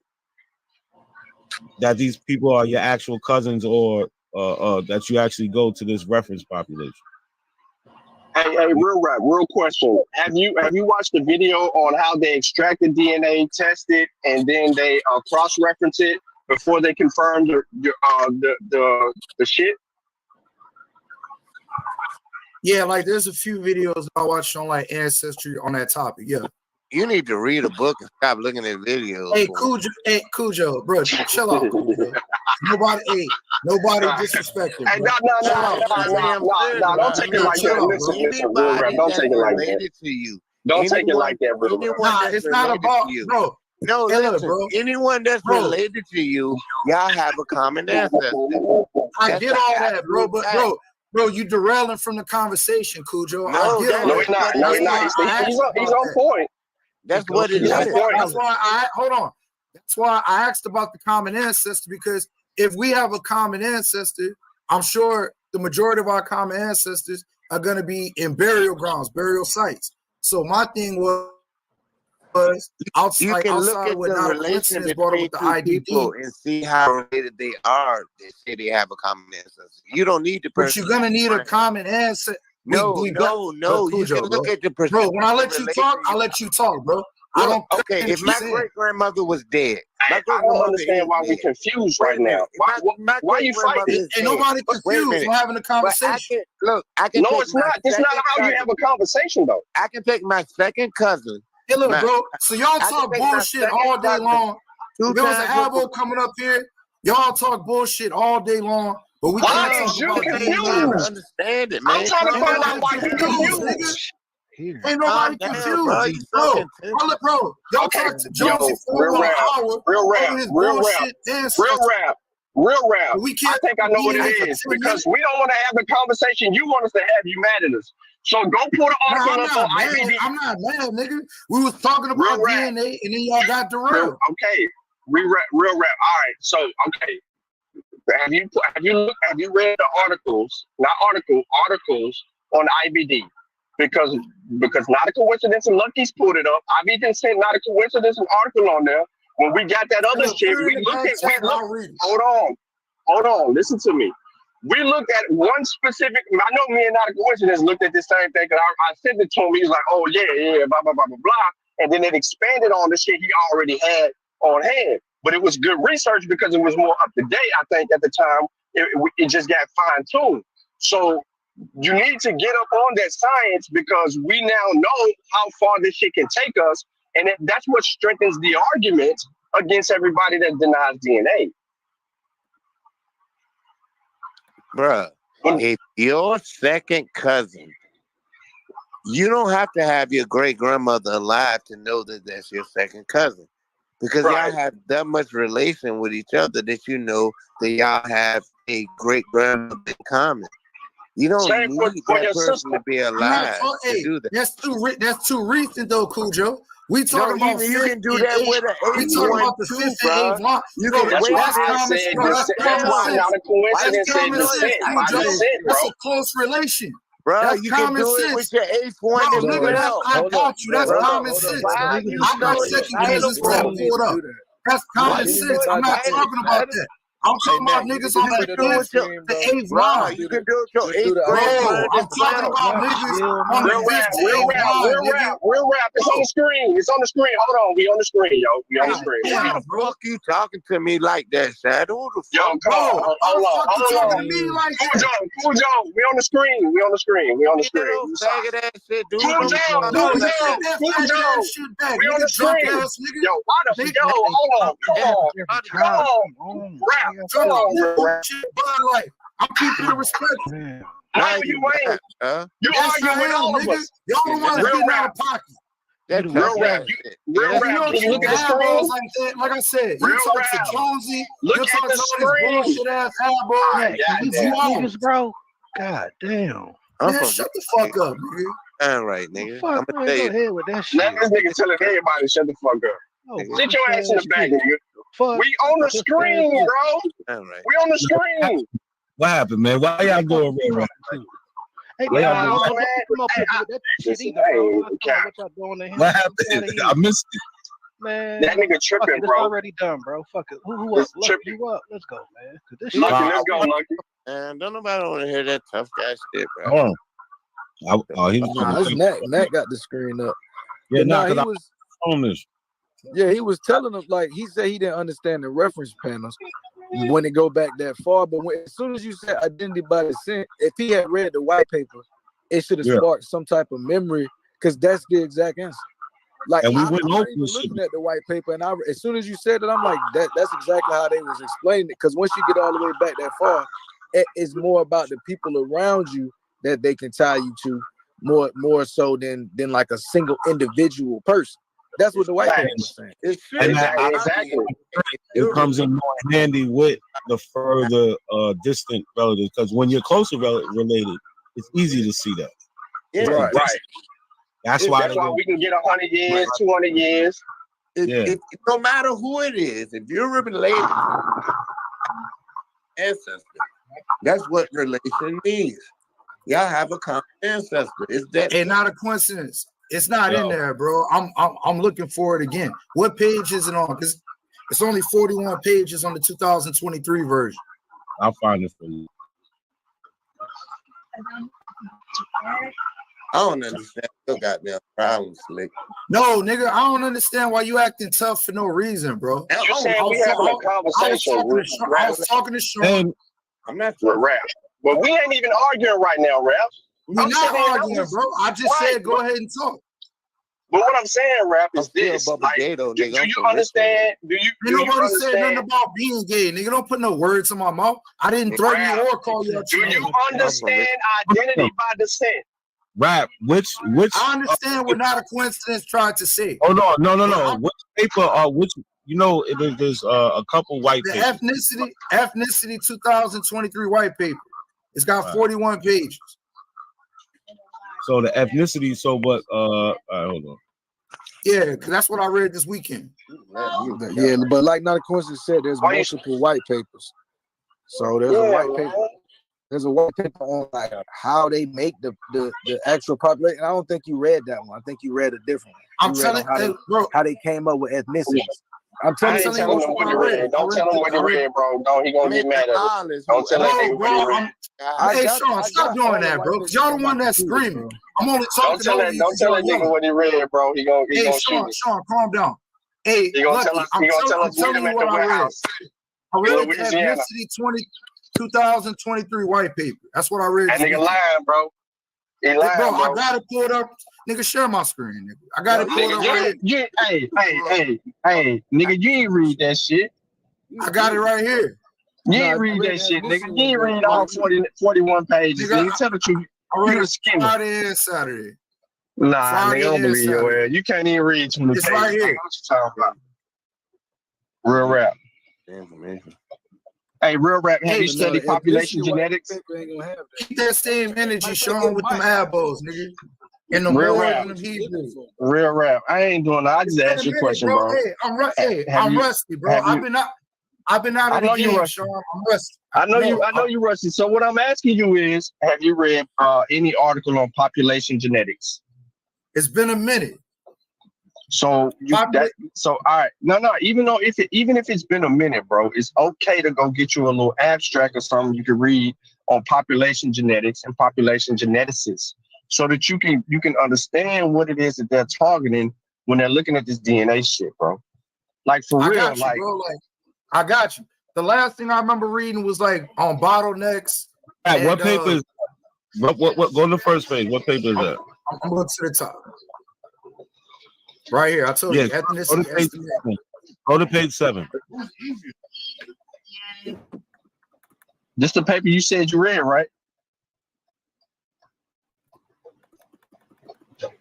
that these people are your actual cousins or that you actually go to this reference population. Hey, real question. Have you watched the video on how they extract the DNA, test it, and then they cross-reference it before they confirm the shit? Yeah, like there's a few videos I watched on like Ancestry on that topic. Yeah. You need to read a book and stop looking at videos. Hey, Cujo, bro, chill out, Cujo. Nobody disrespecting. Hey, no, don't take it like that. Listen, don't take it like that. Don't take it like that, bro. Nah, it's not about bro. No, listen, bro. Anyone that's related to you, y'all have a common ancestor. I get all that, bro, but bro, you derailing from the conversation, Cujo. No, he's not. He's on point. That's what it is. That's why hold on. That's why I asked about the common ancestor, because if we have a common ancestor, I'm sure the majority of our common ancestors are going to be in burial grounds, burial sites. So my thing was you can look at the relation between two people and see how related they are. They say they have a common ancestor. You don't need the person. But you're going to need a common ancestor. No. You can look at the person. Bro, when I let you talk, I'll let you talk, bro. I don't. Okay, if my great grandmother was dead, I don't understand why we're confused right now. Why are you fighting? Ain't nobody confused. We're having a conversation. No, it's not. It's not how you have a conversation, though. I can take my second cousin. Hey, look, bro. So y'all talk bullshit all day long. There was an album coming up here. Y'all talk bullshit all day long. But we can't talk about confused. Understand it, man. I'm trying to find out why you're confused. Ain't nobody confused, bro. Y'all talk to Jonesy for 1 hour. Real rap. I think I know what it is, because we don't want to have the conversation you want us to have. You mad at us? So go put an article up on IBD. I'm not mad, nigga. We was talking about DNA, and then y'all got derailed. Okay, real rap. All right, so okay. Have you read the articles on IBD? Because not a coincidence, and Lucky's put it up. I've even sent not a coincidence an article on there. When we got that other shit, hold on, listen to me. We looked at one specific, I know me and not a coincidence looked at the same thing, because I sent it to him. He was like, oh yeah, blah, blah, blah, blah, blah. And then it expanded on the shit he already had on hand. But it was good research because it was more up to date, I think, at the time. It just got fine-tuned. So you need to get up on that science, because we now know how far this shit can take us. And that's what strengthens the argument against everybody that denies DNA. Bruh, if your second cousin, you don't have to have your great grandmother alive to know that that's your second cousin, because y'all have that much relation with each other that you know that y'all have a great grandmother in common. You don't need that person to be alive to do that. That's too recent though, Cujo. We talking about you can do that with an 8. We talking about the 5th and 8th line. You know, that's not a coincidence. That's a close relation. Bro, that's you can do it with your 8th one. I got you. That's common sense. I'm not second guessing this. That's common sense. I'm not talking about that. I'm talking about niggas on the 5th to 8th line. You can do it your 8th Bro, grade. I'm talking about niggas on the 5th to 8th line, nigga. Real rap. It's on the screen. It's on the screen. Hold on. We on the screen, yo. We on the screen. Why the fuck you talking to me like that, Shadow? Yo, come on. Hold on. Talking to me like that. Cool Joe. We on the screen. We on the screen. We on the screen. Faggot ass shit, dude. Cool Joe. We on the screen. Yo, why the fuck? Yo, hold on. Come on. Rap. Come on. I'm keeping it respectful. No, you ain't. You arguing with all of us. Y'all don't want to get out of pocket. That's real rap. Real rap. Can you look at the screen? Like I said, you talk to Jonesy. Look at the screen. Bullshit ass eyeball. Niggas, bro. God damn. Man, shut the fuck up, nigga. All right, nigga. Fuck, I'm gonna tell you. ahead with that shit. Now this nigga telling everybody to shut the fuck up. Sit your ass in the back, nigga. We on the screen, bro. All right. We on the screen. What happened, man? Why y'all going real rap? Hey, What man, happened? don't come up with that shit either, bro. What y'all doing to him? What happened? I missed it. Man, that nigga tripping, it's bro. already done, bro. Fuck it. Who up? Lucky, you up? Let's go, man. This shit Let's go, Lucky. Man, don't nobody want to hear that tough guy shit, bro. Oh, he was Nat got the screen up. Yeah, But because he I was on this. Yeah, he was telling them, like, he said he didn't understand the reference panels when it go back that far. But as soon as you said identity by descent, if he had read the white paper, it should have sparked some type of memory, because that's the exact answer. Like, and we I'm went not over even this looking shit. at the white paper, and as soon as you said it, I'm like, that's exactly how they was explaining it. Because once you get all the way back that far, it's more about the people around you that they can tie you to more so than like a single individual person. That's what the white paper was saying. And it comes in more handy with the further distant relatives, because when you're closer related, it's easy to see that. Yeah, right. That's why we can get 100 years, 200 years. It no matter who it is, if you're related to ancestor, that's what relation means. Y'all have a common ancestor. It's that. It's not a coincidence. It's not in there, bro. I'm looking for it again. What page is it on? Because it's only 41 pages on the 2023 version. I'll find it for you. I don't understand your goddamn problems, Slick. No, nigga, I don't understand why you acting tough for no reason, bro. You saying we having a conversation. I was talking to Sean. I'm not with Rap. But we ain't even arguing right now, Rap. We're not arguing, bro. I just said go ahead and talk. But what I'm saying, Rap, is this. Like, do you understand? Ain't nobody said nothing about being gay, nigga. Don't put no words in my mouth. I didn't threaten you or call you out. Do you understand identity by descent? Rap, which I understand we're not a coincidence trying to say. Oh no. Which paper which there's a couple white the papers. ethnicity 2023 white paper. It's got 41 pages. So the ethnicity, but all right, hold on. Yeah, because that's what I read this weekend. Yeah, but like not a coincidence said, there's multiple white papers. So there's a white paper. There's a white paper on like how they make the actual population. I don't think you read that one. I think you read a different one. I'm telling you, how they came up with ethnicities. I'm telling you what he read. Don't tell him what he read, bro. No, he gonna get mad at us. Don't tell him what he read. Hey, Sean, stop doing that, bro. Because y'all the one that's screaming. I'm only talking. Don't tell that nigga what he read, bro. He gonna Sean, calm down. Hey, he gonna tell us. He gonna tell us what I read. I read the ethnicity 2023 white paper. That's what I read. That nigga lying, bro. He lying, bro. I gotta pull it up. Nigga, share my screen, nigga. I gotta pull it up. Hey, nigga, you ain't read that shit. I got it right here. You ain't read that shit, nigga. You ain't read all 41 pages, nigga. Tell the truth. I read it Friday and Saturday. Nah, nigga, I don't believe your ass. You can't even read 20 pages. It's right here. What you talking about? Real rap. Hey, real rap. Have you studied population genetics? Keep that same energy showing with them elbows, nigga. In the real more rap. than Hebrew. Real rap. I ain't doing that. I just asked you a question, bro. Hey, I'm rusty, bro. I've been out of the game, Sean. I'm rusty. I know you rusty. So what I'm asking you is, have you read any article on population genetics? It's been a minute. So all right. No, even if it's been a minute, bro, it's okay to go get you a little abstract or something you can read on population genetics and population geneticists, so that you can understand what it is that they're targeting when they're looking at this DNA shit, bro. Like for real, got you, bro. Like I got you. The last thing I remember reading was like on bottlenecks. Right, what paper is what go to the first page? What paper is that? I'm going to the top. Right here. I told you ethnicity estimate. Go to page 7. This the paper you said you read, right?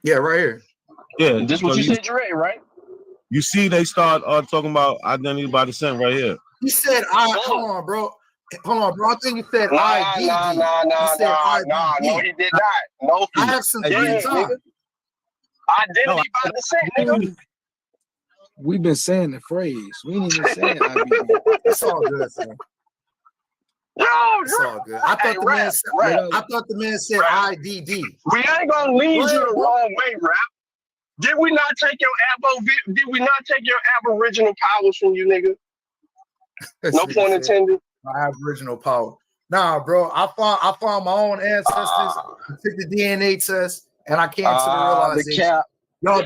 Yeah, right here. Yeah, this what you said you read, right? You see, they start talking about identity by descent right here. You said hold on, bro. I think you said IDD. No, he did not. No, I have some free time. Identity by descent, nigga. We've been saying the phrase. We ain't even saying IBD. It's all good, man. It's all good. I thought the man said IDD. We ain't gonna lead you the wrong way, rap. Did we not take your Aboriginal powers from you, nigga? No point intended. My Aboriginal power. Nah, bro. I found my own ancestors, took the DNA test, and I came to the realization. Y'all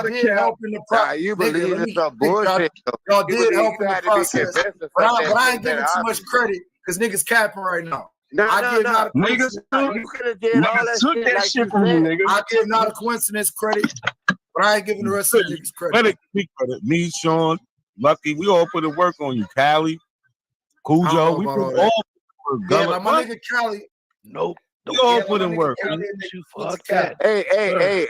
did help in the process. You believe it's a bullshit. Y'all did help in the process. But I ain't giving too much credit because niggas capping right now. Niggas, you could have did all that shit from you, nigga. I give not a coincidence credit, but I ain't giving the rest of the niggas credit. Me, Sean, Lucky, we all put in work on you. Cali, Cujo, we put all work. Yeah, like my nigga Cali. Nope. We all put in work. Hey,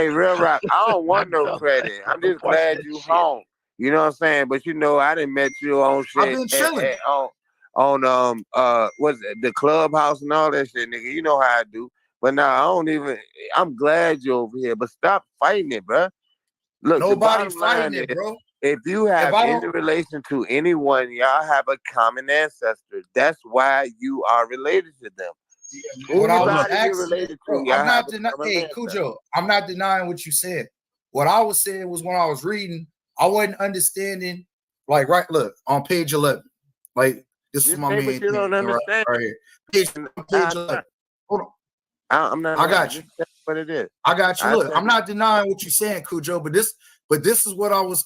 real rap. I don't want no credit. I'm just glad you home. You know what I'm saying? But you know, I didn't met you on shit. I've been chilling. On what's it, the clubhouse and all that shit, nigga. You know how I do. But now I'm glad you're over here. But stop fighting it, bro. Look, nobody fighting it, bro. If you have any relation to anyone, y'all have a common ancestor. That's why you are related to them. What I was asking, Cujo, I'm not denying what you said. What I was saying was when I was reading, I wasn't understanding. Like, look on page 11. Like, this is my main thing. You don't understand right here. Page 11. Hold on. I'm not. I got you. What it is. I got you. Look, I'm not denying what you're saying, Cujo, but this is what I was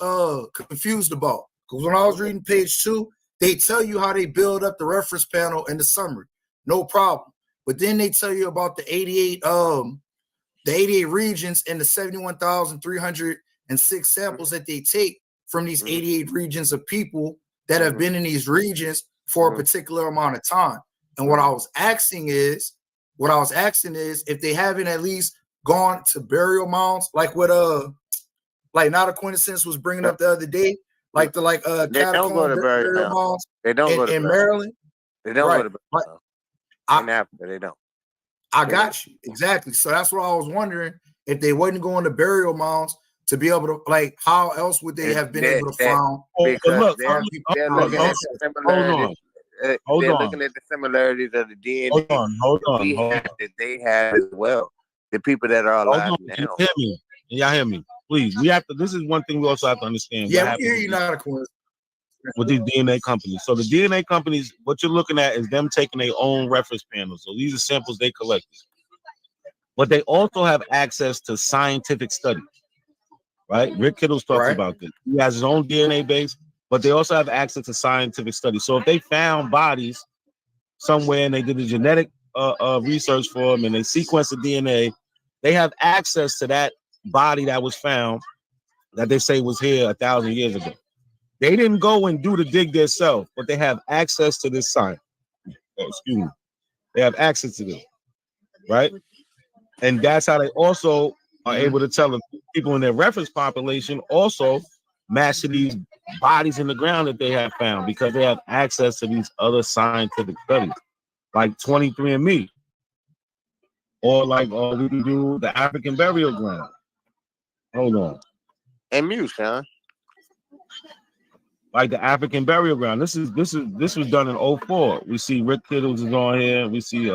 confused about. Because when I was reading page 2, they tell you how they build up the reference panel and the summary. No problem. But then they tell you about the 88 regions and the 71,306 samples that they take from these 88 regions of people that have been in these regions for a particular amount of time. And what I was asking is if they haven't at least gone to burial mounds, like what like Not a Coincidence was bringing up the other day, like the they don't go to burial mounds. They don't go to Maryland. They don't go to burial mounds. In Africa, they don't. I got you exactly. So that's what I was wondering, if they wasn't going to burial mounds to be able to, like, how else would they have been able to find? Because they're looking at the similarities. They're looking at the similarities of the DNA that they have as well. The people that are alive now. Y'all hear me? Please, we have to. This is one thing we also have to understand. Yeah, we hear you, Not a Coincidence. With these DNA companies. So the DNA companies, what you're looking at is them taking their own reference panels. So these are samples they collected. But they also have access to scientific studies, right? Rick Kittles talks about this. He has his own DNA base, but they also have access to scientific studies. So if they found bodies somewhere and they did a genetic research for them and they sequenced the DNA, they have access to that body that was found that they say was here 1,000 years ago. They didn't go and do the dig themselves, but they have access to this science. Excuse me. They have access to this, right? And that's how they also are able to tell the people in their reference population also match to these bodies in the ground that they have found, because they have access to these other scientific studies, like 23andMe, or like we can do the African burial ground. Hold on. And mute, Sean. Like the African burial ground. This was done in 2004. We see Rick Kittles is on here. We see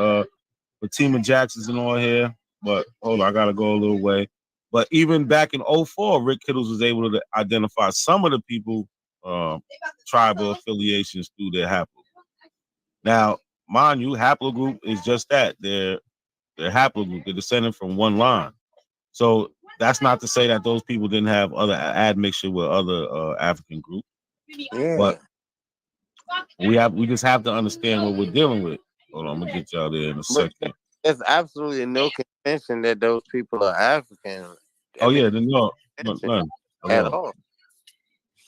Fatima Jackson's on here. But hold on, I gotta go a little way. But even back in 2004, Rick Kittles was able to identify some of the people, tribal affiliations through their haplogroup. Now, mind you, haplogroup is just that. They're haplogroup. They're descended from one line. So that's not to say that those people didn't have other admixture with other African groups. Yeah. But we just have to understand what we're dealing with. Hold on, I'm gonna get y'all there in a second. There's absolutely no contention that those people are African. None at all.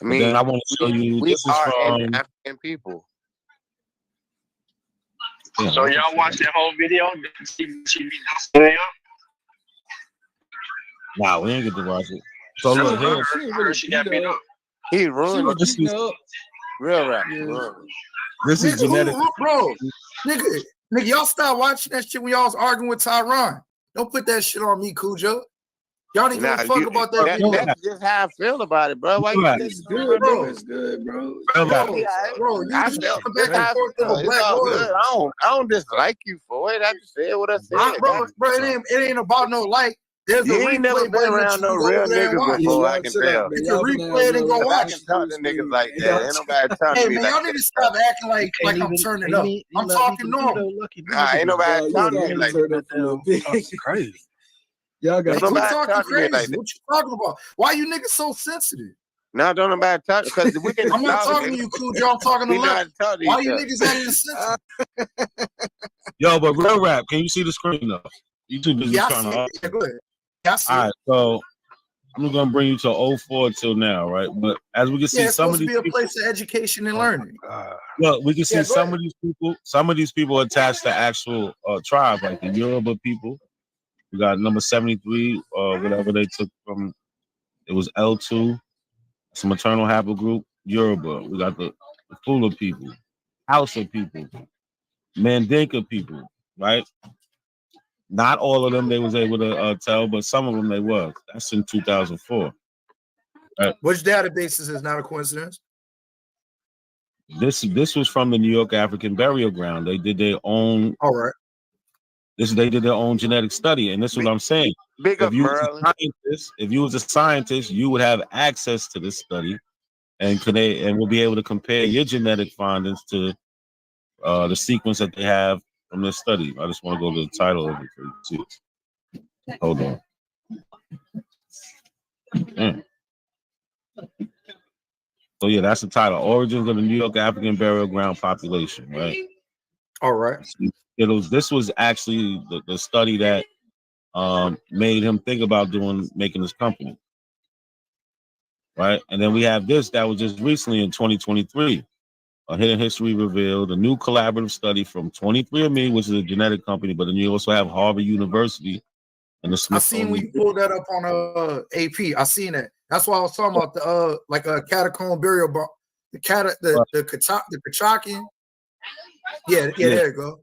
I mean, then I want to show you. We This is are from African people. So y'all watch that whole video? Nah, we ain't get to watch it. So look here. She got beat up. He ruined This is real rap. This is genetic. Bro, nigga, y'all stop watching that shit when y'all was arguing with Tyron. Don't put that shit on me, Cujo. Y'all didn't give a fuck about that video. That's just how I feel about it, bro. Why you think it's good, bro? It's good, bro. Bro, you just back and forth with black lawyers. I don't dislike you for it. I just said what I said. Bro, it ain't about no like. There's You a ain't never replay been button around no real niggas before, I can tell. You can replay it and go watch. I can talk to niggas like that. Ain't nobody talking to Hey me man, like y'all need to stop acting like I'm turning up. I'm talking normal. Nah, ain't nobody talking to me like that. That's crazy. Y'all got you talking crazy. like that. What you talking about? Why you niggas so sensitive? Now don't nobody talk because we can. I'm not talking to you, Cujo. I'm talking to Left. Why you niggas acting sensitive? Yo, but real rap, can you see the screen though? You too busy trying to. Yeah, go ahead. All right, so I'm just gonna bring you to 04 till now, right? But as we can see, it's some supposed of to these be a place of education and learning. Look, we can see some of these people. Some of these people attached to actual tribes, like the Yoruba people. We got number 73, whatever they took from. It was L2, some maternal haplogroup, Yoruba. We got the Fula people, Hausa people, Mandinka people, right? Not all of them they was able to tell, but some of them they was. That's in 2004. Which databases is not a coincidence? This was from the New York African Burial Ground. They did their own. All right. They did their own genetic study, and this is what I'm saying. If you was a scientist, you would have access to this study, and will be able to compare your genetic findings to the sequence that they have from this study. I just want to go to the title of it for you too. Hold on. So yeah, that's the title. Origins of the New York African Burial Ground Population, right? All right. This was actually the study that made him think about making this company. Right? And then we have this that was just recently in 2023. A Hidden History Revealed, a new collaborative study from 23andMe, which is a genetic company, but then you also have Harvard University and the Smithsonian. I seen we pulled that up on AP. I seen it. That's why I was talking about the like a catacomb burial bar, the Kachakian. Yeah, there you go.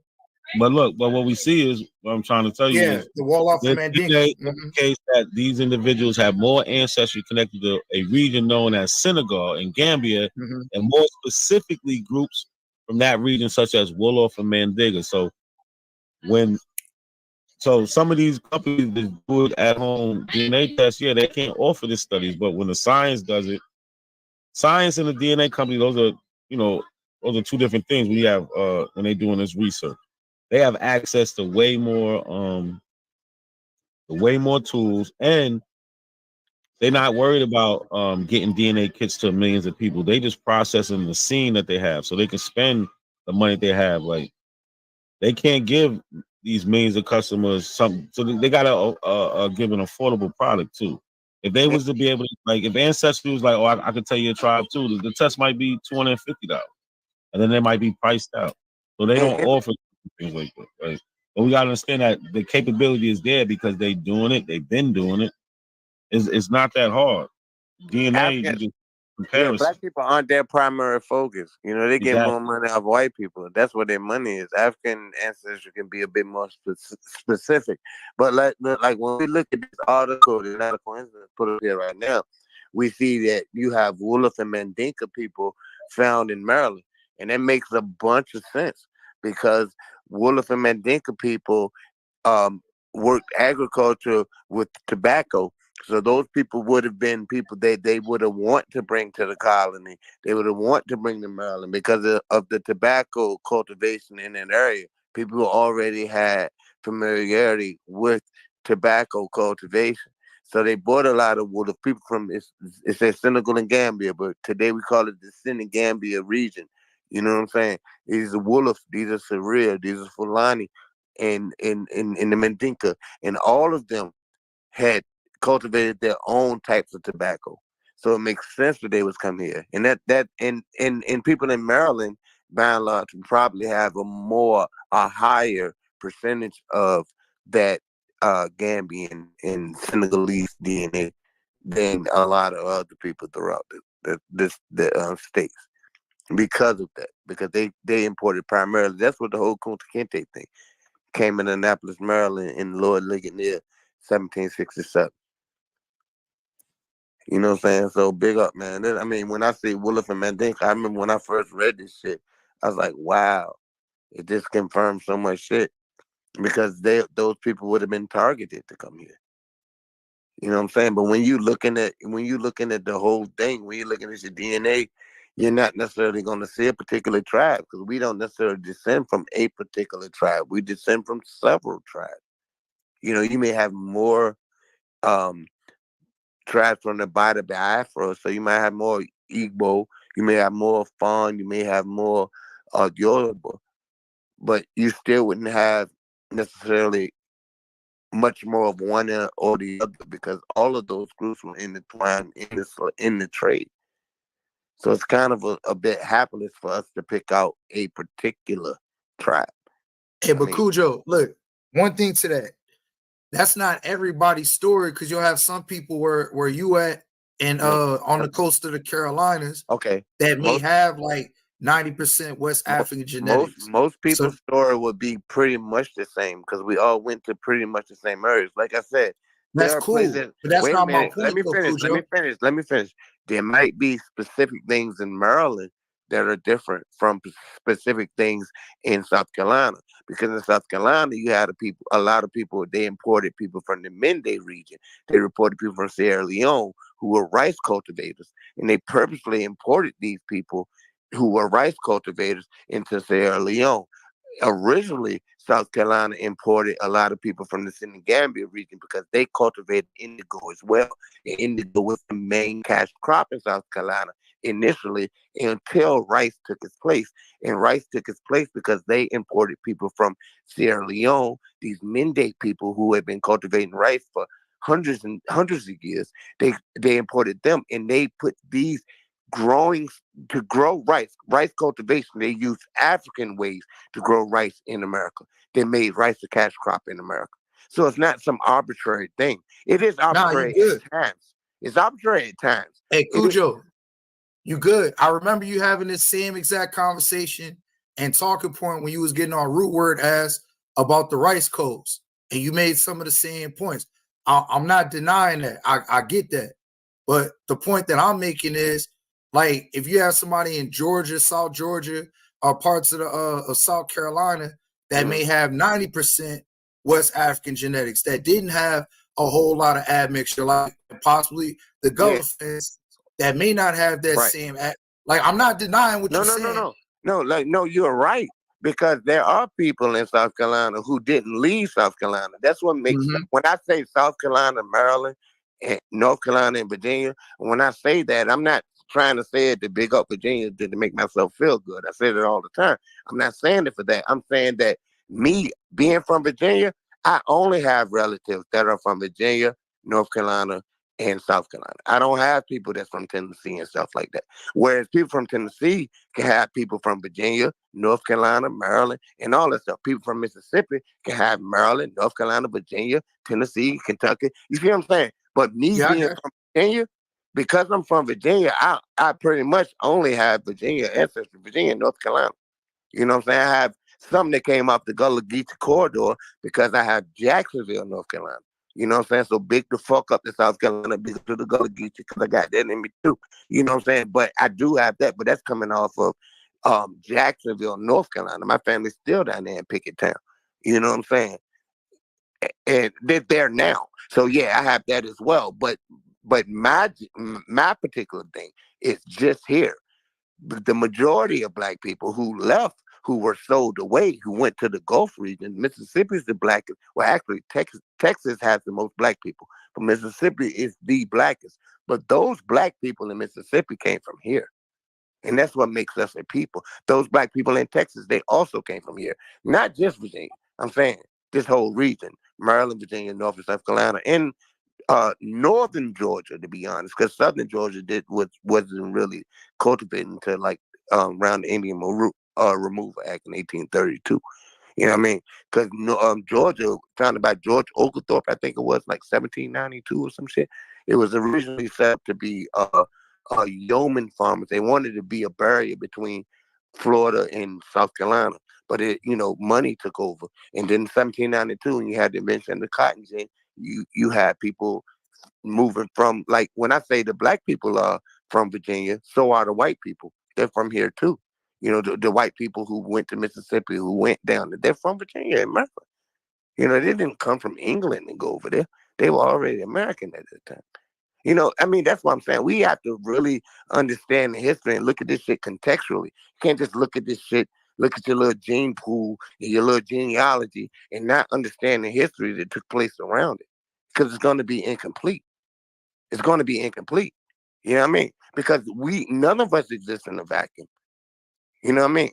But what we see is what I'm trying to tell you is the wall off the Mandinka. Case that these individuals have more ancestry connected to a region known as Senegal in Gambia, and more specifically groups from that region such as Wolof and Mandinka. So some of these companies that do it at home DNA tests, they can't offer the studies, but when the science does it, science and the DNA company, those are two different things. We have when they're doing this research. They have access to way more tools, and they're not worried about getting DNA kits to millions of people. They just processing the scene that they have, so they can spend the money they have. Like they can't give these millions of customers something, so they gotta give an affordable product too. If they was to be able to, like, if Ancestry was like, oh, I could tell you a tribe too, the test might be $250, and then they might be priced out. So they don't offer things like that, right? But we gotta understand that the capability is there because they've been doing it. It's not that hard. DNA, black people aren't their primary focus. They get more money off white people. That's where their money is. African ancestry can be a bit more specific. But like when we look at this article, the article put it here right now, we see that you have Wolof and Mandinka people found in Maryland. And that makes a bunch of sense because Wolof and Mandinka people worked agriculture with tobacco So those people would have been people they would have want to bring to the colony. They would have want to bring to Maryland because of the tobacco cultivation in that area. People already had familiarity with tobacco cultivation. So they brought a lot of Wolof people from it says Senegal and Gambia, but today we call it the Senegambia region. You know what I'm saying? These are Wolof, these are Saria, these are Fulani, and the Mandinka, and all of them had cultivated their own types of tobacco. So it makes sense that they was come here. And and people in Maryland, by and large, probably have a higher percentage of that Gambian and Senegalese DNA than a lot of other people throughout the states because of that. Because they imported primarily. That's what the whole Kunta Kinte thing came in Annapolis, Maryland, in Lord Ligonier, 1767. You know what I'm saying? So big up, man. I mean, when I say Wolof and Mandinka, I remember when I first read this shit, I was like, wow, it just confirms so much shit because those people would have been targeted to come here. You know what I'm saying? But when you looking at the whole thing, when you're looking at your DNA, you're not necessarily going to see a particular tribe because we don't necessarily descend from a particular tribe. We descend from several tribes. You know, you may have more tribes from the Bada Biafra, so you might have more Igbo, you may have more Fon, you may have more Yoruba, but you still wouldn't have necessarily much more of one or the other because all of those groups were intertwined in the trade. So it's kind of a bit hapless for us to pick out a particular tribe. Hey, but Cujo, look, one thing to that. That's not everybody's story because you'll have some people where you at and on the coast of the Carolinas, okay, that may have like 90% West African genetics. Most people's story would be pretty much the same because we all went to pretty much the same areas. Like I said, that's there are cool, places. but that's Wait a not my minute. point. Let me finish. There might be specific things in Maryland that are different from specific things in South Carolina. Because in South Carolina, you had a lot of people. They imported people from the Mende region. They reported people from Sierra Leone who were rice cultivators, and they purposely imported these people who were rice cultivators into Sierra Leone. Originally, South Carolina imported a lot of people from the Senegambia region because they cultivated indigo as well. And indigo was the main cash crop in South Carolina initially until rice took its place. And rice took its place because they imported people from Sierra Leone, these Mende people who had been cultivating rice for hundreds and hundreds of years. They imported them and they put these to grow rice cultivation. They used African ways to grow rice in America. They made rice a cash crop in America. So it's not some arbitrary thing. It is arbitrary at times. It's arbitrary at times. Hey, Cujo, you good. I remember you having this same exact conversation and talking point when you was getting on root word ass about the rice codes. And you made some of the same points. I'm not denying that. I get that. But the point that I'm making is, like, if you have somebody in Georgia, South Georgia, or parts of the of South Carolina that may have 90% West African genetics that didn't have a whole lot of admixture, like possibly the Gullists that may not have that same like, I'm not denying what you're saying. No, you're right. Because there are people in South Carolina who didn't leave South Carolina. That's what makes when I say South Carolina, Maryland, and North Carolina and Virginia, when I say that, I'm not trying to say it to big up Virginia to make myself feel good. I say it all the time. I'm not saying it for that. I'm saying that me being from Virginia, I only have relatives that are from Virginia, North Carolina, and South Carolina. I don't have people that's from Tennessee and stuff like that. Whereas people from Tennessee can have people from Virginia, North Carolina, Maryland, and all that stuff. People from Mississippi can have Maryland, North Carolina, Virginia, Tennessee, Kentucky. You see what I'm saying? But me being from Virginia, because I'm from Virginia, I pretty much only have Virginia ancestry, Virginia, North Carolina. You know what I'm saying? I have some that came off the Gullah Geechee corridor because I have Jacksonville, North Carolina. You know what I'm saying? So big the fuck up to South Carolina, big to the Gullah Geechee because I got that in me too. You know what I'm saying? But I do have that, but that's coming off of Jacksonville, North Carolina. My family's still down there in Pickett Town. You know what I'm saying? And they're there now. So yeah, I have that as well. But my particular thing is just here. The majority of black people who left, who were sold away, who went to the Gulf region. Mississippi is the blackest. Well, actually, Texas has the most black people, but Mississippi is the blackest. But those black people in Mississippi came from here. And that's what makes us a people. Those black people in Texas, they also came from here. Not just Virginia. I'm saying this whole region, Maryland, Virginia, North and South Carolina, and northern Georgia, to be honest, because southern Georgia wasn't really cultivated until like around the Indian Removal Act in 1832. You know what I mean? Because Georgia, founded by George Oglethorpe, I think it was like 1792 or some shit. It was originally set up to be yeoman farmers. They wanted to be a barrier between Florida and South Carolina, but money took over. And then in 1792, when you had the invention of the cotton gin, you had people moving from, like, when I say the black people are from Virginia, so are the white people. They're from here too. The white people who went to Mississippi, who went down there, they're from Virginia and Maryland. They didn't come from England and go over there. They were already American at that time. I mean, that's what I'm saying. We have to really understand the history and look at this shit contextually. You can't just look at this shit, look at your little gene pool and your little genealogy and not understand the history that took place around it, because it's going to be incomplete. It's going to be incomplete. You know what I mean? Because none of us exist in a vacuum. You know what I mean?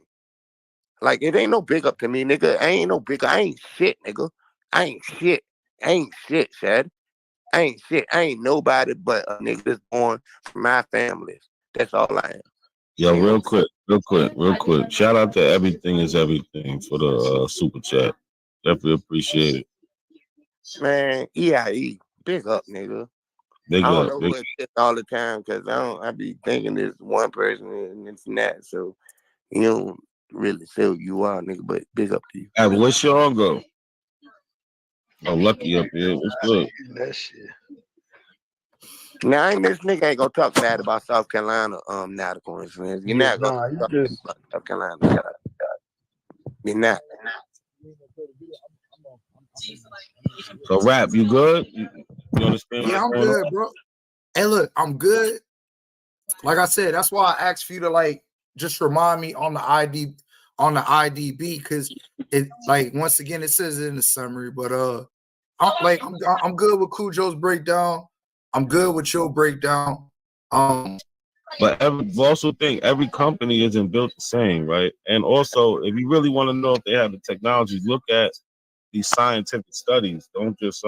Like, it ain't no big up to me, nigga. I ain't shit, nigga. I ain't shit, Shad. I ain't shit. I ain't nobody but a nigga that's born from my families. That's all I am. Yo, real quick. Shout out to Everything is Everything for the super chat. Definitely appreciate it. Man, EIE, big up, nigga. I don't know who it is all the time, because I be thinking it's one person and it's not. So you don't really say who you are, nigga, but big up to you. Hey, what's your go? Oh, Lucky up here. What's good? That shit. Now, this nigga ain't gonna talk bad about South Carolina, now, for instance. You're not gonna talk about South Carolina. You're not. So, Rap, you good? You understand? Yeah, I'm good, bro. Hey, look, I'm good. Like I said, that's why I asked for you to just remind me on the IDB, because it, once again, it says it in the summary, but I'm good with Cujo's breakdown. I'm good with your breakdown. But also think every company isn't built the same, right? And also, if you really want to know if they have the technology, look at these scientific studies. Don't just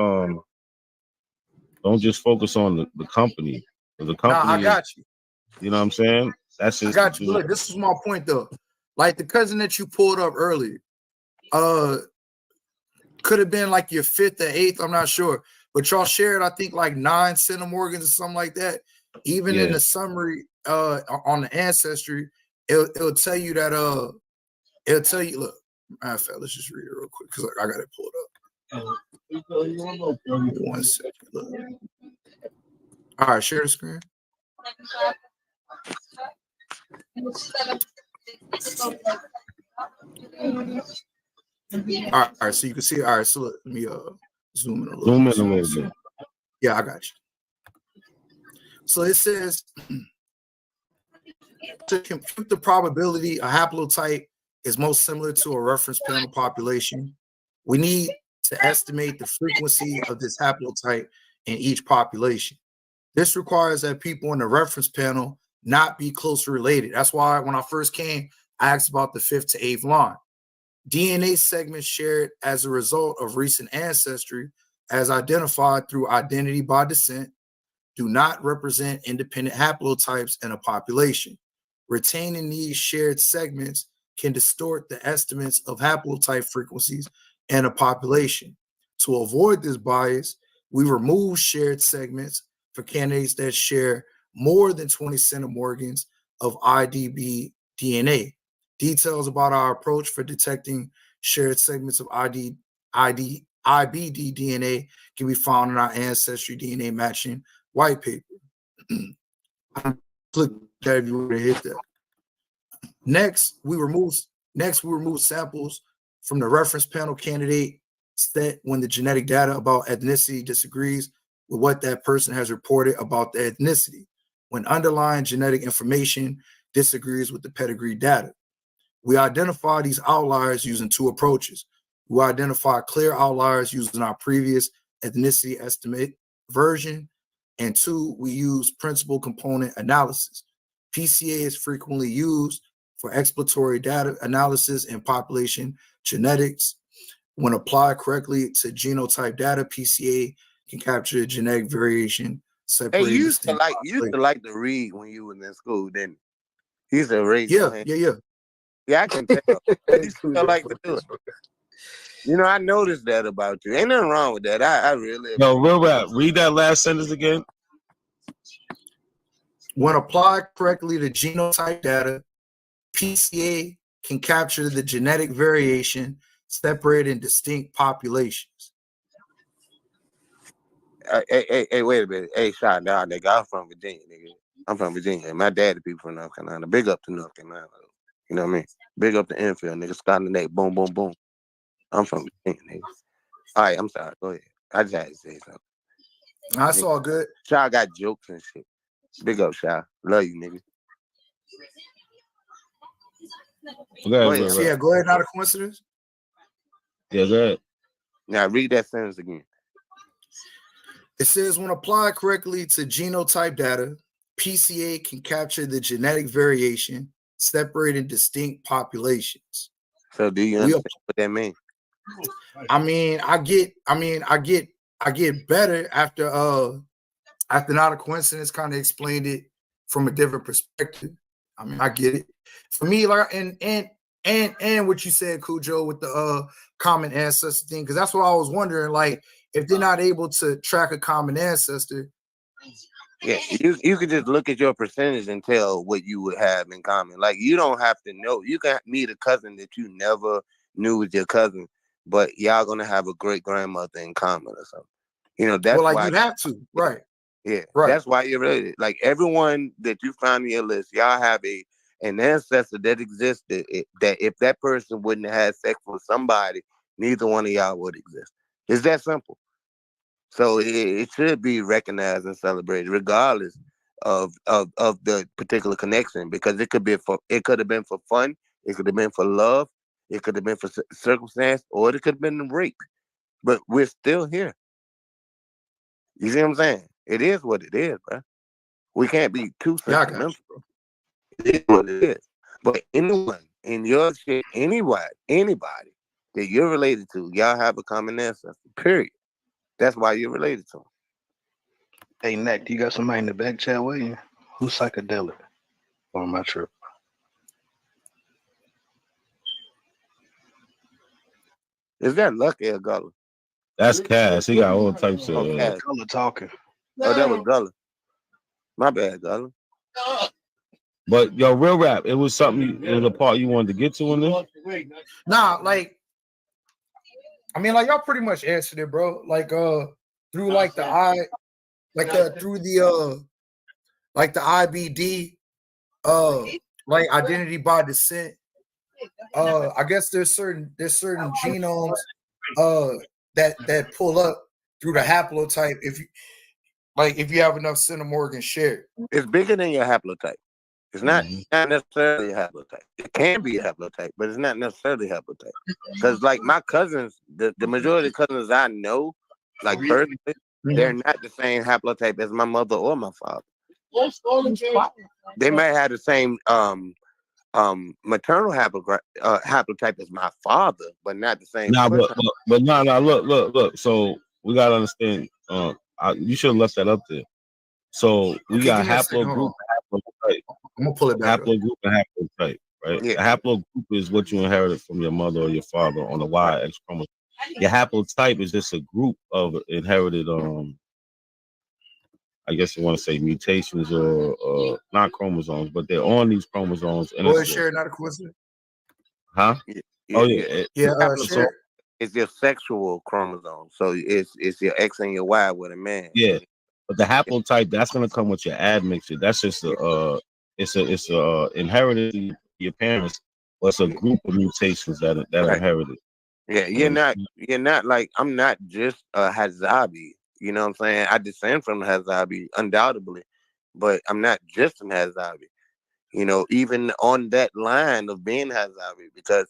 focus on the company. The company. I got you. You know what I'm saying? That's just. I got you. Look, this is my point though. Like the cousin that you pulled up earlier, could have been like your fifth or eighth. I'm not sure, but y'all shared, I think, like 9 centimorgans or something like that. Even in the summary on the Ancestry, it'll tell you that it'll tell you. Look, matter of fact, let's just read it real quick because I got it pulled up. 1 second. Look. All right, share the screen. All right, so you can see. All right, so let me zoom in a little bit. Yeah, I got you. So it says to compute the probability a haplotype is most similar to a reference panel population, we need to estimate the frequency of this haplotype in each population. This requires that people in the reference panel not be closely related. That's why when I first came, I asked about the 5th to 8th line. DNA segments shared as a result of recent ancestry, as identified through identity by descent, do not represent independent haplotypes in a population. Retaining these shared segments can distort the estimates of haplotype frequencies in a population. To avoid this bias, we remove shared segments for candidates that share more than 20 centimorgans of IDB DNA. Details about our approach for detecting shared segments of IBD DNA can be found in our Ancestry DNA matching white paper. Click that if you want to hit that. Next, we remove samples from the reference panel candidate set when the genetic data about ethnicity disagrees with what that person has reported about the ethnicity, when underlying genetic information disagrees with the pedigree data. We identify these outliers using two approaches. We identify clear outliers using our previous ethnicity estimate version, and two, we use principal component analysis. PCA is frequently used for exploratory data analysis in population genetics. When applied correctly to genotype data, PCA can capture genetic variation. Hey, you used to like to read when you was in school, didn't you? Used to read. Yeah. Yeah, I can tell. You still like to do it. You know, I noticed that about you. Ain't nothing wrong with that. I really. Yo, real rap. Read that last sentence again. When applied correctly to genotype data, PCA can capture the genetic variation separated in distinct populations. Hey, wait a minute. Hey, shot down, nigga. I'm from Virginia, nigga. I'm from Virginia. My daddy people from North Carolina. Big up to North Carolina. You know what I mean? Big up to Enfield, nigga. Scott and Nate. Boom, boom, boom. I'm from Virginia, nigga. All right, I'm sorry. Go ahead. I just had to say something. That's all good. Shaw got jokes and shit. Big up, Shaw. Love you, nigga. Go ahead. Not a coincidence. Yeah, go ahead. Now read that sentence again. It says, when applied correctly to genotype data, PCA can capture the genetic variation separated in distinct populations. So do you understand what that means? I get better after Not a Coincidence kind of explained it from a different perspective. I mean, I get it. For me, like and what you said, Cujo, with the common ancestor thing, because that's what I was wondering. Like, if they're not able to track a common ancestor, yeah, you could just look at your percentage and tell what you would have in common. Like, you don't have to know. You can meet a cousin that you never knew was your cousin, but y'all gonna have a great grandmother in common or something. You know, that's why you have to, right? Yeah, right. That's why you're related. Like, everyone that you find in your list, y'all have an ancestor that existed. That if that person wouldn't have had sex with somebody, neither one of y'all would exist. It's that simple. So it should be recognized and celebrated, regardless of the particular connection, because it could have been for fun, it could have been for love, it could have been for circumstance, or it could have been rape. But we're still here. You see what I'm saying? It is what it is, bro. We can't be too sentimental, bro. It is what it is. But anyone in your shit, anybody that you're related to, y'all have a common ancestor. Period. That's why you're related to them. Hey, Nick, you got somebody in the back chat with you? Who's psychedelic on my trip? Is that Lucky or Gullah? That's Cass. He got all types of Gullah talking. Oh, that was Gullah. My bad, Gullah. But yo, real rap, it was something. It was a part you wanted to get to in this. Nah, like, I mean, like, y'all pretty much answered it, bro. Like, through like the IBD, like identity by descent. I guess there's certain genomes that pull up through the haplotype if you have enough centimorgan shared. It's bigger than your haplotype. It's not necessarily a haplotype. It can be a haplotype, but it's not necessarily a haplotype. Because like my cousins, the majority of the cousins I know, like personally, they're not the same haplotype as my mother or my father. They might have the same maternal haplotype as my father, but not the same. Look. So we gotta understand. You should have left that up there. So we got haplogroup, haplotype. I'm gonna pull it back. Haplogroup and haplotype, right? Yeah. A haplogroup is what you inherited from your mother or your father on the Y X chromosome. Your haplotype is just a group of inherited, I guess you want to say mutations or not chromosomes, but they're on these chromosomes. Boy, share, not a coincidence. Huh? Share. It's your sexual chromosome, so it's your X and your Y with a man. Yeah, but the haplotype that's gonna come with your admixture. That's just it's inherited from your parents, but it's a group of mutations that are inherited. Yeah, you're not like, I'm not just a Hazabi. You know what I'm saying? I descend from the Hazabi, undoubtedly, but I'm not just an Hazabi. You know, even on that line of being Hazabi, because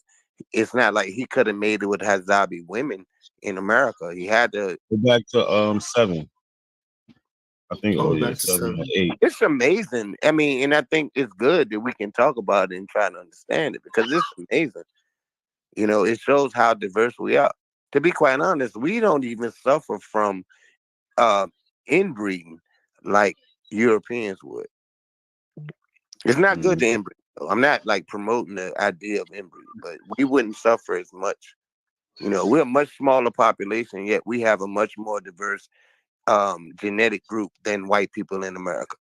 it's not like he could have made it with Hazabi women in America. He had to go back to 7. I think back to 7 or 7. 8. It's amazing. I mean, and I think it's good that we can talk about it and try to understand it, because it's amazing. You know, it shows how diverse we are. To be quite honest, we don't even suffer from inbreeding like Europeans would. It's not good to inbreed, though. I'm not like promoting the idea of inbreeding, but we wouldn't suffer as much. You know, we're a much smaller population, yet we have a much more diverse genetic group than white people in America.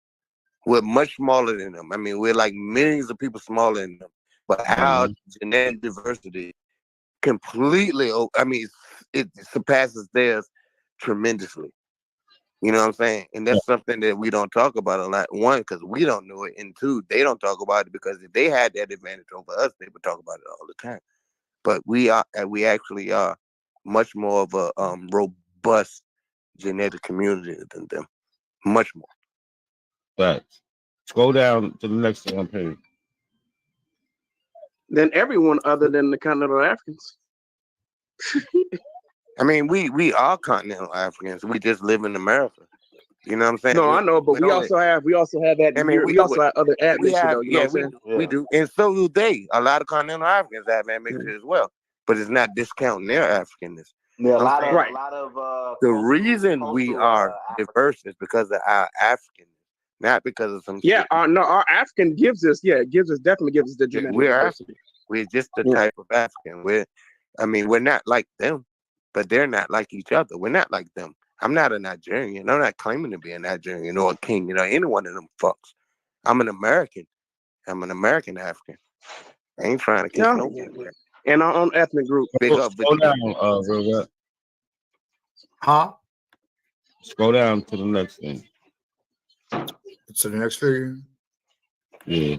We're much smaller than them. I mean, we're like millions of people smaller than them. But our genetic diversity completely, I mean, it surpasses theirs tremendously. You know what I'm saying? And that's something that we don't talk about a lot. One, because we don't know it, and two, they don't talk about it because if they had that advantage over us, they would talk about it all the time. But we actually are much more of a robust genetic community than them. Much more. Facts. Scroll down to the next page. Than everyone other than the continental Africans. I mean, we are continental Africans. We just live in America. You know what I'm saying? No, I know, but we also have that. I mean, we also have other admixture, have, though. You know what I'm saying? we do, and so do they. A lot of continental Africans have admixture as well, but it's not discounting their Africanness. Yeah, a I'm lot saying of the reason we are diverse is because of our Africanness, not because of some shit. Our African definitely gives us the genetic We're diversity. African. We're just the type of African. We're not like them, but they're not like each other. We're not like them. I'm not a Nigerian. I'm not claiming to be a Nigerian or a king, any one of them fucks. I'm an American. I'm an American African. I ain't trying to kiss nobody. And our own ethnic group. Big up, Scroll down, real rap. Huh? Scroll down to the next thing. To the next figure. Yeah.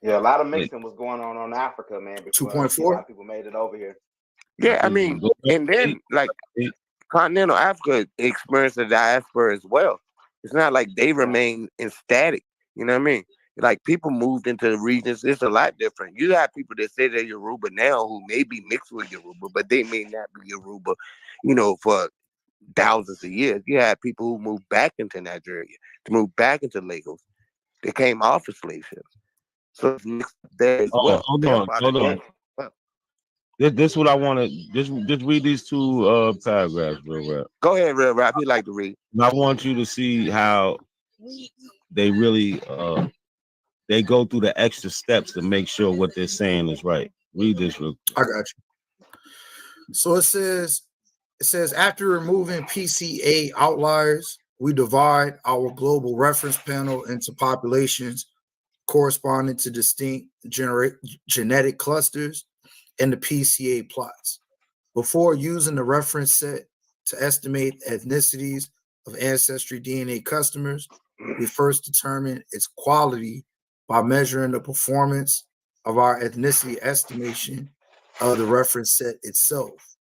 Yeah, a lot of mixing was going on Africa, man. 2.4. A lot of people made it over here. Yeah, I mean, and then like continental Africa experienced the diaspora as well. It's not like they remain static. You know what I mean? Like people moved into the regions. It's a lot different. You have people that say they're Yoruba now who may be mixed with Yoruba, but they may not be Yoruba, for thousands of years. You have people who moved back into Nigeria, to move back into Lagos. They came off of slave ships. So it's mixed there as well. Hold on. This is what I want to just read these two paragraphs, real rap. Go ahead, real rap. He like to read. And I want you to see how they really they go through the extra steps to make sure what they're saying is right. Read this real quick. I got you. So it says after removing PCA outliers, we divide our global reference panel into populations corresponding to distinct genetic clusters and the PCA plots. Before using the reference set to estimate ethnicities of Ancestry DNA customers, we first determine its quality by measuring the performance of our ethnicity estimation of the reference set itself.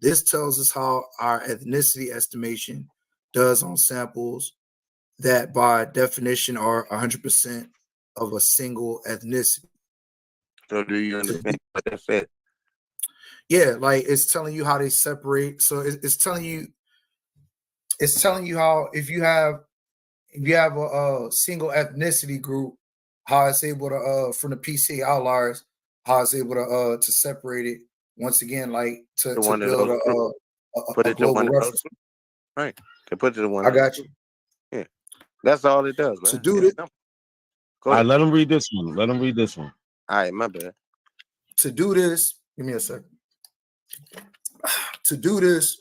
This tells us how our ethnicity estimation does on samples that by definition are 100% of a single ethnicity. So do you understand what that said? Yeah, like it's telling you how they separate. So it's telling you how if you have a single ethnicity group, how it's able to from the PC outliers, how it's able to separate it once again, like to build a global reference. Right. To put it to one. I got you. Yeah. That's all it does, man. To do this. All right, let him read this one. All right, my bad. To do this, give me a second. To do this,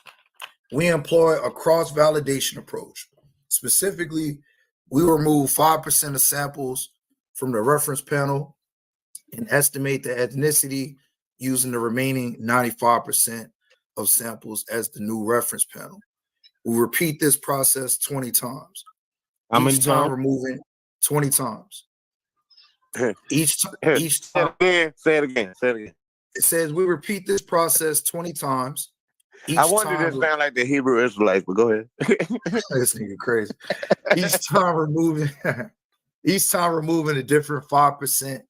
we employ a cross-validation approach. Specifically, we remove 5% of samples from the reference panel and estimate the ethnicity using the remaining 95% of samples as the new reference panel. We repeat this process 20 times. How many each time times? removing 20 times. Each time. Say it again. It says we repeat this process 20 times. I wanted to sound like the Hebrew Israelites, but go ahead. This nigga crazy. Each time removing a different 5%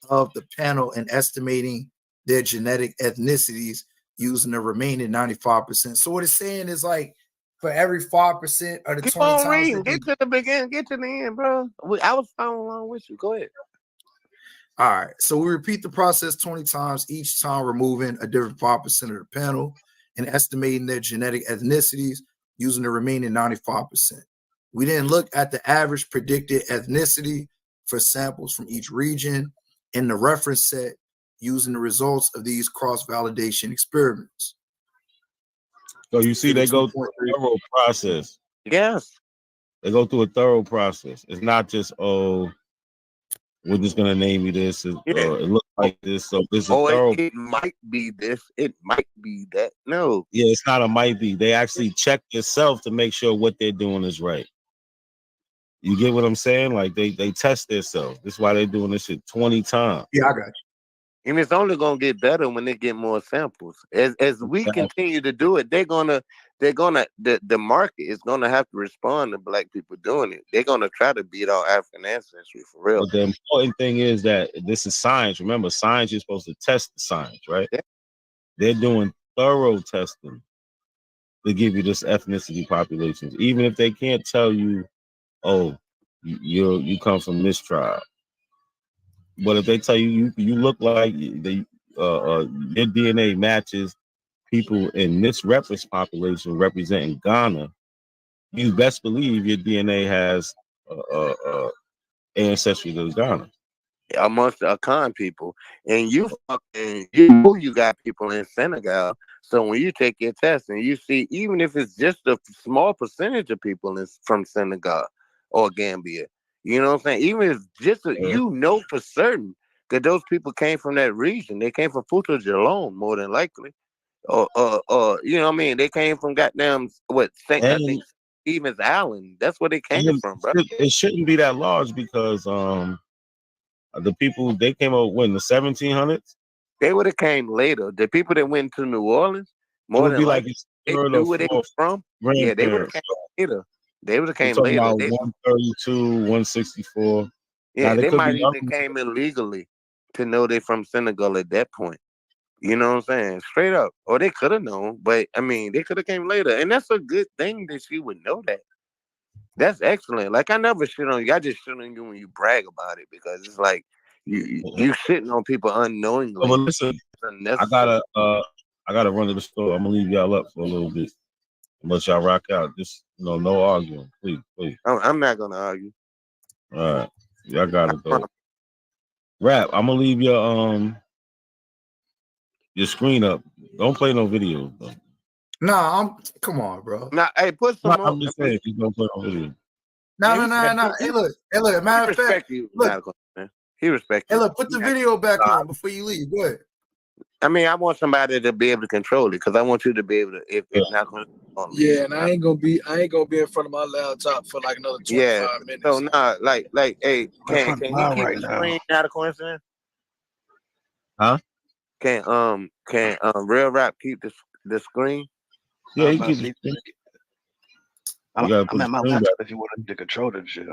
of the panel and estimating their genetic ethnicities using the remaining 95%. So what it's saying is like for every 5% of the Keep 20 on times. reading. Get to the beginning. Get to the end, bro. I was following along with you. Go ahead. All right. So we repeat the process 20 times, each time removing a different 5% of the panel and estimating their genetic ethnicities using the remaining 95%. We then look at the average predicted ethnicity for samples from each region in the reference set using the results of these cross-validation experiments. So you see, they go through a thorough process. Yes. They go through a thorough process. It's not just, oh, we're just going to name you this. It looks like this. So this is thorough. It might be this. It might be that. No. Yeah, it's not a might be. They actually check themselves to make sure what they're doing is right. You get what I'm saying? Like they test themselves. That's why they're doing this shit 20 times. Yeah, I got you. And it's only gonna get better when they get more samples. As we continue to do it, the market is gonna have to respond to black people doing it. They're gonna try to beat our African ancestry for real. But the important thing is that this is science. Remember, science, you're supposed to test the science, right? Yeah. They're doing thorough testing to give you this ethnicity populations, even if they can't tell you, oh, you come from this tribe. But if they tell you you look like your DNA matches people in this reference population representing Ghana, you best believe your DNA has ancestry to Ghana. Amongst the Akan people, and you know you got people in Senegal. So when you take your test and you see, even if it's just a small percentage of people from Senegal or Gambia, you know what I'm saying? Even if it's just you know for certain that those people came from that region. They came from Futa Jalon, more than likely, or you know what I mean? They came from goddamn I think Stevens Island. That's where they came from, bro. It shouldn't be that large because the people they came out when the 1700s. They would have came later. The people that went to New Orleans, more than likely, they knew where they were from. Yeah, they would have came later. They would have came later. About 132, 164. Yeah, they might even came in legally to know they from Senegal at that point. You know what I'm saying? Straight up. Or they could have known, but I mean, they could have came later. And that's a good thing that she would know that. That's excellent. Like, I never shit on you. I just shit on you when you brag about it because it's like you shitting on people unknowingly. Oh, well, listen, I gotta run to the store. I'm gonna leave y'all up for a little bit. Unless y'all rock out. Just no arguing. Please. I'm not gonna argue. All right. Y'all got it though. Rap, I'm gonna leave your screen up. Don't play no videos though. Nah, come on, bro. Nah, hey, put some I'm just saying you don't play no videos. No. Hey, look. Matter of fact, look. He respects you. Hey, look, put the video back on before you leave. Go ahead. I mean, I want somebody to be able to control it because I want you to be able to. If not going to. Yeah, and I ain't gonna be in front of my laptop for like another 25 minutes. So hey, can you keep the screen out of coincidence? Huh? Can Real Rap keep the screen? Yeah, he keeps the screen. I'm at my laptop if you want to control that shit.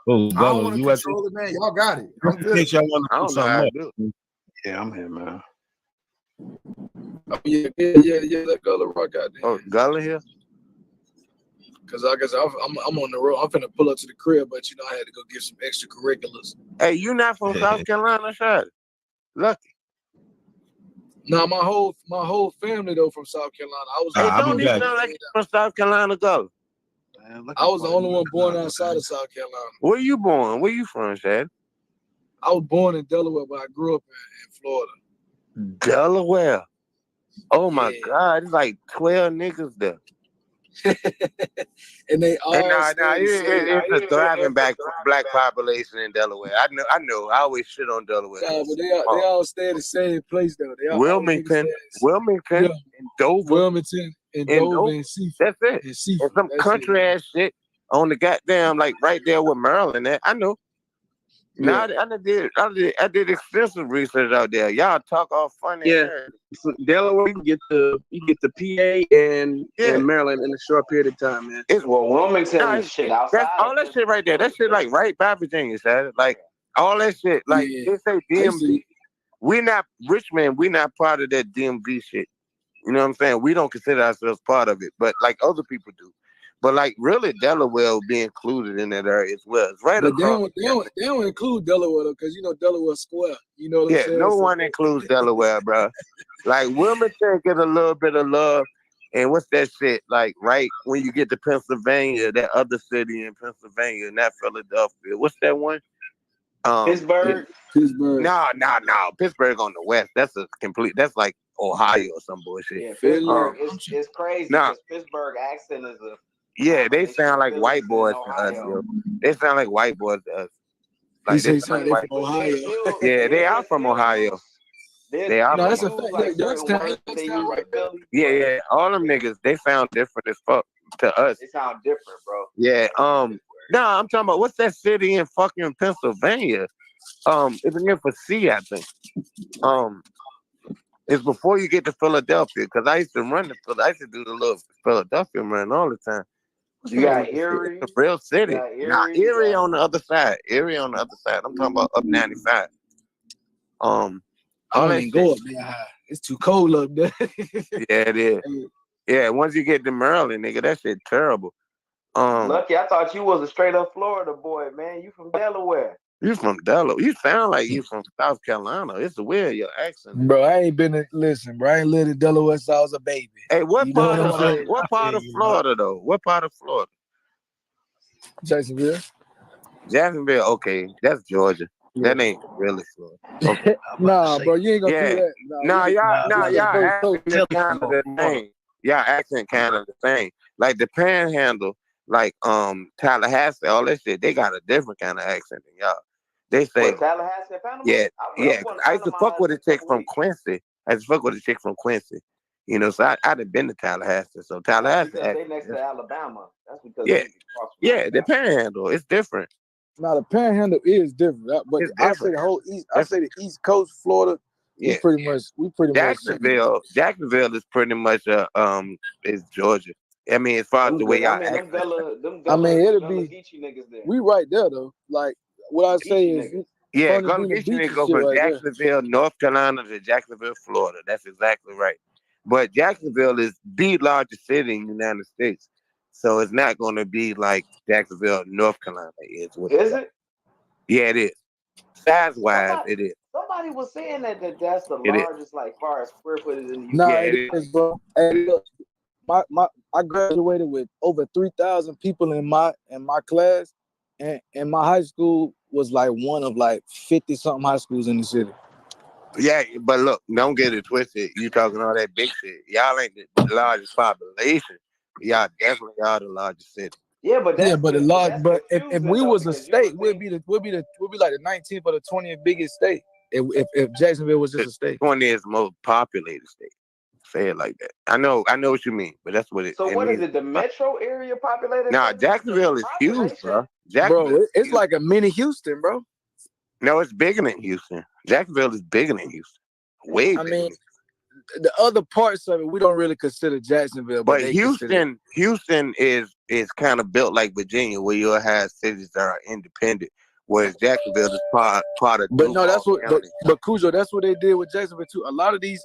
Oh, I don't want to control it, man. Y'all got it. I'm good. I don't know how to do it. Yeah, I'm here, man. Oh, yeah. Let Gullah rock out there. Oh, Gullah here? Because I guess I'm on the road. I'm finna pull up to the crib, but I had to go get some extracurriculars. Hey, you not from South Carolina, shot? Lucky. No, my whole family though from South Carolina. Don't even know like from South Carolina, go. I was the only one born outside of South Carolina. Where you born? Where you from, Shad? I was born in Delaware, but I grew up in Florida. Delaware. Oh my God, it's like 12 niggas there. And they all it's a thriving black population in Delaware. I know. I always shit on Delaware. Yeah, but they all stay in the same place though. Wilmington, and Dover. Wilmington and Dover and Seaford. That's it. And some country ass shit on the goddamn like right there with Maryland. I know. Now I did extensive research out there. Y'all talk all funny. Yeah, so Delaware, you get the PA and Maryland in a short period of time, man. It's Wilmington nah, shit that's outside. all that shit right there. That shit like right by Virginia, son. Like all that shit. Like they say DMV. We not Richmond. We not part of that DMV shit. You know what I'm saying? We don't consider ourselves part of it, but like other people do. But like really, Delaware will be included in that area as well. It's right But across. they don't include Delaware though, because you know Delaware Square. You know what I'm saying? No one includes Delaware, bro. Like Wilmington get a little bit of love, and what's that shit? Like right when you get to Pennsylvania, that other city in Pennsylvania, not Philadelphia. What's that one? Pittsburgh. Pittsburgh. No. Pittsburgh on the west. That's like Ohio or some bullshit. Yeah, Pittsburgh. It's crazy Nah. because Pittsburgh accent is a. Yeah, they sound like white boys to us, yo. They sound like white boys to us. Like they sound like white boys. Ohio. Yeah, they are from Ohio. They are. No, that's from a fact. like That's words they use right there. Yeah. All them niggas, they sound different as fuck to us. They sound different, bro. Yeah. No, I'm talking about what's that city in fucking Pennsylvania? It begins for C, I think. It's before you get to Philadelphia, because I used to do the little Philadelphia run all the time. You got Erie. It's a real city. Erie on the other side. I'm talking about up 95. I don't even go up there high. It's too cold up there. Yeah, it is. Yeah, once you get to Maryland, nigga, that shit terrible. Lucky, I thought you was a straight up Florida boy, man. You from Delaware. You from Delaware. You sound like you from South Carolina. It's weird, your accent. Bro, I ain't listen, bro. I ain't lived in Delaware since I was a baby. Hey, what part of Florida, though? What part of Florida? Jacksonville. Jacksonville, okay. That's Georgia. Yeah. That ain't really Florida. Okay. Nah, bro, you ain't gonna do that. Y'all accent kind of the same. Like the Panhandle, like Tallahassee, all that shit, they got a different kind of accent than y'all. They say Tallahassee, Panama? Yeah. I used to fuck with a chick from Quincy. You know, so I'd have been to Tallahassee. So Tallahassee. They next to Alabama. That's because the Panhandle, it's different. Now the Panhandle is different, but I say the whole East. I say the East Coast, Florida. We pretty much. Jacksonville is pretty much is Georgia. I mean, as far as the way y'all act. It'll be. We right there though. Like what I say is. Yeah, go from Jacksonville, North Carolina to Jacksonville, Florida. That's exactly right. But Jacksonville is the largest city in the United States. So it's not going to be like Jacksonville, North Carolina is. Is it? Yeah, it is. Size-wise, it is. Somebody was saying that that's the largest, like, far as square footage in the Nah, it is, bro. Hey, look, I graduated with over 3,000 people in my class, and my high school was like one of like 50-something high schools in the city. Yeah, but look, don't get it twisted. You talking all that big shit. Y'all ain't the largest population. Y'all definitely are the largest city. Yeah, but if we was a state, we'd be like the 19th or the 20th biggest state. If Jacksonville was just a state, 20th most populated state. Say it like that. I know what you mean, but that's what it. So what is it? The metro area populated? Nah, Jacksonville is huge, bro. It's like a mini Houston, bro. No, it's bigger than Houston. Jacksonville is bigger than Houston. Way bigger. I mean, the other parts of it we don't really consider Jacksonville, but Houston is kind of built like Virginia, where you'll have cities that are independent, whereas Jacksonville is part of. But no, that's what. But Cujo, that's what they did with Jacksonville too. A lot of this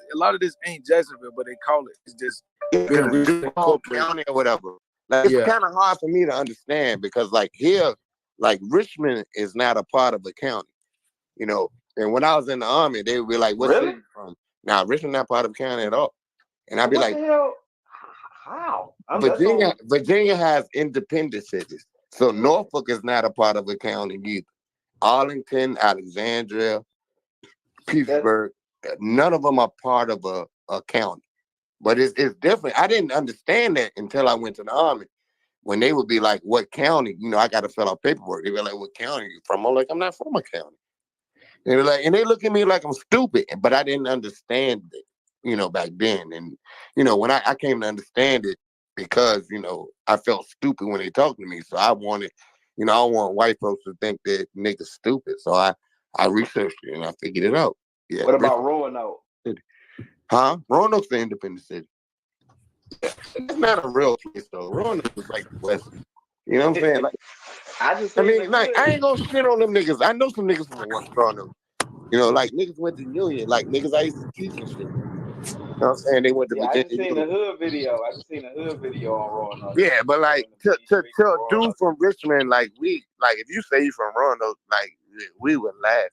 ain't Jacksonville, but they call it. It's just county or whatever. Like it's kind of hard for me to understand because like here, like Richmond is not a part of the county, you know. And when I was in the army, they would be like, "What city you from?" Now Richmond not part of the county at all, and I'd be like, "How?" Virginia has independent cities, so Norfolk is not a part of the county either. Arlington, Alexandria, Pittsburgh, none of them are part of a county. But it's different. I didn't understand that until I went to the army. When they would be like, "What county?" You know, I got to fill out paperwork. They were like, "What county are you from?" I'm like, "I'm not from a county." And they're like, and they look at me like I'm stupid, but I didn't understand it, you know, back then. And you know, when I came to understand it because you know I felt stupid when they talked to me, so I wanted You know, I don't want white folks to think that niggas stupid. So I researched it and I figured it out. Yeah. What about Roanoke? Huh? Roanoke's the independent city. It's not a real place though. Roanoke is like the West. You know what I'm saying? Like, I mean, like, I ain't gonna shit on them niggas. I know some niggas from West Roanoke. You know, like niggas went to Union, like niggas I used to teach and shit. You know what I'm saying? They went to I Virginia. just seen the hood video. On Roanoke. Yeah, but like to dude from Richmond, like if you say you from Roanoke, like we would laugh.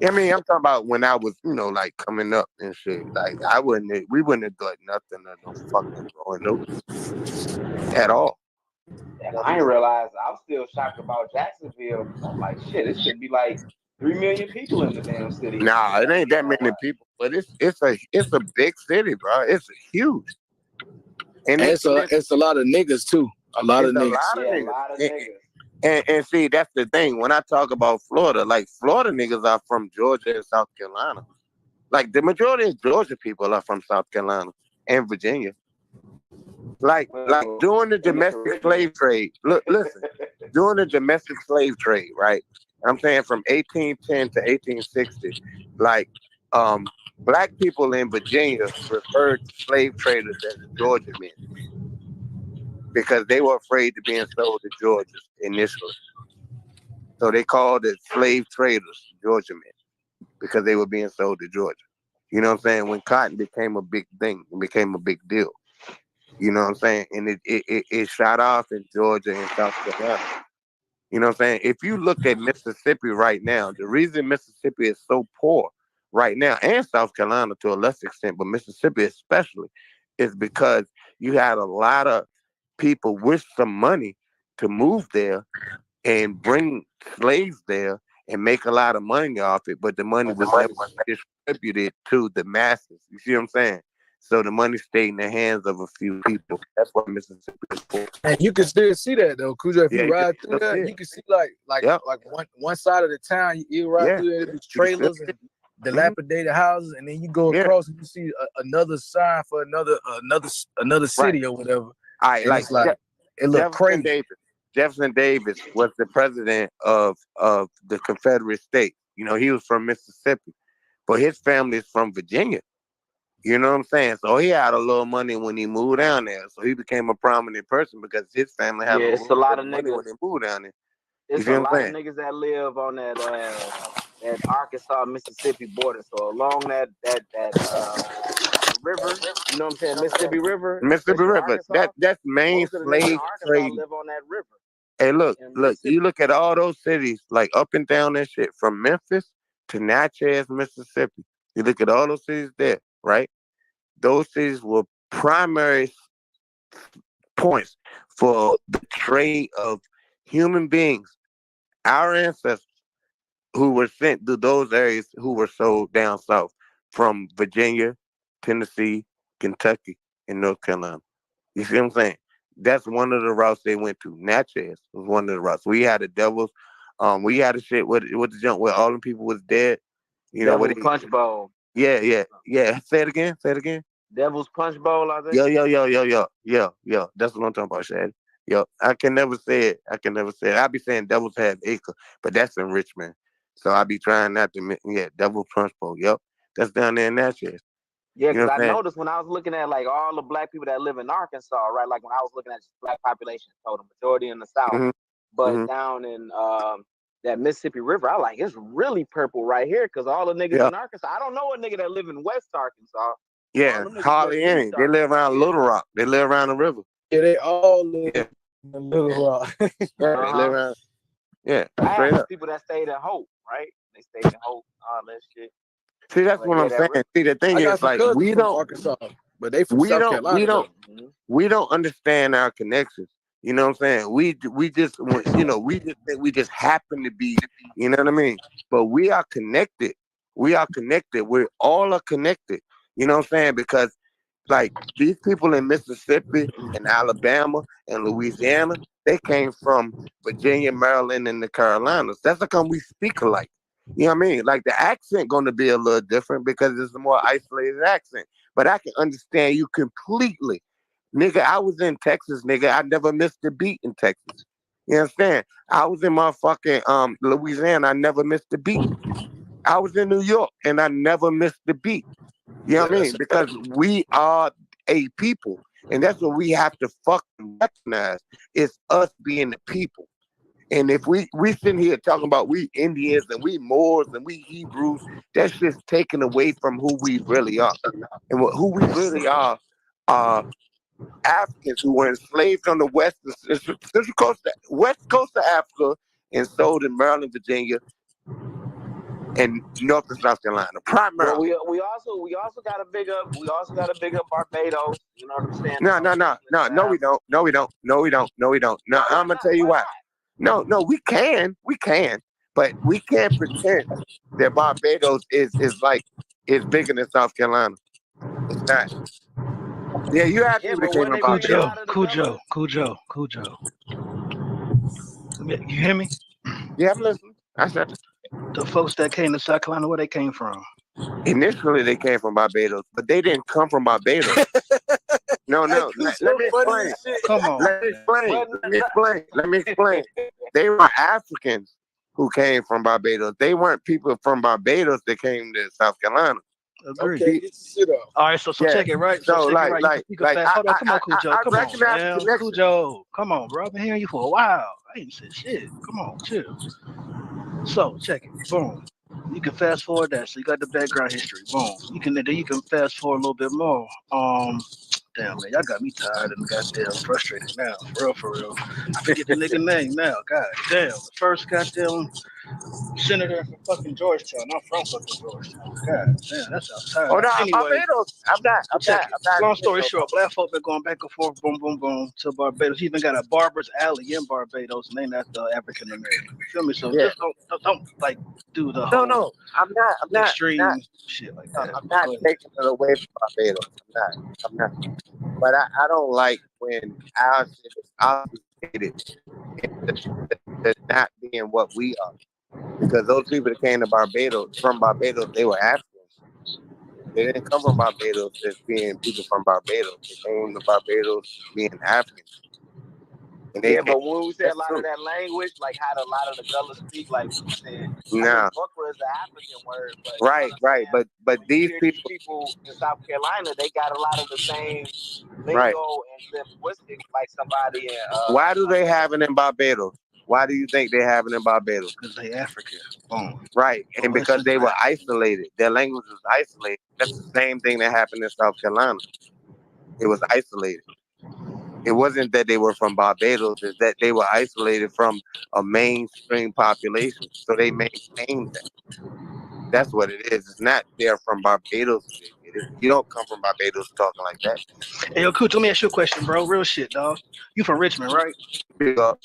I mean, I'm talking about when I was, you know, like coming up and shit. Like we wouldn't have thought nothing of no fucking Roanoke at all. I didn't realize. I'm still shocked about Jacksonville. I'm like, shit, it should be like 3 million people in the damn city. Nah, it ain't that many people, but it's a big city, bro. It's huge. And it's a lot of niggas too. A lot of niggas. And see, that's the thing. When I talk about Florida, like Florida niggas are from Georgia and South Carolina. Like the majority of Georgia people are from South Carolina and Virginia. Like doing the domestic slave trade. Look, listen, doing the domestic slave trade, right? I'm saying from 1810 to 1860, like black people in Virginia referred to slave traders as Georgia men because they were afraid of being sold to Georgians initially. So they called it slave traders, Georgia men, because they were being sold to Georgia. You know what I'm saying? When cotton became a big thing, it became a big deal. You know what I'm saying? And it shot off in Georgia and South Carolina. You know what I'm saying? If you look at Mississippi right now, the reason Mississippi is so poor right now, and South Carolina to a less extent, but Mississippi especially, is because you had a lot of people with some money to move there and bring slaves there and make a lot of money off it, but the money was never distributed to the masses. You see what I'm saying? So the money stayed in the hands of a few people. That's why Mississippi is poor. And you can still see that though, Cujo. If you ride through that, you can see like one side of the town. You ride through there, there's trailers and dilapidated houses, and then you go across and you see another sign for another city or whatever. It looks crazy. Jefferson Davis was the president of the Confederate States. You know, he was from Mississippi, but his family is from Virginia. You know what I'm saying? So he had a little money when he moved down there. So he became a prominent person because his family had a lot of money when they moved down there. It's a lot of niggas that live on that Arkansas Mississippi border. So along that river, you know what I'm saying, Mississippi River. That's main slave trade. Live on that river. Hey, look, you look at all those cities, like up and down that shit, from Memphis to Natchez, Mississippi. You look at all those cities there, right? Those cities were primary points for the trade of human beings, our ancestors, who were sent to those areas who were sold down south from Virginia, Tennessee, Kentucky, and North Carolina. You see what I'm saying? That's one of the routes they went to. Natchez was one of the routes. We had the Devils. We had a shit with the jump where all the people was dead. You know what? Punch Bowl. Yeah. Say it again. Devil's Punch Bowl, I think. Yo. That's what I'm talking about, Shad. Yo, I can never say it. I be saying Devil's Head Acre, but that's in Richmond. So I be trying not to. Devil's Punch Bowl. Yep, that's down there in Natchez. Yeah, because I noticed when I was looking at like all the black people that live in Arkansas, right? Like when I was looking at black population, so the majority in the South, but down in that Mississippi River, I like it's really purple right here because all the niggas in Arkansas. I don't know a nigga that live in West Arkansas. Yeah, hardly any. They live around Little Rock. They live around the river. Yeah, they all live in Little Rock. They live around. Yeah, I have people that stayed at Hope, right? They stayed at Hope, all that shit. See, that's what I'm saying. See, the thing is, like, we don't Arkansas, but they from South Carolina. We don't understand our connections. You know what I'm saying? We just think we just happen to be. You know what I mean? But we are connected. We all are connected. You know what I'm saying? Because like these people in Mississippi and Alabama and Louisiana, they came from Virginia, Maryland, and the Carolinas. That's how come we speak alike. You know what I mean? Like the accent going to be a little different because it's a more isolated accent. But I can understand you completely. Nigga, I was in Texas, nigga. I never missed a beat in Texas. You understand? I was in motherfucking Louisiana. I never missed a beat. I was in New York and I never missed the beat. You know what I mean? Because we are a people. And that's what we have to fucking recognize. It's us being the people. And if we sitting here talking about we Indians and we Moors and we Hebrews, that's just taken away from who we really are. And who we really are Africans who were enslaved on the west coast of Africa and sold in Maryland, Virginia, and North and South Carolina, primarily. Well, we also got to big up Barbados. You know what I'm saying? No, we don't. No, we don't. No, I'm gonna tell you why. No, we can, but we can't pretend that Barbados is bigger than South Carolina. It's not. Yeah, you have to became a Barbados. Cujo. You hear me? Yeah, I'm listening. I said the folks that came to South Carolina, where they came from? Initially, they came from Barbados, but they didn't come from Barbados. No. Let me explain. Come on. Let me explain. They were Africans who came from Barbados. They weren't people from Barbados that came to South Carolina. Agreed. Okay, all right, so check it, right? So check it, right. Hold on, come on, Cujo. Come on, man. Cujo. Come on, bro. I've been hearing you for a while. I ain't said shit. Come on, chill. So check it. Boom. You can fast forward that. So you got the background history. Boom. You can fast forward a little bit more. Damn, man, y'all got me tired and goddamn frustrated now. For real. I forget the nigga name now. God damn. The first goddamn senator from fucking Georgetown. I'm from fucking Georgetown. God damn, that's outside. Oh, no, anyway, I'm not. Long story short, black folk been going back and forth, boom, boom, boom, to Barbados. Even got a Barber's Alley in Barbados named after African American. You feel me? So just don't like do the whole No, I'm not extreme shit like that. I'm not taking it away from Barbados. I'm not. But I don't like when our shit is obfuscated into not being what we are. Because those people that came to from Barbados, they were Africans. They didn't come from Barbados as being people from Barbados. They came to Barbados being Africans. But when we say a lot of that language, like how a lot of the Gullah speak, like we said, Bukra is an African word. But right. But these people in South Carolina, they got a lot of the same lingo and linguistics like somebody in. Why do they have it in Barbados? Why do you think they have it in Barbados? Because they African. Boom. Right. And because they were isolated. Their language was isolated. That's the same thing that happened in South Carolina. It was isolated. It wasn't that they were from Barbados. It's that they were isolated from a mainstream population. So they maintained that. That's what it is. It's not they're from Barbados. You don't come from Barbados talking like that. Hey, yo, Cooch, let me ask you a question, bro. Real shit, dog. You from Richmond, right? Big up.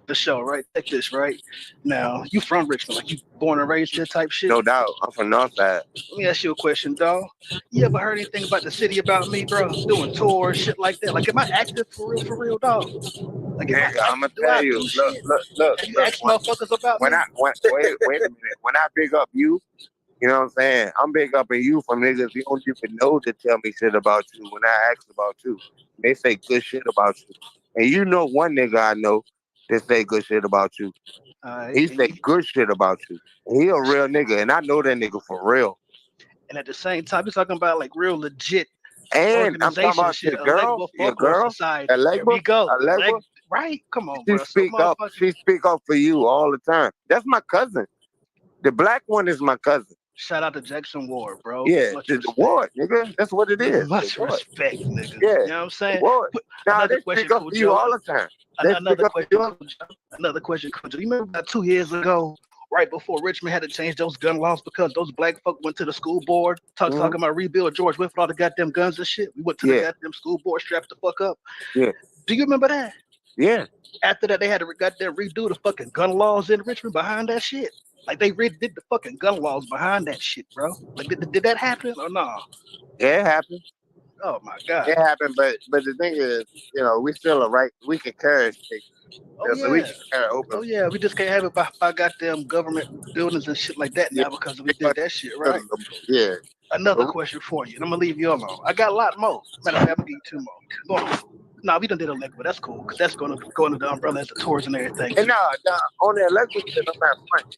The show, right? Take this, right? Now, you from Richmond, like you born and raised here type shit? No doubt. I'm from Northside. Let me ask you a question, dog. You ever heard anything about the city about me, bro? Doing tours, shit like that. Like, am I active for real, dog? Like, I'm gonna tell you. Look. You ask motherfuckers about me? Wait a minute. When I big up you, you know what I'm saying? I'm big upping you from niggas you don't even know to tell me shit about you when I ask about you. They say good shit about you. And you know one nigga I know that say good shit about you. He say good shit about you. And he a real nigga, and I know that nigga for real. And at the same time, you're talking about like real legit. And I'm talking about your girl, society. There we go. Right? Come on, she bro. She speak up for you all the time. That's my cousin. The black one is my cousin. Shout out to Jackson Ward, bro. Yeah, the Ward, nigga. That's what it is. Much respect, nigga. Yeah. You know what I'm saying? Now they speak up for you all the time. Another question, Cujo. You remember about 2 years ago, right before Richmond had to change those gun laws because those black folk went to the school board talking about rebuild George with all the goddamn guns and shit. We went to the goddamn school board strapped the fuck up. Yeah. Do you remember that? Yeah. After that, they had to goddamn redo the fucking gun laws in Richmond behind that shit. Like they redid the fucking gun laws behind that shit, bro. Like did that happen or no? Yeah, it happened. Oh my god. It happened, but the thing is, you know, we still a right. We can carry shit. We can carry open. Oh yeah, we just can't have it by goddamn government buildings and shit like that now because we did that shit, right? Yeah. Another question for you, and I'm gonna leave you alone. I got a lot more. Matter of fact, I'm gonna give you 2 more. Go on. No, we done did electrical. That's cool because that's going to go under the umbrella as the tours and everything. And on the electrical shit, I'm not funny.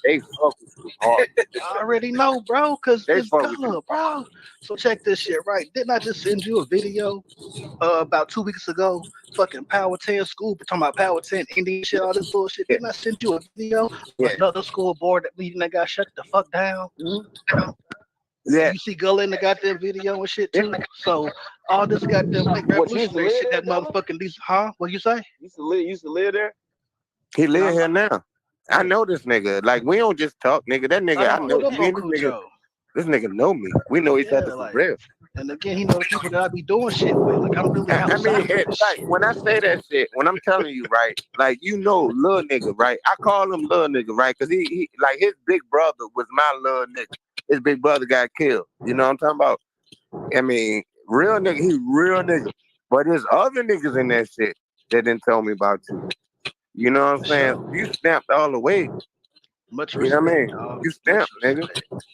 They fuck with you hard. I already know, bro, because They it's fuck with color, you. bro. So check this shit, right? Didn't I just send you a video about 2 weeks ago? Fucking Power 10 school, talking about Power 10 Indian shit, all this bullshit. Didn't I send you a video of another school board that meeting that got shut the fuck down? Yeah. You see Gullah in the goddamn video and shit too. So all this goddamn white revolutionary shit, that motherfucking these, huh? What you say? Used to live there. He live here now. I know this nigga. Like, we don't just talk, nigga. That nigga, I know. This nigga know me. We know each other for real. And again, he know the people that I be doing shit with. Like, I'm really outside. I mean, it's like, when I say that shit, when I'm telling you, right, like, you know, little nigga, right? I call him little nigga, right? Because he like, his big brother was my little nigga. His big brother got killed. You know what I'm talking about? I mean, real nigga, he real nigga. But there's other niggas in that shit that didn't tell me about you. You know what I'm saying? You stamped all the way. Much respect. You know what I mean? You stamped, nigga.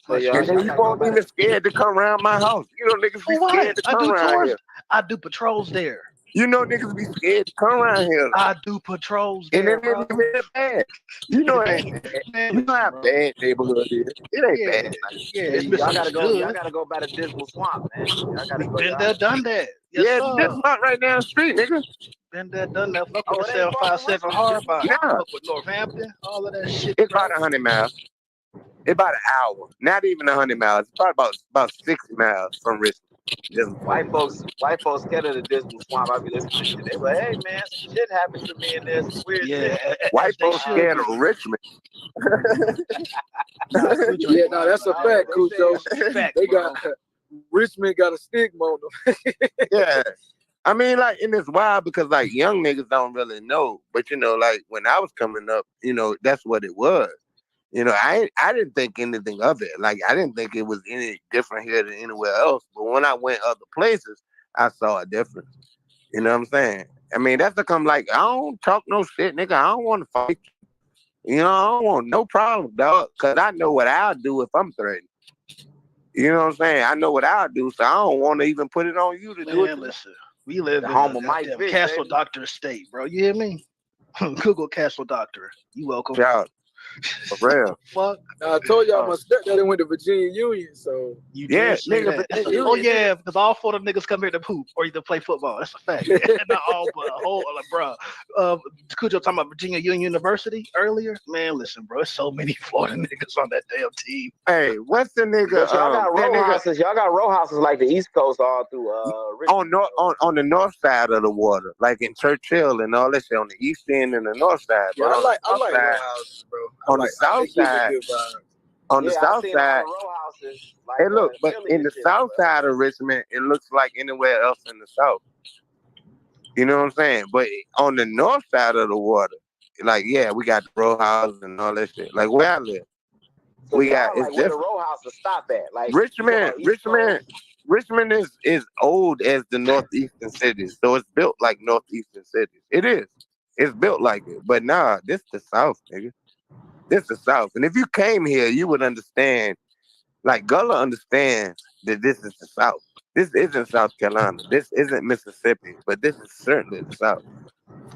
And then you won't even scared to come around my house. You know niggas be scared to come around here. I do patrols there. You know niggas be scared to come around here. I do patrols there, and it ain't even bad. You know you know how bad neighborhood is. It ain't bad. Yeah, y'all gotta go by the Dismal Swamp, man. Y'all gotta go. Been there, done that. Yes, Dismal Swamp right down the street, nigga. Been there, done that. Fuck with the 757 Hardbox. Fuck with Northampton. All of that shit. It's about 100 miles. It's about an hour. Not even 100 miles. It's probably about 60 miles from Richmond. White folks scared of the Dismal Swamp. I be listening to they like, hey man, some shit happened to me in there. Some weird shit. White folks scared of Richmond. Yeah, no, that's a fact, Cujo. They got Richmond got a stigma on them. Yeah. I mean, like, and it's wild because, like, young niggas don't really know. But, you know, like, when I was coming up, you know, that's what it was. You know, I didn't think anything of it. Like, I didn't think it was any different here than anywhere else. But when I went other places, I saw a difference. You know what I'm saying? I mean, that's to come like, I don't talk no shit, nigga. I don't want to fight you. You know, I don't want no problem, dog. Because I know what I'll do if I'm threatened. You know what I'm saying? I know what I'll do, so I don't want to even put it on you to do it. Listen, we live the in home a of Mike Vick, Castle baby. Doctor estate, bro. You hear me? Google Castle Doctor. You welcome. Shout. For real. Fuck. I told y'all my stepdaddy went to Virginia Union, so nigga. Oh yeah, because all 4 of them niggas come here to poop or either play football. That's a fact. Not all, but a whole, like, bro. Cujo talking about Virginia Union University earlier. Man, listen, bro, there's so many Florida niggas on that damn team. Hey, what's the nigga? But y'all got row houses. Y'all got row houses like the East Coast all through on the north side of the water, like in Churchill and all that shit, on the east end and the north side. Yeah, I like row side, houses, bro. On the south side, on the south side, hey, look, but in the south side of Richmond, it looks like anywhere else in the south. You know what I'm saying? But on the north side of the water, like, yeah, we got the row houses and all that shit. Like where I live, so we got like where the row houses stop at. Like Richmond is old as the northeastern cities, so it's built like northeastern cities. It is. It's built like it. But nah, this the South, nigga. This the South. And if you came here, you would understand. Like Gullah understands that this is the South. This isn't South Carolina. This isn't Mississippi. But this is certainly the South.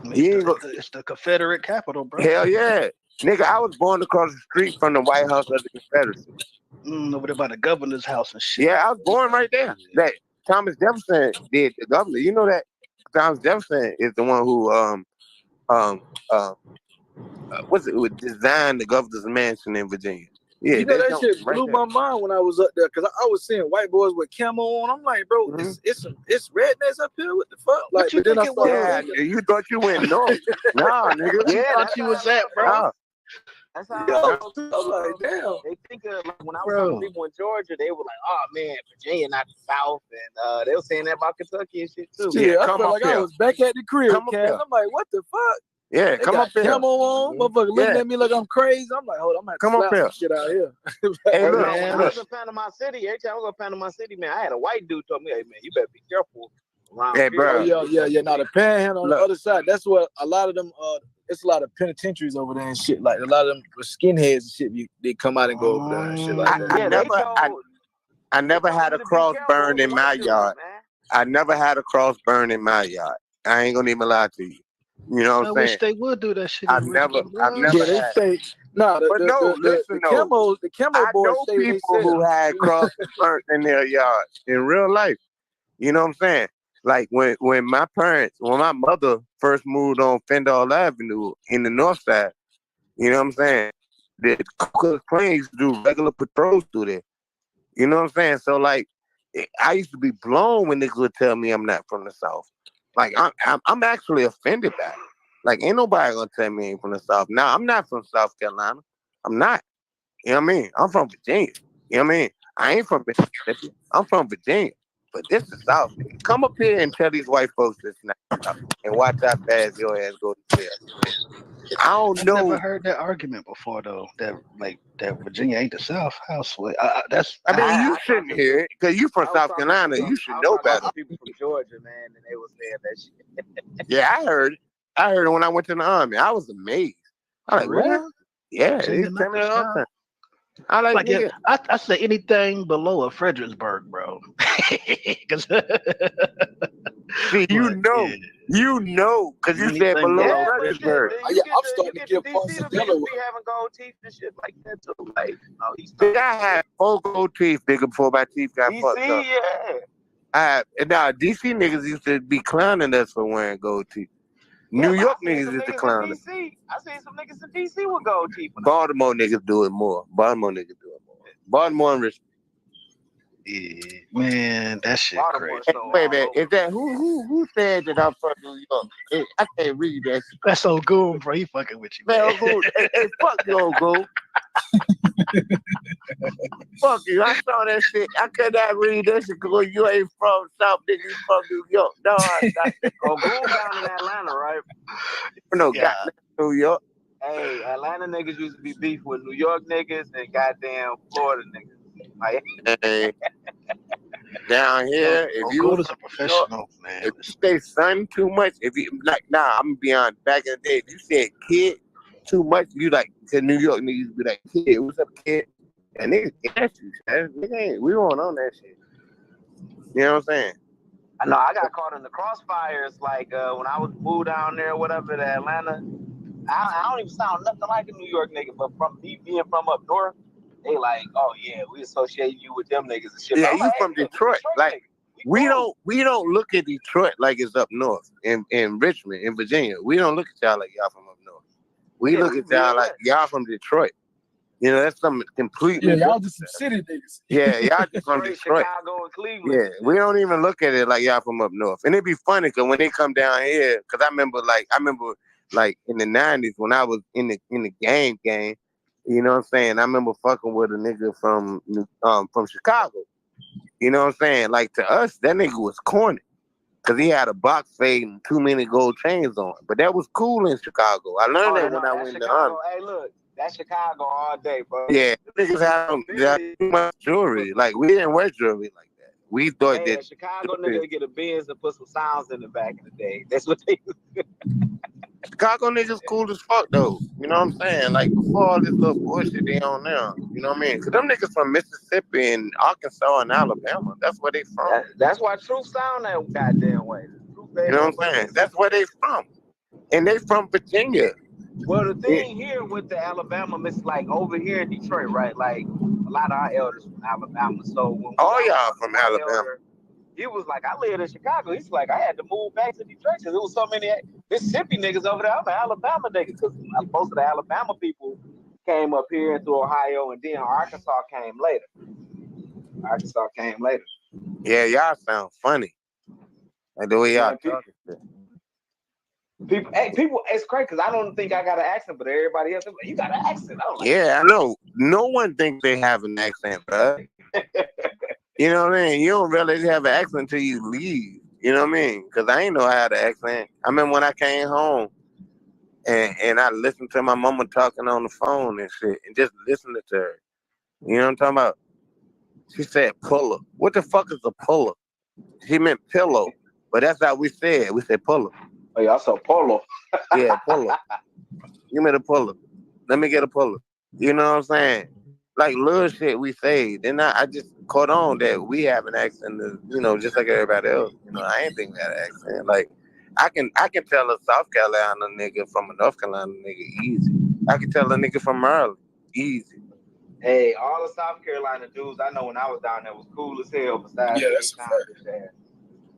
It's the Confederate capital, bro. Hell yeah. Nigga, I was born across the street from the White House of the Confederacy. Over there by the governor's house and shit. Yeah, I was born right there. That Thomas Jefferson did the governor. You know that Thomas Jefferson is the one who designed the governor's mansion in Virginia. Yeah, you know that shit blew my mind when I was up there because I was seeing white boys with camo on. I'm like, bro, it's rednecks up here. What the fuck? Like, you think it was? You thought you went north? Nah, nigga. Yeah, thought you was at, bro. Nah. That's how I'm like, damn. They think of, like, when I was talking to people in Georgia, they were like, "Oh man, Virginia not the South," and they were saying that about Kentucky and shit too. Yeah, I felt like I was back at the crib, Cat. I'm like, what the fuck? Yeah, they come got up here. Camo on, motherfucker looking at me like I'm crazy. I'm like, hold on, I'm gonna come up here. Shit out here. Hey, look, when I was in Panama City, every time I go to Panama City, man, I had a white dude told me, "Hey man, you better be careful around here." Bro. Yeah. Now the Panhandle on the other side, that's what a lot of them. It's a lot of penitentiaries over there and shit. Like a lot of them skinheads and shit. They come out and go over there and shit like that. I never had a cross burned in my yard. I never had a cross burned in my yard. I ain't gonna even lie to you. You know what I I'm wish saying? they would do that shit. I've never Yeah, they had. say no. But no, listen though. The camo I boys know say they people said who had crosses burnt in their yards in real life. You know what I'm saying? Like when my mother first moved on Fendall Avenue in the north side, you know what I'm saying? The Ku Klux used to do regular patrols through there. You know what I'm saying? So like, I used to be blown when niggas would tell me I'm not from the South. Like I'm actually offended by it. Like ain't nobody gonna tell me I ain't from the South. Now I'm not from South Carolina. I'm not. You know what I mean? I'm from Virginia. You know what I mean? I ain't from Mississippi. I'm from Virginia. But this is South. Come up here and tell these white folks this now and watch how fast your ass go to jail. I don't I've know. never heard that argument before though. That Virginia ain't the South. How sweet. I mean, you shouldn't hear it because you from South Carolina. You should know better. People from Georgia, man, and they was saying that shit. Yeah, I heard it. I heard it when I went to the Army. I was amazed. I was For like, what? real? Yeah, Virginia, they not tell me the all the South. time. I like yeah, nigga. I say anything below a Fredericksburg, bro. 'Cause- See, you know, because you said anything below below Fredericksburg. Yeah, I'm starting to give parts of Delaware. Be having gold teeth and shit like that too. Like, Nigga, I had 4 gold teeth, nigga, before my teeth got fucked up. yeah. Now DC niggas used to be clowning us for wearing gold teeth. New York niggas used to clown us. I seen some niggas in DC with gold teeth. Baltimore niggas do it more. Baltimore and Richmond. Yeah, man, that shit crazy. Hey, wait a minute. Is that who said that I'm from New York? I can't read that shit. That's so good, bro. He fucking with you, Man, man. Old Gold. Hey, fuck you, Old Gold. Fuck you. I saw that shit. I could not read that shit because you ain't from South, nigga. You from New York. No, I Gold down in Atlanta, right? No, goddamn New York. Hey, Atlanta niggas used to be beef with New York niggas and goddamn Florida niggas. Like, hey, down here, if you Gold is a professional, man. If you say son too much, if you like, I'm gonna be honest. Back in the day, if you said kid too much, you like to New York niggas be like, kid, what's up, kid? And niggas get you, man. We weren't on that shit. You know what I'm saying? I know I got caught in the crossfires like when I was moved down there, whatever, to Atlanta. I don't even sound nothing like a New York nigga, but from me being from up north, they like, oh yeah, we associate you with them niggas and shit. Yeah, you you from Detroit. Like we don't look at Detroit like it's up north in Richmond, in Virginia. We don't look at y'all like y'all from up north. We look at y'all like y'all from Detroit. You know, that's something completely Yeah, y'all different. just some city niggas. Yeah, y'all just from Detroit. Chicago and Cleveland. Yeah, we don't even look at it like y'all from up north. And it'd be funny because when they come down here, because I remember like in the 90s when I was in the game, you know what I'm saying? I remember fucking with a nigga from Chicago. You know what I'm saying? Like to us, that nigga was corny. Cause he had a box fade and too many gold chains on. But that was cool in Chicago. I learned that when I went to the Army. Hey, look, that's Chicago all day, bro. Yeah, niggas had too much jewelry. Like we didn't wear jewelry like that. We thought that Chicago nigga get a Benz and put some sounds in the back in the day. That's what they Chicago niggas cool as fuck though. You know what I'm saying? Like before all this little bullshit they on now. You know what I mean? Cause them niggas from Mississippi and Arkansas and Alabama. That's where they from. That's why Truth sound that goddamn way. You know what I'm saying? That's where they from. And they from Virginia. Well, the thing here with the Alabama, it's like over here in Detroit, right? Like a lot of our elders from Alabama. So when y'all from Alabama. Elder, he was like, I lived in Chicago. He's like, I had to move back to Detroit because there was so many Mississippi niggas over there. I'm an Alabama nigga because most of the Alabama people came up here into Ohio, and then Arkansas came later. Yeah, y'all sound funny. Like the way y'all talking shit. People, it's crazy because I don't think I got an accent, but everybody else, you got an accent. Yeah, I know. No one thinks they have an accent, bro. You know what I mean? You don't realize you have an accent until you leave. You know what I mean? Because I ain't know I had an accent. I remember when I came home and I listened to my mama talking on the phone and shit and just listening to her. You know what I'm talking about? She said puller. What the fuck is a puller? She meant pillow, but that's how we said. We said puller. Oh, y'all saw polo. Yeah, puller. Give me the puller. Let me get a puller. You know what I'm saying? like little shit we say. Then I just caught on that we have an accent, just like everybody else. I ain't think we had an accent. Like I can tell a South Carolina nigga from a North Carolina nigga easy. I can tell a nigga from Maryland easy. Hey, all the South Carolina dudes I know when I was down there was cool as hell. Besides, that's a fact.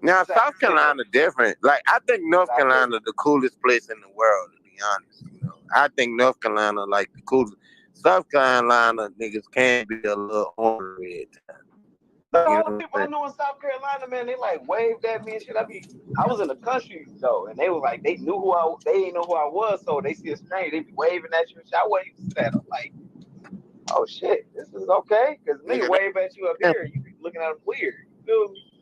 Now South Carolina different. Like I think North Carolina the coolest place in the world. To be honest, I think North Carolina like the coolest. South Carolina niggas can be a little ornery at times. All the people I know in South Carolina, man, they like waved at me and shit. I was in the country though, and they was like, they didn't know who I was, so they see a stranger, they be waving at you and shit. I wasn't used to that. I'm like, oh shit, this is okay, because nigga wave at you up here, you be looking at them weird. You feel me?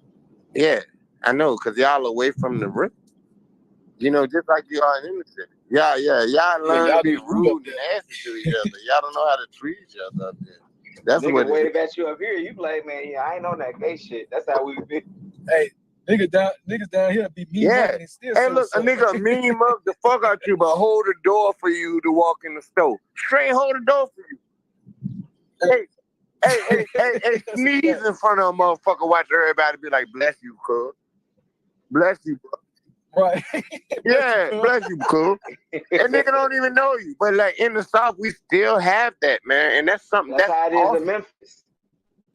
Yeah, I know, because y'all away from the river. Just like you are in the city. Y'all learn to be rude and nasty to each other. Y'all don't know how to treat each other up there. That's nigga what it wave is. at you up here, you be like, man, yeah, I ain't on that gay shit. That's how we be. Hey, niggas down here be mean. Yeah. Hey, look, a nigga mean mug the fuck out you, but hold the door for you to walk in the store. Straight hold the door for you. Hey, sneeze in front of a motherfucker. Watch everybody be like, bless you, cuz. Bless you, bro. Right. Yeah, bless you, cuz. And nigga don't even know you. But like in the South, we still have that, man. And that's something That's how it is awesome. in Memphis.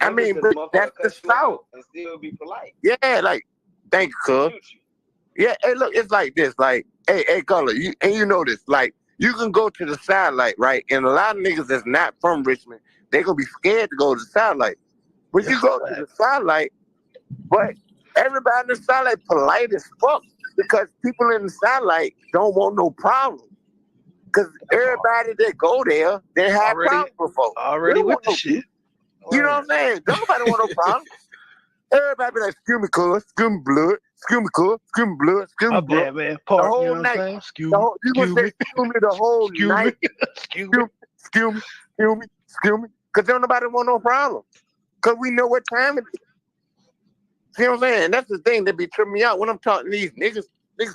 I mean, but that's the South. And still be polite. Yeah, like, thank you, cuz. Yeah, hey, look, it's like this. Like, hey, Color, you know this. Like, you can go to the satellite, right? And a lot of niggas that's not from Richmond, they gonna be scared to go to the satellite. But you go to the satellite, but everybody in the satellite polite as fuck because people in the satellite don't want no problem. Because everybody that go there, they have problems before. Already with the shit. You know what I'm saying? Don't nobody want no problem. Everybody be like, excuse me, cuz, excuse me, blood, excuse me, cuz, excuse me, blood, excuse me, blood. Bad, man. The whole night. You gonna say excuse me the whole night. Excuse me. Because don't nobody want no problem. Because we know what time it is. See what I'm saying? That's the thing that be tripping me out when I'm talking to these niggas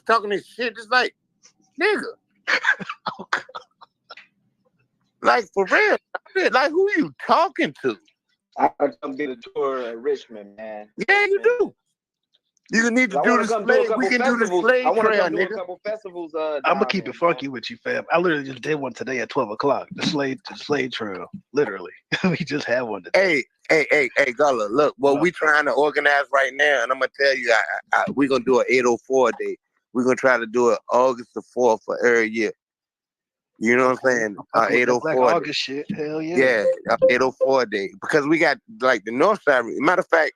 talking this shit. It's like, nigga. Like, for real. Like, who you talking to? I come get a tour of Richmond, man. Yeah, you do. You need to do the slave. We can do the slave I want to trail, come do a nigga. couple festivals. I'm gonna keep it funky with you, fam. I literally just did one today at 12 o'clock. The slave trail, literally. We just had one today. Hey, Gullah, look, what we trying to organize right now, and I'm gonna tell you, we're gonna do an 804 day. We're gonna try to do it August the 4th for every year. You know what I'm saying? 804 like August shit. Hell yeah. Yeah, 804 day. Because we got like the North Side. Matter of fact,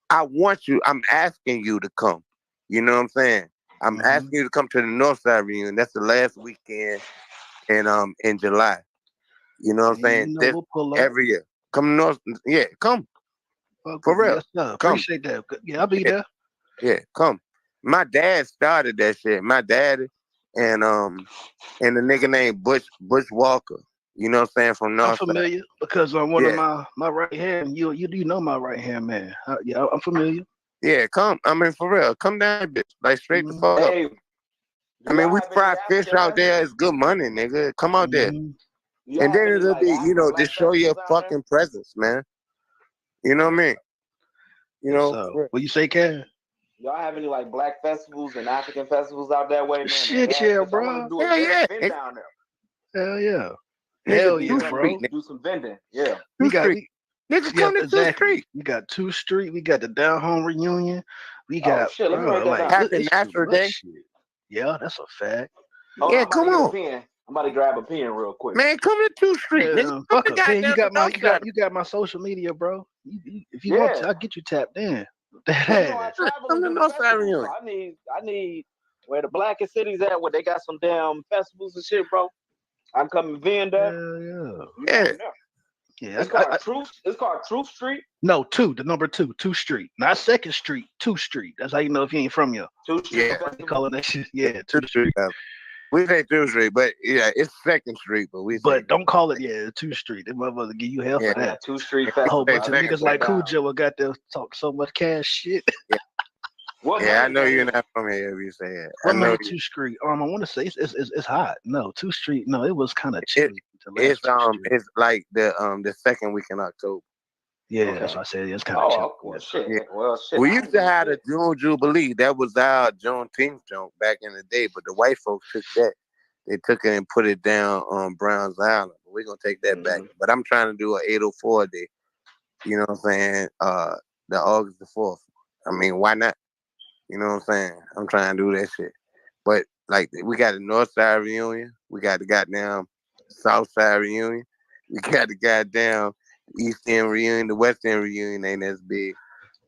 I'm asking you to come. You know what I'm saying? I'm asking you to come to the North Side reunion. That's the last weekend in July. You know what I'm saying? We'll pull up every year. Come north, yeah, come. For real. Yes, sir. Come. Appreciate that. Yeah, I'll be there. Yeah, come. My dad started that shit. My daddy and the nigga named Bush Walker. You know what I'm saying? From North I'm familiar Side. because one of my right hand. You know my right hand man. Yeah, I'm familiar. Yeah, come. I mean, for real, come down, bitch. Like straight the fuck up. I mean, we fry fish out there. It's good money, nigga. Come out there. And then it'll be, just show your fucking presence, man. You know what I mean? You know. So, what you say, Ken? Y'all have any like black festivals and African festivals out that way, man? Shit, yeah, bro. Hell yeah. Down there. Hell yeah. Hell yeah, bro. Do some vending. Yeah. We got niggas come to 2th Street. We got 2th Street. We got the Down Home reunion. We got shit, let me write that down. Happy Natural Day. Yeah, that's a fact. Yeah, come on. I'm about to grab a pen real quick. Man, come to 2th Street. Nigga. Fuck a pen. You got my social media, bro. If you want to, I'll get you tapped in. Come to North Side reunion. I need where the blackest cities at, where they got some damn festivals and shit, bro. I'm coming vendor. Yeah. Yeah. It's called Truth Street. No, the number 2 Street, not 2nd Street, 2 Street. That's how you know if you ain't from here. 2 Street. Yeah. They calling that shit. Yeah, 2 Street. We say 2 Street, but yeah, it's 2nd Street, but don't call it 2 Street. They motherfucker give you hell for that. 2 Street A festival. whole bunch of niggas like Cujo got to talk so much cash shit. Yeah, I know you're not from here if you say it. I know 2 Street. I want to say it's hot. No, 2 Street. No, it was kind of chilly. It's like the second week in October. Yeah, that's what I said. It's kind of chill. Well, shit. Yeah. Well, shit. We used to have the June Jubilee. That was our Juneteenth joke back in the day, but the white folks took that. They took it and put it down on Browns Island. We're gonna take that back. But I'm trying to do an 804 day. You know what I'm saying? The August the 4th. I mean, why not? You know what I'm saying? I'm trying to do that shit. But like we got the North Side reunion, we got the goddamn South Side reunion, we got the goddamn East End reunion, the West End reunion ain't as big.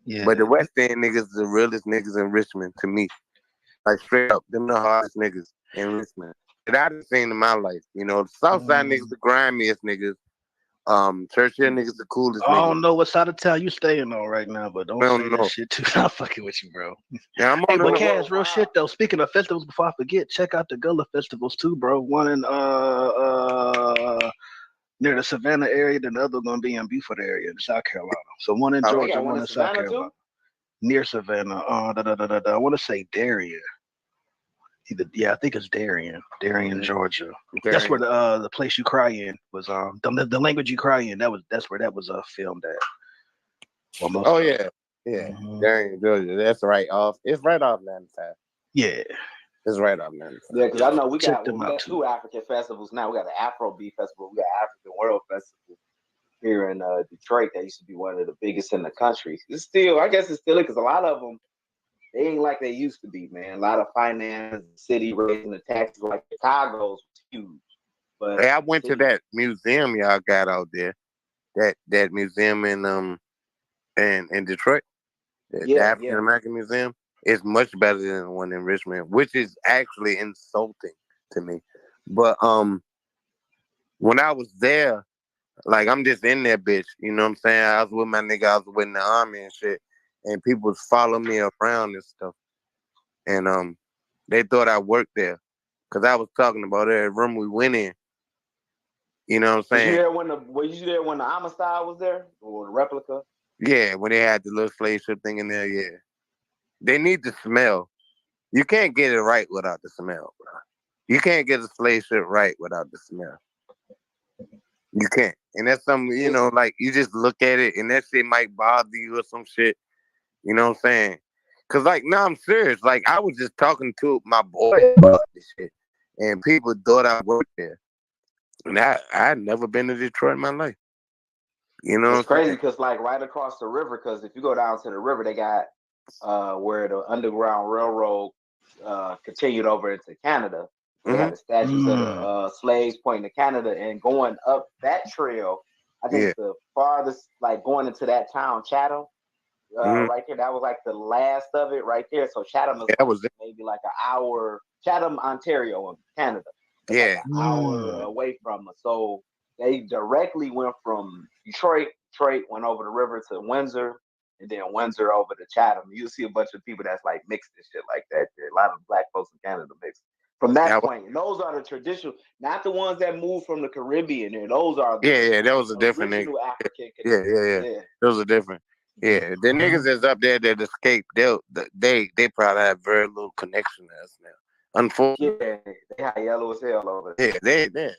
Yeah. But the West End niggas the realest niggas in Richmond to me. Like straight up, them the hardest niggas in Richmond that I done seen in my life. You know, the South Side niggas the grimiest niggas. Churchill niggas the coolest I niggas. don't know what side of town you staying on right now, but don't say that shit too. I'm fucking with you, bro. Yeah, I'm hey, on but the Kaz, real shit though. Speaking of festivals, before I forget, check out the Gullah festivals too, bro. One in near the Savannah area, then the other gonna be in Beaufort area in South Carolina. So one in Georgia, one in South Carolina. Near Savannah. I want to say Darien. I think it's Darien, Georgia. That's where the place you cry in was. The language you cry in. That's where that was filmed at. Oh yeah, Darien, Georgia. That's right off. It's right off 95. Yeah, it's right off 95. Yeah, because I know we Check got them out, too. 2 African festivals now. We got the Afrobeat Festival. We got African World Festival here in Detroit. That used to be one of the biggest in the country. It's still, I guess, it's still because a lot of them. They ain't like they used to be, man. A lot of finance, city raising the taxes, like Chicago's huge. But hey, I went to that museum y'all got out there. That museum in Detroit. The African American Museum is much better than the one in Richmond, which is actually insulting to me. But when I was there, like I'm just in there, bitch. You know what I'm saying? I was with my nigga, I was with the army and shit. And people was following me around and stuff. And they thought I worked there. Cause I was talking about every room we went in. You know what I'm saying? Were you there when the Amistad was there? Or the replica? Yeah, when they had the little slave ship thing in there, yeah. They need the smell. You can't get it right without the smell, bro. You can't get a slave ship right without the smell. You can't. And that's something, you know, like you just look at it and that shit might bother you or some shit. You know what I'm saying? Cause like, no, I'm serious. Like I was just talking to my boy about this shit, and people thought I worked there. And I'd never been to Detroit in my life. You know, it's crazy because like right across the river. Because if you go down to the river, they got where the Underground Railroad continued over into Canada. They got the statues of the slaves pointing to Canada, and going up that trail. I think the farthest, like going into that town, Chatham. Right there, that was like the last of it right there. So Chatham is maybe like an hour. Chatham, Ontario, in Canada. Yeah, like an hour away from us. So they directly went from Detroit. Detroit went over the river to Windsor, and then Windsor over to Chatham. You'll see a bunch of people that's like mixed and shit like that. A lot of black folks in Canada mixed. From that point, and those are the traditional, not the ones that moved from the Caribbean. There, those are those are different niggas. African. Yeah. Those are different. Yeah, the niggas that's up there that escaped, they probably have very little connection to us now. Unfortunately, yeah, they have yellow as hell over there. Yeah, they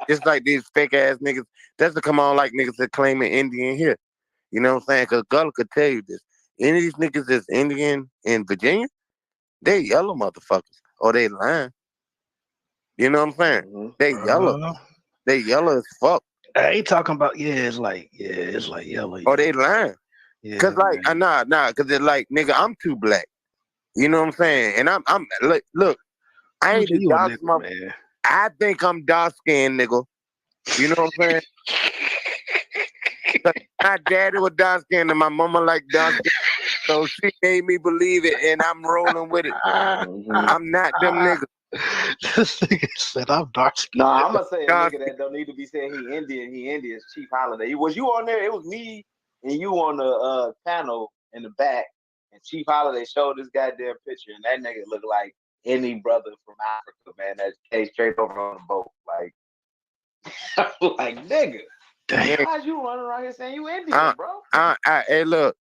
just like these fake ass niggas. That's to come on like niggas that claiming Indian here. You know what I'm saying? Because Gullah could tell you this. Any of these niggas that's Indian in Virginia, they yellow motherfuckers or they lying. You know what I'm saying? They yellow. They yellow as fuck. I ain't talking about it's like yellow. Or they lying. Cause like cause it's like nigga, I'm too black. You know what I'm saying? And I'm look, I ain't the dark man. I think I'm dark skinned, nigga. You know what I'm saying? My daddy was dark skinned and my mama like dark skinned. So she made me believe it and I'm rolling with it. I'm not them niggas. This nigga said I'm dark skinned. No, I'm gonna say a nigga that don't need to be saying he Indian. He Indian. Chief Holiday. Was you on there? It was me and you on the panel in the back, and Chief Holiday showed this goddamn picture, and that nigga looked like any brother from Africa, man. That came straight over on the boat, like, like nigga. Damn. How's you running around here saying you Indian, bro? Hey, look,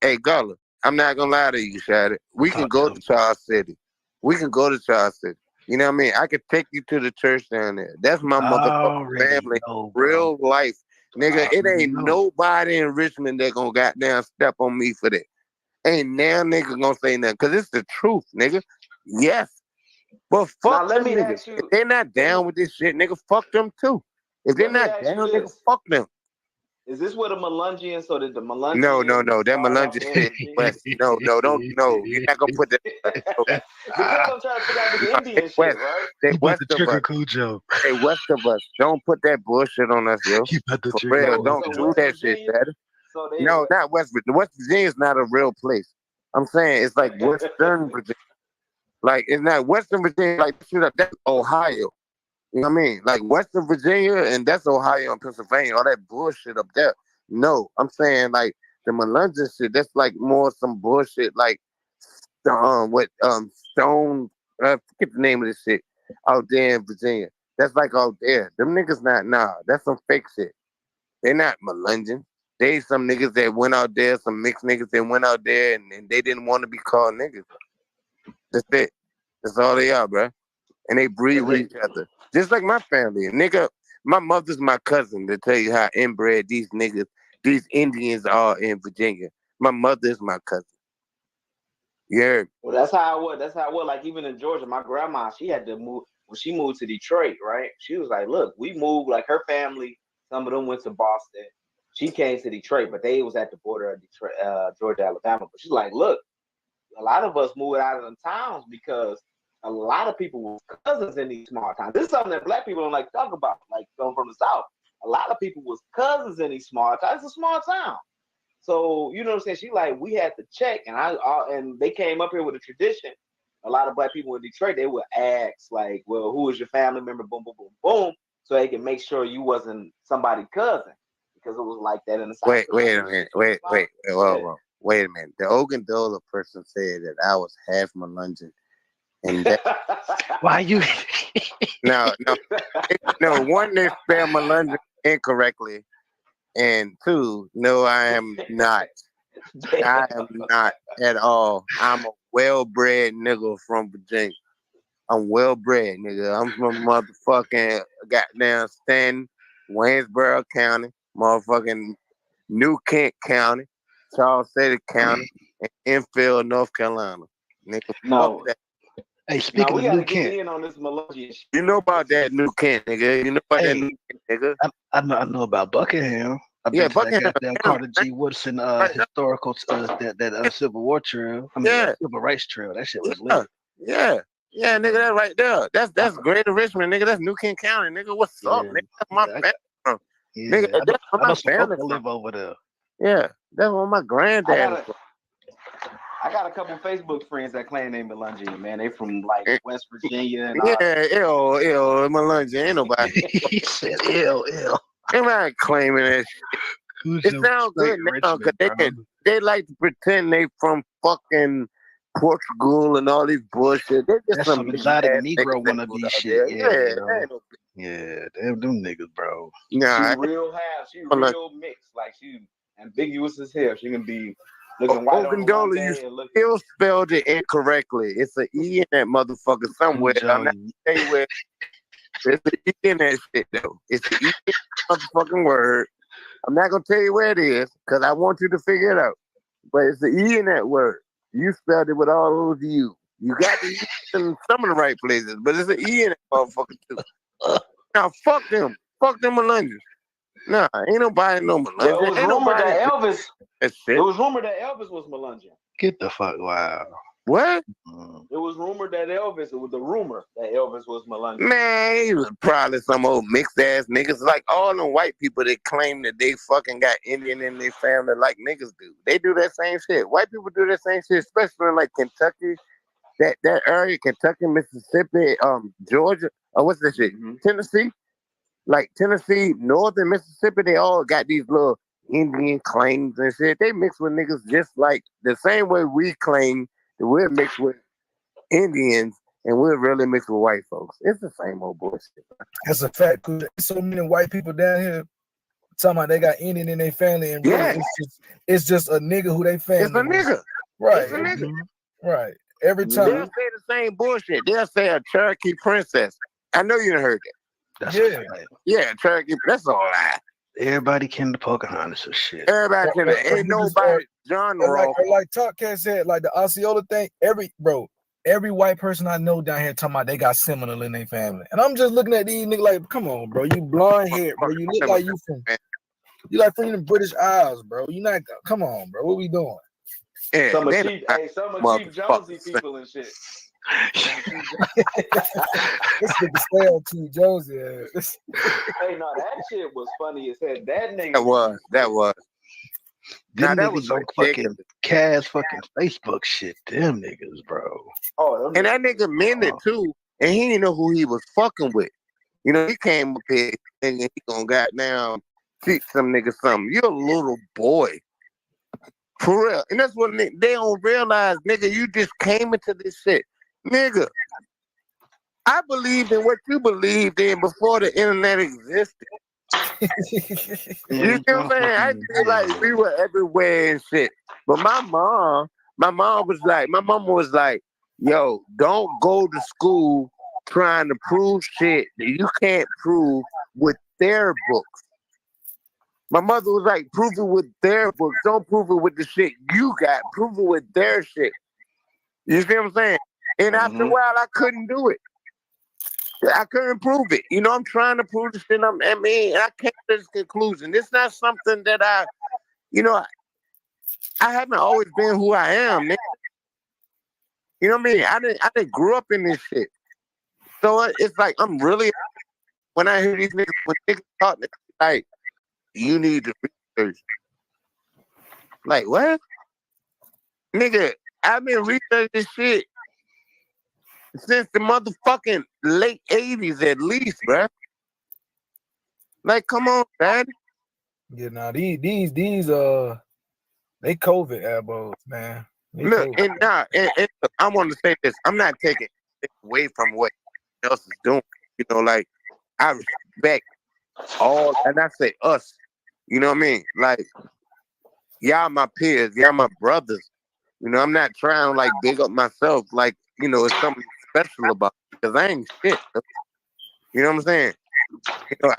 hey, Gullah. I'm not gonna lie to you, Shaddy. We can go to Charles City. We can go to Charles City. You know what I mean? I could take you to the church down there. That's my motherfucking family. Real life. Nigga, it ain't nobody in Richmond that gonna goddamn step on me for that. Ain't now nigga gonna say nothing. Cause it's the truth, nigga. Yes. But fuck them niggas. If they're not down with this shit, nigga, fuck them too. If they're not down, nigga, fuck them. Is this where the Melungeons, so that the Melungeons? No. That Melungeon shit west. No. You're not gonna put that. Because I'm trying to figure out the Indian shit, west. right? They west of us. They west of us. Don't put that bullshit on us, yo. For real, don't do that shit, daddy. No, not West Virginia. West Virginia is not a real place. I'm saying it's like Western Virginia. Like it's not Western Virginia. Like that's Ohio. You know what I mean? Like Western Virginia, and that's Ohio and Pennsylvania, all that bullshit up there. No, I'm saying like the Melungeon shit, that's like more some bullshit like Stone, I forget the name of this shit out there in Virginia. That's like out there. Them niggas that's some fake shit. They're not Melungeon. They some niggas that went out there, some mixed niggas that went out there and they didn't want to be called niggas. That's it. That's all they are, bro. And they breed with each other. Just like my family. Nigga, my mother's my cousin to tell you how inbred these niggas, these Indians are in Virginia. My mother is my cousin. Yeah. Well, that's how it was. That's how it was. Like even in Georgia, my grandma, she had to move when she moved to Detroit, right? She was like, look, we moved, like her family, some of them went to Boston. She came to Detroit, but they was at the border of Detroit, Georgia, Alabama. But she's like, look, a lot of us moved out of them towns because a lot of people were cousins in these small towns. This is something that black people don't like to talk about, like going from the South. A lot of people was cousins in these small towns. It's a small town. So, you know what I'm saying? She like, we had to check, and they came up here with a tradition. A lot of black people in Detroit, they would ask, like, well, who is your family member? Boom, boom, boom, boom. So they can make sure you wasn't somebody's cousin. Because it was like that in the South. Wait a minute. Wait a minute. The Ogundola person said that I was half Melungeon. And that why you no, one, they spell Melungeon incorrectly. And two, no, I am not. I am not at all. I'm a well-bred nigga from Virginia. I'm well-bred, nigga. I'm from motherfucking goddamn Stanton, Waynesboro County, motherfucking New Kent County, Charles City County, and Enfield, North Carolina. Nigga, fuck that. Hey, speaking of New Kent, in on this Melungeon. You know about that New Kent, nigga. You know about that New Kent, nigga. I know about Buckingham. I've been to that goddamn Carter G. Woodson historical that Civil War trail. I mean, Civil Rights trail. That shit was lit. Yeah, nigga, that's right there. That's Greater Richmond, nigga. That's New Kent County, nigga. What's up, nigga? That's my family. Nigga, that's where my family live over there. Yeah, that's where my granddad is from. I got a couple Facebook friends that claim they Melungeon, man. They from like West Virginia and ill, Melungeon. Ain't nobody. He said ill. Everybody claiming that shit. It sounds good now because they like to pretend they from fucking Portugal and all these bullshit. They're just some exotic Negro wannabe shit. Yeah, damn them niggas, bro. Nah, she real mixed. Like she ambiguous as hell. She can be looking white on one day and looking. Still spelled it incorrectly. It's an E in that motherfucker somewhere. I'm not gonna tell you where. There's an E in that shit though. It's an E in the motherfucking word. I'm not gonna tell you where it is because I want you to figure it out. But it's an E in that word. You spelled it with all those U. You got the E in some of the right places, but it's an E in that motherfucker too. Now fuck them. Fuck them Melungeons. Nah, ain't nobody no Melungeon. Well, it was rumored that Elvis. It was rumored that Elvis was Melungeon. Get the fuck wow. What? It was rumored that Elvis. It was the rumor that Elvis was Melungeon. Man, he was probably some old mixed ass niggas. Like all them white people that claim that they fucking got Indian in their family, like niggas do. They do that same shit. White people do that same shit, especially in like Kentucky, that area, Kentucky, Mississippi, Georgia. What's that shit? Tennessee. Like Tennessee, northern Mississippi, they all got these little Indian claims and shit. They mix with niggas just like the same way we claim that we're mixed with Indians and we're really mixed with white folks. It's the same old bullshit. That's a fact. There's so many white people down here talking about they got Indian in their family, and really it's just a nigga who they family. It's a nigga. Right. It's a nigga. Right. every time. They'll say the same bullshit. They'll say a Cherokee princess. I know you done heard that. Yeah, Cherokee. That's all right. Everybody can the Pocahontas or shit. Everybody can. Ain't nobody genre. Like TopCatz said, like the Osceola thing. Every white person I know down here talking about they got Seminole in their family, and I'm just looking at these niggas like, come on, bro, you blonde hair, bro, you look like you like from the British Isles, bro. You not. Come on, bro. What we doing? Yeah, some of Chief Jonesy people and shit. This nigga stale to Jonesy. Hey, no, that shit was funny as hell. That nigga. That was. Them niggas on fucking Kaz fucking Facebook shit. Them niggas, bro. Oh, and that nigga meant it too, and he didn't know who he was fucking with. You know, he came up here and he gonna goddamn teach some niggas something. You're a little boy. For real. And that's what they don't realize, nigga, you just came into this shit. Nigga, I believed in what you believed in before the internet existed. You see what I'm saying? I feel like we were everywhere and shit. But my mom was like, yo, don't go to school trying to prove shit that you can't prove with their books. My mother was like, prove it with their books. Don't prove it with the shit you got. Prove it with their shit. You see what I'm saying? And after a while, I couldn't do it. I couldn't prove it. You know, I'm trying to prove the shit. I came to this conclusion. It's not something that I haven't always been who I am, nigga. You know what I mean? I didn't grow up in this shit. So it's like, I'm really, when I hear these niggas, when niggas talk, like, you need to research. Like, what? Nigga, I've been researching this shit since the motherfucking late 80s at least, bruh. Like, come on, man. Yeah, now these they COVID elbows, man. Look, and I want to say this. I'm not taking away from what else is doing. You know, like, I respect all, and I say us. You know what I mean? Like, y'all my peers, y'all my brothers. You know, I'm not trying to like big up myself like, you know, it's something special about it, because I ain't shit. You know what I'm saying? You know,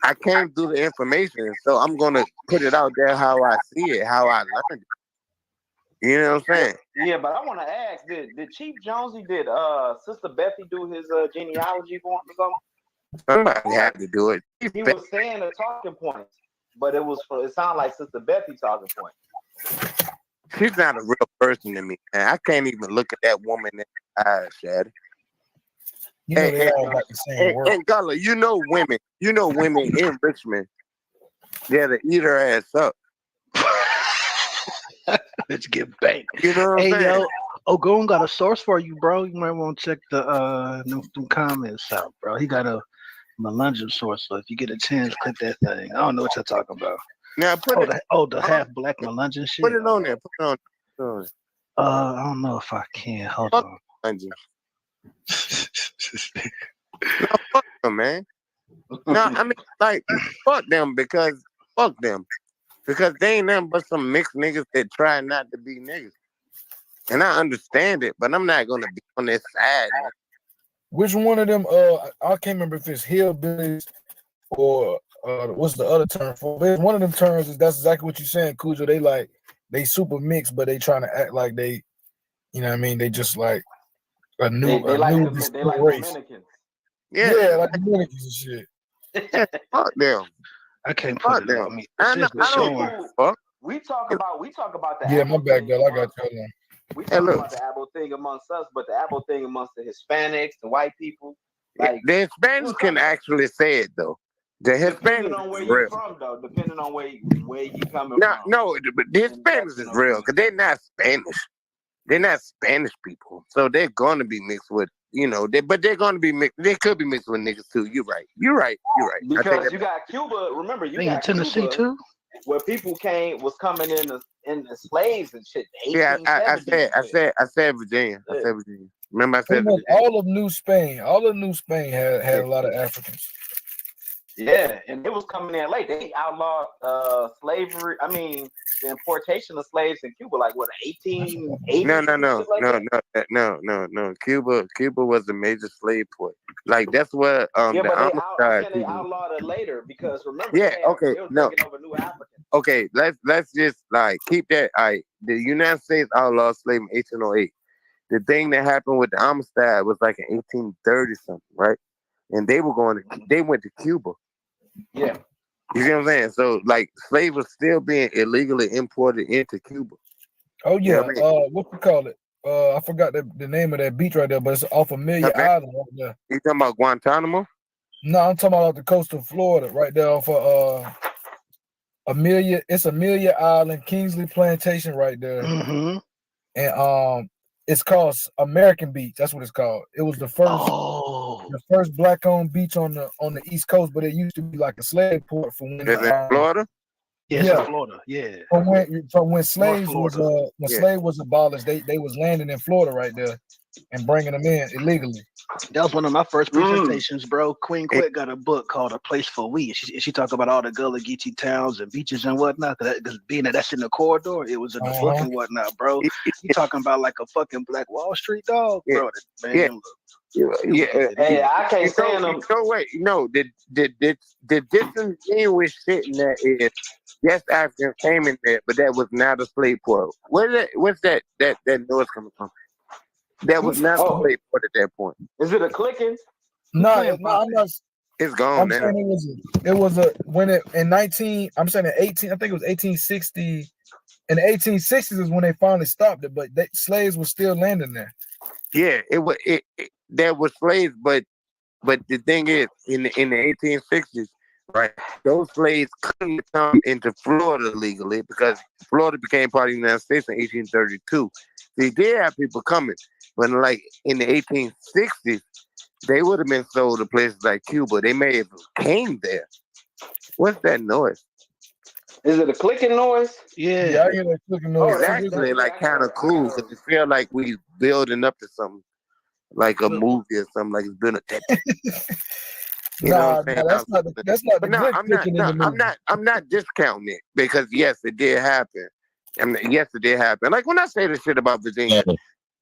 I came through the information, so I'm gonna put it out there how I see it, how I learned it. You know what I'm saying? Yeah, but I want to ask, did Chief Jonesy, did Sister Bethy do his genealogy for him or something? Somebody had to do it. He was saying the talking points, but it sounded like Sister Bethy talking points. She's not a real person to me, man. I can't even look at that woman in the eyes, Shad. You know they all got the same word. And Gullah, you know women in Richmond, yeah, to eat her ass up. Let's get banked. You know what I'm saying? Yo, Ogun got a source for you, bro. You might want to check the them comments out, bro. He got a Melungeon source, so if you get a chance, click that thing. I don't know what you're talking about. Now the half black Melungeon shit. Put it on there. Put it on. I don't know if I can. Hold on. No, fuck them, man. No, I mean, like, fuck them because they ain't nothing but some mixed niggas that try not to be niggas. And I understand it, but I'm not gonna be on this side, man. Which one of them? I can't remember if it's hillbillies or what's the other term for? But one of them terms is that's exactly what you're saying, Cujo. They super mixed, but they trying to act like they, you know what I mean? They just like a new they like race. Dominicans. Yeah, like Dominicans and shit. Fuck them. I can't put it on me. We talk about the yeah, my bad, girl. I got you on. We talk about the Abo thing amongst us, but the Abo thing amongst the Hispanics, the white people. Like, the Hispanics can actually say it though. The Hispanics, depending on where you're from, though, depending on where you coming from. No, but the Hispanics is real because they're not Spanish. They're not Spanish people, so they're going to be mixed with, but they're going to be mixed. They could be mixed with niggas too. You're right. Because you got Cuba. Remember, you got Tennessee Cuba, too, where people was coming in the slaves and shit. Yeah, I said Virginia. I said Virginia. Remember, I said Virginia. All of New Spain had a lot of Africans. Yeah, and it was coming in late. They outlawed slavery. I mean, the importation of slaves in Cuba, like what, 1880s? No. Cuba was a major slave port. Like that's what Yeah, the but I'm Amistad saying they people. outlawed it later because remember, Yeah, they okay, was no. taking over New Africa. Okay, let's just like keep that. The United States outlawed slavery in 1808. The thing that happened with the Amistad was like in 1830 something, right? And they went to Cuba. Yeah. You see what I'm saying? So like slaves were still being illegally imported into Cuba. Oh You yeah, know what I mean? what you call it? I forgot the name of that beach right there, but it's off Amelia Island right there. You talking about Guantanamo? No, I'm talking about off the coast of Florida, right there off of Amelia. It's Amelia Island, Kingsley Plantation, right there. Mm-hmm. And it's called American Beach. That's what it's called. It was the first black-owned beach on the East Coast, but it used to be like a slave port for when Is it Florida? Yeah, it's in Florida. Yeah. From when slaves was Florida. slave was abolished, they was landing in Florida right there and bringing them in illegally. That was one of my first presentations, bro. Queen Quet got a book called A Place for We. She talked about all the Gullah Geechee towns and beaches and whatnot. Because being that that's in the corridor, it was in the book and whatnot, bro. You talking about like a fucking Black Wall Street dog, bro? Man, Hey, I can't stand them. So wait, no, the disingenuous shit in that is yes, Africans came in there, but that was not a slave port. What's that noise coming from? That was not a slave port at that point. Is it a clicking? No, I'm not. It's gone. I'm saying it was when it in 19. I'm saying in 18. I think it was 1860. In the 1860s is when they finally stopped it, but slaves were still landing there. Yeah, there were slaves, but the thing is, in the 1860s, right, those slaves couldn't come into Florida legally because Florida became part of the United States in 1832. They did have people coming, but like in the 1860s, they would have been sold to places like Cuba. They may have came there. What's that noise? Is it a clicking noise? Yeah, I hear that clicking noise. It's actually like kind of cool because it feels like we building up to something, like a movie or something. Like it's been a that's not the good I'm not discounting it because yes, it did happen. I mean, yes, it did happen. Like when I say this shit about Virginia,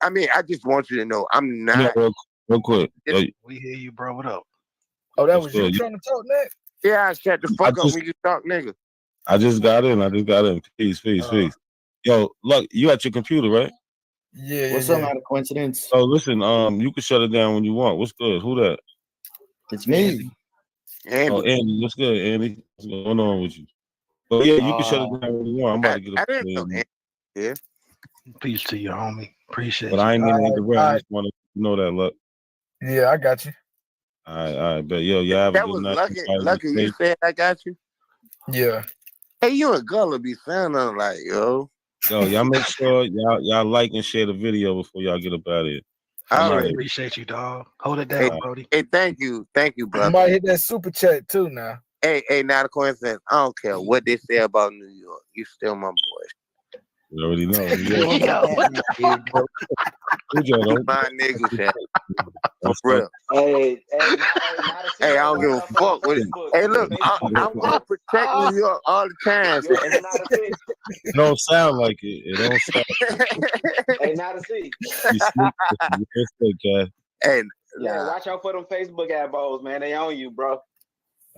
I mean I just want you to know I'm not. Real quick, we hear you, bro. What up? Oh, that was you trying to talk, Nick? Yeah, I shut the fuck up when you talk, nigga. I just got in. Peace. Yo, look, you at your computer, right? Yeah. What's up, out of coincidence? So listen, you can shut it down when you want. What's good? Who that? It's me. Andy. Oh, Andy, what's good, Andy? What's going on with you? But yeah, you can shut it down when you want. I'm about to get up. Yeah. Peace to you, homie. Appreciate but you. I ain't even the rest. I just want to know that. Look. Yeah, I got you. All right. But yo, y'all have a good night. Lucky you said I got you. Yeah. Hey, you and Gullah be sounding like, Yo, y'all make sure y'all like and share the video before y'all get up out of here. I appreciate you, dog. Hold it down, Brody. Hey, thank you, brother. You might hit that super chat too now. Hey, not a coincidence. I don't care what they say about New York. You still my boy. You already know. My nigga, Chad. For real. Hey, I don't give a fuck with it. Hey, look, I want to protect New York all the time. It don't sound like it. It don't sound. Hey, not a C. And yeah, watch out for them Facebook adbos, man. They on you, bro.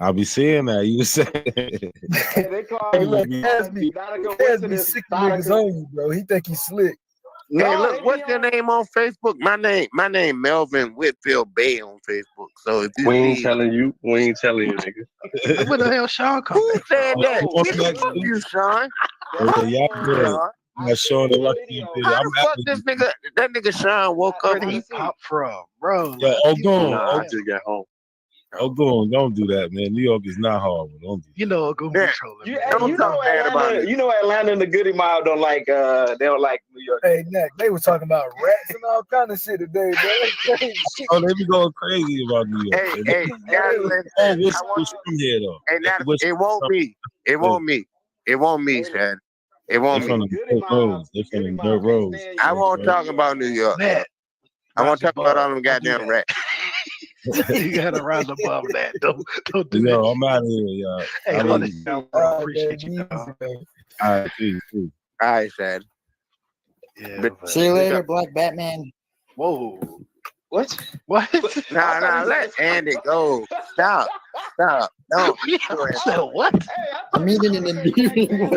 I'll be seeing that. You say they call me. Sick niggas on you, bro. He think he's slick. Hey, look, what's your name on Facebook? My name Melvin Whitfield Bay on Facebook. So if you we ain't telling you, nigga. Where the hell Sean come? Who said that? You, Sean. I'm showing the lucky. How the fuck this nigga? That nigga Sean woke up. Where he pop from, bro? Yo, I just got home. Don't do that, man. New York is not hard. Don't do. You know, go control it. You know, Atlanta and the Goody Mob don't like New York. Hey, Nick, they were talking about rats and all kind of shit today, bro. Oh, they be going crazy about New York. Hey, what's from here though? Hey, it won't me. It won't me, Chad. It won't me. They're from the dirt roads. I won't talk about New York. I won't talk about all them goddamn rats. You gotta rise above that. Don't do Yo, that. I'm out of here, y'all. Hey, I hold mean, it down, bro. Appreciate you, dog. all right, peace. All right, Shad. Yeah. See you later, Black Batman. Whoa. What? What? Nah, let Andy go. Stop. No. So what? I'm meaning in the dude.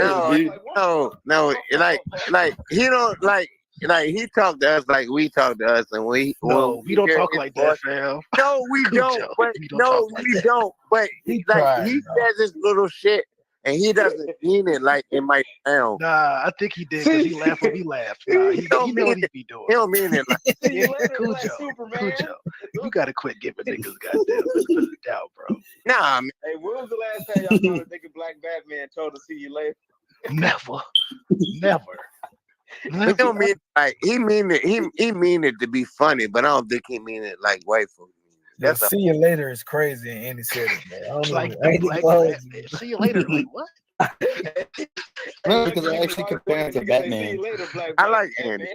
No. Like he don't like he talk to us like we talk to us, and we don't talk like that, fam. No, we don't. But we don't. But he says this little shit, and he doesn't mean it like it might sound. Nah, I think he did because he laughed when we laughed. Nah, he know what he be doing. He don't mean it like Cujo. You gotta quit giving niggas goddamn benefit of the doubt, bro. Nah, man. Hey, when was the last time y'all saw a nigga Black Batman told to see you later? Never. He don't mean like he mean it. He mean it to be funny, but I don't think he mean it like white folks. Yeah, see you later is crazy, and Andy said it, man. I don't know. Like the Black Batman. See you later. Like what? No, because I actually compared to Batman. I like Andy.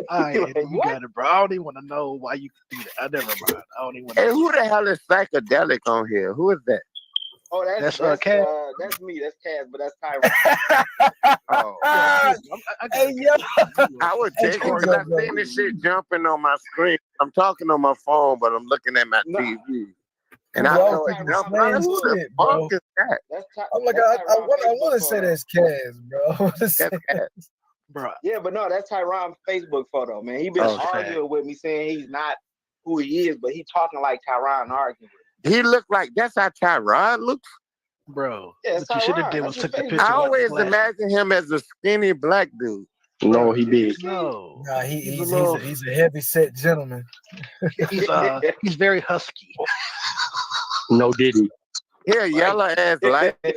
All right, Andy, you got it, bro. I don't even want to know why you do that. I never mind. I don't even want to Hey, know. who the hell is psychedelic on here? Who is that? Oh, that's Cass. That's me. That's Cass, but that's Tyrone. Oh, hey, yo. I would take it because I seen this shit jumping on my screen. I'm talking on my phone, but I'm looking at my TV. And I know it jumping. Who the fuck is that? I'm like, I want to say that's Kaz, bro. That's Kaz. Bro. Yeah, but no, that's Tyron's Facebook photo, man. He been arguing with me saying he's not who he is, but he talking like Tyron arguing. He looked like that's how Tyron looks. Bro, yeah, what you should have did was took the picture. I always imagine him as a skinny black dude. No, he big. No, nah, he's a heavy set gentleman. He's very husky. No Diddy. Yeah, yellow ass light. He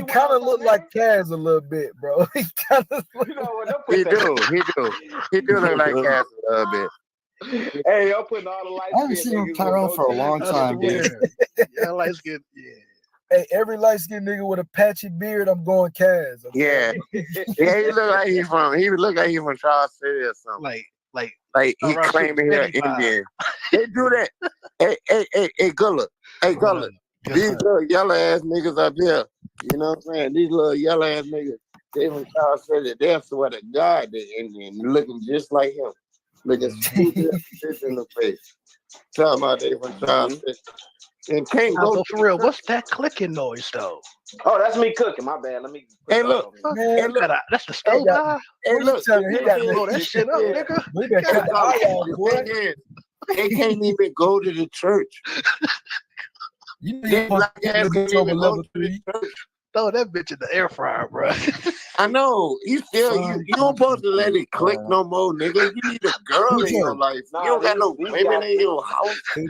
kind of looked like Kaz a little bit, bro. He kind of He do look like Kaz a little bit. Hey, y'all putting all the lights. I haven't seen Tyrone for a long time, dude. Yeah, light skin. Yeah. Hey, every light skinned nigga with a patchy beard, I'm going Kaz. Yeah, he look like he's from Charles City or something. Like he claiming he's Indian. They do that. Hey, Gullah. Hey, Gullah. These little yellow ass niggas up here. You know what I'm saying? These little yellow ass niggas. They from Charles City. They swear to God they Indian, looking just like him. Looking stupid in the face. Talking about they from Charles City. And can't go for real. What's that clicking noise though? Oh, that's me cooking. My bad. Let me. Hey, look. Man, that's the stove. Hey, look. He got that shit up, nigga. We got cut the eye out, boy. They can't even go to the church. You need to level 3. Throw that bitch in the air fryer, bro. I know. You don't supposed to let it click no more, nigga. You need a girl in your life. You don't got no women in your house to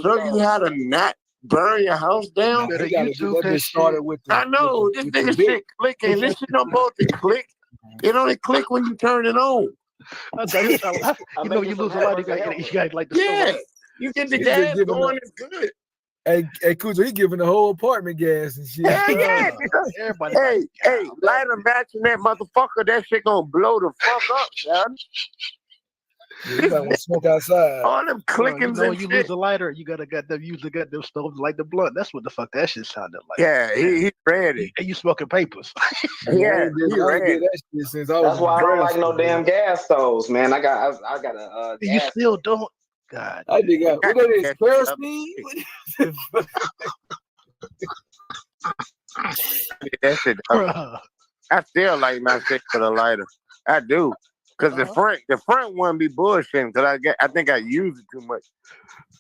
show you how to not burn your house down. I know. This nigga shit clicking. This shit don't supposed to click. It only click when you turn it on. You know, you lose a lot. You got like the stove. You get the gas going, it's good. Hey, Cujo, he giving the whole apartment gas and shit. Yeah. Everybody hey, light a match in that motherfucker. That shit gonna blow the fuck up, son. Yeah, you might want to smoke outside. All them clickings and you shit. lose a lighter, you gotta use the stove to light the blunt. That's what the fuck that shit sounded like. Yeah, he's ready. And you smoking papers. Yeah, he ready. That's why I don't like no damn gas stoves, man. I got a you still don't. God, I think what that is kerosene. That shit. I still like my shit for the lighter. I do, cause the front one be bullshitting. Cause I think I use it too much.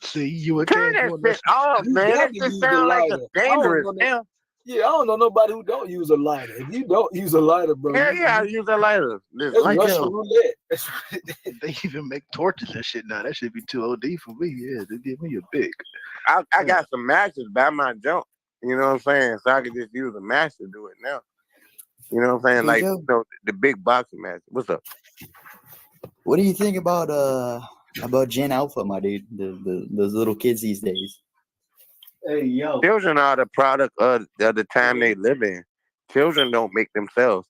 See, you would turn that shit off, man. That just sound like a dangerous damn. Yeah, I don't know nobody who don't use a lighter. If you don't use a lighter, bro. Yeah, I use a lighter. Like Russian roulette. They even make torches and shit now. That should be too OD for me. Yeah, they give me a big. I got some matches by my jump. You know what I'm saying? So I can just use a match to do it now. You know what I'm saying? Like the big boxing match. What's up? What do you think about Gen Alpha, my dude? Those little kids these days. Hey, yo. Children are the product of the time they live in. Children don't make themselves.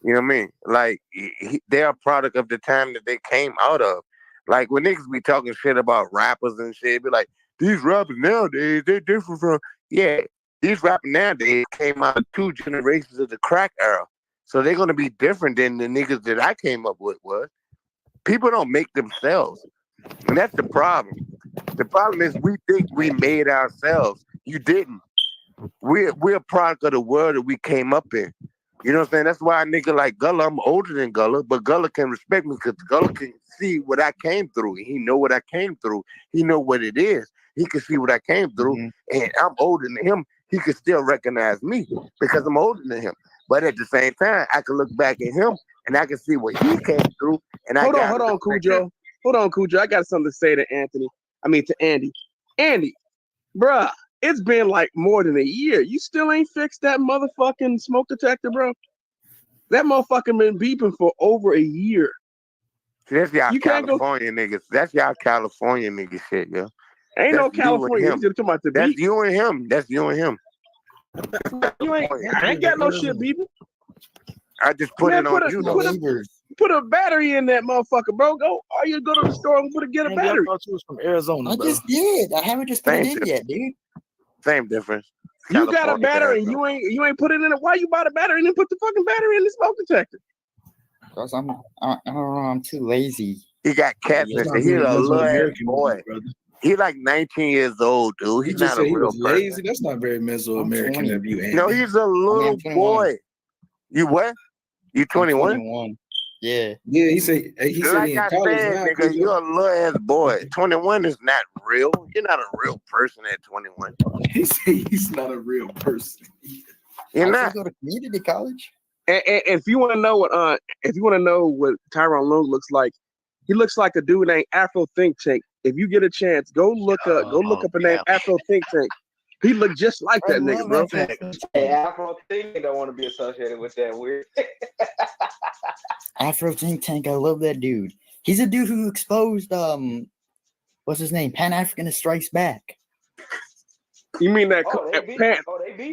You know what I mean? Like they're a product of the time that they came out of. Like when niggas be talking shit about rappers and shit, be like, these rappers nowadays, they're different from these rappers nowadays came out of 2 generations of the crack era. So they're gonna be different than the niggas that I came up with was. People don't make themselves. And that's the problem. The problem is we think we made ourselves. You didn't. We're a product of the world that we came up in. You know what I'm saying? That's why a nigga like Gullah, I'm older than Gullah, but Gullah can respect me because Gullah can see what I came through. He know what I came through. He know what it is. He can see what I came through. And I'm older than him. He can still recognize me because I'm older than him. But at the same time, I can look back at him and I can see what he came through. And hold on, Cujo. Hold on, Cujo. I got something to say to Andy. Andy, bruh, it's been like more than a year. You still ain't fixed that motherfucking smoke detector, bro? That motherfucker been beeping for over a year. See, that's y'all California niggas. That's y'all California nigga shit, yo. Ain't no California. He's talking about the beep. That's you and him. That's you and him. I ain't got no shit beeping. I just put it on you. Put a battery in that motherfucker, bro. All you go to the store and get a battery. I thought you was from Arizona. I just did. I haven't just put it in yet, dude. Same difference. You got a battery and you ain't put it in it. Why you bought a battery and then put the fucking battery in the smoke detector? Because I don't know, I'm too lazy. He got catfish. He's a little ass boy. He like 19 years old, dude. He's not a real person. Lazy. That's not very Mesoamerican of you, Andy. No, he's a little boy. You what? You 21? 21. Yeah. Yeah, he said he in college now. Nigga, you're a little ass boy. 21 is not real. You're not a real person at 21. He said he's not a real person. You're not. Go to community college. And if you want to know what Tyrone Long looks like, he looks like a dude named Afro Think Tank. If you get a chance, go look up a name Afro Think Tank. He looked just like that nigga, bro. Hey, Afro Think don't want to be associated with that weird. Afro Think Tank, I love that dude. He's a dude who exposed what's his name? Pan-Africanist Strikes Back. You mean that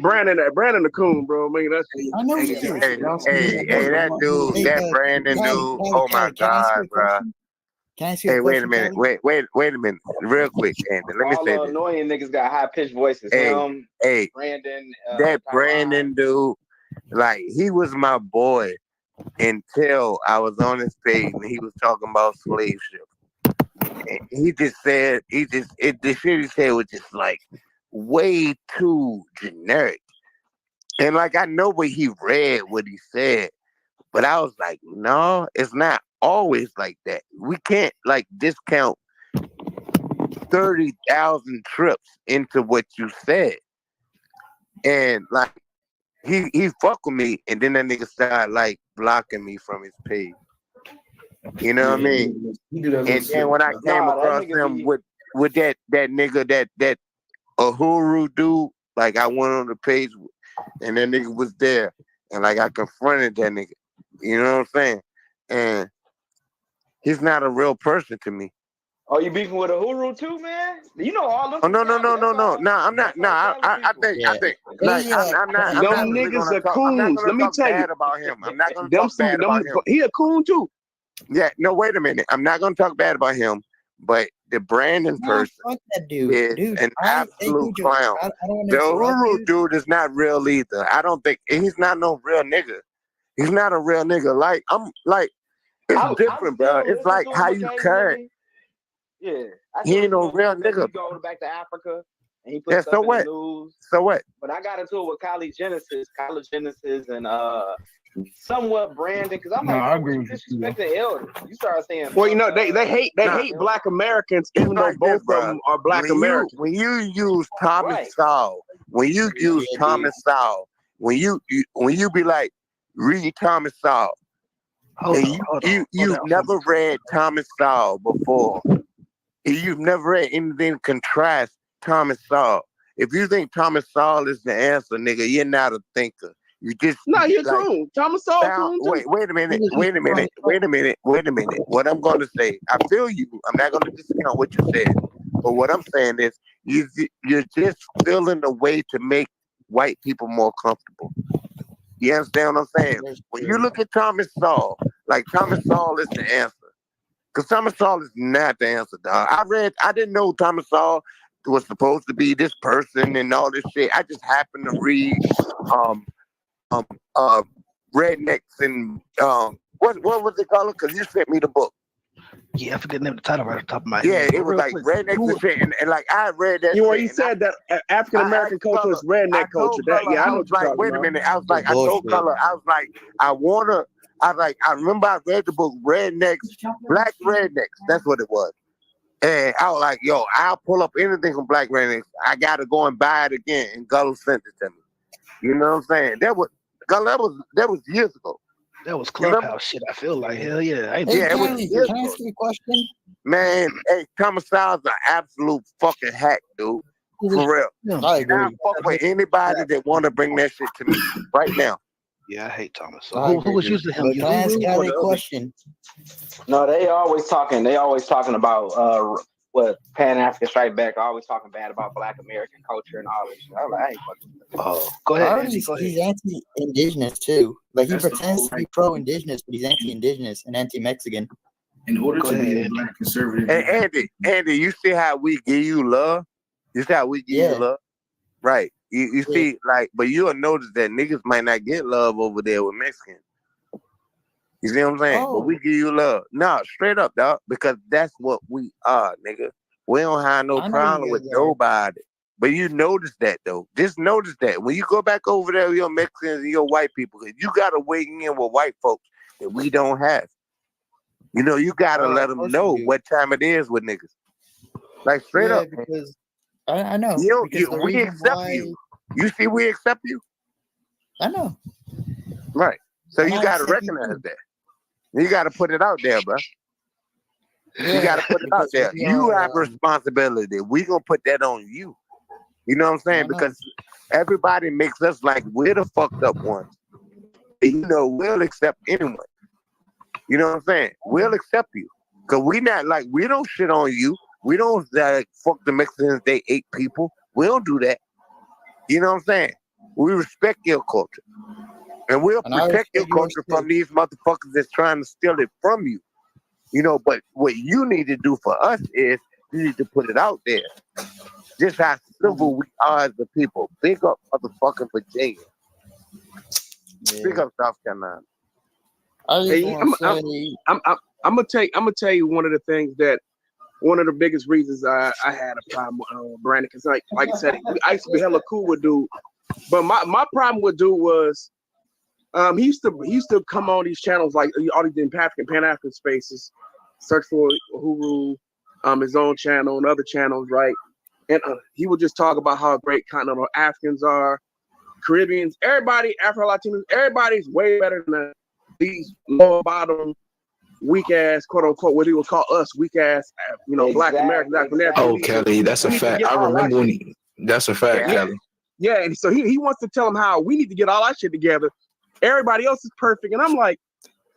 Brandon the Coon, bro? I mean, that's I know hey, that dude, that Brandon dude. Oh my God, bro. Can I ask you a question? Wait a minute, real quick, Andy. Let me say this. Annoying niggas got high pitched voices. Brandon. That Brandon dude, like he was my boy until I was on his page and he was talking about slave ships. And he just said, the shit he said was just like way too generic. And like I know what he read, what he said, but I was like, no, it's not always like that. We can't like discount 30,000 trips into what you said. And like he fuck with me, and then that nigga started like blocking me from his page. You know what I mean? And then when I came across him with that nigga, that Uhuru dude, like I went on the page and that nigga was there, and like I confronted that nigga. You know what I'm saying? And he's not a real person to me. Oh, you beefing with Uhuru too, man? You know all them. Oh no, I'm not. No, I think like I'm not. Them niggas are coons. Let me tell you about him. I'm not gonna talk bad about him. He a coon too. Yeah, no, wait a minute. I'm not gonna talk bad about him, but the Brandon person that dude. is an absolute clown. The Uhuru dude is not real either. I don't think he's not no real nigga. He's not a real nigga. Like I'm like it's different, bro. It's like how you carry. Yeah, he ain't no real nigga. He go back to Africa and he put stuff in the news. So what? But I got into it with Kylie Genesis, and somewhat Brandon, because I'm I agree with disrespect the elders. You start saying, well, you know, they hate Black Americans, even though both of them are Black Americans. When you use Thomas Sowell, when you use Thomas Sowell, when you be like, read Thomas Sowell, you've never read Thomas Sowell before. You've never read anything contrast Thomas Sowell. If you think Thomas Sowell is the answer, nigga, you're not a thinker. You just you're cool. Thomas Sowell. Wait a minute. What I'm going to say, I feel you. I'm not going to discount what you said, but what I'm saying is, you're just feeling a way to make white people more comfortable. You understand what I'm saying? When you look at Thomas Sowell, like Thomas Sowell is the answer. Because Thomas Sowell is not the answer, dog. I didn't know Thomas Sowell was supposed to be this person and all this shit. I just happened to read Rednecks and what was it called? Because you sent me the book. Yeah, I forget the name of the title right off the top of my head. Yeah, it was like Rednecks and shit. And like I read that. You where he said that African American culture is redneck culture. That I know what you're talking wait about. a minute. I was like, I told Color, I was like, I remember I read the book Rednecks, Black Rednecks. That's what it was. And I was like, yo, I'll pull up anything from Black Rednecks. I gotta go and buy it again. And Gullo sent it to me. You know what I'm saying? That was years ago. That was Clubhouse shit. I feel like hell yeah. Hey, can I ask you a question? Man, hey, Thomas Sowell's an absolute fucking hack, dude. For real. I agree. I fuck with anybody that want to bring that shit to me right now. Yeah, I hate Thomas Sowell. Who was using him? Can I ask y'all a question? No, they always talking about what Pan-African Strike Back, always talking bad about Black American culture and all this shit. I'm like, I ain't fucking with that. Oh, go ahead. He's anti-indigenous too. Like he pretends to be pro-indigenous, but he's anti-indigenous and anti-Mexican. In order to be a Black conservative. Hey, Andy, you see how we give you love? You see how we give you love? Right. You see, like, but you'll notice that niggas might not get love over there with Mexicans. You see what I'm saying? But we give you love. No, straight up, dog, because that's what we are, nigga. We don't have no problem with nobody. But you notice that, though. Just notice that. When you go back over there with your Mexicans and your white people, you got to weigh in with white folks that we don't have. You know, you got to let them know what time it is with niggas. Like, straight up. Because I know. We accept you. You see, we accept you. I know. Right. So you got to recognize that. You got to put it out there, bro. You got to put it out there. You have responsibility. We going to put that on you. You know what I'm saying? Because everybody makes us like we're the fucked up ones. You know, we'll accept anyone. You know what I'm saying? We'll accept you. Because we not like, we don't shit on you. We don't like fuck the Mexicans, they ate people. We don't do that. You know what I'm saying? We respect your culture. And we'll protect your culture from these motherfuckers that's trying to steal it from you. You know, but what you need to do for us is you need to put it out there. Just how civil we are as the people. Big up motherfucking Virginia. Big up South Carolina. I'm gonna tell you one of the things that one of the biggest reasons I had a problem with Brandon, because like I said, I used to be hella cool with dude, but my problem with dude was he used to come on these channels like all these Pan-African spaces, search for Uhuru, his own channel and other channels, right? And he would just talk about how great continental Africans are, Caribbeans, everybody, Afro-Latinos, everybody's way better than these lower bottom, weak ass, quote unquote, what he would call us, weak ass, you know, Black Americans. Oh, Kelly, that's a fact. I remember when that's a fact, Kelly. Yeah, and so he wants to tell them how we need to get all our shit together. Everybody else is perfect, and I'm like,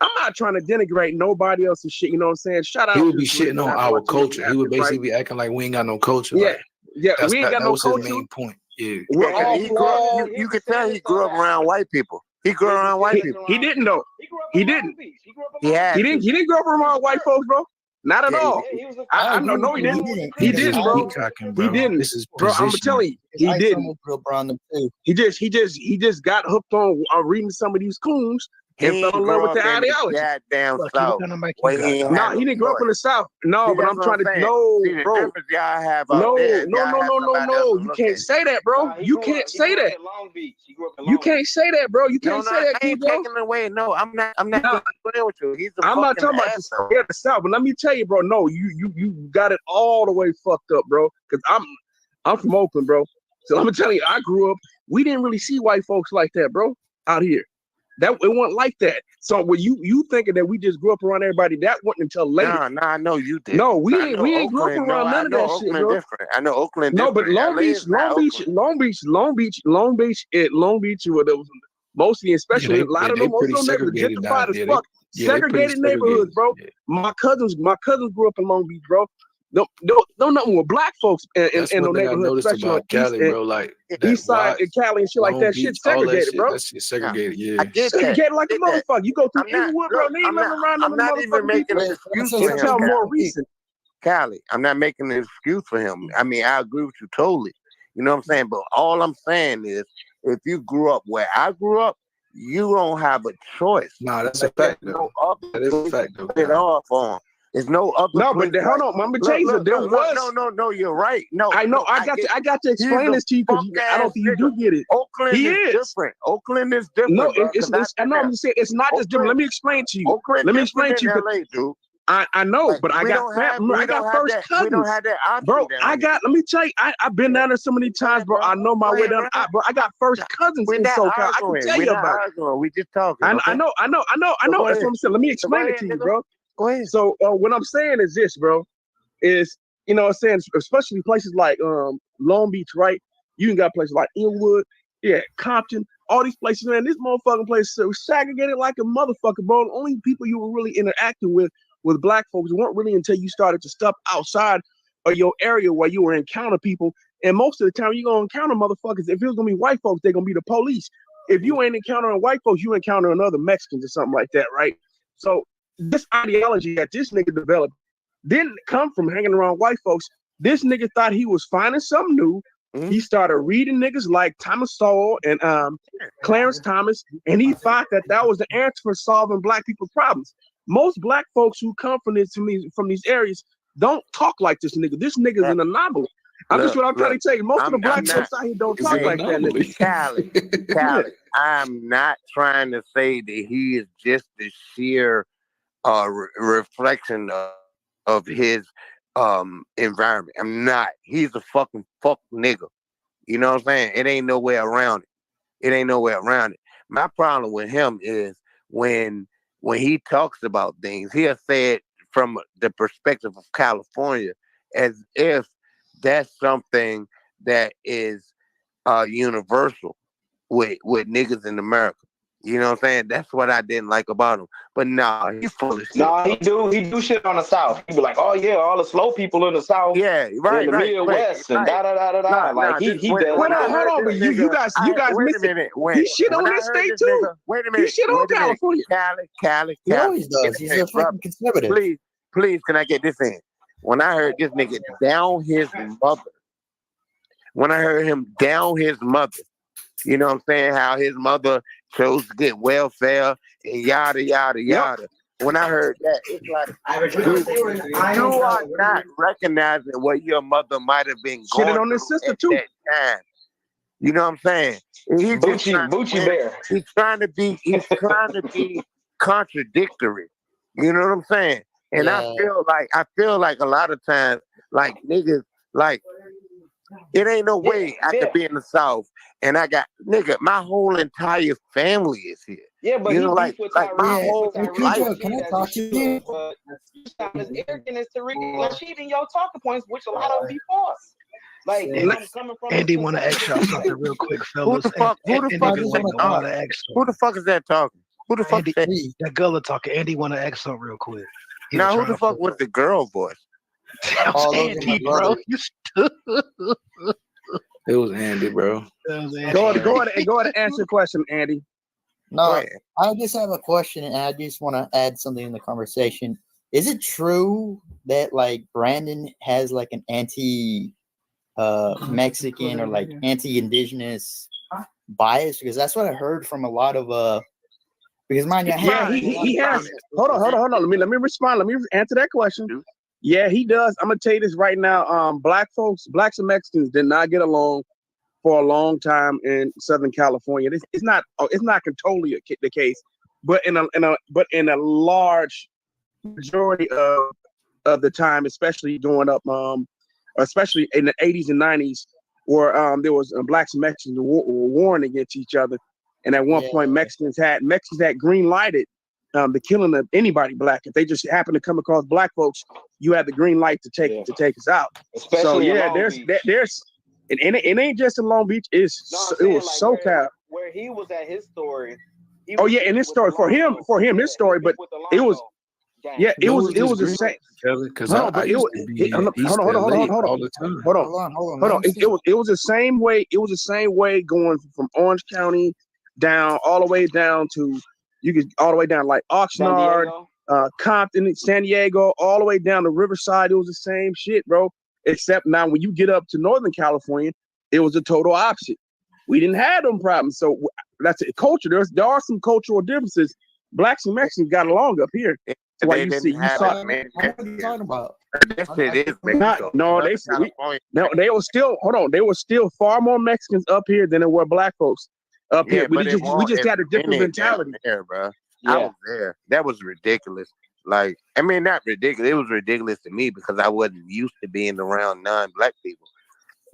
I'm not trying to denigrate nobody else's shit. You know what I'm saying? Shout out. He would be shitting on our culture. He would basically be acting like we ain't got no culture. Yeah, we ain't got no culture. His main point. Yeah, you could tell he grew up around white people. He grew up around white people. He didn't though. He didn't. He didn't grow up around white folks, bro. Not at all. I know he didn't. He didn't, bro. He didn't. This is bro. I'm telling you, he didn't. He just got hooked on reading some of these coons and fell in love with the ideology. Goddamn South. No, he didn't grow up in the South. No, but I'm trying to bro. No. You can't say that, bro. You can't say that. You can't say that, bro. You can't say that. I ain't taking away. No, I'm not playing with you. I'm not talking about the South, but let me tell you, bro. No, you got it all the way fucked up, bro. Because I'm from Oakland, bro. So I'm gonna tell you, I grew up. We didn't really see white folks like that, bro, out here. That it wasn't like that. So when you thinking that we just grew up around everybody, that wasn't until later. Nah, I know you did. No, we ain't grew up around none of that shit, bro. Different. I know Oakland. No, but Long Beach were those mostly, especially a lot of them also gentrified as fuck. Segregated neighborhoods, bro. My cousins grew up in Long Beach, bro. nothing with black folks in That's the one thing I neighborhood, noticed especially on about Cali, bro. Like that east side in Cali and shit like Long that. Beach, Shit all that segregated, shit. bro. That shit segregated. Yeah. I get that. Segregated like a motherfucker. You go through I'm not. Inglewood, bro. Look, They ain't nothing around I'm them not even motherfucking making people. an excuse It's for him. tell more recent. Cali, I'm not making an excuse for him. I mean, I agree with you totally. You know what I'm saying? But all I'm saying is, if you grew up where I grew up, you don't have a choice. Nah, that's a fact, though. That is a fact, though. Put it off on. There's no other. No, but hold on, let me tell you something. There was. No, you're right. No, I know. I got to explain this to you because I don't think you do get it. Oakland he is different. Oakland is different. No, bro, I know. I'm just saying it's not just different. Let me explain to you. Oakland Let me explain to you. LA, dude. I know, Like, but I got first cousins. We don't have that option, bro. Let me tell you, I've been down there so many times, bro. I know my way down. Bro, I got first cousins in SoCal. I can tell you about it. We just talking. I know. That's what I'm saying. Let me explain it to you, bro. Go ahead. So what I'm saying is this, bro, is, you know what I'm saying, especially places like Long Beach, right? You can got places like Inglewood, Compton, all these places, man. This motherfucking place is segregated like a motherfucker, bro. The only people you were really interacting with black folks weren't really until you started to step outside of your area where you were encounter people. And most of the time you're gonna encounter motherfuckers. If it was gonna be white folks, they're gonna be the police. If you ain't encountering white folks, you encountering other Mexicans or something like that, right? So this ideology that this nigga developed didn't come from hanging around white folks. This nigga thought he was finding something new. He started reading niggas like Thomas Sowell and Clarence Thomas, and he thought that was the answer for solving black people's problems. Most black folks who come from these areas don't talk like this nigga. This nigga's an anomaly. That's what I'm trying to tell you. Most of the black folks out here don't talk like that nigga. Cali, I'm not trying to say that he is just the sheer reflection of his environment. I'm not. He's a fucking fuck nigga. You know what I'm saying? It ain't no way around it. My problem with him is when he talks about things, he'll say it from the perspective of California as if that's something that is universal with niggas in America. You know what I'm saying? That's what I didn't like about him. But nah, he's full of shit. Nah, he do shit on the South. He be like, oh yeah, all the slow people in the South. Yeah, right, in the Midwest and da da da da da. Like he hold on, but you guys wait a minute. He shit on this state too. Wait a minute. He shit on California. Cali. He always does. He's a fucking conservative. Please, can I get this in? When I heard this nigga down his mother, you know what I'm saying? How his mother chose to get welfare and yada, yada, yada. Yep. When I heard that, it's like, you are not recognizing what your mother might have been going on his sister too. That time. You know what I'm saying? Bucci Bear. He's trying to be contradictory. You know what I'm saying? And I feel like a lot of times, like niggas, like it ain't no way I could be in the South and I got my whole entire family is here. Yeah, but you know, like my whole life. Can I talk to you? But as arrogant as Tariq and cheating your talking points, which a lot of them be false. Like Andy want to ask y'all something real quick, fellas. Who the fuck is that talking? Who the fuck is that? That girl talking. Andy want to ask something real quick. Now who the fuck was the girl voice? Andy, bro. You It was Andy, bro. Go ahead and answer the question, Andy. No, I just have a question, and I just want to add something in the conversation. Is it true that like Brandon has like an anti-Mexican or like anti-indigenous bias? Because that's what I heard from a lot of because mind you, he has. Hold on. Let me respond. Let me answer that question. Yeah, he does. I'm gonna tell you this right now. Blacks and Mexicans did not get along for a long time in Southern California. It's not totally the case, but in a large majority of the time, especially growing up, especially in the 80s and 90s, where there was blacks and Mexicans were warring against each other, and at one point Mexicans had green lighted the killing of anybody black. If they just happen to come across black folks, you had the green light to take us out. Especially there's it ain't just in Long Beach. It was SoCal. Where he was at his story. In his story for him, his story, but it was Yeah, it was the same. Because Hold on, I but used to be in East LA all the time. Hold on. It was the same way. It was the same way going from Orange County down all the way down to all the way down like Oxnard, Compton, San Diego, all the way down to Riverside. It was the same shit, bro. Except now when you get up to Northern California, it was the total opposite. We didn't have them problems. So that's a culture. There are some cultural differences. Blacks and Mexicans got along up here. That's why you saw. What are you talking about? That shit is Mexico. They were still They were still far more Mexicans up here than there were black folks up here. We just had a different mentality. There, bro. I was there. That was ridiculous. Like, I mean, not ridiculous. It was ridiculous to me because I wasn't used to being around non-black people.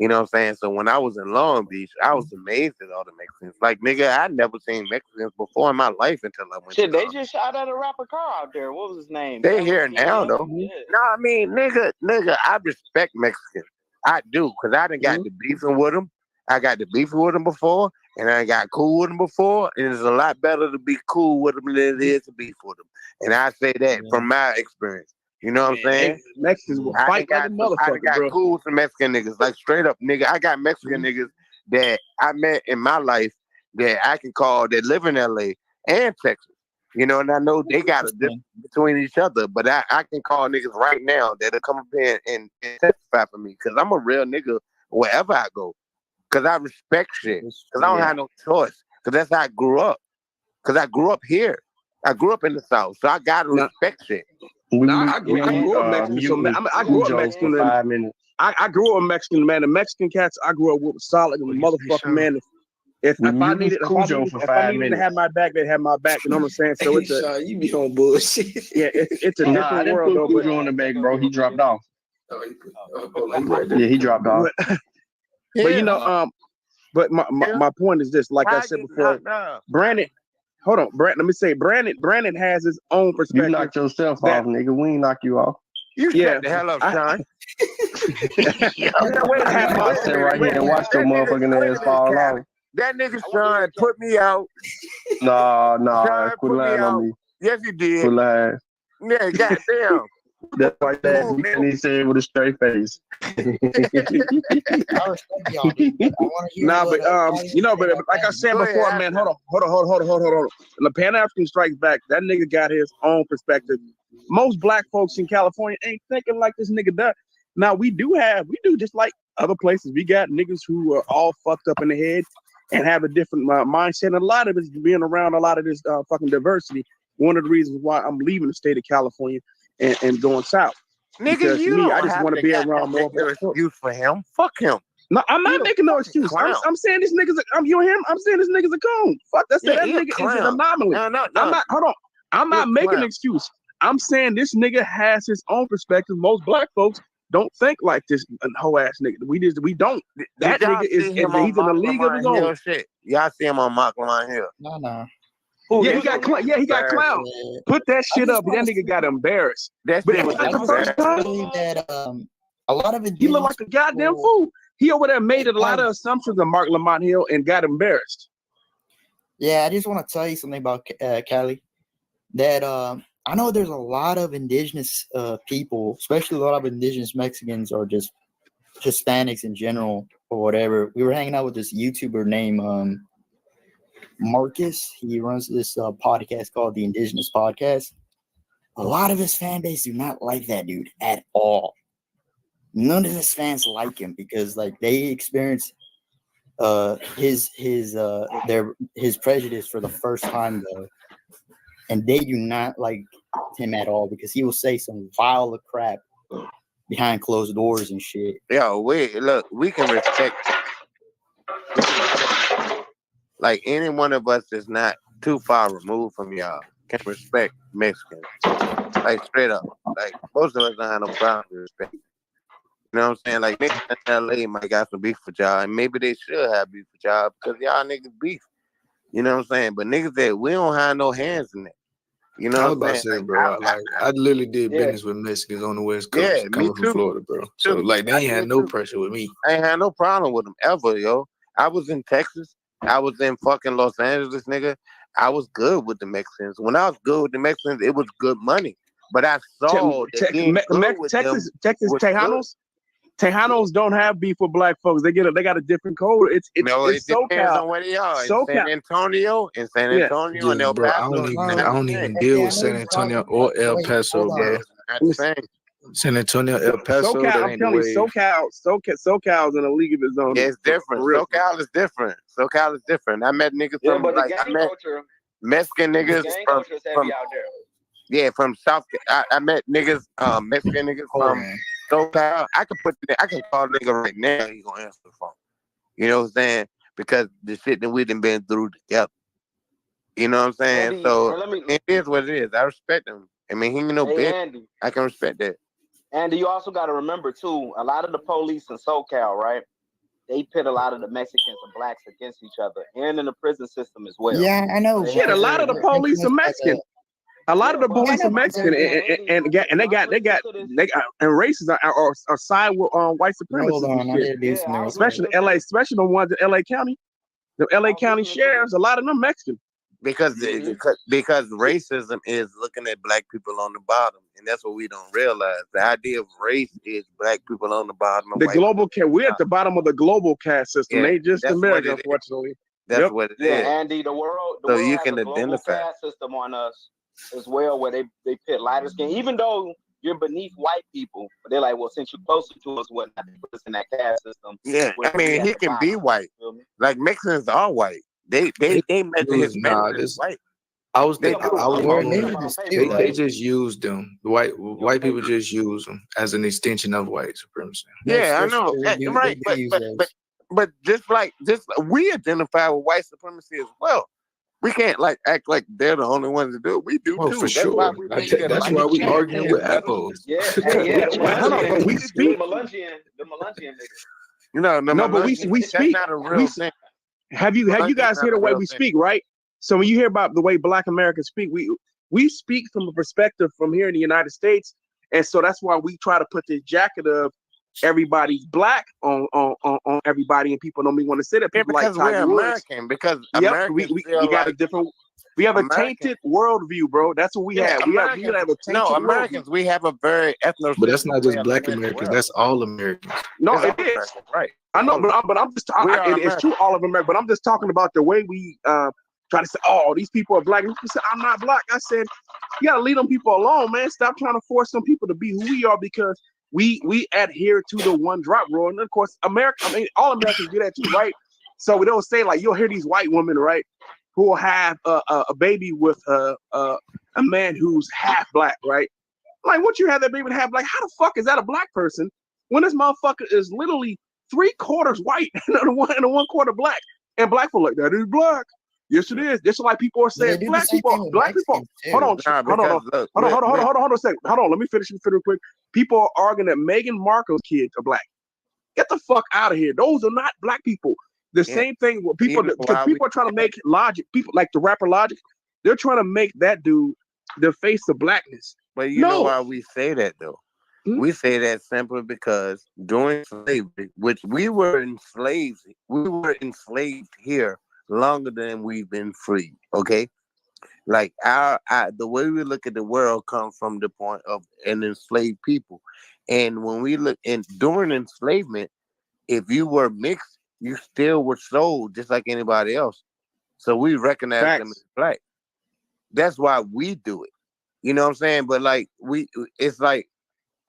You know what I'm saying? So when I was in Long Beach, I was amazed at all the Mexicans. Like, nigga, I'd never seen Mexicans before in my life until I went Shit, to they just shot at a rapper car out there. What was his name? They here now, though. Yeah. No, I mean, nigga, I respect Mexicans. I do, because I done got to beefing with them. I got to beefing with them before, and I got cool with them before, and it's a lot better to be cool with them than it is to beef with them. And I say that from my experience. You know what I'm saying? Mexicans will fight like a motherfucker, I got bro. cool with some Mexican niggas, like straight up, nigga. I got Mexican niggas that I met in my life that I can call that live in LA and Texas. You know, and I know they got a difference between each other, but I can call niggas right now that'll come up here and testify for me because I'm a real nigga wherever I go. Because I respect shit. Because I don't have no choice. Because that's how I grew up. Because I grew up here. I grew up in the South, so I got to respect shit. I grew up Mexican. I grew up Mexican. I grew up Mexican, man. The Mexican cats I grew up with was solid and motherfucking man. If I needed to have my back, they had my back. You know what I'm saying? So it's you be on bullshit. Yeah, it's a different world though. But on the back, bro, he dropped off. Yeah, he dropped off. But you know, but my point is this. Like I said before, Brandon. Hold on, Brandon. Let me say, Brandon has his own perspective. You knocked yourself off, nigga. We ain't knock you off. You shut the hell up, Sean. I sit right here and watch your motherfucking ass fall off. That nigga Sean put me out. Nah, quit lying on me. Yes, he did. Quit lying. Yeah, goddamn. That's like that. He said with a straight face. Nah, but you know, but like I said before, man, hold on. The Pan African Strikes Back. That nigga got his own perspective. Most black folks in California ain't thinking like this nigga does. Now we do just like other places. We got niggas who are all fucked up in the head and have a different mindset. And a lot of it's being around a lot of this fucking diversity. One of the reasons why I'm leaving the state of California and going south. Nigga, I just want to be around more. Excuse for him. Fuck him. No, I'm not making no excuse. I'm saying this nigga's I'm saying this nigga's a coon. Fuck that nigga is an anomaly. No. Hold on. I'm not making an excuse. I'm saying this nigga has his own perspective. Most black folks don't think like this whole ass nigga. We don't. That nigga he's in a league of his own. Y'all see him on Mockline Hill? No. Yeah, he got clout. Put that shit up. That nigga got embarrassed. That's the first time that a lot of it. He looked like a goddamn fool. He over there made a lot of assumptions on Mark Lamont Hill and got embarrassed. Yeah, I just want to tell you something about Cali. That I know there's a lot of indigenous people, especially a lot of indigenous Mexicans or just Hispanics in general or whatever. We were hanging out with this YouTuber named Marcus. He runs this podcast called the Indigenous Podcast. A lot of his fan base do not like that dude at all. None of his fans like him because like they experience his prejudice for the first time though, and they do not like him at all because he will say some vile crap behind closed doors and shit. Yo, we can respect. Like any one of us that's not too far removed from y'all can respect Mexicans. Like straight up. Like most of us don't have no problem with respect. You know what I'm saying? Like niggas in LA might got some beef with y'all, and maybe they should have beef with y'all because y'all niggas beef. You know what I'm saying? But niggas that we don't have no hands in it. You know I was what about I'm to saying? say, bro. I literally did business with Mexicans on the West Coast, coming from Florida, bro. So like they ain't had no pressure with me. I ain't had no problem with them ever, yo. I was in Texas. I was in fucking Los Angeles, nigga. I was good with the Mexicans. When I was good with the Mexicans, it was good money. But I saw Texas Tejanos don't have beef with black folks. They got a different code. It's it depends SoCal. on where they are. In San Antonio, and El bro, Paso. I don't even deal with San Antonio or El Paso, bro. San Antonio, El Paso. SoCal, I'm telling you, SoCal's in a league of its own. Yeah, it's different. SoCal is different. SoCal is different. I met niggas from Mexican niggas from out there. Yeah, from South. I met niggas, Mexican niggas from SoCal. I can call a nigga right now. He gonna answer the phone. You know what I'm saying? Because the shit that we done been through together. You know what I'm saying? Andy, so it is what it is. I respect him. I mean, he ain't no bitch. Andy. I can respect that. And you also got to remember too, a lot of the police in SoCal, right? They pit a lot of the Mexicans and blacks against each other, and in the prison system as well. Yeah, I know. Shit, a lot of the police are Mexican. A lot of the police are Mexican, and they got and races are side with white supremacists. Especially LA, especially the ones in LA County. The LA County sheriffs, a lot of them Mexican. Because racism is looking at black people on the bottom, and that's what we don't realize. The idea of race is black people on the bottom. The global we're at the bottom of the global caste system. They just America, unfortunately. That's what it is. Andy, the world you has can a global identify caste system on us as well, where they pit lighter skin, even though you're beneath white people, but they're like, well, since you're closer to us, what not to put us in that caste system? Yeah, I mean, he can be white. Like Mexicans are white. They measure his white. I was thinking, they just used them. White people just use them as an extension of white supremacy. Yeah, I know. Right, but just we identify with white supremacy as well. We can't act like they're the only ones to do it. We do too. For sure. That's why we arguing with apples. We speak. The Melungian niggas. But we speak. That's not a real thing. Have you guys heard the way we speak, right? So when you hear about the way Black Americans speak, we speak from a perspective from here in the United States, and so that's why we try to put this jacket of everybody's black on everybody, and people don't even want to say that. People because like we're American. Because Americans we got a different. We have a tainted worldview, bro. That's what we have. We have a tainted Americans. We have a very ethno. But that's not just Black Americans. That's all Americans. No, it is. Right. I know, but I'm just talking. It's true, all of America. But I'm just talking about the way we try to say, "Oh, these people are black." Said, I'm not black. I said, you gotta leave them people alone, man. Stop trying to force some people to be who we are, because we adhere to the one drop rule. And of course, all Americans do that too, right? So we don't say you'll hear these white women, right, who will have a baby with a man who's half black, right? Like, once you have that baby half black, how the fuck is that a black person when this motherfucker is literally 3/4 white and 1/4 black? And black people that is black. Yes, it is. Just like people are saying, black people. Hold on a second. Hold on. Let me finish real quick. People are arguing that Meghan Markle's kids are black. Get the fuck out of here. Those are not black people. The same thing with people, because people are trying to make Logic, people like the rapper Logic, they're trying to make that dude the face of blackness. But you know why we say that though? We say that simply because during slavery, which we were enslaved here longer than we've been free. Okay, like the way we look at the world comes from the point of an enslaved people, and when we look during enslavement, if you were mixed, you still were sold just like anybody else. So we recognize them as black. That's why we do it. You know what I'm saying? But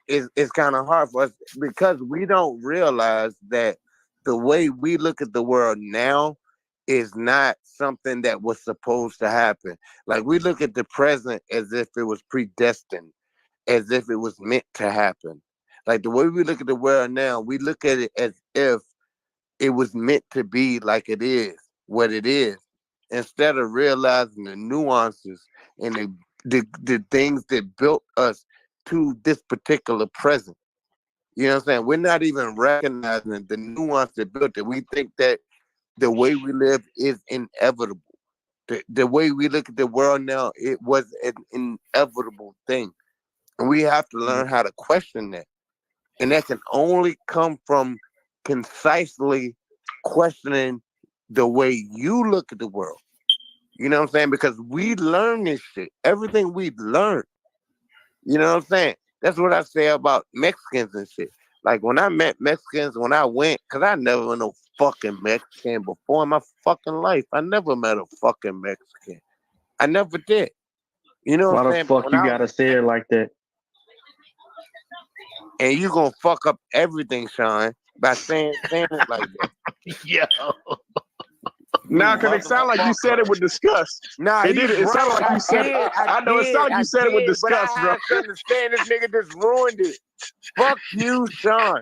it's kind of hard for us because we don't realize that the way we look at the world now is not something that was supposed to happen. Like, we look at the present as if it was predestined, as if it was meant to happen. Like, the way we look at the world now, we look at it as if it was meant to be like it is, what it is, instead of realizing the nuances and the things that built us to this particular present. You know what I'm saying? We're not even recognizing the nuance that built it. We think that the way we live is inevitable. The way we look at the world now, it was an inevitable thing. And we have to learn how to question that. And that can only come from concisely questioning the way you look at the world. You know what I'm saying? Because we learn this shit. Everything we've learned You know what I'm saying? That's what I say about Mexicans and shit. Like when I met Mexicans, when I went, cause I never met no fucking Mexican before in my fucking life. I never met a fucking Mexican. I never did. You know what Why I'm the saying? fuck When you I gotta say it like that? and you gonna fuck up everything, Sean, by saying it like that. Yeah. Nah, cause it sounded like you said it with disgust. Nah, It did. It right. sounded like you said it. I know it sounded like you said it with But I disgust, bro. have to understand this nigga just ruined it. Fuck you, Sean.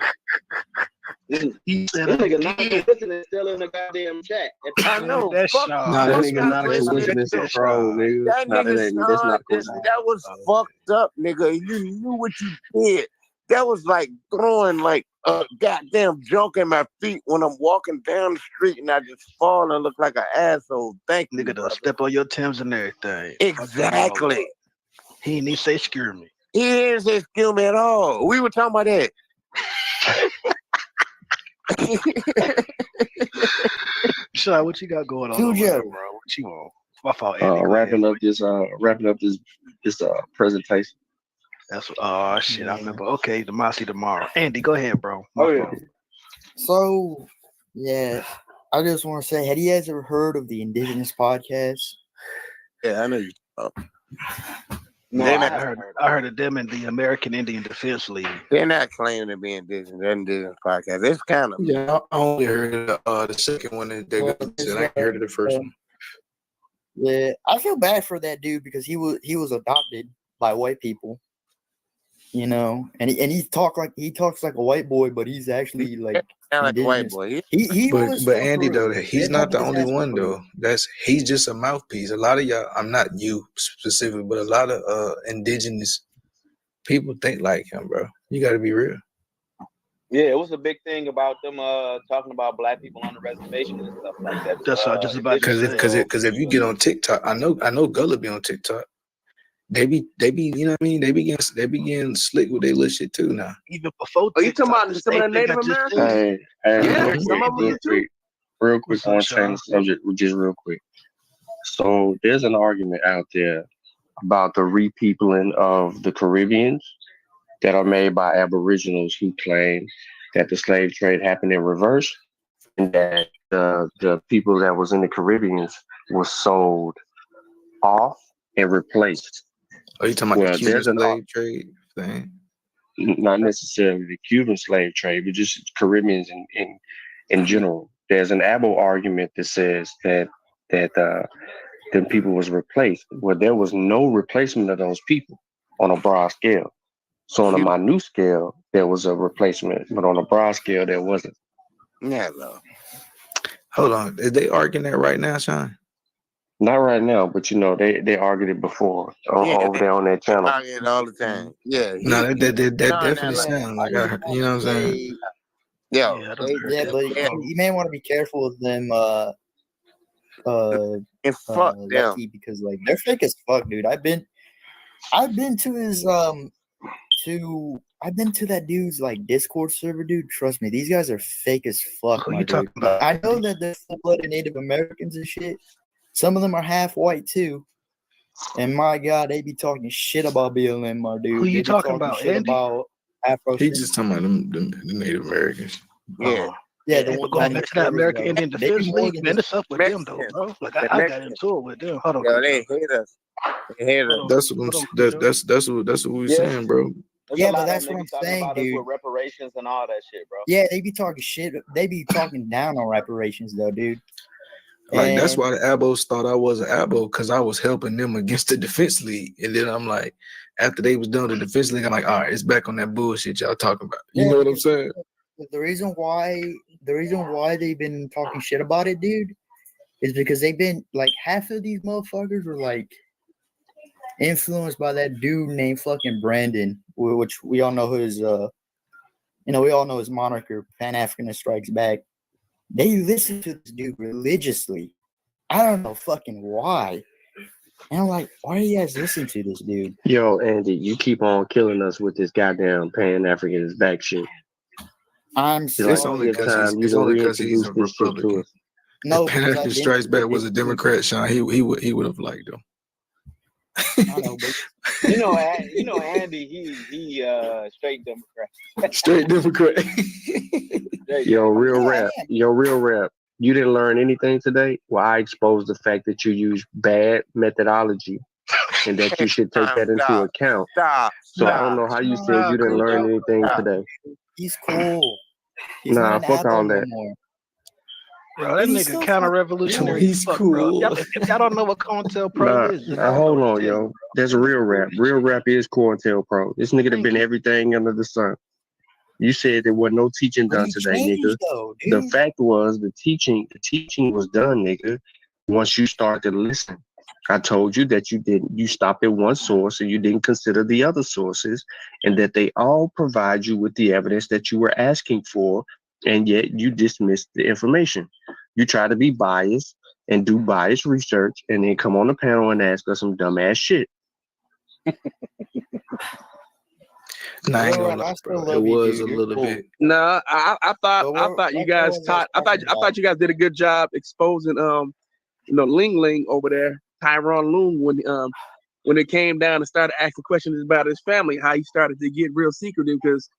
He said This it nigga not again. listening, still in the goddamn chat. I know. That's Fuck Sean. Nah, that fuck nigga not not a listening coincidence, to a troll, nigga. that Nah, nigga that's not a Sean. coincidence. That was fucked up, nigga. You knew what you did. That was like throwing like a goddamn junk in my feet when I'm walking down the street and I just fall and look like an asshole. Thank you, Nigga done brother. step on your Timbs and everything. Exactly. He didn't even say screw me. He didn't say excuse me at all. We were talking about that. Sean, what you got going on over there, bro? What you want? My fault, Andy. Wrapping up this presentation. That's shit. I remember. Okay, Demasi tomorrow. Andy, go ahead, bro. Oh yeah. So, yeah, I just want to say, have you guys ever heard of the Indigenous podcast? Yeah, I know you. No, I heard of them in the American Indian Defense League. They're not claiming to be indigenous. They're indigenous podcast. It's kind of Yeah, I only heard the second one that they said. I heard of the first one. Yeah, I feel bad for that dude because he was adopted by white people. You know, and he talks like a white boy, but he's actually like a white boy. But Andy though, he's not the only one though. He's just a mouthpiece. A lot of y'all, I'm not you specifically, but a lot of indigenous people think like him, bro. You got to be real. Yeah, it was a big thing about them talking about black people on the reservation and stuff like that. That's what I just about to say. Because if you get on TikTok, I know Gullah be on TikTok. They be, you know what I mean? They be getting slick with their little shit too now. Even before. Are you talking about some of the Native Americans? Hey, Yeah, some of them too. Real quick, I want to change the subject just real quick. So there's an argument out there about the repeopling of the Caribbeans that are made by Aboriginals who claim that the slave trade happened in reverse and that the people that was in the Caribbeans was sold off and replaced. Are you talking about the Cuban slave trade thing? Not necessarily the Cuban slave trade, but just Caribbeans in general. There's an able argument that says that them people was replaced. Well, there was no replacement of those people on a broad scale. So on a minute scale, there was a replacement, but on a broad scale, there wasn't. Yeah, though. Hold on, is they arguing that right now, Sean? Not right now, but you know they argued it before over there on that channel. Argue it all the time. Yeah. No, that definitely sounds like I heard, you know what I'm saying? Yeah, but you may want to be careful with them. And fuck them because like they're fake as fuck, dude. I've been to his I've been to that dude's like Discord server, dude. Trust me, these guys are fake as fuck. Who you talking about? I know that they're full-blooded Native Americans and shit. Some of them are half white too. And my God, they be talking shit about BLM, my dude. Who you talking about, shit Andy? about Afro He shit. just talking about the Native Americans. Yeah. Yeah, but going back to that American Indian Defense League, man, it's up with them though, bro. Like I got into it with them. Hold on, yo, they hate us. They hate us. That's what we saying, bro. Yeah, but that's what I'm saying, dude. With reparations and all that shit, bro. Yeah, they be talking shit. They be talking down on reparations, though, dude. Like that's why the Abos thought I was an Abo, because I was helping them against the Defense League. And then I'm like, after they was done with the Defense League, I'm like, all right, it's back on that bullshit y'all talking about. You know what I'm saying? The reason why they've been talking shit about it, dude, is because they've been like half of these motherfuckers were like influenced by that dude named fucking Brandon, which we all know his we all know his moniker, Pan-Africanist Strikes Back. They listen to this dude religiously. I don't know fucking why. And I'm like, why are you guys listening to this dude? Yo, Andy, you keep on killing us with this goddamn Pan-Africanist back shit. I'm sorry. It's only because he's a Republican. No, if Pan-African Strikes Back was a Democrat, Sean, he would have liked him. I know, but you know, Andy, he straight Democrat. Straight Democrat. Yo, real rap. You didn't learn anything today? Well, I exposed the fact that you use bad methodology and that you should take that into account. So I don't know how you said you didn't learn anything today. He's cool. He's Nah, not an fuck all adult that. no more. Bro, that He's nigga so counter-revolutionary. He's Fuck, cool. bro. If y'all don't know what COINTELPRO is, then I don't know Hold what on, to tell yo. you. That's real rap. Real rap is COINTELPRO. This nigga done been everything under the sun. You said there was no teaching But done he today, changed nigga. though, The dude. fact was the teaching was done, nigga. Once you started to listen. I told you that you stopped at one source and you didn't consider the other sources, and that they all provide you with the evidence that you were asking for, and yet you dismissed the information. You try to be biased and do biased research and then come on the panel and ask us some dumbass shit. Nah, I ain't gonna I lie, still bro. It love you, was dude. a You're little cool. bit. Nah, I thought you guys taught. I thought you guys did a good job exposing Ling Ling over there, Tyrone Loon, when it came down and started asking questions about his family, how he started to get real secretive because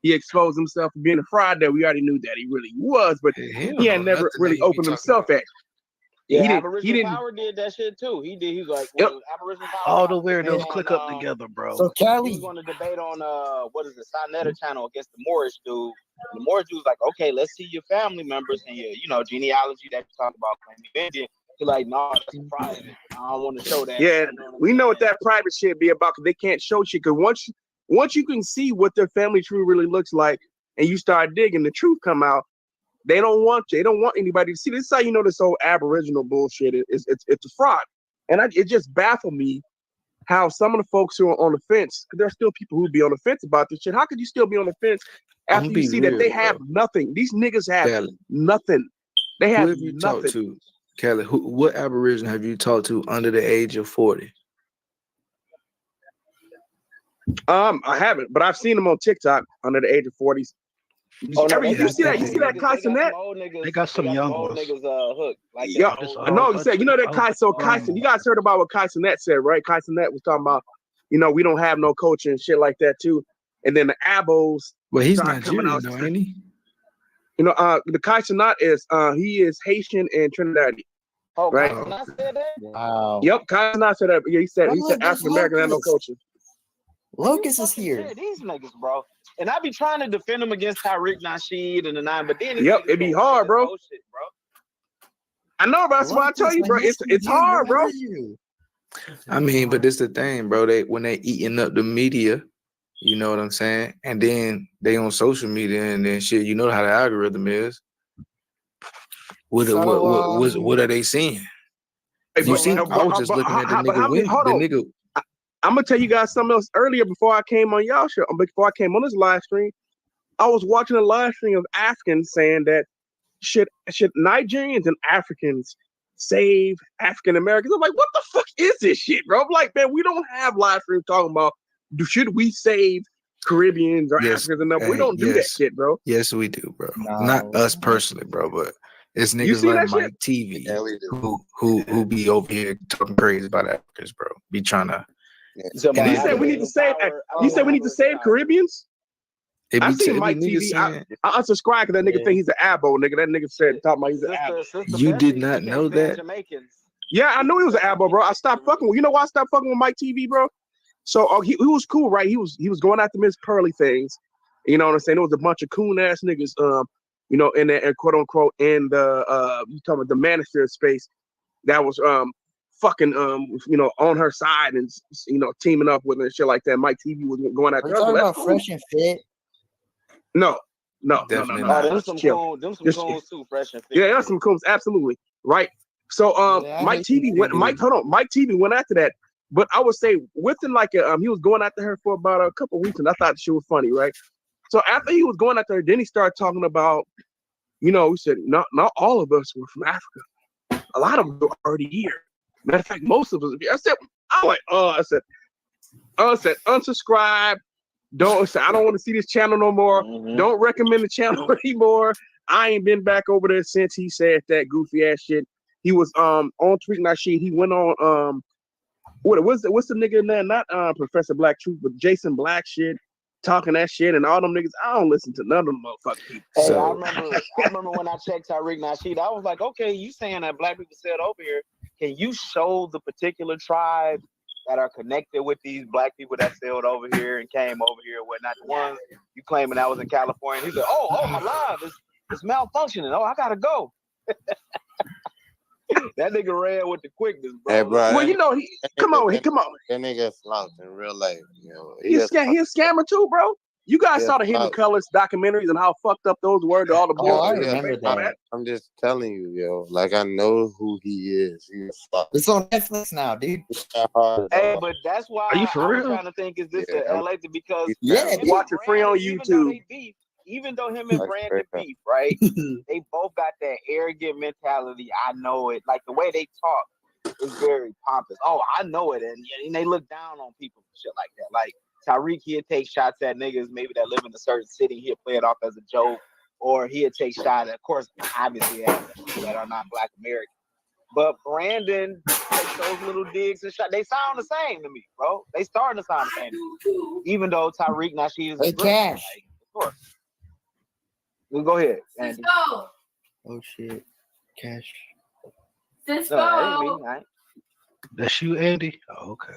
he exposed himself for being a fraud that we already knew that he really was, but he had never really opened himself at. Yeah, Aboriginal Power did that shit too. He was like, when Aboriginal Power. All the weirdos click up together, bro. So He Cali, was going to debate on what is the Sonetta channel against the Moorish dude. And the Moorish dude was like, okay, let's see your family members and your genealogy that you talk about claiming Indian. He's like, no, that's private. I don't want to show that. Yeah, we know what that private shit be about because they can't show shit. Because once you can see what their family tree really looks like, and you start digging, the truth come out. They don't want you. They don't want anybody to see. This is how you know this whole Aboriginal bullshit. It's a fraud, and it just baffled me how some of the folks who are on the fence. Because there are still people who be on the fence about this shit. How could you still be on the fence after you see that they have nothing? These niggas have nothing. They have Who have you nothing. talked to, Kelly? What Aboriginal have you talked to under the age of 40? I haven't, but I've seen them on TikTok under the age of 40s. Oh, no, you see that Kai Sinet? They got some young old ones. niggas hooked. Like Yeah, no, you know that Kai. So Kai, you guys heard about what Kai Sinet said, right? Kai Sinet was talking about, we don't have no culture and shit like that too. And then the Abos. Well, he's Nigerian though, ain't he? The Kai Sinet is he is Haitian and Trinidadian. Oh, right? Kai Sinet said that? Wow. Yep, Kai Sinet said that. Yeah, he said African American had no culture. Locust is here. These niggas, bro. And I be trying to defend them against Tariq Nasheed and the 9, but then it'd be hard, bro. Bullshit, bro. I know, bro. That's why I tell you, bro. It's hard, bro. I mean, but this the thing, bro. When they eating up the media, you know what I'm saying? And then they on social media and then shit, you know how the algorithm is. What are they seeing? You seen? I was just looking at the nigga. I'm gonna tell you guys something else. Earlier, before I came on y'all show, before I came on this live stream, I was watching a live stream of Africans saying that should Nigerians and Africans save African Americans? I'm like, what the fuck is this shit, bro? I'm like, man, we don't have live streams talking about should we save Caribbeans or Africans enough? We don't do that shit, bro. Yes, we do, bro. Not us personally, bro, but it's niggas like Mike TV who be over here talking crazy about Africans, bro. Be trying to. And he said we need to save. You said we need to save Caribbeans. I see Mike TV. I unsubscribe because that nigga think he's an abo nigga. That nigga said talking about he's an abo. You did not know that? Yeah, I knew he was an abo, bro. I stopped fucking with. You know why I stopped fucking with Mike TV, bro? So he was cool, right? He was going after Miss Pearly things. You know what I'm saying? There was a bunch of coon ass niggas, in the quote unquote in the you talking about the manosphere space that was fucking on her side and teaming up with her and shit like that. Mike TV was going after her. Talking about Fresh and Fit. No. Definitely not. Them some coons too, Fresh and Fit. Yeah, there's some coons, absolutely. Right. So Mike TV went after that. But I would say within he was going after her for about a couple of weeks, and I thought she was funny, right? So after he was going after her, then he started talking about, he said, not all of us were from Africa. A lot of them were already here. Matter of fact, most of us. I said, unsubscribe. I don't want to see this channel no more. Mm-hmm. Don't recommend the channel anymore. I ain't been back over there since he said that goofy ass shit. He was on Tariq Nasheed. He went on what's the nigga in there? Not Professor Black Truth, but Jason Black shit, talking that shit, and all them niggas. I don't listen to none of them motherfucking people. Hey, So I remember when I checked Tariq Nasheed, I was like, okay, you saying that black people said over here? Can you show the particular tribes that are connected with these black people that sailed over here and came over here and whatnot? The ones you claiming that was in California. He said, oh, my line is malfunctioning. Oh, I gotta go. That nigga ran with the quickness, bro. Hey, bro, Well, you know, come on. That nigga flounced in real life. You know, He a scammer too, bro. You guys saw the Hidden flounced. Colors documentaries and how fucked up those were to all the Oh, I bullshit. remember that. I'm just telling you, yo. Like, I know who he is. He's flounced. It's on Netflix now, dude. Hey, but that's why Are you for I was real? trying to think, is this a LA thing? Because Yeah, him watch and it free on Brandon, YouTube. even though him and Brandon beef, right? They both got that arrogant mentality. I know it. Like the way they talk is very pompous. Oh, I know it, and they look down on people and shit like that. Like Tariq, he'd take shots at niggas maybe that live in a certain city. He'd play it off as a joke, or he'd take shots at, of course, obviously, at people that are not Black American. But Brandon takes those little digs and shots. They sound the same to me, bro. They starting to sound the same to me. Even though Tariq Nasheed is Hey, Cash. Like, of course. Well, go ahead, Andy. Oh shit, Cash. No, that ain't me. That's you, Andy? Oh, okay.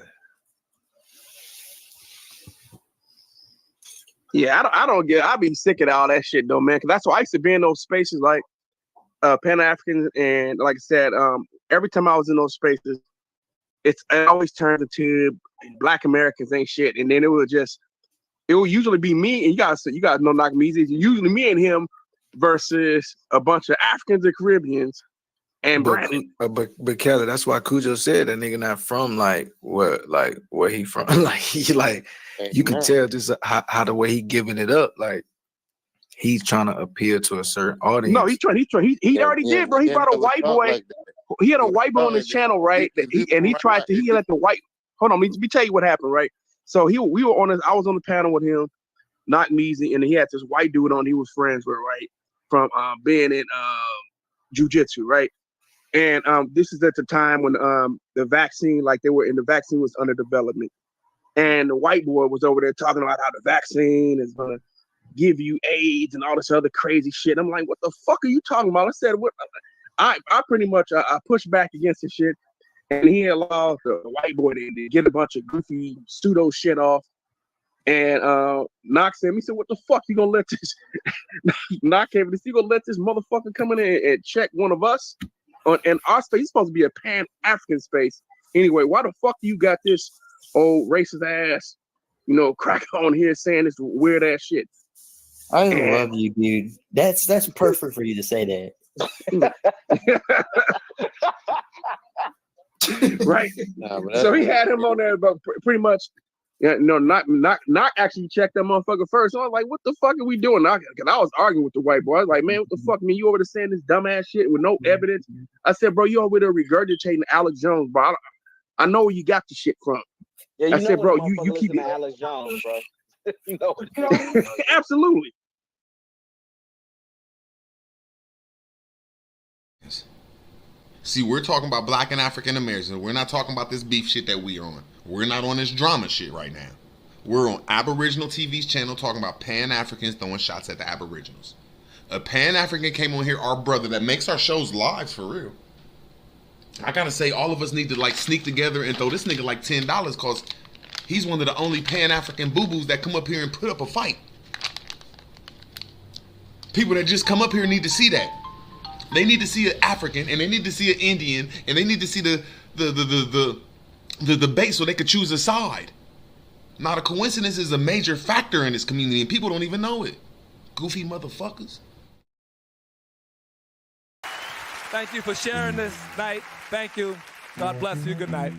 Yeah, I don't get. I be sick of all that shit though, man. Cause that's why I used to be in those spaces like Pan Africans, and like I said, every time I was in those spaces, it always turns into Black Americans ain't shit, and then it would usually be me, and you guys know knock me easy. It's usually me and him versus a bunch of Africans and Caribbeans and Brandon. But Kelly, that's why Cujo said that nigga not from where he from. You can tell just how the way he giving it up, like he's trying to appeal to a certain audience. No, he already did, bro. He brought a white boy. Like he had a white boy on his channel, right? He let the white. Hold on, let me tell you what happened, right? So I was on the panel with him, not Measy, and he had this white dude on he was friends with, right? From being in jiu-jitsu, right? And this is at the time when the vaccine was under development. And the white boy was over there talking about how the vaccine is gonna give you AIDS and all this other crazy shit. I'm like, what the fuck are you talking about? I said, what? I pretty much I pushed back against the shit, and he allowed the white boy to get a bunch of goofy pseudo shit off. And Knox said, he said, what the fuck you gonna let this Knox came you gonna let this motherfucker come in and check one of us in our space? It's supposed to be a Pan-African space. Anyway, why the fuck you got this old racist ass, crack on here saying this weird ass shit? I love you, dude. That's perfect for you to say that. Right. So he had him on there, but pretty much, not actually checked that motherfucker first. So I was like, what the fuck are we doing? Because I was arguing with the white boy. I was like, man, what the fuck? You over there saying this dumbass shit with no evidence? I said, bro, you over there regurgitating Alex Jones, bro. I know where you got the shit from. Yeah, I said, bro, you keep it. Alex Jones, bro. Absolutely. See, we're talking about Black and African Americans. We're not talking about this beef shit that we are on. We're not on this drama shit right now. We're on Aboriginal TV's channel talking about Pan-Africans throwing shots at the Aboriginals. A Pan-African came on here, our brother, that makes our shows live for real. I gotta say, all of us need to sneak together and throw this nigga $10 because he's one of the only Pan-African boo-boos that come up here and put up a fight. People that just come up here need to see that. They need to see an African, and they need to see an Indian, and they need to see the debate so they could choose a side. Not a coincidence is a major factor in this community, and people don't even know it. Goofy motherfuckers. Thank you for sharing this night. Thank you. God bless you. Good night.